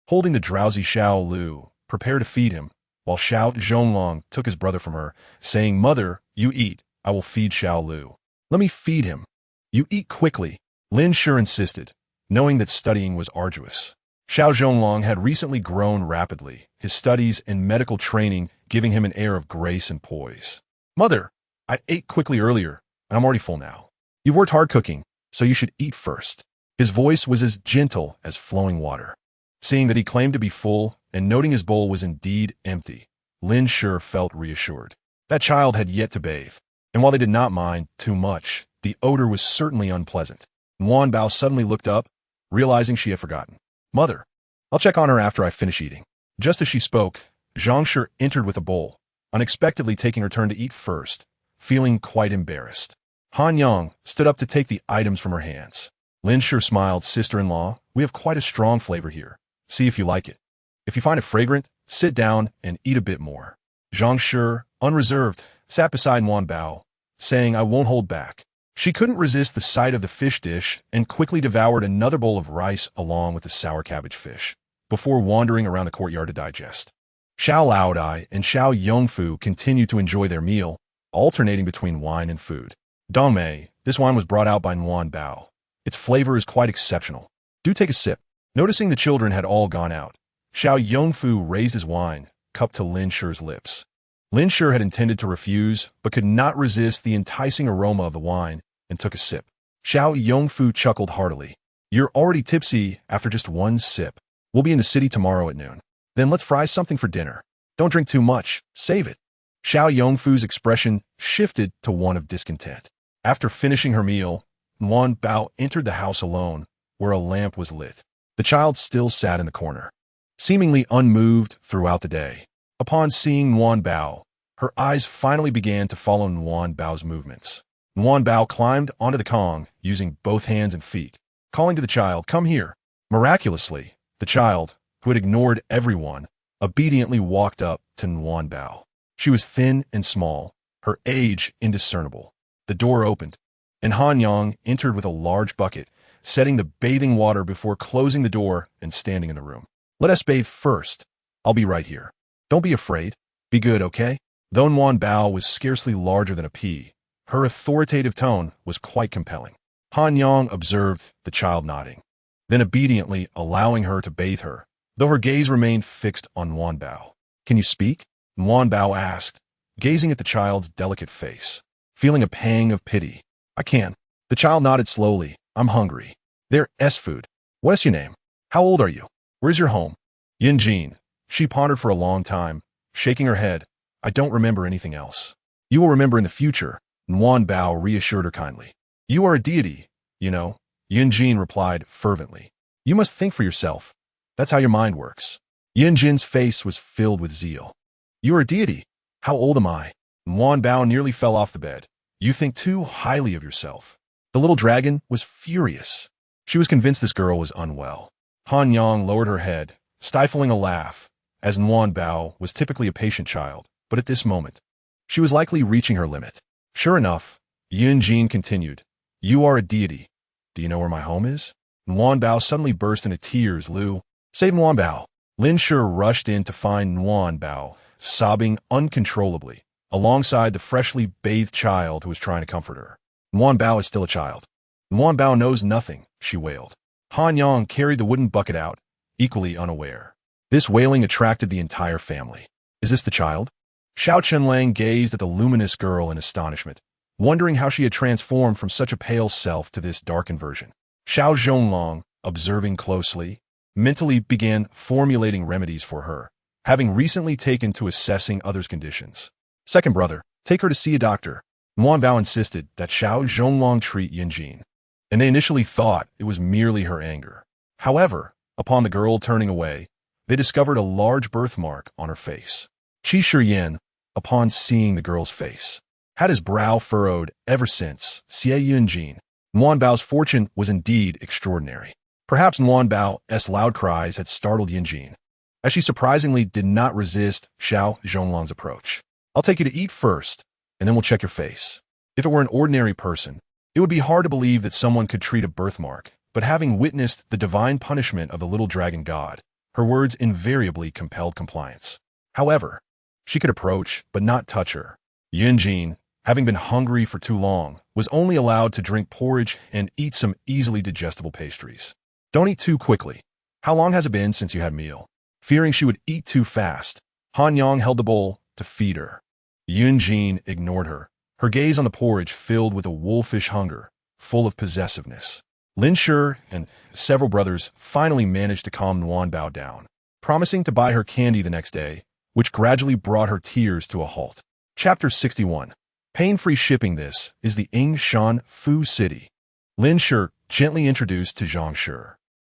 holding the drowsy Xiao Lu, prepared to feed him, while Xiao Zhonglong took his brother from her, saying, "Mother, you eat, I will feed Xiao Lu." "Let me feed him." "You eat quickly," Lin Shi insisted, knowing that studying was arduous. Xiao Zhonglong had recently grown rapidly, his studies and medical training giving him an air of grace and poise. "Mother, I ate quickly earlier, and I'm already full now. You've worked hard cooking, so you should eat first." His voice was as gentle as flowing water. Seeing that he claimed to be full, and noting his bowl was indeed empty, Lin Shi felt reassured. That child had yet to bathe, and while they did not mind too much, the odor was certainly unpleasant. Wan Bao suddenly looked up, realizing she had forgotten. "Mother, I'll check on her after I finish eating." Just as she spoke, Zhang Shi entered with a bowl, unexpectedly taking her turn to eat first, feeling quite embarrassed. Han Yang stood up to take the items from her hands. Lin Shi smiled. "Sister-in-law, we have quite a strong flavor here. See if you like it. If you find it fragrant, sit down and eat a bit more." Zhang Shi, unreserved, sat beside Wan Bao, saying, "I won't hold back." She couldn't resist the sight of the fish dish and quickly devoured another bowl of rice along with the sour cabbage fish, before wandering around the courtyard to digest. Xiao Laodai and Xiao Yongfu continued to enjoy their meal, alternating between wine and food. "Dongmei, this wine was brought out by Wan Bao. Its flavor is quite exceptional. Do take a sip." Noticing the children had all gone out, Xiao Yongfu raised his wine, cup to Lin Shi's lips. Lin Shi had intended to refuse, but could not resist the enticing aroma of the wine and took a sip. Xiao Yongfu chuckled heartily. "You're already tipsy after just one sip. We'll be in the city tomorrow at noon. Then let's fry something for dinner. Don't drink too much, save it." Xiao Yongfu's expression shifted to one of discontent. After finishing her meal, Wan Bao entered the house alone, where a lamp was lit. The child still sat in the corner, seemingly unmoved throughout the day. Upon seeing Wan Bao, her eyes finally began to follow Wan Bao's movements. Wan Bao climbed onto the Kong using both hands and feet, calling to the child, "Come here." Miraculously, the child, who had ignored everyone, obediently walked up to Wan Bao. She was thin and small, her age indiscernible. The door opened, and Han Yang entered with a large bucket, setting the bathing water before closing the door and standing in the room. "Let us bathe first. I'll be right here. Don't be afraid. Be good, okay?" Though Nguyen Bao was scarcely larger than a pea, her authoritative tone was quite compelling. Han Yang observed the child nodding, then obediently allowing her to bathe her, though her gaze remained fixed on Nguyen Bao. "Can you speak?" Nguyen Bao asked, gazing at the child's delicate face, feeling a pang of pity. "I can." The child nodded slowly. "I'm hungry. There's food. What's your name? How old are you? Where's your home?" Yin Jin. She pondered for a long time, shaking her head. "I don't remember anything else." "You will remember in the future," Nguyen Bao reassured her kindly. "You are a deity, you know," Yin Jin replied fervently. "You must think for yourself. That's how your mind works." Yin Jin's face was filled with zeal. "You are a deity? How old am I?" Nguyen Bao nearly fell off the bed. "You think too highly of yourself." The little dragon was furious. She was convinced this girl was unwell. Han Yang lowered her head, stifling a laugh, as Nguyen Bao was typically a patient child, but at this moment, she was likely reaching her limit. "Sure enough," Yin Jin continued, "you are a deity. Do you know where my home is?" Nguyen Bao suddenly burst into tears. "Liu, save Nguyen Bao." Lin Shi rushed in to find Nguyen Bao, sobbing uncontrollably, alongside the freshly bathed child who was trying to comfort her. "Nguyen Bao is still a child. Nguyen Bao knows nothing," she wailed. Han Yang carried the wooden bucket out, equally unaware. This wailing attracted the entire family. "Is this the child?" Xiao Chenlang gazed at the luminous girl in astonishment, wondering how she had transformed from such a pale self to this darkened version. Xiao Zhonglong, observing closely, mentally began formulating remedies for her, having recently taken to assessing others' conditions. "Second brother, take her to see a doctor." Nguyen Bao insisted that Xiao Zhonglong treat Yin Jin, and they initially thought it was merely her anger. However, upon the girl turning away, they discovered a large birthmark on her face. Qi Shiyan, upon seeing the girl's face, had his brow furrowed ever since. Xie Yunjin. Nguyen Bao's fortune was indeed extraordinary. Perhaps Nguyen Bao's loud cries had startled Yin Jin, as she surprisingly did not resist Xiao Zhonglong's approach. "I'll take you to eat first, and then we'll check your face." If it were an ordinary person, it would be hard to believe that someone could treat a birthmark, but having witnessed the divine punishment of the little dragon god, her words invariably compelled compliance. However, she could approach, but not touch her. Yin Jin, having been hungry for too long, was only allowed to drink porridge and eat some easily digestible pastries. "Don't eat too quickly. How long has it been since you had a meal?" Fearing she would eat too fast, Han Yang held the bowl to feed her. Yin Jin ignored her, her gaze on the porridge filled with a wolfish hunger, full of possessiveness. Lin Shi and several brothers finally managed to calm Nguyen Bao down, promising to buy her candy the next day, which gradually brought her tears to a halt. Chapter 61. Pain-free shipping. This is the Yingshan Fu City. Lin Shi gently introduced to Zhang Shi.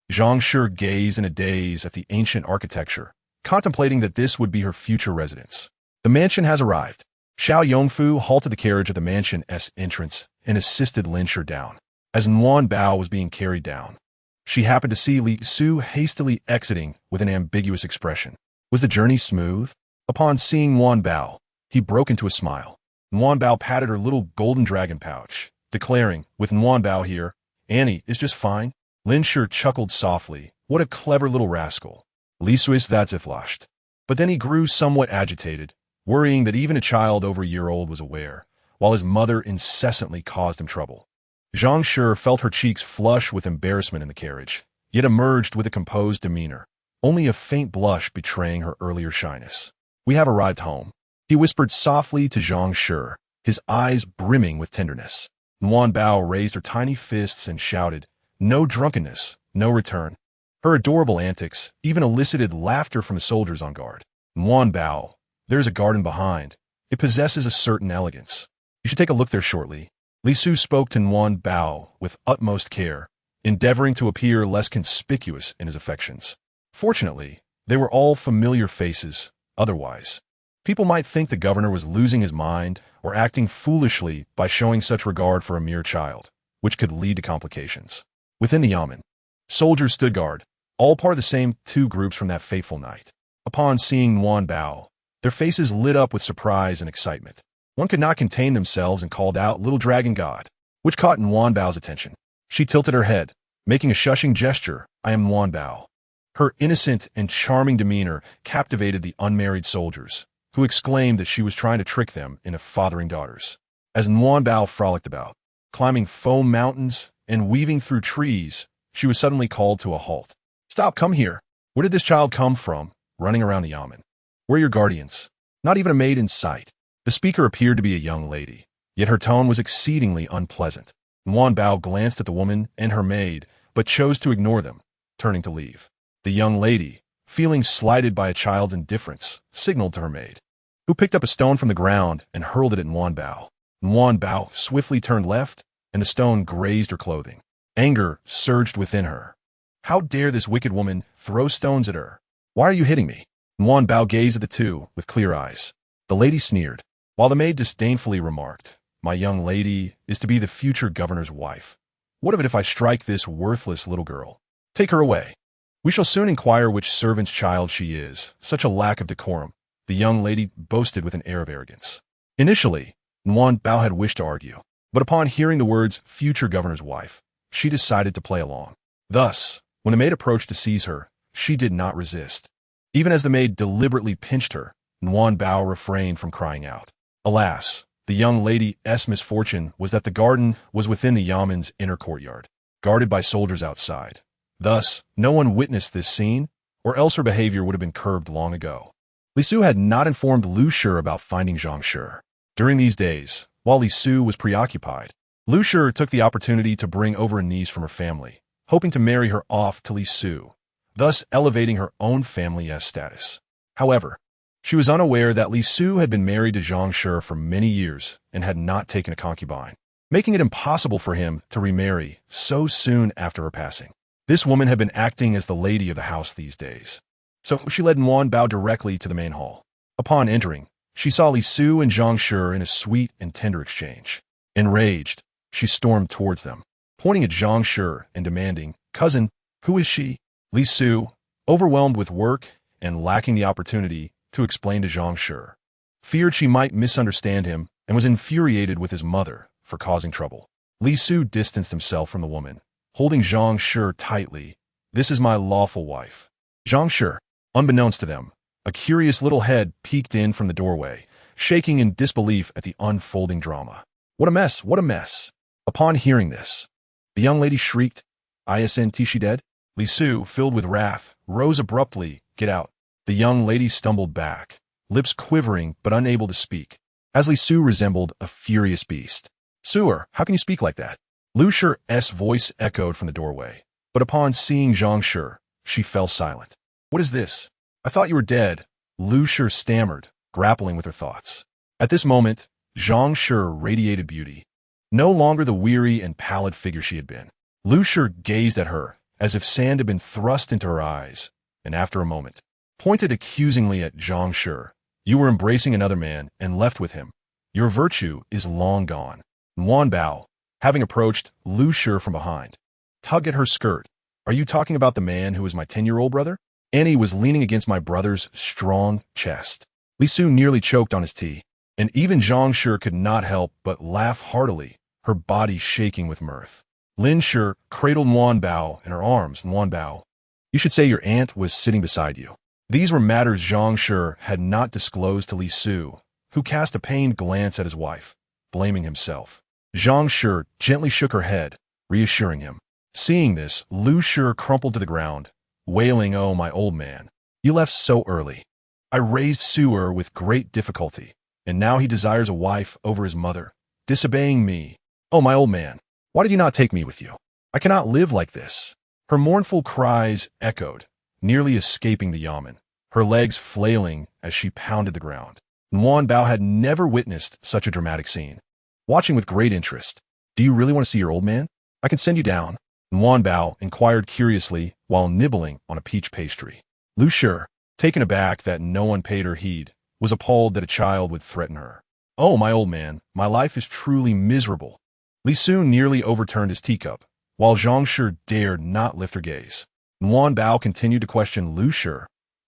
Zhang Shi gazed in a daze at the ancient architecture, contemplating that this would be her future residence. "The mansion has arrived." Xiao Yongfu halted the carriage at the mansion's entrance and assisted Lin Shi down. As Nguyen Bao was being carried down, she happened to see Li Su hastily exiting with an ambiguous expression. Was the journey smooth? Upon seeing Nguyen Bao, he broke into a smile. Nguyen Bao patted her little golden dragon pouch, declaring, "With Nguyen Bao here, Annie is just fine." Lin Shi chuckled softly. What a clever little rascal. Li Su is that's flushed. But then he grew somewhat agitated, worrying that even a child over a year old was aware, while his mother incessantly caused him trouble. Zhang Shi felt her cheeks flush with embarrassment in the carriage, yet emerged with a composed demeanor, only a faint blush betraying her earlier shyness. "We have arrived home," he whispered softly to Zhang Shi, his eyes brimming with tenderness. Nguyen Bao raised her tiny fists and shouted, "No drunkenness, no return." Her adorable antics even elicited laughter from the soldiers on guard. "Nguyen Bao, there's a garden behind. It possesses a certain elegance. You should take a look there shortly." Li Su spoke to Nguyen Bao with utmost care, endeavoring to appear less conspicuous in his affections. Fortunately, they were all familiar faces. Otherwise, people might think the governor was losing his mind or acting foolishly by showing such regard for a mere child, which could lead to complications. Within the yamen, soldiers stood guard, all part of the same two groups from that fateful night. Upon seeing Nguyen Bao, Their faces lit up with surprise and excitement. One could not contain themselves and called out, "Little dragon god," which caught Bao attention. She tilted her head, making a shushing gesture. "I am Bao." Her innocent and charming demeanor captivated the unmarried soldiers, who exclaimed that she was trying to trick them into fathering daughters. As Bao frolicked about, climbing foam mountains and weaving through trees, she was suddenly called to a halt. "Stop, come here. Where did this child come from, running around the yamen? Where are your guardians? Not even a maid in sight." The speaker appeared to be a young lady, yet her tone was exceedingly unpleasant. Bao glanced at the woman and her maid, but chose to ignore them, turning to leave. The young lady, feeling slighted by a child's indifference, signaled to her maid, who picked up a stone from the ground and hurled it at Bao. Bao swiftly turned left, and the stone grazed her clothing. Anger surged within her. "How dare this wicked woman throw stones at her? Why are you hitting me?" Bao gazed at the two with clear eyes. The lady sneered, while the maid disdainfully remarked, "My young lady is to be the future governor's wife. What of it if I strike this worthless little girl? Take her away. We shall soon inquire which servant's child she is. Such a lack of decorum," the young lady boasted with an air of arrogance. Initially, Bao had wished to argue, but upon hearing the words "future governor's wife," she decided to play along. Thus, when the maid approached to seize her, she did not resist. Even as the maid deliberately pinched her, Bao refrained from crying out. Alas, the young lady's misfortune was that the garden was within the yamen's inner courtyard, guarded by soldiers outside. Thus, no one witnessed this scene, or else her behavior would have been curbed long ago. Liu had not informed Lu Shi about finding Zhang Shi. During these days, while Liu was preoccupied, Lu Shi took the opportunity to bring over a niece from her family, hoping to marry her off to Liu, thus elevating her own family's status. However, she was unaware that Liu had been married to Zhang Shi for many years and had not taken a concubine, making it impossible for him to remarry so soon after her passing. This woman had been acting as the lady of the house these days. So she led Bao directly to the main hall. Upon entering, she saw Liu and Zhang Shi in a sweet and tender exchange. Enraged, she stormed towards them, pointing at Zhang Shi and demanding, "Cousin, who is she?" Liu, overwhelmed with work and lacking the opportunity to explain to Zhang Shi, feared she might misunderstand him and was infuriated with his mother for causing trouble. Liu distanced himself from the woman, holding Zhang Shi tightly. "This is my lawful wife." Zhang Shi, unbeknownst to them, a curious little head peeked in from the doorway, shaking in disbelief at the unfolding drama. "What a mess, what a mess." Upon hearing this, the young lady shrieked, "Isn't she dead?" Liu, filled with wrath, rose abruptly. "Get out." The young lady stumbled back, lips quivering but unable to speak, as Liu resembled a furious beast. "Sewer, how can you speak like that?" Lu Shi's voice echoed from the doorway, but upon seeing Zhang Shi, she fell silent. "What is this? I thought you were dead," Lu Shi stammered, grappling with her thoughts. At this moment, Zhang Shi radiated beauty, no longer the weary and pallid figure she had been. Lu Shi gazed at her as if sand had been thrust into her eyes, and after a moment, pointed accusingly at Zhang Shi. "You were embracing another man and left with him. Your virtue is long gone." Bao, having approached Lu Shi from behind, tugged at her skirt. "Are you talking about the man who is my 10-year-old brother?" Annie was leaning against my brother's strong chest. Liu nearly choked on his tea, and even Zhang Shi could not help but laugh heartily, her body shaking with mirth. Lin Shi cradled Bao in her arms. "Bao, you should say your aunt was sitting beside you." These were matters Zhang Shi had not disclosed to Liu, who cast a pained glance at his wife, blaming himself. Zhang Shi gently shook her head, reassuring him. Seeing this, Lu Shi crumpled to the ground, wailing, "Oh, my old man, you left so early. I raised Sewer with great difficulty, and now he desires a wife over his mother, disobeying me. Oh, my old man, why did you not take me with you? I cannot live like this." Her mournful cries echoed, nearly escaping the yamen, her legs flailing as she pounded the ground. Bao had never witnessed such a dramatic scene, watching with great interest. "Do you really want to see your old man? I can send you down." Bao inquired curiously while nibbling on a peach pastry. Lu Shi, taken aback that no one paid her heed, was appalled that a child would threaten her. "Oh, my old man, my life is truly miserable." Liu nearly overturned his teacup, while Zhang Shi dared not lift her gaze. Bao continued to question Lu Shi.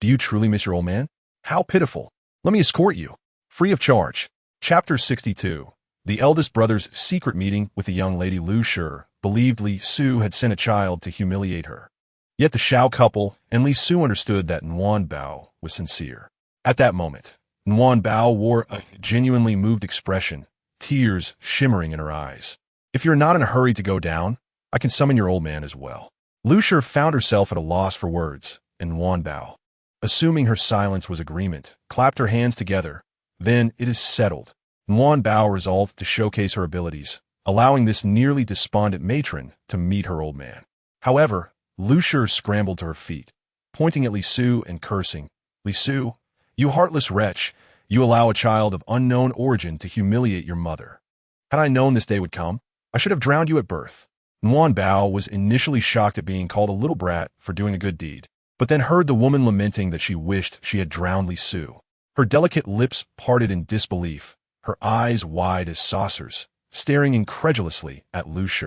"Do you truly miss your old man? How pitiful." Let me escort you. Free of charge. Chapter 62. The eldest brother's secret meeting with the young lady Lu Shi believed Li Su had sent a child to humiliate her. Yet the Xiao couple and Li Su understood that Nuan Bao was sincere. At that moment, Nuan Bao wore a genuinely moved expression, tears shimmering in her eyes. If you're not in a hurry to go down, I can summon your old man as well. Lu Shi found herself at a loss for words, and Nuan Bao, assuming her silence was agreement, clapped her hands together. Then it is settled. Nuan Bao resolved to showcase her abilities, allowing this nearly despondent matron to meet her old man. However, Lu Shi scrambled to her feet, pointing at Li Su and cursing. Li Su, you heartless wretch, you allow a child of unknown origin to humiliate your mother. Had I known this day would come, I should have drowned you at birth. Nuan Bao was initially shocked at being called a little brat for doing a good deed, but then heard the woman lamenting that she wished she had drowned Li Su. Her delicate lips parted in disbelief, her eyes wide as saucers, staring incredulously at Lu Shi.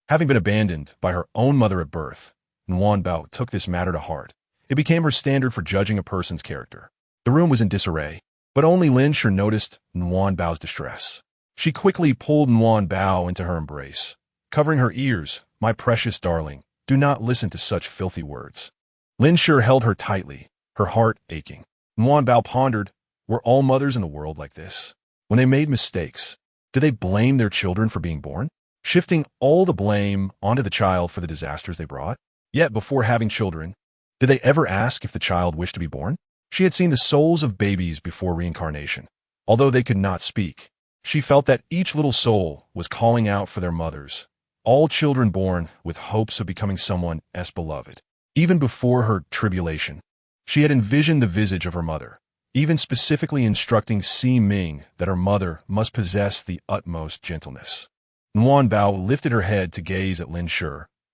Having been abandoned by her own mother at birth, Nuan Bao took this matter to heart. It became her standard for judging a person's character. The room was in disarray, but only Lin Shi noticed Nuan Bao's distress. She quickly pulled Nuan Bao into her embrace, covering her ears. My precious darling, do not listen to such filthy words. Lin Shi held her tightly, her heart aching. Nuan Bao pondered, were all mothers in the world like this? When they made mistakes, did they blame their children for being born, shifting all the blame onto the child for the disasters they brought? Yet before having children, did they ever ask if the child wished to be born? She had seen the souls of babies before reincarnation. Although they could not speak, she felt that each little soul was calling out for their mothers. All children born with hopes of becoming someone as beloved. Even before her tribulation, she had envisioned the visage of her mother, even specifically instructing Si Ming that her mother must possess the utmost gentleness. Nuan Bao lifted her head to gaze at Lin Shi,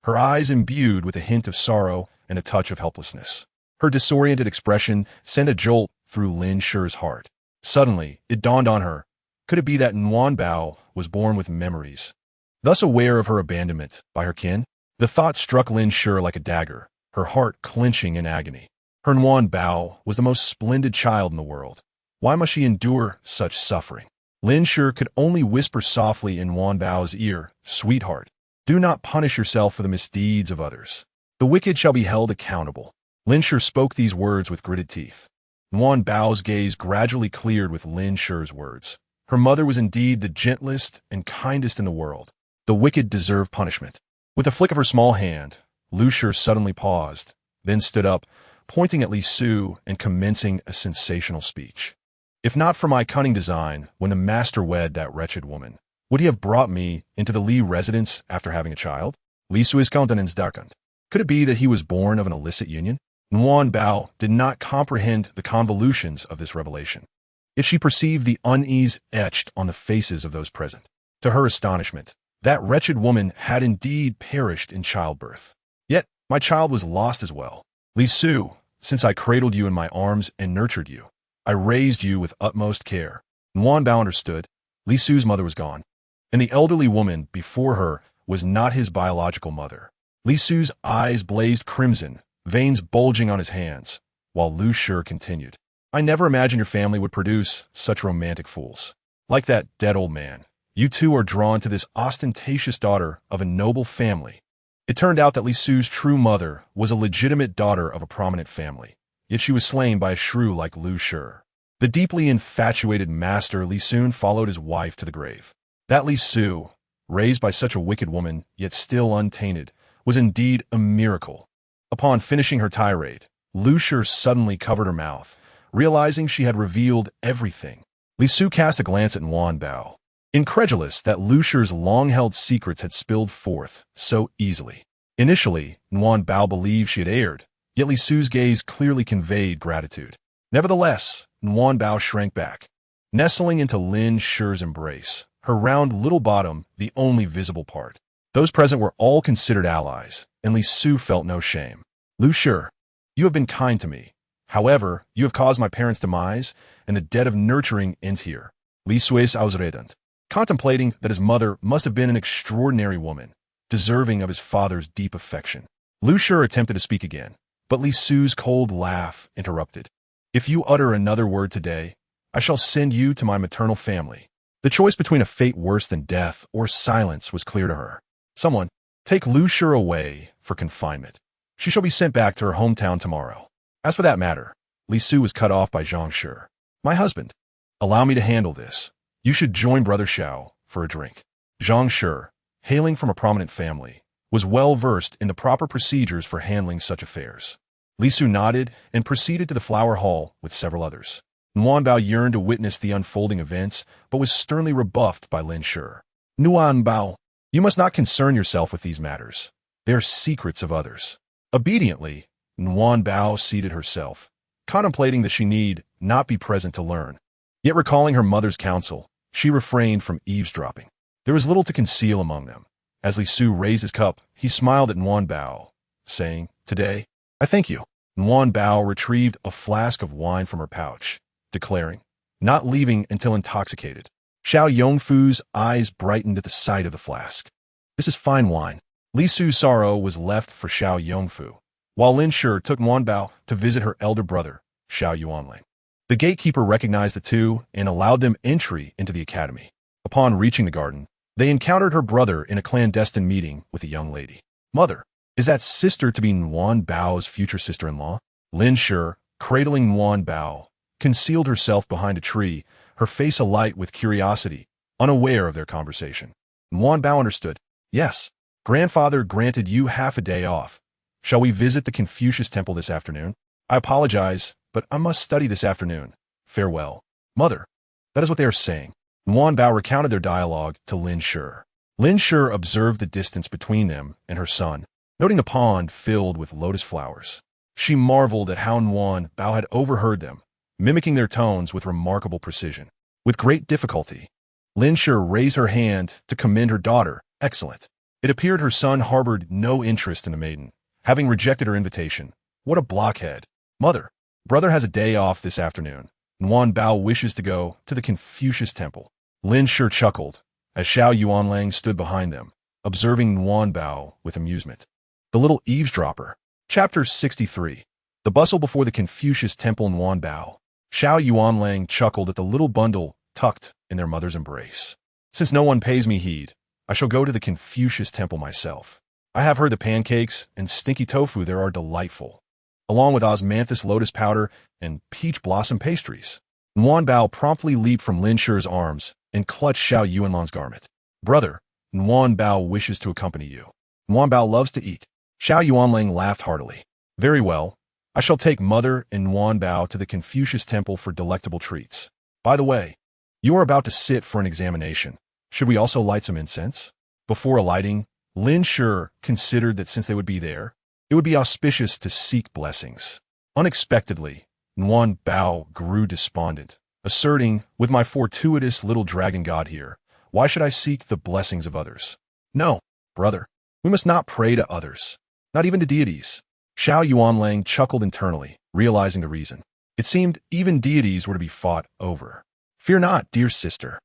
her eyes imbued with a hint of sorrow and a touch of helplessness. Her disoriented expression sent a jolt through Lin Shi's heart. Suddenly, it dawned on her, could it be that Nuan Bao was born with memories? Thus aware of her abandonment by her kin, the thought struck Lin Shi like a dagger, her heart clenching in agony. Her Nuan Bao was the most splendid child in the world. Why must she endure such suffering? Lin Shi could only whisper softly in Nuan Bao's ear, sweetheart, do not punish yourself for the misdeeds of others. The wicked shall be held accountable. Lin Shi spoke these words with gritted teeth. Nuan Bao's gaze gradually cleared with Lin Shi's words. Her mother was indeed the gentlest and kindest in the world. The wicked deserve punishment. With a flick of her small hand, Lu Shi suddenly paused, then stood up, pointing at Li Su and commencing a sensational speech. If not for my cunning design, when the master wed that wretched woman, would he have brought me into the Li residence after having a child? Li Su's countenance darkened. Could it be that he was born of an illicit union? Nuan Bao did not comprehend the convolutions of this revelation. Yet she perceived the unease etched on the faces of those present. To her astonishment, that wretched woman had indeed perished in childbirth. Yet my child was lost as well. Li Su, since I cradled you in my arms and nurtured you, I raised you with utmost care. Nuan Bao understood. Li Su's mother was gone, and the elderly woman before her was not his biological mother. Li Su's eyes blazed crimson, veins bulging on his hands, while Lu Shi continued. I never imagined your family would produce such romantic fools. Like that dead old man, you two are drawn to this ostentatious daughter of a noble family. It turned out that Li Su's true mother was a legitimate daughter of a prominent family, yet she was slain by a shrew like Lu Shi. The deeply infatuated master Li soon followed his wife to the grave. That Li Su, raised by such a wicked woman, yet still untainted, was indeed a miracle. Upon finishing her tirade, Lu Shi suddenly covered her mouth, realizing she had revealed everything. Li Su cast a glance at Nuan Bao, incredulous that Lu Shi's long-held secrets had spilled forth so easily. Initially, Nuan Bao believed she had erred, yet Li Su's gaze clearly conveyed gratitude. Nevertheless, Nuan Bao shrank back, nestling into Lin Shi's embrace, her round little bottom the only visible part. Those present were all considered allies, and Li Su felt no shame. Lu Shi, you have been kind to me. However, you have caused my parents' demise, and the debt of nurturing ends here. Li Su is ausredend, contemplating that his mother must have been an extraordinary woman, deserving of his father's deep affection. Lu Shi attempted to speak again, but Li Su's cold laugh interrupted. If you utter another word today, I shall send you to my maternal family. The choice between a fate worse than death or silence was clear to her. Someone, take Lu Shi away for confinement. She shall be sent back to her hometown tomorrow. As for that matter, Li Su was cut off by Zhang Shi. My husband, allow me to handle this. You should join Brother Xiao for a drink. Zhang Shi, hailing from a prominent family, was well versed in the proper procedures for handling such affairs. Li Su nodded and proceeded to the flower hall with several others. Nuan Bao yearned to witness the unfolding events, but was sternly rebuffed by Lin Shi. Nuan Bao, you must not concern yourself with these matters. They are secrets of others. Obediently, Nuan Bao seated herself, contemplating that she need not be present to learn. Yet recalling her mother's counsel, she refrained from eavesdropping. There was little to conceal among them. As Li Su raised his cup, he smiled at Nuan Bao, saying, Today, I thank you. Nuan Bao retrieved a flask of wine from her pouch, declaring, not leaving until intoxicated. Xiao Yongfu's eyes brightened at the sight of the flask. This is fine wine. Li Su's sorrow was left for Xiao Yongfu, while Lin Shi took Nuan Bao to visit her elder brother, Xiao Yuanling. The gatekeeper recognized the two and allowed them entry into the academy. Upon reaching the garden, they encountered her brother in a clandestine meeting with a young lady. Mother, is that sister to be Nuan Bao's future sister-in-law? Lin Shi, cradling Nuan Bao, concealed herself behind a tree, her face alight with curiosity, unaware of their conversation. Nuan Bao understood. Yes, grandfather granted you half a day off. Shall we visit the Confucius temple this afternoon? I apologize, but I must study this afternoon. Farewell. Mother, that is what they are saying. Nuan Bao recounted their dialogue to Lin Shi. Lin Shi observed the distance between them and her son, noting the pond filled with lotus flowers. She marveled at how Nuan Bao had overheard them, mimicking their tones with remarkable precision. With great difficulty, Lin Shi raised her hand to commend her daughter. Excellent. It appeared her son harbored no interest in the maiden, having rejected her invitation. What a blockhead. Mother, brother has a day off this afternoon. Nuan Bao wishes to go to the Confucius temple. Lin Shi chuckled as Xiao Yuanlang stood behind them, observing Nuan Bao with amusement. The little eavesdropper. Chapter 63. The bustle before the Confucius temple. Nuan Bao. Xiao Yuanlang chuckled at the little bundle tucked in their mother's embrace. Since no one pays me heed, I shall go to the Confucius temple myself. I have heard the pancakes and stinky tofu there are delightful, along with osmanthus lotus powder and peach blossom pastries. Nuan Bao promptly leaped from Lin Shi's arms and clutched Xiao Yuanlang's garment. Brother, Nuan Bao wishes to accompany you. Nuan Bao loves to eat. Xiao Yuanlang laughed heartily. Very well. I shall take mother and Nuan Bao to the Confucius temple for delectable treats. By the way, you are about to sit for an examination. Should we also light some incense? Before alighting, Lin Shi considered that since they would be there, it would be auspicious to seek blessings. Unexpectedly, Nuan Bao grew despondent, asserting, with my fortuitous little dragon god here, why should I seek the blessings of others? No, brother, we must not pray to others, not even to deities. Xiao Yuanlang chuckled internally, realizing the reason. It seemed even deities were to be fought over. Fear not, dear sister.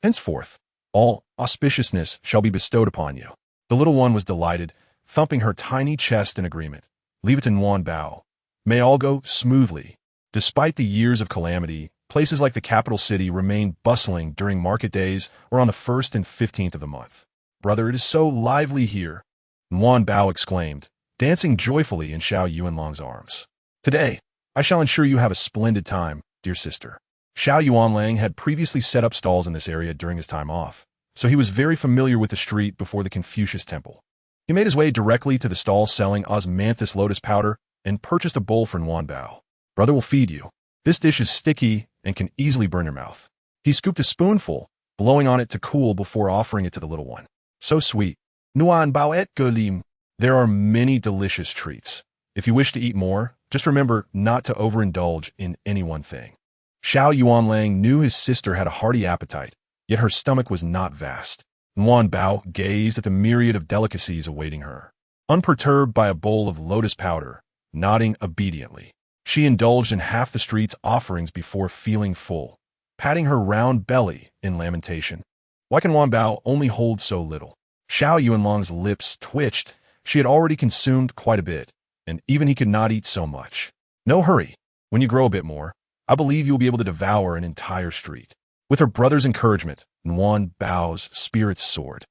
Henceforth, all auspiciousness shall be bestowed upon you. The little one was delighted, thumping her tiny chest in agreement. Leave it to Nuan Bao. May all go smoothly. Despite the years of calamity, places like the capital city remain bustling during market days or on the 1st and 15th of the month. Brother, it is so lively here, Nuan Bao exclaimed, dancing joyfully in Xiao Yuanlang's arms. Today, I shall ensure you have a splendid time, dear sister. Xiao Yuanlang had previously set up stalls in this area during his time off, so he was very familiar with the street before the Confucius temple. He made his way directly to the stall selling osmanthus lotus powder and purchased a bowl for Nuan Bao. Brother will feed you. This dish is sticky and can easily burn your mouth. He scooped a spoonful, blowing on it to cool before offering it to the little one. So sweet. Nuan Bao et Golim. There are many delicious treats. If you wish to eat more, just remember not to overindulge in any one thing. Xiao Yuanlang knew his sister had a hearty appetite, yet her stomach was not vast. Nuan Bao gazed at the myriad of delicacies awaiting her. Unperturbed by a bowl of lotus powder, nodding obediently, she indulged in half the street's offerings before feeling full, patting her round belly in lamentation. Why can Nuan Bao only hold so little? Xiao Yuanlang's lips twitched. She had already consumed quite a bit, and even he could not eat so much. No hurry. When you grow a bit more, I believe you will be able to devour an entire street. With her brother's encouragement, Nuan Bao's spirits soared.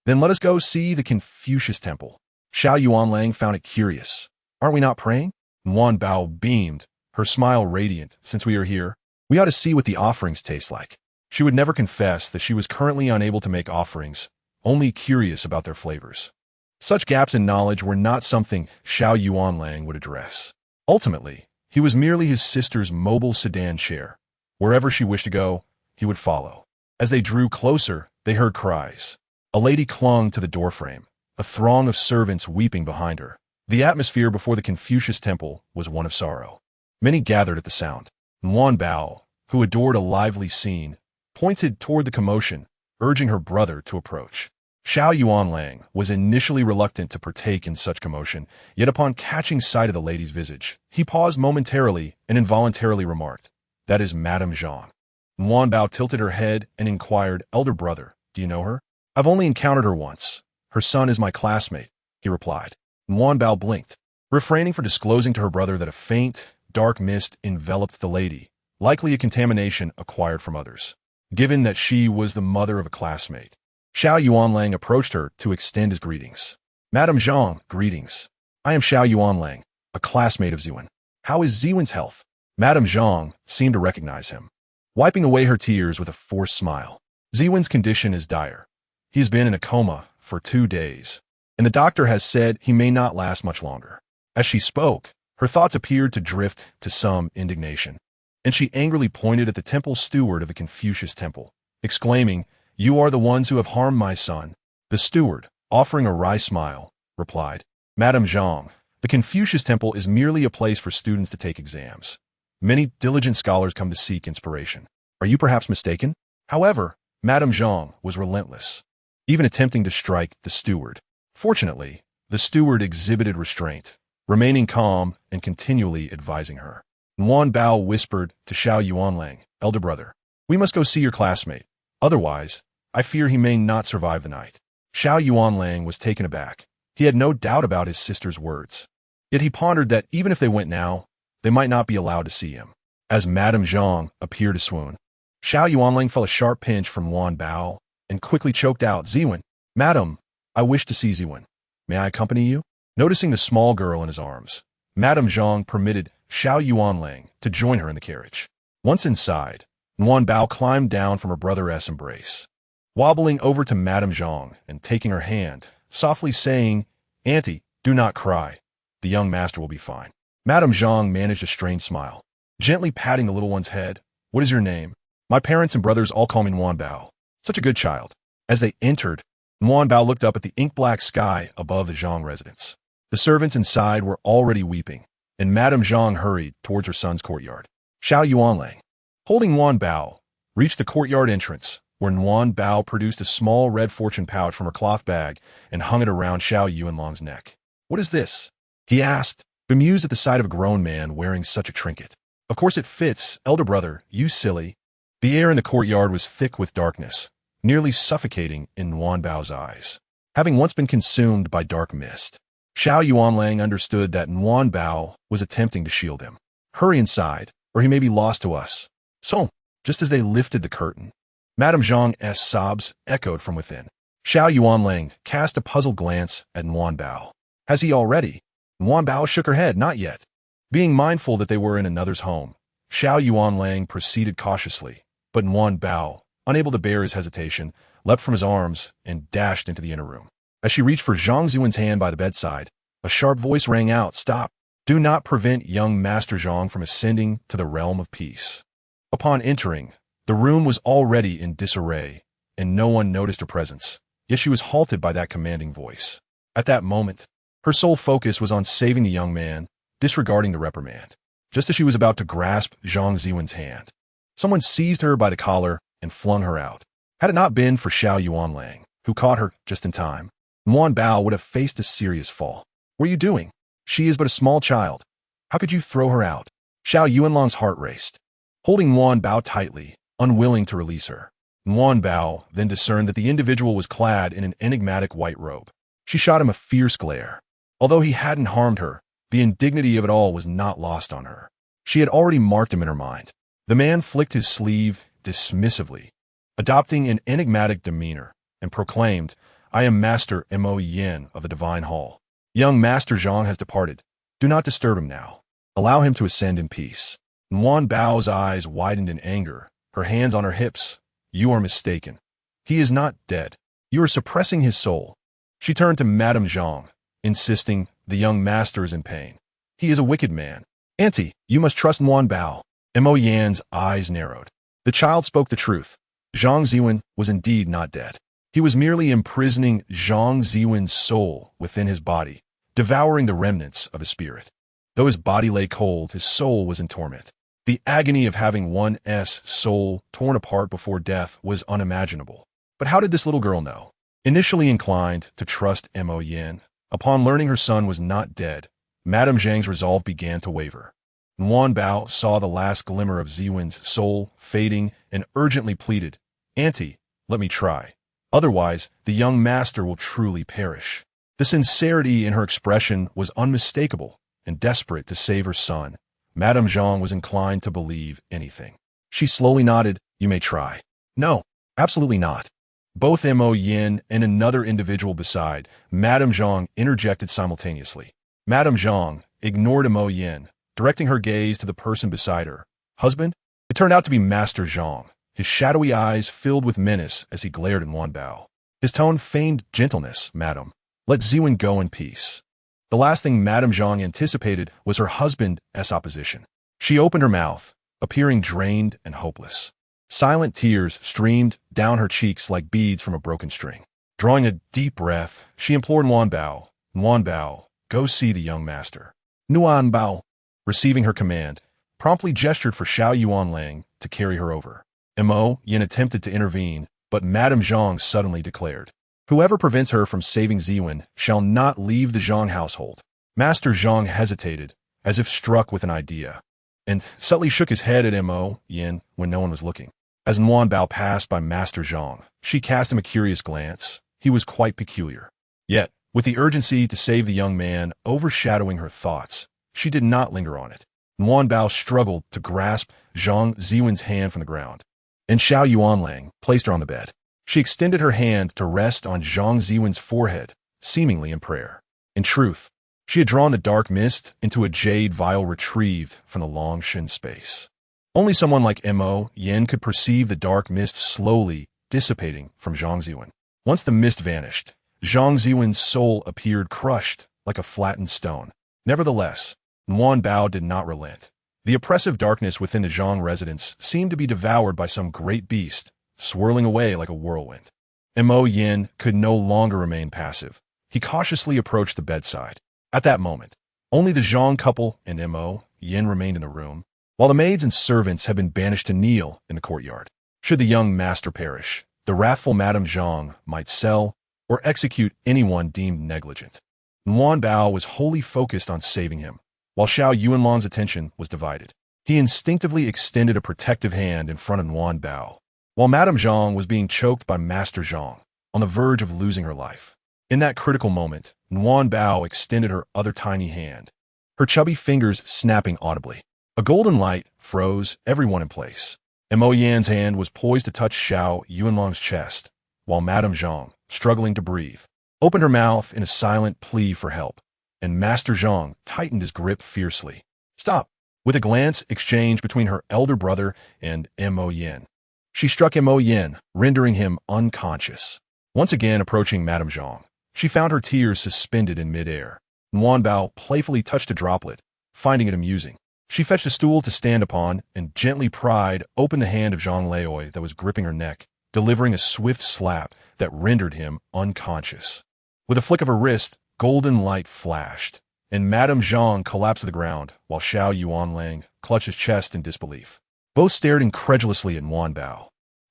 Then let us go see the Confucius temple. Xiao Yuanlang found it curious. Aren't we not praying? Nuan Bao beamed, her smile radiant. Since we are here, we ought to see what the offerings taste like. She would never confess that she was currently unable to make offerings, only curious about their flavors. Such gaps in knowledge were not something Xiao Yuanlang would address. Ultimately, he was merely his sister's mobile sedan chair. Wherever she wished to go, he would follow. As they drew closer, they heard cries. A lady clung to the doorframe, a throng of servants weeping behind her. The atmosphere before the Confucius temple was one of sorrow. Many gathered at the sound. Nuan Bao, who adored a lively scene, pointed toward the commotion, urging her brother to approach. Xiao Yuanlang was initially reluctant to partake in such commotion, yet upon catching sight of the lady's visage, he paused momentarily and involuntarily remarked, "That is Madame Zhang." Nuan Bao tilted her head and inquired, "Elder brother, do you know her?" "I've only encountered her once. Her son is my classmate," he replied. Nuan Bao blinked, refraining from disclosing to her brother that a faint, dark mist enveloped the lady, likely a contamination acquired from others, given that she was the mother of a classmate. Xiao Yuanlang approached her to extend his greetings. "Madame Zhang, greetings. I am Xiao Yuanlang, a classmate of Ziwen. How is Ziwen's health?" Madame Zhang seemed to recognize him, wiping away her tears with a forced smile. "Ziwen's condition is dire. He has been in a coma for 2 days, and the doctor has said he may not last much longer." As she spoke, her thoughts appeared to drift to some indignation, and she angrily pointed at the temple steward of the Confucius temple, exclaiming, "You are the ones who have harmed my son." The steward, offering a wry smile, replied, "Madame Zhang, the Confucius temple is merely a place for students to take exams. Many diligent scholars come to seek inspiration. Are you perhaps mistaken?" However, Madame Zhang was relentless, even attempting to strike the steward. Fortunately, the steward exhibited restraint, remaining calm and continually advising her. Nuan Bao whispered to Xiao Yuanlang, "Elder brother, we must go see your classmate. Otherwise, I fear he may not survive the night." Xiao Yuanlang was taken aback. He had no doubt about his sister's words. Yet he pondered that even if they went now, they might not be allowed to see him. As Madame Zhang appeared to swoon, Xiao Yuanlang felt a sharp pinch from Nuan Bao and quickly choked out, "Ziwen, Madam, I wish to see Ziwen. May I accompany you?" Noticing the small girl in his arms, Madame Zhang permitted Xiao Yuanlang to join her in the carriage. Once inside, Nuan Bao climbed down from her brother's embrace, wobbling over to Madame Zhang and taking her hand, softly saying, "Auntie, do not cry. The young master will be fine." Madame Zhang managed a strained smile, gently patting the little one's head. "What is your name?" "My parents and brothers all call me Nuan Bao." "Such a good child." As they entered, Nuan Bao looked up at the ink-black sky above the Zhang residence. The servants inside were already weeping, and Madame Zhang hurried towards her son's courtyard. Xiao Yuanlang, holding Nuan Bao, reached the courtyard entrance, where Nuan Bao produced a small red fortune pouch from her cloth bag and hung it around Xiao Yuanlang's neck. "What is this?" he asked, bemused at the sight of a grown man wearing such a trinket. "Of course it fits, elder brother, you silly." The air in the courtyard was thick with darkness, nearly suffocating in Nuan Bao's eyes, having once been consumed by dark mist. Xiao Yuanlang understood that Nuan Bao was attempting to shield him. "Hurry inside, or he may be lost to us." So, just as they lifted the curtain, Madame Zhang's sobs echoed from within. Xiao Yuanlang cast a puzzled glance at Nuan Bao. "Has he already?" Nuan Bao shook her head, "Not yet." Being mindful that they were in another's home, Xiao Yuanlang proceeded cautiously, but Nuan Bao, unable to bear his hesitation, leapt from his arms and dashed into the inner room. As she reached for Zhang Ziwen's hand by the bedside, a sharp voice rang out, "Stop! Do not prevent young Master Zhang from ascending to the realm of peace." Upon entering, the room was already in disarray, and no one noticed her presence, yet she was halted by that commanding voice. At that moment, her sole focus was on saving the young man, disregarding the reprimand. Just as she was about to grasp Zhang Ziwen's hand, someone seized her by the collar and flung her out. Had it not been for Xiao Yuanlang, who caught her just in time, Nuan Bao would have faced a serious fall. "What are you doing? She is but a small child. How could you throw her out?" Xiao Yuanlang's heart raced, holding Nuan Bao tightly, unwilling to release her. Nuan Bao then discerned that the individual was clad in an enigmatic white robe. She shot him a fierce glare. Although he hadn't harmed her, the indignity of it all was not lost on her. She had already marked him in her mind. The man flicked his sleeve dismissively, adopting an enigmatic demeanor, and proclaimed, "I am Master Mo Yin of the Divine Hall. Young Master Zhang has departed. Do not disturb him now. Allow him to ascend in peace." Nguyen Bao's eyes widened in anger, her hands on her hips. "You are mistaken. He is not dead. You are suppressing his soul." She turned to Madame Zhang, insisting, "The young master is in pain. He is a wicked man. Auntie, you must trust Nguyen Bao." Mo Yan's eyes narrowed. The child spoke the truth. Zhang Ziwen was indeed not dead. He was merely imprisoning Zhang Ziwen's soul within his body, devouring the remnants of his spirit. Though his body lay cold, his soul was in torment. The agony of having one's soul torn apart before death was unimaginable. But how did this little girl know? Initially inclined to trust Mo Yin, upon learning her son was not dead, Madame Zhang's resolve began to waver. Nguyen Bao saw the last glimmer of Ziwen's soul fading and urgently pleaded, "Auntie, let me try. Otherwise, the young master will truly perish." The sincerity in her expression was unmistakable, and desperate to save her son, Madame Zhang was inclined to believe anything. She slowly nodded, "You may try." "No, absolutely not." Both Mo Yin and another individual beside Madame Zhang interjected simultaneously. Madame Zhang ignored Mo Yin, directing her gaze to the person beside her. "Husband?" It turned out to be Master Zhang, his shadowy eyes filled with menace as he glared at Nguyen Bao. His tone feigned gentleness. "Madam, let Ziwen go in peace." The last thing Madame Zhang anticipated was her husband's opposition. She opened her mouth, appearing drained and hopeless. Silent tears streamed down her cheeks like beads from a broken string. Drawing a deep breath, she implored Nguyen Bao, go see the young master. Nguyen Bao, receiving her command, promptly gestured for Xiao Yuanlang to carry her over. Mo Yin attempted to intervene, but Madame Zhang suddenly declared, "Whoever prevents her from saving Ziwen shall not leave the Zhang household." Master Zhang hesitated, as if struck with an idea, and subtly shook his head at Mo Yin when no one was looking. As Nguyen Bao passed by Master Zhang, she cast him a curious glance. He was quite peculiar. Yet, with the urgency to save the young man overshadowing her thoughts, she did not linger on it. Nguyen Bao struggled to grasp Zhang Ziwen's hand from the ground, and Xiao Yuanlang placed her on the bed. She extended her hand to rest on Zhang Ziwen's forehead, seemingly in prayer. In truth, she had drawn the dark mist into a jade vial retrieved from the long Shin space. Only someone like Mo Yin could perceive the dark mist slowly dissipating from Zhang Ziwen. Once the mist vanished, Zhang Ziwen's soul appeared crushed like a flattened stone. Nevertheless, Nguyen Bao did not relent. The oppressive darkness within the Zhang residence seemed to be devoured by some great beast, swirling away like a whirlwind. Mo Yin could no longer remain passive. He cautiously approached the bedside. At that moment, only the Zhang couple and Mo Yin remained in the room, while the maids and servants had been banished to kneel in the courtyard. Should the young master perish, the wrathful Madame Zhang might sell or execute anyone deemed negligent. Nguyen Bao was wholly focused on saving him, while Xiao Yuanlang's attention was divided. He instinctively extended a protective hand in front of Nguyen Bao, while Madame Zhang was being choked by Master Zhang, on the verge of losing her life. In that critical moment, Nguyen Bao extended her other tiny hand, her chubby fingers snapping audibly. A golden light froze everyone in place. Mo Yan's hand was poised to touch Xiao Yuanlang's chest, while Madame Zhang, struggling to breathe, opened her mouth in a silent plea for help, and Master Zhang tightened his grip fiercely. "Stop!" With a glance exchanged between her elder brother and Mo Yin, she struck Mo Yin, rendering him unconscious. Once again approaching Madame Zhang, she found her tears suspended in midair. Nguyen Bao playfully touched a droplet, finding it amusing. She fetched a stool to stand upon and gently pried open the hand of Zhang Leoi that was gripping her neck, delivering a swift slap that rendered him unconscious. With a flick of her wrist, golden light flashed, and Madame Zhang collapsed to the ground, while Xiao Yuanlang clutched his chest in disbelief. Both stared incredulously at Nguyen Bao.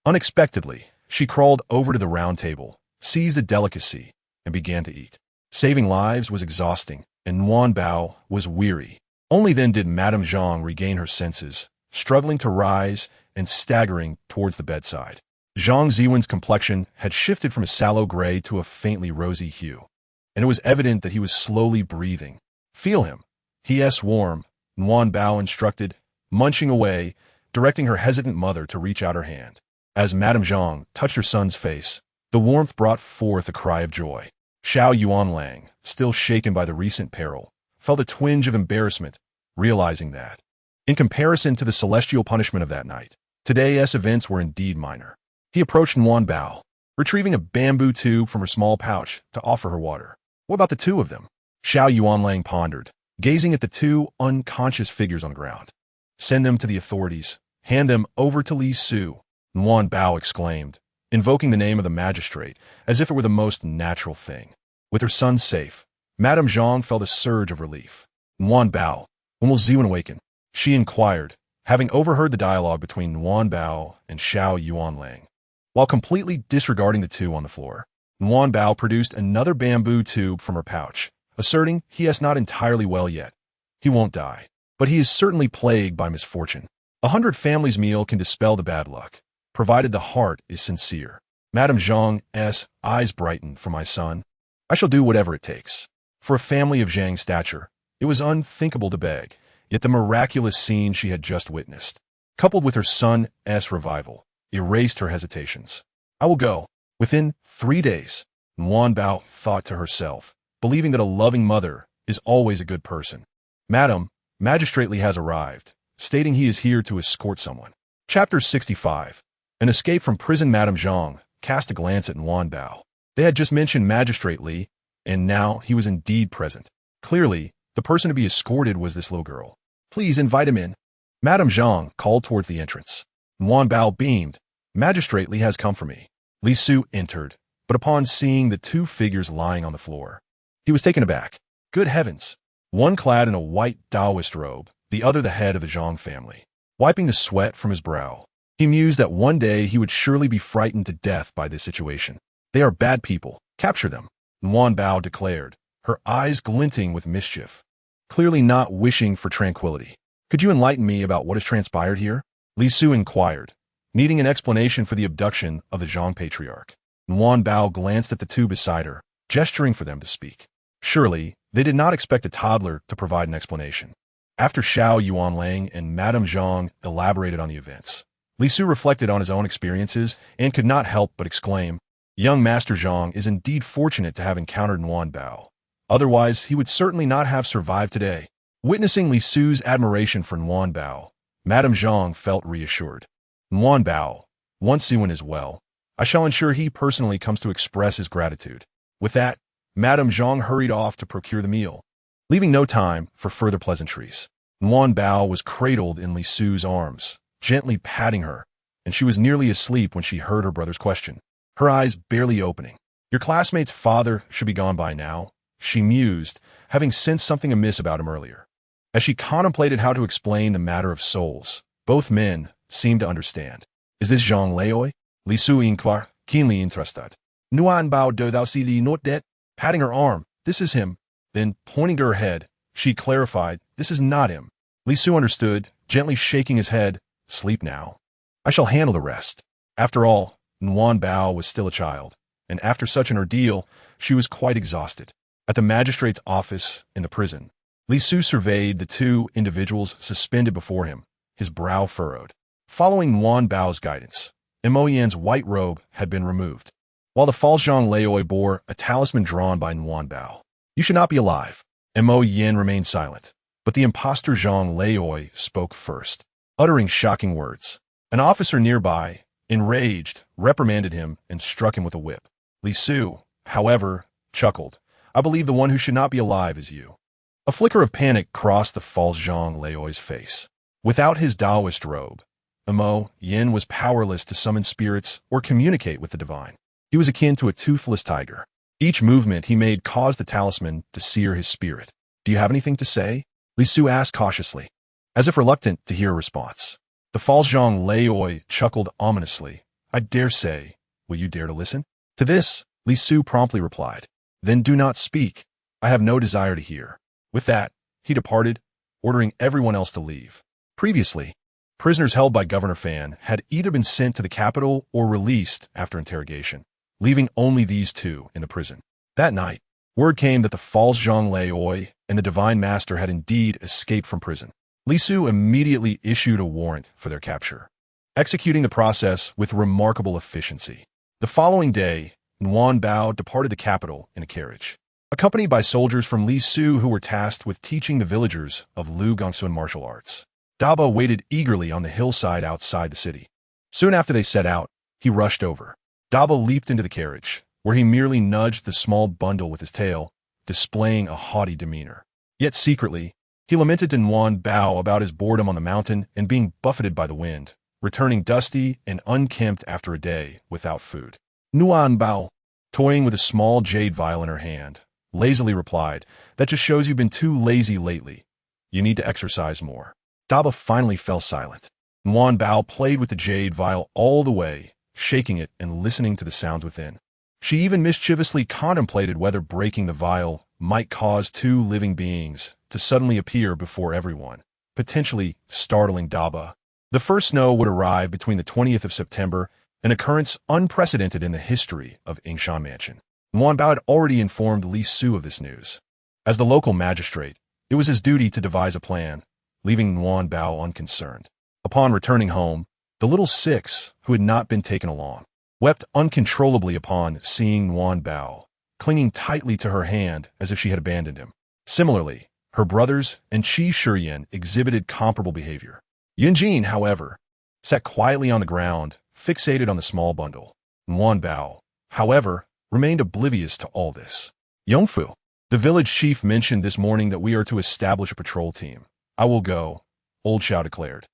Unexpectedly, she crawled over to the round table, seized a delicacy, and began to eat. Saving lives was exhausting, and Nguyen Bao was weary. Only then did Madame Zhang regain her senses, struggling to rise and staggering towards the bedside. Zhang Ziwen's complexion had shifted from a sallow gray to a faintly rosy hue, and it was evident that he was slowly breathing. "Feel him. He is warm," Nguyen Bao instructed, munching away, directing her hesitant mother to reach out her hand. As Madame Zhang touched her son's face, the warmth brought forth a cry of joy. Xiao Yuanlang, still shaken by the recent peril, felt a twinge of embarrassment, realizing that, in comparison to the celestial punishment of that night, today's events were indeed minor. He approached Nuan Bao, retrieving a bamboo tube from her small pouch to offer her water. What about the two of them? Xiao Yuanlang pondered, gazing at the two unconscious figures on the ground. Send them to the authorities. Hand them over to Li Su, Nuan Bao exclaimed, invoking the name of the magistrate as if it were the most natural thing. With her son safe, Madame Zhang felt a surge of relief. Nuan Bao, when will Ziwen awaken? She inquired, having overheard the dialogue between Nuan Bao and Xiao Yuanlang. While completely disregarding the two on the floor, Nuan Bao produced another bamboo tube from her pouch, asserting he is not entirely well yet. He won't die, but he is certainly plagued by misfortune. 100 families' meal can dispel the bad luck, provided the heart is sincere. Madame Zhang's eyes brightened. For my son, I shall do whatever it takes. For a family of Zhang's stature, it was unthinkable to beg, yet the miraculous scene she had just witnessed, coupled with her son's revival, erased her hesitations. I will go. Within 3 days, Nuan Bao thought to herself, believing that a loving mother is always a good person. Madame, Magistrate Li has arrived, stating he is here to escort someone. Chapter 65. An escape from prison. Madame Zhang cast a glance at Nuan Bao. They had just mentioned Magistrate Li, and now he was indeed present. Clearly, the person to be escorted was this little girl. Please invite him in. Madame Zhang called towards the entrance. Nuan Bao beamed. Magistrate Li has come for me. Li Su entered, but upon seeing the two figures lying on the floor, he was taken aback. Good heavens! One clad in a white Taoist robe, the other the head of the Zhang family. Wiping the sweat from his brow, he mused that one day he would surely be frightened to death by this situation. They are bad people. Capture them, Nuan Bao declared, her eyes glinting with mischief, clearly not wishing for tranquility. Could you enlighten me about what has transpired here? Li Su inquired, needing an explanation for the abduction of the Zhang patriarch. Nuan Bao glanced at the two beside her, gesturing for them to speak. Surely, they did not expect a toddler to provide an explanation. After Xiao Yuanlang and Madame Zhang elaborated on the events, Li Su reflected on his own experiences and could not help but exclaim, young Master Zhang is indeed fortunate to have encountered Nuan Bao. Otherwise, he would certainly not have survived today. Witnessing Li Su's admiration for Nuan Bao, Madame Zhang felt reassured. Nuan Bao, once Ziwen is well, I shall ensure he personally comes to express his gratitude. With that, Madame Zhang hurried off to procure the meal, leaving no time for further pleasantries. Nuan Bao was cradled in Li Su's arms, gently patting her, and she was nearly asleep when she heard her brother's question, her eyes barely opening. Your classmate's father should be gone by now, she mused, having sensed something amiss about him earlier. As she contemplated how to explain the matter of souls, both men seemed to understand. Is this Zhang Leoi? Li Su inquired, keenly interested. Nuan Bao do thou see Li not dead? Patting her arm, this is him. Then, pointing to her head, she clarified, this is not him. Li Su understood, gently shaking his head, sleep now. I shall handle the rest. After all, Nuan Bao was still a child, and after such an ordeal, she was quite exhausted. At the magistrate's office in the prison, Li Su surveyed the two individuals suspended before him, his brow furrowed. Following Nuan Bao's guidance, Mo Yan's white robe had been removed, while the false Zhang Leoi bore a talisman drawn by Nuan Bao. You should not be alive. Mo Yan remained silent, but the impostor Zhang Leoi spoke first, uttering shocking words. An officer nearby, enraged, reprimanded him and struck him with a whip. Li Su, however, chuckled. I believe the one who should not be alive is you. A flicker of panic crossed the false Zhang Leoi's face. Without his Taoist robe, Mo Yin was powerless to summon spirits or communicate with the divine. He was akin to a toothless tiger. Each movement he made caused the talisman to sear his spirit. Do you have anything to say? Li Su asked cautiously, as if reluctant to hear a response. The false Zhang Leoi chuckled ominously. I dare say. Will you dare to listen? To this, Li Su promptly replied. Then do not speak. I have no desire to hear. With that, he departed, ordering everyone else to leave. Previously, prisoners held by Governor Fan had either been sent to the capital or released after interrogation, leaving only these two in the prison. That night, word came that the false Zhang Leoi and the Divine Master had indeed escaped from prison. Lisu immediately issued a warrant for their capture, executing the process with remarkable efficiency. The following day, Nguyen Bao departed the capital in a carriage, accompanied by soldiers from Lisu who were tasked with teaching the villagers of Liugang martial arts. Daba waited eagerly on the hillside outside the city. Soon after they set out, he rushed over. Daba leaped into the carriage, where he merely nudged the small bundle with his tail, displaying a haughty demeanor. Yet secretly, he lamented to Nguyen Bao about his boredom on the mountain and being buffeted by the wind, returning dusty and unkempt after a day without food. Nguyen Bao, toying with a small jade vial in her hand, lazily replied, "That just shows you've been too lazy lately. You need to exercise more." Daba finally fell silent. Nguyen Bao played with the jade vial all the way, shaking it and listening to the sounds within. She even mischievously contemplated whether breaking the vial might cause two living beings to suddenly appear before everyone, potentially startling Daba. The first snow would arrive between the 20th of September, an occurrence unprecedented in the history of Yingshan Mansion. Nguyen Bao had already informed Li Su of this news. As the local magistrate, it was his duty to devise a plan, leaving Nguyen Bao unconcerned. Upon returning home, the little six, who had not been taken along, wept uncontrollably upon seeing Nguyen Bao, clinging tightly to her hand as if she had abandoned him. Similarly, her brothers and Qi Shiyan exhibited comparable behavior. Yunjin, however, sat quietly on the ground, fixated on the small bundle. Nguyen Bao, however, remained oblivious to all this. Yongfu, the village chief, mentioned this morning that we are to establish a patrol team. I will go, old Xiao declared.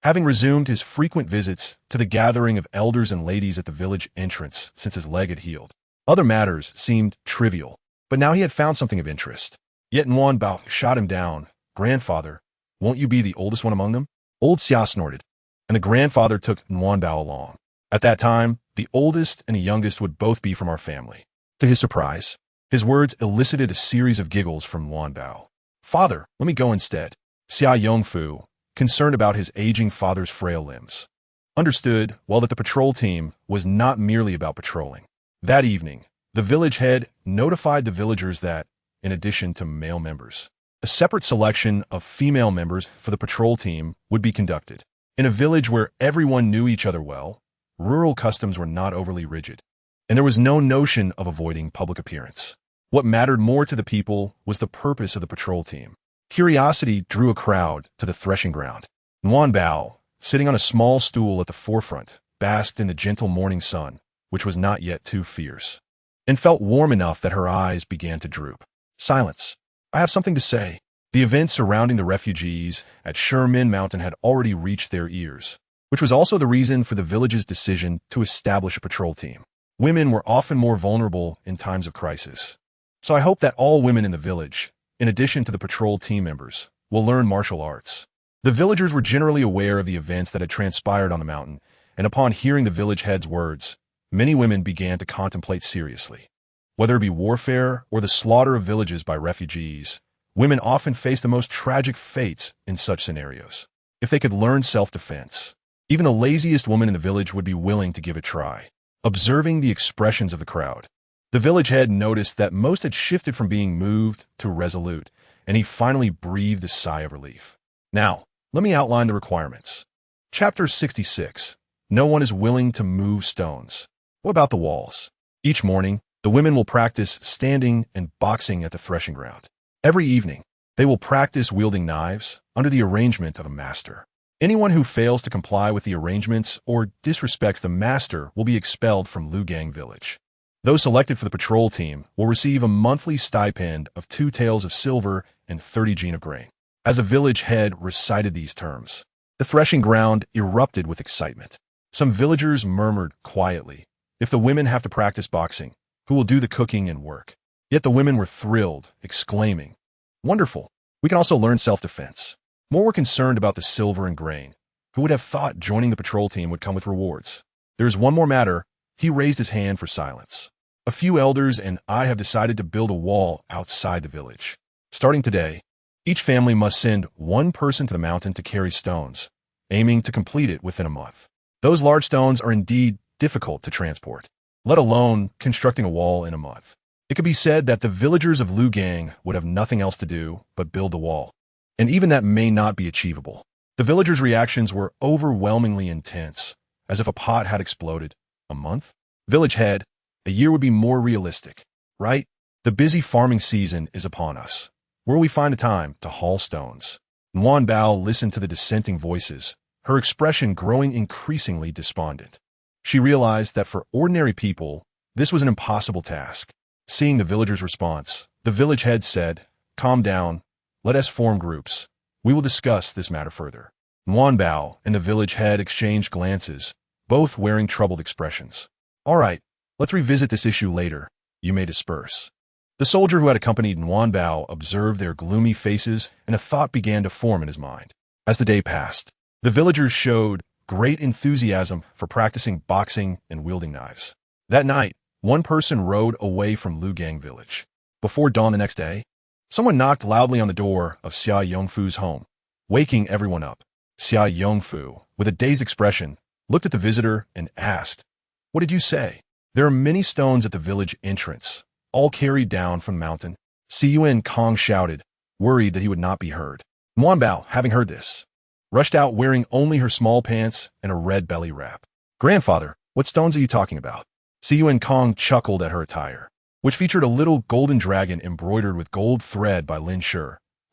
Having resumed his frequent visits to the gathering of elders and ladies at the village entrance since his leg had healed, other matters seemed trivial, but now he had found something of interest. Yet Nguyen Bao shot him down. "Grandfather, won't you be the oldest one among them?" Old Xiao snorted, and the grandfather took Nguyen Bao along. At that time, the oldest and the youngest would both be from our family. To his surprise, his words elicited a series of giggles from Nguyen Bao. "Father, let me go instead." Xia Yongfu, concerned about his aging father's frail limbs, understood well that the patrol team was not merely about patrolling. That evening, the village head notified the villagers that, in addition to male members, a separate selection of female members for the patrol team would be conducted. In a village where everyone knew each other well, rural customs were not overly rigid, and there was no notion of avoiding public appearance. What mattered more to the people was the purpose of the patrol team. Curiosity drew a crowd to the threshing ground. Nguyen Bao, sitting on a small stool at the forefront, basked in the gentle morning sun, which was not yet too fierce, and felt warm enough that her eyes began to droop. "Silence. I have something to say." The events surrounding the refugees at Sherman Mountain had already reached their ears, which was also the reason for the village's decision to establish a patrol team. Women were often more vulnerable in times of crisis, so I hope that all women in the village, in addition to the patrol team members, will learn martial arts. The villagers were generally aware of the events that had transpired on the mountain, and upon hearing the village head's words, many women began to contemplate seriously. Whether it be warfare or the slaughter of villages by refugees, women often face the most tragic fates in such scenarios. If they could learn self-defense, even the laziest woman in the village would be willing to give it a try. Observing the expressions of the crowd, the village head noticed that most had shifted from being moved to resolute, and he finally breathed a sigh of relief. Now, let me outline the requirements. Chapter 66. No one is willing to move stones. What about the walls? Each morning, the women will practice standing and boxing at the threshing ground. Every evening, they will practice wielding knives under the arrangement of a master. Anyone who fails to comply with the arrangements or disrespects the master will be expelled from Liugang Village. Those selected for the patrol team will receive a monthly stipend of 2 taels of silver and 30 jin of grain. As the village head recited these terms, the threshing ground erupted with excitement. Some villagers murmured quietly, "If the women have to practice boxing, who will do the cooking and work?" Yet the women were thrilled, exclaiming, "Wonderful! We can also learn self-defense." More were concerned about the silver and grain. Who would have thought joining the patrol team would come with rewards? There is one more matter. He raised his hand for silence. "A few elders and I have decided to build a wall outside the village. Starting today, each family must send one person to the mountain to carry stones, aiming to complete it within a month. Those large stones are indeed difficult to transport, let alone constructing a wall in a month. It could be said that the villagers of Liugang would have nothing else to do but build the wall. and even that may not be achievable. The villagers' reactions were overwhelmingly intense, as if a pot had exploded. A month? Village head, a year would be more realistic, right? The busy farming season is upon us. Where will we find the time to haul stones? Nguyen Bao listened to the dissenting voices, her expression growing increasingly despondent. She realized that for ordinary people, this was an impossible task. Seeing the villagers' response, the village head said, "Calm down. Let us form groups. We will discuss this matter further." Nguyen Bao and the village head exchanged glances, both wearing troubled expressions. "All right, let's revisit this issue later. You may disperse." The soldier who had accompanied Nguyen Bao observed their gloomy faces, and a thought began to form in his mind. As the day passed, the villagers showed great enthusiasm for practicing boxing and wielding knives. That night, one person rode away from Liugang Village. Before dawn the next day, someone knocked loudly on the door of Xiao Yongfu's home, waking everyone up. Xiao Yongfu, with a dazed expression, looked at the visitor and asked, "What did you say?" "There are many stones at the village entrance, all carried down from the mountain." Xiao Kong shouted, worried that he would not be heard. Nguyen Bao, having heard this, rushed out wearing only her small pants and a red belly wrap. "Grandfather, what stones are you talking about?" Xiao Kong chuckled at her attire, which featured a little golden dragon embroidered with gold thread by Lin Shi,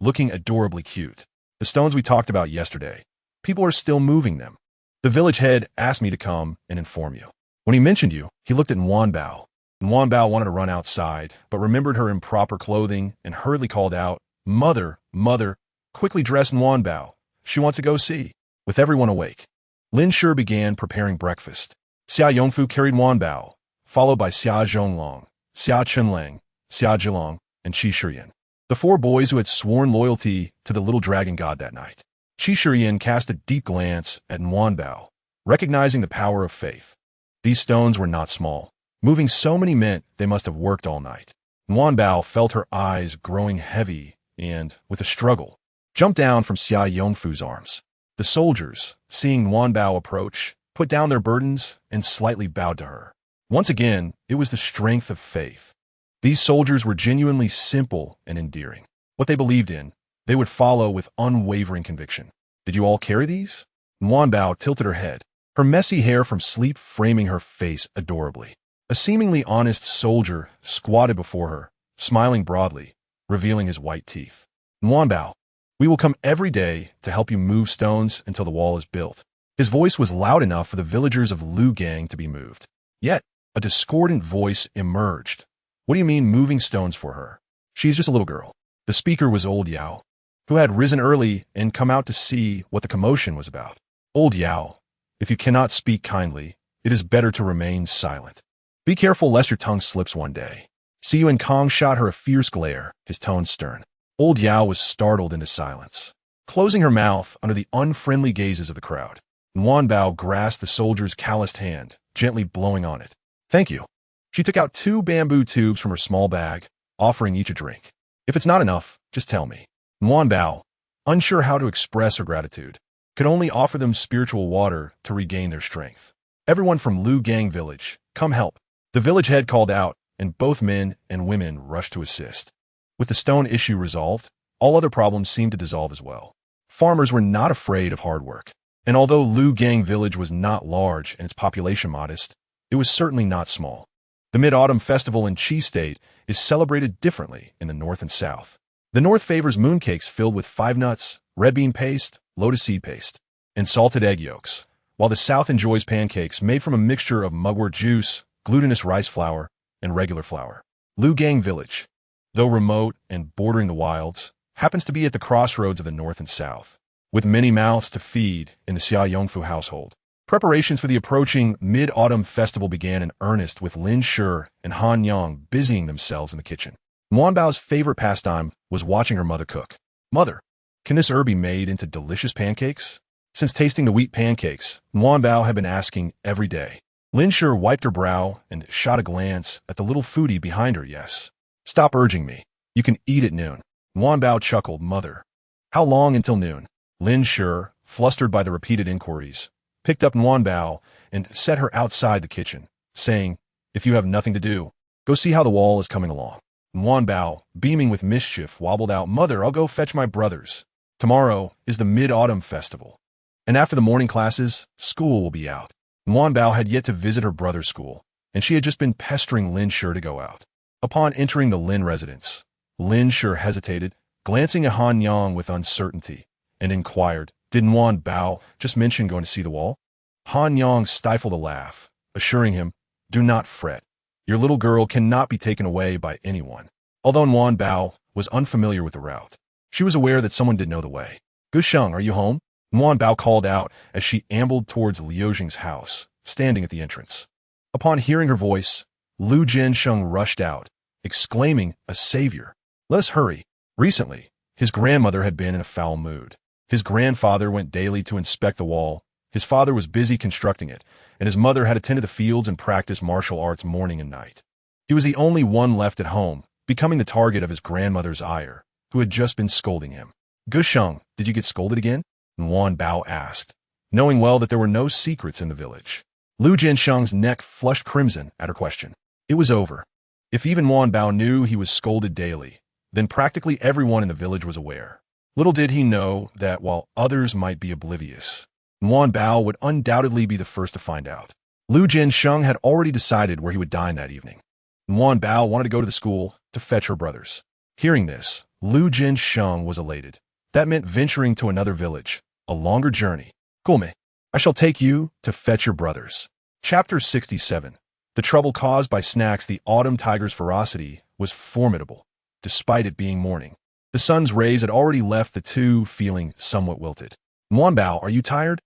looking adorably cute. "The stones we talked about yesterday. People are still moving them. The village head asked me to come and inform you." When he mentioned you, he looked at Nguyen Bao. Nguyen Bao wanted to run outside, but remembered her improper clothing and hurriedly called out, "Mother, mother, quickly dress Nguyen Bao. She wants to go see." With everyone awake, Lin Shi began preparing breakfast. Xiao Yongfu carried Nguyen Bao, followed by Xia Zhonglong, Xia Chenlang, Xia Zhilong, and Qi Shiyan, the four boys who had sworn loyalty to the little dragon god that night. Qi Shiyan cast a deep glance at Nguyen Bao, recognizing the power of faith. These stones were not small. Moving so many meant they must have worked all night. Nguyen Bao felt her eyes growing heavy and, with a struggle, jumped down from Xia Yongfu's arms. The soldiers, seeing Nguyen Bao approach, put down their burdens and slightly bowed to her. Once again, it was the strength of faith. These soldiers were genuinely simple and endearing. What they believed in, they would follow with unwavering conviction. "Did you all carry these?" Nguyen Bao tilted her head, her messy hair from sleep framing her face adorably. A seemingly honest soldier squatted before her, smiling broadly, revealing his white teeth. "Nguyen Bao, we will come every day to help you move stones until the wall is built." His voice was loud enough for the villagers of Liugang to be moved. Yet, a discordant voice emerged. "What do you mean moving stones for her? She's just a little girl." The speaker was old Xiao, who had risen early and come out to see what the commotion was about. "Old Xiao, if you cannot speak kindly, it is better to remain silent. Be careful lest your tongue slips one day." Xiao Kong shot her a fierce glare, his tone stern. Old Xiao was startled into silence, closing her mouth under the unfriendly gazes of the crowd. Nguyen Bao grasped the soldier's calloused hand, gently blowing on it. "Thank you." She took out 2 bamboo tubes from her small bag, offering each a drink. "If it's not enough, just tell me." Nguyen Bao, unsure how to express her gratitude, could only offer them spiritual water to regain their strength. "Everyone from Liugang Village, come help." The village head called out, and both men and women rushed to assist. With the stone issue resolved, all other problems seemed to dissolve as well. Farmers were not afraid of hard work, and although Liugang Village was not large and its population modest, it was certainly not small. The Mid-Autumn Festival in Qi State is celebrated differently in the north and south. The north favors mooncakes filled with 5 nuts, red bean paste, lotus seed paste, and salted egg yolks, while the south enjoys pancakes made from a mixture of mugwort juice, glutinous rice flour, and regular flour. Liugang Village, though remote and bordering the wilds, happens to be at the crossroads of the north and south, with many mouths to feed in the Xiao Yongfu household. Preparations for the approaching Mid-Autumn Festival began in earnest with Lin Shi and Han Yang busying themselves in the kitchen. Nguyen Bao's favorite pastime was watching her mother cook. "Mother, can this herb be made into delicious pancakes?" Since tasting the wheat pancakes, Nguyen Bao had been asking every day. Lin Shi wiped her brow and shot a glance at the little foodie behind her. "Yes. Stop urging me. You can eat at noon." Nguyen Bao chuckled. "Mother, how long until noon?" Lin Shi, flustered by the repeated inquiries, picked up Nguyen Bao and set her outside the kitchen, saying, "If you have nothing to do, go see how the wall is coming along." Nguyen Bao, beaming with mischief, wobbled out, "Mother, I'll go fetch my brothers." Tomorrow is the Mid-Autumn Festival, and after the morning classes, school will be out. Nguyen Bao had yet to visit her brother's school, and she had just been pestering Lin Shi to go out. Upon entering the Lin residence, Lin Shi hesitated, glancing at Han Yang with uncertainty, and inquired, "Did Nguyen Bao just mention going to see the wall?" Han Yang stifled a laugh, assuring him, "Do not fret. Your little girl cannot be taken away by anyone." Although Nguyen Bao was unfamiliar with the route, she was aware that someone did know the way. "Gusheng, are you home?" Nguyen Bao called out as she ambled towards Liu Jing's house, standing at the entrance. Upon hearing her voice, Lu Jiansheng rushed out, exclaiming, "A savior! Let us hurry." Recently, his grandmother had been in a foul mood. His grandfather went daily to inspect the wall. His father was busy constructing it, and his mother had attended the fields and practiced martial arts morning and night. He was the only one left at home, becoming the target of his grandmother's ire, who had just been scolding him. "Gusheng, did you get scolded again?" Nguyen Bao asked, knowing well that there were no secrets in the village. Lu Jiansheng's neck flushed crimson at her question. It was over. If even Nguyen Bao knew he was scolded daily, then practically everyone in the village was aware. Little did he know that while others might be oblivious, Nguyen Bao would undoubtedly be the first to find out. Lu Jiansheng had already decided where he would dine that evening. Nguyen Bao wanted to go to the school to fetch her brothers. Hearing this, Lu Jiansheng was elated. That meant venturing to another village, a longer journey. "Kulme, I shall take you to fetch your brothers." Chapter 67. The trouble caused by snacks. The autumn tiger's ferocity was formidable, despite it being morning. The sun's rays had already left the two feeling somewhat wilted. "Nguyen Bao, are you tired?"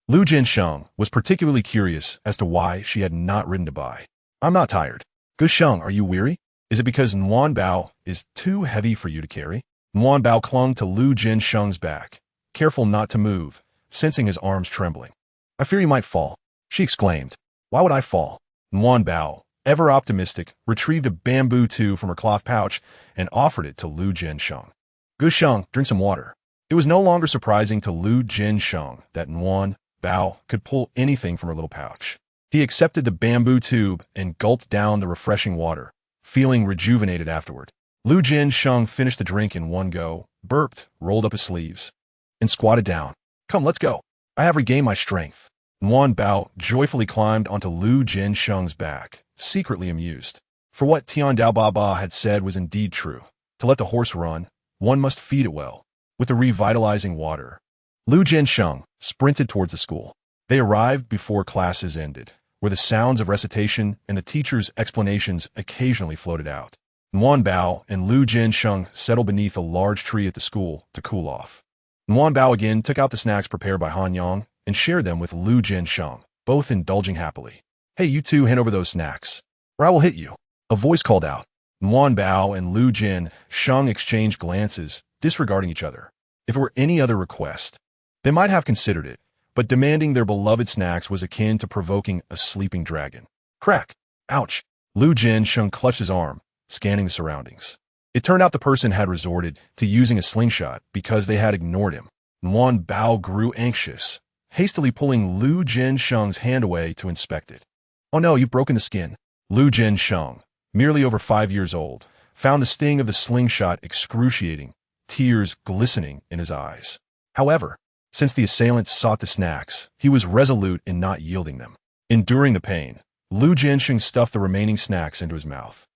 Lu Jiansheng was particularly curious as to why she had not ridden to Bai. "I'm not tired." "Gusheng, are you weary? Is it because Nguyen Bao is too heavy for you to carry?" Nguyen Bao clung to Lu Jiansheng's back, careful not to move, sensing his arms trembling. "I fear you might fall," she exclaimed. "Why would I fall?" Nguyen Bao, ever optimistic, retrieved a bamboo tube from her cloth pouch and offered it to Lu Jiansheng. "Gusheng, drink some water." It was no longer surprising to Lu Jiansheng that Nguyen Bao could pull anything from her little pouch. He accepted the bamboo tube and gulped down the refreshing water, feeling rejuvenated afterward. Lu Jiansheng finished the drink in one go, burped, rolled up his sleeves, and squatted down. "Come, let's go. I have regained my strength." Nguyen Bao joyfully climbed onto Lu Jiansheng's back, secretly amused. For what Tian Dao Baba had said was indeed true. To let the horse run, one must feed it well, with the revitalizing water. Lu Jiansheng sprinted towards the school. They arrived before classes ended, where the sounds of recitation and the teacher's explanations occasionally floated out. Nguyen Bao and Lu Jiansheng settled beneath a large tree at the school to cool off. Nguyen Bao again took out the snacks prepared by Han Yang and shared them with Lu Jiansheng, both indulging happily. "Hey, you two hand over those snacks, or I will hit you," a voice called out. Nguyen Bao and Lu Jiansheng exchanged glances, disregarding each other. If it were any other request, they might have considered it, but demanding their beloved snacks was akin to provoking a sleeping dragon. Crack! Ouch! Lu Jiansheng clutched his arm, scanning the surroundings. It turned out the person had resorted to using a slingshot because they had ignored him. Nguyen Bao grew anxious, hastily pulling Lu Jiansheng's hand away to inspect it. "Oh no, you've broken the skin." Lu Jiansheng, merely over 5 years old, found the sting of the slingshot excruciating, tears glistening in his eyes. However, since the assailant sought the snacks, he was resolute in not yielding them. Enduring the pain, Lu Jiansheng stuffed the remaining snacks into his mouth.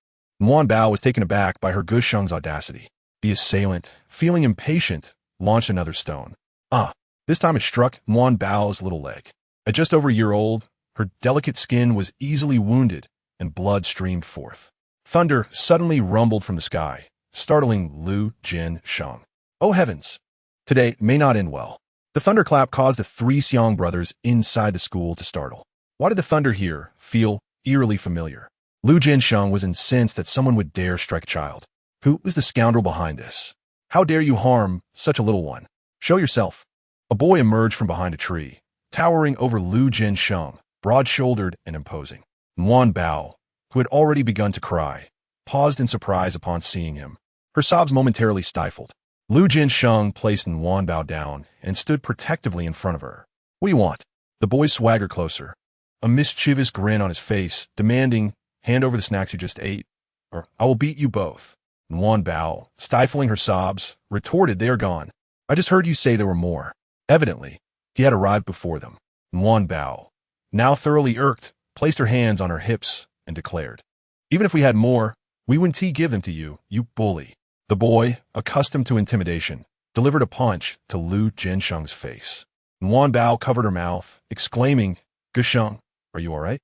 Nguyen Bao was taken aback by her Gusheng's audacity. The assailant, feeling impatient, launched another stone. This time it struck Nguyen Bao's little leg. At just over a year old, her delicate skin was easily wounded and blood streamed forth. Thunder suddenly rumbled from the sky, startling Lu Jiansheng. "Oh heavens! Today may not end well." The thunderclap caused the three Xiang brothers inside the school to startle. Why did the thunder here feel eerily familiar? Lu Jiansheng was incensed that someone would dare strike a child. Who is the scoundrel behind this? How dare you harm such a little one? Show yourself. A boy emerged from behind a tree, towering over Lu Jiansheng, broad-shouldered and imposing. Nguyen Bao, who had already begun to cry, paused in surprise upon seeing him. Her sobs momentarily stifled. Lu Jiansheng placed Nguyen Bao down and stood protectively in front of her. "What do you want?" The boy swaggered closer, a mischievous grin on his face, demanding, "Hand over the snacks you just ate, or I will beat you both." Nguyen Bao, stifling her sobs, retorted, "They are gone. I just heard you say there were more. Evidently, he had arrived before them. Nuan Bao, now thoroughly irked, placed her hands on her hips and declared, "Even if we had more, we wouldn't give them to you, you bully." The boy, accustomed to intimidation, delivered a punch to Lu Jinsheng's face. Nuan Bao covered her mouth, exclaiming, "Gusheng, are you all right?"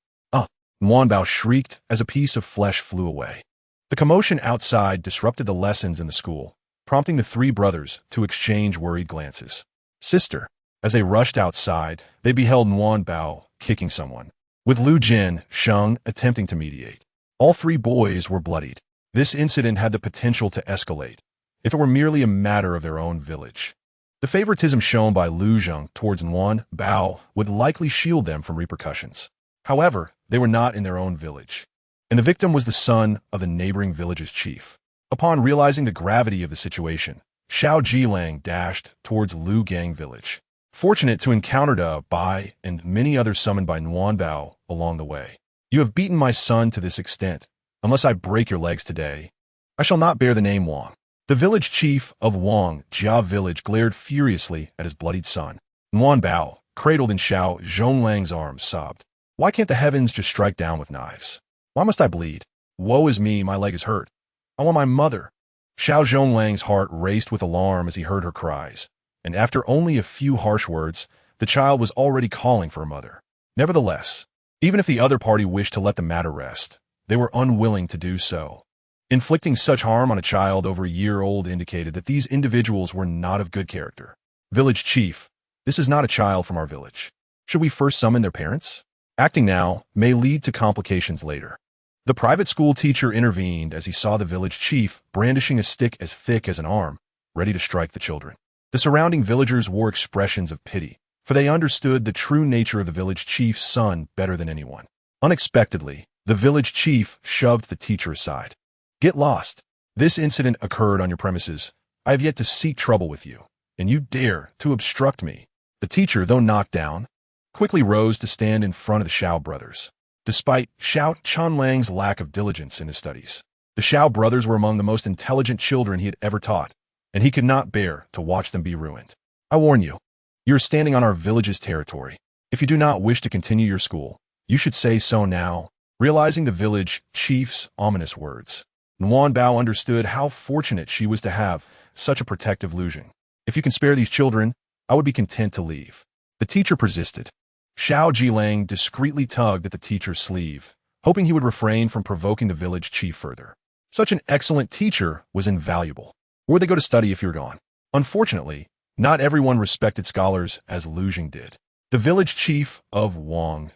Nuan Bao shrieked as a piece of flesh flew away. The commotion outside disrupted the lessons in the school, prompting the three brothers to exchange worried glances. "Sister." As they rushed outside, they beheld Nuan Bao kicking someone, with Lu Jinsheng attempting to mediate. All three boys were bloodied. This incident had the potential to escalate, if it were merely a matter of their own village. The favoritism shown by Lu Zheng towards Nuan Bao would likely shield them from repercussions. However, they were not in their own village, and the victim was the son of the neighboring village's chief. Upon realizing the gravity of the situation, Xiao Jilang dashed towards Liugang Village, fortunate to encounter Da Bai and many others summoned by Nuan Bao along the way. "You have beaten my son to this extent. Unless I break your legs today, I shall not bear the name Wang." The village chief of Liugang Village glared furiously at his bloodied son. Nuan Bao, cradled in Xiao Zhonglang's arms, sobbed, "Why can't the heavens just strike down with knives? Why must I bleed? Woe is me, my leg is hurt. I want my mother." Xiao Zhonglang's heart raced with alarm as he heard her cries, and after only a few harsh words, the child was already calling for a mother. Nevertheless, even if the other party wished to let the matter rest, they were unwilling to do so. Inflicting such harm on a child over a year old indicated that these individuals were not of good character. "Village chief, this is not a child from our village. Should we first summon their parents? Acting now may lead to complications later." The private school teacher intervened as he saw the village chief brandishing a stick as thick as an arm, ready to strike the children. The surrounding villagers wore expressions of pity, for they understood the true nature of the village chief's son better than anyone. Unexpectedly, the village chief shoved the teacher aside. "Get lost. This incident occurred on your premises. I have yet to seek trouble with you, and you dare to obstruct me." The teacher, though knocked down, quickly rose to stand in front of the Xiao brothers. Despite Xiao Chanlang's lack of diligence in his studies, the Xiao brothers were among the most intelligent children he had ever taught, and he could not bear to watch them be ruined. "I warn you, you are standing on our village's territory. If you do not wish to continue your school, you should say so now." Realizing the village chief's ominous words, Nuan Bao understood how fortunate she was to have such a protective Lu Zheng. "If you can spare these children, I would be content to leave." The teacher persisted. Xiao Jilang discreetly tugged at the teacher's sleeve, hoping he would refrain from provoking the village chief further. Such an excellent teacher was invaluable. Where would they go to study if you were gone? Unfortunately, not everyone respected scholars as Lu Zheng did. The village chief of Liugang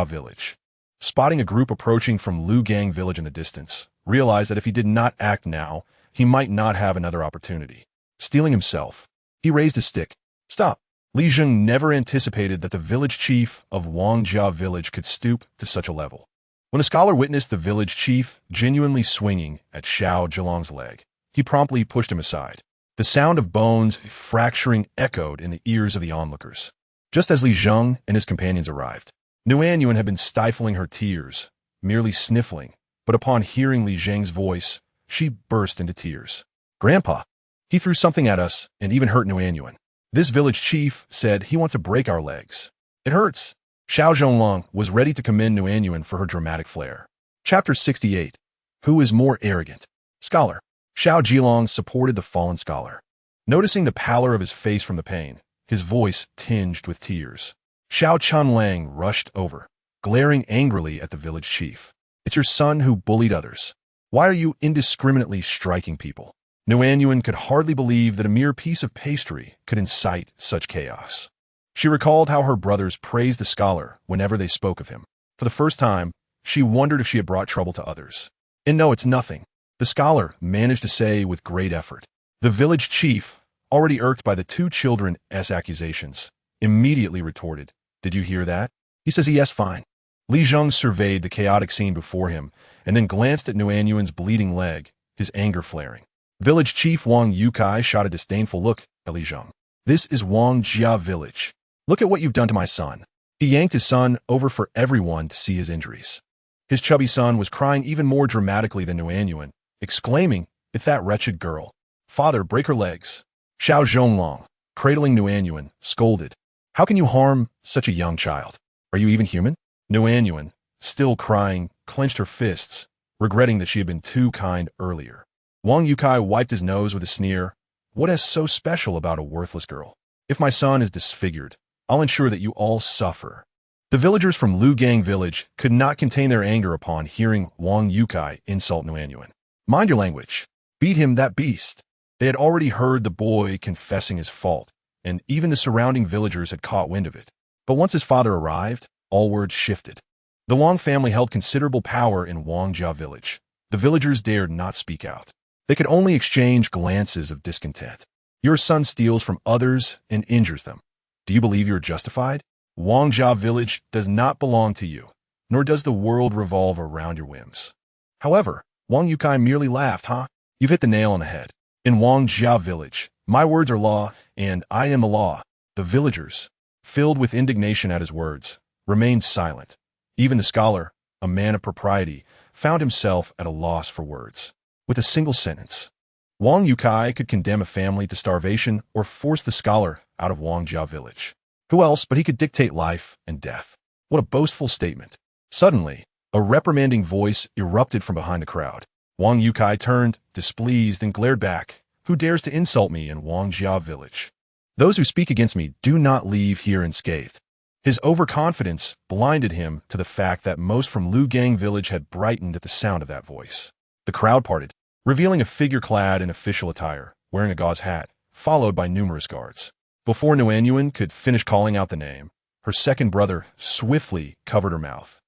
Village, spotting a group approaching from Liugang Village in the distance, realized that if he did not act now, he might not have another opportunity. Steeling himself, he raised his stick. "Stop." Li Zheng never anticipated that the village chief of Liugang Village could stoop to such a level. When the scholar witnessed the village chief genuinely swinging at Xiao Zhilong's leg, he promptly pushed him aside. The sound of bones fracturing echoed in the ears of the onlookers. Just as Li Zheng and his companions arrived, Nuanyuan had been stifling her tears, merely sniffling, but upon hearing Li Zheng's voice, she burst into tears. "Grandpa, he threw something at us and even hurt Nuanyuan. This village chief said he wants to break our legs. It hurts." Xiao Zhonglong was ready to commend Nuanyuan for her dramatic flair. Chapter 68. Who is more arrogant? Scholar. Xiao Jilong supported the fallen scholar. Noticing the pallor of his face from the pain, his voice tinged with tears, Xiao Chanlang rushed over, glaring angrily at the village chief. "It's your son who bullied others. Why are you indiscriminately striking people?" Nuanyuan could hardly believe that a mere piece of pastry could incite such chaos. She recalled how her brothers praised the scholar whenever they spoke of him. For the first time, she wondered if she had brought trouble to others. "And no, it's nothing," the scholar managed to say with great effort. The village chief, already irked by the two children's accusations, immediately retorted, "Did you hear that? He says yes, fine." Li Zheng surveyed the chaotic scene before him and then glanced at Nuanyuan's bleeding leg, his anger flaring. Village Chief Wang Yukai shot a disdainful look at Li Zheng. "This is Liugang Village. Look at what you've done to my son." He yanked his son over for everyone to see his injuries. His chubby son was crying even more dramatically than Nuanyuan, exclaiming, "It's that wretched girl. Father, break her legs." Xiao Zhonglong, cradling Nuanyuan, scolded. How can you harm such a young child? Are you even human? Nuanyuan, still crying, clenched her fists, regretting that she had been too kind earlier. Wang Yukai wiped his nose with a sneer. What is so special about a worthless girl? If my son is disfigured, I'll ensure that you all suffer. The villagers from Liugang Village could not contain their anger upon hearing Wang Yukai insult Nuanyuan. Mind your language. Beat him, that beast. They had already heard the boy confessing his fault, and even the surrounding villagers had caught wind of it. But once his father arrived, all words shifted. The Wang family held considerable power in Wangjia Village. The villagers dared not speak out. They could only exchange glances of discontent. Your son steals from others and injures them. Do you believe you are justified? Wangjia Village does not belong to you, nor does the world revolve around your whims. However, Wang Yukai merely laughed. You've hit the nail on the head. In Wangjia Village, my words are law, and I am the law. The villagers, filled with indignation at his words, remained silent. Even the scholar, a man of propriety, found himself at a loss for words. With a single sentence, Wang Yukai could condemn a family to starvation or force the scholar out of Wangjia Village. Who else but he could dictate life and death? What a boastful statement. Suddenly, a reprimanding voice erupted from behind the crowd. Wang Yukai turned, displeased, and glared back. Who dares to insult me in Wangjia Village? Those who speak against me do not leave here unscathed. His overconfidence blinded him to the fact that most from Liugang Village had brightened at the sound of that voice. The crowd parted, revealing a figure clad in official attire, wearing a gauze hat, followed by numerous guards. Before Nuanyuan could finish calling out the name, her second brother swiftly covered her mouth.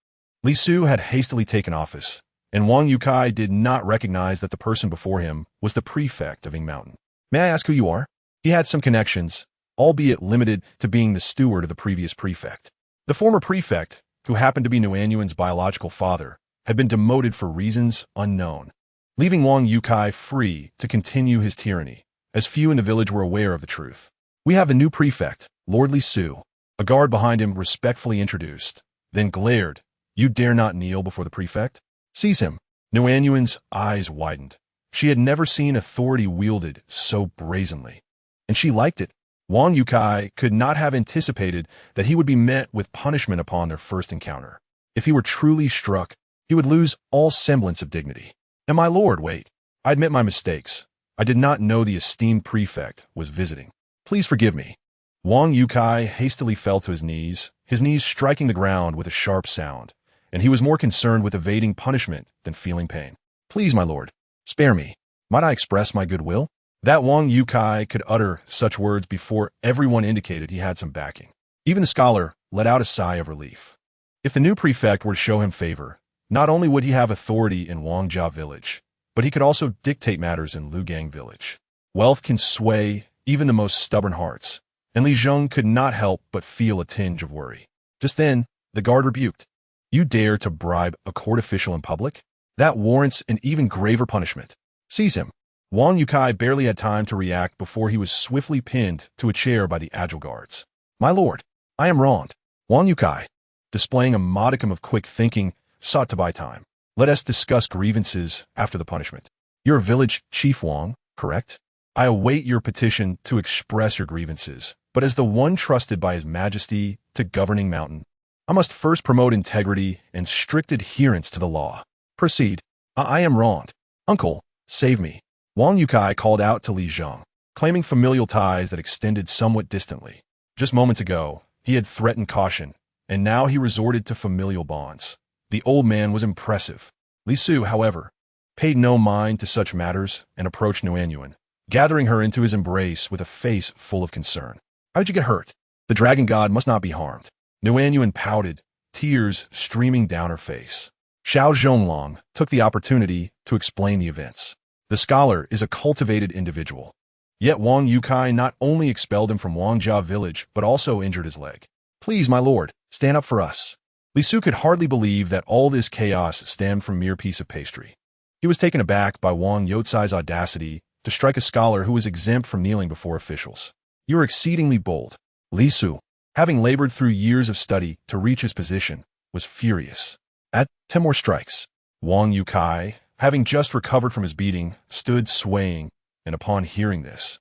Li Su had hastily taken office, and Wang Yukai did not recognize that the person before him was the prefect of Ying Mountain. May I ask who you are? He had some connections, albeit limited to being the steward of the previous prefect. The former prefect, who happened to be Nuanyuan's biological father, had been demoted for reasons unknown, leaving Wang Yukai free to continue his tyranny, as few in the village were aware of the truth. We have a new prefect, Lord Li Su. A guard behind him respectfully introduced, then glared. You dare not kneel before the prefect? Seize him. Nuanyuan's eyes widened. She had never seen authority wielded so brazenly, and she liked it. Wang Yukai could not have anticipated that he would be met with punishment upon their first encounter. If he were truly struck, he would lose all semblance of dignity. And my lord, wait. I admit my mistakes. I did not know the esteemed prefect was visiting. Please forgive me. Wang Yukai hastily fell to his knees striking the ground with a sharp sound, and he was more concerned with evading punishment than feeling pain. Please, my lord, spare me. Might I express my goodwill? That Wang Yukai could utter such words before everyone indicated he had some backing. Even the scholar let out a sigh of relief. If the new prefect were to show him favor, not only would he have authority in Wangjia Village, but he could also dictate matters in Liugang Village. Wealth can sway even the most stubborn hearts, and Li Zheng could not help but feel a tinge of worry. Just then, the guard rebuked. You dare to bribe a court official in public? That warrants an even graver punishment. Seize him. Wang Yukai barely had time to react before he was swiftly pinned to a chair by the agile guards. My lord, I am wronged. Wang Yukai, displaying a modicum of quick thinking, sought to buy time. Let us discuss grievances after the punishment. You're a village chief, Wang, correct? I await your petition to express your grievances, but as the one trusted by His Majesty to governing Mountain, I must first promote integrity and strict adherence to the law. Proceed. I am wronged. Uncle, save me. Wang Yukai called out to Li Zheng, claiming familial ties that extended somewhat distantly. Just moments ago, he had threatened caution, and now he resorted to familial bonds. The old man was impressive. Li Su, however, paid no mind to such matters and approached Nuanyuan, gathering her into his embrace with a face full of concern. How did you get hurt? The dragon god must not be harmed. Nuanyuan pouted, tears streaming down her face. Xiao Zhonglong took the opportunity to explain the events. The scholar is a cultivated individual. Yet Wang Yukai not only expelled him from Wangjia Village, but also injured his leg. Please, my lord, stand up for us. Li Su could hardly believe that all this chaos stemmed from mere piece of pastry. He was taken aback by Wang Youcai's audacity to strike a scholar who was exempt from kneeling before officials. You are exceedingly bold. Li Su, having labored through years of study to reach his position, was furious. At 10 more strikes, Wang Yukai, having just recovered from his beating, stood swaying, and upon hearing this,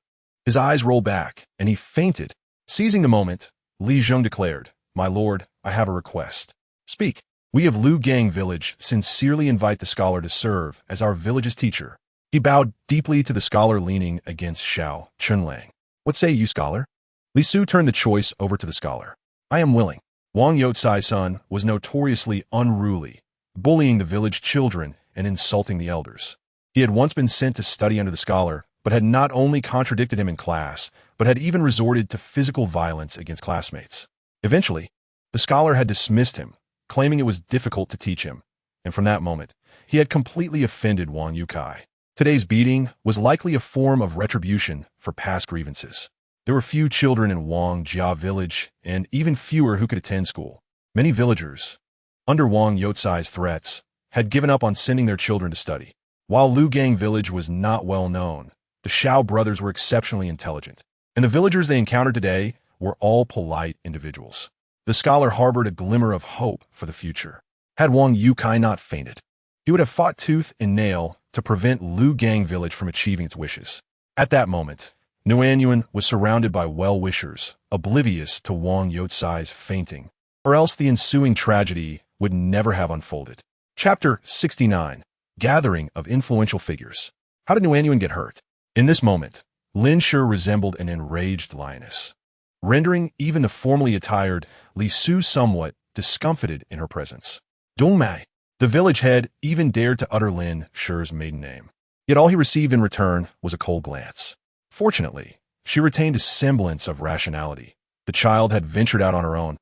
His eyes rolled back, and he fainted. Seizing the moment, Li Zheng declared, "My lord, I have a request." "Speak." "We of Liugang Village sincerely invite the scholar to serve as our village's teacher." He bowed deeply to the scholar leaning against Xiao Chunlang. "What say you, scholar?" Li Su turned the choice over to the scholar. "I am willing." Wang Youtsai's son was notoriously unruly, bullying the village children and insulting the elders. He had once been sent to study under the scholar, but had not only contradicted him in class, but had even resorted to physical violence against classmates. Eventually, the scholar had dismissed him, claiming it was difficult to teach him, and from that moment, he had completely offended Wang Yukai. Today's beating was likely a form of retribution for past grievances. There were few children in Wang Jia Village, and even fewer who could attend school. Many villagers, under Wang Youtsai's threats, had given up on sending their children to study. While Liugang Village was not well known, the Xiao brothers were exceptionally intelligent, and the villagers they encountered today were all polite individuals. The scholar harbored a glimmer of hope for the future. Had Wang Yukai not fainted, he would have fought tooth and nail to prevent Liugang Village from achieving its wishes. At that moment, Nuanyuan was surrounded by well-wishers, oblivious to Wang Youtsai's fainting, or else the ensuing tragedy would never have unfolded. Chapter 69. Gathering of Influential Figures. How did Nuanyuan get hurt? In this moment, Lin Shi resembled an enraged lioness, rendering even the formally attired Li Su somewhat discomfited in her presence. Dongmai, the village head, even dared to utter Lin Shi's maiden name. Yet all he received in return was a cold glance. Fortunately, she retained a semblance of rationality. The child had ventured out on her own,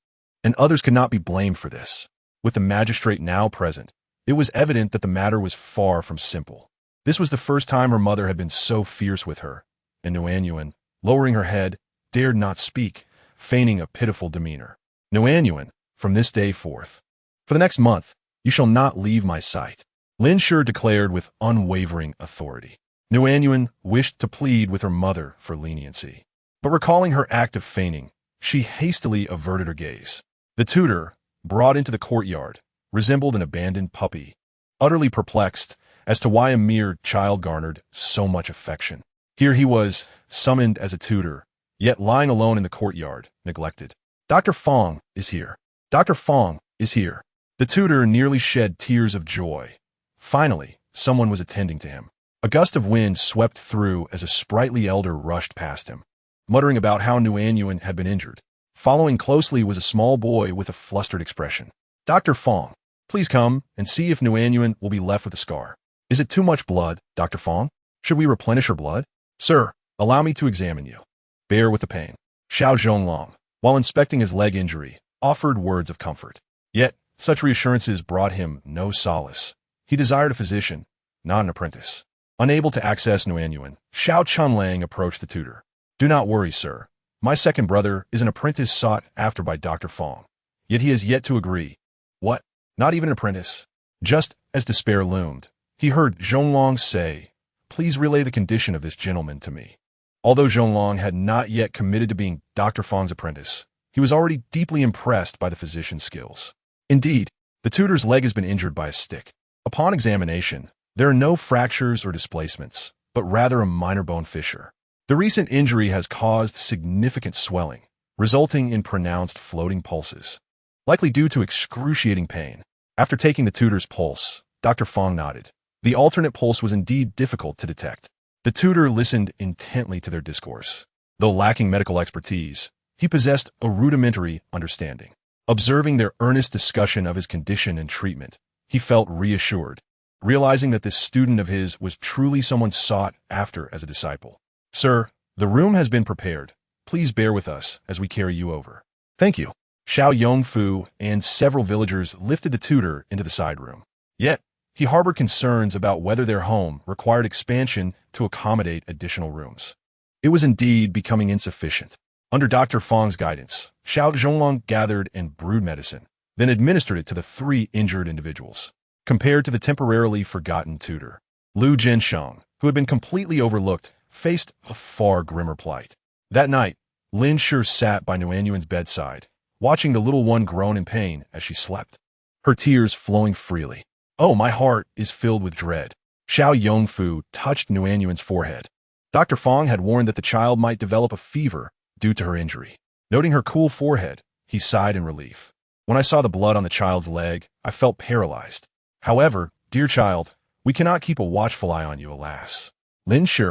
and others could not be blamed for this. With the magistrate now present, it was evident that the matter was far from simple. This was the first time her mother had been so fierce with her, and Nuanyuan, lowering her head, dared not speak, feigning a pitiful demeanor. "Nuanyuan, from this day forth, for the next month, you shall not leave my sight," Lin Shi declared with unwavering authority. Nuanyuan wished to plead with her mother for leniency, but recalling her act of feigning, she hastily averted her gaze. The tutor, brought into the courtyard, resembled an abandoned puppy, utterly perplexed as to why a mere child garnered so much affection. Here he was, summoned as a tutor, yet lying alone in the courtyard, neglected. "Dr. Fong is here. Dr. Fong is here." The tutor nearly shed tears of joy. Finally, someone was attending to him. A gust of wind swept through as a sprightly elder rushed past him, muttering about how Nuanyuan had been injured. Following closely was a small boy with a flustered expression. "Dr. Fong, please come and see if Nuanyuan will be left with a scar. Is it too much blood, Dr. Fong? Should we replenish her blood?" "Sir, allow me to examine you. Bear with the pain." Xiao Zhonglong, while inspecting his leg injury, offered words of comfort. Yet, such reassurances brought him no solace. He desired a physician, not an apprentice. Unable to access Nuanyuan, Xiao Chunlang approached the tutor. "Do not worry, sir. My second brother is an apprentice sought after by Dr. Fong. Yet he has yet to agree." "What? Not even an apprentice?" Just as despair loomed, he heard Zhonglong say, "Please relay the condition of this gentleman to me." Although Zhonglong had not yet committed to being Dr. Fong's apprentice, he was already deeply impressed by the physician's skills. Indeed, the tutor's leg has been injured by a stick. Upon examination, there are no fractures or displacements, but rather a minor bone fissure. The recent injury has caused significant swelling, resulting in pronounced floating pulses, likely due to excruciating pain. After taking the tutor's pulse, Dr. Fong nodded. The alternate pulse was indeed difficult to detect. The tutor listened intently to their discourse. Though lacking medical expertise, he possessed a rudimentary understanding. Observing their earnest discussion of his condition and treatment, he felt reassured, realizing that this student of his was truly someone sought after as a disciple. "Sir, the room has been prepared. Please bear with us as we carry you over." "Thank you." Xiao Yongfu and several villagers lifted the tutor into the side room. Yet, he harbored concerns about whether their home required expansion to accommodate additional rooms. It was indeed becoming insufficient. Under Dr. Fong's guidance, Xiao Zhonglong gathered and brewed medicine, then administered it to the 3 injured individuals. Compared to the temporarily forgotten tutor, Lu Jiansheng, who had been completely overlooked, faced a far grimmer plight. That night, Lin Shi sat by Nuanyuan's bedside, watching the little one groan in pain as she slept, her tears flowing freely. "Oh, my heart is filled with dread." Xiao Yongfu touched Nuanyuan's forehead. Dr. Fong had warned that the child might develop a fever due to her injury. Noting her cool forehead, he sighed in relief. When I saw the blood on the child's leg, I felt paralyzed. However, dear child, we cannot keep a watchful eye on you, alas. Lin Shi,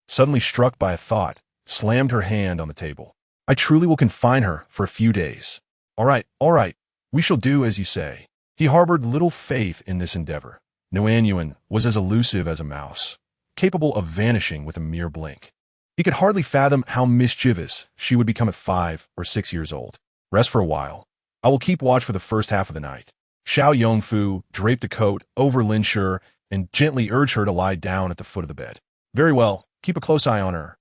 suddenly struck by a thought, slammed her hand on the table. I truly will confine her for a few days. All right, we shall do as you say. He harbored little faith in this endeavor. Nguyen was as elusive as a mouse, capable of vanishing with a mere blink. He could hardly fathom how mischievous she would become at 5 or 6 years old. Rest for a while. I will keep watch for the first half of the night. Xiao Yongfu draped a coat over Lin Shi and gently urged her to lie down at the foot of the bed. Very well, keep a close eye on her.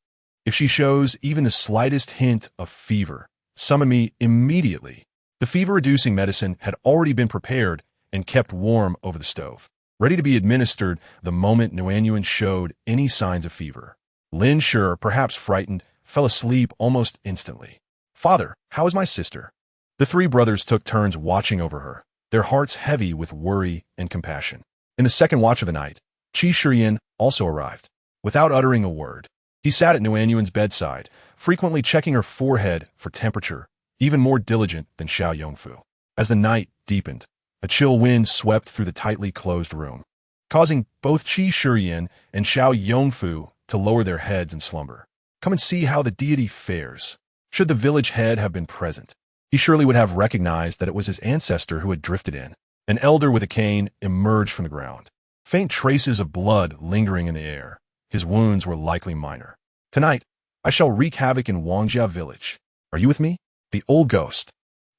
If she shows even the slightest hint of fever, summon me immediately. The fever-reducing medicine had already been prepared and kept warm over the stove, ready to be administered the moment Nguyen showed any signs of fever. Lin Shi, perhaps frightened, fell asleep almost instantly. Father, how is my sister? The three brothers took turns watching over her, their hearts heavy with worry and compassion. In the second watch of the night, Qi Shiyan also arrived. Without uttering a word, he sat at Nguyen's bedside, frequently checking her forehead for temperature, even more diligent than Xiao Yongfu. As the night deepened, a chill wind swept through the tightly closed room, causing both Qi Shiyan and Xiao Yongfu to lower their heads in slumber. Come and see how the deity fares. Should the village head have been present, he surely would have recognized that it was his ancestor who had drifted in. An elder with a cane emerged from the ground, faint traces of blood lingering in the air. His wounds were likely minor. Tonight, I shall wreak havoc in Liugang Village. Are you with me? The old ghost,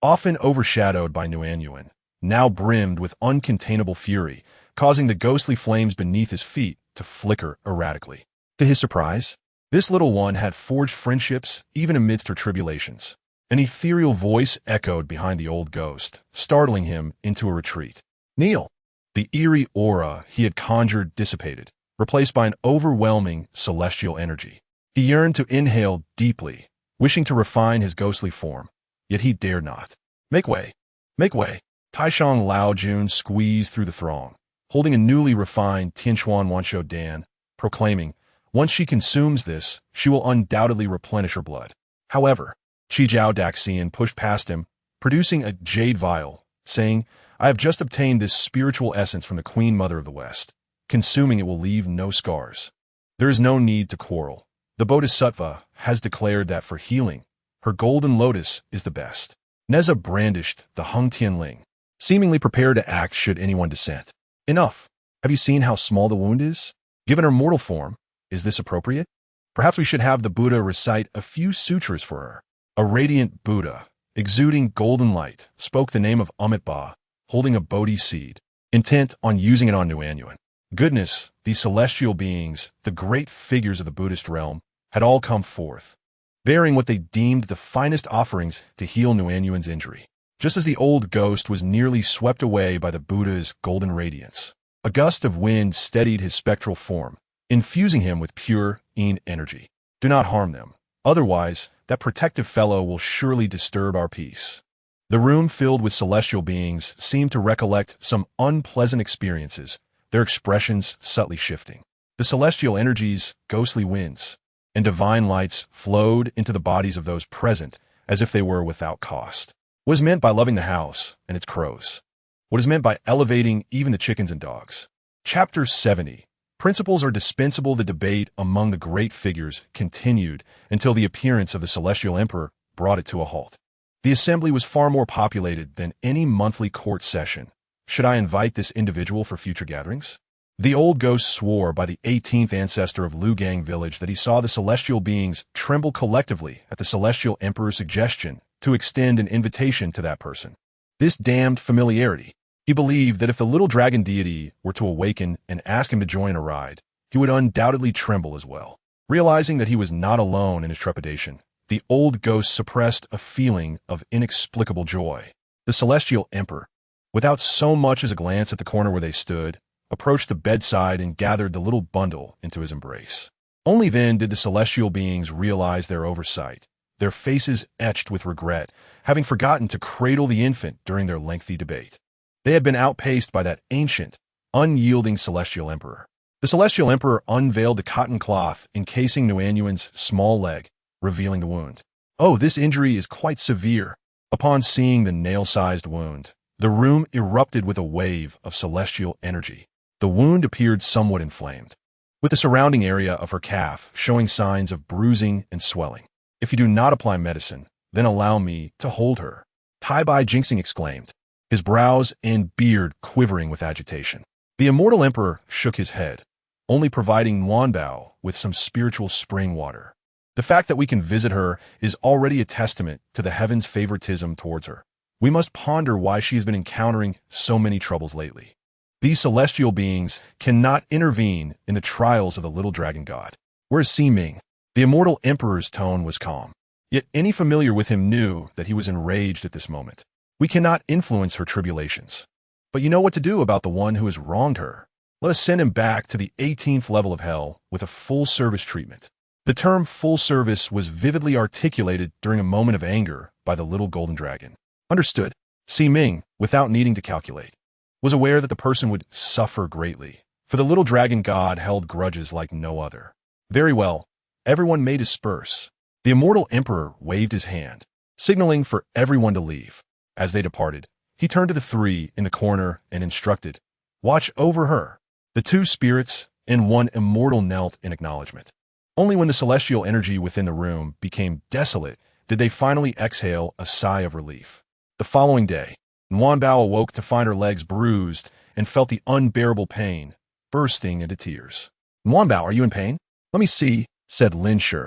often overshadowed by Nguyen, now brimmed with uncontainable fury, causing the ghostly flames beneath his feet to flicker erratically. To his surprise, this little one had forged friendships even amidst her tribulations. An ethereal voice echoed behind the old ghost, startling him into a retreat. Kneel! The eerie aura he had conjured dissipated, replaced by an overwhelming celestial energy. He yearned to inhale deeply, wishing to refine his ghostly form, yet he dared not. Make way! Make way! Taishang Lao Jun squeezed through the throng, holding a newly refined Tianchuan Wanshou Dan, proclaiming, once she consumes this, she will undoubtedly replenish her blood. However, Qi Jiao Daxian pushed past him, producing a jade vial, saying, I have just obtained this spiritual essence from the Queen Mother of the West. Consuming it will leave no scars. There is no need to quarrel. The Bodhisattva has declared that for healing, her golden lotus is the best. Neza brandished the Hung Tianling, seemingly prepared to act should anyone dissent. Enough. Have you seen how small the wound is? Given her mortal form, is this appropriate? Perhaps we should have the Buddha recite a few sutras for her. A radiant Buddha, exuding golden light, spoke the name of Amitabha, holding a Bodhi seed, intent on using it on Nguyen. Goodness, these celestial beings, the great figures of the Buddhist realm, had all come forth, bearing what they deemed the finest offerings to heal Nguyen's injury. Just as the old ghost was nearly swept away by the Buddha's golden radiance, a gust of wind steadied his spectral form, infusing him with pure Yin energy. Do not harm them. Otherwise, that protective fellow will surely disturb our peace. The room filled with celestial beings seemed to recollect some unpleasant experiences, their expressions subtly shifting. The celestial energies, ghostly winds, and divine lights flowed into the bodies of those present as if they were without cost. What is meant by loving the house and its crows? What is meant by elevating even the chickens and dogs? Chapter 70. Principles are dispensable. The debate among the great figures continued until the appearance of the Celestial Emperor brought it to a halt. The assembly was far more populated than any monthly court session. Should I invite this individual for future gatherings? The old ghost swore by the 18th ancestor of Liugang Village that he saw the celestial beings tremble collectively at the Celestial Emperor's suggestion to extend an invitation to that person. This damned familiarity. He believed that if the little dragon deity were to awaken and ask him to join a ride, he would undoubtedly tremble as well. Realizing that he was not alone in his trepidation, the old ghost suppressed a feeling of inexplicable joy. The Celestial Emperor, without so much as a glance at the corner where they stood, approached the bedside and gathered the little bundle into his embrace. Only then did the celestial beings realize their oversight, their faces etched with regret, having forgotten to cradle the infant during their lengthy debate. They had been outpaced by that ancient, unyielding celestial emperor. The Celestial Emperor unveiled the cotton cloth encasing Nuanuan's small leg, revealing the wound. Oh, this injury is quite severe. Upon seeing the nail-sized wound, the room erupted with a wave of celestial energy. The wound appeared somewhat inflamed, with the surrounding area of her calf showing signs of bruising and swelling. If you do not apply medicine, then allow me to hold her, Tai Bai Jinxing exclaimed, his brows and beard quivering with agitation. The immortal emperor shook his head, only providing Nuanbao with some spiritual spring water. The fact that we can visit her is already a testament to the heavens' favoritism towards her. We must ponder why she has been encountering so many troubles lately. These celestial beings cannot intervene in the trials of the little dragon god. Where's Ximing? The immortal emperor's tone was calm. Yet any familiar with him knew that he was enraged at this moment. We cannot influence her tribulations. But you know what to do about the one who has wronged her. Let us send him back to the 18th level of hell with a full-service treatment. The term full service was vividly articulated during a moment of anger by the little golden dragon. Understood. Ximing, without needing to calculate, was aware that the person would suffer greatly, for the little dragon god held grudges like no other. Very well, everyone may disperse. The immortal emperor waved his hand, signaling for everyone to leave. As they departed, he turned to the three in the corner and instructed, "Watch over her." The two spirits and one immortal knelt in acknowledgement. Only when the celestial energy within the room became desolate did they finally exhale a sigh of relief. The following day, Nuanbao awoke to find her legs bruised and felt the unbearable pain, bursting into tears. "Nuanbao, are you in pain?" "Let me see," said Lin Shi.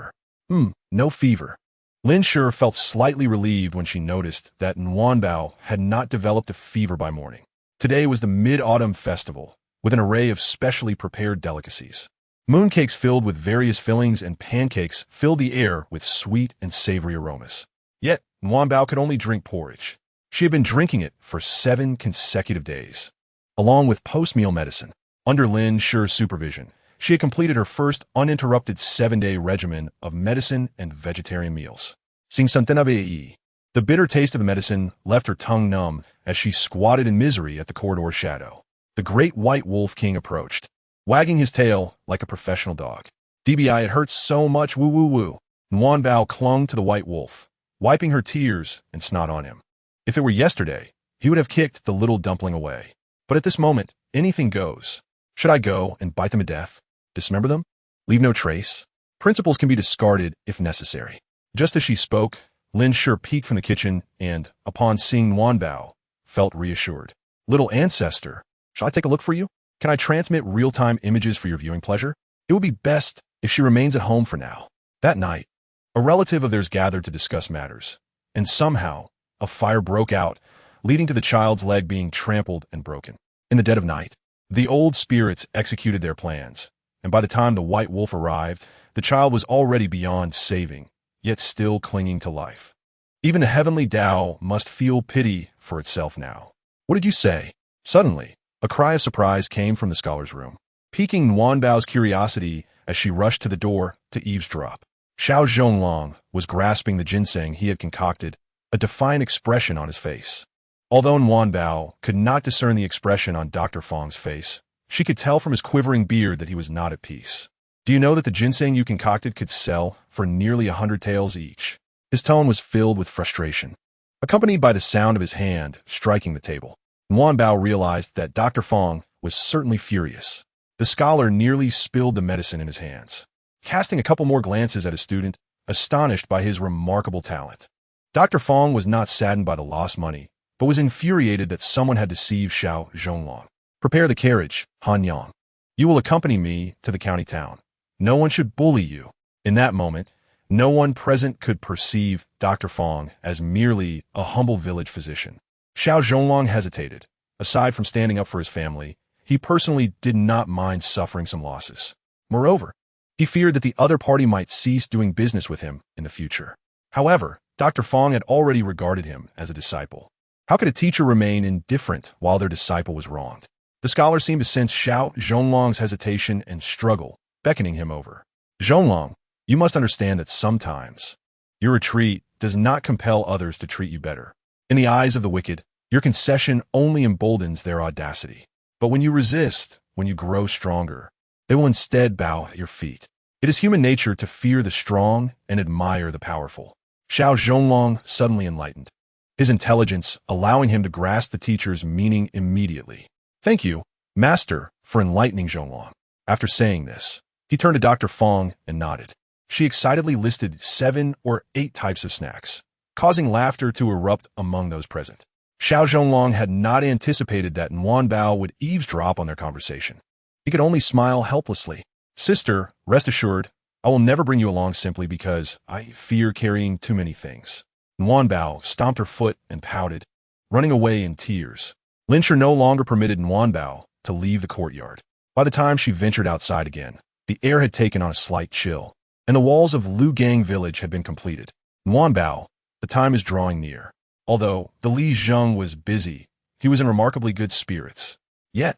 No fever." Lin Shi felt slightly relieved when she noticed that Nuanbao had not developed a fever by morning. Today was the Mid-Autumn Festival, with an array of specially prepared delicacies. Mooncakes filled with various fillings and pancakes filled the air with sweet and savory aromas. Yet, Nuanbao could only drink porridge. She had been drinking it for 7 consecutive days. Along with post-meal medicine, under Lin Shi's supervision, she had completed her first uninterrupted 7-day regimen of medicine and vegetarian meals. The bitter taste of the medicine left her tongue numb as she squatted in misery at the corridor shadow. The great white wolf king approached, wagging his tail like a professional dog. "DBI, it hurts so much, woo woo woo." Nuanbao clung to the white wolf, wiping her tears and snot on him. If it were yesterday, he would have kicked the little dumpling away. But at this moment, anything goes. Should I go and bite them to death? Dismember them? Leave no trace? Principles can be discarded if necessary. Just as she spoke, Lin Shi peeked from the kitchen and, upon seeing Nuanbao, felt reassured. "Little ancestor, shall I take a look for you? Can I transmit real-time images for your viewing pleasure? It would be best if she remains at home for now." That night, a relative of theirs gathered to discuss matters, and somehow, a fire broke out, leading to the child's leg being trampled and broken. In the dead of night, the old spirits executed their plans, and by the time the white wolf arrived, the child was already beyond saving, yet still clinging to life. Even the heavenly Tao must feel pity for itself now. "What did you say?" Suddenly, a cry of surprise came from the scholar's room, piquing Nuanbao's curiosity as she rushed to the door to eavesdrop. Xiao Zhonglong was grasping the ginseng he had concocted, a defiant expression on his face. Although Nuanbao could not discern the expression on Dr. Fong's face, she could tell from his quivering beard that he was not at peace. "Do you know that the ginseng you concocted could sell for nearly 100 taels each?" His tone was filled with frustration, accompanied by the sound of his hand striking the table. Nuanbao realized that Dr. Fong was certainly furious. The scholar nearly spilled the medicine in his hands, casting a couple more glances at his student, astonished by his remarkable talent. Dr. Fong was not saddened by the lost money, but was infuriated that someone had deceived Xiao Zhonglong. "Prepare the carriage, Han Yang. You will accompany me to the county town. No one should bully you." In that moment, no one present could perceive Dr. Fong as merely a humble village physician. Xiao Zhonglong hesitated. Aside from standing up for his family, he personally did not mind suffering some losses. Moreover, he feared that the other party might cease doing business with him in the future. However, Dr. Fong had already regarded him as a disciple. How could a teacher remain indifferent while their disciple was wronged? The scholar seemed to sense Xiao Zhonglong's hesitation and struggle, beckoning him over. "Zhonglong, you must understand that sometimes your retreat does not compel others to treat you better. In the eyes of the wicked, your concession only emboldens their audacity. But when you resist, when you grow stronger, They will instead bow at your feet. It is human nature to fear the strong and admire the powerful. Xiao Zhonglong suddenly enlightened, his intelligence allowing him to grasp the teacher's meaning immediately. Thank you, Master, for enlightening Zhonglong. After saying this, he turned to Dr. Fong and nodded. She excitedly listed 7 or 8 types of snacks, causing laughter to erupt among those present. Xiao Zhonglong had not anticipated that Bao would eavesdrop on their conversation. He could only smile helplessly. Sister, rest assured, I will never bring you along simply because I fear carrying too many things. Bao stomped her foot and pouted, running away in tears. Lyncher no longer permitted Bao to leave the courtyard. By the time she ventured outside again, the air had taken on a slight chill, and the walls of Liugang Village had been completed. Bao, the time is drawing near. Although the Li Zheng was busy, he was in remarkably good spirits. Yet,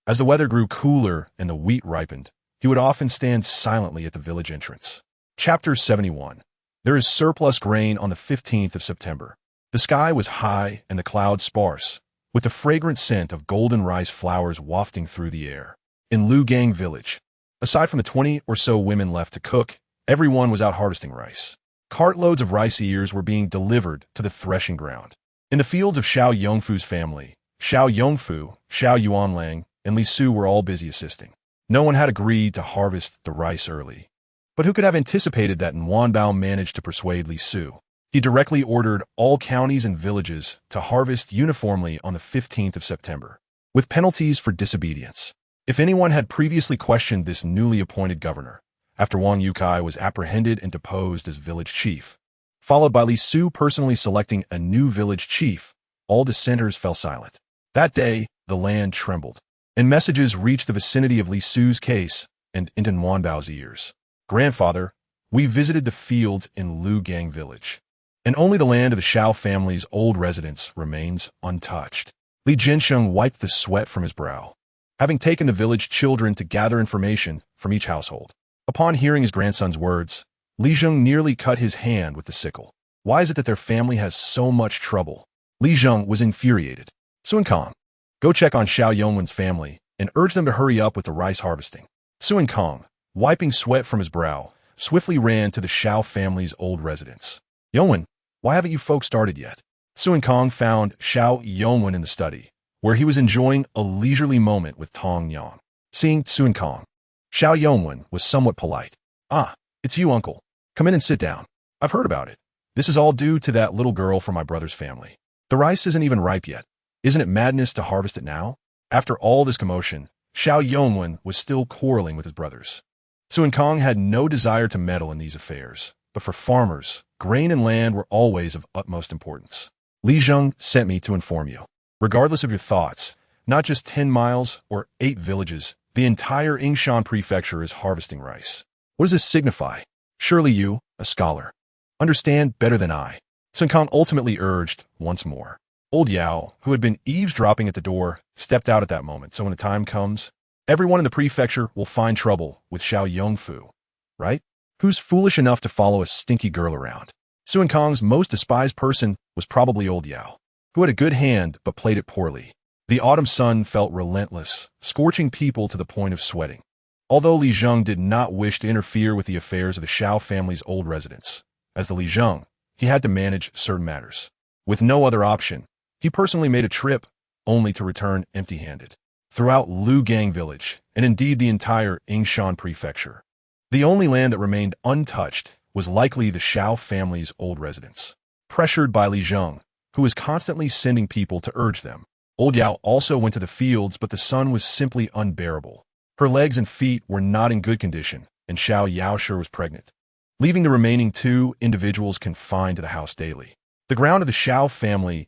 as the weather grew cooler and the wheat ripened, he would often stand silently at the village entrance. Chapter 71. There is surplus grain on the 15th of September. The sky was high and the clouds sparse, with the fragrant scent of golden rice flowers wafting through the air. In Liugang Village, aside from the 20 or so women left to cook, everyone was out harvesting rice. Cartloads of rice ears were being delivered to the threshing ground. In the fields of Xiao Yongfu's family, Xiao Yongfu, Xiao Yuanlang, and Li Su were all busy assisting. No one had agreed to harvest the rice early. But who could have anticipated that Bao managed to persuade Li Su? He directly ordered all counties and villages to harvest uniformly on the 15th of September, with penalties for disobedience. If anyone had previously questioned this newly appointed governor, after Wang Yukai was apprehended and deposed as village chief, followed by Li Su personally selecting a new village chief, all dissenters fell silent. That day, the land trembled, and messages reached the vicinity of Li Su's case and into Bao's ears. Grandfather, we visited the fields in Liugang Village, and only the land of the Xiao family's old residence remains untouched. Li Jinsheng wiped the sweat from his brow, having taken the village children to gather information from each household. Upon hearing his grandson's words, Li Zheng nearly cut his hand with the sickle. Why is it that their family has so much trouble? Li Zheng was infuriated. Sun Kong, go check on Xiao Yongwen's family and urge them to hurry up with the rice harvesting. Sun Kong, wiping sweat from his brow, swiftly ran to the Xiao family's old residence. Yongwen, why haven't you folks started yet? Sun Kong found Xiao Yongwen in the study, where he was enjoying a leisurely moment with Tong Yang. Seeing Sun Kong, Xiao Yongwen was somewhat polite. Ah, it's you, uncle. Come in and sit down. I've heard about it. This is all due to that little girl from my brother's family. The rice isn't even ripe yet. Isn't it madness to harvest it now? After all this commotion, Xiao Yongwen was still quarreling with his brothers. Sun Kong had no desire to meddle in these affairs, but for farmers, grain and land were always of utmost importance. Li Zheng sent me to inform you. Regardless of your thoughts, not just 10 miles or 8 villages, the entire Yingshan prefecture is harvesting rice. What does this signify? Surely you, a scholar, understand better than I. Sun Kong ultimately urged once more. Old Yao, who had been eavesdropping at the door, stepped out at that moment, so when the time comes, everyone in the prefecture will find trouble with Xiao Yongfu, right? Who's foolish enough to follow a stinky girl around? Sun Kong's most despised person was probably Old Yao, who had a good hand but played it poorly. The autumn sun felt relentless, scorching people to the point of sweating. Although Li Zheng did not wish to interfere with the affairs of the Xiao family's old residence, as the Li Zheng, he had to manage certain matters. With no other option, he personally made a trip, only to return empty-handed. Throughout Liugang Village, and indeed the entire Yingshan prefecture, the only land that remained untouched was likely the Xiao family's old residence. Pressured by Li Zheng, who was constantly sending people to urge them, Old Yao also went to the fields, but the sun was simply unbearable. Her legs and feet were not in good condition, and Xiao Yaoshe was pregnant, leaving the remaining 2 individuals confined to the house daily. The ground of the Xiao family's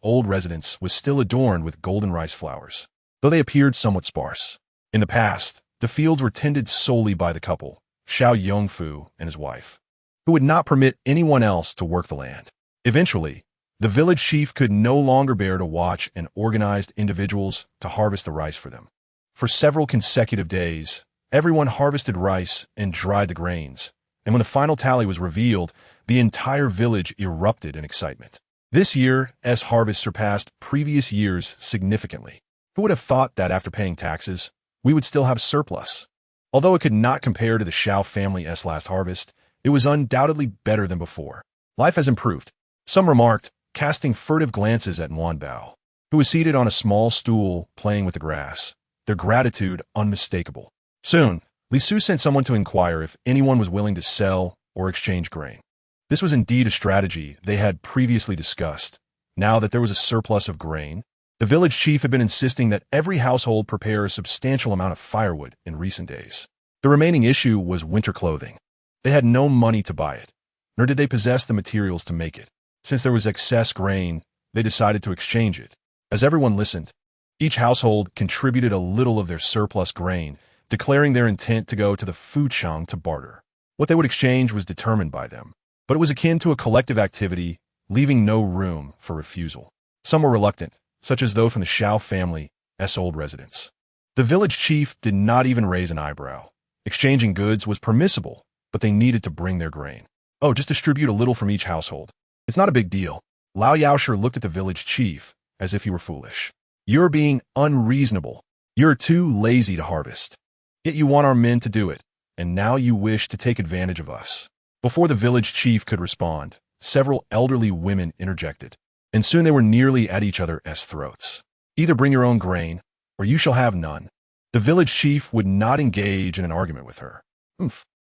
old residence was still adorned with golden rice flowers, though they appeared somewhat sparse. In the past, the fields were tended solely by the couple, Xiao Yongfu and his wife, who would not permit anyone else to work the land. Eventually, the village chief could no longer bear to watch and organized individuals to harvest the rice for them. For several consecutive days, everyone harvested rice and dried the grains, and when the final tally was revealed, the entire village erupted in excitement. This year's harvest surpassed previous years significantly. Who would have thought that after paying taxes, we would still have surplus? Although it could not compare to the Xiao family's last harvest, it was undoubtedly better than before. Life has improved, some remarked, casting furtive glances at Bao, who was seated on a small stool playing with the grass, their gratitude unmistakable. Soon, Liu sent someone to inquire if anyone was willing to sell or exchange grain. This was indeed a strategy they had previously discussed. Now that there was a surplus of grain, the village chief had been insisting that every household prepare a substantial amount of firewood in recent days. The remaining issue was winter clothing. They had no money to buy it, nor did they possess the materials to make it. Since there was excess grain, they decided to exchange it. As everyone listened, each household contributed a little of their surplus grain, declaring their intent to go to the fuchang to barter. What they would exchange was determined by them, but it was akin to a collective activity, leaving no room for refusal. Some were reluctant, such as those from the Xiao family's old residents. The village chief did not even raise an eyebrow. Exchanging goods was permissible, but they needed to bring their grain. Oh, just distribute a little from each household. It's not a big deal. Lao Yaosher looked at the village chief as if he were foolish. You're being unreasonable. You're too lazy to harvest. Yet you want our men to do it, and now you wish to take advantage of us. Before the village chief could respond, several elderly women interjected, and soon they were nearly at each other's throats. Either bring your own grain, or you shall have none. The village chief would not engage in an argument with her.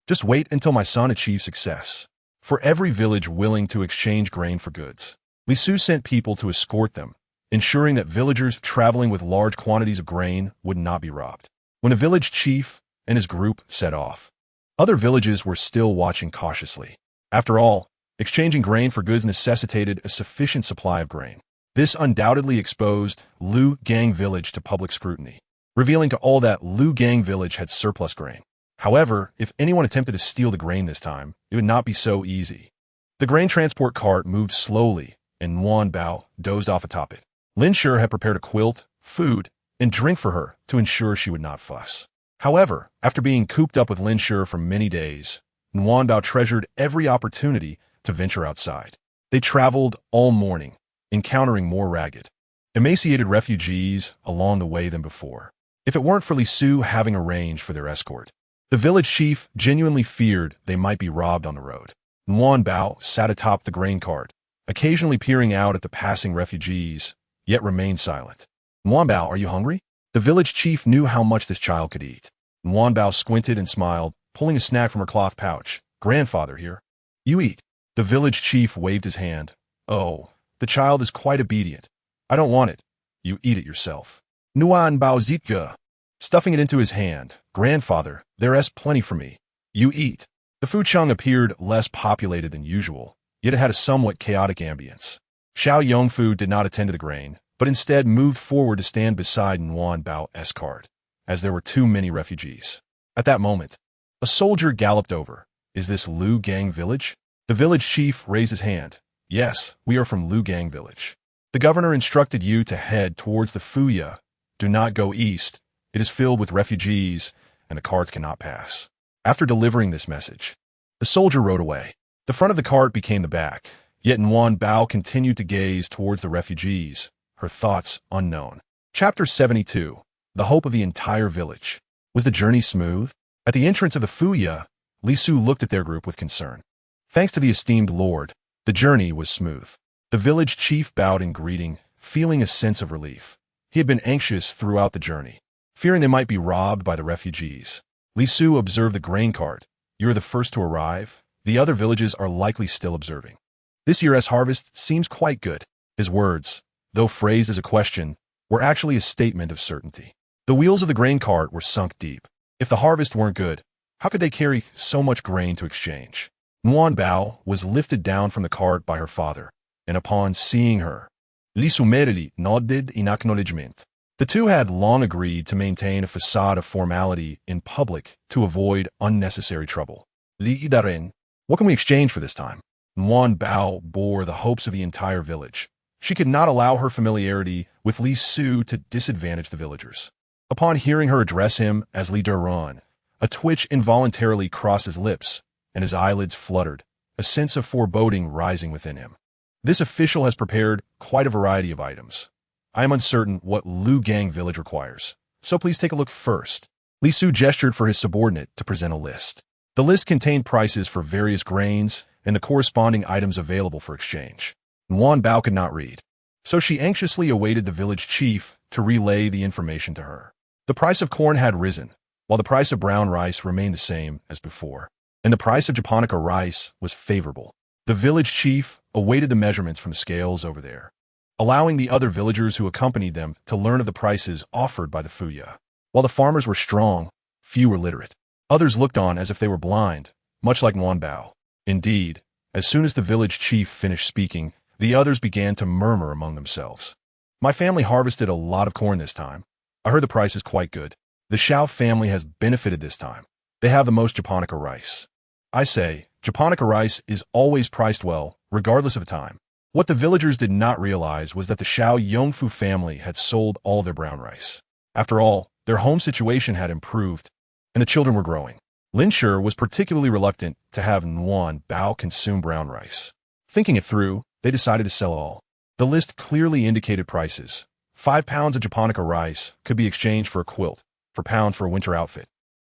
Just wait until my son achieves success. For every village willing to exchange grain for goods, Liu sent people to escort them, ensuring that villagers traveling with large quantities of grain would not be robbed. When the village chief and his group set off, other villages were still watching cautiously. After all, exchanging grain for goods necessitated a sufficient supply of grain. This undoubtedly exposed Liugang Village to public scrutiny, revealing to all that Liugang Village had surplus grain. However, if anyone attempted to steal the grain this time, it would not be so easy. The grain transport cart moved slowly, and Bao dozed off atop it. Lin Shi had prepared a quilt, food, and drink for her to ensure she would not fuss. However, after being cooped up with Lin Shi for many days, Bao treasured every opportunity to venture outside. They traveled all morning, encountering more ragged, emaciated refugees along the way than before. If it weren't for Liu having arranged for their escort, the village chief genuinely feared they might be robbed on the road. Bao sat atop the grain cart, occasionally peering out at the passing refugees, yet remained silent. Bao, are you hungry? The village chief knew how much this child could eat. Bao squinted and smiled, pulling a snack from her cloth pouch. Grandfather here. You eat. The village chief waved his hand. Oh, the child is quite obedient. I don't want it. You eat it yourself. Bao zitka. Stuffing it into his hand. Grandfather, there's plenty for me. You eat. The fuchang appeared less populated than usual, yet it had a somewhat chaotic ambience. Xiao Yongfu did not attend to the grain, but instead moved forward to stand beside Bao's cart, as there were too many refugees. At that moment, a soldier galloped over. Is this Liugang Village? The village chief raised his hand. Yes, we are from Liugang Village. The governor instructed you to head towards the Fuya. Do not go east. It is filled with refugees, and the carts cannot pass. After delivering this message, the soldier rode away. The front of the cart became the back, yet Bao continued to gaze towards the refugees, her thoughts unknown. Chapter 72. The Hope of the Entire Village. Was the journey smooth? At the entrance of the Fuya, Liu looked at their group with concern. Thanks to the esteemed lord, the journey was smooth. The village chief bowed in greeting, feeling a sense of relief. He had been anxious throughout the journey, fearing they might be robbed by the refugees. Liu observed the grain cart. You are the first to arrive. The other villages are likely still observing. This year's harvest seems quite good. His words, though phrased as a question, were actually a statement of certainty. The wheels of the grain cart were sunk deep. If the harvest weren't good, how could they carry so much grain to exchange? Bao was lifted down from the cart by her father, and upon seeing her, Liu merely nodded in acknowledgement. The two had long agreed to maintain a facade of formality in public to avoid unnecessary trouble. Li Daren, what can we exchange for this time? Bao bore the hopes of the entire village. She could not allow her familiarity with Liu to disadvantage the villagers. Upon hearing her address him as Li Duran, a twitch involuntarily crossed his lips, and his eyelids fluttered, a sense of foreboding rising within him. This official has prepared quite a variety of items. I am uncertain what Liugang Village requires, so please take a look first. Li Su gestured for his subordinate to present a list. The list contained prices for various grains and the corresponding items available for exchange. Nguyen Bao could not read, so she anxiously awaited the village chief to relay the information to her. The price of corn had risen, while the price of brown rice remained the same as before, and the price of japonica rice was favorable. The village chief awaited the measurements from the scales over there, allowing the other villagers who accompanied them to learn of the prices offered by the Fuya. While the farmers were strong, few were literate. Others looked on as if they were blind, much like Nguyen Bao. Indeed, as soon as the village chief finished speaking, the others began to murmur among themselves. My family harvested a lot of corn this time. I heard the price is quite good. The Xiao family has benefited this time. They have the most japonica rice. I say, japonica rice is always priced well, regardless of the time. What the villagers did not realize was that the Xiao Yongfu family had sold all their brown rice. After all, their home situation had improved, and the children were growing. Lin Shi was particularly reluctant to have Nguyen Bao consume brown rice. Thinking it through, they decided to sell all. The list clearly indicated prices. 5 pounds of japonica rice could be exchanged for a quilt, for pounds for a winter outfit,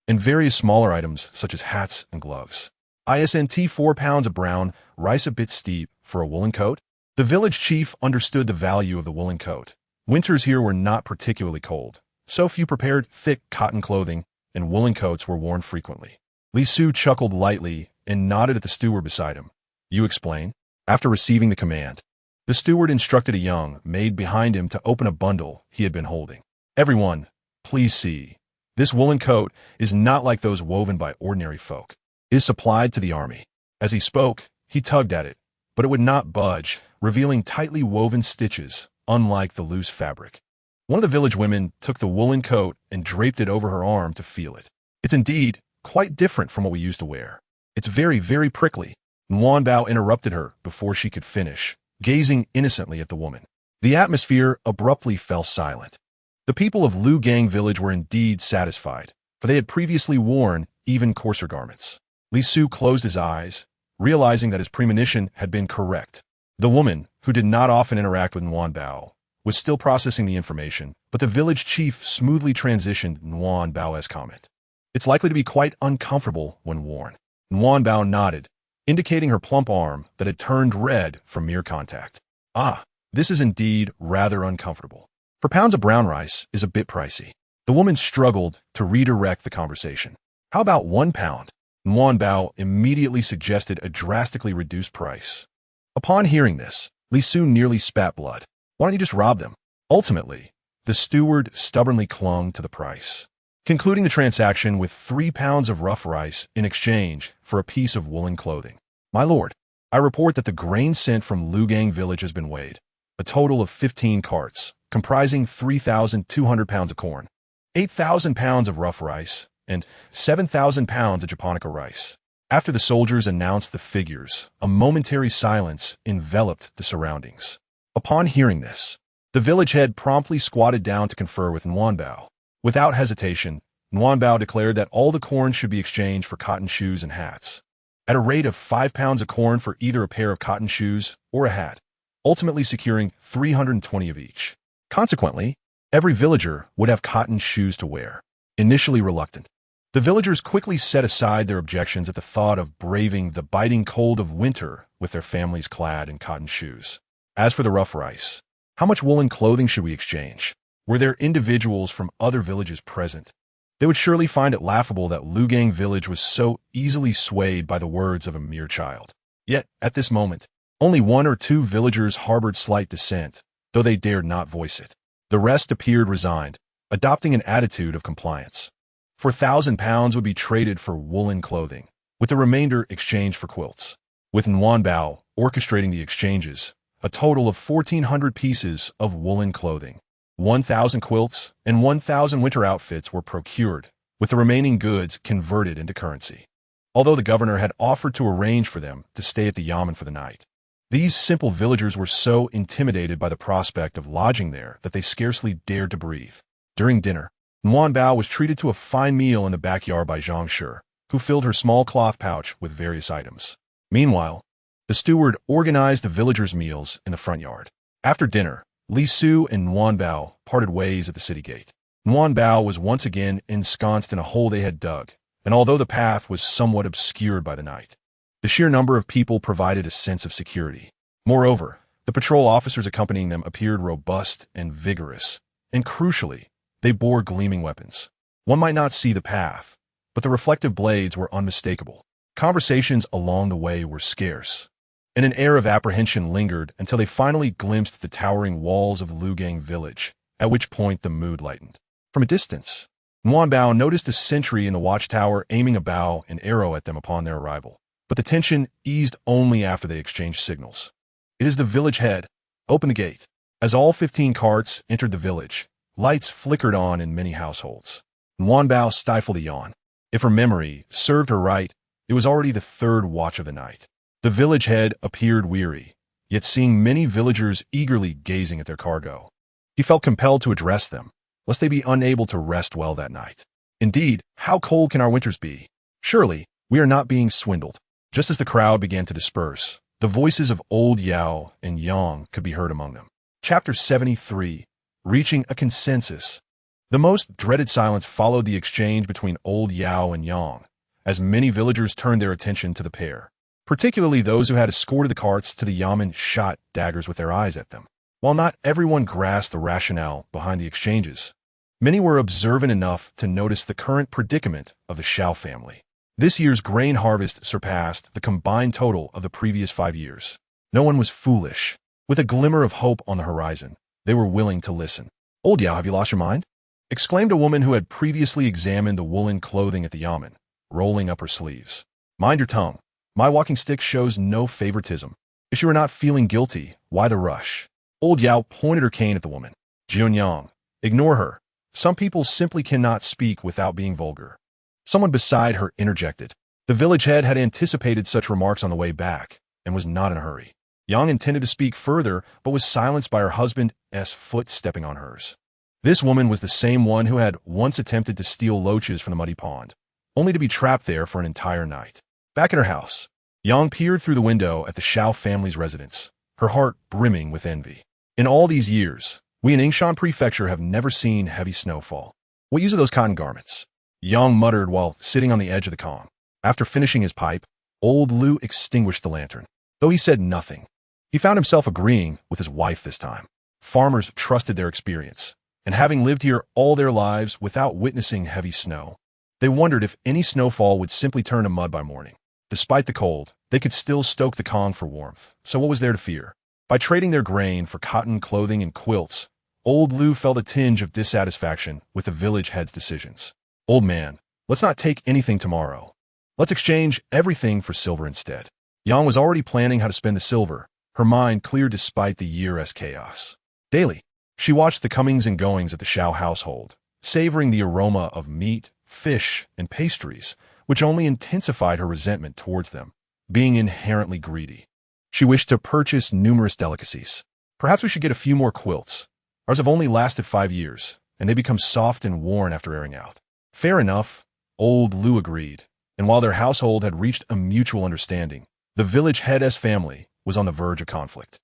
and various smaller items such as hats and gloves. ISNT 4 pounds of brown rice a bit steep for a woolen coat. The village chief understood the value of the woolen coat. Winters here were not particularly cold, so few prepared thick cotton clothing, and woolen coats were worn frequently. Li Su chuckled lightly and nodded at the steward beside him. You explain? After receiving the command, the steward instructed a young maid behind him to open a bundle he had been holding. Everyone, please see. This woolen coat is not like those woven by ordinary folk. It is supplied to the army. As he spoke, he tugged at it, but it would not budge, revealing tightly woven stitches, unlike the loose fabric. One of the village women took the woolen coat and draped it over her arm to feel it. It's indeed quite different from what we used to wear. It's very, very prickly. Nguyen Bao interrupted her before she could finish, gazing innocently at the woman. The atmosphere abruptly fell silent. The people of Liugang Village were indeed satisfied, for they had previously worn even coarser garments. Li Su closed his eyes, realizing that his premonition had been correct. The woman, who did not often interact with Nguyen Bao, was still processing the information, but the village chief smoothly transitioned Nguyen Bao's comment. It's likely to be quite uncomfortable when worn. Nguyen Bao nodded, indicating her plump arm that had turned red from mere contact. Ah, this is indeed rather uncomfortable. 4 pounds of brown rice is a bit pricey. The woman struggled to redirect the conversation. How about 1 pound? Nguyen Bao immediately suggested a drastically reduced price. Upon hearing this, Li Su nearly spat blood. Why don't you just rob them? Ultimately, the steward stubbornly clung to the price, concluding the transaction with 3 pounds of rough rice in exchange for a piece of woolen clothing. My lord, I report that the grain sent from Liugang Village has been weighed. A total of 15 carts, comprising 3,200 pounds of corn, 8,000 pounds of rough rice, and 7,000 pounds of japonica rice. After the soldiers announced the figures, a momentary silence enveloped the surroundings. Upon hearing this, the village head promptly squatted down to confer with Nguyen Bao. Without hesitation, Nguyen Bao declared that all the corn should be exchanged for cotton shoes and hats, at a rate of 5 pounds of corn for either a pair of cotton shoes or a hat, ultimately securing 320 of each. Consequently, every villager would have cotton shoes to wear. Initially reluctant, the villagers quickly set aside their objections at the thought of braving the biting cold of winter with their families clad in cotton shoes. As for the rough rice, how much woolen clothing should we exchange? Were there individuals from other villages present? They would surely find it laughable that Liugang Village was so easily swayed by the words of a mere child. Yet, at this moment, only 1 or 2 villagers harbored slight dissent, though they dared not voice it. The rest appeared resigned, adopting an attitude of compliance. 4,000 pounds would be traded for woolen clothing, with the remainder exchanged for quilts. With Nguyen Bao orchestrating the exchanges, a total of 1,400 pieces of woolen clothing, 1,000 quilts, and 1,000 winter outfits were procured, with the remaining goods converted into currency. Although the governor had offered to arrange for them to stay at the yamen for the night, these simple villagers were so intimidated by the prospect of lodging there that they scarcely dared to breathe. During dinner, Nguyen Bao was treated to a fine meal in the backyard by Zhang Shi, who filled her small cloth pouch with various items. Meanwhile, the steward organized the villagers' meals in the front yard. After dinner, Li Su and Nguyen Bao parted ways at the city gate. Bao was once again ensconced in a hole they had dug, and although the path was somewhat obscured by the night, the sheer number of people provided a sense of security. Moreover, the patrol officers accompanying them appeared robust and vigorous, and crucially, they bore gleaming weapons. One might not see the path, but the reflective blades were unmistakable. Conversations along the way were scarce, and an air of apprehension lingered until they finally glimpsed the towering walls of Liugang Village, at which point the mood lightened. From a distance, Bao noticed a sentry in the watchtower aiming a bow and arrow at them upon their arrival, but the tension eased only after they exchanged signals. "It is the village head. Open the gate." As all 15 carts entered the village, lights flickered on in many households. Bao stifled a yawn. If her memory served her right, it was already the third watch of the night. The village head appeared weary, yet seeing many villagers eagerly gazing at their cargo, he felt compelled to address them, lest they be unable to rest well that night. "Indeed, how cold can our winters be? Surely, we are not being swindled." Just as the crowd began to disperse, the voices of old Xiao and Yang could be heard among them. Chapter 73. Reaching a Consensus. The most dreaded silence followed the exchange between old Xiao and Yang, as many villagers turned their attention to the pair. Particularly those who had escorted the carts to the yamen shot daggers with their eyes at them. While not everyone grasped the rationale behind the exchanges, many were observant enough to notice the current predicament of the Xiao family. This year's grain harvest surpassed the combined total of the previous 5 years. No one was foolish. With a glimmer of hope on the horizon, they were willing to listen. "Old Xiao, have you lost your mind?" exclaimed a woman who had previously examined the woolen clothing at the yamen, rolling up her sleeves. "Mind your tongue. My walking stick shows no favoritism. If you are not feeling guilty, why the rush?" Old Xiao pointed her cane at the woman. "Jianyang, ignore her. Some people simply cannot speak without being vulgar." Someone beside her interjected. The village head had anticipated such remarks on the way back, and was not in a hurry. Yang intended to speak further, but was silenced by her husband's foot stepping on hers. This woman was the same one who had once attempted to steal loaches from the muddy pond, only to be trapped there for an entire night. Back in her house, Yang peered through the window at the Xiao family's residence, her heart brimming with envy. "In all these years, we in Yingshan Prefecture have never seen heavy snowfall. What use are those cotton garments?" Yang muttered while sitting on the edge of the Kong. After finishing his pipe, old Lu extinguished the lantern. Though he said nothing, he found himself agreeing with his wife this time. Farmers trusted their experience, and having lived here all their lives without witnessing heavy snow, they wondered if any snowfall would simply turn to mud by morning. Despite the cold, they could still stoke the Kong for warmth, so what was there to fear? By trading their grain for cotton clothing and quilts, old Lu felt a tinge of dissatisfaction with the village head's decisions. "Old man, let's not take anything tomorrow. Let's exchange everything for silver instead." Yang was already planning how to spend the silver, her mind clear despite the year's chaos. Daily, she watched the comings and goings of the Xiao household, savoring the aroma of meat, fish, and pastries, which only intensified her resentment towards them, being inherently greedy. She wished to purchase numerous delicacies. "Perhaps we should get a few more quilts. Ours have only lasted 5 years, and they become soft and worn after airing out." "Fair enough," old Lu agreed, and while their household had reached a mutual understanding, the village head's family was on the verge of conflict.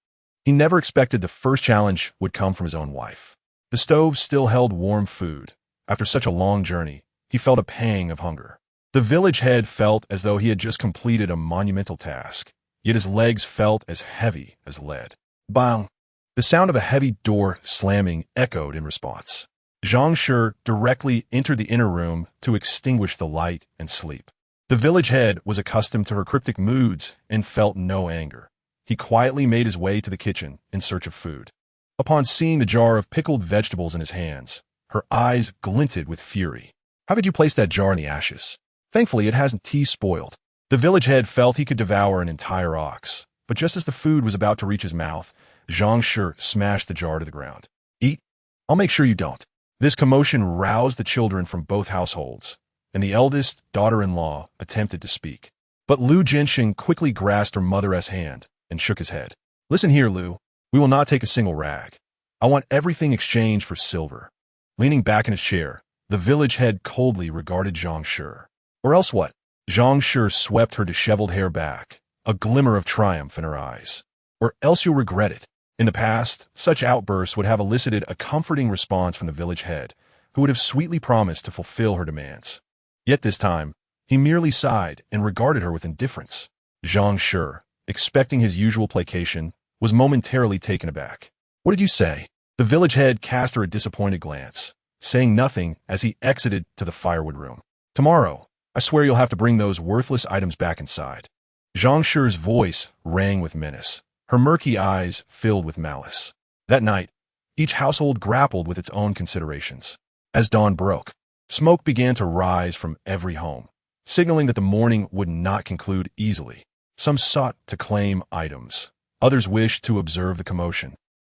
He never expected the first challenge would come from his own wife. The stove still held warm food. After such a long journey, he felt a pang of hunger. The village head felt as though he had just completed a monumental task, yet his legs felt as heavy as lead. Bang! The sound of a heavy door slamming echoed in response. Zhang Shi directly entered the inner room to extinguish the light and sleep. The village head was accustomed to her cryptic moods and felt no anger. He quietly made his way to the kitchen in search of food. Upon seeing the jar of pickled vegetables in his hands, her eyes glinted with fury. "How could you place that jar in the ashes? Thankfully, it hasn't spoiled." The village head felt he could devour an entire ox, but just as the food was about to reach his mouth, Zhang Shi smashed the jar to the ground. "Eat? I'll make sure you don't." This commotion roused the children from both households, and the eldest daughter-in-law attempted to speak. But Lu Jianxing quickly grasped her mother's hand and shook his head. "Listen here, Lu. We will not take a single rag. I want everything exchanged for silver." Leaning back in his chair, the village head coldly regarded Zhang Shi. "Or else what?" Zhang Shi swept her disheveled hair back, a glimmer of triumph in her eyes. "Or else you'll regret it." In the past, such outbursts would have elicited a comforting response from the village head, who would have sweetly promised to fulfill her demands. Yet this time, he merely sighed and regarded her with indifference. Zhang Shi, expecting his usual placation, was momentarily taken aback. "What did you say?" The village head cast her a disappointed glance, saying nothing as he exited to the firewood room. "Tomorrow, I swear you'll have to bring those worthless items back inside." Zhang Shi's voice rang with menace, her murky eyes filled with malice. That night, each household grappled with its own considerations. As dawn broke, smoke began to rise from every home, signaling that the morning would not conclude easily. Some sought to claim items, others wished to observe the commotion,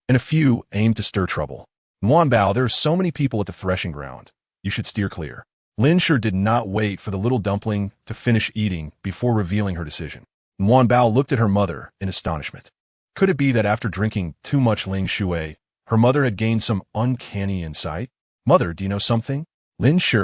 and a few aimed to stir trouble. "Bao, there are so many people at the threshing ground. You should steer clear." Lin Shi did not wait for the little dumpling to finish eating before revealing her decision. Bao looked at her mother in astonishment. Could it be that after drinking too much Ling Shui, her mother had gained some uncanny insight? "Mother, do you know something?" Lin Shi,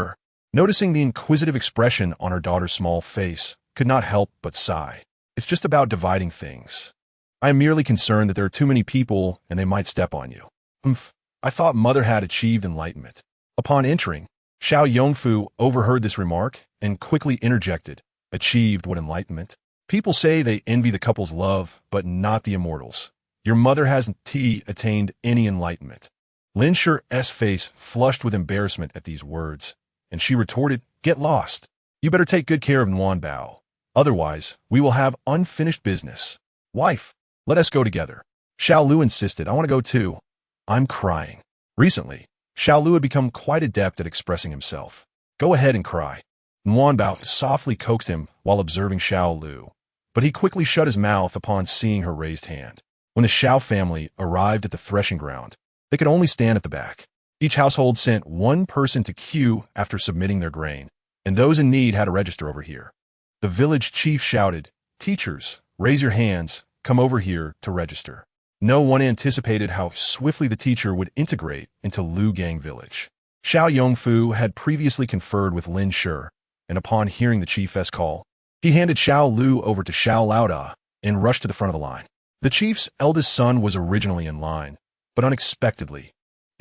noticing the inquisitive expression on her daughter's small face, could not help but sigh. "It's just about dividing things. I am merely concerned that there are too many people and they might step on you." I thought Mother had achieved enlightenment. Upon entering, Xiao Yongfu overheard this remark and quickly interjected, "Achieved what enlightenment? People say they envy the couple's love, but not the immortals. Your mother hasn't attained any enlightenment." Lin Shi's face flushed with embarrassment at these words, and she retorted, "Get lost. You better take good care of Bao. Otherwise, we will have unfinished business. Wife, let us go together." Xiao Lu insisted, "I want to go too. I'm crying." Recently, Xiao Lu had become quite adept at expressing himself. "Go ahead and cry." Bao softly coaxed him while observing Xiao Lu, but he quickly shut his mouth upon seeing her raised hand. When the Xiao family arrived at the threshing ground, they could only stand at the back. Each household sent one person to queue after submitting their grain, and those in need had to register over here. The village chief shouted, "Teachers, raise your hands, come over here to register." No one anticipated how swiftly the teacher would integrate into Liugang Village. Xiao Yongfu had previously conferred with Lin Shi, and upon hearing the chief's call, he handed Xiao Lu over to Xiao Laoda and rushed to the front of the line. The chief's eldest son was originally in line, but unexpectedly,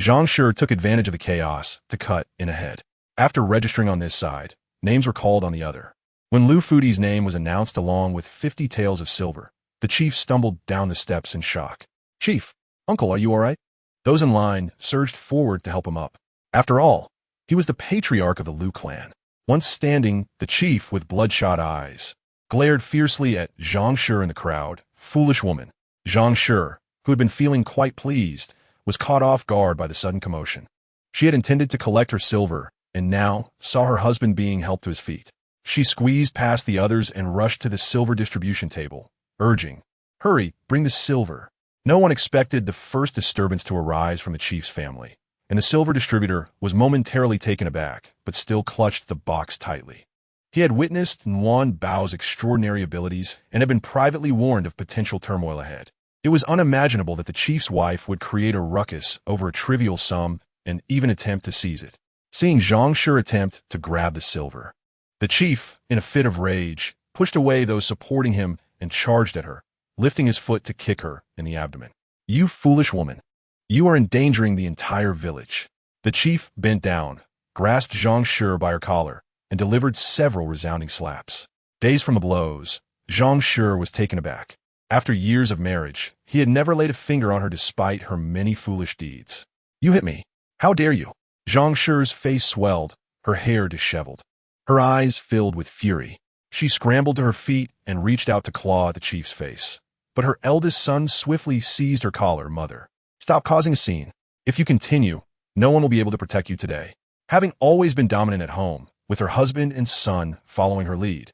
Zhang Shi took advantage of the chaos to cut in ahead. After registering on this side, names were called on the other. When Lu Fudi's name was announced along with 50 taels of silver, the chief stumbled down the steps in shock. "Chief, uncle, are you all right?" Those in line surged forward to help him up. After all, he was the patriarch of the Lu clan. Once standing, the chief, with bloodshot eyes, glared fiercely at Zhang Shi in the crowd. "Foolish woman." Zhang Shi, who had been feeling quite pleased, was caught off guard by the sudden commotion. She had intended to collect her silver, and now saw her husband being helped to his feet. She squeezed past the others and rushed to the silver distribution table, urging, "Hurry, bring the silver." No one expected the first disturbance to arise from the chief's family, and the silver distributor was momentarily taken aback, but still clutched the box tightly. He had witnessed Bao's extraordinary abilities and had been privately warned of potential turmoil ahead. It was unimaginable that the chief's wife would create a ruckus over a trivial sum and even attempt to seize it. Seeing Zhang Shi attempt to grab the silver, the chief, in a fit of rage, pushed away those supporting him and charged at her, lifting his foot to kick her in the abdomen. "You foolish woman. You are endangering the entire village." The chief bent down, grasped Zhang Shi by her collar, and delivered several resounding slaps. Dazed from the blows, Zhang Shi was taken aback. After years of marriage, he had never laid a finger on her despite her many foolish deeds. "You hit me. How dare you?" Zhang Shi's face swelled, her hair disheveled. Her eyes filled with fury. She scrambled to her feet and reached out to claw at the chief's face. But her eldest son swiftly seized her collar. "Mother, stop causing a scene. If you continue, no one will be able to protect you today." Having always been dominant at home, with her husband and son following her lead,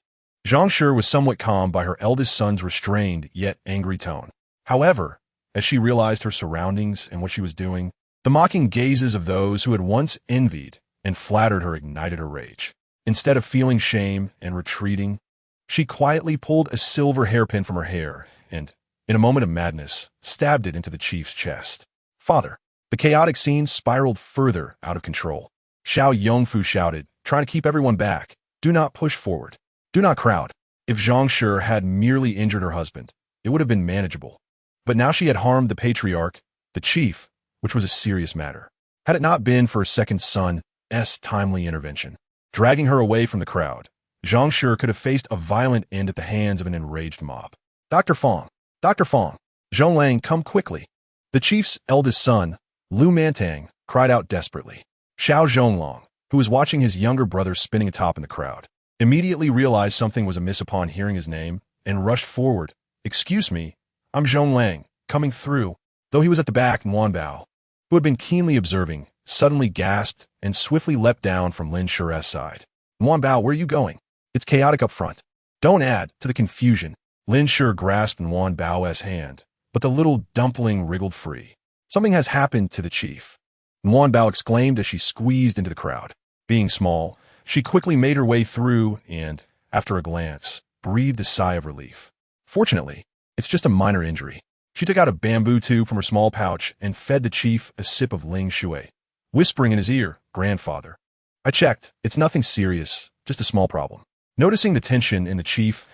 Zhang Shi was somewhat calmed by her eldest son's restrained yet angry tone. However, as she realized her surroundings and what she was doing, the mocking gazes of those who had once envied and flattered her ignited her rage. Instead of feeling shame and retreating, she quietly pulled a silver hairpin from her hair and, in a moment of madness, stabbed it into the chief's chest. "Father!" The chaotic scene spiraled further out of control. Xiao Yongfu shouted, trying to keep everyone back, "Do not push forward. Do not crowd." If Zhang Shi had merely injured her husband, it would have been manageable. But now she had harmed the patriarch, the chief, which was a serious matter. Had it not been for her second son, Bao's timely intervention. Dragging her away from the crowd, Zhang Shi could have faced a violent end at the hands of an enraged mob. Dr. Fong! Dr. Fong! Zhonglang, come quickly! The chief's eldest son, Lu Mantang, cried out desperately. Xiao Zhonglong, who was watching his younger brother spinning atop in the crowd, immediately realized something was amiss upon hearing his name and rushed forward. Excuse me, I'm Zhonglang, coming through. Though he was at the back, Bao, who had been keenly observing, suddenly gasped and swiftly leapt down from Lin Shi's side. Bao, where are you going? It's chaotic up front. Don't add to the confusion. Lin Shi grasped Bao's hand, but the little dumpling wriggled free. Something has happened to the chief. Bao exclaimed as she squeezed into the crowd. Being small, she quickly made her way through and, after a glance, breathed a sigh of relief. Fortunately, it's just a minor injury. She took out a bamboo tube from her small pouch and fed the chief a sip of Ling Shui, whispering in his ear, "Grandfather." I checked. It's nothing serious, just a small problem. Noticing the tension in the chief's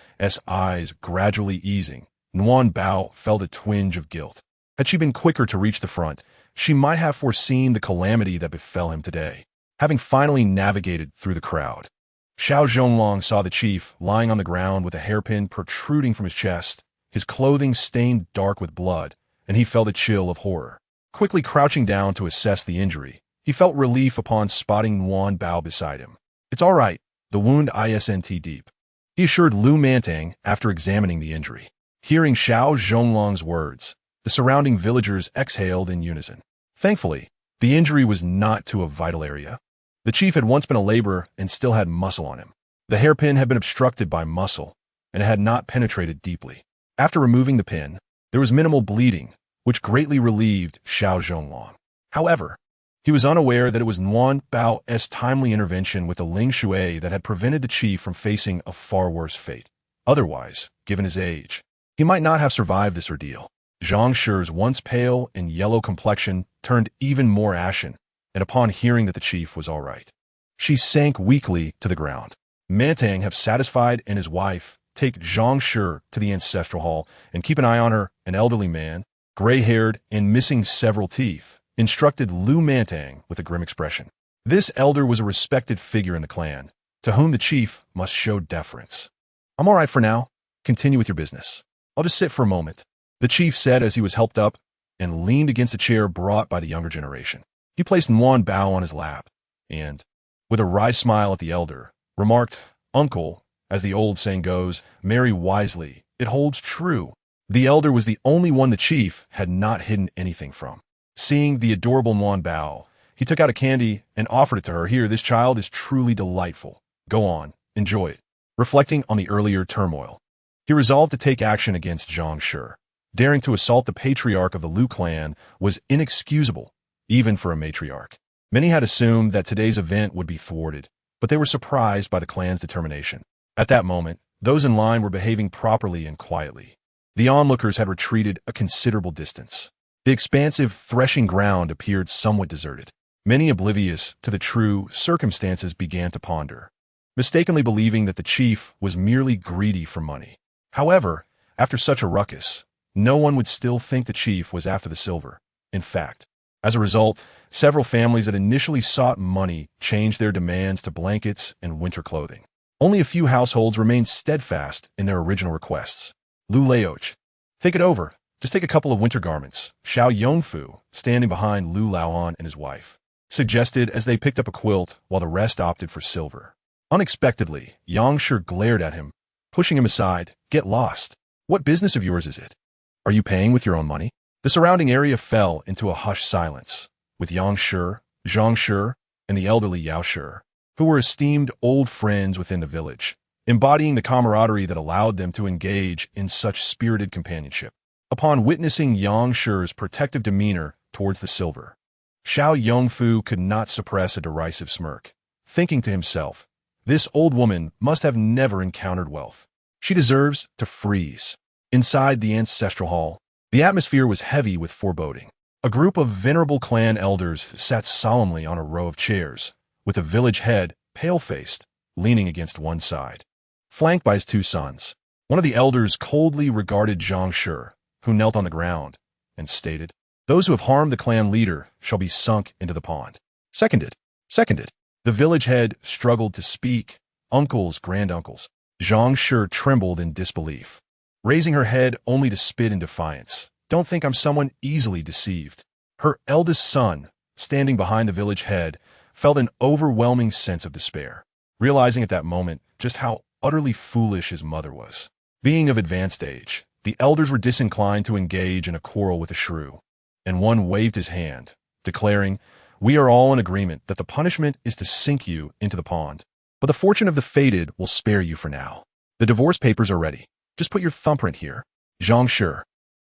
eyes gradually easing, Bao felt a twinge of guilt. Had she been quicker to reach the front, she might have foreseen the calamity that befell him today, having finally navigated through the crowd. Xiao Zhonglong saw the chief lying on the ground with a hairpin protruding from his chest, his clothing stained dark with blood, and he felt a chill of horror. Quickly crouching down to assess the injury, he felt relief upon spotting Bao beside him. It's all right, the wound isn't deep, he assured Lu Mantang after examining the injury. Hearing Xiao Zhonglong's words, the surrounding villagers exhaled in unison. Thankfully, the injury was not to a vital area. The chief had once been a laborer and still had muscle on him. The hairpin had been obstructed by muscle, and it had not penetrated deeply. After removing the pin, there was minimal bleeding, which greatly relieved Xiao Zhonglong. However, he was unaware that it was Bao's timely intervention with the Ling Shui that had prevented the chief from facing a far worse fate. Otherwise, given his age, he might not have survived this ordeal. Zhang Shi's once pale and yellow complexion turned even more ashen, and upon hearing that the chief was all right, she sank weakly to the ground. Mantang, have satisfied, and his wife take Zhang Shi to the ancestral hall and keep an eye on her. An elderly man, gray-haired and missing several teeth, instructed Lu Mantang with a grim expression. This elder was a respected figure in the clan, to whom the chief must show deference. I'm all right for now. Continue with your business. I'll just sit for a moment, the chief said as he was helped up and leaned against a chair brought by the younger generation. He placed Bao on his lap and, with a wry smile at the elder, remarked, "Uncle, as the old saying goes, marry wisely. It holds true." The elder was the only one the chief had not hidden anything from. Seeing the adorable Bao, he took out a candy and offered it to her. "Here, this child is truly delightful. Go on, enjoy it." Reflecting on the earlier turmoil, he resolved to take action against Zhang Shi. Daring to assault the patriarch of the Lu clan was inexcusable, even for a matriarch. Many had assumed that today's event would be thwarted, but they were surprised by the clan's determination. At that moment, those in line were behaving properly and quietly. The onlookers had retreated a considerable distance. The expansive threshing ground appeared somewhat deserted. Many, oblivious to the true circumstances, began to ponder, mistakenly believing that the chief was merely greedy for money. However, after such a ruckus, no one would still think the chief was after the silver. In fact, as a result, several families that initially sought money changed their demands to blankets and winter clothing. Only a few households remained steadfast in their original requests. Lu Laoch, think it over. Just take a couple of winter garments. Xiao Yongfu, standing behind Lu Laoan and his wife, suggested as they picked up a quilt while the rest opted for silver. Unexpectedly, Yang Shi glared at him, pushing him aside. "Get lost. What business of yours is it? Are you paying with your own money?" The surrounding area fell into a hushed silence, with Yang Shi, Zhang Shi, and the elderly Yao Shi, who were esteemed old friends within the village, embodying the camaraderie that allowed them to engage in such spirited companionship. Upon witnessing Yang Shi's protective demeanor towards the silver, Xiao Yongfu could not suppress a derisive smirk, thinking to himself, "This old woman must have never encountered wealth. She deserves to freeze." Inside the ancestral hall, the atmosphere was heavy with foreboding. A group of venerable clan elders sat solemnly on a row of chairs, with the village head, pale-faced, leaning against one side, flanked by his two sons. One of the elders coldly regarded Zhang Shi, who knelt on the ground, and stated, "Those who have harmed the clan leader shall be sunk into the pond." Seconded. The village head struggled to speak. Uncles, granduncles. Zhang Shi trembled in disbelief, raising her head only to spit in defiance. Don't think I'm someone easily deceived. Her eldest son, standing behind the village head, felt an overwhelming sense of despair, realizing at that moment just how utterly foolish his mother was. Being of advanced age, the elders were disinclined to engage in a quarrel with the shrew, and one waved his hand, declaring, "We are all in agreement that the punishment is to sink you into the pond. But the fortune of the fated will spare you for now. The divorce papers are ready. Just put your thumbprint here." Zhang Shi,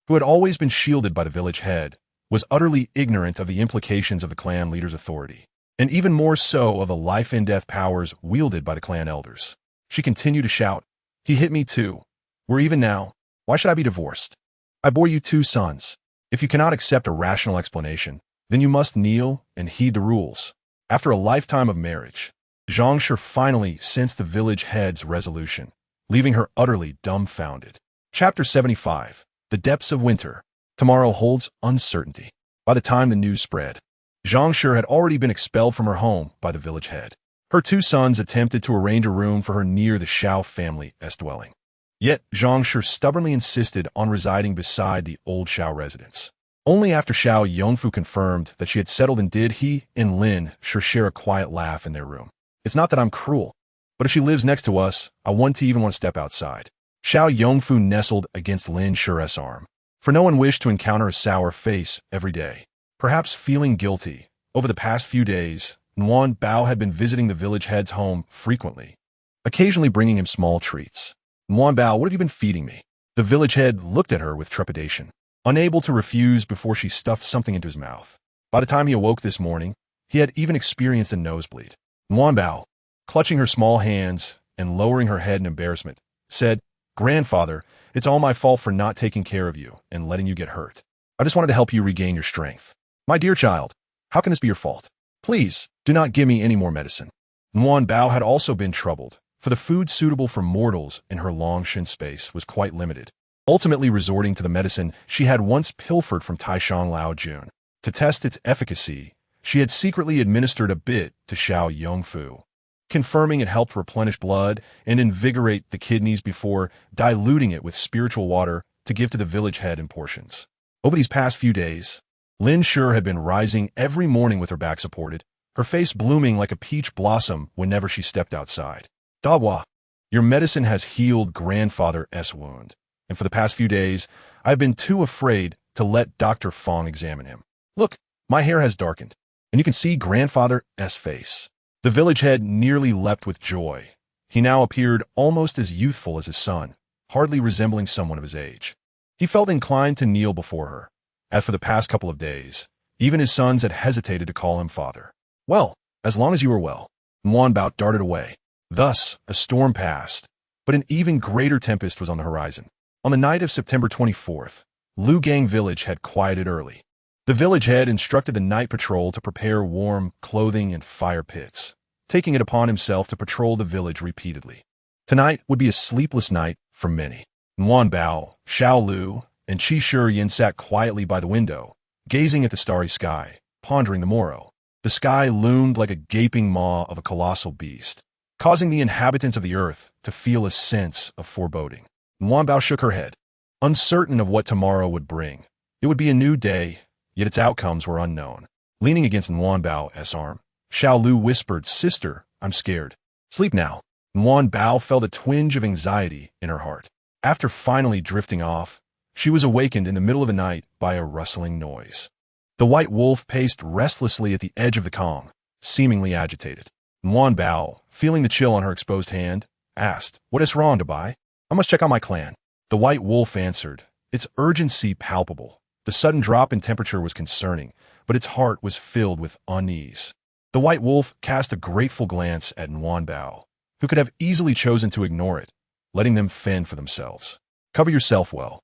who had always been shielded by the village head, was utterly ignorant of the implications of the clan leader's authority, and even more so of the life-and-death powers wielded by the clan elders. She continued to shout, "He hit me too. We're even now. Why should I be divorced? I bore you 2 sons. If you cannot accept a rational explanation, then you must kneel and heed the rules." After a lifetime of marriage, Zhang Shi finally sensed the village head's resolution, leaving her utterly dumbfounded. Chapter 75. The Depths of Winter. Tomorrow holds uncertainty. By the time the news spread, Zhang Shi had already been expelled from her home by the village head. Her 2 sons attempted to arrange a room for her near the Xiao family's dwelling. Yet Zhang Shi stubbornly insisted on residing beside the old Xiao residence. Only after Xiao Yongfu confirmed that she had settled and did he and Lin share a quiet laugh in their room. "It's not that I'm cruel, but if she lives next to us, I wouldn't even want to step outside." Xiao Yongfu nestled against Lin Shi's arm, for no one wished to encounter a sour face every day. Perhaps feeling guilty, over the past few days, Nguyen Bao had been visiting the village head's home frequently, occasionally bringing him small treats. "Nguyen Bao, what have you been feeding me?" The village head looked at her with trepidation, unable to refuse before she stuffed something into his mouth. By the time he awoke this morning, he had even experienced a nosebleed. Nguyen Bao, clutching her small hands and lowering her head in embarrassment, said, "Grandfather, it's all my fault for not taking care of you and letting you get hurt. I just wanted to help you regain your strength." "My dear child, how can this be your fault? Please, do not give me any more medicine." Nguyen Bao had also been troubled, for the food suitable for mortals in her Longshan space was quite limited, ultimately resorting to the medicine she had once pilfered from Taishan Lao Jun. To test its efficacy, she had secretly administered a bit to Xiao Yongfu, confirming it helped replenish blood and invigorate the kidneys before diluting it with spiritual water to give to the village head in portions. Over these past few days, Lin Shi had been rising every morning with her back supported, her face blooming like a peach blossom whenever she stepped outside. "Dahua, your medicine has healed grandfather's wound, and for the past few days, I've been too afraid to let Dr. Fong examine him. Look, my hair has darkened, and you can see grandfather's face." The village head nearly leapt with joy. He now appeared almost as youthful as his son, hardly resembling someone of his age. He felt inclined to kneel before her, as for the past couple of days, even his sons had hesitated to call him father. "Well, as long as you are well." Nguyen Bao darted away. Thus, a storm passed, but an even greater tempest was on the horizon. On the night of September 24th, Liugang Village had quieted early. The village head instructed the night patrol to prepare warm clothing and fire pits, taking it upon himself to patrol the village repeatedly. Tonight would be a sleepless night for many. Nguyen Bao, Xiao Lu, and Qi Shi sat quietly by the window, gazing at the starry sky, pondering the morrow. The sky loomed like a gaping maw of a colossal beast, causing the inhabitants of the earth to feel a sense of foreboding. Nguyen Bao shook her head, uncertain of what tomorrow would bring. It would be a new day, yet its outcomes were unknown. Leaning against Nguyen Bao's arm, Xiao Lu whispered, "Sister, I'm scared. Sleep now." Nguyen Bao felt a twinge of anxiety in her heart. After finally drifting off, she was awakened in the middle of the night by a rustling noise. The white wolf paced restlessly at the edge of the Kong, seemingly agitated. Nguyen Bao, feeling the chill on her exposed hand, asked, "What is wrong, Dabai? I must check on my clan." The white wolf answered, its urgency palpable. The sudden drop in temperature was concerning, but its heart was filled with unease. The white wolf cast a grateful glance at Nguyen Bao, who could have easily chosen to ignore it, letting them fend for themselves. "Cover yourself well.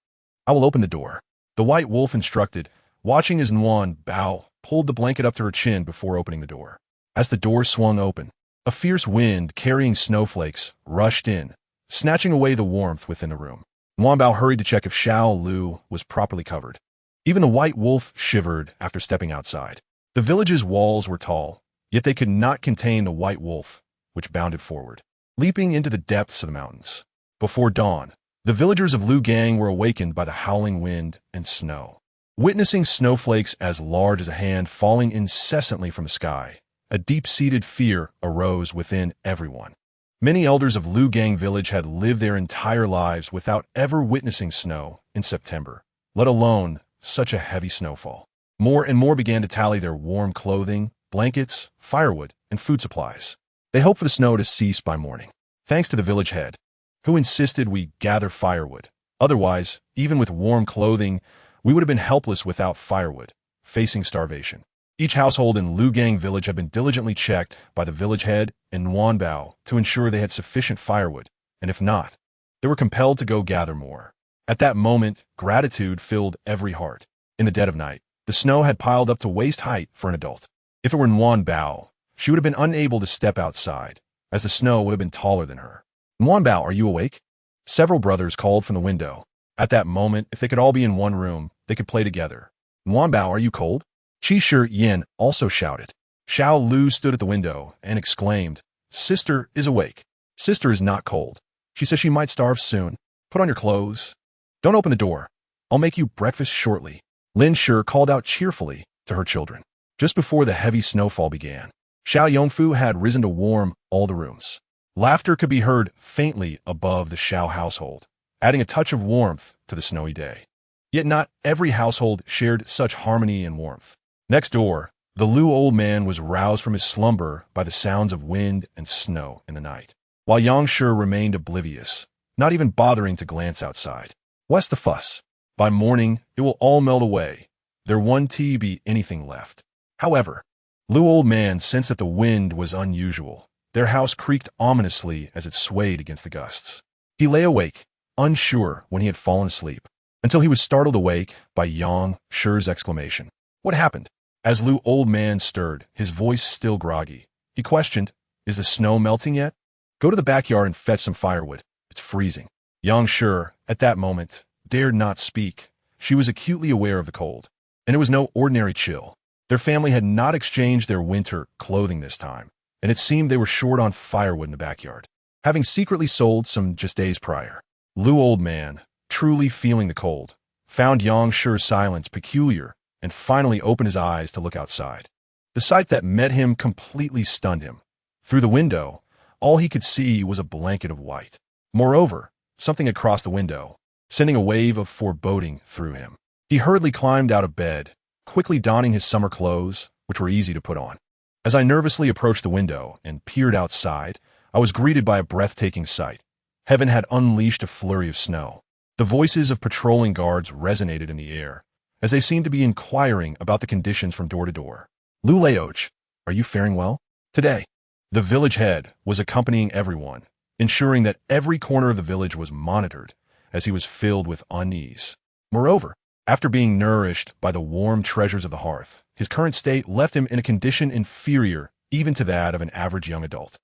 I will open the door," the white wolf instructed, watching as Nguyen Bao pulled the blanket up to her chin before opening the door. As the door swung open, a fierce wind carrying snowflakes rushed in, snatching away the warmth within the room. Nguyen Bao hurried to check if Xiao Lu was properly covered. Even the white wolf shivered after stepping outside. The village's walls were tall, Yet they could not contain the white wolf, which bounded forward, leaping into the depths of the mountains. Before dawn, the villagers of Liugang were awakened by the howling wind and snow. Witnessing snowflakes as large as a hand falling incessantly from the sky, a deep-seated fear arose within everyone. Many elders of Liugang Village had lived their entire lives without ever witnessing snow in September, let alone such a heavy snowfall. More and more began to tally their warm clothing, blankets, firewood, and food supplies. They hoped for the snow to cease by morning, thanks to the village head, who insisted we gather firewood. Otherwise, even with warm clothing, we would have been helpless without firewood, facing starvation. Each household in Liugang Village had been diligently checked by the village head and Nuanbao to ensure they had sufficient firewood, and if not, they were compelled to go gather more. At that moment, gratitude filled every heart. In the dead of night, the snow had piled up to waist height for an adult. If it were Nuanbao, she would have been unable to step outside, as the snow would have been taller than her. Nuanbao, are you awake? Several brothers called from the window. At that moment, if they could all be in one room, they could play together. Nuanbao, are you cold? Qi Yin also shouted. Xiao Lu stood at the window and exclaimed, Sister is awake. Sister is not cold. She says she might starve soon. Put on your clothes. Don't open the door. I'll make you breakfast shortly. Lin Shi called out cheerfully to her children. Just before the heavy snowfall began, Xiao Yongfu had risen to warm all the rooms. Laughter could be heard faintly above the Xiao household, adding a touch of warmth to the snowy day. Yet not every household shared such harmony and warmth. Next door, the Lu old man was roused from his slumber by the sounds of wind and snow in the night, while Yang Shi remained oblivious, not even bothering to glance outside. What's the fuss? By morning, it will all melt away. There won't be anything left. However, Lu old man sensed that the wind was unusual. Their house creaked ominously as it swayed against the gusts. He lay awake, unsure when he had fallen asleep, until he was startled awake by Yang Shi's exclamation. What happened? As Lu old man stirred, his voice still groggy, he questioned, Is the snow melting yet? Go to the backyard and fetch some firewood. It's freezing. Yang Shi, at that moment, dared not speak. She was acutely aware of the cold, and it was no ordinary chill. Their family had not exchanged their winter clothing this time, and it seemed they were short on firewood in the backyard, having secretly sold some just days prior. Lu old man, truly feeling the cold, found Yang Shi's silence peculiar and finally opened his eyes to look outside. The sight that met him completely stunned him. Through the window, all he could see was a blanket of white. Moreover, something had crossed the window, sending a wave of foreboding through him. He hurriedly climbed out of bed, quickly donning his summer clothes, which were easy to put on. As I nervously approached the window and peered outside, I was greeted by a breathtaking sight. Heaven had unleashed a flurry of snow. The voices of patrolling guards resonated in the air, as they seemed to be inquiring about the conditions from door to door. Lu Leoch, are you faring well? Today, the village head was accompanying everyone, ensuring that every corner of the village was monitored, as he was filled with unease. Moreover, after being nourished by the warm treasures of the hearth, his current state left him in a condition inferior even to that of an average young adult.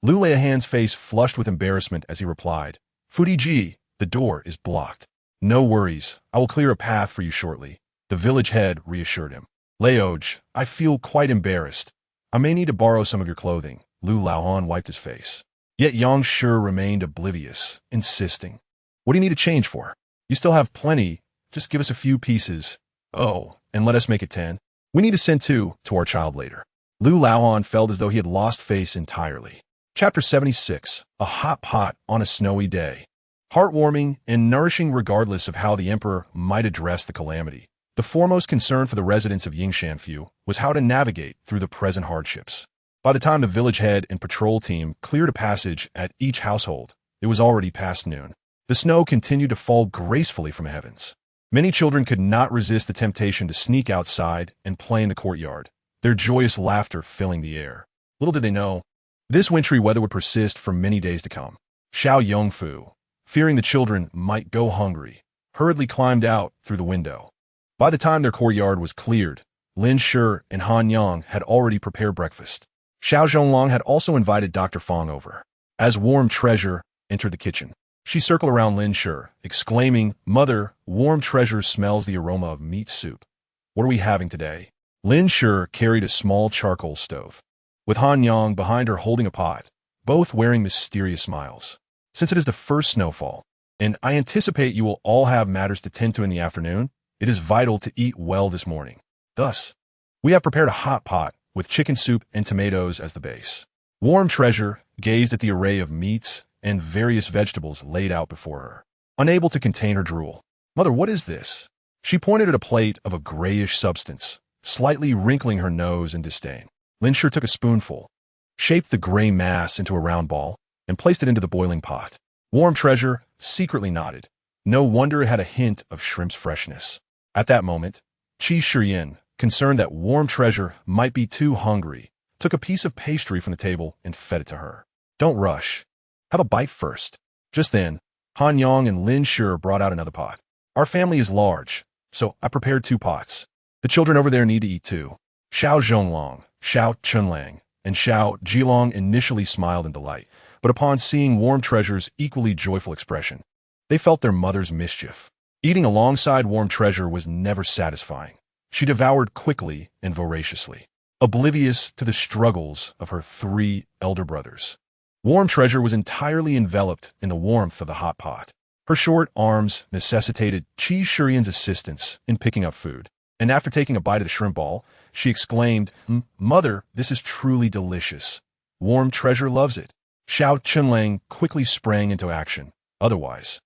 Lu Leihan's face flushed with embarrassment as he replied, Fudi Ji, the door is blocked. No worries, I will clear a path for you shortly. The village head reassured him. Leoj, I feel quite embarrassed. I may need to borrow some of your clothing. Lu Laohan wiped his face. Yet Yang Shi remained oblivious, insisting. What do you need to change for? You still have plenty. Just give us a few pieces. Oh, and let us make it 10. We need to send 2 to our child later. Lu Laohan felt as though he had lost face entirely. Chapter 76, A Hot Pot on a Snowy Day. Heartwarming and nourishing regardless of how the emperor might address the calamity. The foremost concern for the residents of Yingshanfu was how to navigate through the present hardships. By the time the village head and patrol team cleared a passage at each household, it was already past noon. The snow continued to fall gracefully from the heavens. Many children could not resist the temptation to sneak outside and play in the courtyard, their joyous laughter filling the air. Little did they know, this wintry weather would persist for many days to come. Xiao Yongfu, fearing the children might go hungry, hurriedly climbed out through the window. By the time their courtyard was cleared, Lin Shi and Han Yang had already prepared breakfast. Xiao Zhonglong had also invited Dr. Fong over. As warm treasure entered the kitchen, she circled around Lin Shi, exclaiming, Mother, warm treasure smells the aroma of meat soup. What are we having today? Lin Shi carried a small charcoal stove. with Han Yang behind her holding a pot, both wearing mysterious smiles. Since it is the first snowfall, and I anticipate you will all have matters to tend to in the afternoon, it is vital to eat well this morning. Thus, we have prepared a hot pot with chicken soup and tomatoes as the base. Warm Treasure gazed at the array of meats and various vegetables laid out before her, unable to contain her drool. "Mother, what is this?" She pointed at a plate of a grayish substance, slightly wrinkling her nose in disdain. Lin Shi took a spoonful, shaped the gray mass into a round ball, and placed it into the boiling pot. Warm Treasure secretly nodded. No wonder it had a hint of shrimp's freshness. At that moment, Qi Shiyin, concerned that Warm Treasure might be too hungry, took a piece of pastry from the table and fed it to her. "Don't rush. Have a bite first." Just then, Han Yang and Lin Shi brought out another pot. "Our family is large, so I prepared 2 pots. The children over there need to eat too." Xiao Zhonglong, Xiao Chunlang, and Xiao Jilong initially smiled in delight, but upon seeing Warm Treasure's equally joyful expression, they felt their mother's mischief. Eating alongside Warm Treasure was never satisfying. She devoured quickly and voraciously, oblivious to the struggles of her 3 elder brothers. Warm Treasure was entirely enveloped in the warmth of the hot pot. Her short arms necessitated Qi Shiyin's assistance in picking up food, and after taking a bite of the shrimp ball, she exclaimed, "Mother, this is truly delicious. Warm Treasure loves it." Xiao Chunlang quickly sprang into action. Otherwise,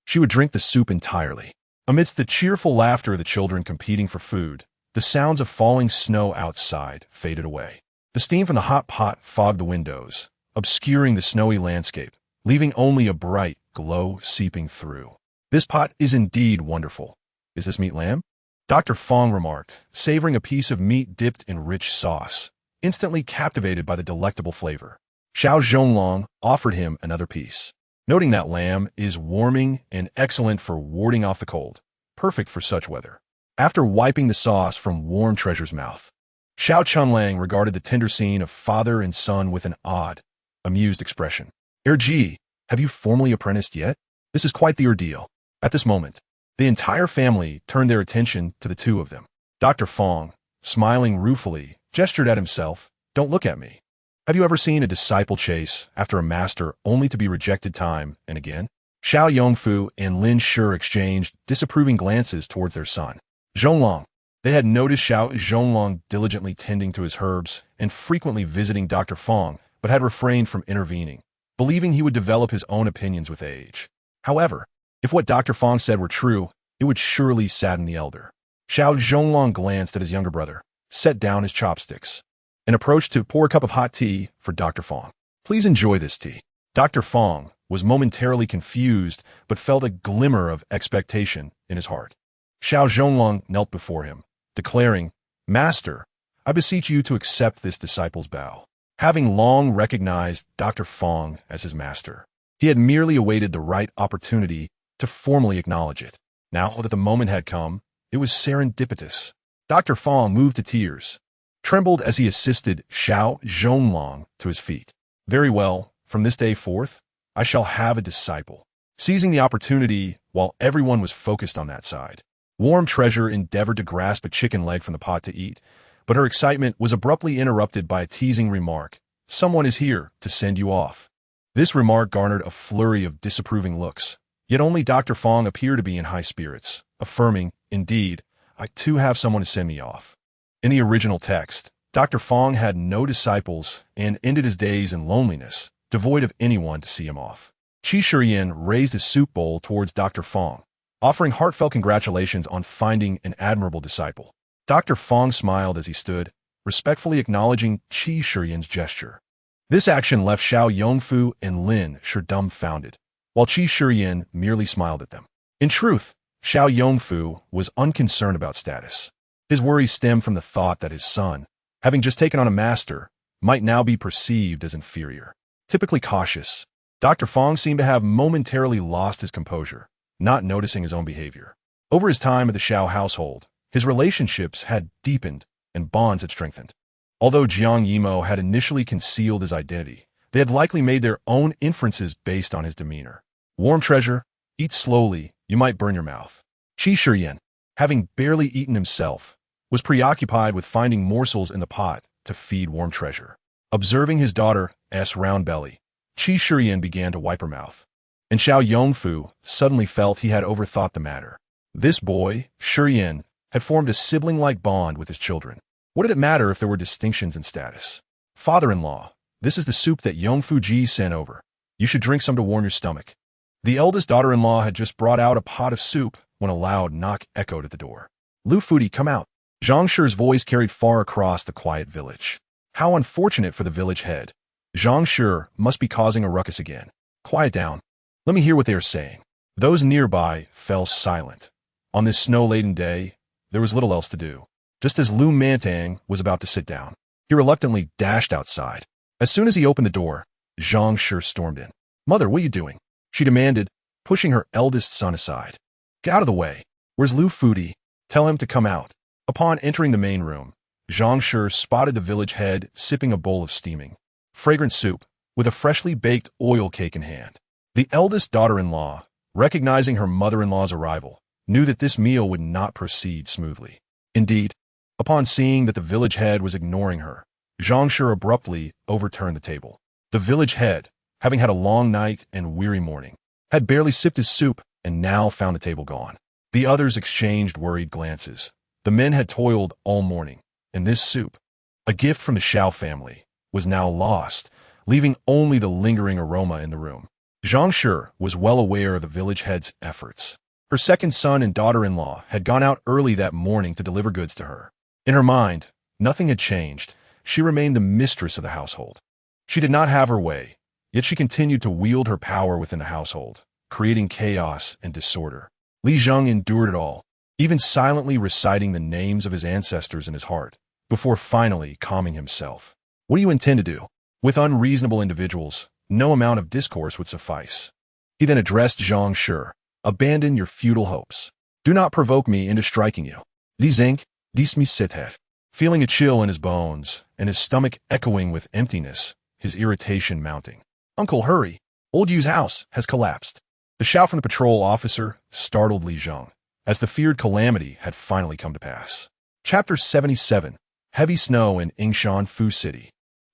she would drink the soup entirely. Amidst the cheerful laughter of the children competing for food, the sounds of falling snow outside faded away. The steam from the hot pot fogged the windows, obscuring the snowy landscape, leaving only a bright glow seeping through. "This pot is indeed wonderful. Is this meat lamb?" Dr. Fong remarked, savoring a piece of meat dipped in rich sauce, instantly captivated by the delectable flavor. Xiao Zhonglong offered him another piece, noting that lamb is warming and excellent for warding off the cold, perfect for such weather. After wiping the sauce from Warm Treasure's mouth, Xiao Chunlang regarded the tender scene of father and son with an odd, amused expression. "Erji, have you formally apprenticed yet? This is quite the ordeal." At this moment, the entire family turned their attention to the 2 of them. Dr. Fong, smiling ruefully, gestured at himself, "Don't look at me. Have you ever seen a disciple chase after a master only to be rejected time and again?" Xiao Yongfu and Lin Shi exchanged disapproving glances towards their son. Zhonglong. They had noticed Xiao Zhonglong diligently tending to his herbs and frequently visiting Dr. Fong, but had refrained from intervening, believing he would develop his own opinions with age. However, if what Dr. Fong said were true, it would surely sadden the elder. Xiao Zhonglong glanced at his younger brother, set down his chopsticks, and approached to pour a cup of hot tea for Dr. Fong. "Please enjoy this tea." Dr. Fong was momentarily confused, but felt a glimmer of expectation in his heart. Xiao Zhonglong knelt before him, declaring, "Master, I beseech you to accept this disciple's bow." Having long recognized Dr. Fong as his master, he had merely awaited the right opportunity to formally acknowledge it. Now that the moment had come, it was serendipitous. Dr. Fong moved to tears, trembled as he assisted Xiao Zhonglong to his feet. "Very well, from this day forth, I shall have a disciple." Seizing the opportunity while everyone was focused on that side, Warm Treasure endeavored to grasp a chicken leg from the pot to eat, but her excitement was abruptly interrupted by a teasing remark. "Someone is here to send you off." This remark garnered a flurry of disapproving looks, yet only Dr. Fong appeared to be in high spirits, affirming, "Indeed, I too have someone to send me off." In the original text, Dr. Fong had no disciples and ended his days in loneliness, devoid of anyone to see him off. Qi Shiyin raised his soup bowl towards Dr. Fong, offering heartfelt congratulations on finding an admirable disciple. Dr. Fong smiled as he stood, respectfully acknowledging Qi Shiyin's gesture. This action left Xiao Yongfu and Lin Shi dumbfounded, while Qi Shiyin merely smiled at them. In truth, Xiao Yongfu was unconcerned about status. His worries stemmed from the thought that his son, having just taken on a master, might now be perceived as inferior. Typically cautious, Dr. Fong seemed to have momentarily lost his composure, not noticing his own behavior. Over his time at the Xiao household, his relationships had deepened and bonds had strengthened. Although Jiang Yimo had initially concealed his identity, they had likely made their own inferences based on his demeanor. Warm Treasure, eat slowly, you might burn your mouth. Qi Shiyin, having barely eaten himself, was preoccupied with finding morsels in the pot to feed Warm Treasure. Observing his daughter's round belly, Qi Shiyan began to wipe her mouth. And Xiao Yongfu suddenly felt he had overthought the matter. This boy, Shiyan, had formed a sibling-like bond with his children. What did it matter if there were distinctions in status? Father-in-law, this is the soup that Yongfu Ji sent over. You should drink some to warm your stomach. The eldest daughter-in-law had just brought out a pot of soup when a loud knock echoed at the door. Lu Fudi, come out. Zhang Shi's voice carried far across the quiet village. How unfortunate for the village head. Zhang Shi must be causing a ruckus again. Quiet down. Let me hear what they are saying. Those nearby fell silent. On this snow-laden day, there was little else to do. Just as Lu Mantang was about to sit down, he reluctantly dashed outside. As soon as he opened the door, Zhang Shi stormed in. Mother, what are you doing? She demanded, pushing her eldest son aside. Get out of the way. Where's Lu Fudi? Tell him to come out. Upon entering the main room, Zhang Shi spotted the village head sipping a bowl of steaming, fragrant soup with a freshly baked oil cake in hand. The eldest daughter-in-law, recognizing her mother-in-law's arrival, knew that this meal would not proceed smoothly. Indeed, upon seeing that the village head was ignoring her, Zhang Shi abruptly overturned the table. The village head, having had a long night and weary morning, had barely sipped his soup and now found the table gone. The others exchanged worried glances. The men had toiled all morning, and this soup, a gift from the Xiao family, was now lost, leaving only the lingering aroma in the room. Zhang Shi was well aware of the village head's efforts. Her second son and daughter-in-law had gone out early that morning to deliver goods to her. In her mind, nothing had changed. She remained the mistress of the household. She did not have her way, yet she continued to wield her power within the household, creating chaos and disorder. Li Zheng endured it all, even silently reciting the names of his ancestors in his heart, before finally calming himself. What do you intend to do? With unreasonable individuals, no amount of discourse would suffice. He then addressed Zhang Shi. Abandon your futile hopes. Do not provoke me into striking you. Li Zeng, dis mi sithet. Feeling a chill in his bones, and his stomach echoing with emptiness, his irritation mounting. Uncle, hurry. Old Yu's house has collapsed. The shout from the patrol officer startled Li Zheng, as the feared calamity had finally come to pass. Chapter 77. Heavy snow in Yingshan Fu City.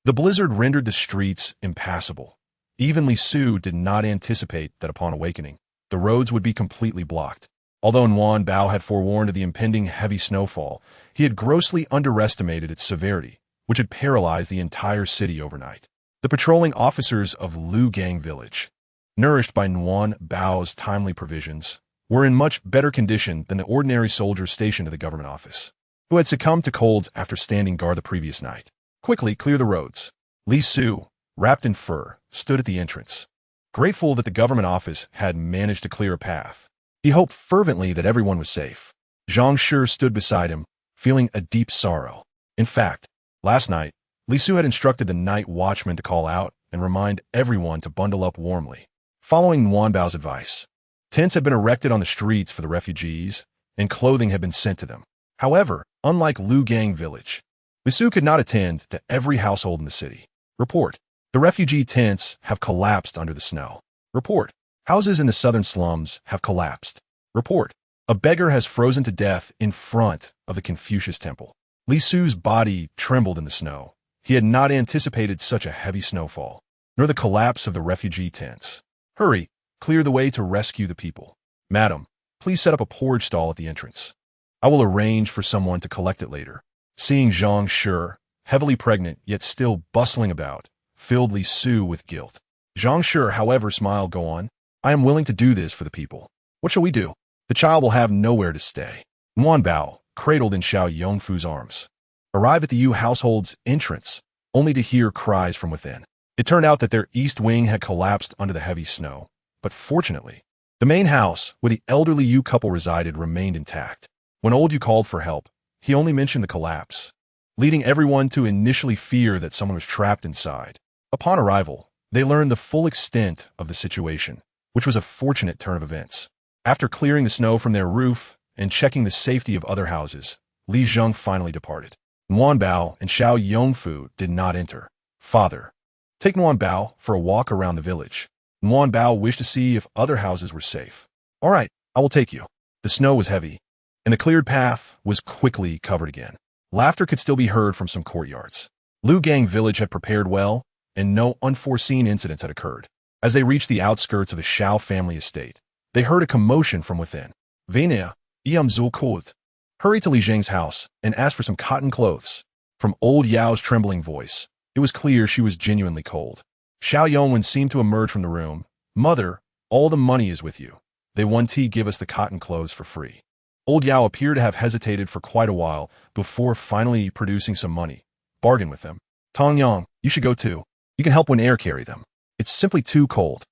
The blizzard rendered the streets impassable. Even Li Su did not anticipate that upon awakening, the roads would be completely blocked. Although Nuan Bao had forewarned of the impending heavy snowfall, he had grossly underestimated its severity, which had paralyzed the entire city overnight. The patrolling officers of Liugang Village, nourished by Nuan Bao's timely provisions, were in much better condition than the ordinary soldiers stationed at the government office, who had succumbed to colds after standing guard the previous night. Quickly clear the roads. Li Su, wrapped in fur, stood at the entrance. Grateful that the government office had managed to clear a path, he hoped fervently that everyone was safe. Zhang Shi stood beside him, feeling a deep sorrow. In fact, last night, Li Su had instructed the night watchman to call out and remind everyone to bundle up warmly. Following Nuan Bao's advice, tents had been erected on the streets for the refugees, and clothing had been sent to them. However, unlike Liugang Village, Li Su could not attend to every household in the city. Report. The refugee tents have collapsed under the snow. Report. Houses in the southern slums have collapsed. Report. A beggar has frozen to death in front of the Confucius temple. Li Su's body trembled in the snow. He had not anticipated such a heavy snowfall, nor the collapse of the refugee tents. Hurry, clear the way to rescue the people. Madam, please set up a porridge stall at the entrance. I will arrange for someone to collect it later. Seeing Zhang Shi, heavily pregnant yet still bustling about, filled Li Su with guilt. Zhang Shi, however, smiled. Go on. I am willing to do this for the people. What shall we do? The child will have nowhere to stay. Nuan Bao, cradled in Xiao Yongfu's arms, arrived at the Yu household's entrance, only to hear cries from within. It turned out that their east wing had collapsed under the heavy snow, but fortunately, the main house where the elderly Yu couple resided remained intact. When old Yu called for help, he only mentioned the collapse, leading everyone to initially fear that someone was trapped inside. Upon arrival, they learned the full extent of the situation, which was a fortunate turn of events. After clearing the snow from their roof and checking the safety of other houses, Li Zheng finally departed. Nuan Bao and Xiao Yongfu did not enter. Father, take Nuan Bao for a walk around the village. Nuan Bao wished to see if other houses were safe. All right, I will take you. The snow was heavy, and the cleared path was quickly covered again. Laughter could still be heard from some courtyards. Liugang Village had prepared well, and no unforeseen incidents had occurred. As they reached the outskirts of the Xiao family estate, they heard a commotion from within. Vania, Iamzul Kult. Hurry to Li Zheng's house and ask for some cotton clothes. From old Yao's trembling voice, it was clear she was genuinely cold. Xiao Yongwen seemed to emerge from the room. Mother, all the money is with you. They want to give us the cotton clothes for free. Old Yao appeared to have hesitated for quite a while before finally producing some money. Bargain with them. Tong Yang, you should go too. You can help when air carry them. It's simply too cold.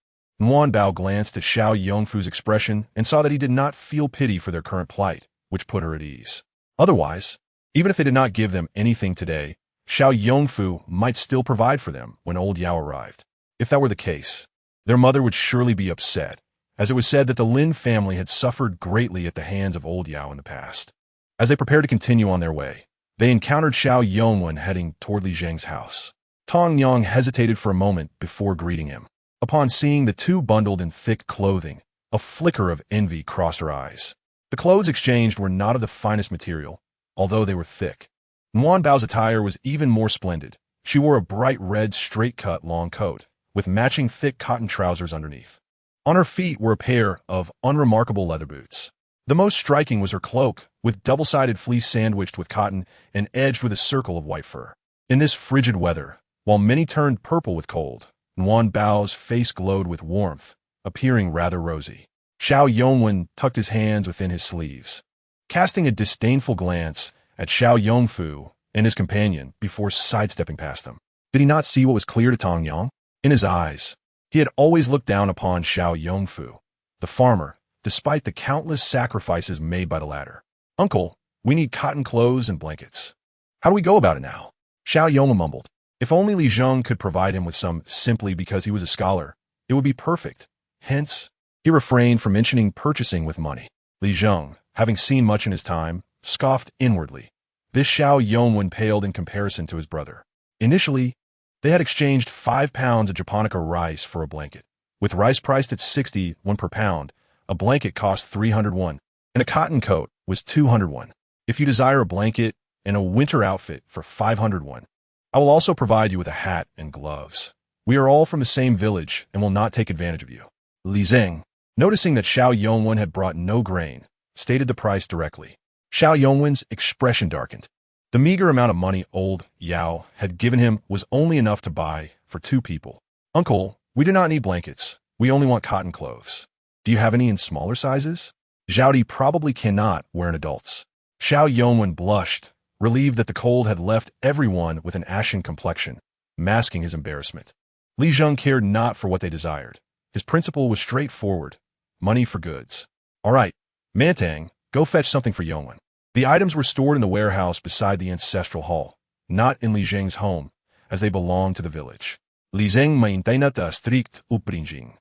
Nguyen Bao glanced at Xiao Yongfu's expression and saw that he did not feel pity for their current plight, which put her at ease. Otherwise, even if they did not give them anything today, Xiao Yongfu might still provide for them when old Yao arrived. If that were the case, their mother would surely be upset, as it was said that the Lin family had suffered greatly at the hands of old Yao in the past. As they prepared to continue on their way, they encountered Xiao Yongwen heading toward Li Zheng's house. Tong Yang hesitated for a moment before greeting him. Upon seeing the two bundled in thick clothing, a flicker of envy crossed her eyes. The clothes exchanged were not of the finest material, although they were thick. Nguyen Bao's attire was even more splendid. She wore a bright red straight-cut long coat, with matching thick cotton trousers underneath. On her feet were a pair of unremarkable leather boots. The most striking was her cloak, with double-sided fleece sandwiched with cotton and edged with a circle of white fur. In this frigid weather, while many turned purple with cold, Nguyen Bao's face glowed with warmth, appearing rather rosy. Xiao Yongwen tucked his hands within his sleeves, casting a disdainful glance at Xiao Yongfu and his companion before sidestepping past them. Did he not see what was clear to Tong Yang? In his eyes, he had always looked down upon Xiao Yongfu, the farmer, despite the countless sacrifices made by the latter. Uncle, we need cotton clothes and blankets. How do we go about it now? Xiao Yongwen mumbled. If only Li Zheng could provide him with some simply because he was a scholar, it would be perfect. Hence, he refrained from mentioning purchasing with money. Li Zheng, having seen much in his time, scoffed inwardly. This Xiao Yongwen paled in comparison to his brother. Initially, they had exchanged 5 pounds of japonica rice for a blanket. With rice priced at 60 won per pound, a blanket cost 300 won, and a cotton coat was 200 won. If you desire a blanket and a winter outfit for 500 won, I will also provide you with a hat and gloves. We are all from the same village and will not take advantage of you. Li Zheng, noticing that Xiao Yongwen had brought no grain, stated the price directly. Xiao Yongwen's expression darkened. The meager amount of money old Yao had given him was only enough to buy for 2 people. Uncle, we do not need blankets. We only want cotton clothes. Do you have any in smaller sizes? Zhaodi probably cannot wear an adult's. Xiao Yongwen blushed, relieved that the cold had left everyone with an ashen complexion, masking his embarrassment. Li Zheng cared not for what they desired. His principle was straightforward: money for goods. All right, Mantang, go fetch something for Yongwen. The items were stored in the warehouse beside the ancestral hall, not in Li Zheng's home, as they belonged to the village. Li Zheng maintained a strict upbringing.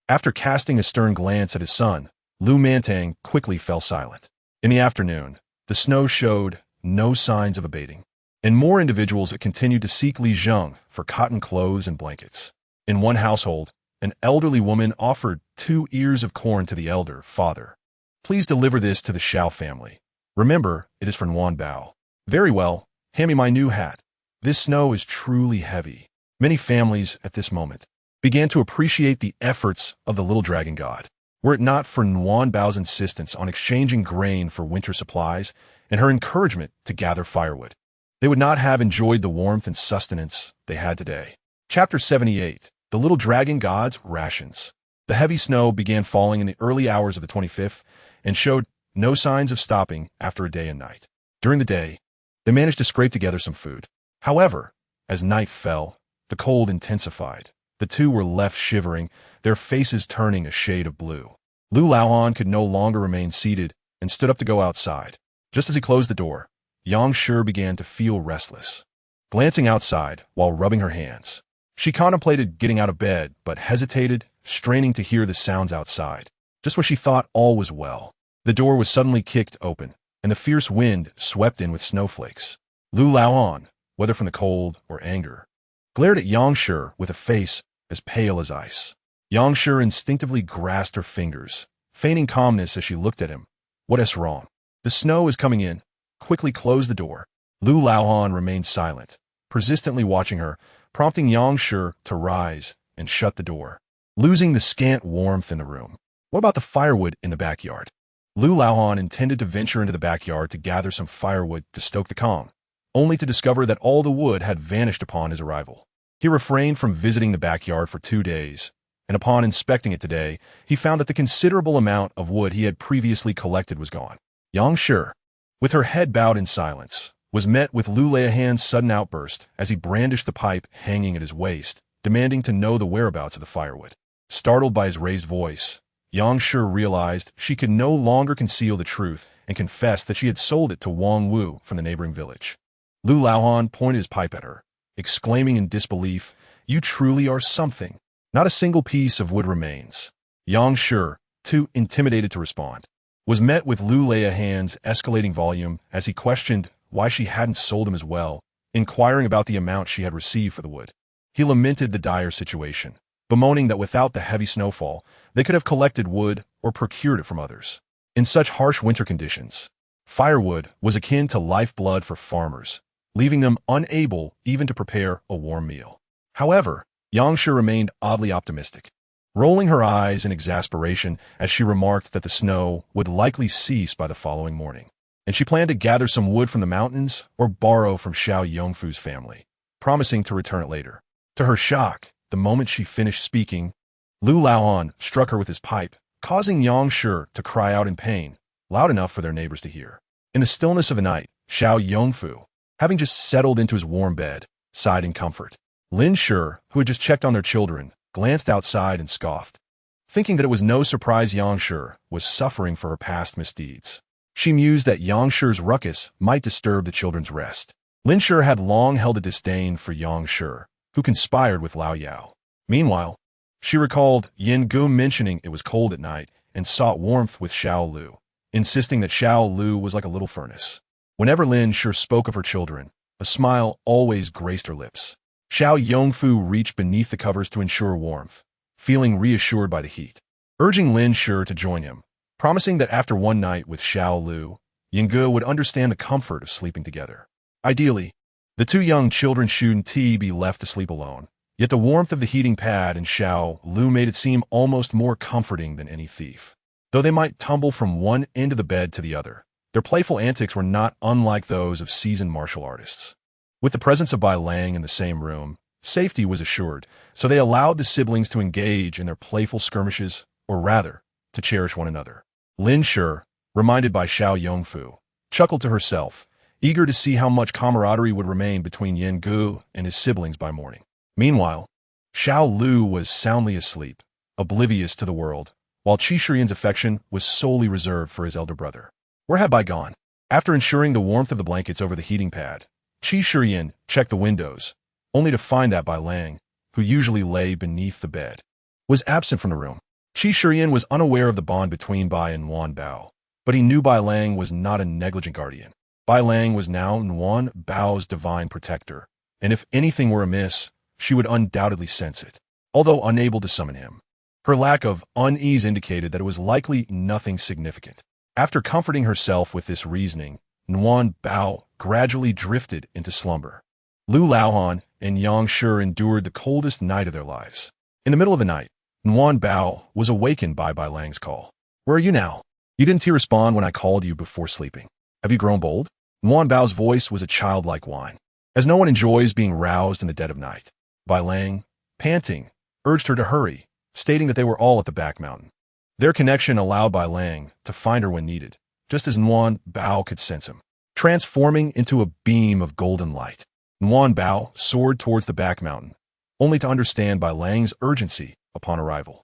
After casting a stern glance at his son, Lu Mantang quickly fell silent. In the afternoon, the snow showed no signs of abating, and more individuals had continued to seek Li Zheng for cotton clothes and blankets. In one household, an elderly woman offered 2 ears of corn to the elder father. Please deliver this to the Xiao family. Remember, it is from Nguyen Bao. Very well, hand me my new hat. This snow is truly heavy. Many families, at this moment, began to appreciate the efforts of the little dragon god. Were it not for Nguyen Bao's insistence on exchanging grain for winter supplies and her encouragement to gather firewood, they would not have enjoyed the warmth and sustenance they had today. Chapter 78. The Little Dragon God's Rations. The heavy snow began falling in the early hours of the 25th and showed no signs of stopping after a day and night. During the day, they managed to scrape together some food. However, as night fell, the cold intensified. The two were left shivering, their faces turning a shade of blue. Lu Laohan could no longer remain seated and stood up to go outside. Just as he closed the door, Yang Shi began to feel restless. Glancing outside while rubbing her hands, she contemplated getting out of bed but hesitated, straining to hear the sounds outside. Just when she thought all was well, the door was suddenly kicked open, and the fierce wind swept in with snowflakes. Lu Laohan, whether from the cold or anger, glared at Yang Shi with a face as pale as ice. Yang Shi instinctively grasped her fingers, feigning calmness as she looked at him. What is wrong? The snow is coming in. Quickly close the door. Lu Laohan remained silent, persistently watching her, prompting Yang Shi to rise and shut the door, losing the scant warmth in the room. What about the firewood in the backyard? Lu Laohan intended to venture into the backyard to gather some firewood to stoke the Kong, only to discover that all the wood had vanished upon his arrival. He refrained from visiting the backyard for 2 days, and upon inspecting it today, he found that the considerable amount of wood he had previously collected was gone. Yang Shi, with her head bowed in silence, was met with Lu Laohan's sudden outburst as he brandished the pipe hanging at his waist, demanding to know the whereabouts of the firewood. Startled by his raised voice, Yang Shi realized she could no longer conceal the truth and confessed that she had sold it to Wang Wu from the neighboring village. Lu Laohan pointed his pipe at her, exclaiming in disbelief, "You truly are something. Not a single piece of wood remains." Yang Shi, too intimidated to respond, was met with Lu Laohan's escalating volume as he questioned why she hadn't sold him as well, inquiring about the amount she had received for the wood. He lamented the dire situation, bemoaning that without the heavy snowfall, they could have collected wood or procured it from others. In such harsh winter conditions, firewood was akin to lifeblood for farmers, leaving them unable even to prepare a warm meal. However, Yang Shi remained oddly optimistic, rolling her eyes in exasperation as she remarked that the snow would likely cease by the following morning, and she planned to gather some wood from the mountains or borrow from Xiao Yongfu's family, promising to return it later. To her shock, the moment she finished speaking, Lu Laohan struck her with his pipe, causing Yang Shi to cry out in pain, loud enough for their neighbors to hear. In the stillness of the night, Xiao Yongfu, having just settled into his warm bed, sighed in comfort. Lin Shi, who had just checked on their children, glanced outside and scoffed, thinking that it was no surprise Yang Shi was suffering for her past misdeeds. She mused that Yang Shi's ruckus might disturb the children's rest. Lin Shi had long held a disdain for Yang Shi, who conspired with Lao Yao. Meanwhile, she recalled Yin Gu mentioning it was cold at night and sought warmth with Xiao Lu, insisting that Xiao Lu was like a little furnace. Whenever Lin Shi spoke of her children, a smile always graced her lips. Xiao Yongfu reached beneath the covers to ensure warmth, feeling reassured by the heat, urging Lin Shi to join him, promising that after one night with Xiao Lu, Yin Gu would understand the comfort of sleeping together. Ideally, the 2 young children shouldn't be left to sleep alone. Yet the warmth of the heating pad in Xiao Lu made it seem almost more comforting than any thief. Though they might tumble from one end of the bed to the other, their playful antics were not unlike those of seasoned martial artists. With the presence of Bai Lang in the same room, safety was assured, so they allowed the siblings to engage in their playful skirmishes, or rather, to cherish one another. Lin Shi, reminded by Xiao Yongfu, chuckled to herself, eager to see how much camaraderie would remain between Yin Gu and his siblings by morning. Meanwhile, Xiao Lu was soundly asleep, oblivious to the world, while Qi Shiyan's affection was solely reserved for his elder brother. Where had Bai gone? After ensuring the warmth of the blankets over the heating pad, Qi Shiyan checked the windows, only to find that Bai Lang, who usually lay beneath the bed, was absent from the room. Qi Shiyan was unaware of the bond between Bai and Wan Bao, but he knew Bai Lang was not a negligent guardian. Bai Lang was now Wan Bao's divine protector, and if anything were amiss, she would undoubtedly sense it, although unable to summon him. Her lack of unease indicated that it was likely nothing significant. After comforting herself with this reasoning, Wan Bao gradually drifted into slumber. Lu Laohan and Yang Shi endured the coldest night of their lives. In the middle of the night, Wan Bao was awakened by Bai Lang's call. "Where are you now? You didn't respond when I called you before sleeping. Have you grown bold?" Wan Bao's voice was a childlike whine, as no one enjoys being roused in the dead of night. Bai Lang, panting, urged her to hurry, stating that they were all at the back mountain. Their connection allowed Bai Lang to find her when needed, just as Wan Bao could sense him. Transforming into a beam of golden light, Wan Bao soared towards the back mountain, only to understand Bai Lang's urgency upon arrival.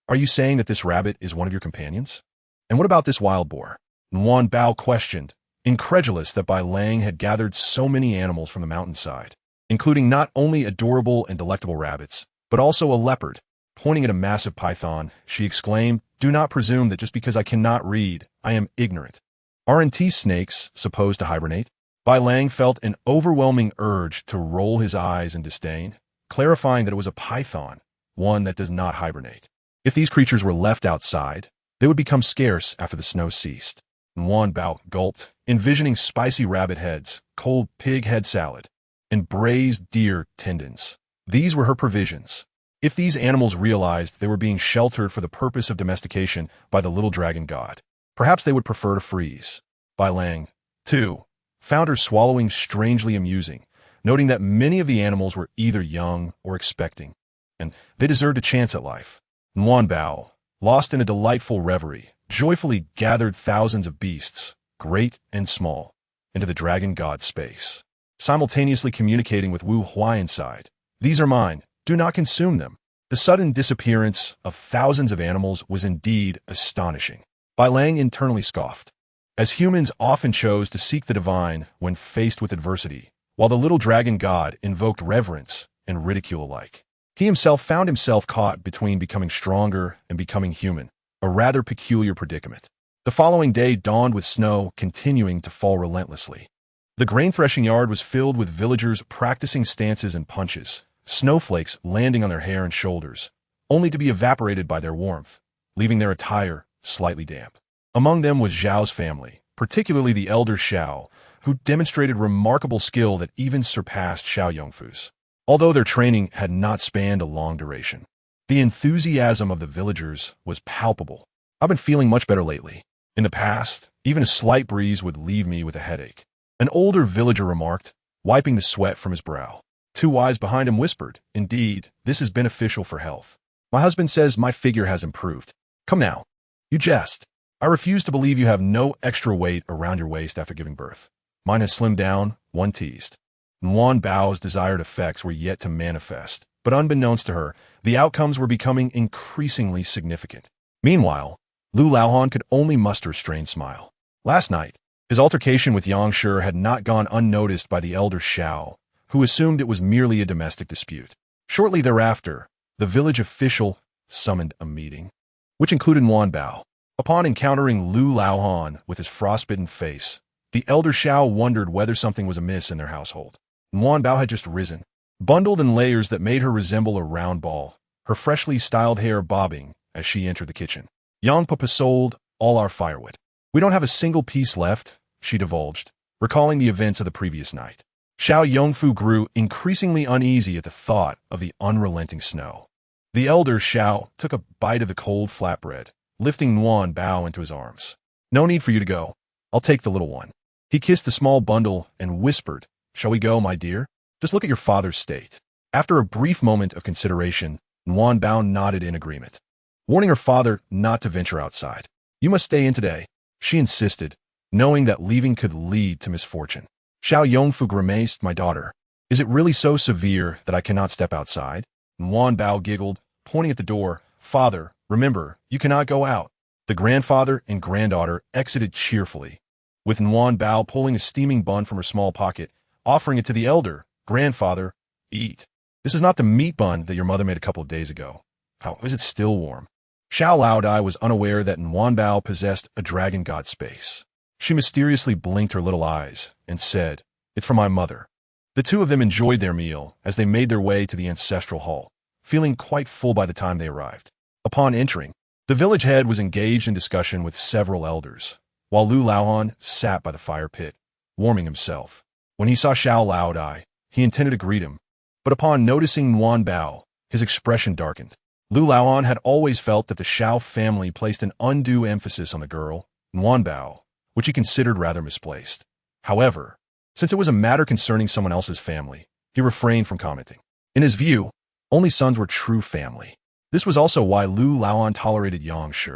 Are you saying that this rabbit is one of your companions? And what about this wild boar?" Wan Bao questioned, incredulous that Bai Lang had gathered so many animals from the mountainside, including not only adorable and delectable rabbits, but also a leopard. Pointing at a massive python, she exclaimed, "Do not presume that just because I cannot read, I am ignorant. Aren't snakes supposed to hibernate?" Bai Lang felt an overwhelming urge to roll his eyes in disdain, clarifying that it was a python, one that does not hibernate. If these creatures were left outside, they would become scarce after the snow ceased. Wan Bao gulped, envisioning spicy rabbit heads, cold pig head salad, and braised deer tendons. These were her provisions. If these animals realized they were being sheltered for the purpose of domestication by the little dragon god, perhaps they would prefer to freeze. Bai Lang, too, found her swallowing strangely amusing, noting that many of the animals were either young or expecting, and they deserved a chance at life. Nguyen Bao, lost in a delightful reverie, joyfully gathered thousands of beasts, great and small, into the dragon god's space, simultaneously communicating with Wu Huai inside. These are mine, do not consume them. The sudden disappearance of thousands of animals was indeed astonishing. Bai Lang internally scoffed. As humans often chose to seek the divine when faced with adversity, while the little dragon god invoked reverence and ridicule alike. He himself found himself caught between becoming stronger and becoming human, a rather peculiar predicament. The following day dawned with snow continuing to fall relentlessly. The grain threshing yard was filled with villagers practicing stances and punches, snowflakes landing on their hair and shoulders, only to be evaporated by their warmth, leaving their attire slightly damp. Among them was Xiao's family, particularly the elder Xiao, who demonstrated remarkable skill that even surpassed Xiao Yongfu's. Although their training had not spanned a long duration, the enthusiasm of the villagers was palpable. I've been feeling much better lately. In the past, even a slight breeze would leave me with a headache. An older villager remarked, wiping the sweat from his brow. Two wives behind him whispered, indeed, this is beneficial for health. My husband says my figure has improved. Come now. You jest. I refuse to believe you have no extra weight around your waist after giving birth. Mine has slimmed down, one teased. Nguyen Bao's desired effects were yet to manifest, but unbeknownst to her, the outcomes were becoming increasingly significant. Meanwhile, Lu Laohan could only muster a strained smile. Last night, his altercation with Yang Shi had not gone unnoticed by the elder Xiao, who assumed it was merely a domestic dispute. Shortly thereafter, the village official summoned a meeting, which included Nguyen Bao. Upon encountering Lu Laohan with his frostbitten face, the elder Xiao wondered whether something was amiss in their household. Nguyen Bao had just risen, bundled in layers that made her resemble a round ball, her freshly styled hair bobbing as she entered the kitchen. Yang Papa sold all our firewood. We don't have a single piece left, she divulged, recalling the events of the previous night. Xiao Yongfu grew increasingly uneasy at the thought of the unrelenting snow. The elder Xiao took a bite of the cold flatbread, lifting Nguyen Bao into his arms. No need for you to go. I'll take the little one. He kissed the small bundle and whispered, shall we go, my dear? Just look at your father's state. After a brief moment of consideration, Nguyen Bao nodded in agreement, warning her father not to venture outside. You must stay in today, she insisted, knowing that leaving could lead to misfortune. Xiao Yongfu grimaced, my daughter. Is it really so severe that I cannot step outside? Nguyen Bao giggled, pointing at the door. Father, remember, you cannot go out. The grandfather and granddaughter exited cheerfully, with Nguyen Bao pulling a steaming bun from her small pocket, offering it to the elder. Grandfather, eat. This is not the meat bun that your mother made a couple of days ago. How is it still warm? Xiao Laodai was unaware that Nguyen Bao possessed a dragon god space. She mysteriously blinked her little eyes and said, it's for my mother. The two of them enjoyed their meal as they made their way to the ancestral hall, feeling quite full by the time they arrived. Upon entering, the village head was engaged in discussion with several elders, while Lu Laohan sat by the fire pit, warming himself. When he saw Xiao Laodai, he intended to greet him, but upon noticing Nguyen Bao, his expression darkened. Lu Laohan had always felt that the Xiao family placed an undue emphasis on the girl, Nguyen Bao, which he considered rather misplaced. However, since it was a matter concerning someone else's family, he refrained from commenting. In his view, only sons were true family. This was also why Lu Laohan tolerated Yang Shi.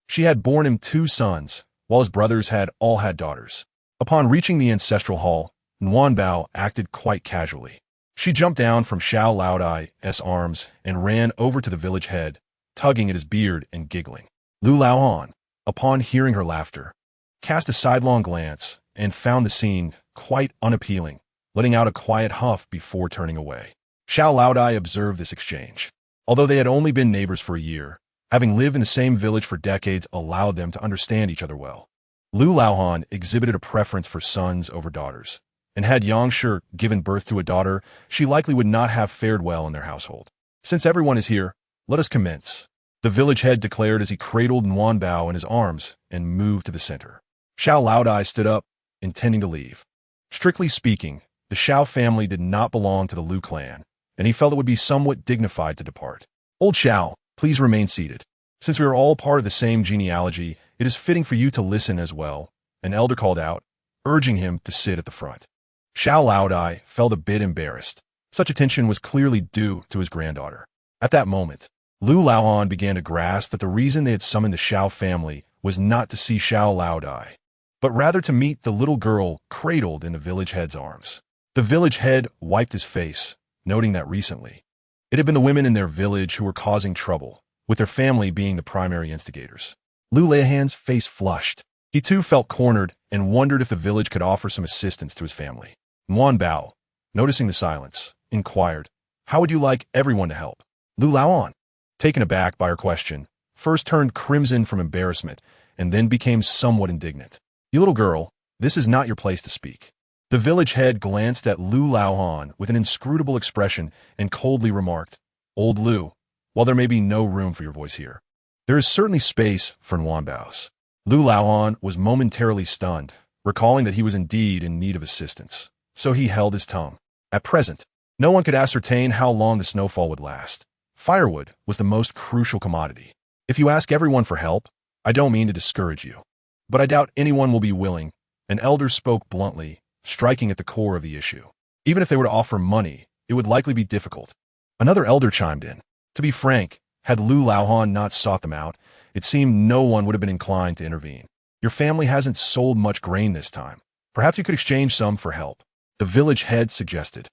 She had borne him 2 sons, while his brothers had all had daughters. Upon reaching the ancestral hall, Nguyen Bao acted quite casually. She jumped down from Xiao Laodai's arms and ran over to the village head, tugging at his beard and giggling. Lu Laohan, upon hearing her laughter, cast a sidelong glance and found the scene quite unappealing, letting out a quiet huff before turning away. Xiao Laodai observed this exchange. Although they had only been neighbors for a year, having lived in the same village for decades allowed them to understand each other well. Lu Laohan exhibited a preference for sons over daughters, and had Yang Shi given birth to a daughter, she likely would not have fared well in their household. Since everyone is here, let us commence, the village head declared as he cradled Nguyen Bao in his arms and moved to the center. Xiao Laodai stood up, intending to leave. Strictly speaking, The Xiao family did not belong to the Liu clan, and he felt it would be somewhat dignified to depart. Old Xiao, please remain seated. Since we are all part of the same genealogy, it is fitting for you to listen as well, an elder called out, urging him to sit at the front. Xiao Laodai felt a bit embarrassed. Such attention was clearly due to his granddaughter. At that moment, Lu Laohan began to grasp that the reason they had summoned the Xiao family was not to see Xiao Laodai, but rather to meet the little girl cradled in the village head's arms. The village head wiped his face, noting that recently, it had been the women in their village who were causing trouble, with their family being the primary instigators. Lu Laohan's face flushed. He too felt cornered and wondered if the village could offer some assistance to his family. Nguyen Bao, noticing the silence, inquired, "How would you like everyone to help?" Lu Laohan, taken aback by her question, first turned crimson from embarrassment and then became somewhat indignant. "You little girl, this is not your place to speak." The village head glanced at Lu Laohan with an inscrutable expression and coldly remarked, "Old Lu, while there may be no room for your voice here, there is certainly space for Nguyen Bao's." Lu Laohan was momentarily stunned, recalling that he was indeed in need of assistance, so he held his tongue. At present, no one could ascertain how long the snowfall would last. Firewood was the most crucial commodity. If you ask everyone for help, I don't mean to discourage you, but I doubt anyone will be willing. An elder spoke bluntly, striking at the core of the issue. Even if they were to offer money, it would likely be difficult. Another elder chimed in. To be frank, had Lu Laohan not sought them out, it seemed no one would have been inclined to intervene. Your family hasn't sold much grain this time. Perhaps you could exchange some for help, the village head suggested.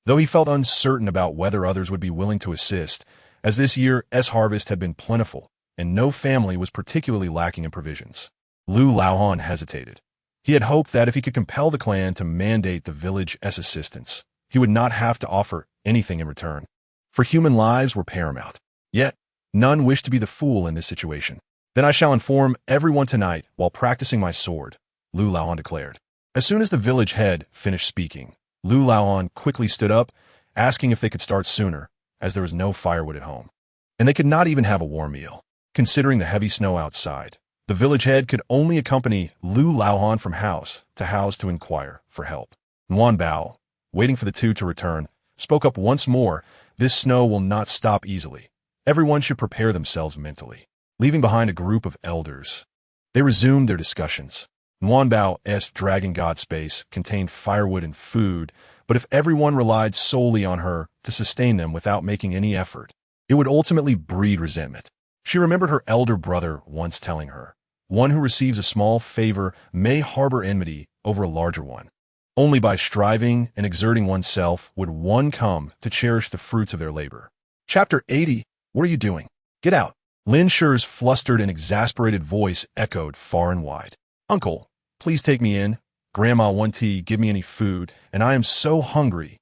Though he felt uncertain about whether others would be willing to assist, as this year's harvest had been plentiful, and no family was particularly lacking in provisions. Lu Laohan hesitated. He had hoped that if he could compel the clan to mandate the village's assistance, he would not have to offer anything in return. For human lives were paramount. Yet, none wished to be the fool in this situation. Then I shall inform everyone tonight while practicing my sword, Lu Laohan declared. As soon as the village head finished speaking, Lu Laohan quickly stood up, asking if they could start sooner, as there was no firewood at home. And they could not even have a warm meal. Considering the heavy snow outside, the village head could only accompany Lu Laohan from house to inquire for help. Nguyen Bao, waiting for the two to return, spoke up once more, "This snow will not stop easily. Everyone should prepare themselves mentally." Leaving behind a group of elders, they resumed their discussions. Nguyen Bao's dragon god space contained firewood and food, but if everyone relied solely on her to sustain them without making any effort, it would ultimately breed resentment. She remembered her elder brother once telling her, "One who receives a small favor may harbor enmity over a larger one. Only by striving and exerting oneself would one come to cherish the fruits of their labor." Chapter 80. What are you doing? Get out. Lin Shi's flustered and exasperated voice echoed far and wide. "Uncle, please take me in. Grandma won't give me any food, and I am so hungry."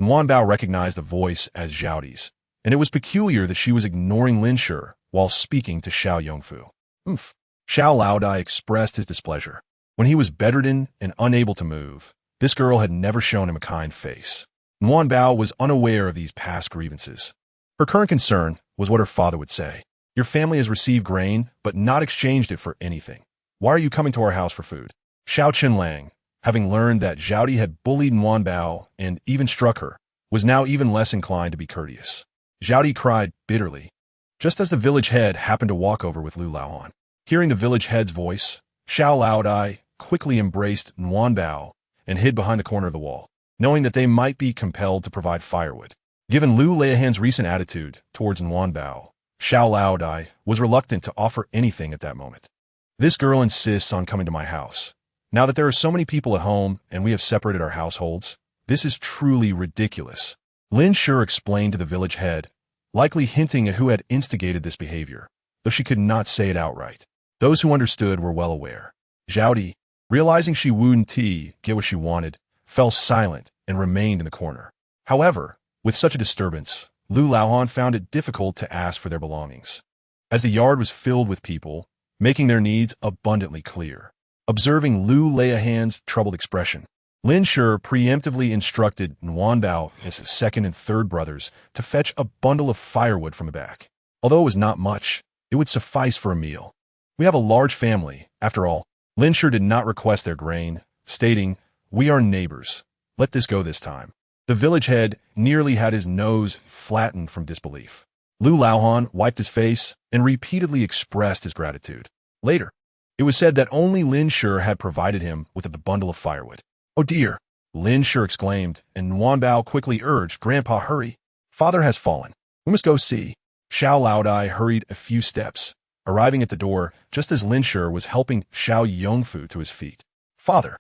Nguyen Bao recognized the voice as Xiao's, and it was peculiar that she was ignoring Lin Shi while speaking to Xiao Yongfu. Xiao Laodai expressed his displeasure. When he was bedridden and unable to move, this girl had never shown him a kind face. Nguyen Bao was unaware of these past grievances. Her current concern was what her father would say. "Your family has received grain, but not exchanged it for anything. Why are you coming to our house for food?" Xiao Qinlang, having learned that Xiaodi had bullied Nguyen Bao and even struck her, was now even less inclined to be courteous. Xiaodi cried bitterly, just as the village head happened to walk over with Lu Laohan. Hearing the village head's voice, Xiao Laodai quickly embraced Nguyen Bao and hid behind the corner of the wall, knowing that they might be compelled to provide firewood. Given Lu Laohan's recent attitude towards Nguyen Bao, Xiao Laodai was reluctant to offer anything at that moment. "This girl insists on coming to my house. Now that there are so many people at home and we have separated our households, this is truly ridiculous," Lin Shi explained to the village head, likely hinting at who had instigated this behavior, though she could not say it outright. Those who understood were well aware. Xiaodi, realizing she wouldn't get what she wanted, fell silent and remained in the corner. However, with such a disturbance, Lu Laohan found it difficult to ask for their belongings, as the yard was filled with people, making their needs abundantly clear. Observing Lu Laohan's troubled expression, Lin Shi preemptively instructed Nguyen Bao and his second and third brothers to fetch a bundle of firewood from the back. Although it was not much, it would suffice for a meal. "We have a large family, after all." Lin Shi did not request their grain, stating, "We are neighbors. Let this go this time. The village head nearly had his nose flattened from disbelief. Lu Laohan wiped his face and repeatedly expressed his gratitude. Later, it was said that only Lin Shi had provided him with a bundle of firewood. "Oh dear," Lin Shi exclaimed, and Wanbao quickly urged, "Grandpa, hurry. Father has fallen. We must go see." Xiao Laodai hurried a few steps, arriving at the door just as Lin Shi was helping Xiao Yongfu to his feet. "Father,"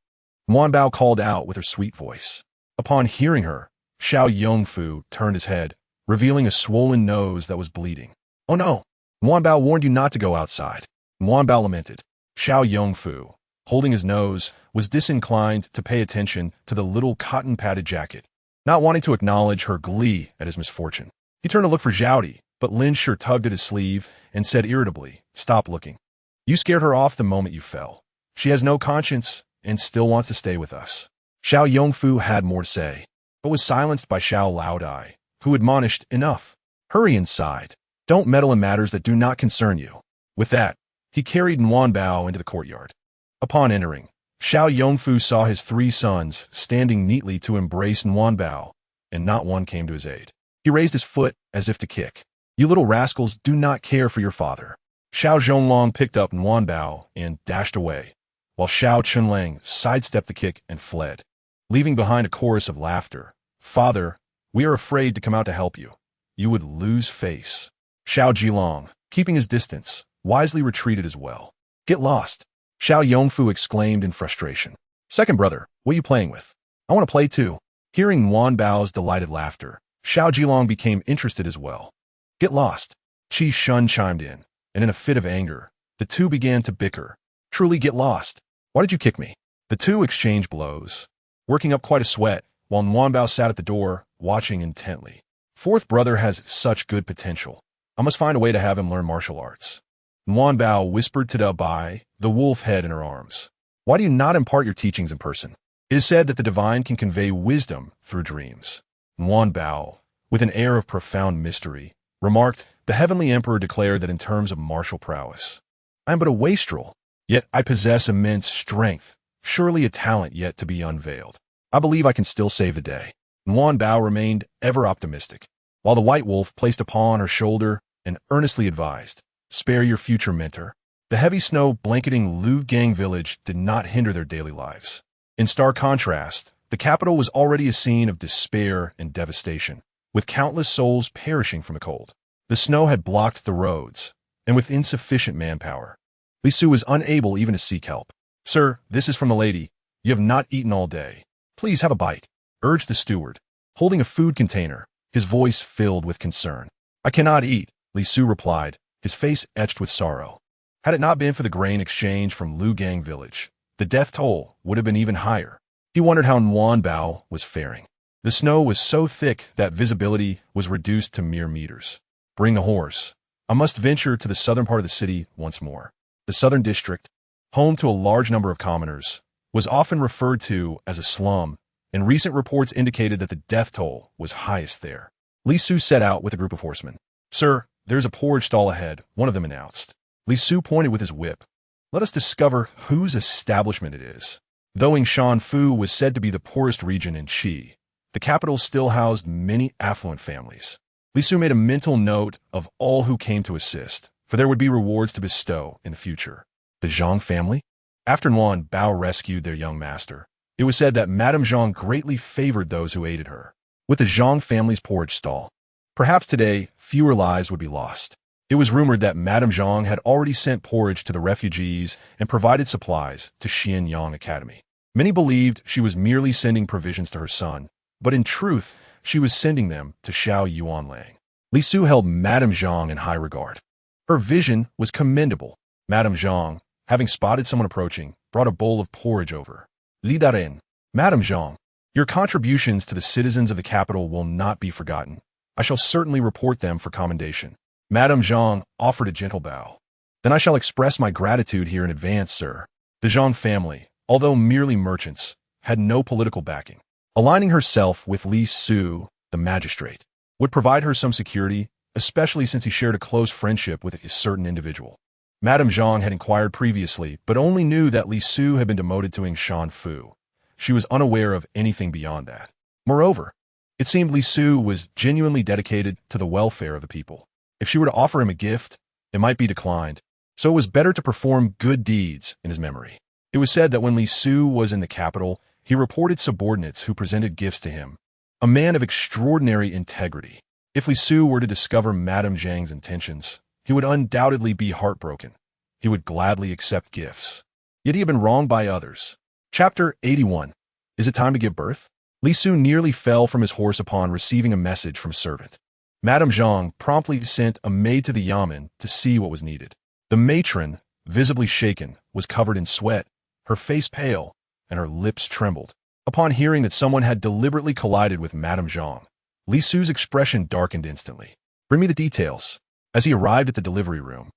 Wanbao called out with her sweet voice. Upon hearing her, Xiao Yongfu turned his head, revealing a swollen nose that was bleeding. "Oh no! Wanbao warned you not to go outside." Wanbao lamented. Xiao Yongfu, holding his nose, was disinclined to pay attention to the little cotton-padded jacket, not wanting to acknowledge her glee at his misfortune. He turned to look for Zhaodi, but Lin Shi tugged at his sleeve and said irritably, "Stop looking. You scared her off the moment you fell. She has no conscience and still wants to stay with us." Xiao Yongfu had more to say, but was silenced by Xiao Laodai, who admonished, "Enough. Hurry inside. Don't meddle in matters that do not concern you." With that, he carried Wanbao into the courtyard. Upon entering, Xiao Yongfu saw his 3 sons standing neatly to embrace Wanbao, and not one came to his aid. He raised his foot as if to kick. "You little rascals do not care for your father." Xiao Zhonglong picked up Wanbao and dashed away, while Xiao Chunlang sidestepped the kick and fled, leaving behind a chorus of laughter. "Father, we are afraid to come out to help you. You would lose face." Xiao Jilong, keeping his distance, wisely retreated as well. "Get lost," Xiao Yongfu exclaimed in frustration. "Second brother, what are you playing with? I want to play too." Hearing Wanbao's delighted laughter, Xiao Jilong became interested as well. "Get lost," Qi Shun chimed in, and in a fit of anger, the two began to bicker. "Truly get lost. Why did you kick me?" The two exchanged blows, working up quite a sweat, while Wanbao sat at the door, watching intently. "Fourth brother has such good potential. I must find a way to have him learn martial arts." Wanbao whispered to Bai, the wolf head in her arms. "Why do you not impart your teachings in person? It is said that the divine can convey wisdom through dreams." Wanbao, with an air of profound mystery, remarked, "The heavenly emperor declared that in terms of martial prowess, I am but a wastrel, yet I possess immense strength, surely a talent yet to be unveiled. I believe I can still save the day." Wanbao remained ever optimistic, while the white wolf placed a paw on her shoulder and earnestly advised, "Spare your future mentor." The heavy snow blanketing Liugang Village did not hinder their daily lives. In stark contrast, the capital was already a scene of despair and devastation, with countless souls perishing from the cold. The snow had blocked the roads, and with insufficient manpower, Li Su was unable even to seek help. "Sir, this is from the lady. You have not eaten all day. Please have a bite," urged the steward, holding a food container, his voice filled with concern. "I cannot eat," Li Su replied, his face etched with sorrow. Had it not been for the grain exchange from Liugang Village, the death toll would have been even higher. He wondered how Wanbao was faring. The snow was so thick that visibility was reduced to mere meters. "Bring the horse. I must venture to the southern part of the city once more." The southern district, home to a large number of commoners, was often referred to as a slum, and recent reports indicated that the death toll was highest there. Li Su set out with a group of horsemen. "Sir, there's a porridge stall ahead," one of them announced. Li Su pointed with his whip. "Let us discover whose establishment it is." Though Shanfu was said to be the poorest region in Qi, the capital still housed many affluent families. Li Su made a mental note of all who came to assist, for there would be rewards to bestow in the future. The Zhang family? After Bao rescued their young master, it was said that Madame Zhang greatly favored those who aided her. With the Zhang family's porridge stall, perhaps today fewer lives would be lost. It was rumored that Madame Zhang had already sent porridge to the refugees and provided supplies to Xianyang Academy. Many believed she was merely sending provisions to her son, but in truth, she was sending them to Xiao Yuanlang. Li Su held Madame Zhang in high regard. Her vision was commendable. Madame Zhang, having spotted someone approaching, brought a bowl of porridge over. "Li Daren, Madame Zhang, your contributions to the citizens of the capital will not be forgotten. I shall certainly report them for commendation." Madame Zhang offered a gentle bow. "Then I shall express my gratitude here in advance, sir." The Zhang family, although merely merchants, had no political backing. Aligning herself with Li Su, the magistrate, would provide her some security, especially since he shared a close friendship with a certain individual. Madame Zhang had inquired previously, but only knew that Li Su had been demoted to Shanfu, she was unaware of anything beyond that. Moreover, it seemed Li Su was genuinely dedicated to the welfare of the people. If she were to offer him a gift, it might be declined, so it was better to perform good deeds in his memory. It was said that when Li Su was in the capital, he reported subordinates who presented gifts to him, a man of extraordinary integrity. If Li Su were to discover Madame Zhang's intentions, he would undoubtedly be heartbroken. He would gladly accept gifts. Yet he had been wronged by others. Chapter 81. Is it time to give birth? Li Su nearly fell from his horse upon receiving a message from a servant. Madame Zhang promptly sent a maid to the yamen to see what was needed. The matron, visibly shaken, was covered in sweat, her face pale, and her lips trembled. Upon hearing that someone had deliberately collided with Madame Zhang, Li Su's expression darkened instantly. Bring me the details. As he arrived at the delivery room,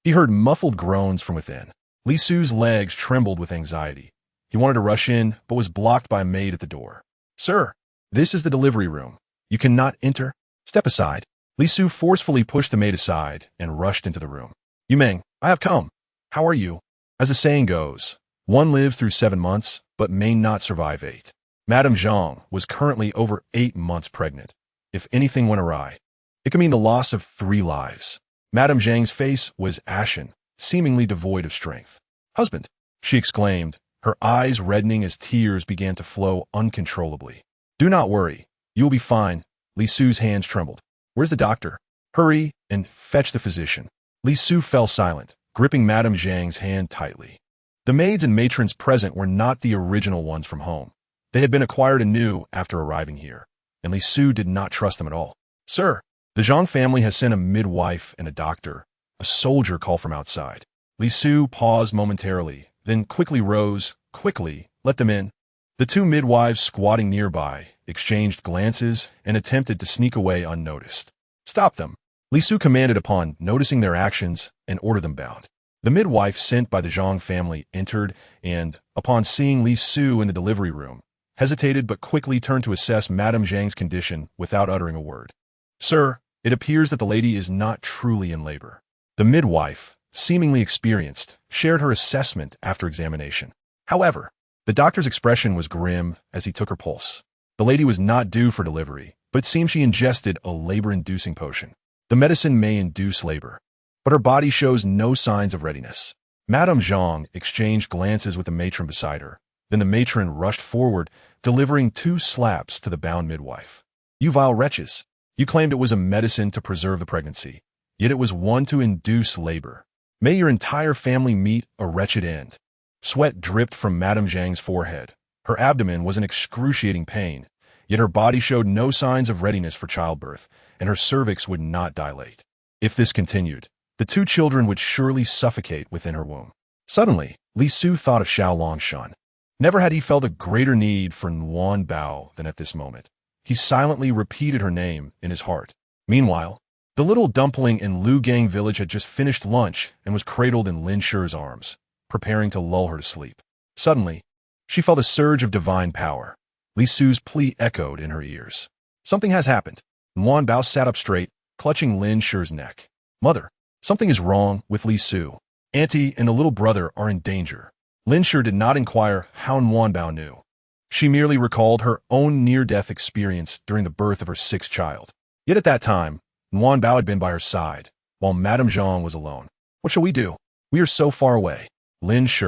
he heard muffled groans from within. Li Su's legs trembled with anxiety. He wanted to rush in, but was blocked by a maid at the door. Sir, this is the delivery room. You cannot enter. Step aside. Li Su forcefully pushed the maid aside and rushed into the room. Yumeng, I have come. How are you? As the saying goes, one lives through 7 months, but may not survive 8. Madame Zhang was currently over 8 months pregnant. If anything went awry, it could mean the loss of 3 lives. Madame Zhang's face was ashen, seemingly devoid of strength. Husband, she exclaimed, her eyes reddening as tears began to flow uncontrollably. Do not worry. You will be fine. Li Su's hands trembled. Where's the doctor? Hurry and fetch the physician. Li Su fell silent, gripping Madame Zhang's hand tightly. The maids and matrons present were not the original ones from home. They had been acquired anew after arriving here, and Li Su did not trust them at all. Sir, the Zhang family has sent a midwife and a doctor. A soldier called from outside. Li Su paused momentarily, then quickly rose. Quickly, let them in. The 2 midwives squatting nearby exchanged glances and attempted to sneak away unnoticed. Stop them. Li Su commanded upon noticing their actions and ordered them bound. The midwife sent by the Zhang family entered and, upon seeing Li Su in the delivery room, hesitated but quickly turned to assess Madame Zhang's condition without uttering a word. Sir, it appears that the lady is not truly in labor. The midwife, seemingly experienced, shared her assessment after examination. However, the doctor's expression was grim as he took her pulse. The lady was not due for delivery, but it seemed she ingested a labor-inducing potion. The medicine may induce labor, but her body shows no signs of readiness. Madame Zhang exchanged glances with the matron beside her. Then the matron rushed forward, delivering 2 slaps to the bound midwife. You vile wretches! You claimed it was a medicine to preserve the pregnancy, yet it was one to induce labor. May your entire family meet a wretched end. Sweat dripped from Madame Zhang's forehead. Her abdomen was in excruciating pain, yet her body showed no signs of readiness for childbirth, and her cervix would not dilate. If this continued, the 2 children would surely suffocate within her womb. Suddenly, Li Su thought of Xiao Longshan. Never had he felt a greater need for Nuan Bao than at this moment. He silently repeated her name in his heart. Meanwhile, the little dumpling in Liugang Village had just finished lunch and was cradled in Lin Shi's arms, preparing to lull her to sleep. Suddenly, she felt a surge of divine power. Li Su's plea echoed in her ears. Something has happened. Nuan Bao sat up straight, clutching Lin Shi's neck. Mother, something is wrong with Li Su. Auntie and the little brother are in danger. Lin Shi did not inquire how Nuan Bao knew. She merely recalled her own near-death experience during the birth of her 6th child. Yet at that time, Nuan Bao had been by her side, while Madame Zhang was alone. What shall we do? We are so far away. Lin Shi,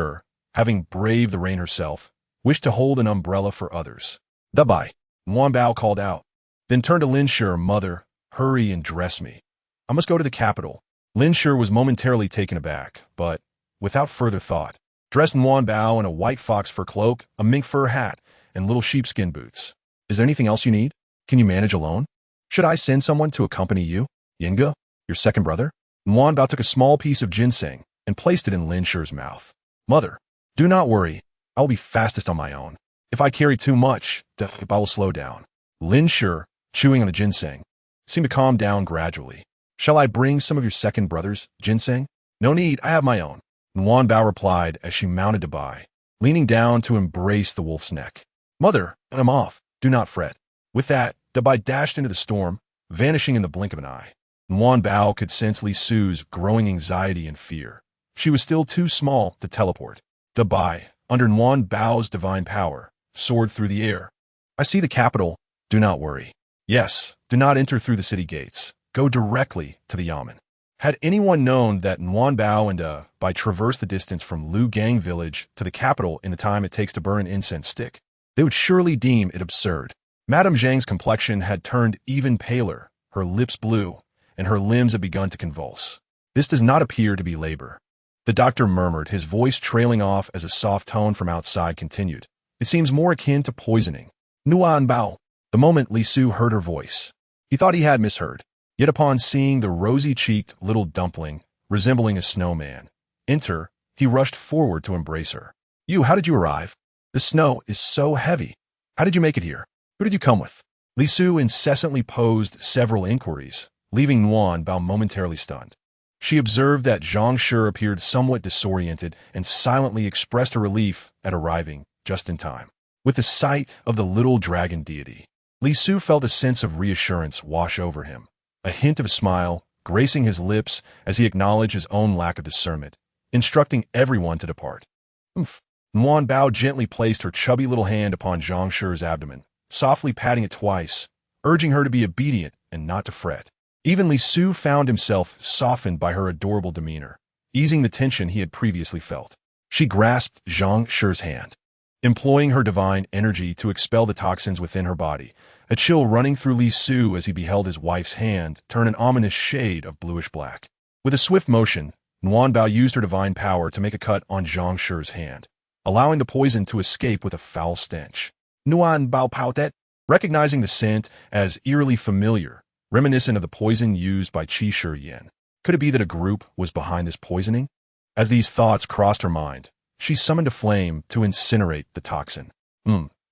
having braved the rain herself, wished to hold an umbrella for others. Goodbye, Nuan Bao called out, then turned to Lin Shi. Mother, hurry and dress me. I must go to the capital. Lin Shi was momentarily taken aback, but, without further thought, dressed Nuan Bao in a white fox fur cloak, a mink fur hat, and little sheepskin boots. Is there anything else you need? Can you manage alone? Should I send someone to accompany you? Yinga, your second brother? Nuan Bao took a small piece of ginseng and placed it in Lin Shi's mouth. Mother, do not worry. I will be fastest on my own. If I carry too much, I will slow down. Lin Shi, chewing on the ginseng, seemed to calm down gradually. Shall I bring some of your second brother's ginseng? No need, I have my own. Nuan Bao replied as she mounted to buy, leaning down to embrace the wolf's neck. Mother, I'm off. Do not fret. With that, Dabai dashed into the storm, vanishing in the blink of an eye. Nuan Bao could sense Li Su's growing anxiety and fear. She was still too small to teleport. Dabai, under Nuan Bao's divine power, soared through the air. I see the capital. Do not worry. Yes, do not enter through the city gates. Go directly to the yamen. Had anyone known that Nguyen Bao and Bai traversed the distance from Liugang Village to the capital in the time it takes to burn an incense stick, they would surely deem it absurd. Madame Zhang's complexion had turned even paler, her lips blue, and her limbs had begun to convulse. This does not appear to be labor. The doctor murmured, his voice trailing off as a soft tone from outside continued. It seems more akin to poisoning. Nguyen Bao. The moment Li Su heard her voice, he thought he had misheard. Yet upon seeing the rosy-cheeked little dumpling, resembling a snowman, enter, he rushed forward to embrace her. You, how did you arrive? The snow is so heavy. How did you make it here? Who did you come with? Li Su incessantly posed several inquiries, leaving Nguyen Bao momentarily stunned. She observed that Zhang Shi appeared somewhat disoriented and silently expressed her relief at arriving just in time. With the sight of the little dragon deity, Li Su felt a sense of reassurance wash over him, a hint of a smile gracing his lips as he acknowledged his own lack of discernment, instructing everyone to depart. Nguyen Bao gently placed her chubby little hand upon Zhang Shi's abdomen, softly patting it twice, urging her to be obedient and not to fret. Even Li Su found himself softened by her adorable demeanor, easing the tension he had previously felt. She grasped Zhang Shi's hand, employing her divine energy to expel the toxins within her body, a chill running through Li Su as he beheld his wife's hand turn an ominous shade of bluish-black. With a swift motion, Nguyen Bao used her divine power to make a cut on Zhang Shi's hand, allowing the poison to escape with a foul stench. Nguyen Bao Pautet, recognizing the scent as eerily familiar, reminiscent of the poison used by Qi Shi Yan. Could it be that a group was behind this poisoning? As these thoughts crossed her mind, she summoned a flame to incinerate the toxin.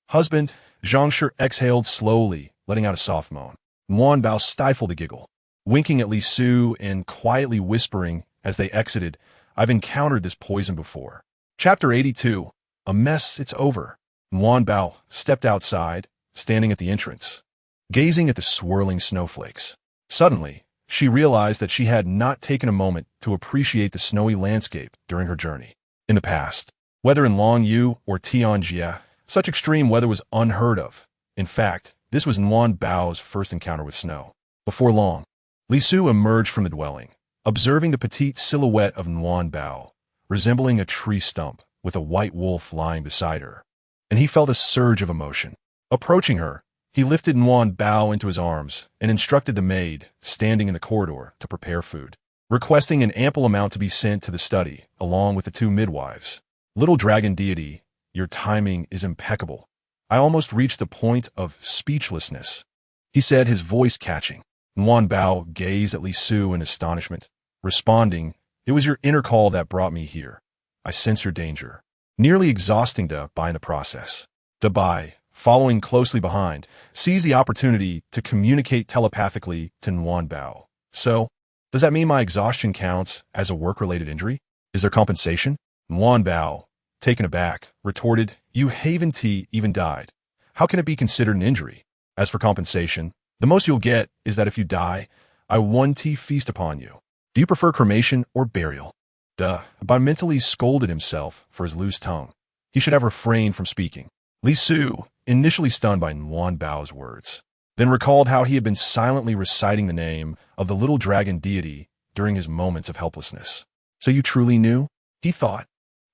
Husband, Zhang Shi exhaled slowly, letting out a soft moan. Nguyen Bao stifled a giggle, winking at Li Su and quietly whispering as they exited, I've encountered this poison before. Chapter 82. A mess, it's over. Nguyen Bao stepped outside, standing at the entrance, gazing at the swirling snowflakes. Suddenly, she realized that she had not taken a moment to appreciate the snowy landscape during her journey. In the past, whether in Longyu or Tianjia, such extreme weather was unheard of. In fact, this was Nguyen Bao's first encounter with snow. Before long, Li Su emerged from the dwelling, observing the petite silhouette of Nguyen Bao, resembling a tree stump with a white wolf lying beside her, and he felt a surge of emotion. Approaching her, he lifted Nguyen Bao into his arms and instructed the maid, standing in the corridor, to prepare food, requesting an ample amount to be sent to the study, along with the two midwives. Little dragon deity, your timing is impeccable. I almost reached the point of speechlessness, he said, his voice catching. Nguyen Bao gazed at Li Su in astonishment, responding, it was your inner call that brought me here. I sense your danger, nearly exhausting Bai in the process. Bai, following closely behind, seized the opportunity to communicate telepathically to Nguyen Bao. So, does that mean my exhaustion counts as a work-related injury? Is there compensation? Nguyen Bao, taken aback, retorted, you Haven Tea even died. How can it be considered an injury? As for compensation, the most you'll get is that if you die, I one tea feast upon you. Do you prefer cremation or burial? Bai mentally scolded himself for his loose tongue. He should have refrained from speaking. Li Su, initially stunned by Nguyen Bao's words, then recalled how he had been silently reciting the name of the little dragon deity during his moments of helplessness. So you truly knew? He thought,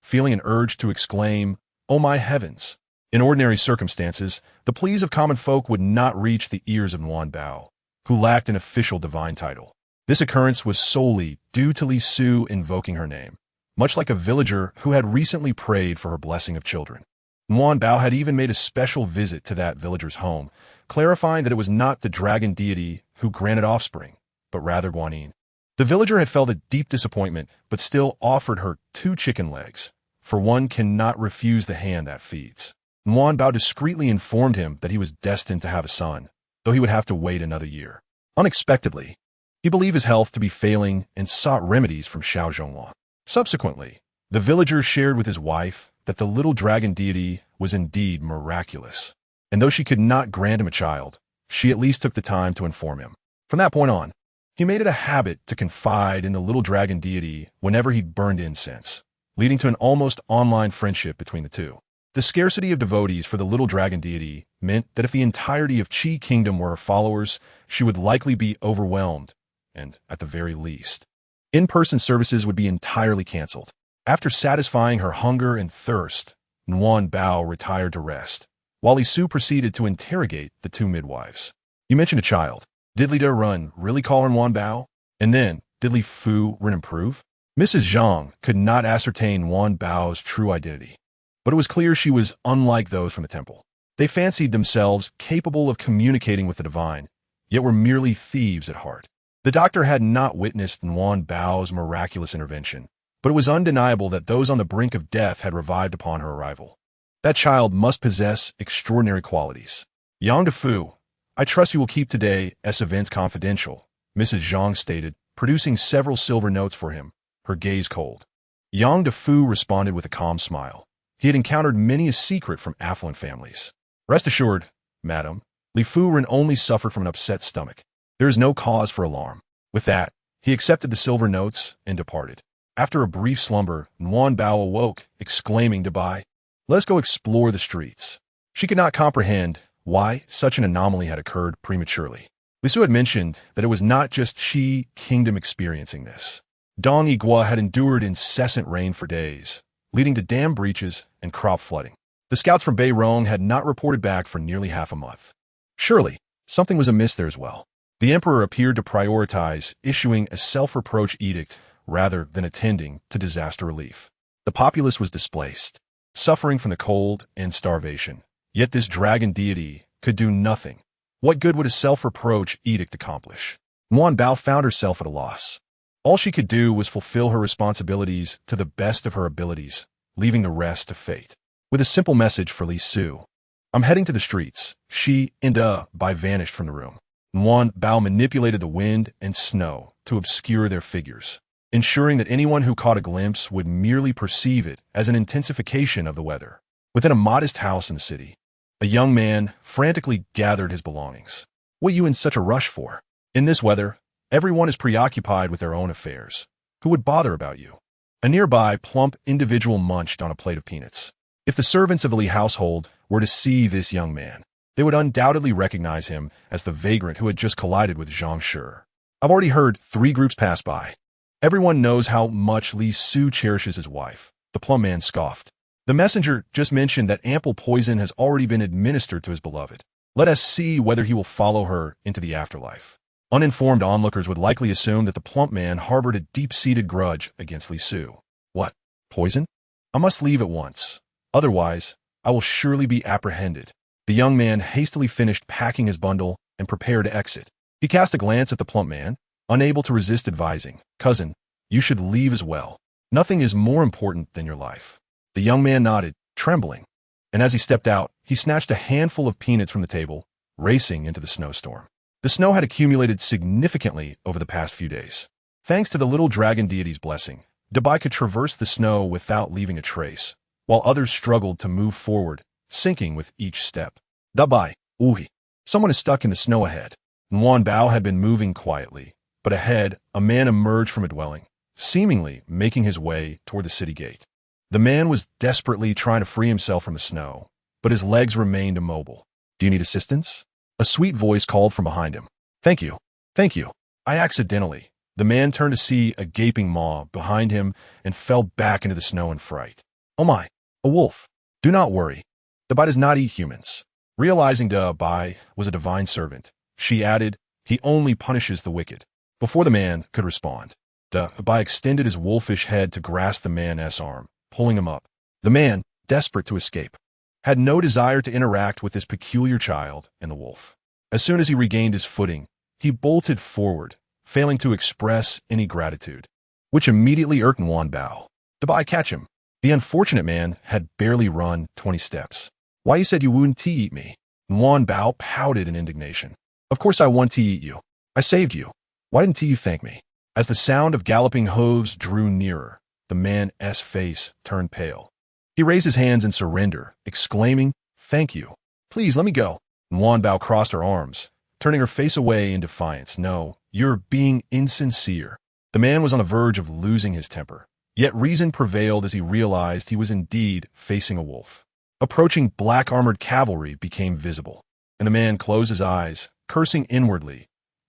feeling an urge to exclaim, oh my heavens! In ordinary circumstances, the pleas of common folk would not reach the ears of Nguyen Bao, who lacked an official divine title. This occurrence was solely due to Li Su invoking her name, much like a villager who had recently prayed for her blessing of children. Nguyen Bao had even made a special visit to that villager's home, clarifying that it was not the dragon deity who granted offspring, but rather Guanyin. The villager had felt a deep disappointment, but still offered her 2 chicken legs, for one cannot refuse the hand that feeds. Nguyen Bao discreetly informed him that he was destined to have a son, though he would have to wait another year. Unexpectedly, he believed his health to be failing and sought remedies from Xiao Zhongluan. Subsequently, the villager shared with his wife that the little dragon deity was indeed miraculous, and though she could not grant him a child, she at least took the time to inform him. From that point on, he made it a habit to confide in the little dragon deity whenever he burned incense, leading to an almost online friendship between the two. The scarcity of devotees for the little dragon deity meant that if the entirety of Qi Kingdom were her followers, she would likely be overwhelmed, and, at the very least, in-person services would be entirely cancelled. After satisfying her hunger and thirst, Nguyen Bao retired to rest, while Li Su proceeded to interrogate the two midwives. You mentioned a child. Did Li De Run really call her Nguyen Bao? And then, did Li Fu Ren improve? Mrs. Zhang could not ascertain Nguyen Bao's true identity, but it was clear she was unlike those from the temple. They fancied themselves capable of communicating with the divine, yet were merely thieves at heart. The doctor had not witnessed Nguyen Bao's miraculous intervention, but it was undeniable that those on the brink of death had revived upon her arrival. That child must possess extraordinary qualities. Yang Defu, I trust you will keep today's events confidential, Mrs. Zhang stated, producing several silver notes for him, her gaze cold. Yang Defu responded with a calm smile. He had encountered many a secret from affluent families. Rest assured, madam, Li Fu Ren only suffered from an upset stomach. There is no cause for alarm. With that, he accepted the silver notes and departed. After a brief slumber, Nguyen Bao awoke, exclaiming to Bai, "Let's go explore the streets." She could not comprehend why such an anomaly had occurred prematurely. Li Su had mentioned that it was not just Qi Kingdom experiencing this. Dong Yigua had endured incessant rain for days, leading to dam breaches and crop flooding. The scouts from Beirong had not reported back for nearly half a month. Surely, something was amiss there as well. The emperor appeared to prioritize issuing a self-reproach edict rather than attending to disaster relief. The populace was displaced, suffering from the cold and starvation. Yet this dragon deity could do nothing. What good would a self-reproach edict accomplish? Nguyen Bao found herself at a loss. All she could do was fulfill her responsibilities to the best of her abilities, leaving the rest to fate. With a simple message for Li Su, "I'm heading to the streets." She and Bai vanished from the room. Nguyen Bao manipulated the wind and snow to obscure their figures, ensuring that anyone who caught a glimpse would merely perceive it as an intensification of the weather. Within a modest house in the city, a young man frantically gathered his belongings. "What are you in such a rush for? In this weather, everyone is preoccupied with their own affairs. Who would bother about you?" A nearby plump individual munched on a plate of peanuts. If the servants of the Li household were to see this young man, they would undoubtedly recognize him as the vagrant who had just collided with Zhang Shi. "I've already heard 3 groups pass by. Everyone knows how much Li Su cherishes his wife," the plump man scoffed. "The messenger just mentioned that ample poison has already been administered to his beloved. Let us see whether he will follow her into the afterlife." Uninformed onlookers would likely assume that the plump man harbored a deep-seated grudge against Li Su. "What? Poison? I must leave at once. Otherwise, I will surely be apprehended." The young man hastily finished packing his bundle and prepared to exit. He cast a glance at the plump man, unable to resist advising, "Cousin, you should leave as well. Nothing is more important than your life." The young man nodded, trembling, and as he stepped out, he snatched a handful of peanuts from the table, racing into the snowstorm. The snow had accumulated significantly over the past few days. Thanks to the little dragon deity's blessing, Dabai could traverse the snow without leaving a trace, while others struggled to move forward, sinking with each step. "Dabai, uhi. Someone is stuck in the snow ahead." Nguyen Bao had been moving quietly, but ahead, a man emerged from a dwelling, seemingly making his way toward the city gate. The man was desperately trying to free himself from the snow, but his legs remained immobile. "Do you need assistance?" A sweet voice called from behind him. "Thank you. Thank you. I accidentally." The man turned to see a gaping maw behind him and fell back into the snow in fright. "Oh my, a wolf." "Do not worry. Dabai does not eat humans." Realizing Dabai was a divine servant, she added, "He only punishes the wicked." Before the man could respond, Dabai extended his wolfish head to grasp the man's arm, pulling him up. The man, desperate to escape, had no desire to interact with this peculiar child and the wolf. As soon as he regained his footing, he bolted forward, failing to express any gratitude, which immediately irked Nguyen Bao. "Dabai, catch him." The unfortunate man had barely run 20 steps. "Why you said you wouldn't eat me?" Nguyen Bao pouted in indignation. "Of course I want to eat you. I saved you. Why didn't you thank me?" As the sound of galloping hooves drew nearer, the man's face turned pale. He raised his hands in surrender, exclaiming, "Thank you. Please let me go." Nguyen Bao crossed her arms, turning her face away in defiance. "No, you're being insincere." The man was on the verge of losing his temper, yet reason prevailed as he realized he was indeed facing a wolf. Approaching black-armored cavalry became visible, and the man closed his eyes, cursing inwardly.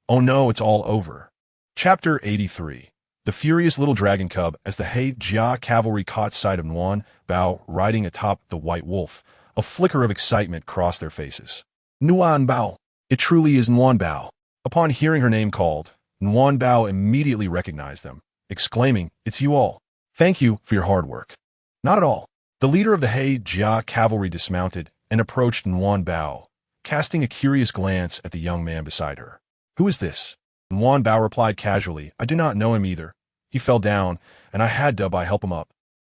Oh no, it's all over. Chapter 83. The furious little dragon cub. As the Jia cavalry caught sight of Nuan Bao riding atop the white wolf, a flicker of excitement crossed their faces. Nuan Bao. It truly is Nuan Bao. Upon hearing her name called, Nuan Bao immediately recognized them, exclaiming, "It's you all. Thank you for your hard work." Not at all. The leader of the Jia cavalry dismounted and approached Nuan Bao, casting a curious glance at the young man beside her. "Who is this?" Nuan Bao replied casually, "I do not know him either. He fell down, and I had to help him up."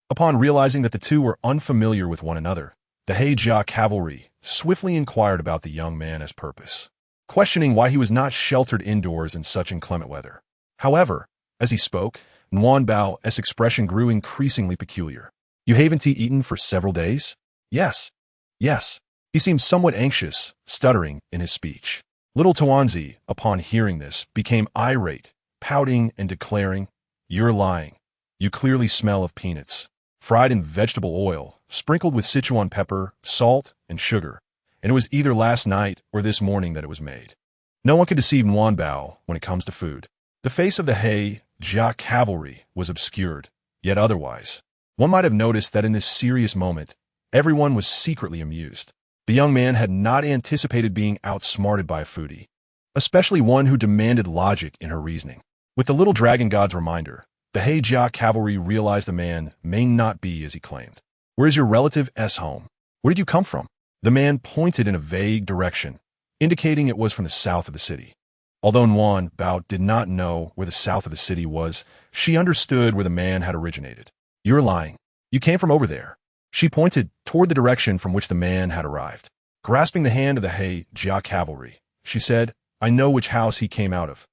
Upon realizing that the two were unfamiliar with one another, the Jia cavalry swiftly inquired about the young man's purpose, questioning why he was not sheltered indoors in such inclement weather. However, as he spoke, Nuan Bao's expression grew increasingly peculiar. "You haven't eaten for several days?" "Yes. Yes." He seemed somewhat anxious, stuttering in his speech. Little Tuanzi, upon hearing this, became irate, pouting and declaring, "You're lying. You clearly smell of peanuts, fried in vegetable oil, sprinkled with Sichuan pepper, salt, and sugar, and it was either last night or this morning that it was made." No one could deceive Nuan Bao when it comes to food. The face of the Jia cavalry was obscured, yet otherwise, one might have noticed that in this serious moment, everyone was secretly amused. The young man had not anticipated being outsmarted by a foodie, especially one who demanded logic in her reasoning. With the little dragon god's reminder, the Jia cavalry realized the man may not be as he claimed. "Where is your relative's home? Where did you come from?" The man pointed in a vague direction, indicating it was from the south of the city. Although Nuan Bao did not know where the south of the city was, she understood where the man had originated. "You're lying. You came from over there." She pointed toward the direction from which the man had arrived. Grasping the hand of the Jia cavalry, she said, "I know which house he came out of.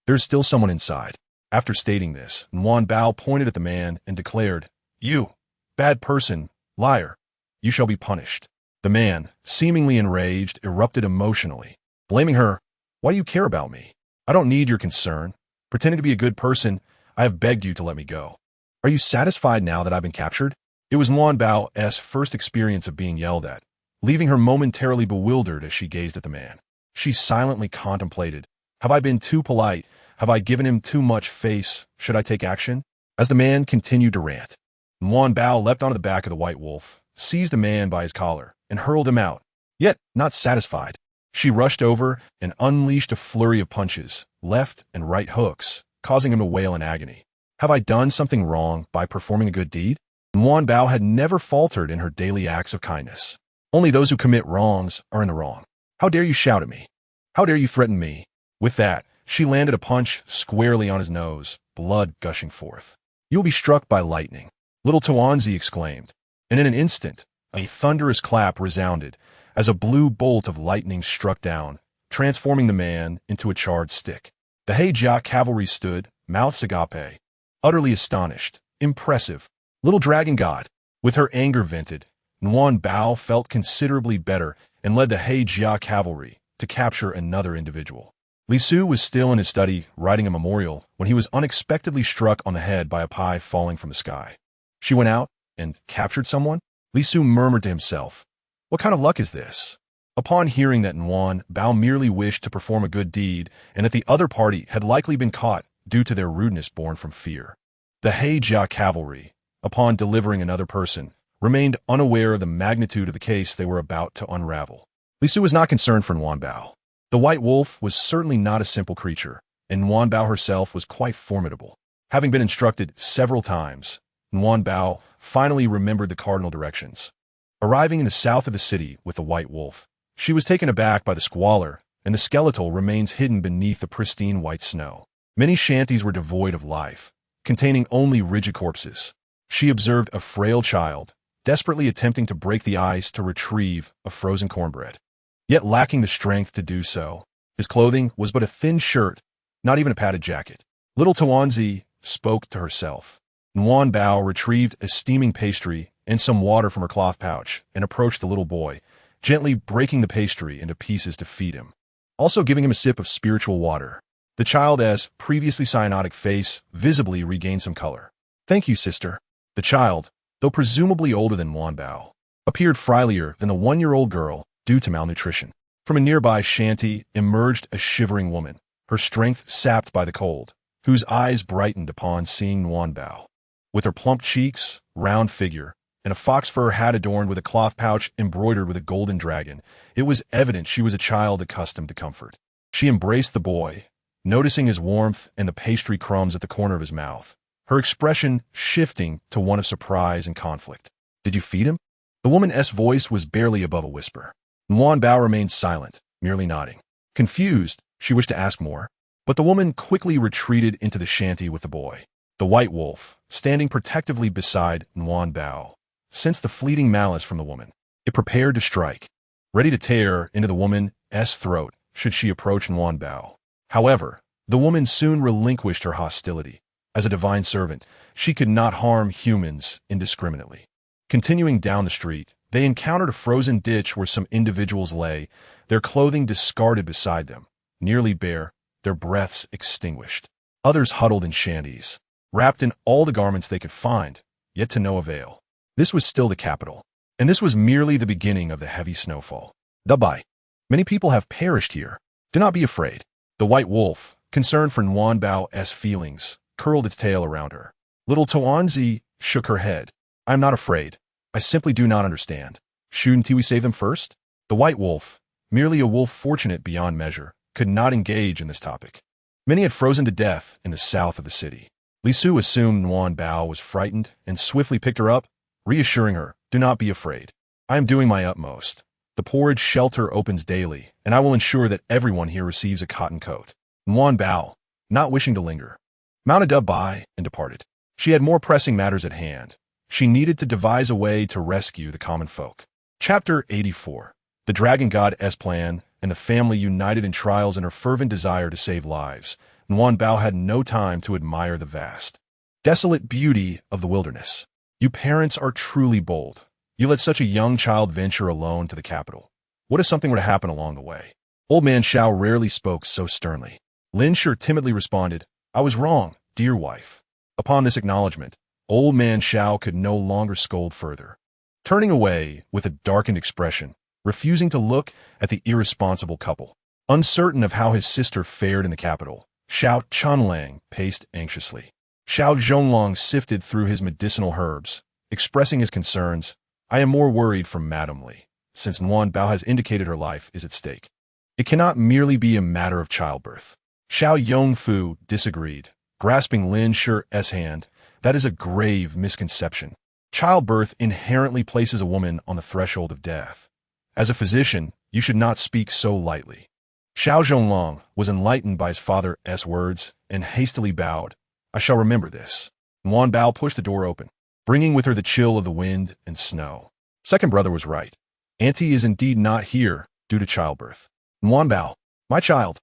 There's still someone inside." After stating this, Nuan Bao pointed at the man and declared, "You, bad person, liar, you shall be punished." The man, seemingly enraged, erupted emotionally, blaming her. "Why do you care about me? I don't need your concern. Pretending to be a good person, I have begged you to let me go. Are you satisfied now that I've been captured?" It was Nuan Bao's first experience of being yelled at, leaving her momentarily bewildered as she gazed at the man. She silently contemplated, "Have I been too polite? Have I given him too much face? Should I take action?" As the man continued to rant, Nuan Bao leapt onto the back of the white wolf, seized the man by his collar, and hurled him out. Yet, not satisfied, she rushed over and unleashed a flurry of punches, left and right hooks, causing him to wail in agony. "Have I done something wrong by performing a good deed?" Nuan Bao had never faltered in her daily acts of kindness. Only those who commit wrongs are in the wrong. "How dare you shout at me? How dare you threaten me?" With that, she landed a punch squarely on his nose, blood gushing forth. "You will be struck by lightning," little Tuanzi exclaimed, and in an instant, a thunderous clap resounded as a blue bolt of lightning struck down, transforming the man into a charred stick. The Jia cavalry stood, mouths agape, utterly astonished. "Impressive. Little dragon god." With her anger vented, Nuan Bao felt considerably better and led the Jia cavalry to capture another individual. Liu was still in his study writing a memorial when he was unexpectedly struck on the head by a pie falling from the sky. "She went out and captured someone?" Liu murmured to himself. "What kind of luck is this?" Upon hearing that Nuan Bao merely wished to perform a good deed and that the other party had likely been caught due to their rudeness born from fear, the Jia cavalry, upon delivering another person, remained unaware of the magnitude of the case they were about to unravel. Liu was not concerned for Nuan Bao. The white wolf was certainly not a simple creature, and Nuan Bao herself was quite formidable. Having been instructed several times, Nuan Bao finally remembered the cardinal directions. Arriving in the south of the city with the white wolf, she was taken aback by the squalor and the skeletal remains hidden beneath the pristine white snow. Many shanties were devoid of life, containing only rigid corpses. She observed a frail child, desperately attempting to break the ice to retrieve a frozen cornbread, yet lacking the strength to do so. His clothing was but a thin shirt, not even a padded jacket. Little Tuanzi spoke to herself. Nuan Bao retrieved a steaming pastry and some water from her cloth pouch and approached the little boy, gently breaking the pastry into pieces to feed him, also giving him a sip of spiritual water. The child's previously cyanotic face visibly regained some color. "Thank you, sister." The child, though presumably older than Nuan Bao, appeared frilier than the 1-year-old girl due to malnutrition. From a nearby shanty emerged a shivering woman, her strength sapped by the cold, whose eyes brightened upon seeing Nguyen Bao. With her plump cheeks, round figure, and a fox fur hat adorned with a cloth pouch embroidered with a golden dragon, it was evident she was a child accustomed to comfort. She embraced the boy, noticing his warmth and the pastry crumbs at the corner of his mouth, her expression shifting to one of surprise and conflict. "Did you feed him?" The woman's voice was barely above a whisper. Nguyen Bao remained silent, merely nodding. Confused, she wished to ask more, but the woman quickly retreated into the shanty with the boy. The white wolf, standing protectively beside Nguyen Bao, sensed the fleeting malice from the woman. It prepared to strike, ready to tear into the woman's throat should she approach Nguyen Bao. However, the woman soon relinquished her hostility. As a divine servant, she could not harm humans indiscriminately. Continuing down the street, they encountered a frozen ditch where some individuals lay, their clothing discarded beside them, nearly bare, their breaths extinguished. Others huddled in shanties, wrapped in all the garments they could find, yet to no avail. This was still the capital, and this was merely the beginning of the heavy snowfall. Dubai. Many people have perished here. Do not be afraid. The white wolf, concerned for Nguyen Bao's feelings, curled its tail around her. Little Tuanzi shook her head. "I am not afraid. I simply do not understand. Shouldn't we save them first?" The white wolf, merely a wolf fortunate beyond measure, could not engage in this topic. Many had frozen to death in the south of the city. Li Su assumed Nguyen Bao was frightened and swiftly picked her up, reassuring her, "Do not be afraid. I am doing my utmost. The porridge shelter opens daily, and I will ensure that everyone here receives a cotton coat." Nguyen Bao, not wishing to linger, mounted Dubai and departed. She had more pressing matters at hand. She needed to devise a way to rescue the common folk. Chapter 84. The Dragon God's Plan and the family united in trials in her fervent desire to save lives. Nguyen Bao had no time to admire the vast, desolate beauty of the wilderness. "You parents are truly bold. You let such a young child venture alone to the capital. What if something were to happen along the way?" Old man Xiao rarely spoke so sternly. Lin Shi timidly responded, "I was wrong, dear wife." Upon this acknowledgement, old man Xiao could no longer scold further. Turning away with a darkened expression, refusing to look at the irresponsible couple. Uncertain of how his sister fared in the capital, Xiao Chunlang paced anxiously. Xiao Zhonglong sifted through his medicinal herbs, expressing his concerns. "I am more worried for Madame Li, since Nguyen Bao has indicated her life is at stake. It cannot merely be a matter of childbirth." Xiao Yongfu disagreed, grasping Lin Shi's hand. "That is a grave misconception. Childbirth inherently places a woman on the threshold of death. As a physician, you should not speak so lightly." Xiao Zhonglong was enlightened by his father's words and hastily bowed. "I shall remember this." Nguyen Bao pushed the door open, bringing with her the chill of the wind and snow. Second brother was right. Auntie is indeed not here due to childbirth. "Nguyen Bao, my child."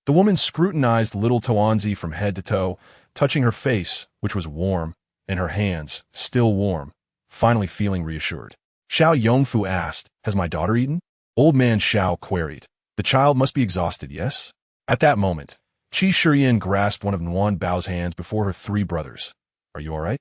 The woman scrutinized little Tuanzi from head to toe, touching her face, which was warm, and her hands, still warm, finally feeling reassured. Xiao Yongfu asked, "Has my daughter eaten?" Old man Xiao queried. "The child must be exhausted, yes?" At that moment, Qi Shiyan grasped one of Nguyen Bao's hands before her 3 brothers. "Are you all right?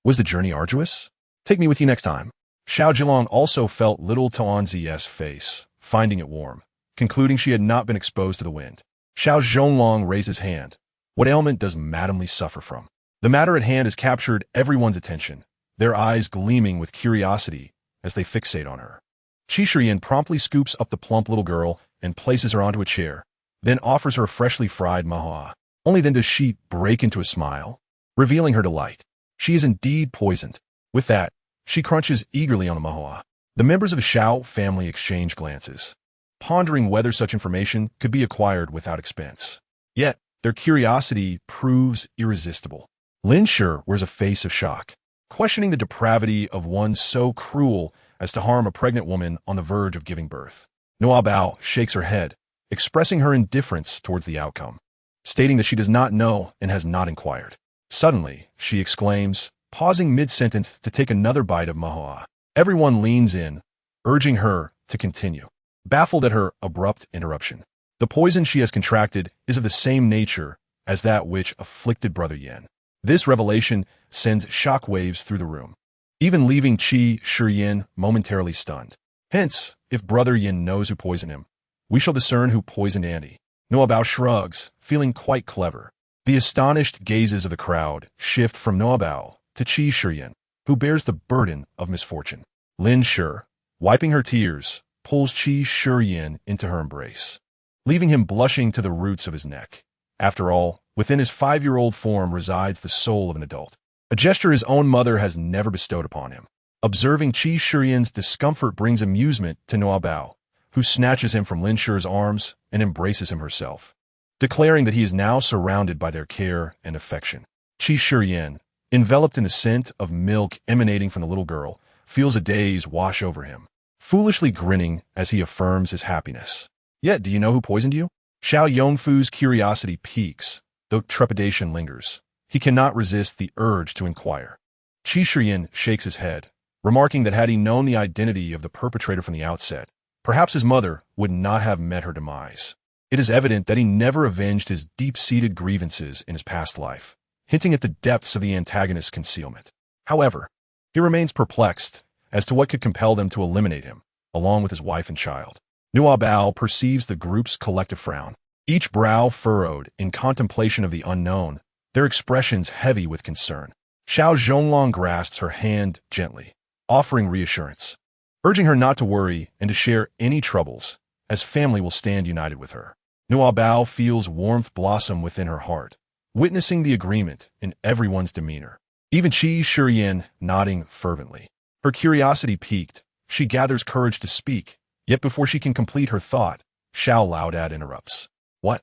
Was the journey arduous? Take me with you next time." Xiao Zhilong also felt little Tuanzi's face, finding it warm, concluding she had not been exposed to the wind. Xiao Zhonglong raised his hand. "What ailment does Madame Li suffer from?" The matter at hand has captured everyone's attention, their eyes gleaming with curiosity as they fixate on her. Qi Shiyan promptly scoops up the plump little girl and places her onto a chair, then offers her a freshly fried mahua. Only then does she break into a smile, revealing her delight. She is indeed poisoned. With that, she crunches eagerly on the mahua. The members of the Xiao family exchange glances, pondering whether such information could be acquired without expense. Yet, their curiosity proves irresistible. Lin Shi wears a face of shock, questioning the depravity of one so cruel as to harm a pregnant woman on the verge of giving birth. Nguyen Bao shakes her head, expressing her indifference towards the outcome, stating that she does not know and has not inquired. Suddenly, she exclaims, pausing mid-sentence to take another bite of mahua. Everyone leans in, urging her to continue, baffled at her abrupt interruption. The poison she has contracted is of the same nature as that which afflicted Brother Yen. This revelation sends shockwaves through the room. even leaving Qi Shiyin momentarily stunned. Hence, if Brother Yin knows who poisoned him, we shall discern who poisoned Andy. Nuo Bao shrugs, feeling quite clever. The astonished gazes of the crowd shift from Nuo Bao to Qi Shiyin, who bears the burden of misfortune. Lin Shi, wiping her tears, pulls Qi Shiyin into her embrace, leaving him blushing to the roots of his neck. After all, within his 5-year-old form resides the soul of an adult, a gesture his own mother has never bestowed upon him. Observing Qi Shiyin's discomfort brings amusement to Nuo Bao, who snatches him from Lin Shi's arms and embraces him herself, declaring that he is now surrounded by their care and affection. Qi Shiyin, enveloped in the scent of milk emanating from the little girl, feels a daze wash over him, foolishly grinning as he affirms his happiness. Yet, do you know who poisoned you? Xiao Yongfu's curiosity piques, though trepidation lingers. He cannot resist the urge to inquire. Qi Shiyin shakes his head, remarking that had he known the identity of the perpetrator from the outset, perhaps his mother would not have met her demise. It is evident that he never avenged his deep-seated grievances in his past life, hinting at the depths of the antagonist's concealment. However, he remains perplexed as to what could compel them to eliminate him, along with his wife and child. Nuo Bao perceives the group's collective frown, each brow furrowed in contemplation of the unknown, their expressions heavy with concern. Xiao Zhonglong grasps her hand gently, offering reassurance, urging her not to worry and to share any troubles, as family will stand united with her. Nuo Bao feels warmth blossom within her heart, witnessing the agreement in everyone's demeanor. Even Qi Shiyin nodding fervently. Her curiosity piqued, she gathers courage to speak, yet before she can complete her thought, Xiao Laodad interrupts. What?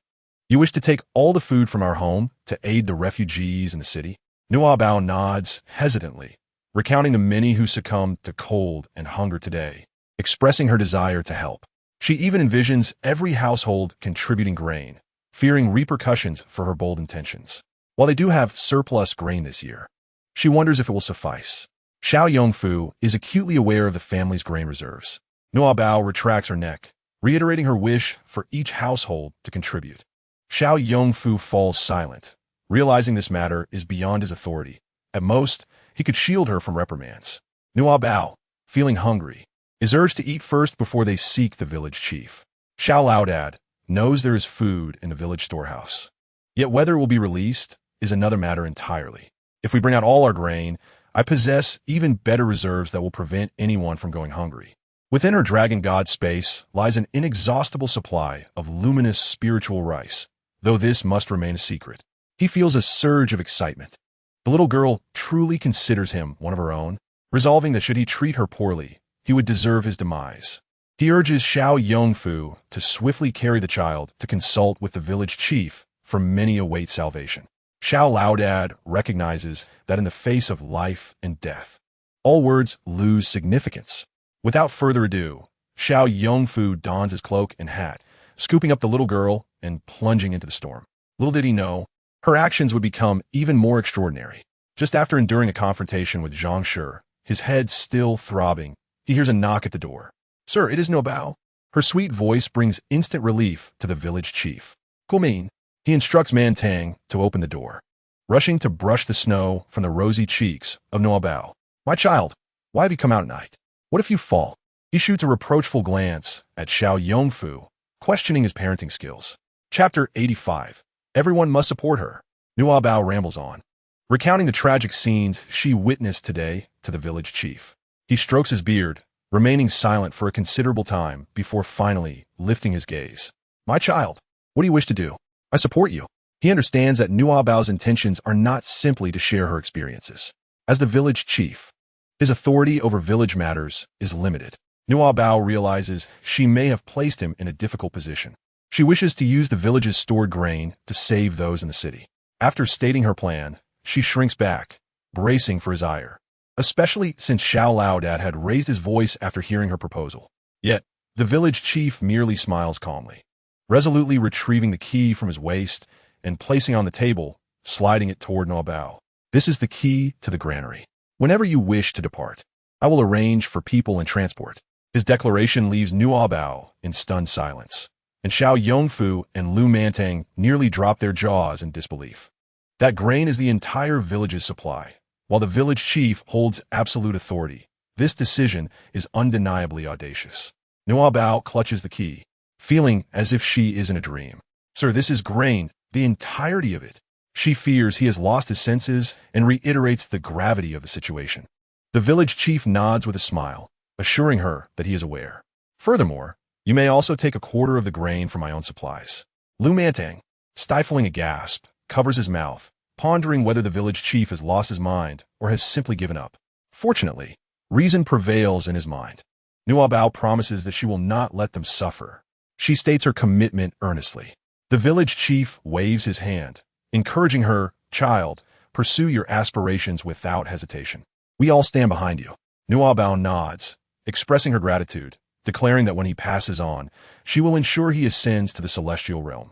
You wish to take all the food from our home to aid the refugees in the city? Nuo Bao nods hesitantly, recounting the many who succumbed to cold and hunger today, expressing her desire to help. She even envisions every household contributing grain, fearing repercussions for her bold intentions. While they do have surplus grain this year, she wonders if it will suffice. Xiao Yongfu is acutely aware of the family's grain reserves. Nuo Bao retracts her neck, reiterating her wish for each household to contribute. Xiao Yongfu falls silent, realizing this matter is beyond his authority. At most, he could shield her from reprimands. Nuo Bao, feeling hungry, is urged to eat first before they seek the village chief. Xiao Laodad knows there is food in the village storehouse. Yet whether it will be released is another matter entirely. If we bring out all our grain, I possess even better reserves that will prevent anyone from going hungry. Within her dragon god space lies an inexhaustible supply of luminous spiritual rice, though this must remain a secret. He feels a surge of excitement. The little girl truly considers him one of her own, resolving that should he treat her poorly, he would deserve his demise. He urges Xiao Yongfu to swiftly carry the child to consult with the village chief, for many await salvation. Xiao Laodad recognizes that in the face of life and death, all words lose significance. Without further ado, Xiao Yongfu dons his cloak and hat, scooping up the little girl and plunging into the storm. Little did he know, her actions would become even more extraordinary. Just after enduring a confrontation with Zhang Shi, his head still throbbing, he hears a knock at the door. Sir, it is Nuo Bao. Her sweet voice brings instant relief to the village chief. Guomin. He instructs Man Tang to open the door, rushing to brush the snow from the rosy cheeks of Nuo Bao. My child, why have you come out at night? What if you fall? He shoots a reproachful glance at Xiao Yongfu, questioning his parenting skills. Chapter 85. Everyone must support her. Nuo Bao rambles on, recounting the tragic scenes she witnessed today to the village chief. He strokes his beard, remaining silent for a considerable time before finally lifting his gaze. My child, what do you wish to do? I support you. He understands that Nuo Bao's intentions are not simply to share her experiences. As the village chief, his authority over village matters is limited. Nuo Bao realizes she may have placed him in a difficult position. She wishes to use the village's stored grain to save those in the city. After stating her plan, she shrinks back, bracing for his ire, especially since Xiao Laodad had raised his voice after hearing her proposal. Yet, the village chief merely smiles calmly, resolutely retrieving the key from his waist and placing on the table, sliding it toward Nuo Bao. This is the key to the granary. Whenever you wish to depart, I will arrange for people and transport. His declaration leaves Nuo Bao in stunned silence, and Xiao Yongfu and Lu Mantang nearly drop their jaws in disbelief. That grain is the entire village's supply, while the village chief holds absolute authority. This decision is undeniably audacious. Nuabao clutches the key, feeling as if she is in a dream. Sir, this is grain, the entirety of it. She fears he has lost his senses and reiterates the gravity of the situation. The village chief nods with a smile, assuring her that he is aware. Furthermore, you may also take a quarter of the grain from my own supplies. Lu Mantang, stifling a gasp, covers his mouth, pondering whether the village chief has lost his mind or has simply given up. Fortunately, reason prevails in his mind. Nuabao promises that she will not let them suffer. She states her commitment earnestly. The village chief waves his hand, encouraging her, "Child, pursue your aspirations without hesitation. We all stand behind you." Nuabao nods, expressing her gratitude, declaring that when he passes on, she will ensure he ascends to the celestial realm.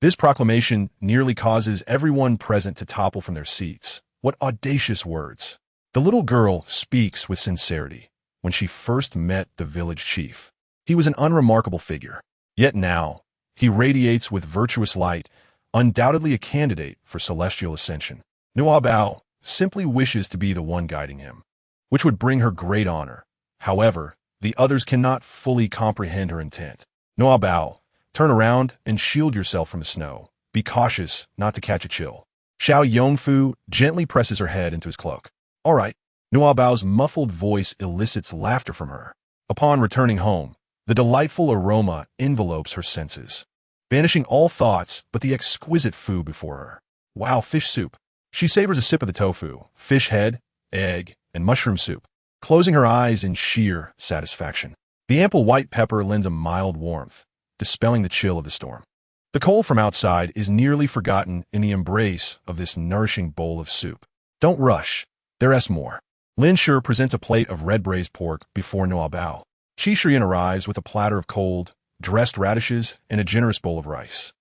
This proclamation nearly causes everyone present to topple from their seats. What audacious words! The little girl speaks with sincerity. When she first met the village chief, he was an unremarkable figure. Yet now, he radiates with virtuous light, undoubtedly a candidate for celestial ascension. Nuabao simply wishes to be the one guiding him, which would bring her great honor. However, the others cannot fully comprehend her intent. Nuabao, turn around and shield yourself from the snow. Be cautious not to catch a chill. Xiao Yongfu gently presses her head into his cloak. All right. Nuabao's muffled voice elicits laughter from her. Upon returning home, the delightful aroma envelopes her senses, banishing all thoughts but the exquisite food before her. Wow, fish soup. She savors a sip of the tofu, fish head, egg, and mushroom soup, closing her eyes in sheer satisfaction. The ample white pepper lends a mild warmth, dispelling the chill of the storm. The cold from outside is nearly forgotten in the embrace of this nourishing bowl of soup. Don't rush. There's more. Lin Shi presents a plate of red braised pork before Nuabao. Qi Shiyan arrives with a platter of cold, dressed radishes and a generous bowl of rice.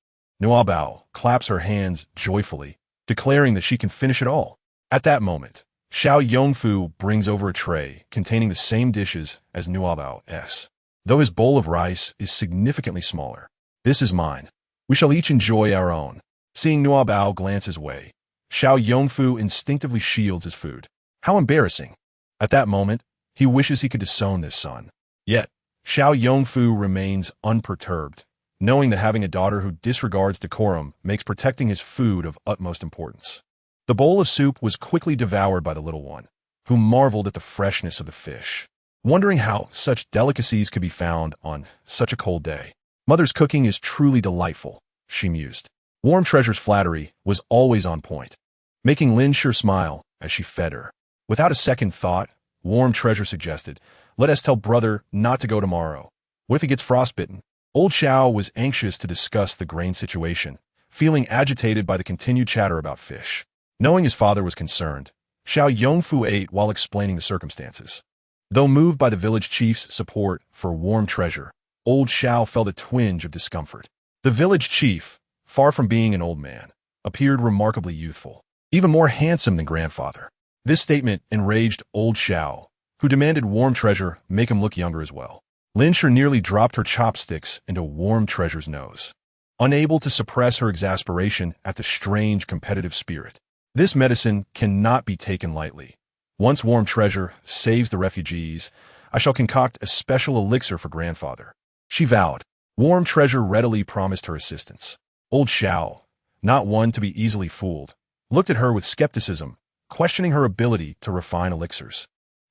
Nuabao claps her hands joyfully, declaring that she can finish it all. At that moment, Xiao Yongfu brings over a tray containing the same dishes as Nuabao's, though his bowl of rice is significantly smaller. This is mine. We shall each enjoy our own. Seeing Nuabao glance his way, Xiao Yongfu instinctively shields his food. How embarrassing. At that moment, he wishes he could disown this son. Yet, Xiao Yongfu remains unperturbed, knowing that having a daughter who disregards decorum makes protecting his food of utmost importance. The bowl of soup was quickly devoured by the little one, who marveled at the freshness of the fish, wondering how such delicacies could be found on such a cold day. Mother's cooking is truly delightful, she mused. Warm Treasure's flattery was always on point, making Lin Shi smile as she fed her. Without a second thought, Warm Treasure suggested, "Let us tell brother not to go tomorrow. What if he gets frostbitten?" Old Xiao was anxious to discuss the grain situation, feeling agitated by the continued chatter about fish. Knowing his father was concerned, Xiao Yongfu ate while explaining the circumstances. Though moved by the village chief's support for Warm Treasure, Old Xiao felt a twinge of discomfort. The village chief, far from being an old man, appeared remarkably youthful, even more handsome than grandfather. This statement enraged Old Xiao, who demanded Warm Treasure make him look younger as well. Lin Shi nearly dropped her chopsticks into Warm Treasure's nose, unable to suppress her exasperation at the strange competitive spirit. This medicine cannot be taken lightly. Once Warm Treasure saves the refugees, I shall concoct a special elixir for grandfather, she vowed. Warm Treasure readily promised her assistance. Old Xiao, not one to be easily fooled, looked at her with skepticism, questioning her ability to refine elixirs.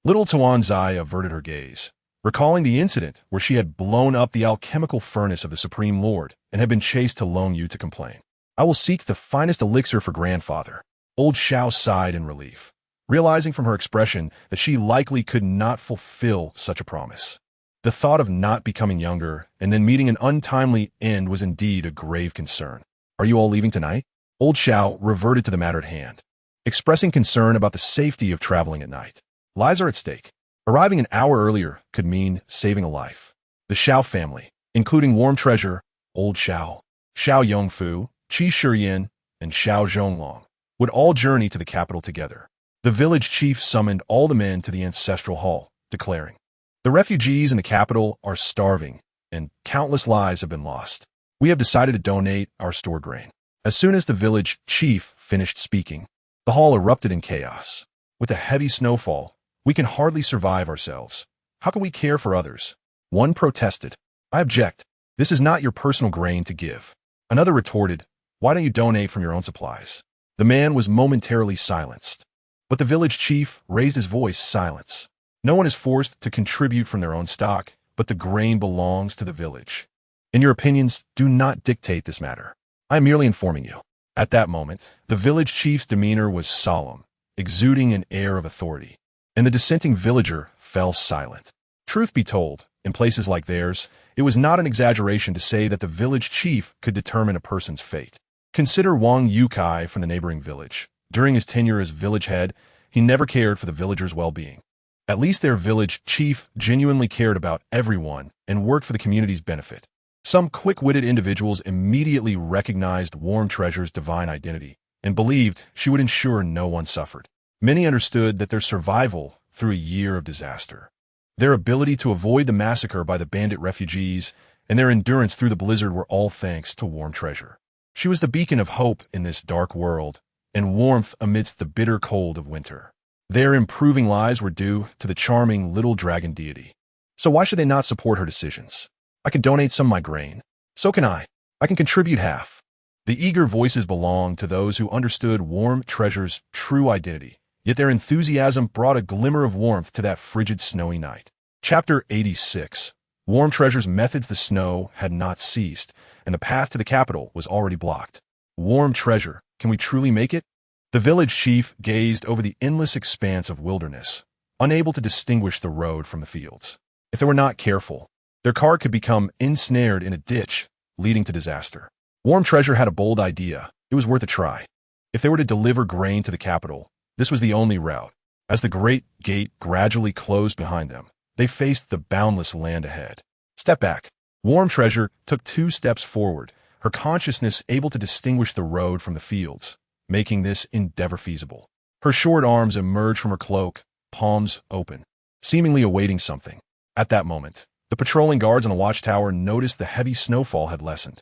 Little Tuanzai averted her gaze, recalling the incident where she had blown up the alchemical furnace of the Supreme Lord and had been chased to Long Yu to complain. I will seek the finest elixir for grandfather. Old Xiao sighed in relief, realizing from her expression that she likely could not fulfill such a promise. The thought of not becoming younger and then meeting an untimely end was indeed a grave concern. Are you all leaving tonight? Old Xiao reverted to the matter at hand, expressing concern about the safety of traveling at night. Lives are at stake. Arriving an hour earlier could mean saving a life. The Xiao family, including Warm Treasure, Old Xiao, Xiao Yongfu, Qi Shiyan, and Xiao Zhonglong, would all journey to the capital together. The village chief summoned all the men to the ancestral hall, declaring, "The refugees in the capital are starving, and countless lives have been lost. We have decided to donate our store grain." As soon as the village chief finished speaking, the hall erupted in chaos. With a heavy snowfall, we can hardly survive ourselves. How can we care for others? One protested. I object. This is not your personal grain to give. Another retorted, why don't you donate from your own supplies? The man was momentarily silenced. But the village chief raised his voice. Silence. No one is forced to contribute from their own stock, but the grain belongs to the village. And your opinions do not dictate this matter. I am merely informing you. At that moment, the village chief's demeanor was solemn, exuding an air of authority, and the dissenting villager fell silent. Truth be told, in places like theirs, it was not an exaggeration to say that the village chief could determine a person's fate. Consider Wang Yukai from the neighboring village. During his tenure as village head, he never cared for the villagers' well-being. At least their village chief genuinely cared about everyone and worked for the community's benefit. Some quick-witted individuals immediately recognized Warm Treasure's divine identity and believed she would ensure no one suffered. Many understood that their survival through a year of disaster, their ability to avoid the massacre by the bandit refugees, and their endurance through the blizzard were all thanks to Warm Treasure. She was the beacon of hope in this dark world, and warmth amidst the bitter cold of winter. Their improving lives were due to the charming little dragon deity. So why should they not support her decisions? I can donate some of my grain. So can I. I can contribute half. The eager voices belonged to those who understood Warm Treasure's true identity, yet their enthusiasm brought a glimmer of warmth to that frigid snowy night. Chapter 86. Warm Treasure's methods. The snow had not ceased, and the path to the capital was already blocked. Warm Treasure, can we truly make it? The village chief gazed over the endless expanse of wilderness, unable to distinguish the road from the fields. If they were not careful, their car could become ensnared in a ditch, leading to disaster. Warm Treasure had a bold idea. It was worth a try. If they were to deliver grain to the capital, this was the only route. As the great gate gradually closed behind them, they faced the boundless land ahead. Step back. Warm Treasure took 2 steps forward, her consciousness able to distinguish the road from the fields, making this endeavor feasible. Her short arms emerged from her cloak, palms open, seemingly awaiting something. At that moment, the patrolling guards on the watchtower noticed the heavy snowfall had lessened.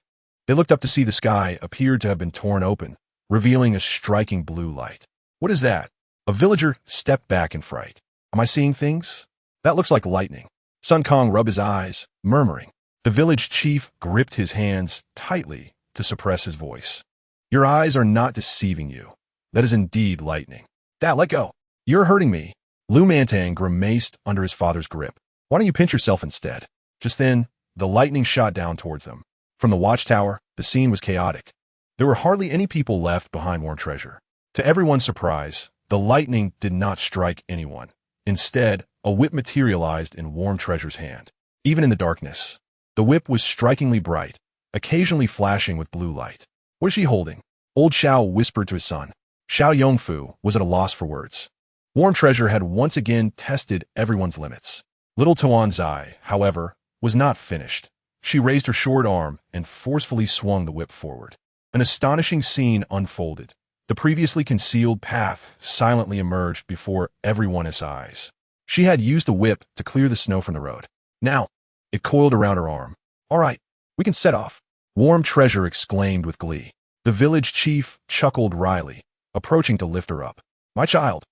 They looked up to see the sky appeared to have been torn open, revealing a striking blue light. What is that? A villager stepped back in fright. Am I seeing things? That looks like lightning. Sun Kong rubbed his eyes, murmuring. The village chief gripped his hands tightly to suppress his voice. Your eyes are not deceiving you. That is indeed lightning. Dad, let go. You're hurting me. Lu Mantang grimaced under his father's grip. Why don't you pinch yourself instead? Just then, the lightning shot down towards them. From the watchtower, the scene was chaotic. There were hardly any people left behind Warm Treasure. To everyone's surprise, the lightning did not strike anyone. Instead, a whip materialized in Warm Treasure's hand. Even in the darkness, the whip was strikingly bright, occasionally flashing with blue light. What is she holding? Old Xiao whispered to his son. Xiao Yongfu was at a loss for words. Warm Treasure had once again tested everyone's limits. Little Tuanzai, however, was not finished. She raised her short arm and forcefully swung the whip forward. An astonishing scene unfolded. The previously concealed path silently emerged before everyone's eyes. She had used the whip to clear the snow from the road. Now, it coiled around her arm. All right, we can set off. Warm Treasure exclaimed with glee. The village chief chuckled wryly, approaching to lift her up. My child,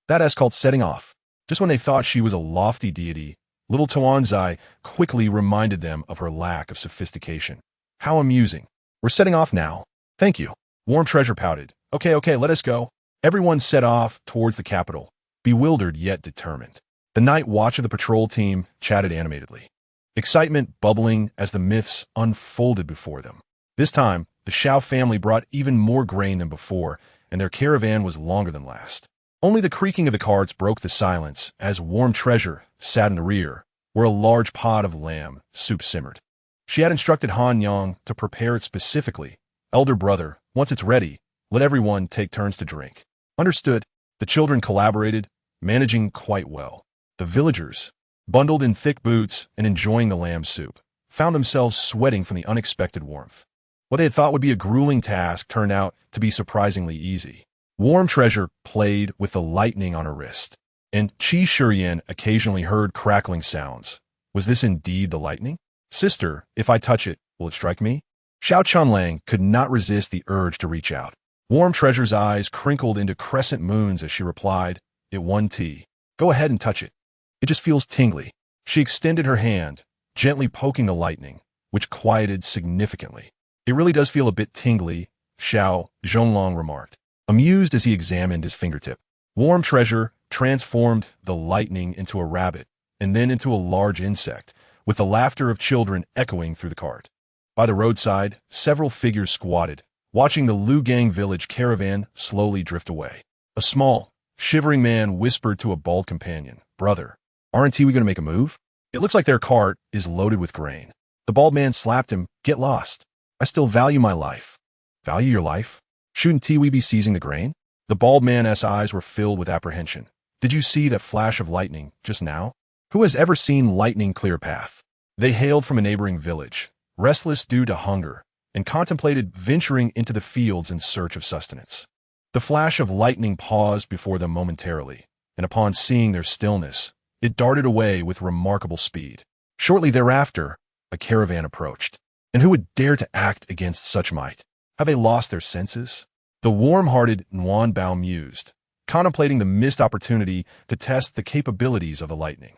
that is called setting off. Just when they thought she was a lofty deity, little Tuanzai quickly reminded them of her lack of sophistication. How amusing. We're setting off now. Thank you. Warm Treasure pouted. Okay, let us go. Everyone set off towards the capital, bewildered yet determined. The night watch of the patrol team chatted animatedly, excitement bubbling as the myths unfolded before them. This time, the Xiao family brought even more grain than before, and their caravan was longer than last. Only the creaking of the carts broke the silence as Warm Treasure sat in the rear, where a large pot of lamb soup simmered. She had instructed Han Yang to prepare it specifically. Elder brother, once it's ready, let everyone take turns to drink. Understood. The children collaborated, managing quite well. The villagers, bundled in thick boots and enjoying the lamb soup, found themselves sweating from the unexpected warmth. What they had thought would be a grueling task turned out to be surprisingly easy. Warm Treasure played with the lightning on her wrist, and Qi Shiyan occasionally heard crackling sounds. Was this indeed the lightning? Sister, if I touch it, will it strike me? Xiao Chunlang could not resist the urge to reach out. Warm Treasure's eyes crinkled into crescent moons as she replied, it won tea. Go ahead and touch it. It just feels tingly. She extended her hand, gently poking the lightning, which quieted significantly. It really does feel a bit tingly, Xiao Zhonglong remarked, amused as he examined his fingertip. Warm treasure transformed the lightning into a rabbit and then into a large insect, with the laughter of children echoing through the cart. By the roadside, several figures squatted, watching the Liugang Village caravan slowly drift away. A small, shivering man whispered to a bald companion, "Brother, aren't we going to make a move? It looks like their cart is loaded with grain." The bald man slapped him. "Get lost. I still value my life." "Value your life? Shouldn't we be seizing the grain?" The bald man's eyes were filled with apprehension. "Did you see that flash of lightning just now? Who has ever seen lightning clear a path?" They hailed from a neighboring village, restless due to hunger, and contemplated venturing into the fields in search of sustenance. The flash of lightning paused before them momentarily, and upon seeing their stillness, it darted away with remarkable speed. Shortly thereafter, a caravan approached. And who would dare to act against such might? Have they lost their senses? The warm-hearted Bao mused, contemplating the missed opportunity to test the capabilities of the lightning.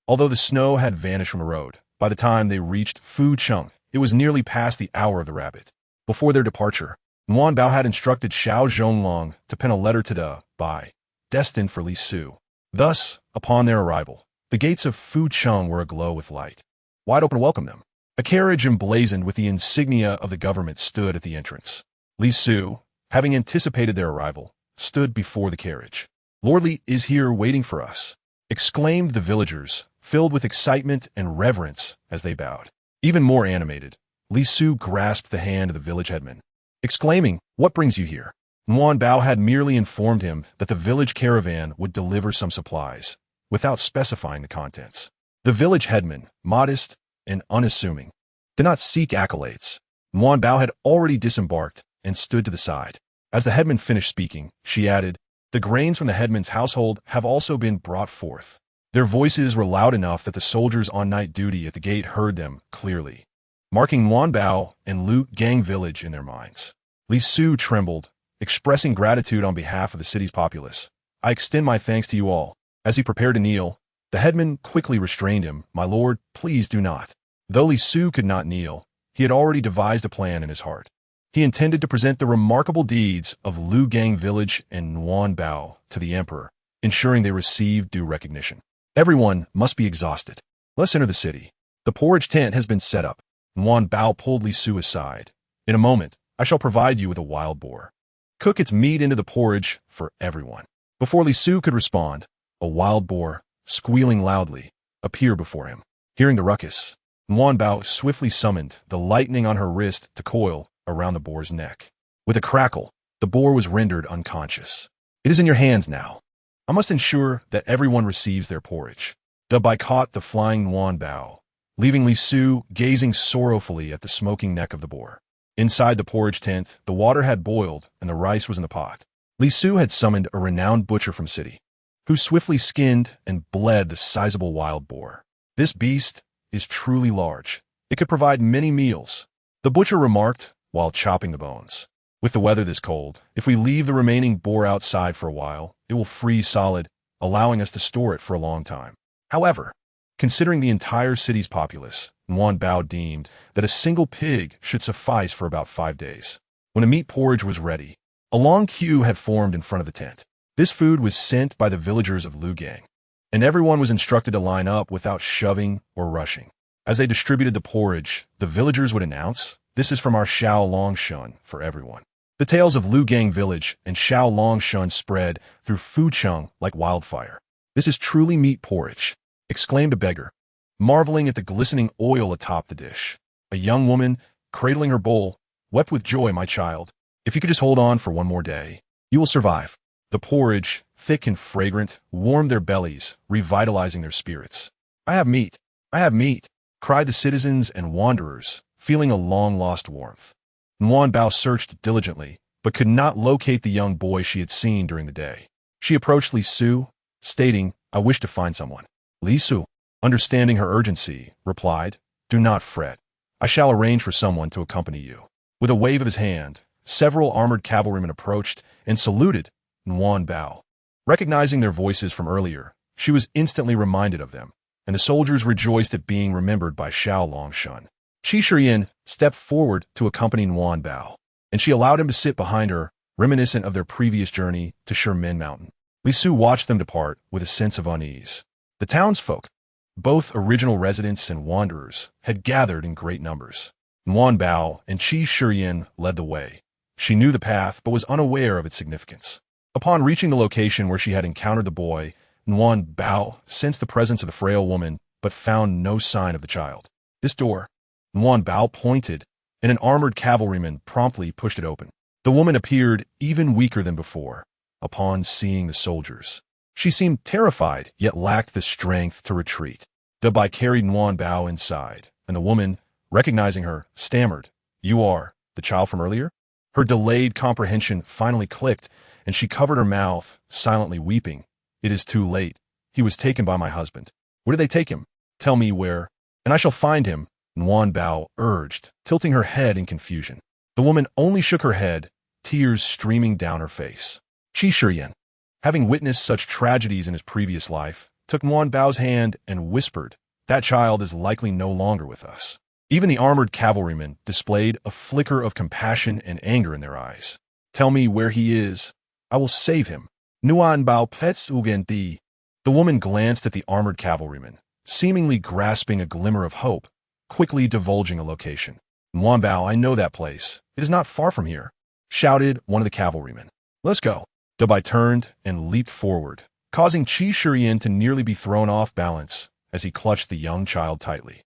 Although the snow had vanished from the road, by the time they reached Fucheng, it was nearly past the hour of the rabbit. Before their departure, Bao had instructed Xiao Zhonglong to pen a letter to the Bai, destined for Li Su. Thus, upon their arrival, the gates of Fucheng were aglow with light, wide open to welcome them. A carriage emblazoned with the insignia of the government stood at the entrance. Li Su, having anticipated their arrival, stood before the carriage. "Lord Li is here waiting for us," exclaimed the villagers, filled with excitement and reverence as they bowed. Even more animated, Li Su grasped the hand of the village headman, exclaiming, "What brings you here?" Bao had merely informed him that the village caravan would deliver some supplies, without specifying the contents. The village headman, modest and unassuming, did not seek accolades. Bao had already disembarked and stood to the side. As the headman finished speaking, she added, "The grains from the headman's household have also been brought forth." Their voices were loud enough that the soldiers on night duty at the gate heard them clearly, marking Bao and Liugang Village in their minds. Li Su trembled, expressing gratitude on behalf of the city's populace. "I extend my thanks to you all." As he prepared to kneel, the headman quickly restrained him. "My lord, please do not." Though Li Su could not kneel, he had already devised a plan in his heart. He intended to present the remarkable deeds of Liugang Village and Bao to the emperor, ensuring they received due recognition. Everyone must be exhausted. Let's enter the city. The porridge tent has been set up. Bao pulled Li Su aside. "In a moment, I shall provide you with a wild boar. Cook its meat into the porridge for everyone." Before Li Su could respond, a wild boar, squealing loudly, appeared before him. Hearing the ruckus, Bao swiftly summoned the lightning on her wrist to coil around the boar's neck. With a crackle, the boar was rendered unconscious. "It is in your hands now. I must ensure that everyone receives their porridge." The Bai caught the flying Bao, leaving Li Su gazing sorrowfully at the smoking neck of the boar. Inside the porridge tent, the water had boiled and the rice was in the pot. Li Su had summoned a renowned butcher from city, who swiftly skinned and bled the sizable wild boar. "This beast is truly large. It could provide many meals," the butcher remarked while chopping the bones. "With the weather this cold, if we leave the remaining boar outside for a while, it will freeze solid, allowing us to store it for a long time." However, considering the entire city's populace, Bao deemed that a single pig should suffice for about 5 days. When a meat porridge was ready, a long queue had formed in front of the tent. This food was sent by the villagers of Liugang, and everyone was instructed to line up without shoving or rushing. As they distributed the porridge, the villagers would announce, "This is from our Xiao Longshun for everyone." The tales of Liugang Village and Xiao Longshun spread through Fucheng like wildfire. "This is truly meat porridge," exclaimed a beggar, marveling at the glistening oil atop the dish. A young woman, cradling her bowl, wept with joy. "My child, if you could just hold on for one more day, you will survive." The porridge, thick and fragrant, warmed their bellies, revitalizing their spirits. "I have meat! I have meat!" cried the citizens and wanderers, feeling a long-lost warmth. Bao searched diligently, but could not locate the young boy she had seen during the day. She approached Li Su, stating, "I wish to find someone." Li Su, understanding her urgency, replied, "Do not fret. I shall arrange for someone to accompany you." With a wave of his hand, several armored cavalrymen approached and saluted Bao. Recognizing their voices from earlier, she was instantly reminded of them, and the soldiers rejoiced at being remembered by Xiao Longshun. Qi Shiyin stepped forward to accompany Nuan Bao, and she allowed him to sit behind her, reminiscent of their previous journey to Shimin Mountain. Li Su watched them depart with a sense of unease. The townsfolk, both original residents and wanderers, had gathered in great numbers. Nuan Bao and Qi Shiyin led the way. She knew the path but was unaware of its significance. Upon reaching the location where she had encountered the boy, Nuan Bao sensed the presence of the frail woman but found no sign of the child. This door. Nuan Bao pointed, and an armored cavalryman promptly pushed it open. The woman appeared even weaker than before. Upon seeing the soldiers, she seemed terrified yet lacked the strength to retreat. The boy carried Nuan Bao inside, and the woman, recognizing her, stammered, "You are the child from earlier?" Her delayed comprehension finally clicked, and she covered her mouth, silently weeping. "It is too late. He was taken by my husband." "Where did they take him? Tell me where, and I shall find him," Nuan Bao urged, tilting her head in confusion. The woman only shook her head, tears streaming down her face. Qi Shiyin, having witnessed such tragedies in his previous life, took Nuan Bao's hand and whispered, "That child is likely no longer with us." Even the armored cavalrymen displayed a flicker of compassion and anger in their eyes. "Tell me where he is. I will save him." Nuan Bao pests Ugenti. The woman glanced at the armored cavalryman, seemingly grasping a glimmer of hope, quickly divulging a location. "Nuan Bao, I know that place. It is not far from here," shouted one of the cavalrymen. "Let's go." Dabai turned and leaped forward, causing Qi Shiyin to nearly be thrown off balance as he clutched the young child tightly.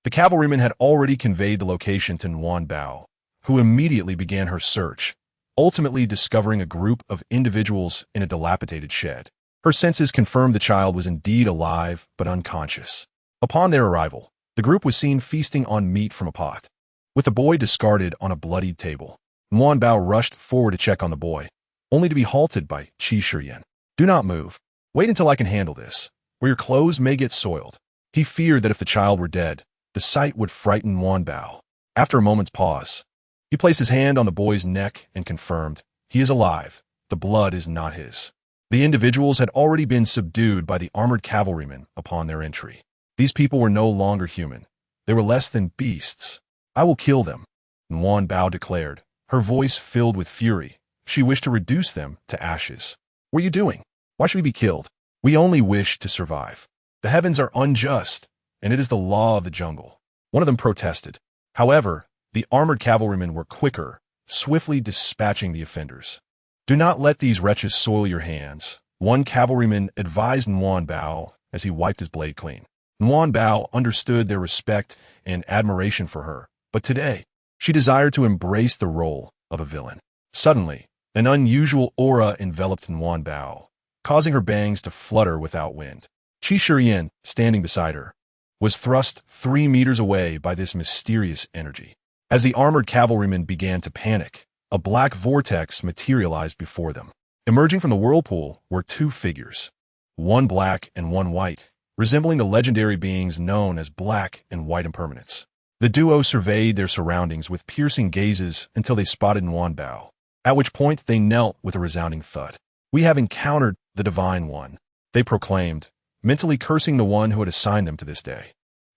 The cavalryman had already conveyed the location to Nuan Bao, who immediately began her search, ultimately discovering a group of individuals in a dilapidated shed. Her senses confirmed the child was indeed alive but unconscious. Upon their arrival, the group was seen feasting on meat from a pot, with the boy discarded on a bloodied table. Nuan Bao rushed forward to check on the boy, only to be halted by Qi Shiyin. "Do not move. Wait until I can handle this, or your clothes may get soiled." He feared that if the child were dead, the sight would frighten Nuan Bao. After a moment's pause, he placed his hand on the boy's neck and confirmed, "He is alive. The blood is not his." The individuals had already been subdued by the armored cavalrymen upon their entry. These people were no longer human. They were less than beasts. "I will kill them," Nuan Bao declared, her voice filled with fury. She wished to reduce them to ashes. "What are you doing? Why should we be killed? We only wish to survive. The heavens are unjust, and it is the law of the jungle." One of them protested. However, the armored cavalrymen were quicker, swiftly dispatching the offenders. "Do not let these wretches soil your hands," one cavalryman advised Nuan Bao as he wiped his blade clean. Nuan Bao understood their respect and admiration for her, but today, she desired to embrace the role of a villain. Suddenly, an unusual aura enveloped Nuan Bao, causing her bangs to flutter without wind. Qi Shiyin, standing beside her, was thrust 3 meters away by this mysterious energy. As the armored cavalrymen began to panic, a black vortex materialized before them. Emerging from the whirlpool were 2 figures, one black and one white, resembling the legendary beings known as Black and White Impermanence. The duo surveyed their surroundings with piercing gazes until they spotted Nuan Bao, at which point they knelt with a resounding thud. "We have encountered the Divine One," they proclaimed, mentally cursing the one who had assigned them to this day.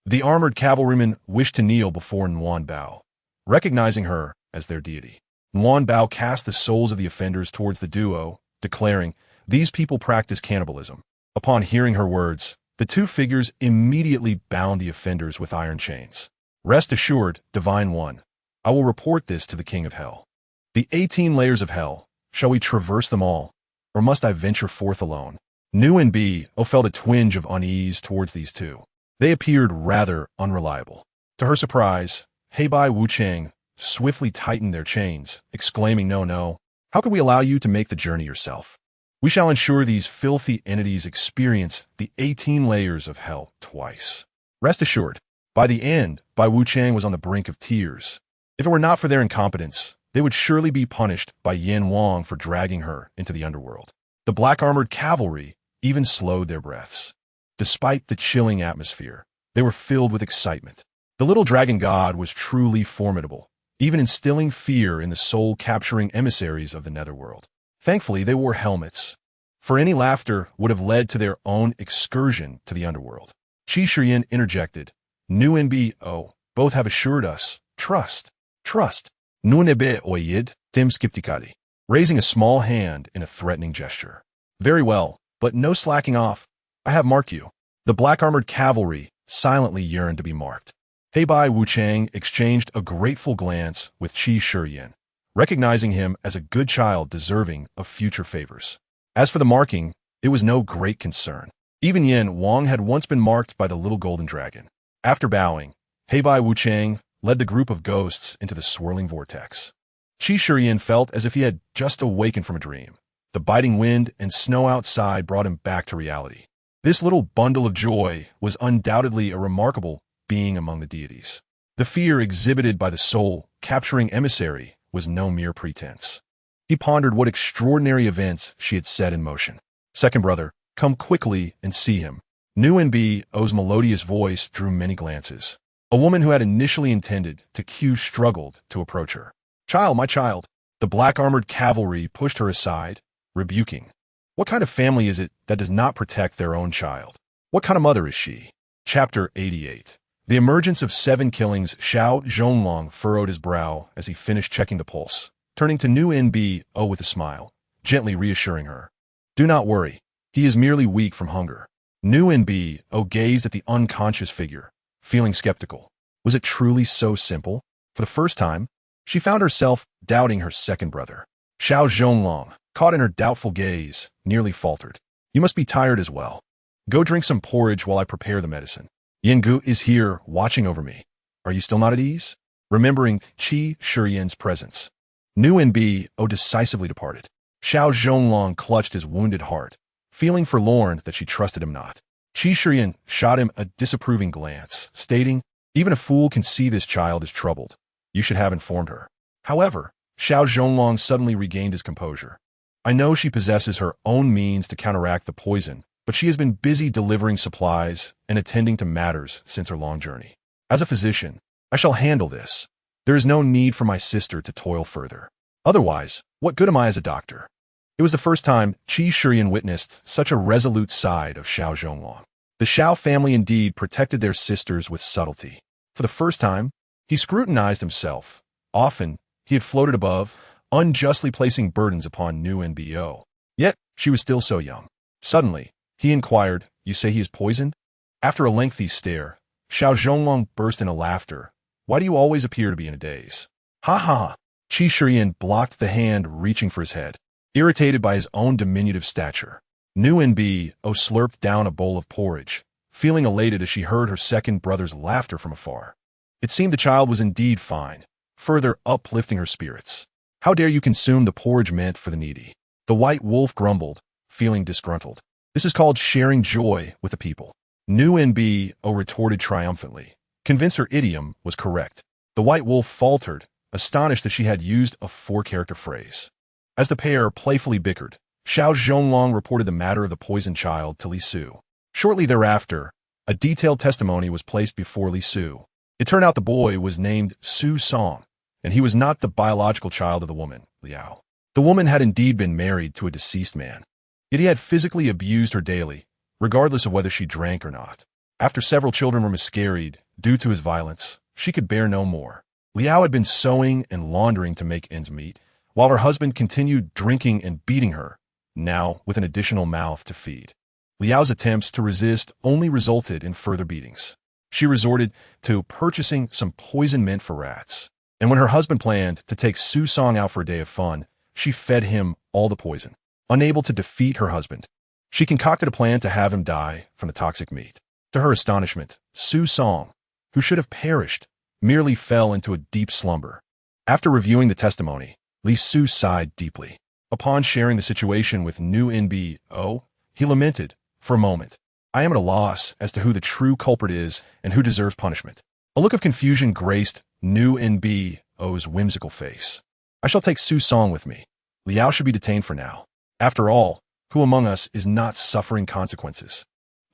The armored cavalrymen wished to kneel before Nuan Bao, recognizing her as their deity. Nuan Bao cast the souls of the offenders towards the duo, declaring, "These people practice cannibalism." Upon hearing her words, the 2 figures immediately bound the offenders with iron chains. "Rest assured, Divine One, I will report this to the King of Hell." "The 18 layers of hell, shall we traverse them all, or must I venture forth alone?" Nguyen Bi felt a twinge of unease towards these 2. They appeared rather unreliable. To her surprise, Heibai Wucheng swiftly tightened their chains, exclaiming, "No, no. How could we allow you to make the journey yourself? We shall ensure these filthy entities experience the 18 layers of hell twice." Rest assured, by the end, Bai Wucheng was on the brink of tears. If it were not for their incompetence, they would surely be punished by Yin Wang for dragging her into the underworld. The black armored cavalry even slowed their breaths. Despite the chilling atmosphere, they were filled with excitement. The little dragon god was truly formidable, even instilling fear in the soul-capturing emissaries of the netherworld. Thankfully, they wore helmets, for any laughter would have led to their own excursion to the underworld. Qi Shiyan interjected, Nu and Bo both have assured us, trust. Nunebe oyid, tim skiptikadi, raising a small hand in a threatening gesture. Very well, but no slacking off. I have marked you. The black-armored cavalry silently yearned to be marked. Heibai Wuchang exchanged a grateful glance with Qi Shiyan, recognizing him as a good child deserving of future favors. As for the marking, it was no great concern. Even Yin Wang had once been marked by the little golden dragon. After bowing, Heibai Wuchang led the group of ghosts into the swirling vortex. Qi Shiyan felt as if he had just awakened from a dream. The biting wind and snow outside brought him back to reality. This little bundle of joy was undoubtedly a remarkable being among the deities. The fear exhibited by the soul-capturing emissary was no mere pretense. He pondered what extraordinary events she had set in motion. Second brother, come quickly and see him. Nu and Bo's melodious voice drew many glances. A woman who had initially intended to cue struggled to approach her. Child, my child. The black-armored cavalry pushed her aside, rebuking. What kind of family is it that does not protect their own child? What kind of mother is she? Chapter 88. The emergence of 7 killings. Xiao Zhonglong furrowed his brow as he finished checking the pulse, turning to Nu and Bo with a smile, gently reassuring her. Do not worry. He is merely weak from hunger. Nu and Bo gazed at the unconscious figure, feeling skeptical. Was it truly so simple? For the first time, she found herself doubting her second brother. Xiao Zhonglong, caught in her doubtful gaze, nearly faltered. You must be tired as well. Go drink some porridge while I prepare the medicine. Yinggu is here, watching over me. Are you still not at ease? Remembering Qi Shiyan's presence, Nu and Bo decisively departed. Xiao Zhonglong clutched his wounded heart, feeling forlorn that she trusted him not. Qi Shiyan shot him a disapproving glance, stating, even a fool can see this child is troubled. You should have informed her. However, Xiao Zhonglong suddenly regained his composure. I know she possesses her own means to counteract the poison, but she has been busy delivering supplies and attending to matters since her long journey. As a physician, I shall handle this. There is no need for my sister to toil further. Otherwise, what good am I as a doctor? It was the first time Qi Shiyan witnessed such a resolute side of Xiao Zhonglong. The Xiao family indeed protected their sisters with subtlety. For the first time, he scrutinized himself. Often, he had floated above, unjustly placing burdens upon Nu and Bo. Yet, she was still so young. Suddenly, he inquired, you say he is poisoned? After a lengthy stare, Xiao Zhonglong burst into laughter. Why do you always appear to be in a daze? Ha ha! Qi Shiyan blocked the hand reaching for his head, irritated by his own diminutive stature. Nu and Bo slurped down a bowl of porridge, feeling elated as she heard her second brother's laughter from afar. It seemed the child was indeed fine, further uplifting her spirits. How dare you consume the porridge meant for the needy? The white wolf grumbled, feeling disgruntled. This is called sharing joy with the people. Nu and Bo retorted triumphantly, convinced her idiom was correct. The white wolf faltered, astonished that she had used a 4-character phrase. As the pair playfully bickered, Xiao Zhonglong reported the matter of the poisoned child to Li Su. Shortly thereafter, a detailed testimony was placed before Li Su. It turned out the boy was named Su Song, and he was not the biological child of the woman, Liao. The woman had indeed been married to a deceased man, yet he had physically abused her daily, regardless of whether she drank or not. After several children were miscarried due to his violence, she could bear no more. Liao had been sewing and laundering to make ends meet, while her husband continued drinking and beating her, now with an additional mouth to feed. Liao's attempts to resist only resulted in further beatings. She resorted to purchasing some poison meant for rats, and when her husband planned to take Su Song out for a day of fun, she fed him all the poison. Unable to defeat her husband, she concocted a plan to have him die from the toxic meat. To her astonishment, Su Song, who should have perished, merely fell into a deep slumber. After reviewing the testimony, Li Su sighed deeply. Upon sharing the situation with Nu and Bo, he lamented, for a moment, I am at a loss as to who the true culprit is and who deserves punishment. A look of confusion graced Nu and Bo's whimsical face. I shall take Su Song with me. Liao should be detained for now. After all, who among us is not suffering consequences?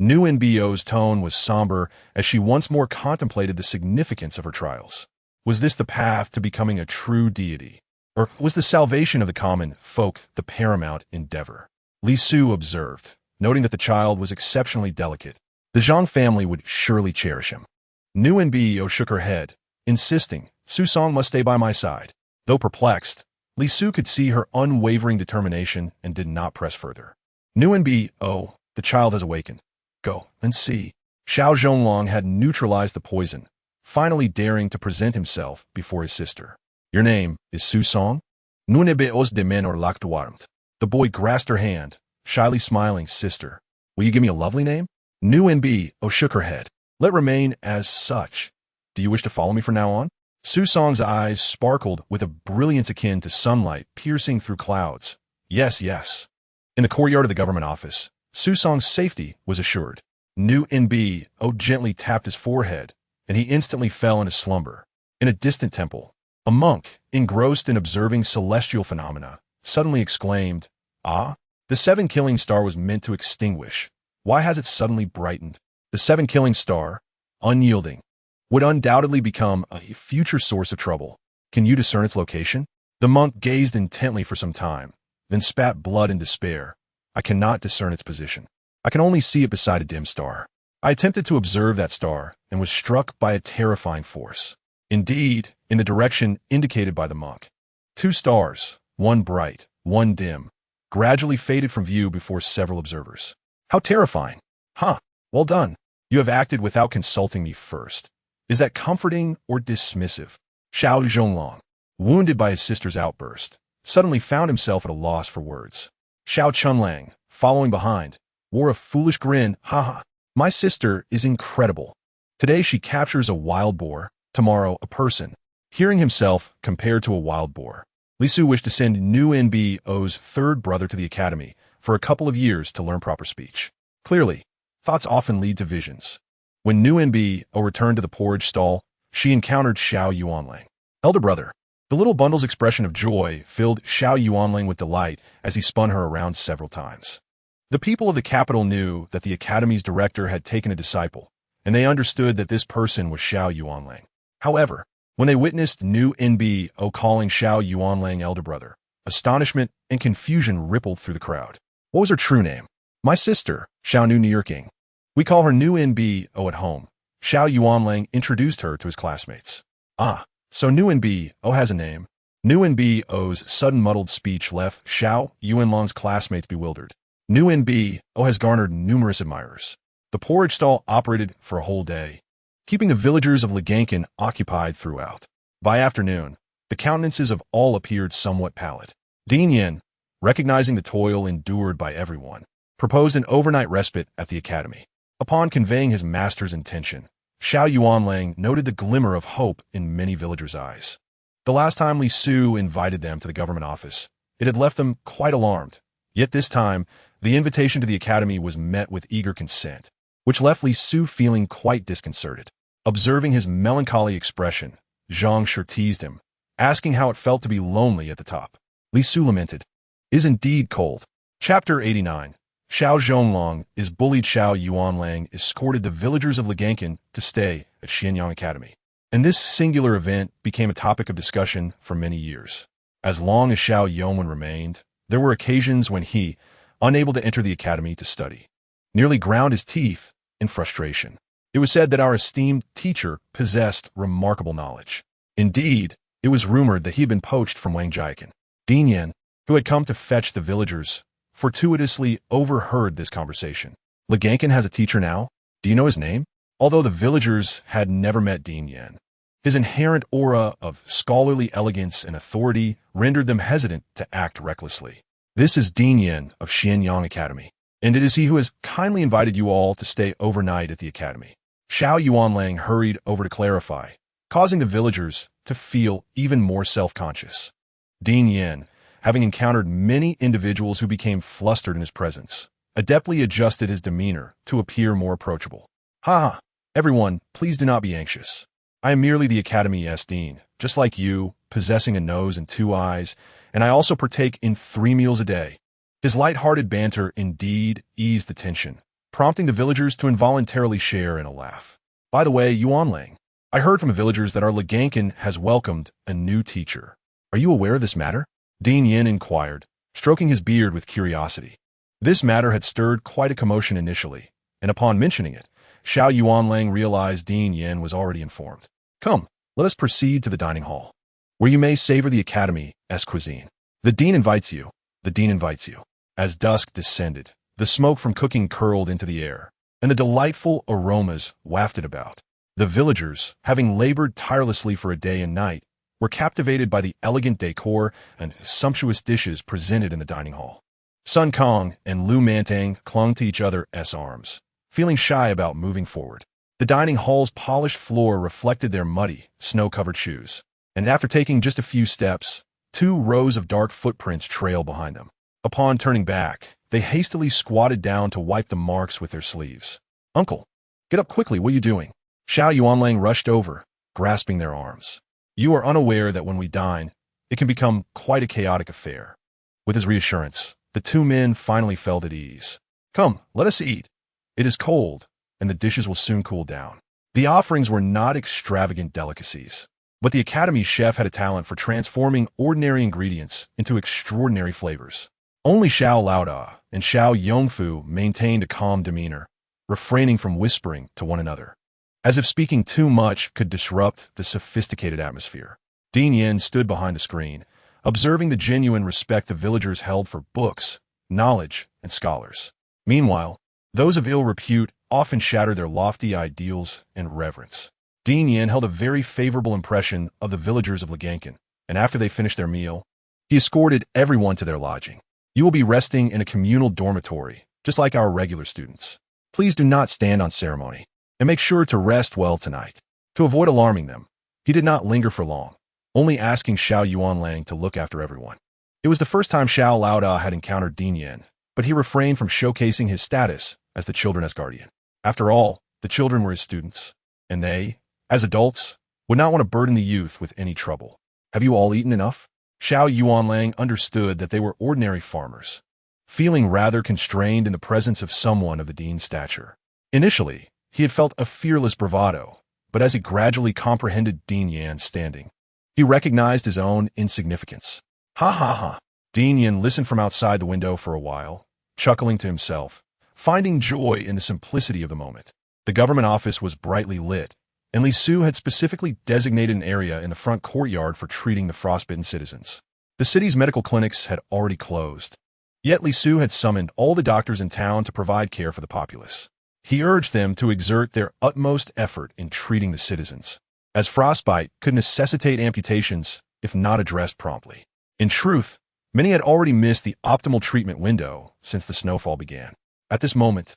Nu and Bo's tone was somber as she once more contemplated the significance of her trials. Was this the path to becoming a true deity? Or was the salvation of the common folk the paramount endeavor? Li Su observed, noting that the child was exceptionally delicate. The Zhang family would surely cherish him. Nguyen Bio shook her head, insisting, Su Song must stay by my side. Though perplexed, Li Su could see her unwavering determination and did not press further. Nguyen Bio, the child has awakened. Go and see. Xiao Zhonglong had neutralized the poison, finally daring to present himself before his sister. Your name is Su Song? Nguyen Bio's de men or lactuarmt. The boy grasped her hand, shyly smiling, sister. Will you give me a lovely name? Nguyen Bio shook her head. Let remain as such. Do you wish to follow me from now on? Su Song's eyes sparkled with a brilliance akin to sunlight piercing through clouds. Yes, yes. In the courtyard of the government office, Su Song's safety was assured. Nguyen Bio gently tapped his forehead, and he instantly fell into slumber. In a distant temple, a monk, engrossed in observing celestial phenomena, suddenly exclaimed, Ah, the 7 killing star was meant to extinguish. Why has it suddenly brightened? The 7 killing star, unyielding, would undoubtedly become a future source of trouble. Can you discern its location? The monk gazed intently for some time, then spat blood in despair. I cannot discern its position. I can only see it beside a dim star. I attempted to observe that star and was struck by a terrifying force. Indeed, in the direction indicated by the monk, 2 stars, one bright, one dim, gradually faded from view before several observers. How terrifying! Huh, well done. You have acted without consulting me first. Is that comforting or dismissive? Xiao Zhonglong, wounded by his sister's outburst, suddenly found himself at a loss for words. Xiao Chunlang, following behind, wore a foolish grin. Haha, my sister is incredible. Today she captures a wild boar, tomorrow a person. Hearing himself compared to a wild boar, Li Su wished to send Nguyen Bio's 3rd brother to the academy for a couple of years to learn proper speech. Clearly, thoughts often lead to visions. When Nguyen Bio returned to the porridge stall, she encountered Xiao Yuanlang. Elder brother. The little bundle's expression of joy filled Xiao Yuanlang with delight as he spun her around several times. The people of the capital knew that the academy's director had taken a disciple, and they understood that this person was Xiao Yuanlang. However, when they witnessed Nguyen Bio calling Xiao Yuanlang elder brother, astonishment and confusion rippled through the crowd. What was her true name? My sister, Xiao Nu Nierking. We call her Nguyen Bio at home. Xiao Yuanlang introduced her to his classmates. Ah, so Nguyen Bio has a name. Nguyen Bio's sudden muddled speech left Xiao Yuanlang's classmates bewildered. Nguyen Bio has garnered numerous admirers. The porridge stall operated for a whole day, keeping the villagers of Liugang occupied throughout. By afternoon, the countenances of all appeared somewhat pallid. Dean Yin, recognizing the toil endured by everyone, proposed an overnight respite at the academy. Upon conveying his master's intention, Xiao Yuanlang noted the glimmer of hope in many villagers' eyes. The last time Li Su invited them to the government office, it had left them quite alarmed. Yet this time, the invitation to the academy was met with eager consent, which left Li Su feeling quite disconcerted. Observing his melancholy expression, Zhang Shi teased him, asking how it felt to be lonely at the top. Li Su lamented, "Is indeed cold." Chapter 89. Xiao Zhonglong is bullied. Xiao Yuanlang escorted the villagers of Liugang to stay at Xianyang Academy, and this singular event became a topic of discussion for many years. As long as Xiao Yuanwen remained, there were occasions when he, unable to enter the academy to study, nearly ground his teeth in frustration. It was said that our esteemed teacher possessed remarkable knowledge. Indeed, it was rumored that he had been poached from Wangjiakan. Dean Yin, who had come to fetch the villagers, fortuitously overheard this conversation. Liugang has a teacher now? Do you know his name? Although the villagers had never met Dean Yin, his inherent aura of scholarly elegance and authority rendered them hesitant to act recklessly. This is Dean Yin of Xianyang Academy, and it is he who has kindly invited you all to stay overnight at the academy. Xiao Yuanlang hurried over to clarify, causing the villagers to feel even more self-conscious. Dean Yin, having encountered many individuals who became flustered in his presence, adeptly adjusted his demeanor to appear more approachable. Ha! Everyone, please do not be anxious. I am merely the Academy's dean, just like you, possessing a nose and 2 eyes, and I also partake in 3 meals a day. His light-hearted banter indeed eased the tension, prompting the villagers to involuntarily share in a laugh. By the way, Yuanlang, I heard from the villagers that our Liugang has welcomed a new teacher. Are you aware of this matter? Dean Yin inquired, stroking his beard with curiosity. This matter had stirred quite a commotion initially, and upon mentioning it, Xiao Yuanlang realized Dean Yin was already informed. Come, let us proceed to the dining hall, where you may savor the Academy's cuisine. The dean invites you. The dean invites you. As dusk descended, the smoke from cooking curled into the air, and the delightful aromas wafted about. The villagers, having labored tirelessly for a day and night, were captivated by the elegant decor and sumptuous dishes presented in the dining hall. Sun Kong and Lu Mantang clung to each other's arms, feeling shy about moving forward. The dining hall's polished floor reflected their muddy, snow-covered shoes, and after taking just a few steps, 2 rows of dark footprints trailed behind them. Upon turning back, they hastily squatted down to wipe the marks with their sleeves. Uncle, get up quickly, what are you doing? Xiao Yuanlang rushed over, grasping their arms. You are unaware that when we dine, it can become quite a chaotic affair. With his reassurance, the 2 men finally felt at ease. Come, let us eat. It is cold, and the dishes will soon cool down. The offerings were not extravagant delicacies, but the Academy chef had a talent for transforming ordinary ingredients into extraordinary flavors. Only Xiao Laoda and Xiao Yongfu maintained a calm demeanor, refraining from whispering to one another, as if speaking too much could disrupt the sophisticated atmosphere. Dean Yin stood behind the screen, observing the genuine respect the villagers held for books, knowledge, and scholars. Meanwhile, those of ill repute often shattered their lofty ideals and reverence. Dean Yin held a very favorable impression of the villagers of Liugang, and after they finished their meal, he escorted everyone to their lodging. You will be resting in a communal dormitory, just like our regular students. Please do not stand on ceremony, and make sure to rest well tonight. To avoid alarming them, he did not linger for long, only asking Xiao Yuanlang to look after everyone. It was the first time Xiao Laoda had encountered Dean Yin, but he refrained from showcasing his status as the children's guardian. After all, the children were his students, and they, as adults, would not want to burden the youth with any trouble. Have you all eaten enough? Xiao Yuanlang understood that they were ordinary farmers, feeling rather constrained in the presence of someone of the dean's stature. Initially, he had felt a fearless bravado, but as he gradually comprehended Dean Yan's standing, he recognized his own insignificance. Ha ha ha. Dean Yan listened from outside the window for a while, chuckling to himself, finding joy in the simplicity of the moment. The government office was brightly lit, and Li Su had specifically designated an area in the front courtyard for treating the frostbitten citizens. The city's medical clinics had already closed, yet Li Su had summoned all the doctors in town to provide care for the populace. He urged them to exert their utmost effort in treating the citizens, as frostbite could necessitate amputations if not addressed promptly. In truth, many had already missed the optimal treatment window since the snowfall began. At this moment,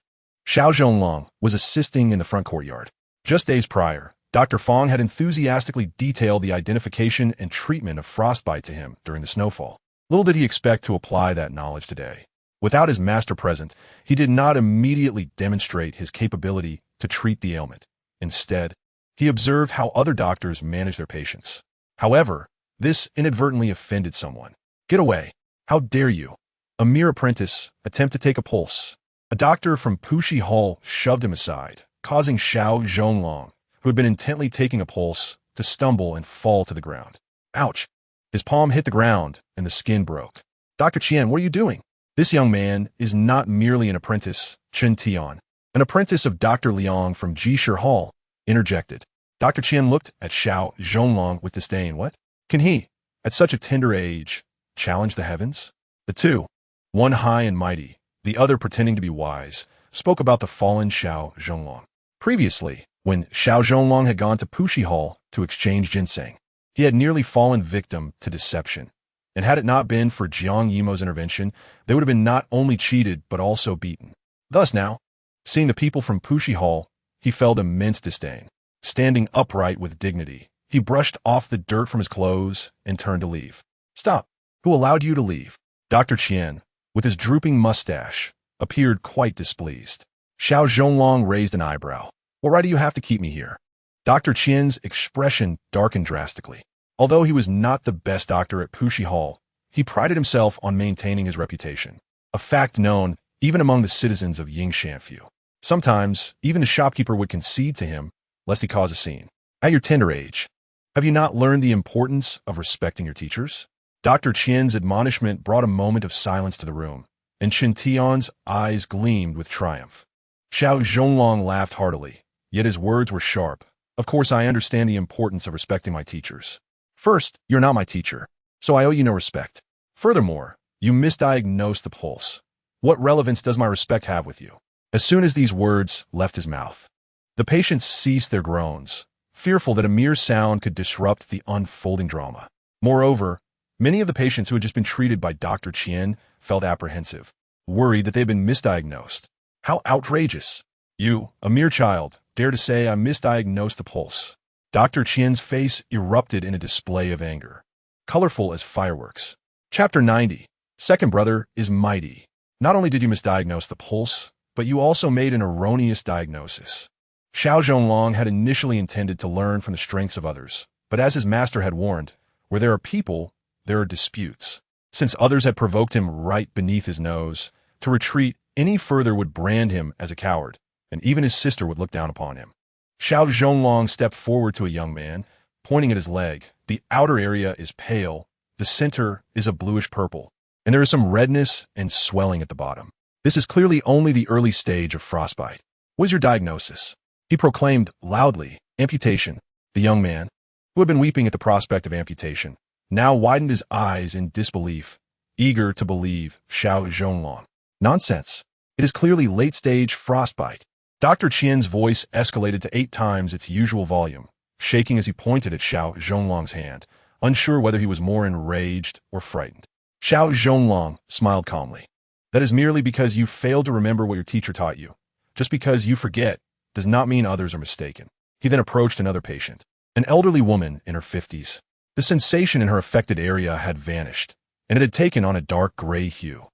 Xiao Zhonglong was assisting in the front courtyard. Just days prior, Dr. Fong had enthusiastically detailed the identification and treatment of frostbite to him during the snowfall. Little did he expect to apply that knowledge today. Without his master present, he did not immediately demonstrate his capability to treat the ailment. Instead, he observed how other doctors manage their patients. However, this inadvertently offended someone. Get away. How dare you? A mere apprentice attempt to take a pulse. A doctor from Puxi Hall shoved him aside, causing Xiao Zhonglong, who had been intently taking a pulse, to stumble and fall to the ground. Ouch! His palm hit the ground, and the skin broke. Dr. Qian, what are you doing? This young man is not merely an apprentice, Chen Tian, an apprentice of Dr. Liang from Jishir Hall, interjected. Dr. Qian looked at Xiao Zhonglong with disdain. What? Can he, at such a tender age, challenge the heavens? The two, one high and mighty, the other pretending to be wise, spoke about the fallen Xiao Zhonglong. Previously, when Xiao Zhonglong had gone to Puxi Hall to exchange ginseng, he had nearly fallen victim to deception, and had it not been for Jiang Yimo's intervention, they would have been not only cheated but also beaten. Thus now, seeing the people from Puxi Hall, he felt immense disdain. Standing upright with dignity, he brushed off the dirt from his clothes and turned to leave. Stop! Who allowed you to leave? Dr. Qian, with his drooping mustache, appeared quite displeased. Xiao Zhonglong raised an eyebrow. What right do you have to keep me here? Dr. Qian's expression darkened drastically. Although he was not the best doctor at Puxi Hall, he prided himself on maintaining his reputation, a fact known even among the citizens of Yingshanfu. Sometimes, even the shopkeeper would concede to him, lest he cause a scene. At your tender age, have you not learned the importance of respecting your teachers? Dr. Qian's admonishment brought a moment of silence to the room, and Qin Tian's eyes gleamed with triumph. Xiao Zhonglong laughed heartily, yet his words were sharp. Of course, I understand the importance of respecting my teachers. First, you're not my teacher, so I owe you no respect. Furthermore, you misdiagnosed the pulse. What relevance does my respect have with you? As soon as these words left his mouth, the patients ceased their groans, fearful that a mere sound could disrupt the unfolding drama. Moreover, many of the patients who had just been treated by Dr. Qian felt apprehensive, worried that they had been misdiagnosed. How outrageous! You, a mere child, dare to say I misdiagnosed the pulse. Dr. Qian's face erupted in a display of anger, colorful as fireworks. Chapter 90. Second brother is mighty. Not only did you misdiagnose the pulse, but you also made an erroneous diagnosis. Xiao Zhonglong had initially intended to learn from the strengths of others, but as his master had warned, where there are people, there are disputes. Since others had provoked him right beneath his nose, to retreat any further would brand him as a coward, and even his sister would look down upon him. Xiao Zhonglong stepped forward to a young man, pointing at his leg. The outer area is pale, the center is a bluish purple, and there is some redness and swelling at the bottom. This is clearly only the early stage of frostbite. What is your diagnosis? He proclaimed loudly. Amputation. The young man, who had been weeping at the prospect of amputation, now widened his eyes in disbelief, eager to believe Xiao Zhonglong. Nonsense. It is clearly late-stage frostbite. Dr. Qian's voice escalated to 8 times its usual volume, shaking as he pointed at Xiao Zhonglong's hand, unsure whether he was more enraged or frightened. Xiao Zhonglong smiled calmly. That is merely because you failed to remember what your teacher taught you. Just because you forget does not mean others are mistaken. He then approached another patient, an elderly woman in her 50s. The sensation in her affected area had vanished, and it had taken on a dark gray hue.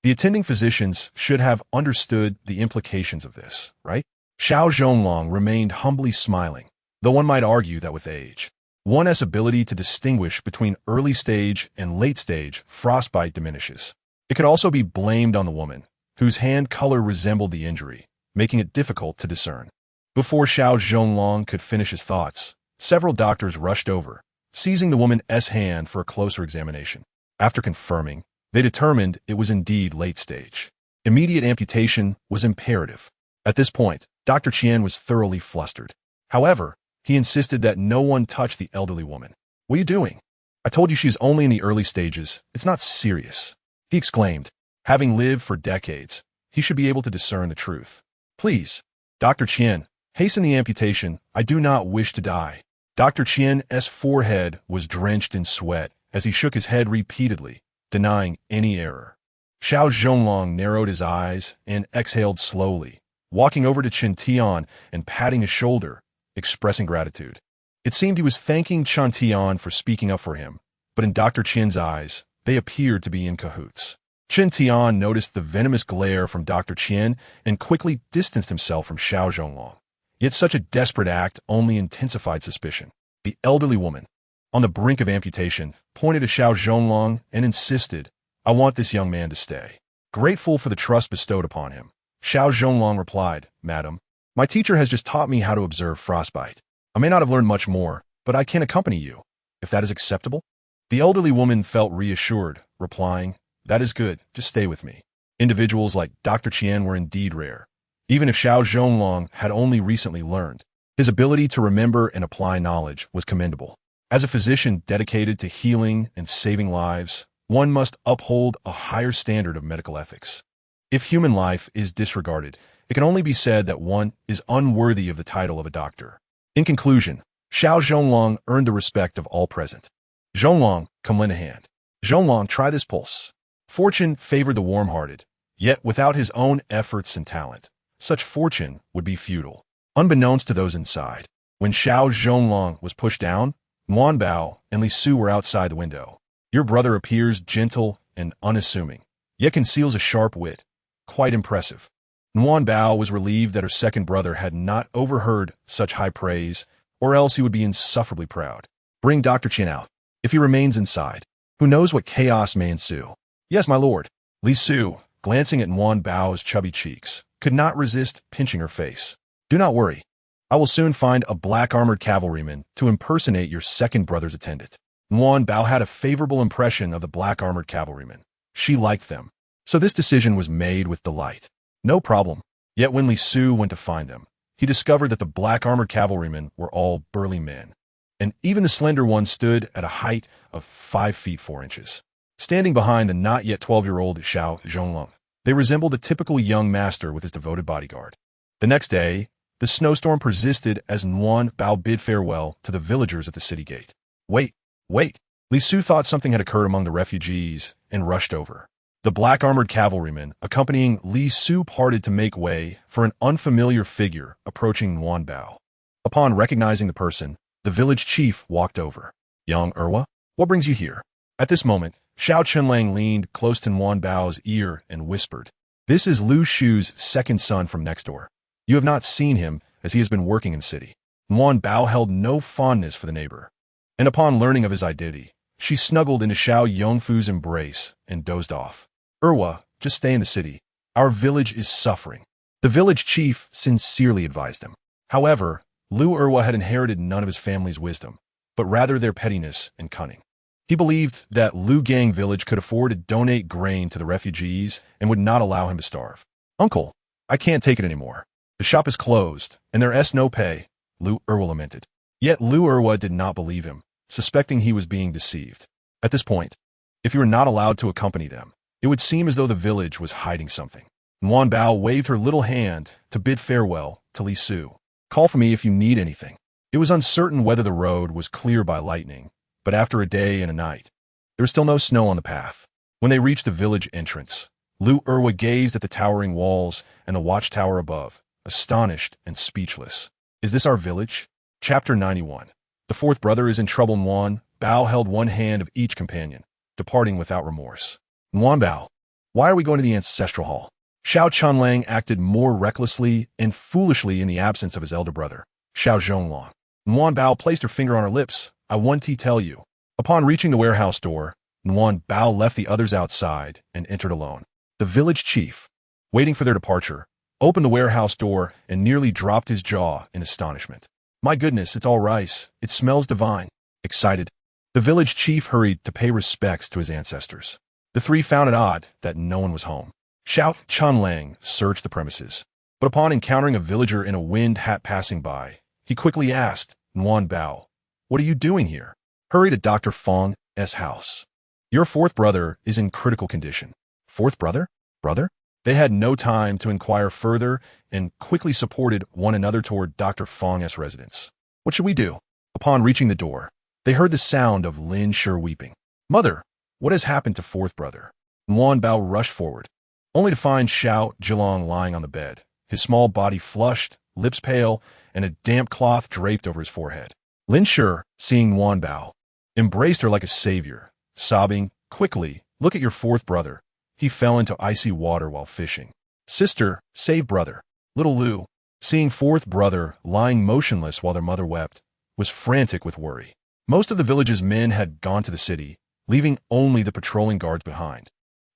The attending physicians should have understood the implications of this, right? Xiao Zhonglong remained humbly smiling, though one might argue that with age, one's ability to distinguish between early stage and late stage frostbite diminishes. It could also be blamed on the woman, whose hand color resembled the injury, making it difficult to discern. Before Xiao Zhonglong could finish his thoughts, several doctors rushed over, seizing the woman's hand for a closer examination. After confirming, they determined it was indeed late stage. Immediate amputation was imperative. At this point, Dr. Qian was thoroughly flustered. However, he insisted that no one touch the elderly woman. What are you doing? I told you she's only in the early stages. It's not serious. He exclaimed. Having lived for decades, he should be able to discern the truth. Please, Dr. Qian, hasten the amputation. I do not wish to die. Dr. Qian's forehead was drenched in sweat as he shook his head repeatedly, denying any error. Xiao Zhonglong narrowed his eyes and exhaled slowly, walking over to Qin Tian and patting his shoulder, expressing gratitude. It seemed he was thanking Qin Tian for speaking up for him, but in Dr. Qian's eyes, they appeared to be in cahoots. Qin Tian noticed the venomous glare from Dr. Qian and quickly distanced himself from Xiao Zhonglong. Yet such a desperate act only intensified suspicion. The elderly woman, on the brink of amputation, pointed to Xiao Zhonglong and insisted, I want this young man to stay. Grateful for the trust bestowed upon him, Xiao Zhonglong replied, Madam, my teacher has just taught me how to observe frostbite. I may not have learned much more, but I can accompany you, if that is acceptable. The elderly woman felt reassured, replying, That is good, just stay with me. Individuals like Dr. Qian were indeed rare. Even if Xiao Zhonglong had only recently learned, his ability to remember and apply knowledge was commendable. As a physician dedicated to healing and saving lives, one must uphold a higher standard of medical ethics. If human life is disregarded, it can only be said that one is unworthy of the title of a doctor. In conclusion, Xiao Zhonglong earned the respect of all present. Zhonglong, come lend a hand. Zhonglong, try this pulse. Fortune favored the warm-hearted, yet without his own efforts and talent, such fortune would be futile. Unbeknownst to those inside, when Xiao Zhonglong was pushed down, Bao and Li Su were outside the window. Your brother appears gentle and unassuming, yet conceals a sharp wit. Quite impressive. Bao was relieved that her second brother had not overheard such high praise, or else he would be insufferably proud. Bring Dr. Qian out. If he remains inside, who knows what chaos may ensue? Yes, my lord. Li Su, glancing at Bao's chubby cheeks, could not resist pinching her face. Do not worry. I will soon find a black-armored cavalryman to impersonate your second brother's attendant. Bao had a favorable impression of the black-armored cavalrymen. She liked them. So this decision was made with delight. No problem. Yet when Li Su went to find them, he discovered that the black armored cavalrymen were all burly men, and even the slender one stood at a height of 5 feet 4 inches. Standing behind the not yet 12-year-old Xiao Zhonglong, they resembled a typical young master with his devoted bodyguard. The next day, the snowstorm persisted as Nguyen Bao bid farewell to the villagers at the city gate. Wait. Li Su thought something had occurred among the refugees and rushed over. The black armored cavalrymen accompanying Li Su parted to make way for an unfamiliar figure approaching Nguyen Bao. Upon recognizing the person, the village chief walked over. Young Erwa, what brings you here? At this moment, Xiao Chunlang leaned close to Nguyen Bao's ear and whispered, "This is Lu Shu's second son from next door. You have not seen him as he has been working in the city." Nguyen Bao held no fondness for the neighbor, and upon learning of his identity, she snuggled into Xiao Yongfu's embrace and dozed off. "Erwa, just stay in the city. Our village is suffering," the village chief sincerely advised him. However, Lu Erwa had inherited none of his family's wisdom, but rather their pettiness and cunning. He believed that Liugang Village could afford to donate grain to the refugees and would not allow him to starve. "Uncle, I can't take it anymore. The shop is closed, and there's no pay," Lu Erwa lamented. Yet Lu Erwa did not believe him, suspecting he was being deceived. At this point, if you were not allowed to accompany them, it would seem as though the village was hiding something. Nguyen Bao waved her little hand to bid farewell to Li Su. "Call for me if you need anything." It was uncertain whether the road was clear by lightning, but after a day and a night, there was still no snow on the path. When they reached the village entrance, Lu Erwa gazed at the towering walls and the watchtower above, astonished and speechless. "Is this our village?" Chapter 91. The fourth brother is in trouble. Nguyen Bao held one hand of each companion, departing without remorse. "Nguyen Bao, why are we going to the ancestral hall?" Xiao Chunlang acted more recklessly and foolishly in the absence of his elder brother, Xiao Zhonglong. Nguyen Bao placed her finger on her lips. "I want to tell you." Upon reaching the warehouse door, Nguyen Bao left the others outside and entered alone. The village chief, waiting for their departure, opened the warehouse door and nearly dropped his jaw in astonishment. "My goodness, it's all rice. It smells divine." Excited, the village chief hurried to pay respects to his ancestors. The three found it odd that no one was home. Xiao Chunlang searched the premises, but upon encountering a villager in a wind hat passing by, he quickly asked Nguyen Bao, "What are you doing here?" "Hurry to Dr. Fong's house. Your fourth brother is in critical condition." "Fourth brother? Brother?" They had no time to inquire further and quickly supported one another toward Dr. Fong's residence. "What should we do?" Upon reaching the door, they heard the sound of Lin Shi weeping. "Mother, what has happened to fourth brother?" Nguyen Bao rushed forward, only to find Xiao Zhilong lying on the bed, his small body flushed, lips pale, and a damp cloth draped over his forehead. Lin Shi, seeing Nguyen Bao, embraced her like a savior, sobbing, "Quickly, look at your fourth brother. He fell into icy water while fishing." "Sister, save brother." Little Lu, seeing fourth brother lying motionless while their mother wept, was frantic with worry. Most of the village's men had gone to the city, leaving only the patrolling guards behind.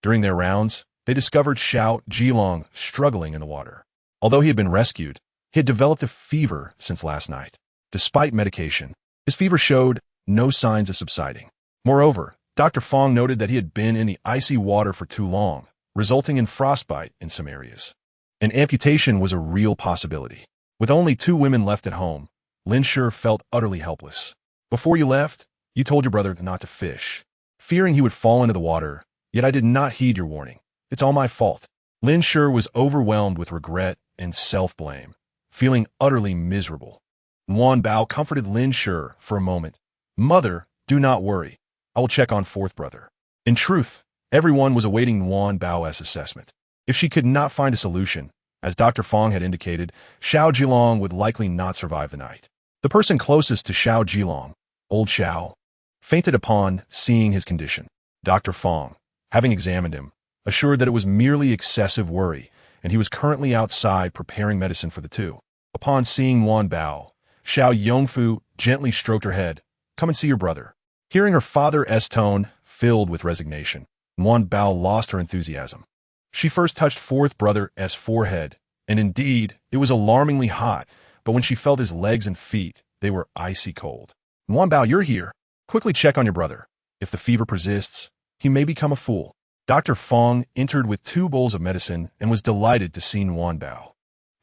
During their rounds, they discovered Xiao Zhilong struggling in the water. Although he had been rescued, he had developed a fever since last night. Despite medication, his fever showed no signs of subsiding. Moreover, Dr. Fong noted that he had been in the icy water for too long, resulting in frostbite in some areas. An amputation was a real possibility. With only 2 women left at home, Lin Shi felt utterly helpless. "Before you left, you told your brother not to fish, fearing he would fall into the water, yet I did not heed your warning. It's all my fault." Lin Shi was overwhelmed with regret and self-blame, feeling utterly miserable. Nguyen Bao comforted Lin Shi for a moment. "Mother, do not worry. I will check on fourth brother." In truth, everyone was awaiting Nguyen Bao's assessment. If she could not find a solution, as Dr. Fong had indicated, Xiao Zhilong would likely not survive the night. The person closest to Xiao Zhilong, old Xiao, fainted upon seeing his condition. Dr. Fong, having examined him, assured that it was merely excessive worry, and he was currently outside preparing medicine for the two. Upon seeing Nguyen Bao, Xiao Yongfu gently stroked her head. "Come and see your brother." Hearing her father's tone filled with resignation, Nguyen Bao lost her enthusiasm. She first touched fourth brother's forehead, and indeed, it was alarmingly hot, but when she felt his legs and feet, they were icy cold. "Nguyen Bao, you're here. Quickly check on your brother. If the fever persists, he may become a fool." Dr. Fong entered with 2 bowls of medicine and was delighted to see Nguyen Bao.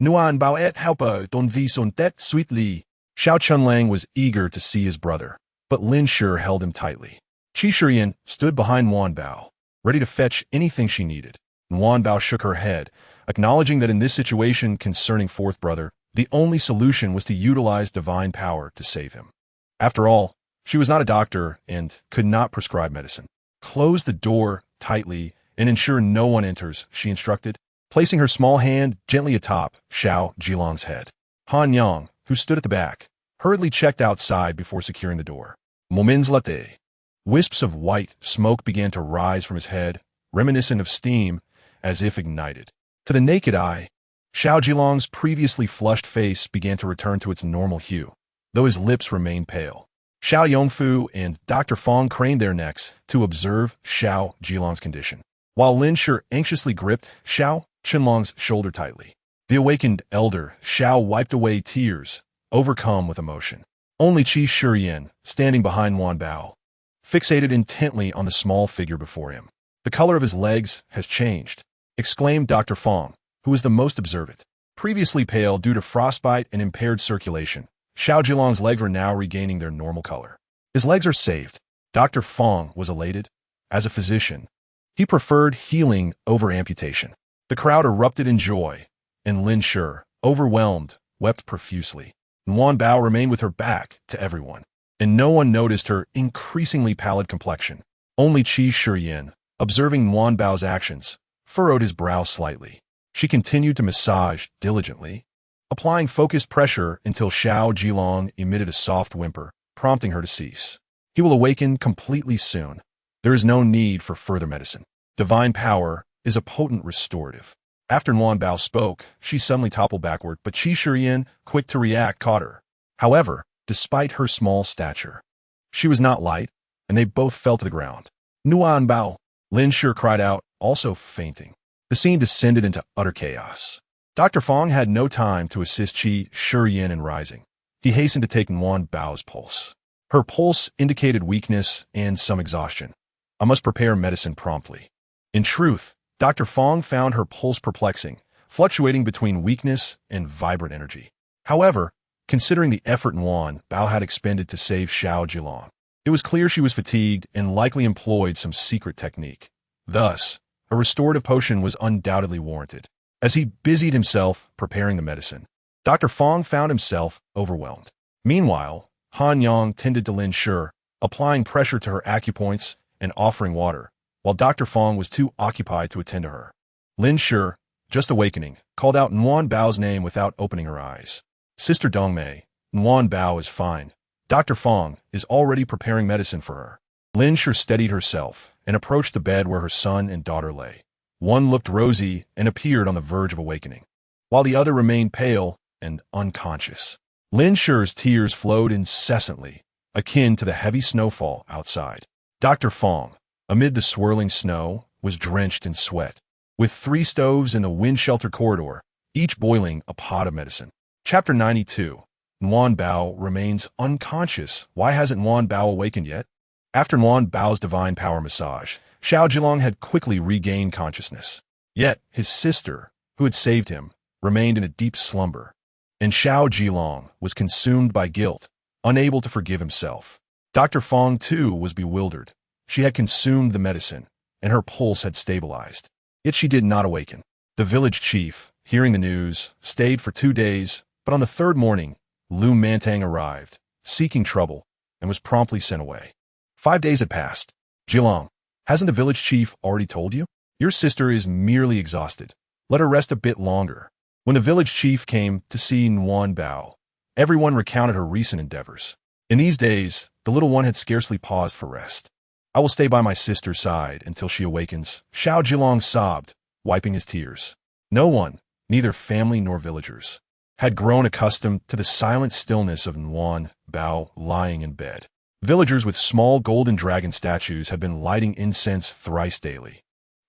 Nguyen Bao et helper don vi son tête sweetly. Xiao Chunlang was eager to see his brother, but Lin Shi held him tightly. Qi Shiyan stood behind Nguyen Bao, ready to fetch anything she needed. Nguyen Bao shook her head, acknowledging that in this situation concerning fourth brother, the only solution was to utilize divine power to save him. After all, she was not a doctor and could not prescribe medicine. Close the door tightly and ensure no one enters, she instructed, placing her small hand gently atop Xiao Jilong's head. Han Yang, who stood at the back, hurriedly checked outside before securing the door. Moments later, wisps of white smoke began to rise from his head, reminiscent of steam, as if ignited. To the naked eye, Xiao Jilong's previously flushed face began to return to its normal hue, though his lips remained pale. Xiao Yongfu and Dr. Fong craned their necks to observe Xiao Jilong's condition, while Lin Shi anxiously gripped Xiao Qinlong's shoulder tightly. The awakened elder, Xiao, wiped away tears, overcome with emotion. Only Qi Shiyan, standing behind Nguyen Bao, fixated intently on the small figure before him. The color of his legs has changed, exclaimed Dr. Fong, who was the most observant. Previously pale due to frostbite and impaired circulation, Xiao Jilong's legs were now regaining their normal color. His legs are saved. Dr. Fong was elated. As a physician, he preferred healing over amputation. The crowd erupted in joy, and Lin Shi, overwhelmed, wept profusely. Nguyen Bao remained with her back to everyone, and no one noticed her increasingly pallid complexion. Only Qi Shiyan, observing Nguyen Bao's actions, furrowed his brow slightly. She continued to massage diligently, applying focused pressure until Xiao Jilong emitted a soft whimper, prompting her to cease. He will awaken completely soon. There is no need for further medicine. Divine power is a potent restorative. After Nguyen Bao spoke, she suddenly toppled backward, but Qi Shiyan, quick to react, caught her. However, despite her small stature, she was not light, and they both fell to the ground. Nguyen Bao, Lin Shi cried out, also fainting. The scene descended into utter chaos. Dr. Fong had no time to assist Qi Shiyan in rising. He hastened to take Nguyen Bao's pulse. Her pulse indicated weakness and some exhaustion. I must prepare medicine promptly. In truth, Dr. Fong found her pulse perplexing, fluctuating between weakness and vibrant energy. However, considering the effort Nguyen Bao had expended to save Xiao Jilong, it was clear she was fatigued and likely employed some secret technique. Thus, a restorative potion was undoubtedly warranted. As he busied himself preparing the medicine, Dr. Fong found himself overwhelmed. Meanwhile, Han Yang tended to Lin Shi, applying pressure to her acupoints and offering water, while Dr. Fong was too occupied to attend to her. Lin Shi, just awakening, called out Nguyen Bao's name without opening her eyes. Sister Dongmei, Nguyen Bao is fine. Dr. Fong is already preparing medicine for her. Lin Shi steadied herself and approached the bed where her son and daughter lay. One looked rosy and appeared on the verge of awakening, while the other remained pale and unconscious. Lin Shi's tears flowed incessantly, akin to the heavy snowfall outside. Dr. Fong, amid the swirling snow, was drenched in sweat, with 3 stoves in the wind-sheltered corridor, each boiling a pot of medicine. Chapter 92. Nguyen Bao remains unconscious. Why hasn't Nguyen Bao awakened yet? After Nguyen Bao's divine power massage, Xiao Jilong had quickly regained consciousness. Yet, his sister, who had saved him, remained in a deep slumber, and Xiao Jilong was consumed by guilt, unable to forgive himself. Dr. Fong, too, was bewildered. She had consumed the medicine, and her pulse had stabilized. Yet she did not awaken. The village chief, hearing the news, stayed for 2 days, but on the 3rd morning, Lu Mantang arrived, seeking trouble, and was promptly sent away. 5 days had passed. Jilong, hasn't the village chief already told you? Your sister is merely exhausted. Let her rest a bit longer. When the village chief came to see Nguyen Bao, everyone recounted her recent endeavors. In these days, the little one had scarcely paused for rest. I will stay by my sister's side until she awakens, Xiao Jilong sobbed, wiping his tears. No one, neither family nor villagers, had grown accustomed to the silent stillness of Nguyen Bao lying in bed. Villagers with small golden dragon statues had been lighting incense thrice daily,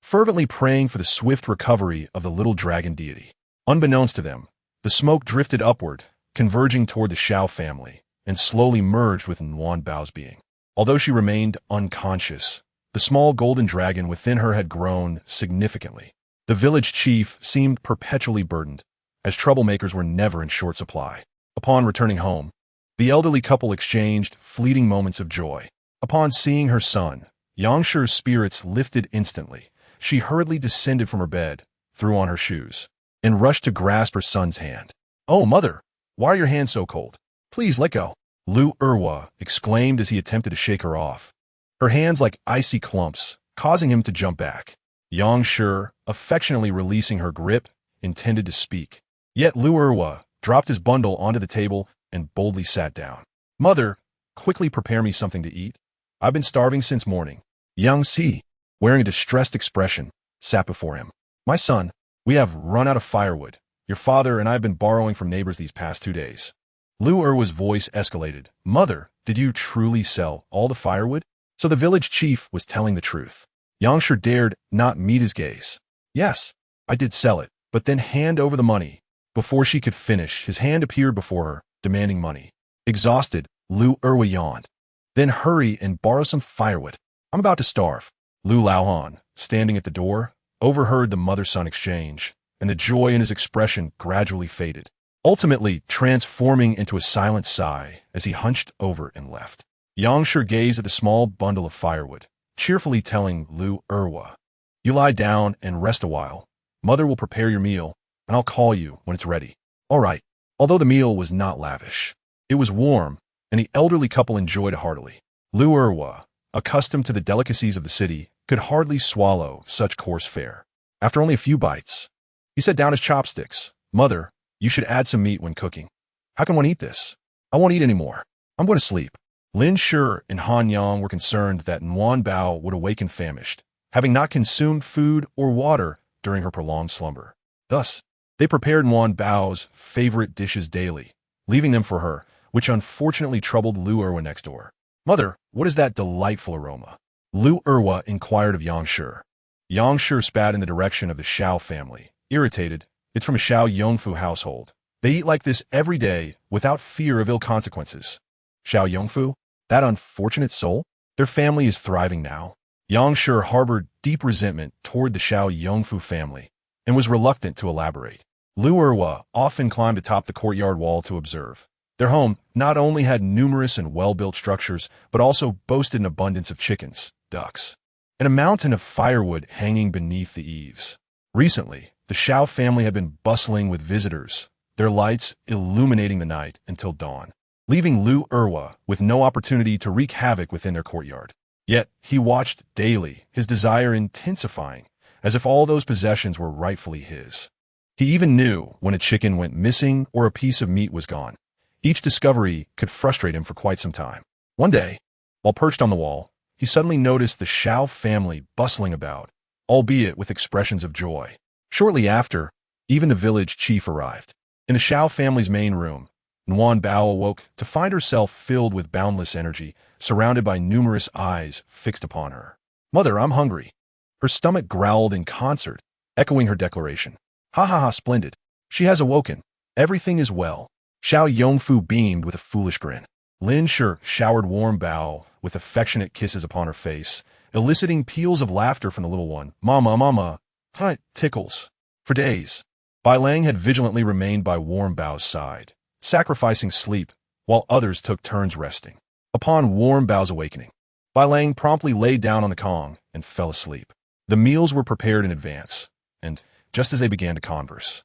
fervently praying for the swift recovery of the little dragon deity. Unbeknownst to them, the smoke drifted upward, converging toward the Xiao family, and slowly merged with Nguyen Bao's being. Although she remained unconscious, The small golden dragon within her had grown significantly. The village chief seemed perpetually burdened, as troublemakers were never in short supply. Upon returning home, the elderly couple exchanged fleeting moments of joy. Upon seeing her son, Yangshi's spirits lifted instantly. She hurriedly descended from her bed, threw on her shoes, and rushed to grasp her son's hand. "Oh, mother, why are your hands so cold? Please let go," Lu Erwa exclaimed as he attempted to shake her off, her hands like icy clumps, causing him to jump back. Yangshi, affectionately releasing her grip, intended to speak. Yet Lu Erwa dropped his bundle onto the table and boldly sat down. "Mother, quickly prepare me something to eat. I've been starving since morning." Yang Si, wearing a distressed expression, sat before him. "My son, we have run out of firewood. Your father and I have been borrowing from neighbors these past 2 days." Lu Erwa's voice escalated. "Mother, did you truly sell all the firewood?" So the village chief was telling the truth. Yangshi dared not meet his gaze. "Yes, I did sell it, but then hand over the money." Before she could finish, his hand appeared before her, demanding money. Exhausted, Lu Erwa yawned. "Then hurry and borrow some firewood. I'm about to starve." Lu Laohan, standing at the door, overheard the mother-son exchange, and the joy in his expression gradually faded, ultimately transforming into a silent sigh as he hunched over and left. Yangshi gazed at the small bundle of firewood, cheerfully telling Lu Erwa, "You lie down and rest a while. Mother will prepare your meal, and I'll call you when it's ready." All right. Although the meal was not lavish, it was warm, and the elderly couple enjoyed it heartily. Lu Erwa, accustomed to the delicacies of the city, could hardly swallow such coarse fare. After only a few bites, he set down his chopsticks. "Mother, you should add some meat when cooking. How can one eat this? I won't eat anymore. I'm going to sleep." Lin Shi and Han Yang were concerned that Nguyen Bao would awaken famished, having not consumed food or water during her prolonged slumber. Thus, they prepared Nguyen Bao's favorite dishes daily, leaving them for her, which unfortunately troubled Lu Erwa next door. "Mother, what is that delightful aroma?" Lu Erwa inquired of Yangshi. Yangshi spat in the direction of the Xiao family, irritated. "It's from a Xiao Yongfu household. They eat like this every day without fear of ill consequences." Xiao Yongfu? That unfortunate soul? Their family is thriving now. Yangshi harbored deep resentment toward the Xiao Yongfu family and was reluctant to elaborate. Lu Erwa often climbed atop the courtyard wall to observe. Their home not only had numerous and well-built structures, but also boasted an abundance of chickens, ducks, and a mountain of firewood hanging beneath the eaves. Recently, the Xiao family had been bustling with visitors, their lights illuminating the night until dawn, leaving Lu Erwa with no opportunity to wreak havoc within their courtyard. Yet he watched daily, his desire intensifying, as if all those possessions were rightfully his. He even knew when a chicken went missing or a piece of meat was gone. Each discovery could frustrate him for quite some time. One day, while perched on the wall, he suddenly noticed the Xiao family bustling about, albeit with expressions of joy. Shortly after, even the village chief arrived. In the Xiao family's main room, Nguyen Bao awoke to find herself filled with boundless energy, surrounded by numerous eyes fixed upon her. "Mother, I'm hungry." Her stomach growled in concert, echoing her declaration. "Ha ha ha, splendid. She has awoken. Everything is well." Xiao Yongfu beamed with a foolish grin. Lin Shi showered warm Bao with affectionate kisses upon her face, eliciting peals of laughter from the little one. "Mama, mama, huh, tickles." For days, Bai Lang had vigilantly remained by warm Bao's side, sacrificing sleep, while others took turns resting. Upon warm Bao's awakening, Bai Lang promptly laid down on the Kong and fell asleep. The meals were prepared in advance, and just as they began to converse,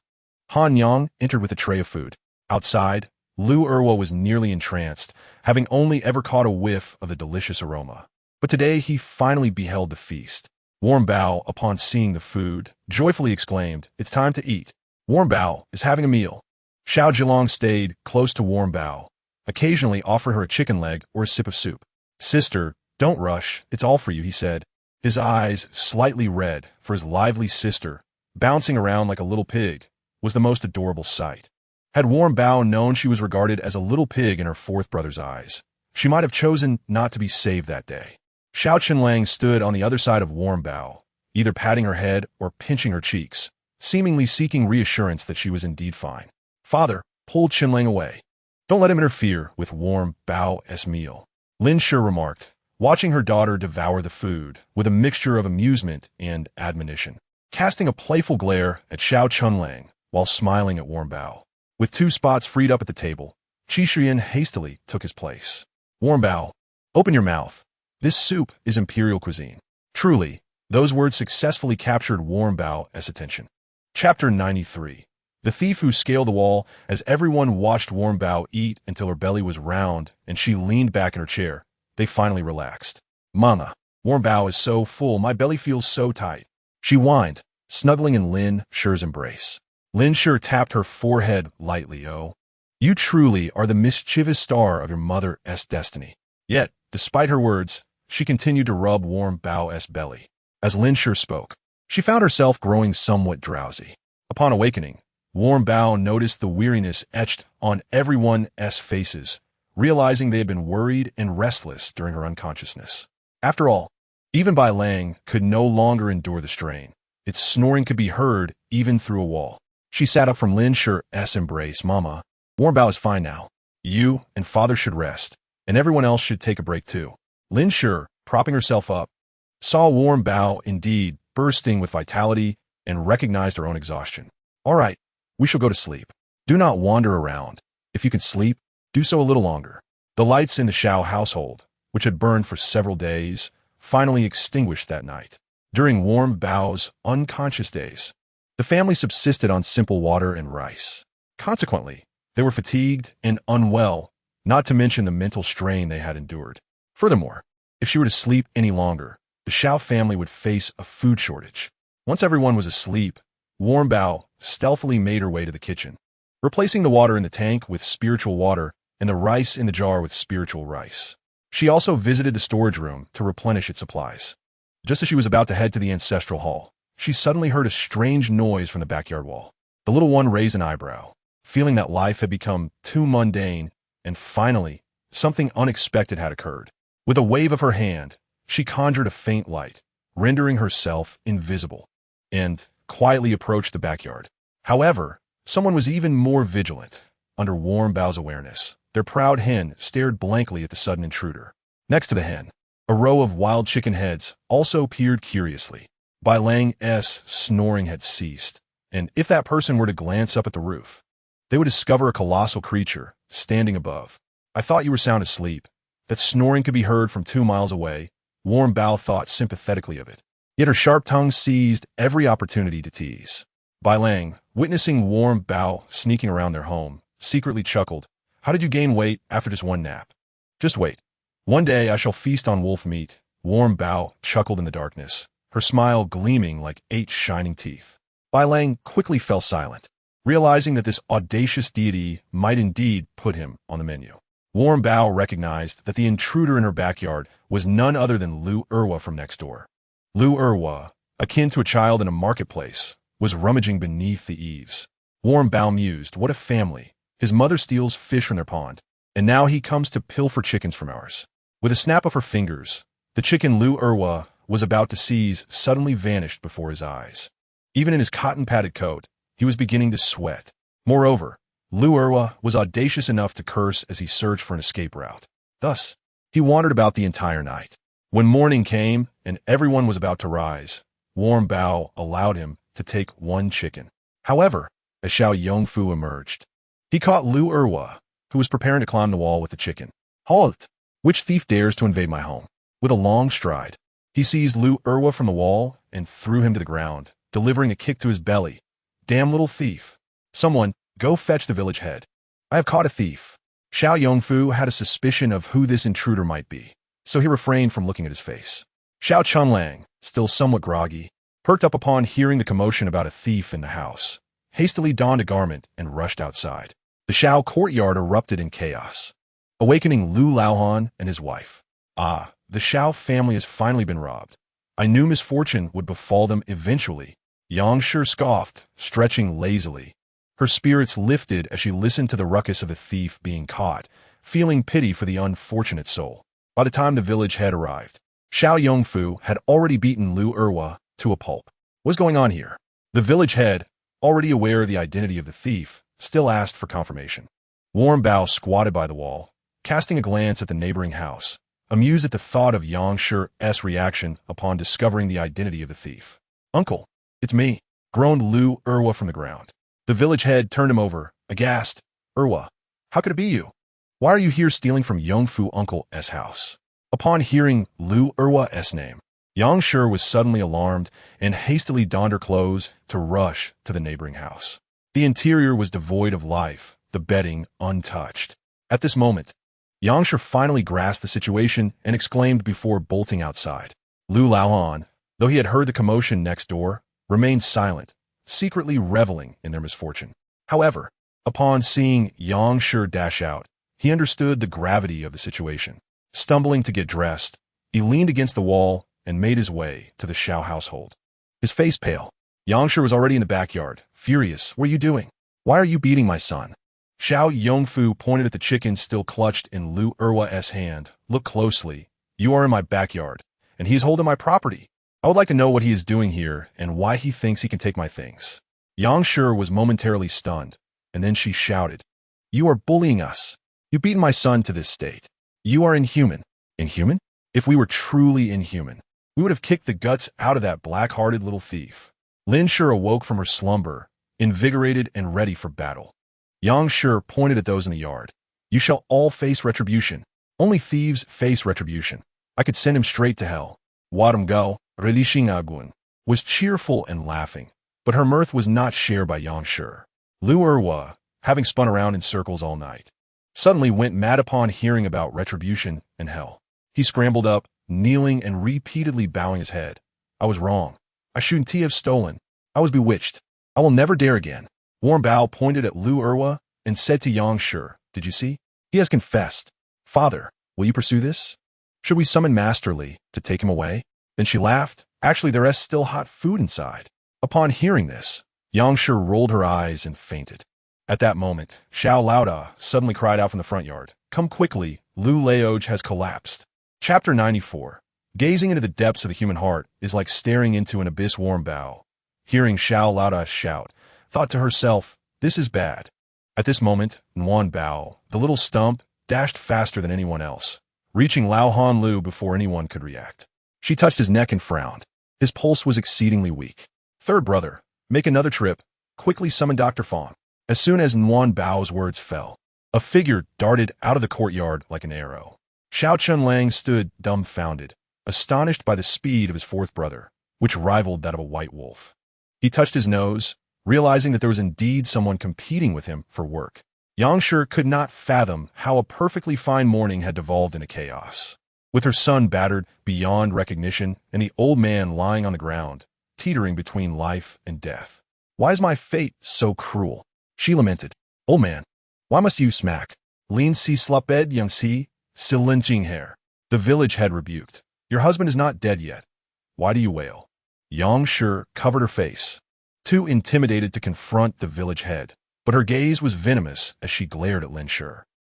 Han Yang entered with a tray of food. Outside, Lu Erwa was nearly entranced, having only ever caught a whiff of the delicious aroma. But today he finally beheld the feast. Warm Bao, upon seeing the food, joyfully exclaimed, "It's time to eat." Warm Bao is having a meal. Xiao Zhilong stayed close to Warm Bao, occasionally offering her a chicken leg or a sip of soup. "Sister, don't rush, it's all for you," he said, his eyes slightly red, for his lively sister, bouncing around like a little pig, was the most adorable sight. Had Warm Bao known she was regarded as a little pig in her fourth brother's eyes, she might have chosen not to be saved that day. Xiao Qinlang stood on the other side of Warm Bao, either patting her head or pinching her cheeks, seemingly seeking reassurance that she was indeed fine. Father pulled Qinlang away. "Don't let him interfere with Warm Bao's meal," Lin Shi remarked, watching her daughter devour the food with a mixture of amusement and admonition, casting a playful glare at Xiao Chunlang while smiling at Warm Bao. With 2 spots freed up at the table, Qi Shiyan hastily took his place. Warm Bao, open your mouth. This soup is imperial cuisine. Truly, those words successfully captured Warm Bao's attention. Chapter 93. The thief who scaled the wall. As everyone watched Warm Bao eat until her belly was round and she leaned back in her chair, they finally relaxed. Mama, Warm Bao is so full, my belly feels so tight. She whined, snuggling in Lin Shi's embrace. Lin Shi tapped her forehead lightly. Oh, you truly are the mischievous star of your mother's destiny. Yet, despite her words, she continued to rub Warm Bao's belly. As Lin Shi spoke, she found herself growing somewhat drowsy. Upon awakening, Warm Bao noticed the weariness etched on everyone's faces, realizing they had been worried and restless during her unconsciousness. After all, even Bai Lang could no longer endure the strain. Its snoring could be heard even through a wall. She sat up from Lin Shi's embrace. Mama, Warm Bao is fine now. You and Father should rest, and everyone else should take a break too. Lin Shi, propping herself up, saw Warm Bao indeed bursting with vitality and recognized her own exhaustion. All right, we shall go to sleep. Do not wander around. If you can sleep, do so a little longer. The lights in the Xiao household, which had burned for several days, finally extinguished that night. During Warm Bao's unconscious days, the family subsisted on simple water and rice. Consequently, they were fatigued and unwell, not to mention the mental strain they had endured. Furthermore, if she were to sleep any longer, the Xiao family would face a food shortage. Once everyone was asleep, Warm Bao stealthily made her way to the kitchen, replacing the water in the tank with spiritual water and the rice in the jar with spiritual rice. She also visited the storage room to replenish its supplies. Just as she was about to head to the ancestral hall, she suddenly heard a strange noise from the backyard wall. The little one raised an eyebrow, feeling that life had become too mundane, and finally, something unexpected had occurred. With a wave of her hand, she conjured a faint light, rendering herself invisible, and quietly approached the backyard. However, someone was even more vigilant. Under Warm Bao's awareness, their proud hen stared blankly at the sudden intruder. Next to the hen, a row of wild chicken heads also peered curiously. Bai Lang's snoring had ceased, and if that person were to glance up at the roof, they would discover a colossal creature standing above. I thought you were sound asleep. That snoring could be heard from 2 miles away. Warm Bao thought sympathetically of it. Yet her sharp tongue seized every opportunity to tease. Bai Lang, witnessing Warm Bao sneaking around their home, secretly chuckled. How did you gain weight after just one nap? Just wait. One day I shall feast on wolf meat. Warm Bao chuckled in the darkness, her smile gleaming like 8 shining teeth. Bai Lang quickly fell silent, realizing that this audacious deity might indeed put him on the menu. Warm Bao recognized that the intruder in her backyard was none other than Lu Erwa from next door. Lu Erwa, akin to a child in a marketplace, was rummaging beneath the eaves. Warm Bao mused, what a family. His mother steals fish from their pond, and now he comes to pilfer chickens from ours. With a snap of her fingers, the chicken Lu Erwa was about to seize suddenly vanished before his eyes. Even in his cotton-padded coat, he was beginning to sweat. Moreover, Lu Erwa was audacious enough to curse as he searched for an escape route. Thus, he wandered about the entire night. When morning came and everyone was about to rise, Warm Bao allowed him to take 1 chicken. However, as Xiao Yongfu emerged, he caught Lu Erwa, who was preparing to climb the wall with the chicken. Halt! Which thief dares to invade my home? With a long stride, he seized Lu Erwa from the wall and threw him to the ground, delivering a kick to his belly. Damn little thief. Someone, go fetch the village head. I have caught a thief. Xiao Yongfu had a suspicion of who this intruder might be, so he refrained from looking at his face. Xiao Chunlang, still somewhat groggy, perked up upon hearing the commotion about a thief in the house, hastily donned a garment and rushed outside. The Xiao courtyard erupted in chaos, awakening Lu Laohan and his wife. Ah, the Xiao family has finally been robbed. I knew misfortune would befall them eventually. Yang Shi scoffed, stretching lazily. Her spirits lifted as she listened to the ruckus of the thief being caught, feeling pity for the unfortunate soul. By the time the village head arrived, Xiao Yongfu had already beaten Lu Erwa to a pulp. What's going on here? The village head, already aware of the identity of the thief, still asked for confirmation. Warm Bao squatted by the wall, casting a glance at the neighboring house, amused at the thought of Yang Shi's reaction upon discovering the identity of the thief. "Uncle, it's me," groaned Lu Erwa from the ground. The village head turned him over, aghast. "Erwa, how could it be you? Why are you here stealing from Yongfu Uncle's house?" Upon hearing Lu Erwa's name, Yang Shi was suddenly alarmed and hastily donned her clothes to rush to the neighboring house. The interior was devoid of life, the bedding untouched. At this moment, Yang Shi finally grasped the situation and exclaimed before bolting outside. Lu Laohan, though he had heard the commotion next door, remained silent, secretly reveling in their misfortune. However, upon seeing Yang Shi dash out, he understood the gravity of the situation. Stumbling to get dressed, he leaned against the wall and made his way to the Xiao household. His face pale, Yang Shi was already in the backyard, furious. "What are you doing? Why are you beating my son?" Xiao Yongfu pointed at the chicken still clutched in Lu Erwa's hand. "Look closely. You are in my backyard, and he is holding my property. I would like to know what he is doing here and why he thinks he can take my things." Yang Shi was momentarily stunned, and then she shouted, "You are bullying us. You've beaten my son to this state. You are inhuman." "Inhuman? If we were truly inhuman, we would have kicked the guts out of that black-hearted little thief." Lin Shi awoke from her slumber, invigorated and ready for battle. Yang Shi pointed at those in the yard. "You shall all face retribution. Only thieves face retribution. I could send him straight to hell." Wadam Go, Relishing Agun, was cheerful and laughing, but her mirth was not shared by Yang Shi. Lu Erwa, having spun around in circles all night, suddenly went mad upon hearing about retribution and hell. He scrambled up, kneeling and repeatedly bowing his head. "I was wrong. I shouldn't have stolen. I was bewitched. I will never dare again." Warm Bao pointed at Lu Erwa and said to Yang Shi, "Did you see? He has confessed. Father, will you pursue this? Should we summon Master Li to take him away?" Then she laughed. "Actually, there is still hot food inside." Upon hearing this, Yang Shi rolled her eyes and fainted. At that moment, Xiao Laoda suddenly cried out from the front yard, "Come quickly, Lu Laoj has collapsed." Chapter 94. Gazing into the depths of the human heart is like staring into an abyss. Warm Bao, hearing Xiao Laoda shout, thought to herself, "This is bad." At this moment, Nguan Bao, the little stump, dashed faster than anyone else, reaching Lao Han Lu before anyone could react. She touched his neck and frowned. His pulse was exceedingly weak. "Third brother, make another trip. Quickly summon Dr. Fong." As soon as Nguan Bao's words fell, a figure darted out of the courtyard like an arrow. Xiao Chunlang stood dumbfounded, astonished by the speed of his fourth brother, which rivaled that of a white wolf. He touched his nose, realizing that there was indeed someone competing with him for work. Yang Shi could not fathom how a perfectly fine morning had devolved into chaos. With her son battered beyond recognition and the old man lying on the ground, teetering between life and death. "Why is my fate so cruel?" she lamented. "Old man, why must you smack? Lin si sluped young si, silinching hair." The village head rebuked. "Your husband is not dead yet. Why do you wail?" Yang Shi covered her face, too intimidated to confront the village head, but her gaze was venomous as she glared at Lin Shi.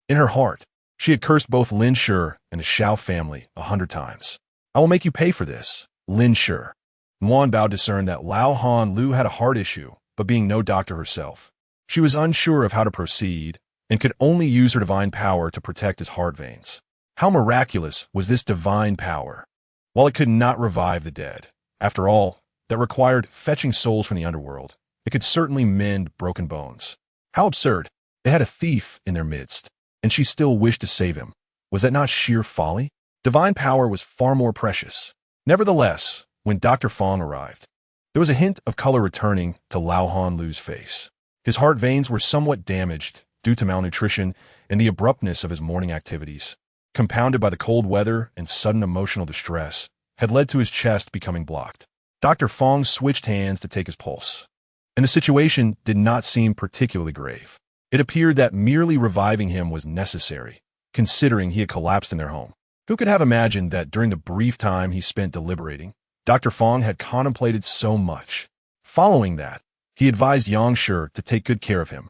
In her heart, she had cursed both Lin Shi and the Xiao family 100 times. "I will make you pay for this, Lin Shi." Nguan Bao discerned that Lao Han Lu had a heart issue, but being no doctor herself, she was unsure of how to proceed and could only use her divine power to protect his heart veins. How miraculous was this divine power? While it could not revive the dead, after all, that required fetching souls from the underworld, it could certainly mend broken bones. How absurd! They had a thief in their midst, and she still wished to save him. Was that not sheer folly? Divine power was far more precious. Nevertheless, when Dr. Fong arrived, there was a hint of color returning to Lao Han Lu's face. His heart veins were somewhat damaged due to malnutrition and the abruptness of his morning activities, compounded by the cold weather and sudden emotional distress, had led to his chest becoming blocked. Dr. Fong switched hands to take his pulse, and the situation did not seem particularly grave. It appeared that merely reviving him was necessary, considering he had collapsed in their home. Who could have imagined that during the brief time he spent deliberating, Dr. Fong had contemplated so much? Following that, he advised Yang Shi to take good care of him,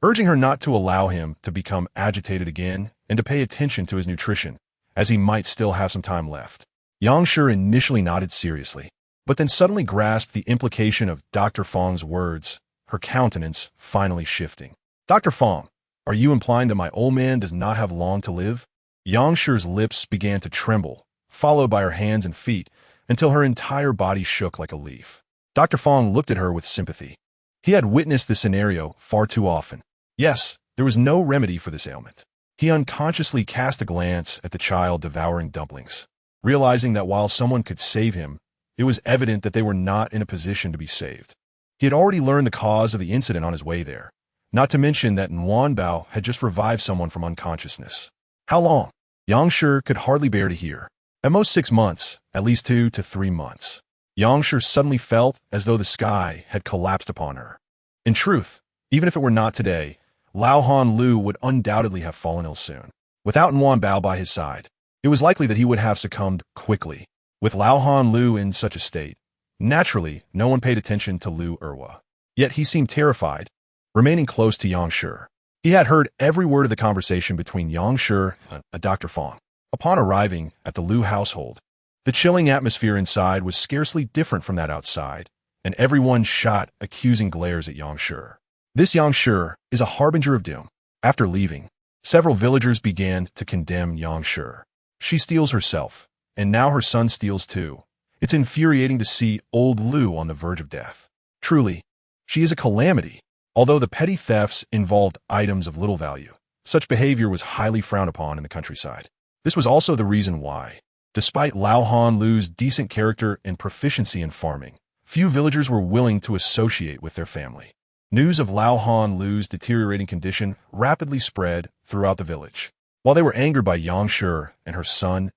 urging her not to allow him to become agitated again and to pay attention to his nutrition, as he might still have some time left. Yang Shi initially nodded seriously, but then suddenly grasped the implication of Dr. Fong's words, her countenance finally shifting. "Dr. Fong, are you implying that my old man does not have long to live?" Yangshi's lips began to tremble, followed by her hands and feet, until her entire body shook like a leaf. Dr. Fong looked at her with sympathy. He had witnessed this scenario far too often. Yes, there was no remedy for this ailment. He unconsciously cast a glance at the child devouring dumplings, realizing that while someone could save him, it was evident that they were not in a position to be saved. He had already learned the cause of the incident on his way there, not to mention that Bao had just revived someone from unconsciousness. How long? Yangshi could hardly bear to hear. At most 6 months, at least 2 to 3 months. Yangshi suddenly felt as though the sky had collapsed upon her. In truth, even if it were not today, Lao Han Lu would undoubtedly have fallen ill soon. Without Bao by his side, it was likely that he would have succumbed quickly. With Lao Han Lu in such a state, naturally, no one paid attention to Lu Erwa. Yet he seemed terrified, remaining close to Yangshi. He had heard every word of the conversation between Yangshi and Dr. Fong. Upon arriving at the Lu household, the chilling atmosphere inside was scarcely different from that outside, and everyone shot accusing glares at Yangshi. This Yangshi is a harbinger of doom. After leaving, several villagers began to condemn Yangshi. She steals herself, and now her son steals too. It's infuriating to see old Lu on the verge of death. Truly, she is a calamity. Although the petty thefts involved items of little value, such behavior was highly frowned upon in the countryside. This was also the reason why, despite Lao Han Lu's decent character and proficiency in farming, few villagers were willing to associate with their family. News of Lao Han Lu's deteriorating condition rapidly spread throughout the village. While they were angered by Yangshi and her son's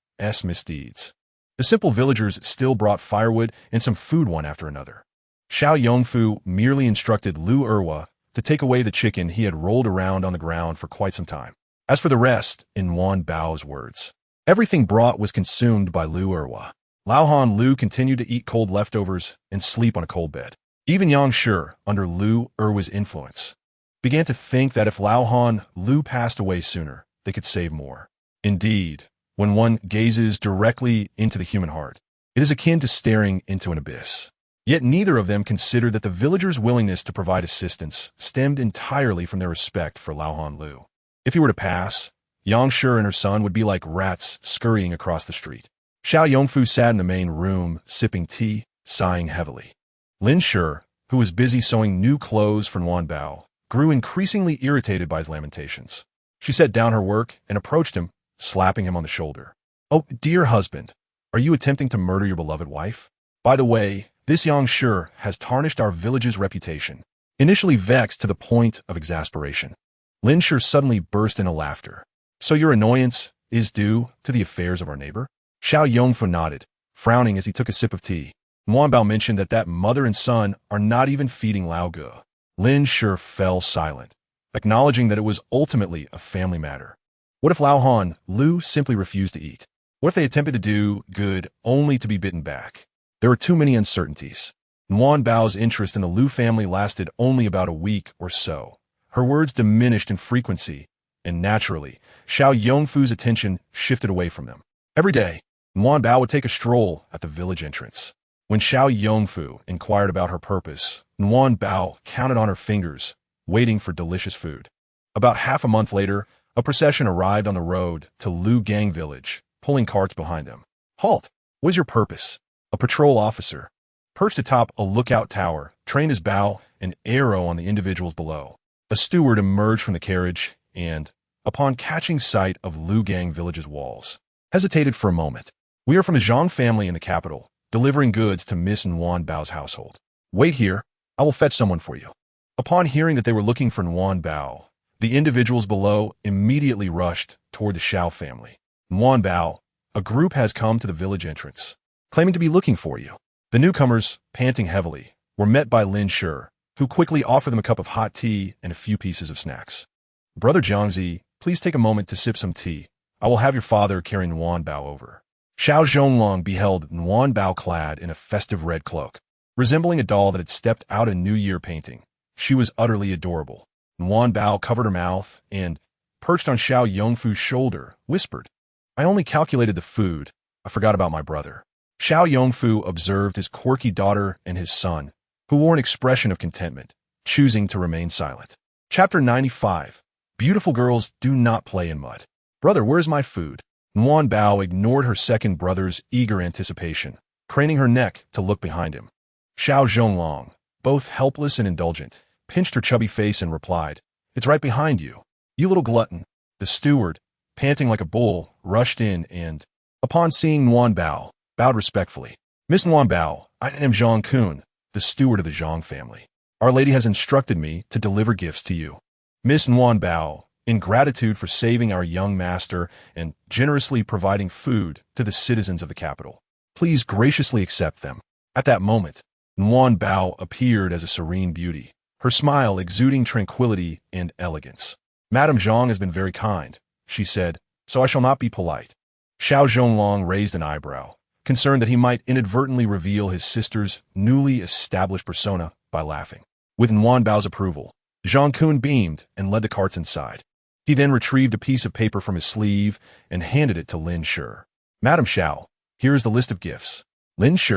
misdeeds, the simple villagers still brought firewood and some food one after another. Xiao Yongfu merely instructed Lu Erwa to take away the chicken he had rolled around on the ground for quite some time. As for the rest, in Bao's words, everything brought was consumed by Lu Erwa. Lao Han Lu continued to eat cold leftovers and sleep on a cold bed. Even Yangshi, under Lu Erwa's influence, began to think that if Lao Han Lu passed away sooner, they could save more. Indeed, when one gazes directly into the human heart, it is akin to staring into an abyss. Yet neither of them considered that the villagers' willingness to provide assistance stemmed entirely from their respect for Lao Han Lu. If he were to pass, Yangshi and her son would be like rats scurrying across the street. Xiao Yongfu sat in the main room, sipping tea, sighing heavily. Lin Shi, who was busy sewing new clothes for Bao, grew increasingly irritated by his lamentations. She set down her work and approached him, slapping him on the shoulder. "Oh, dear husband, are you attempting to murder your beloved wife? By the way, this Yangshi has tarnished our village's reputation." Initially vexed to the point of exasperation, Lin Shi suddenly burst into laughter. "So your annoyance is due to the affairs of our neighbor?" Xiao Yongfu nodded, frowning as he took a sip of tea. Bao mentioned that mother and son are not even feeding Lao Ge. Lin Shi fell silent, acknowledging that it was ultimately a family matter. What if Lao Han Lu simply refused to eat? What if they attempted to do good only to be bitten back? There were too many uncertainties. Bao's interest in the Lu family lasted only about a week or so. Her words diminished in frequency, and naturally, Xiao Yongfu's attention shifted away from them. Every day, Bao would take a stroll at the village entrance. When Xiao Yongfu inquired about her purpose, Bao counted on her fingers, waiting for delicious food. About half a month later, a procession arrived on the road to Liugang Village, pulling carts behind them. "Halt! What is your purpose?" A patrol officer, perched atop a lookout tower, trained his bow and arrow on the individuals below. A steward emerged from the carriage and, upon catching sight of Liugang Village's walls, hesitated for a moment. "We are from a Zhang family in the capital, delivering goods to Miss Bao's household. Wait here, I will fetch someone for you." Upon hearing that they were looking for Bao, the individuals below immediately rushed toward the Xiao family. "Bao, a group has come to the village entrance, claiming to be looking for you." The newcomers, panting heavily, were met by Lin Shi, who quickly offered them a cup of hot tea and a few pieces of snacks. "Brother Jiangzi, please take a moment to sip some tea. I will have your father carry Bao over." Xiao Zhonglong beheld Bao clad in a festive red cloak, resembling a doll that had stepped out a New Year painting. She was utterly adorable. Bao covered her mouth and, perched on Xiao Yongfu's shoulder, whispered, "I only calculated the food. I forgot about my brother." Xiao Yongfu observed his quirky daughter and his son, who wore an expression of contentment, choosing to remain silent. Chapter 95. Beautiful girls do not play in mud. Brother, where's my food? Nguyen Bao ignored her second brother's eager anticipation, craning her neck to look behind him. Xiao Zhonglong, both helpless and indulgent, pinched her chubby face and replied, "It's right behind you. You little glutton." The steward, panting like a bull, rushed in and, upon seeing Nguyen Bao, bowed respectfully. "Miss Nguyen Bao, I am Zhang Kun, the steward of the Zhang family. Our lady has instructed me to deliver gifts to you." Miss Nguyen Bao, in gratitude for saving our young master and generously providing food to the citizens of the capital, please graciously accept them. At that moment, Nguyen Bao appeared as a serene beauty, her smile exuding tranquility and elegance. "Madame Zhang has been very kind," she said, "so I shall not be polite." Xiao Zhonglong raised an eyebrow, concerned that he might inadvertently reveal his sister's newly established persona by laughing. With Nguyen Bao's approval, Zhang Kun beamed and led the carts inside. He then retrieved a piece of paper from his sleeve and handed it to Lin Shi. "Madame Xiao, here is the list of gifts." Lin Shi,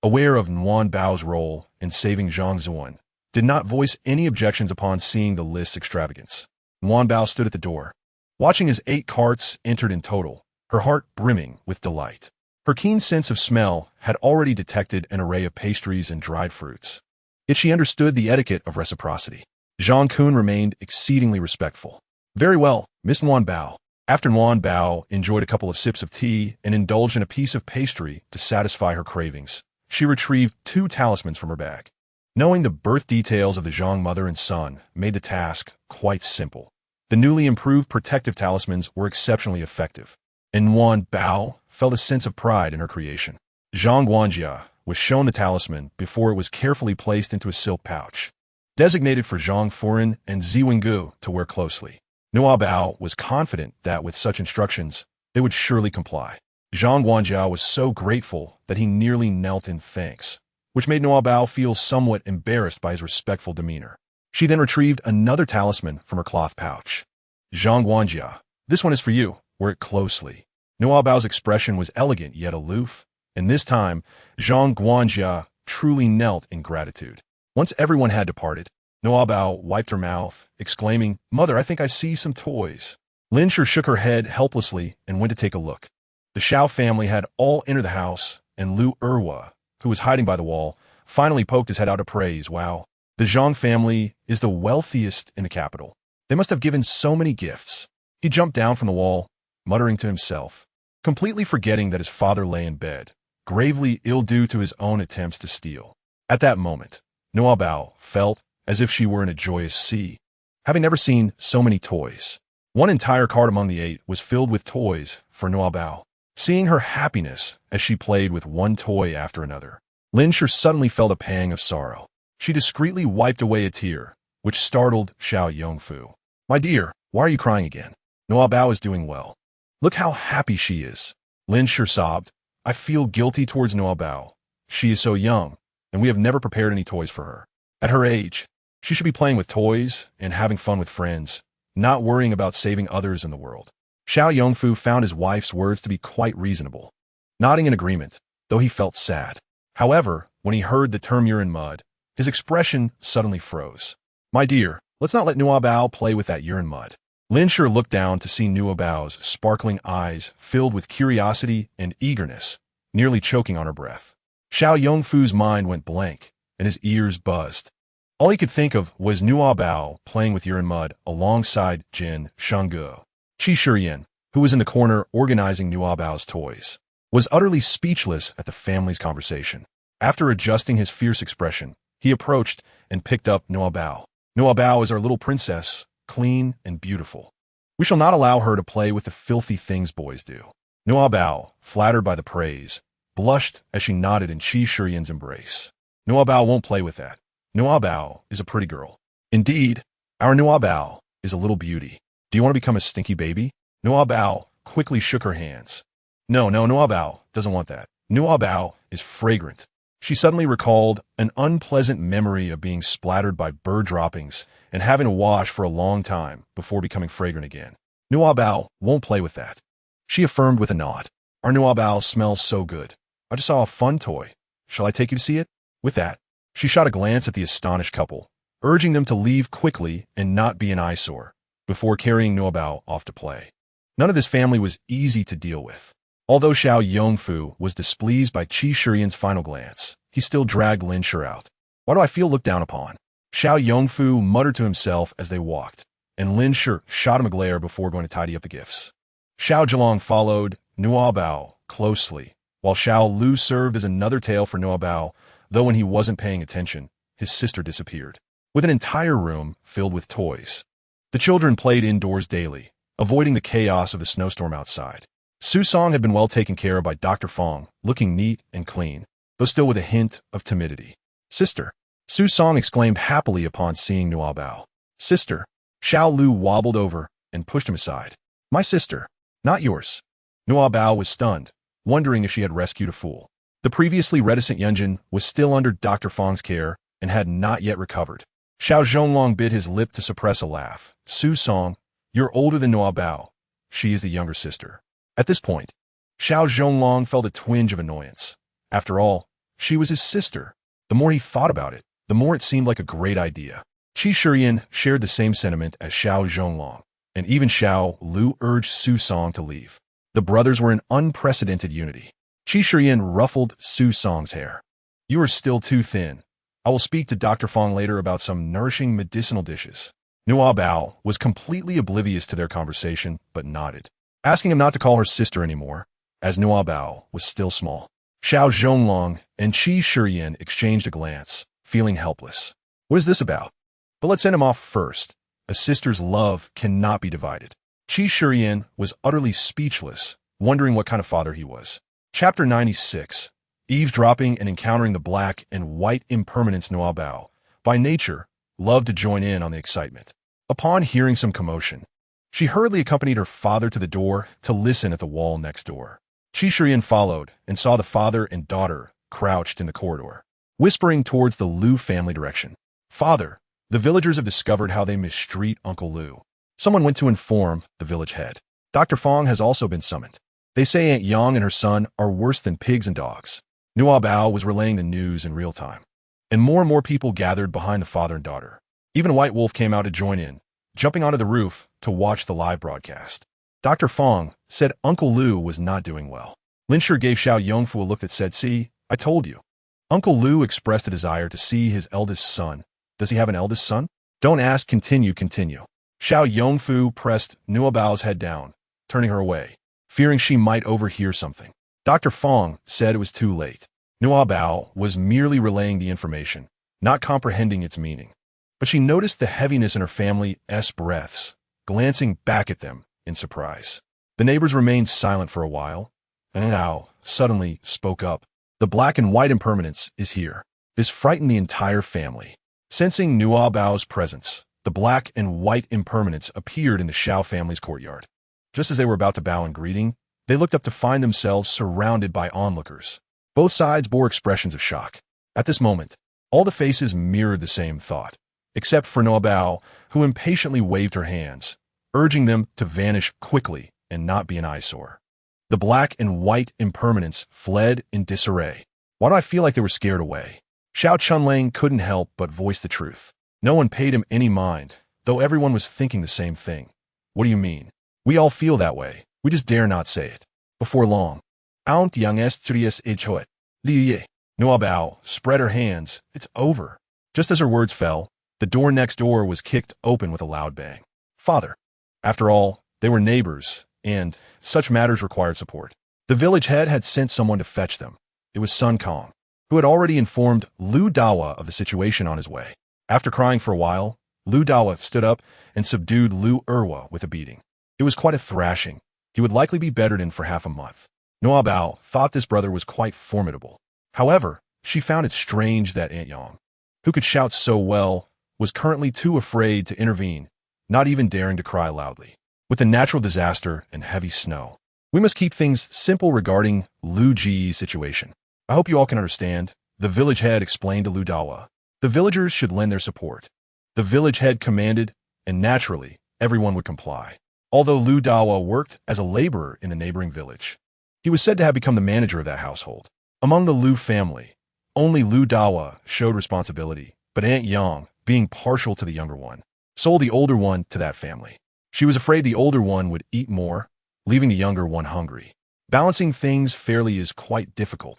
aware of Nguyen Bao's role in saving Zhang Zuan, did not voice any objections upon seeing the list's extravagance. Nguyen Bao stood at the door, watching as 8 carts entered in total, her heart brimming with delight. Her keen sense of smell had already detected an array of pastries and dried fruits. Yet she understood the etiquette of reciprocity. Zhang Kun remained exceedingly respectful. "Very well, Miss Nguyen Bao." After Nguyen Bao enjoyed a couple of sips of tea and indulged in a piece of pastry to satisfy her cravings, she retrieved 2 talismans from her bag. Knowing the birth details of the Zhang mother and son made the task quite simple. The newly improved protective talismans were exceptionally effective, and Nguyen Bao felt a sense of pride in her creation. Zhang Guanjia was shown the talisman before it was carefully placed into a silk pouch, designated for Zhang Furen and Ziwingu to wear closely. Nguyen Bao was confident that with such instructions, they would surely comply. Zhang Guanjia was so grateful that he nearly knelt in thanks, which made Nguyen Bao feel somewhat embarrassed by his respectful demeanor. She then retrieved another talisman from her cloth pouch. "Zhang Guanjia, this one is for you. Wear it closely." Nguyen Bao's expression was elegant yet aloof, and this time, Zhang Guanjia truly knelt in gratitude. Once everyone had departed, Nguyen Bao wiped her mouth, exclaiming, "Mother, I think I see some toys." Lin Shi shook her head helplessly and went to take a look. The Xiao family had all entered the house, and Lu Erwa, who was hiding by the wall, finally poked his head out to praise. "Wow, the Zhang family is the wealthiest in the capital. They must have given so many gifts." He jumped down from the wall, muttering to himself, completely forgetting that his father lay in bed, gravely ill due to his own attempts to steal. At that moment, Nguyen Bao felt as if she were in a joyous sea, having never seen so many toys. One entire cart among the 8 was filled with toys for Nguyen Bao. Seeing her happiness as she played with one toy after another, Lin Shi suddenly felt a pang of sorrow. She discreetly wiped away a tear, which startled Xiao Yongfu. "My dear, why are you crying again? Nguyen Bao is doing well. Look how happy she is." Lin Shi sobbed, "I feel guilty towards Nguyen Bao. She is so young, and we have never prepared any toys for her. At her age, she should be playing with toys and having fun with friends, not worrying about saving others in the world." Xiao Yongfu found his wife's words to be quite reasonable, nodding in agreement, though he felt sad. However, when he heard the term urine mud, his expression suddenly froze. "My dear, let's not let Nguyen Bao play with that urine mud." Lin Shi looked down to see Nguyen Bao's sparkling eyes filled with curiosity and eagerness, nearly choking on her breath. Xiao Yongfu's mind went blank, and his ears buzzed. All he could think of was Nguyen Bao playing with urine mud alongside Jin Shanggu. Qi Shiyan, who was in the corner organizing Nguyen Bao's toys, was utterly speechless at the family's conversation. After adjusting his fierce expression, he approached and picked up Nguyen Bao. "Nguyen Bao is our little princess, clean and beautiful. We shall not allow her to play with the filthy things boys do." Nguyen Bao, flattered by the praise, blushed as she nodded in Qi Shiyan's embrace. "Nguyen Bao won't play with that. Nguyen Bao is a pretty girl. Indeed, our Nguyen Bao is a little beauty. Do you want to become a stinky baby?" Nguyen Bao quickly shook her hands. No, Nguyen Bao doesn't want that. Nguyen Bao is fragrant. She suddenly recalled an unpleasant memory of being splattered by bird droppings and having to wash for a long time before becoming fragrant again. Nguyen Bao won't play with that, she affirmed with a nod. "Our Nguyen Bao smells so good. I just saw a fun toy. Shall I take you to see it?" With that, she shot a glance at the astonished couple, urging them to leave quickly and not be an eyesore, before carrying Nguyen Bao off to play. None of this family was easy to deal with. Although Xiao Yongfu was displeased by Qi Shiyan's final glance, he still dragged Lin Shi out. Why do I feel looked down upon? Xiao Yongfu muttered to himself as they walked, and Lin Shi shot him a glare before going to tidy up the gifts. Xiao Zhelong followed Nuabao closely, while Xiao Lu served as another tail for Nuabao, though when he wasn't paying attention, his sister disappeared, with an entire room filled with toys. The children played indoors daily, avoiding the chaos of the snowstorm outside. Su Song had been well taken care of by Dr. Fong, looking neat and clean, though still with a hint of timidity. Sister, Su Song exclaimed happily upon seeing Nuabao. Sister, Xiao Lu wobbled over and pushed him aside. My sister, not yours. Nuabao was stunned, wondering if she had rescued a fool. The previously reticent Yunjin was still under Dr. Fong's care and had not yet recovered. Xiao Zhonglong bit his lip to suppress a laugh. Su Song, you're older than Nuabao. She is the younger sister. At this point, Xiao Zhonglong felt a twinge of annoyance. After all, she was his sister. The more he thought about it, the more it seemed like a great idea. Qi Shiyan shared the same sentiment as Xiao Zhonglong, and even Xiao Lu urged Su Song to leave. The brothers were in unprecedented unity. Qi Shiyan ruffled Su Song's hair. You are still too thin. I will speak to Dr. Fong later about some nourishing medicinal dishes. Nuabao was completely oblivious to their conversation, but nodded, asking him not to call her sister anymore, as Nuabao was still small. Xiao Zhonglong and Qi Shiyan exchanged a glance, feeling helpless. What is this about? But let's send him off first. A sister's love cannot be divided. Qi Shiyan was utterly speechless, wondering what kind of father he was. Chapter 96. Eavesdropping and encountering the black and white impermanence. Nuabao, by nature, loved to join in on the excitement. Upon hearing some commotion, she hurriedly accompanied her father to the door to listen at the wall next door. Qi Shiyan followed and saw the father and daughter crouched in the corridor, whispering towards the Lu family direction. Father, the villagers have discovered how they mistreat Uncle Lu. Someone went to inform the village head. Dr. Fong has also been summoned. They say Aunt Yang and her son are worse than pigs and dogs. Nuabao was relaying the news in real time, and more people gathered behind the father and daughter. Even White Wolf came out to join in, jumping onto the roof to watch the live broadcast. Dr. Fong said Uncle Lu was not doing well. Lin Shi gave Xiao Yongfu a look that said, see, I told you. Uncle Lu expressed a desire to see his eldest son. Does he have an eldest son? Don't ask, continue. Xiao Yongfu pressed Nuabao's head down, turning her away, fearing she might overhear something. Dr. Fong said it was too late. Nuabao was merely relaying the information, not comprehending its meaning. But she noticed the heaviness in her family's breaths, glancing back at them in surprise. The neighbors remained silent for a while, and Xiao suddenly spoke up. The black and white impermanence is here. This frightened the entire family. Sensing Nuabao's presence, the black and white impermanence appeared in the Xiao family's courtyard. Just as they were about to bow in greeting, they looked up to find themselves surrounded by onlookers. Both sides bore expressions of shock. At this moment, all the faces mirrored the same thought, except for Nuabao, who impatiently waved her hands, urging them to vanish quickly and not be an eyesore. The black and white impermanence fled in disarray. Why do I feel like they were scared away? Xiao Chunlang couldn't help but voice the truth. No one paid him any mind, though everyone was thinking the same thing. What do you mean? We all feel that way. We just dare not say it. Before long, unluckiest ichoet. Liu Nuabao spread her hands. It's over. Just as her words fell, the door next door was kicked open with a loud bang. Father. After all, they were neighbors, and such matters required support. The village head had sent someone to fetch them. It was Sun Kong, who had already informed Lu Dawa of the situation on his way. After crying for a while, Lu Dawa stood up and subdued Lu Erwa with a beating. It was quite a thrashing. He would likely be bedridden for half a month. Nuabao thought this brother was quite formidable. However, she found it strange that Aunt Yang, who could shout so well, was currently too afraid to intervene, not even daring to cry loudly. With the natural disaster and heavy snow, we must keep things simple regarding Lu Ji's situation. I hope you all can understand, the village head explained to Lu Dawa. The villagers should lend their support. The village head commanded, and naturally, everyone would comply. Although Lu Dawa worked as a laborer in the neighboring village, he was said to have become the manager of that household. Among the Lu family, only Lu Dawa showed responsibility, but Aunt Yang, being partial to the younger one, sold the older one to that family. She was afraid the older one would eat more, leaving the younger one hungry. Balancing things fairly is quite difficult,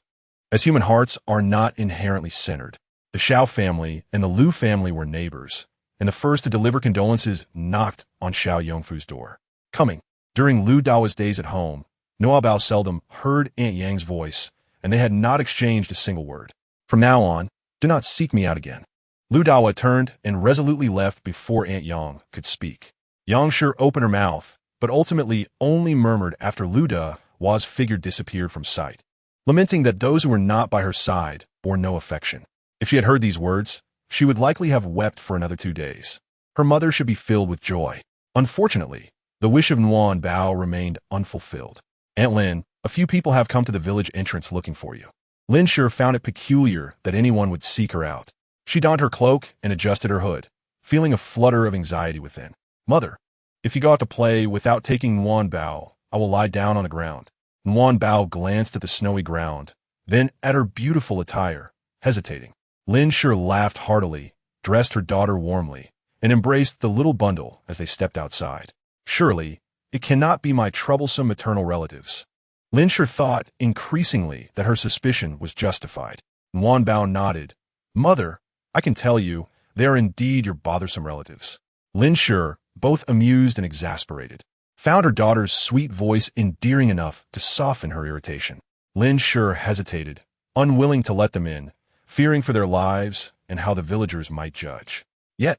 as human hearts are not inherently centered. The Xiao family and the Liu family were neighbors, and the first to deliver condolences knocked on Xiao Yongfu's door. Coming. During Liu Dao's days at home, Noa Bao seldom heard Aunt Yang's voice, and they had not exchanged a single word. From now on, do not seek me out again. Liu Dawa turned and resolutely left before Aunt Yang could speak. Yang sure opened her mouth, but ultimately only murmured after Liu Dawa's figure disappeared from sight, lamenting that those who were not by her side bore no affection. If she had heard these words, she would likely have wept for another 2 days. Her mother should be filled with joy. Unfortunately, the wish of Nuan Bao remained unfulfilled. Aunt Lin, a few people have come to the village entrance looking for you. Lin sure found it peculiar that anyone would seek her out. She donned her cloak and adjusted her hood, feeling a flutter of anxiety within. Mother, if you go out to play without taking Nuan Bao, I will lie down on the ground. Nuan Bao glanced at the snowy ground, then at her beautiful attire, hesitating. Lin sure laughed heartily, dressed her daughter warmly, and embraced the little bundle as they stepped outside. Surely, it cannot be my troublesome maternal relatives. Lin sure thought increasingly that her suspicion was justified. Nuan Bao nodded. Mother, I can tell you, they are indeed your bothersome relatives. Lin sure, both amused and exasperated, found her daughter's sweet voice endearing enough to soften her irritation. Lin sure hesitated, unwilling to let them in, fearing for their lives and how the villagers might judge. Yet,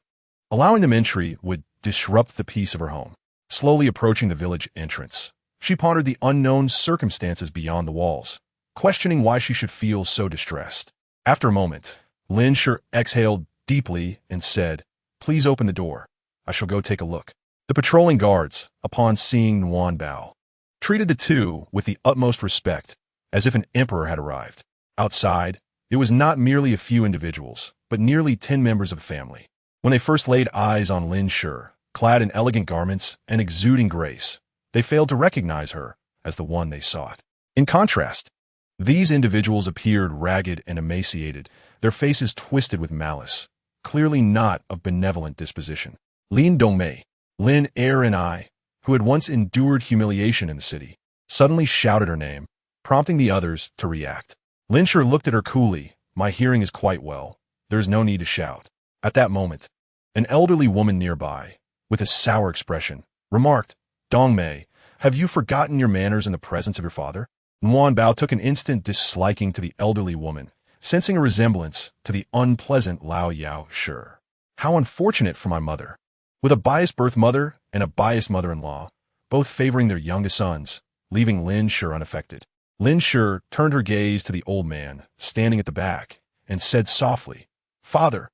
allowing them entry would disrupt the peace of her home. Slowly approaching the village entrance, she pondered the unknown circumstances beyond the walls, questioning why she should feel so distressed. After a moment, Lin sure exhaled deeply and said, Please open the door. I shall go take a look. The patrolling guards, upon seeing Nuan Bao, treated the two with the utmost respect, as if an emperor had arrived. Outside, it was not merely a few individuals, but nearly 10 members of the family. When they first laid eyes on Lin Sure, clad in elegant garments and exuding grace, they failed to recognize her as the one they sought. In contrast, these individuals appeared ragged and emaciated, their faces twisted with malice, clearly not of benevolent disposition. Lin Dongmei, Lin Er and I, who had once endured humiliation in the city, suddenly shouted her name, prompting the others to react. Lin Sure looked at her coolly. My hearing is quite well. There is no need to shout. At that moment, an elderly woman nearby, with a sour expression, remarked, Dongmei, have you forgotten your manners in the presence of your father? Nuan Bao took an instant disliking to the elderly woman, sensing a resemblance to the unpleasant Lao Yao Sure. How unfortunate for my mother. With a biased birth mother and a biased mother-in-law, both favoring their youngest sons, leaving Lin Sure unaffected. Lin Sure turned her gaze to the old man, standing at the back, and said softly, Father.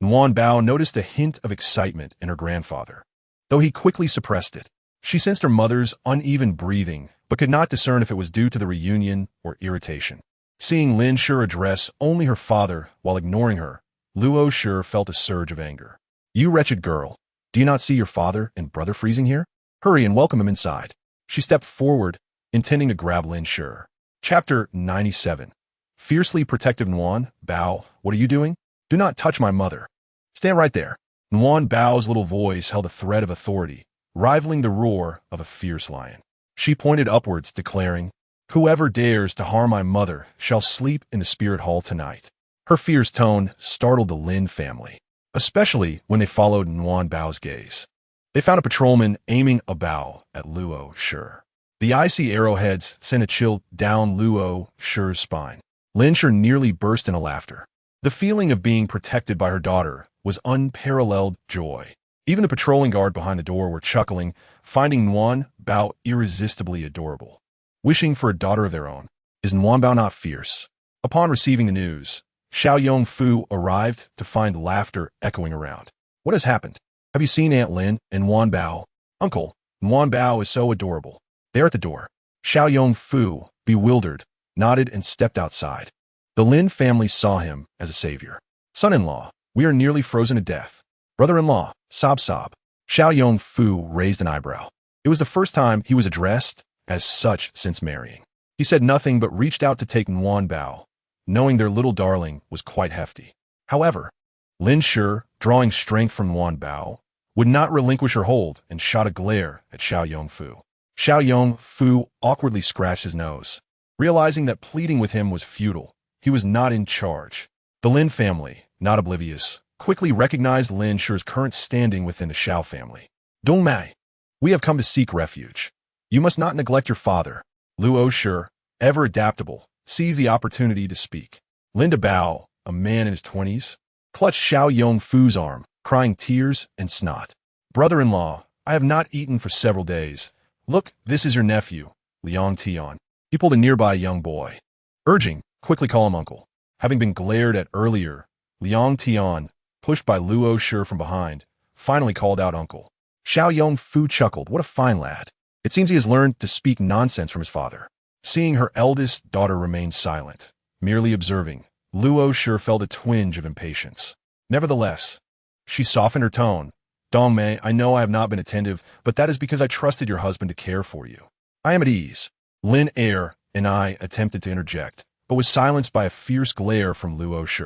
Nuan Bao noticed a hint of excitement in her grandfather, though he quickly suppressed it. She sensed her mother's uneven breathing, but could not discern if it was due to the reunion or irritation. Seeing Lin Sure address only her father while ignoring her, Luo Sure felt a surge of anger. You wretched girl, do you not see your father and brother freezing here? Hurry and welcome him inside. She stepped forward, intending to grab Lin Sure. Chapter 97. Fiercely protective Nuan Bao, what are you doing? Do not touch my mother. Stand right there. Nuan Bao's little voice held a threat of authority, rivaling the roar of a fierce lion. She pointed upwards, declaring, Whoever dares to harm my mother shall sleep in the spirit hall tonight. Her fierce tone startled the Lin family, especially when they followed Nuan Bao's gaze. They found a patrolman aiming a bow at Luo Sure. The icy arrowheads sent a chill down Luo Sure's spine. Lin Sure nearly burst into laughter. The feeling of being protected by her daughter was unparalleled joy. Even the patrolling guard behind the door were chuckling, finding Nuan Bao irresistibly adorable. Wishing for a daughter of their own. Is Nuan Bao not fierce? Upon receiving the news, Xiao Yongfu arrived to find laughter echoing around. What has happened? Have you seen Aunt Lin and Nuan Bao? Uncle, Nuan Bao is so adorable. They are at the door. Xiao Yongfu, bewildered, nodded and stepped outside. The Lin family saw him as a savior. Son-in-law, we are nearly frozen to death. Brother-in-law, sob. Xiao Yongfu raised an eyebrow. It was the first time he was addressed as such since marrying. He said nothing but reached out to take Nuan Bao, knowing their little darling was quite hefty. However, Lin Sure, drawing strength from Nuan Bao, would not relinquish her hold and shot a glare at Xiao Yongfu. Xiao Fu awkwardly scratched his nose. Realizing that pleading with him was futile, he was not in charge. The Lin family, not oblivious, quickly recognized Lin Shi's current standing within the Xiao family. Dong Mai, we have come to seek refuge. You must not neglect your father. Luo Shi, ever adaptable, seized the opportunity to speak. Linda Bao, a man in his 20s, clutched Xiao Fu's arm, crying tears and snot. Brother-in-law, I have not eaten for several days. Look, this is your nephew, Liang Tian. He pulled a nearby young boy. Urging, quickly call him uncle. Having been glared at earlier, Liang Tian, pushed by Luo Shi from behind, finally called out uncle. Xiao Fu chuckled, what a fine lad. It seems he has learned to speak nonsense from his father. Seeing her eldest daughter remain silent, merely observing, Luo Shi felt a twinge of impatience. Nevertheless, she softened her tone. Dong Mei, I know I have not been attentive, but that is because I trusted your husband to care for you. I am at ease. Lin Er and I attempted to interject, but was silenced by a fierce glare from Luo Shi.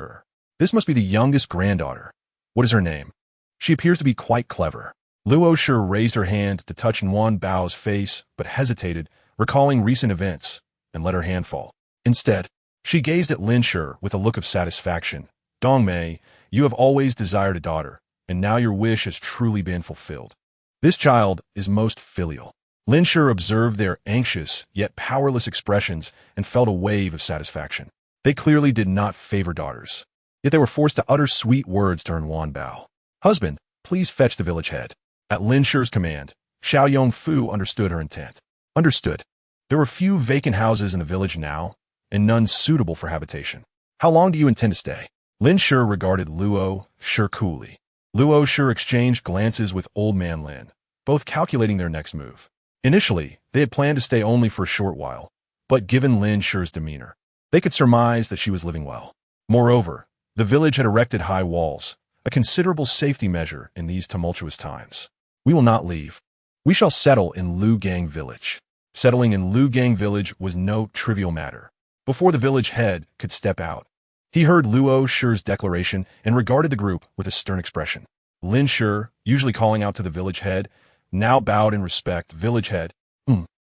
This must be the youngest granddaughter. What is her name? She appears to be quite clever. Luo Shi raised her hand to touch Nguyen Bao's face, but hesitated, recalling recent events, and let her hand fall. Instead, she gazed at Lin Shi with a look of satisfaction. Dong Mei, you have always desired a daughter, and now your wish has truly been fulfilled. This child is most filial. Lin Shi observed their anxious yet powerless expressions and felt a wave of satisfaction. They clearly did not favor daughters, yet they were forced to utter sweet words to Nguyen Bao. Husband, please fetch the village head. At Lin Shi's command, Xiao Fu understood her intent. Understood. There were few vacant houses in the village now, and none suitable for habitation. How long do you intend to stay? Lin Shi regarded Luo Shi coolly. Luo Shi exchanged glances with Old Man Lin, both calculating their next move. Initially, they had planned to stay only for a short while, but given Lin Shi's demeanor, they could surmise that she was living well. Moreover, the village had erected high walls, a considerable safety measure in these tumultuous times. We will not leave. We shall settle in Liugang Village. Settling in Liugang Village was no trivial matter. Before the village head could step out, he heard Luo Shi's declaration and regarded the group with a stern expression. Lin Shi, usually calling out to the village head, now bowed in respect. Village head,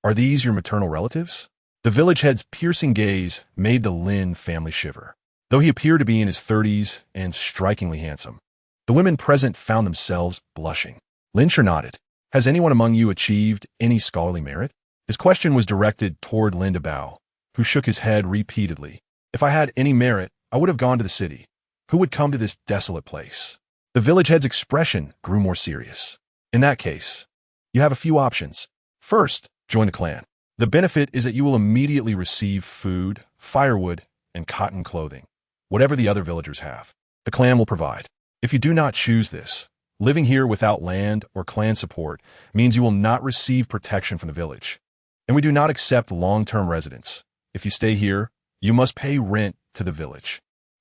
are these your maternal relatives? The village head's piercing gaze made the Lin family shiver. Though he appeared to be in his 30s and strikingly handsome, the women present found themselves blushing. Lin Shi nodded. Has anyone among you achieved any scholarly merit? His question was directed toward Linda Bao, who shook his head repeatedly. If I had any merit, I would have gone to the city. Who would come to this desolate place? The village head's expression grew more serious. In that case, you have a few options. First, join the clan. The benefit is that you will immediately receive food, firewood, and cotton clothing, whatever the other villagers have. The clan will provide. If you do not choose this, living here without land or clan support means you will not receive protection from the village. And we do not accept long-term residents. If you stay here, you must pay rent to the village.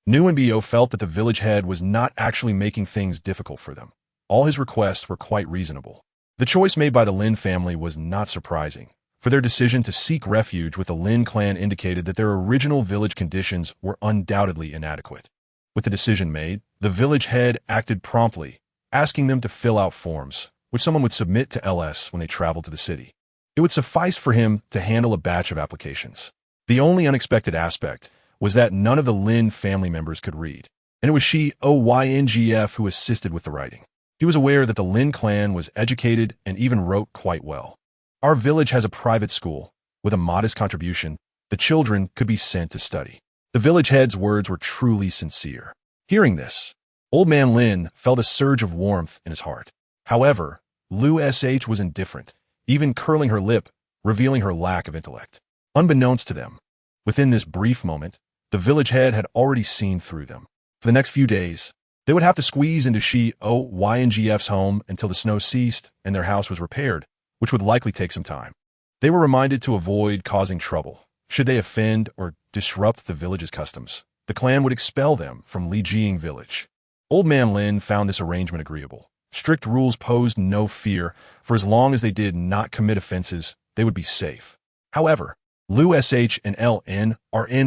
Nguyen Bao felt that the village head was not actually making things difficult for them. All his requests were quite reasonable. The choice made by the Lin family was not surprising, for their decision to seek refuge with the Lin clan indicated that their original village conditions were undoubtedly inadequate. With the decision made, the village head acted promptly, asking them to fill out forms, which someone would submit to LS when they traveled to the city. It would suffice for him to handle a batch of applications. The only unexpected aspect was that none of the Lin family members could read, and it was Xiao who assisted with the writing. He was aware that the Lin clan was educated and even wrote quite well. Our village has a private school. With a modest contribution, the children could be sent to study. The village head's words were truly sincere. Hearing this, Old Man Lin felt a surge of warmth in his heart. However, Lu Sh was indifferent, even curling her lip, revealing her lack of intellect. Unbeknownst to them, within this brief moment, the village head had already seen through them. For the next few days, they would have to squeeze into Xiao's home until the snow ceased and their house was repaired, which would likely take some time. They were reminded to avoid causing trouble. Should they offend or disrupt the village's customs, the clan would expel them from Liugang Village. Old Man Lin found this arrangement agreeable. Strict rules posed no fear, for as long as they did not commit offenses, they would be safe. However, Lu Sh and LN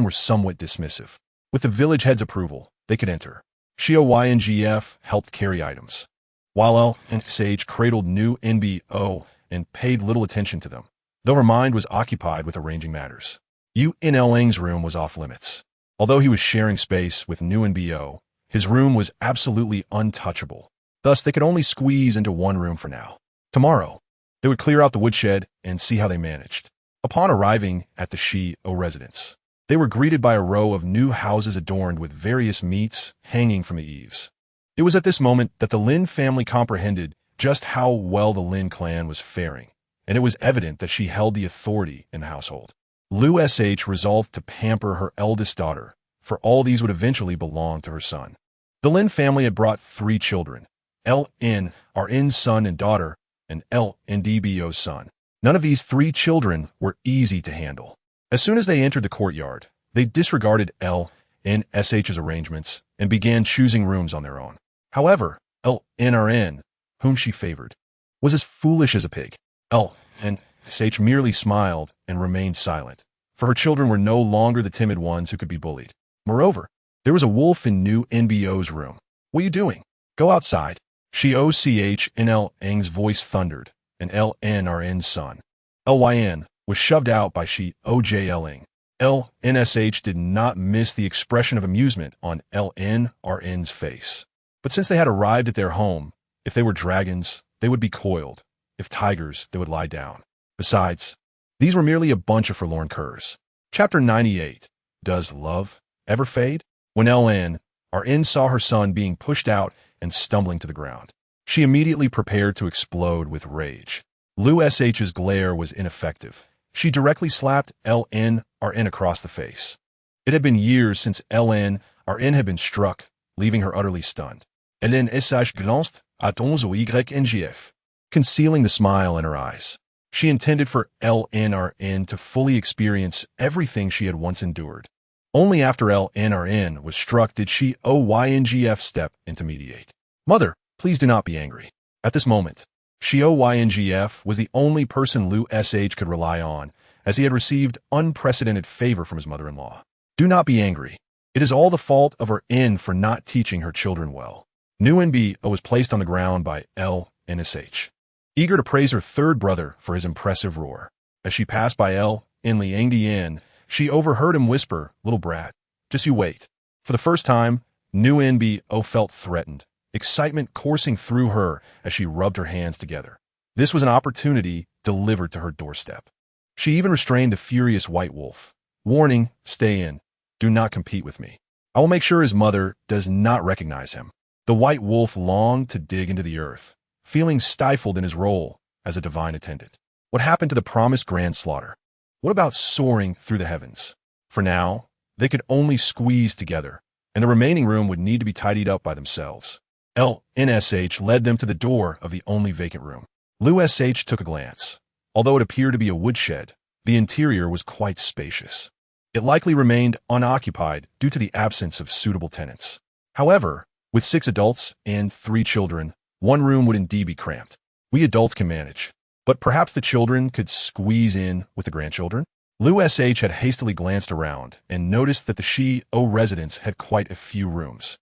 were somewhat dismissive. With the village head's approval, they could enter. Xiao helped carry items, while LN cradled new NBO and paid little attention to them. though her mind was occupied with arranging matters. Yu in Ling's room was off limits. Although he was sharing space with Nu and Bo, his room was absolutely untouchable. Thus, they could only squeeze into one room for now. Tomorrow, they would clear out the woodshed and see how they managed. Upon arriving at the Xiao residence, they were greeted by a row of new houses adorned with various meats hanging from the eaves. It was at this moment that the Lin family comprehended just how well the Lin clan was faring, and it was evident that she held the authority in the household. Liu resolved to pamper her eldest daughter, for all these would eventually belong to her son. The Lin family had brought 3 children, Rn's son and daughter, and Bo's son. None of these 3 children were easy to handle. As soon as they entered the courtyard, they disregarded Lnsh's arrangements and began choosing rooms on their own. However, Lnrn, whom she favored, was as foolish as a pig. Lnsh merely smiled and remained silent, for her children were no longer the timid ones who could be bullied. Moreover, there was a wolf in Nu Nbo's room. "What are you doing? Go outside." Xiao in Ling's voice thundered, and Lnrn's son, Lyn, was shoved out by Xiao Ling. Lnsh did not miss the expression of amusement on Lnrn's face. But since they had arrived at their home, if they were dragons, they would be coiled. If tigers, they would lie down. Besides, these were merely a bunch of forlorn curs. Chapter 98. Does love ever fade? When Lnrn saw her son being pushed out and stumbling to the ground, she immediately prepared to explode with rage. Liu's glare was ineffective. She directly slapped Lnrn across the face. It had been years since Lnrn had been struck, leaving her utterly stunned. Lnsh glanced à tons YNGF, concealing the smile in her eyes. She intended for Lnrn to fully experience everything she had once endured. Only after Lnrn was struck did Xiao step in to mediate. "Mother, please do not be angry." At this moment, Xiao was the only person Liu could rely on, as he had received unprecedented favor from his mother-in-law. "Do not be angry. It is all the fault of her for not teaching her children well." Nu Nbo was placed on the ground by Lnsh, eager to praise her 3rd brother for his impressive roar. As she passed by Liang, she overheard him whisper, "Little brat, just you wait." For the first time, Nu Nbo felt threatened, excitement coursing through her as she rubbed her hands together. This was an opportunity delivered to her doorstep. She even restrained the furious white wolf. Warning, stay in. Do not compete with me. I will make sure his mother does not recognize him. The white wolf longed to dig into the earth, feeling stifled in his role as a divine attendant. What happened to the promised grand slaughter? What about soaring through the heavens? For now, they could only squeeze together, and the remaining room would need to be tidied up by themselves. Lnsh led them to the door of the only vacant room. Liu took a glance. Although it appeared to be a woodshed, the interior was quite spacious. It likely remained unoccupied due to the absence of suitable tenants. However, with 6 adults and 3 children, one room would indeed be cramped. We adults can manage, but perhaps the children could squeeze in with the grandchildren? Liu had hastily glanced around and noticed that the Xiao residence had quite a few rooms.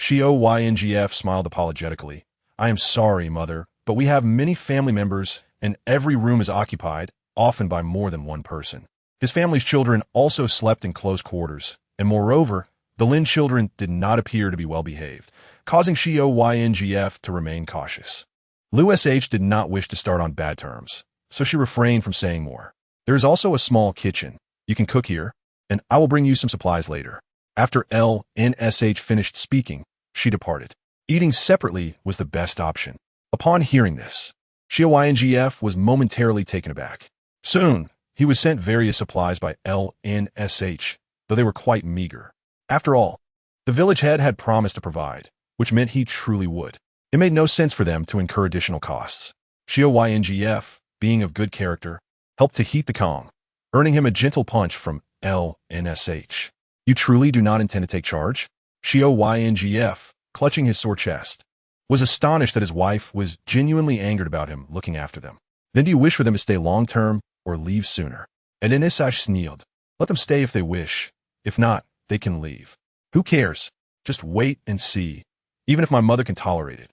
Xiao smiled apologetically. "I am sorry, mother, but we have many family members and every room is occupied, often by more than one person." His family's children also slept in close quarters, and moreover, the Lin children did not appear to be well behaved, causing Xiao to remain cautious. Liu did not wish to start on bad terms, so she refrained from saying more. "There is also a small kitchen. You can cook here, and I will bring you some supplies later." After Lnsh finished speaking, she departed. Eating separately was the best option. Upon hearing this, Xiao was momentarily taken aback. Soon, he was sent various supplies by Lnsh, though they were quite meager. After all, the village head had promised to provide, which meant he truly would. It made no sense for them to incur additional costs. Xiao, being of good character, helped to heat the Kong, earning him a gentle punch from Lnsh. "You truly do not intend to take charge?" Xiao, clutching his sore chest, was astonished that his wife was genuinely angered about him looking after them. "Then do you wish for them to stay long-term or leave sooner?" Lnsh sneered. "Let them stay if they wish. If not, they can leave. Who cares? Just wait and see, even if my mother can tolerate it.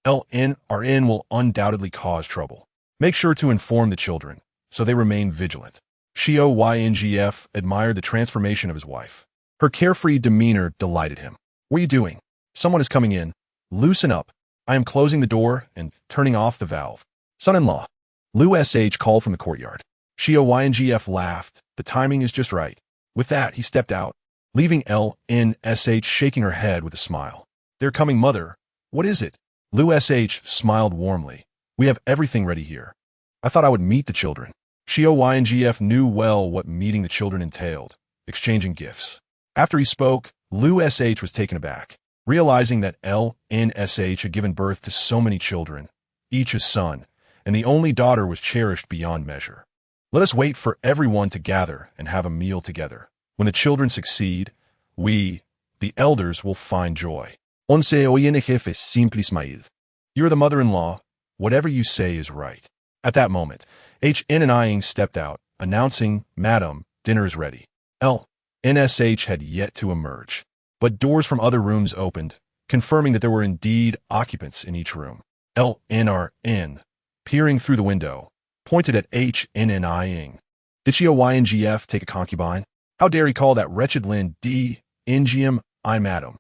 Lnrn will undoubtedly cause trouble. Make sure to inform the children. so they remained vigilant. Xiao Yngf admired the transformation of his wife. Her carefree demeanor delighted him. What are you doing? Someone is coming in. Loosen up. I am closing the door and turning off the valve. Son-in-law. Liu Sh called from the courtyard. Xiao Yngf laughed. The timing is just right. With that, he stepped out, leaving Lnsh shaking her head with a smile. They're coming, mother. What is it? Liu Sh smiled warmly. We have everything ready here. I thought I would meet the children. Xiao Yngf knew well what meeting the children entailed, exchanging gifts. After he spoke, Liu Sh was taken aback, realizing that Lnsh had given birth to so many children, each a son, and the only daughter was cherished beyond measure. Let us wait for everyone to gather and have a meal together. When the children succeed, we, the elders, will find joy. Once Oyinef simply smiled. You are the mother-in-law. Whatever you say is right. At that moment, Hn stepped out, announcing, Madam, dinner is ready. Lnsh had yet to emerge, but doors from other rooms opened, confirming that there were indeed occupants in each room. Lnrn, peering through the window, pointed at Hn. Did Xiao Yngf take a concubine? How dare he call that wretched Lin D. Ingium I madam?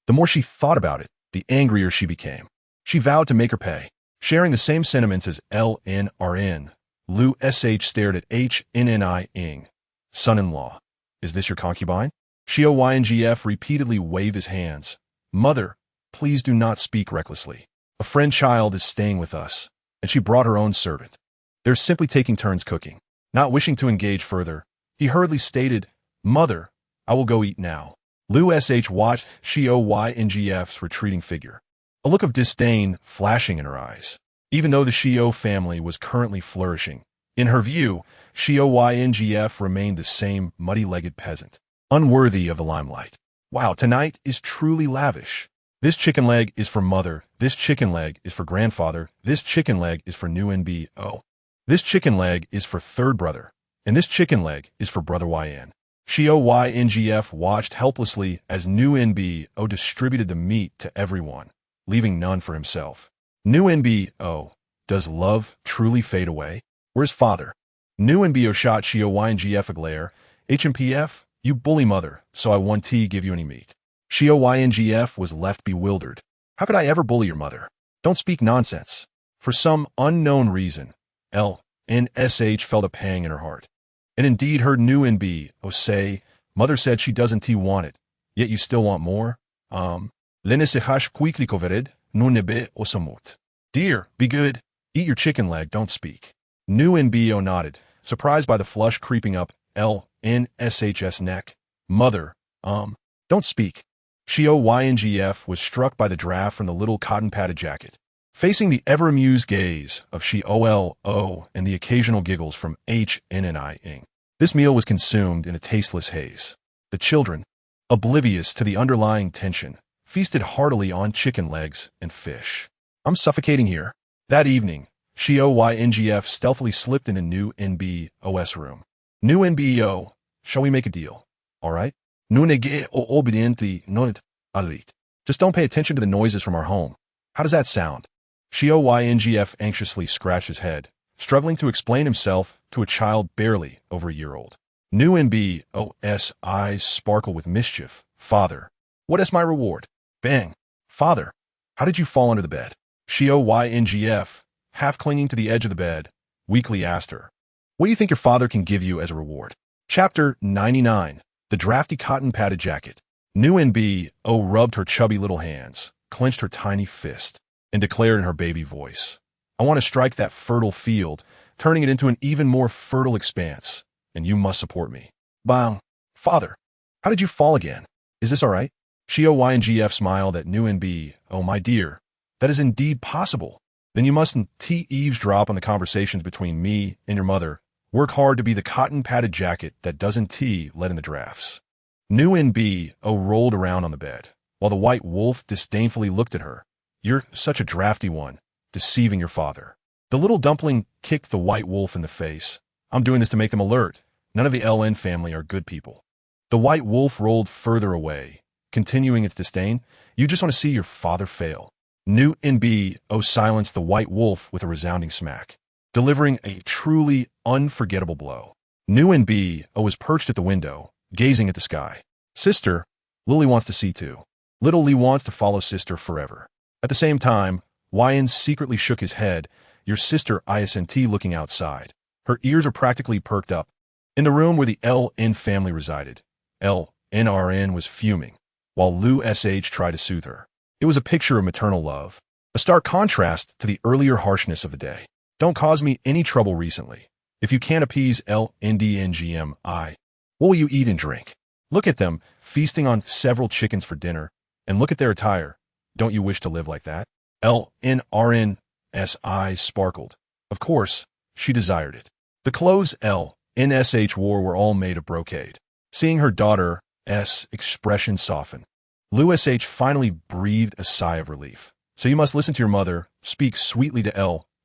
The more she thought about it, the angrier she became. She vowed to make her pay. Sharing the same sentiments as Lnrn, Liu Sh stared at Hn. Son-in-law, is this your concubine? Xiao Yngf repeatedly waved his hands. Mother, please do not speak recklessly. A friend child is staying with us, and she brought her own servant. They're simply taking turns cooking. Not wishing to engage further, he hurriedly stated, Mother, I will go eat now. Liu Sh watched Xiao Yngf's retreating figure, a look of disdain flashing in her eyes. Even though the Xiao family was currently flourishing, in her view, Xiao Yngf remained the same muddy-legged peasant, unworthy of the limelight. Wow, tonight is truly lavish. This chicken leg is for mother, this chicken leg is for grandfather, this chicken leg is for Nbo. This chicken leg is for third brother, and this chicken leg is for brother Yn. Xiao Yngf watched helplessly as Nbo distributed the meat to everyone, leaving none for himself. Nbo, does love truly fade away? Where's father? Nbo shot Xiao Yngf a glare. HMPF, you bully mother, so I won't give you any meat. Xiao Yngf was left bewildered. How could I ever bully your mother? Don't speak nonsense. For some unknown reason, Lnsh felt a pang in her heart, and indeed heard Nbo say, Mother said she doesn't want it, yet you still want more? Lenisehash quickly covered, nunebe osamut. Dear, be good. Eat your chicken leg, don't speak. Nbo nodded, surprised by the flush creeping up Lnsh's neck. Mother, don't speak. Xiao Yngf was struck by the draft from the little cotton-padded jacket. Facing the ever-amused gaze of Xiao and the occasional giggles from Hn. This meal was consumed in a tasteless haze. The children, oblivious to the underlying tension, feasted heartily on chicken legs and fish. I'm suffocating here. That evening, Xiao Yngf stealthily slipped into Nbo's room. Nbo, shall we make a deal? All right? Nunege o obediente nonit alit. Just don't pay attention to the noises from our home. How does that sound? Xiao Yngf anxiously scratched his head, struggling to explain himself to a child barely over a year old. Nbo's eyes sparkle with mischief. Father, what is my reward? Bang. Father, how did you fall under the bed? Xiao Yngf, half clinging to the edge of the bed, weakly asked her. What do you think your father can give you as a reward? Chapter 99. The drafty cotton-padded jacket. Nbo rubbed her chubby little hands, clenched her tiny fist, and declared in her baby voice, I want to strike that fertile field, turning it into an even more fertile expanse, and you must support me. Bang. Father, how did you fall again? Is this all right? Xiao Yngf smiled at Nbo. Oh, my dear, that is indeed possible. Then you mustn't eavesdrop on the conversations between me and your mother. Work hard to be the cotton-padded jacket that doesn't let in the drafts. Nbo rolled around on the bed, while the white wolf disdainfully looked at her. You're such a drafty one, deceiving your father. The little dumpling kicked the white wolf in the face. I'm doing this to make them alert. None of the LN family are good people. The white wolf rolled further away, continuing its disdain. You just want to see your father fail. Nbo silenced the white wolf with a resounding smack. delivering a truly unforgettable blow. New and B was perched at the window, gazing at the sky. Sister, Lily wants to see too. Little Lee wants to follow sister forever. At the same time, YN secretly shook his head, your sister ISNT looking outside. Her ears are practically perked up. In the room where the LN family resided, LNRN was fuming, while Lou SH tried to soothe her. It was a picture of maternal love, a stark contrast to the earlier harshness of the day. Don't cause me any trouble recently. If you can't appease LNDNGMI, what will you eat and drink? Look at them, feasting on several chickens for dinner, and look at their attire. Don't you wish to live like that? LNRN's eyes sparkled. Of course, she desired it. The clothes LNSH wore were all made of brocade. Seeing her daughter's expression soften, Lou SH finally breathed a sigh of relief. So you must listen to your mother, speak sweetly to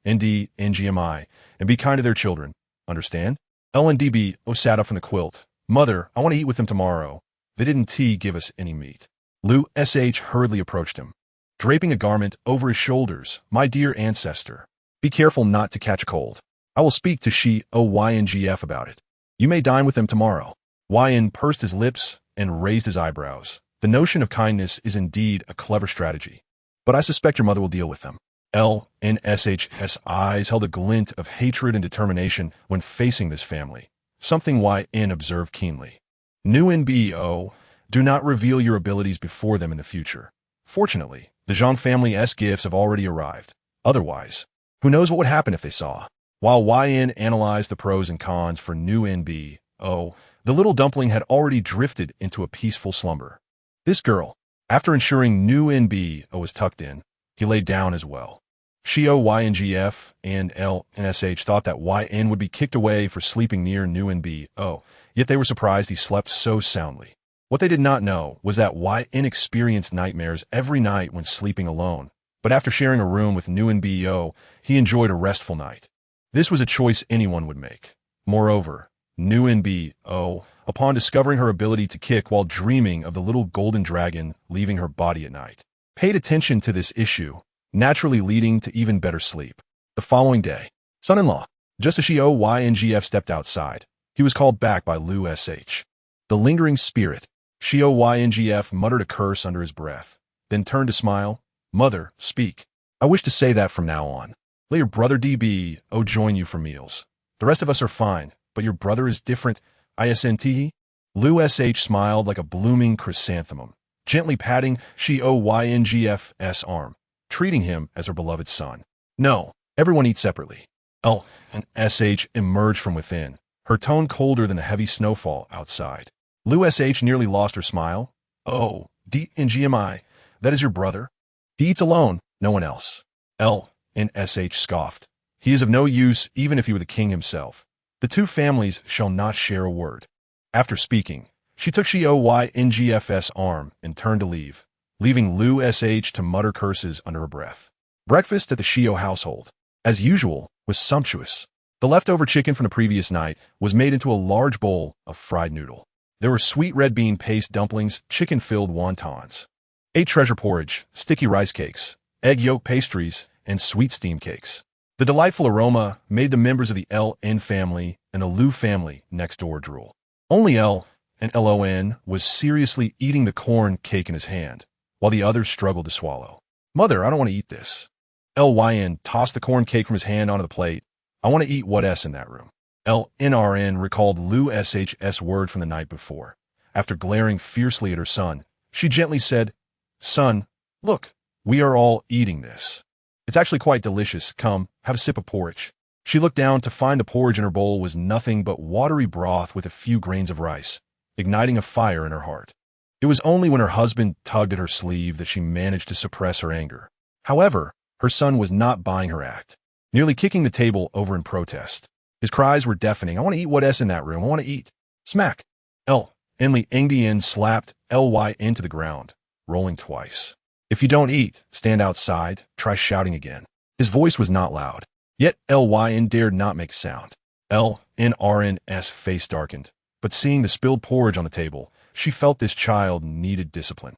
LNDNGMI, and be kind to their children. Understand? LNDB sat up from the quilt. Mother, I want to eat with them tomorrow. They didn't give us any meat. Lou SH hurriedly approached him, draping a garment over his shoulders. My dear ancestor, be careful not to catch a cold. I will speak to YNGF about it. You may dine with them tomorrow. YN pursed his lips and raised his eyebrows. The notion of kindness is indeed a clever strategy, but I suspect your mother will deal with them. LNSH's eyes held a glint of hatred and determination when facing this family, something YN observed keenly. New NBO, do not reveal your abilities before them in the future. Fortunately, the Zhang family's gifts have already arrived. Otherwise, who knows what would happen if they saw? While YN analyzed the pros and cons for New NBO, the little dumpling had already drifted into a peaceful slumber. This girl, after ensuring New NBO was tucked in, he laid down as well. Xiao, YNGF, and LNSH thought that YN would be kicked away for sleeping near New NBO, yet they were surprised he slept so soundly. What they did not know was that YN experienced nightmares every night when sleeping alone, but after sharing a room with New NBO, he enjoyed a restful night. This was a choice anyone would make. Moreover, New NBO, upon discovering her ability to kick while dreaming of the little golden dragon leaving her body at night, paid attention to this issue, naturally leading to even better sleep. The following day, son-in-law, just as YNGF stepped outside, he was called back by Lou SH. The lingering spirit, YNGF muttered a curse under his breath, then turned to smile. Mother, speak. I wish to say that from now on. Let your brother DB join you for meals. The rest of us are fine, but your brother is different. ISNT? Lou SH smiled like a blooming chrysanthemum, gently patting YNGF's arm, treating him as her beloved son. No, everyone eats separately. And SH emerged from within, her tone colder than the heavy snowfall outside. Lou SH nearly lost her smile. Oh, DNGMI, that is your brother? He eats alone, no one else. LNSH scoffed. He is of no use even if he were the king himself. The two families shall not share a word. After speaking, she took YNGF's arm and turned to leave, leaving Lou SH to mutter curses under her breath. Breakfast at the Xiao household, as usual, was sumptuous. The leftover chicken from the previous night was made into a large bowl of fried noodle. There were sweet red bean paste dumplings, chicken-filled wontons, 8 treasure porridge, sticky rice cakes, egg yolk pastries, and sweet steam cakes. The delightful aroma made the members of the LN family and the Lou family next door drool. Only L and LON was seriously eating the corn cake in his hand, while the others struggled to swallow. Mother, I don't want to eat this. LYN tossed the corn cake from his hand onto the plate. I want to eat what's in that room. LNRN recalled Lou SH's word from the night before. After glaring fiercely at her son, she gently said, Son, look, we are all eating this. It's actually quite delicious. Come, have a sip of porridge. She looked down to find the porridge in her bowl was nothing but watery broth with a few grains of rice, igniting a fire in her heart. It was only when her husband tugged at her sleeve that she managed to suppress her anger. However, her son was not buying her act, nearly kicking the table over in protest. His cries were deafening. I want to eat what's in that room. I want to eat. Smack. Enli Engdian slapped Ly into the ground, rolling twice. If you don't eat, stand outside, try shouting again. His voice was not loud, yet Lyn dared not make a sound. LNRN's face darkened, but seeing the spilled porridge on the table, she felt this child needed discipline.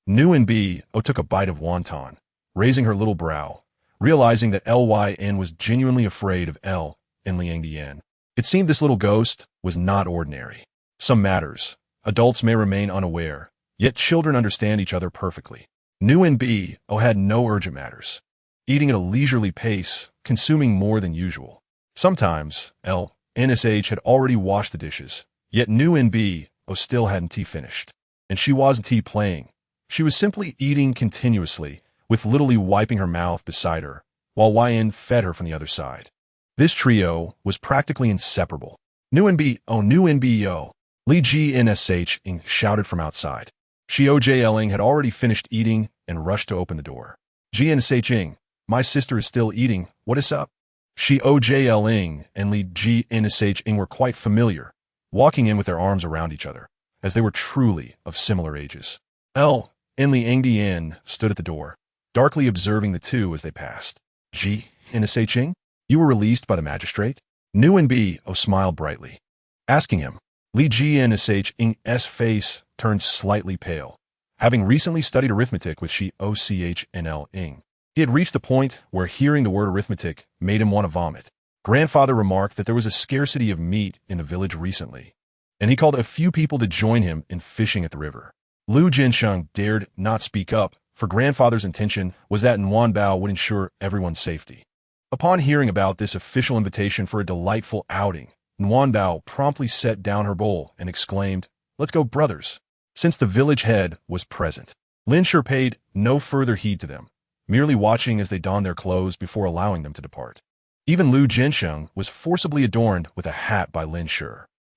New and B took a bite of wonton, raising her little brow. realizing that Lyn was genuinely afraid of L and Liang. It seemed this little ghost was not ordinary. Some matters. Adults may remain unaware, yet children understand each other perfectly. Nu and Bo had no urgent matters, eating at a leisurely pace, consuming more than usual. Sometimes, Lnsh had already washed the dishes, yet Nu and Bo still hadn't tea finished. And she wasn't tea playing. She was simply eating continuously, with Little wiping her mouth beside her, while Yn fed her from the other side. This trio was practically inseparable. Nu and Bo, Li Gnsh shouted from outside. Xiao Jling had already finished eating and rushed to open the door. Gnsh, my sister is still eating, what is up? Xiao Jling and Li Gnsh were quite familiar, walking in with their arms around each other, as they were truly of similar ages. L and Liang stood at the door, darkly observing the two as they passed. Gnsh, you were released by the magistrate? Nu and Bo smiled brightly, asking him. Li Gnsh's face turned slightly pale, having recently studied arithmetic with Xiao. He had reached the point where hearing the word arithmetic made him want to vomit. Grandfather remarked that there was a scarcity of meat in the village recently, and he called a few people to join him in fishing at the river. Lu Jinsheng dared not speak up, for grandfather's intention was that Bao would ensure everyone's safety. Upon hearing about this official invitation for a delightful outing, Bao promptly set down her bowl and exclaimed, "Let's go, brothers." Since the village head was present, Lin Shi paid no further heed to them, merely watching as they donned their clothes before allowing them to depart. Even Lu Jinsheng was forcibly adorned with a hat by Lin Shi.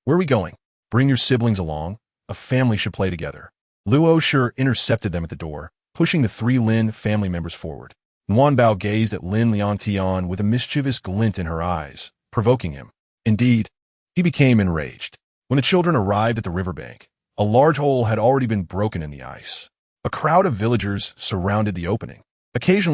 "Where are we going? Bring your siblings along. A family should play together." Luo Shi intercepted them at the door, pushing the three Lin family members forward. Bao gazed at Lin Liangtian with a mischievous glint in her eyes, provoking him. Indeed, he became enraged. When the children arrived at the riverbank, a large hole had already been broken in the ice. A crowd of villagers surrounded the opening. Occasionally,